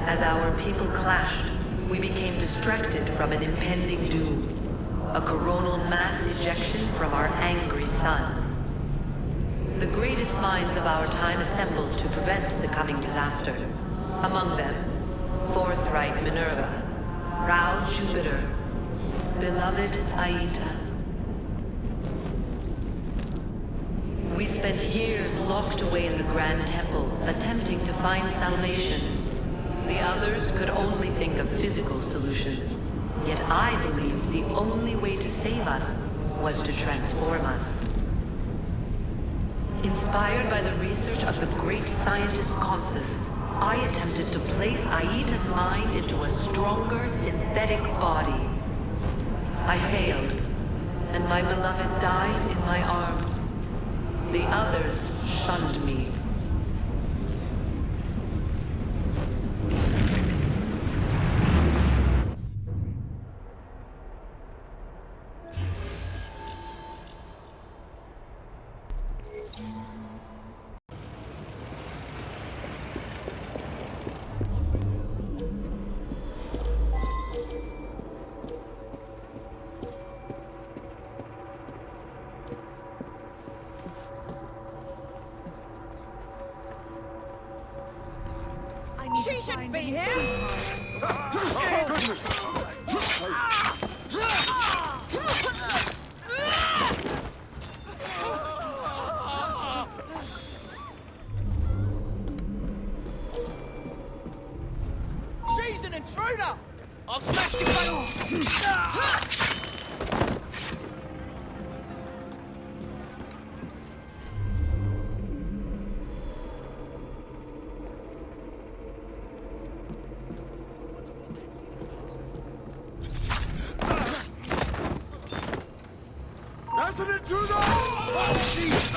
As our people clashed, we became distracted from an impending doom. A coronal mass ejection from our angry sun. The greatest minds of our time assembled to prevent the coming disaster. Among them, forthright Minerva, proud Jupiter, beloved Aita. We spent years locked away in the Grand Temple, attempting to find salvation. The others could only think of physical solutions. Yet I believed the only way to save us was to transform us. Inspired by the research of the great scientist Consus, I attempted to place Aita's mind into a stronger synthetic body. I failed, and my beloved died in my arms. The others shunned me. She shouldn't be here! Oh, goodness! She's an intruder! I'll smash you face! That's an intruder! Oh, jeez!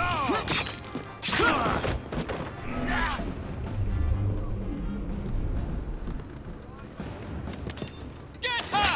Get her!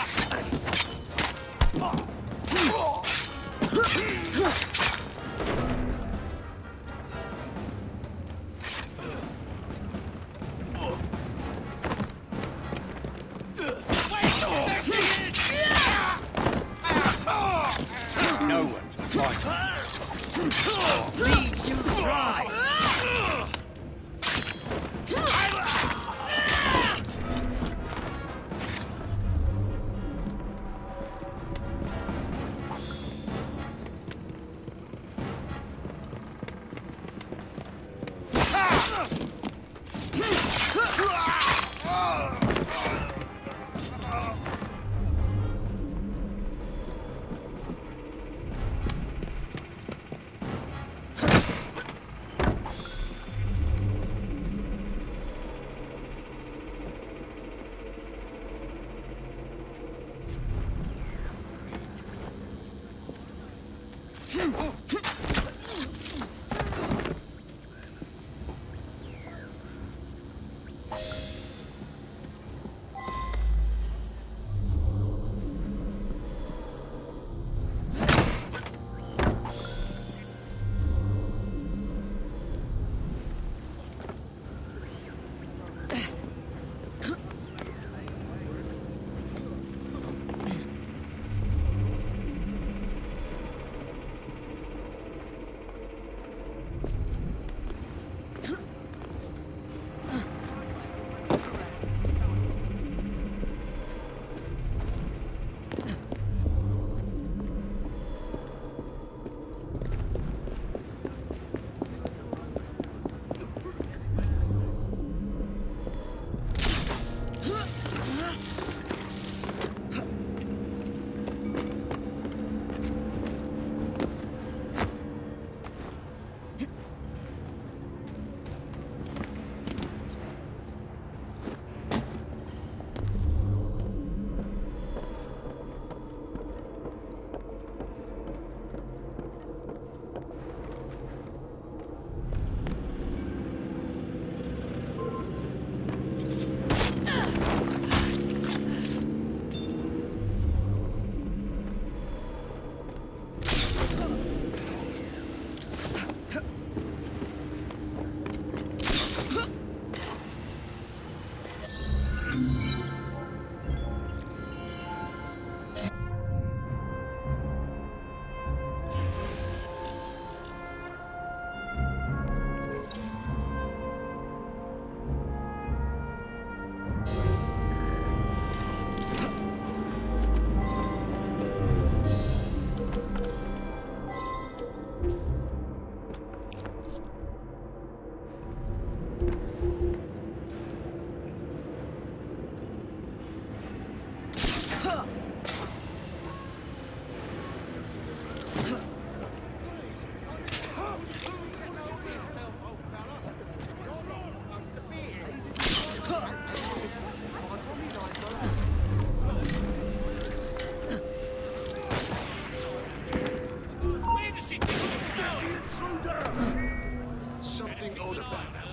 Nothing odd about that.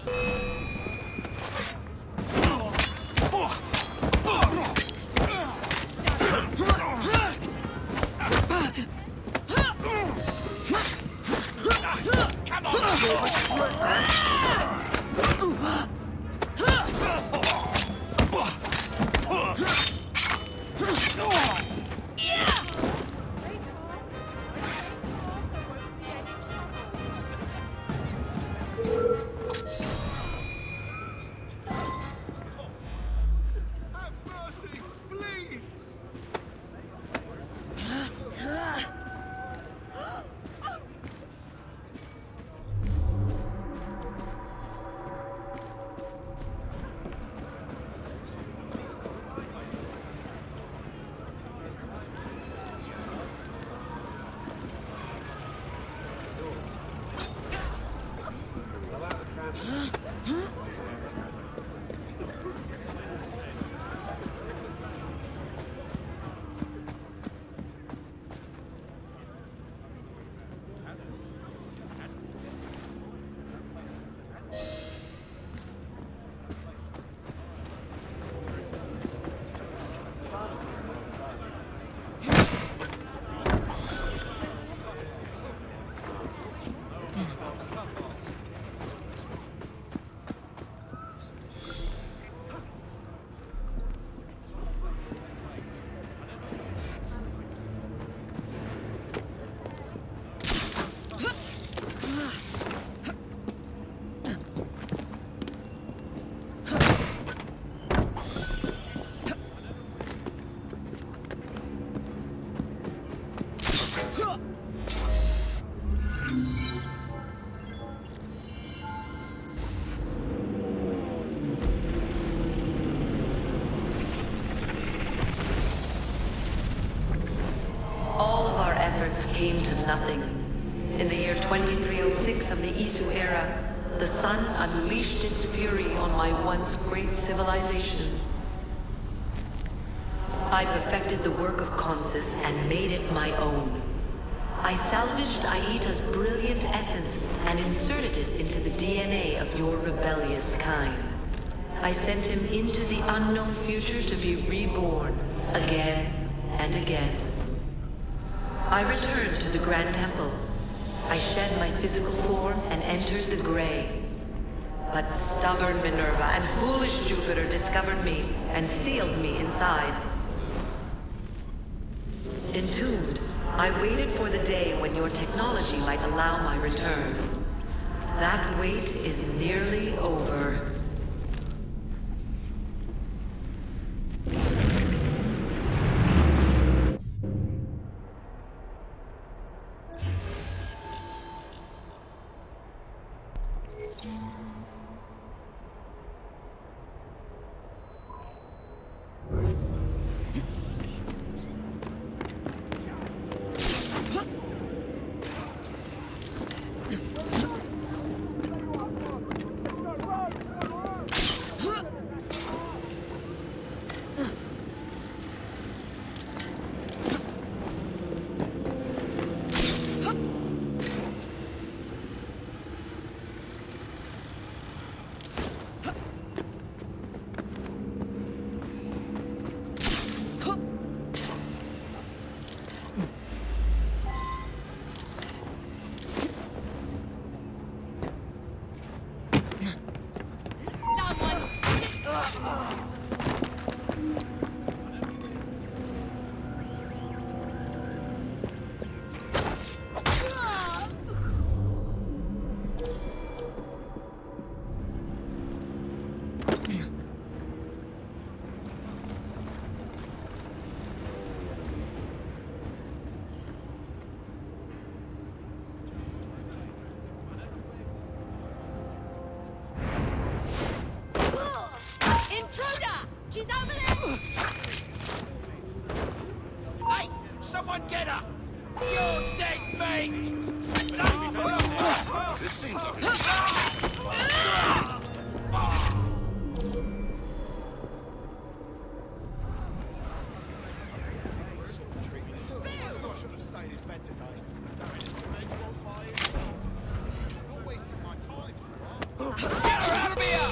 Come on! Have mercy, please! Came to nothing. In the year 2306 of the Isu era, the sun unleashed its fury on my once great civilization. I perfected the work of Consus and made it my own. I salvaged Aita's brilliant essence and inserted it into the DNA of your rebellious kind. I sent him into the unknown future to be reborn again and again. I returned to the Grand Temple. I shed my physical form and entered the Grey. But stubborn Minerva and foolish Jupiter discovered me and sealed me inside. Entombed, I waited for the day when your technology might allow my return. That wait is nearly over. She's over there! Hey! Someone get her! You're dead meat! This seems like I should have stayed in bed today. You're wasting my time, right? Get her out of here!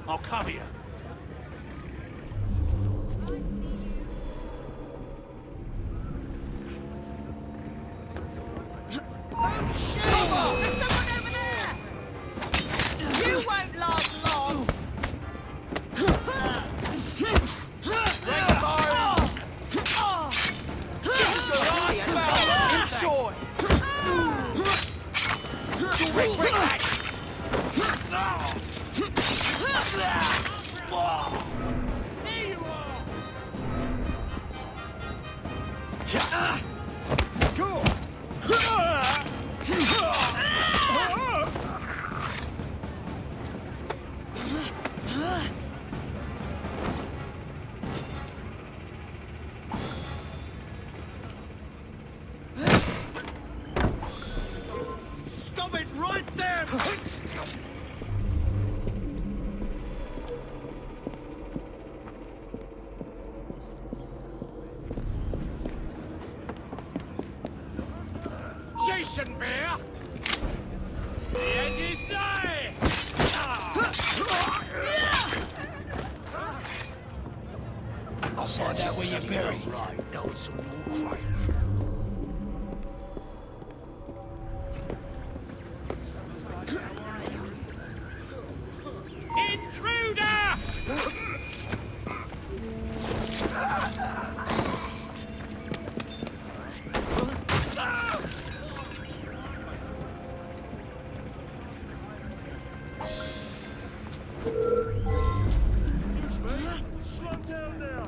I'll cover you. Stop her! There's someone over there! You won't last long! Break the bones! This is your last battle! Enjoy! Break that! There you are! Cool! Stop it right there! Jason Bear! The end is nigh! I'll find out where you're buried. Right, that was on your grave. Intruder! Slow down now!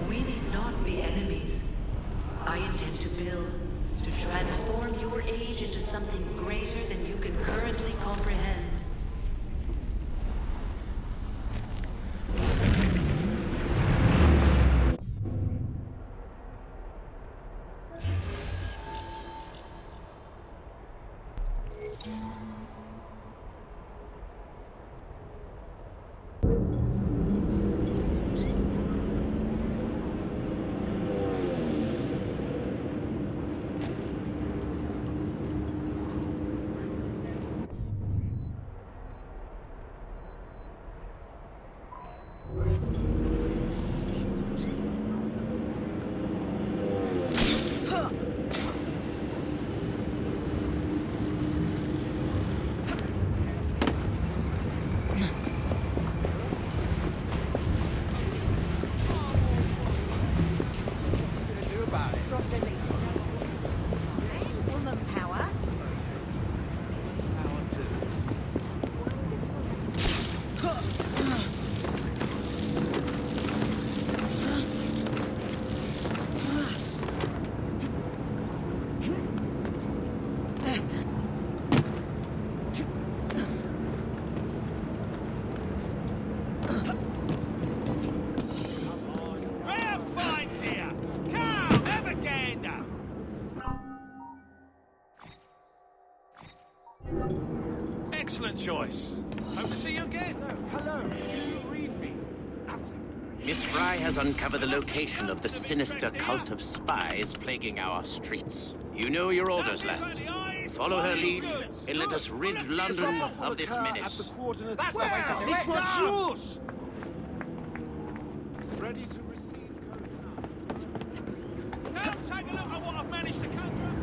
We need not be enemies. I intend to build, to transform your age into something greater than you can currently comprehend. Woman power. Rare finds here! Karl, Evergander! Excellent choice. Hope to see you again. Hello, do you read me? Miss Frye has uncovered the location of the sinister cult of spies plaguing our streets. You know your orders, lads. Follow her lead, and let us rid London of this menace. That's the way to do it! This one's yours! Ready to receive code. Now take a look at what I've managed to conjure up.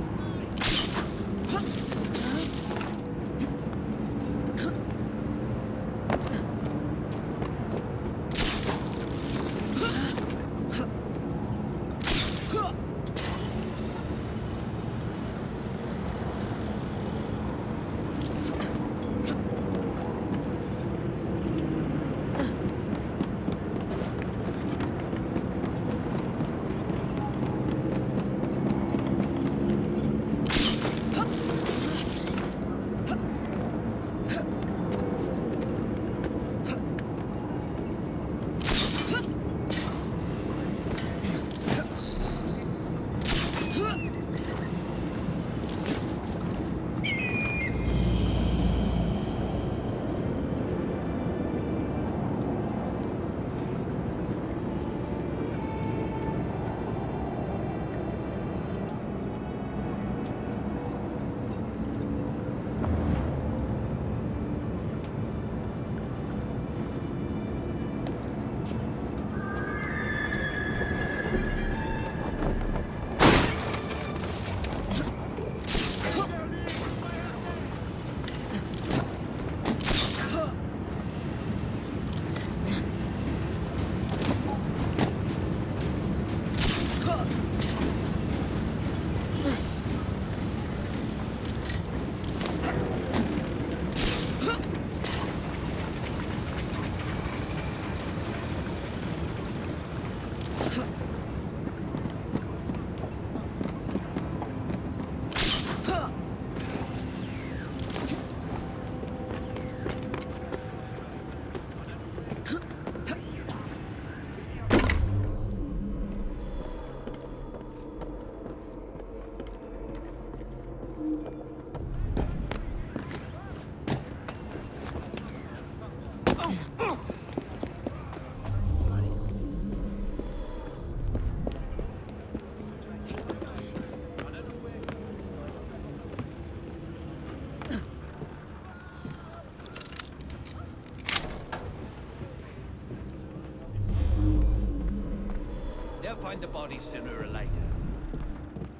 they'll find the body sooner or later.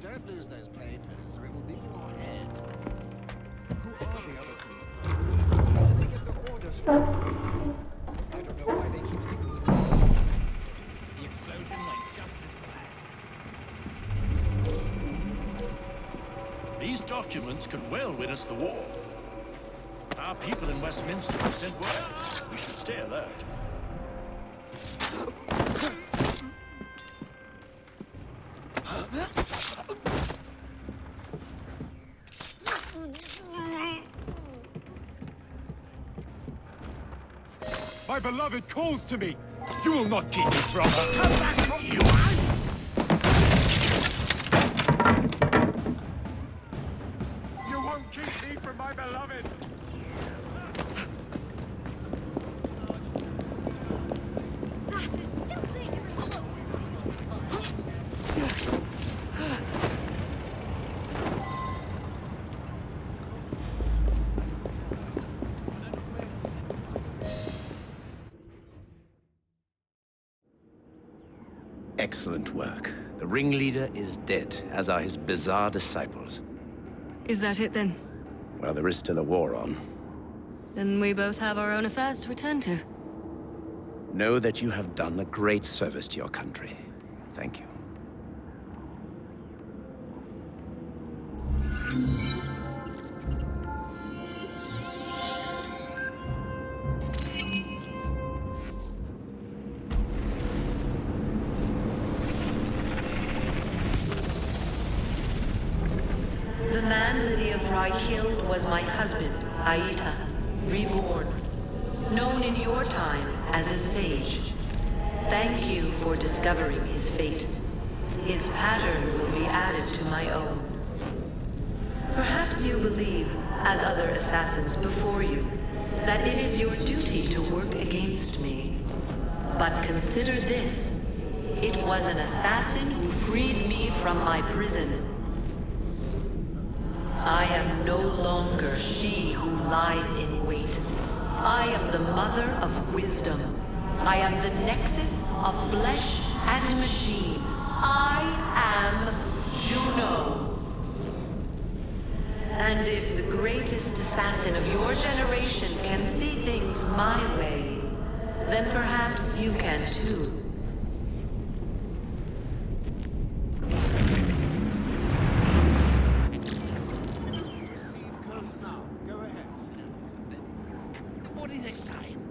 Don't lose those papers, or it will be in your head. Who are the other three? Where did they get their orders from? I don't know why they keep secrets from us. The explosion went just as planned. These documents could well win us the war. Our people in Westminster have sent word. We should stay alert. My beloved calls to me! You will not keep me from her! Come back from you! You won't keep me from my beloved! That is simply irresponsible. Excellent work. The ringleader is dead, as are his bizarre disciples. Is that it then? Well, there is still a war on. Then we both have our own affairs to attend to. Know that you have done a great service to your country. Thank you. The man Lydia Frye killed was my husband, Aita, reborn. Known in your time as a sage. Thank you for discovering his fate. His pattern will be added to my own. Perhaps you believe, as other assassins before you, that it is your duty to work against me. But consider this. It was an assassin who freed me from my prison. I am no longer she who lies in wait. I am the mother of wisdom. I am the nexus of flesh and machine. I am Juno. And if the greatest assassin of your generation can see things my way, then perhaps you can too. What is it saying?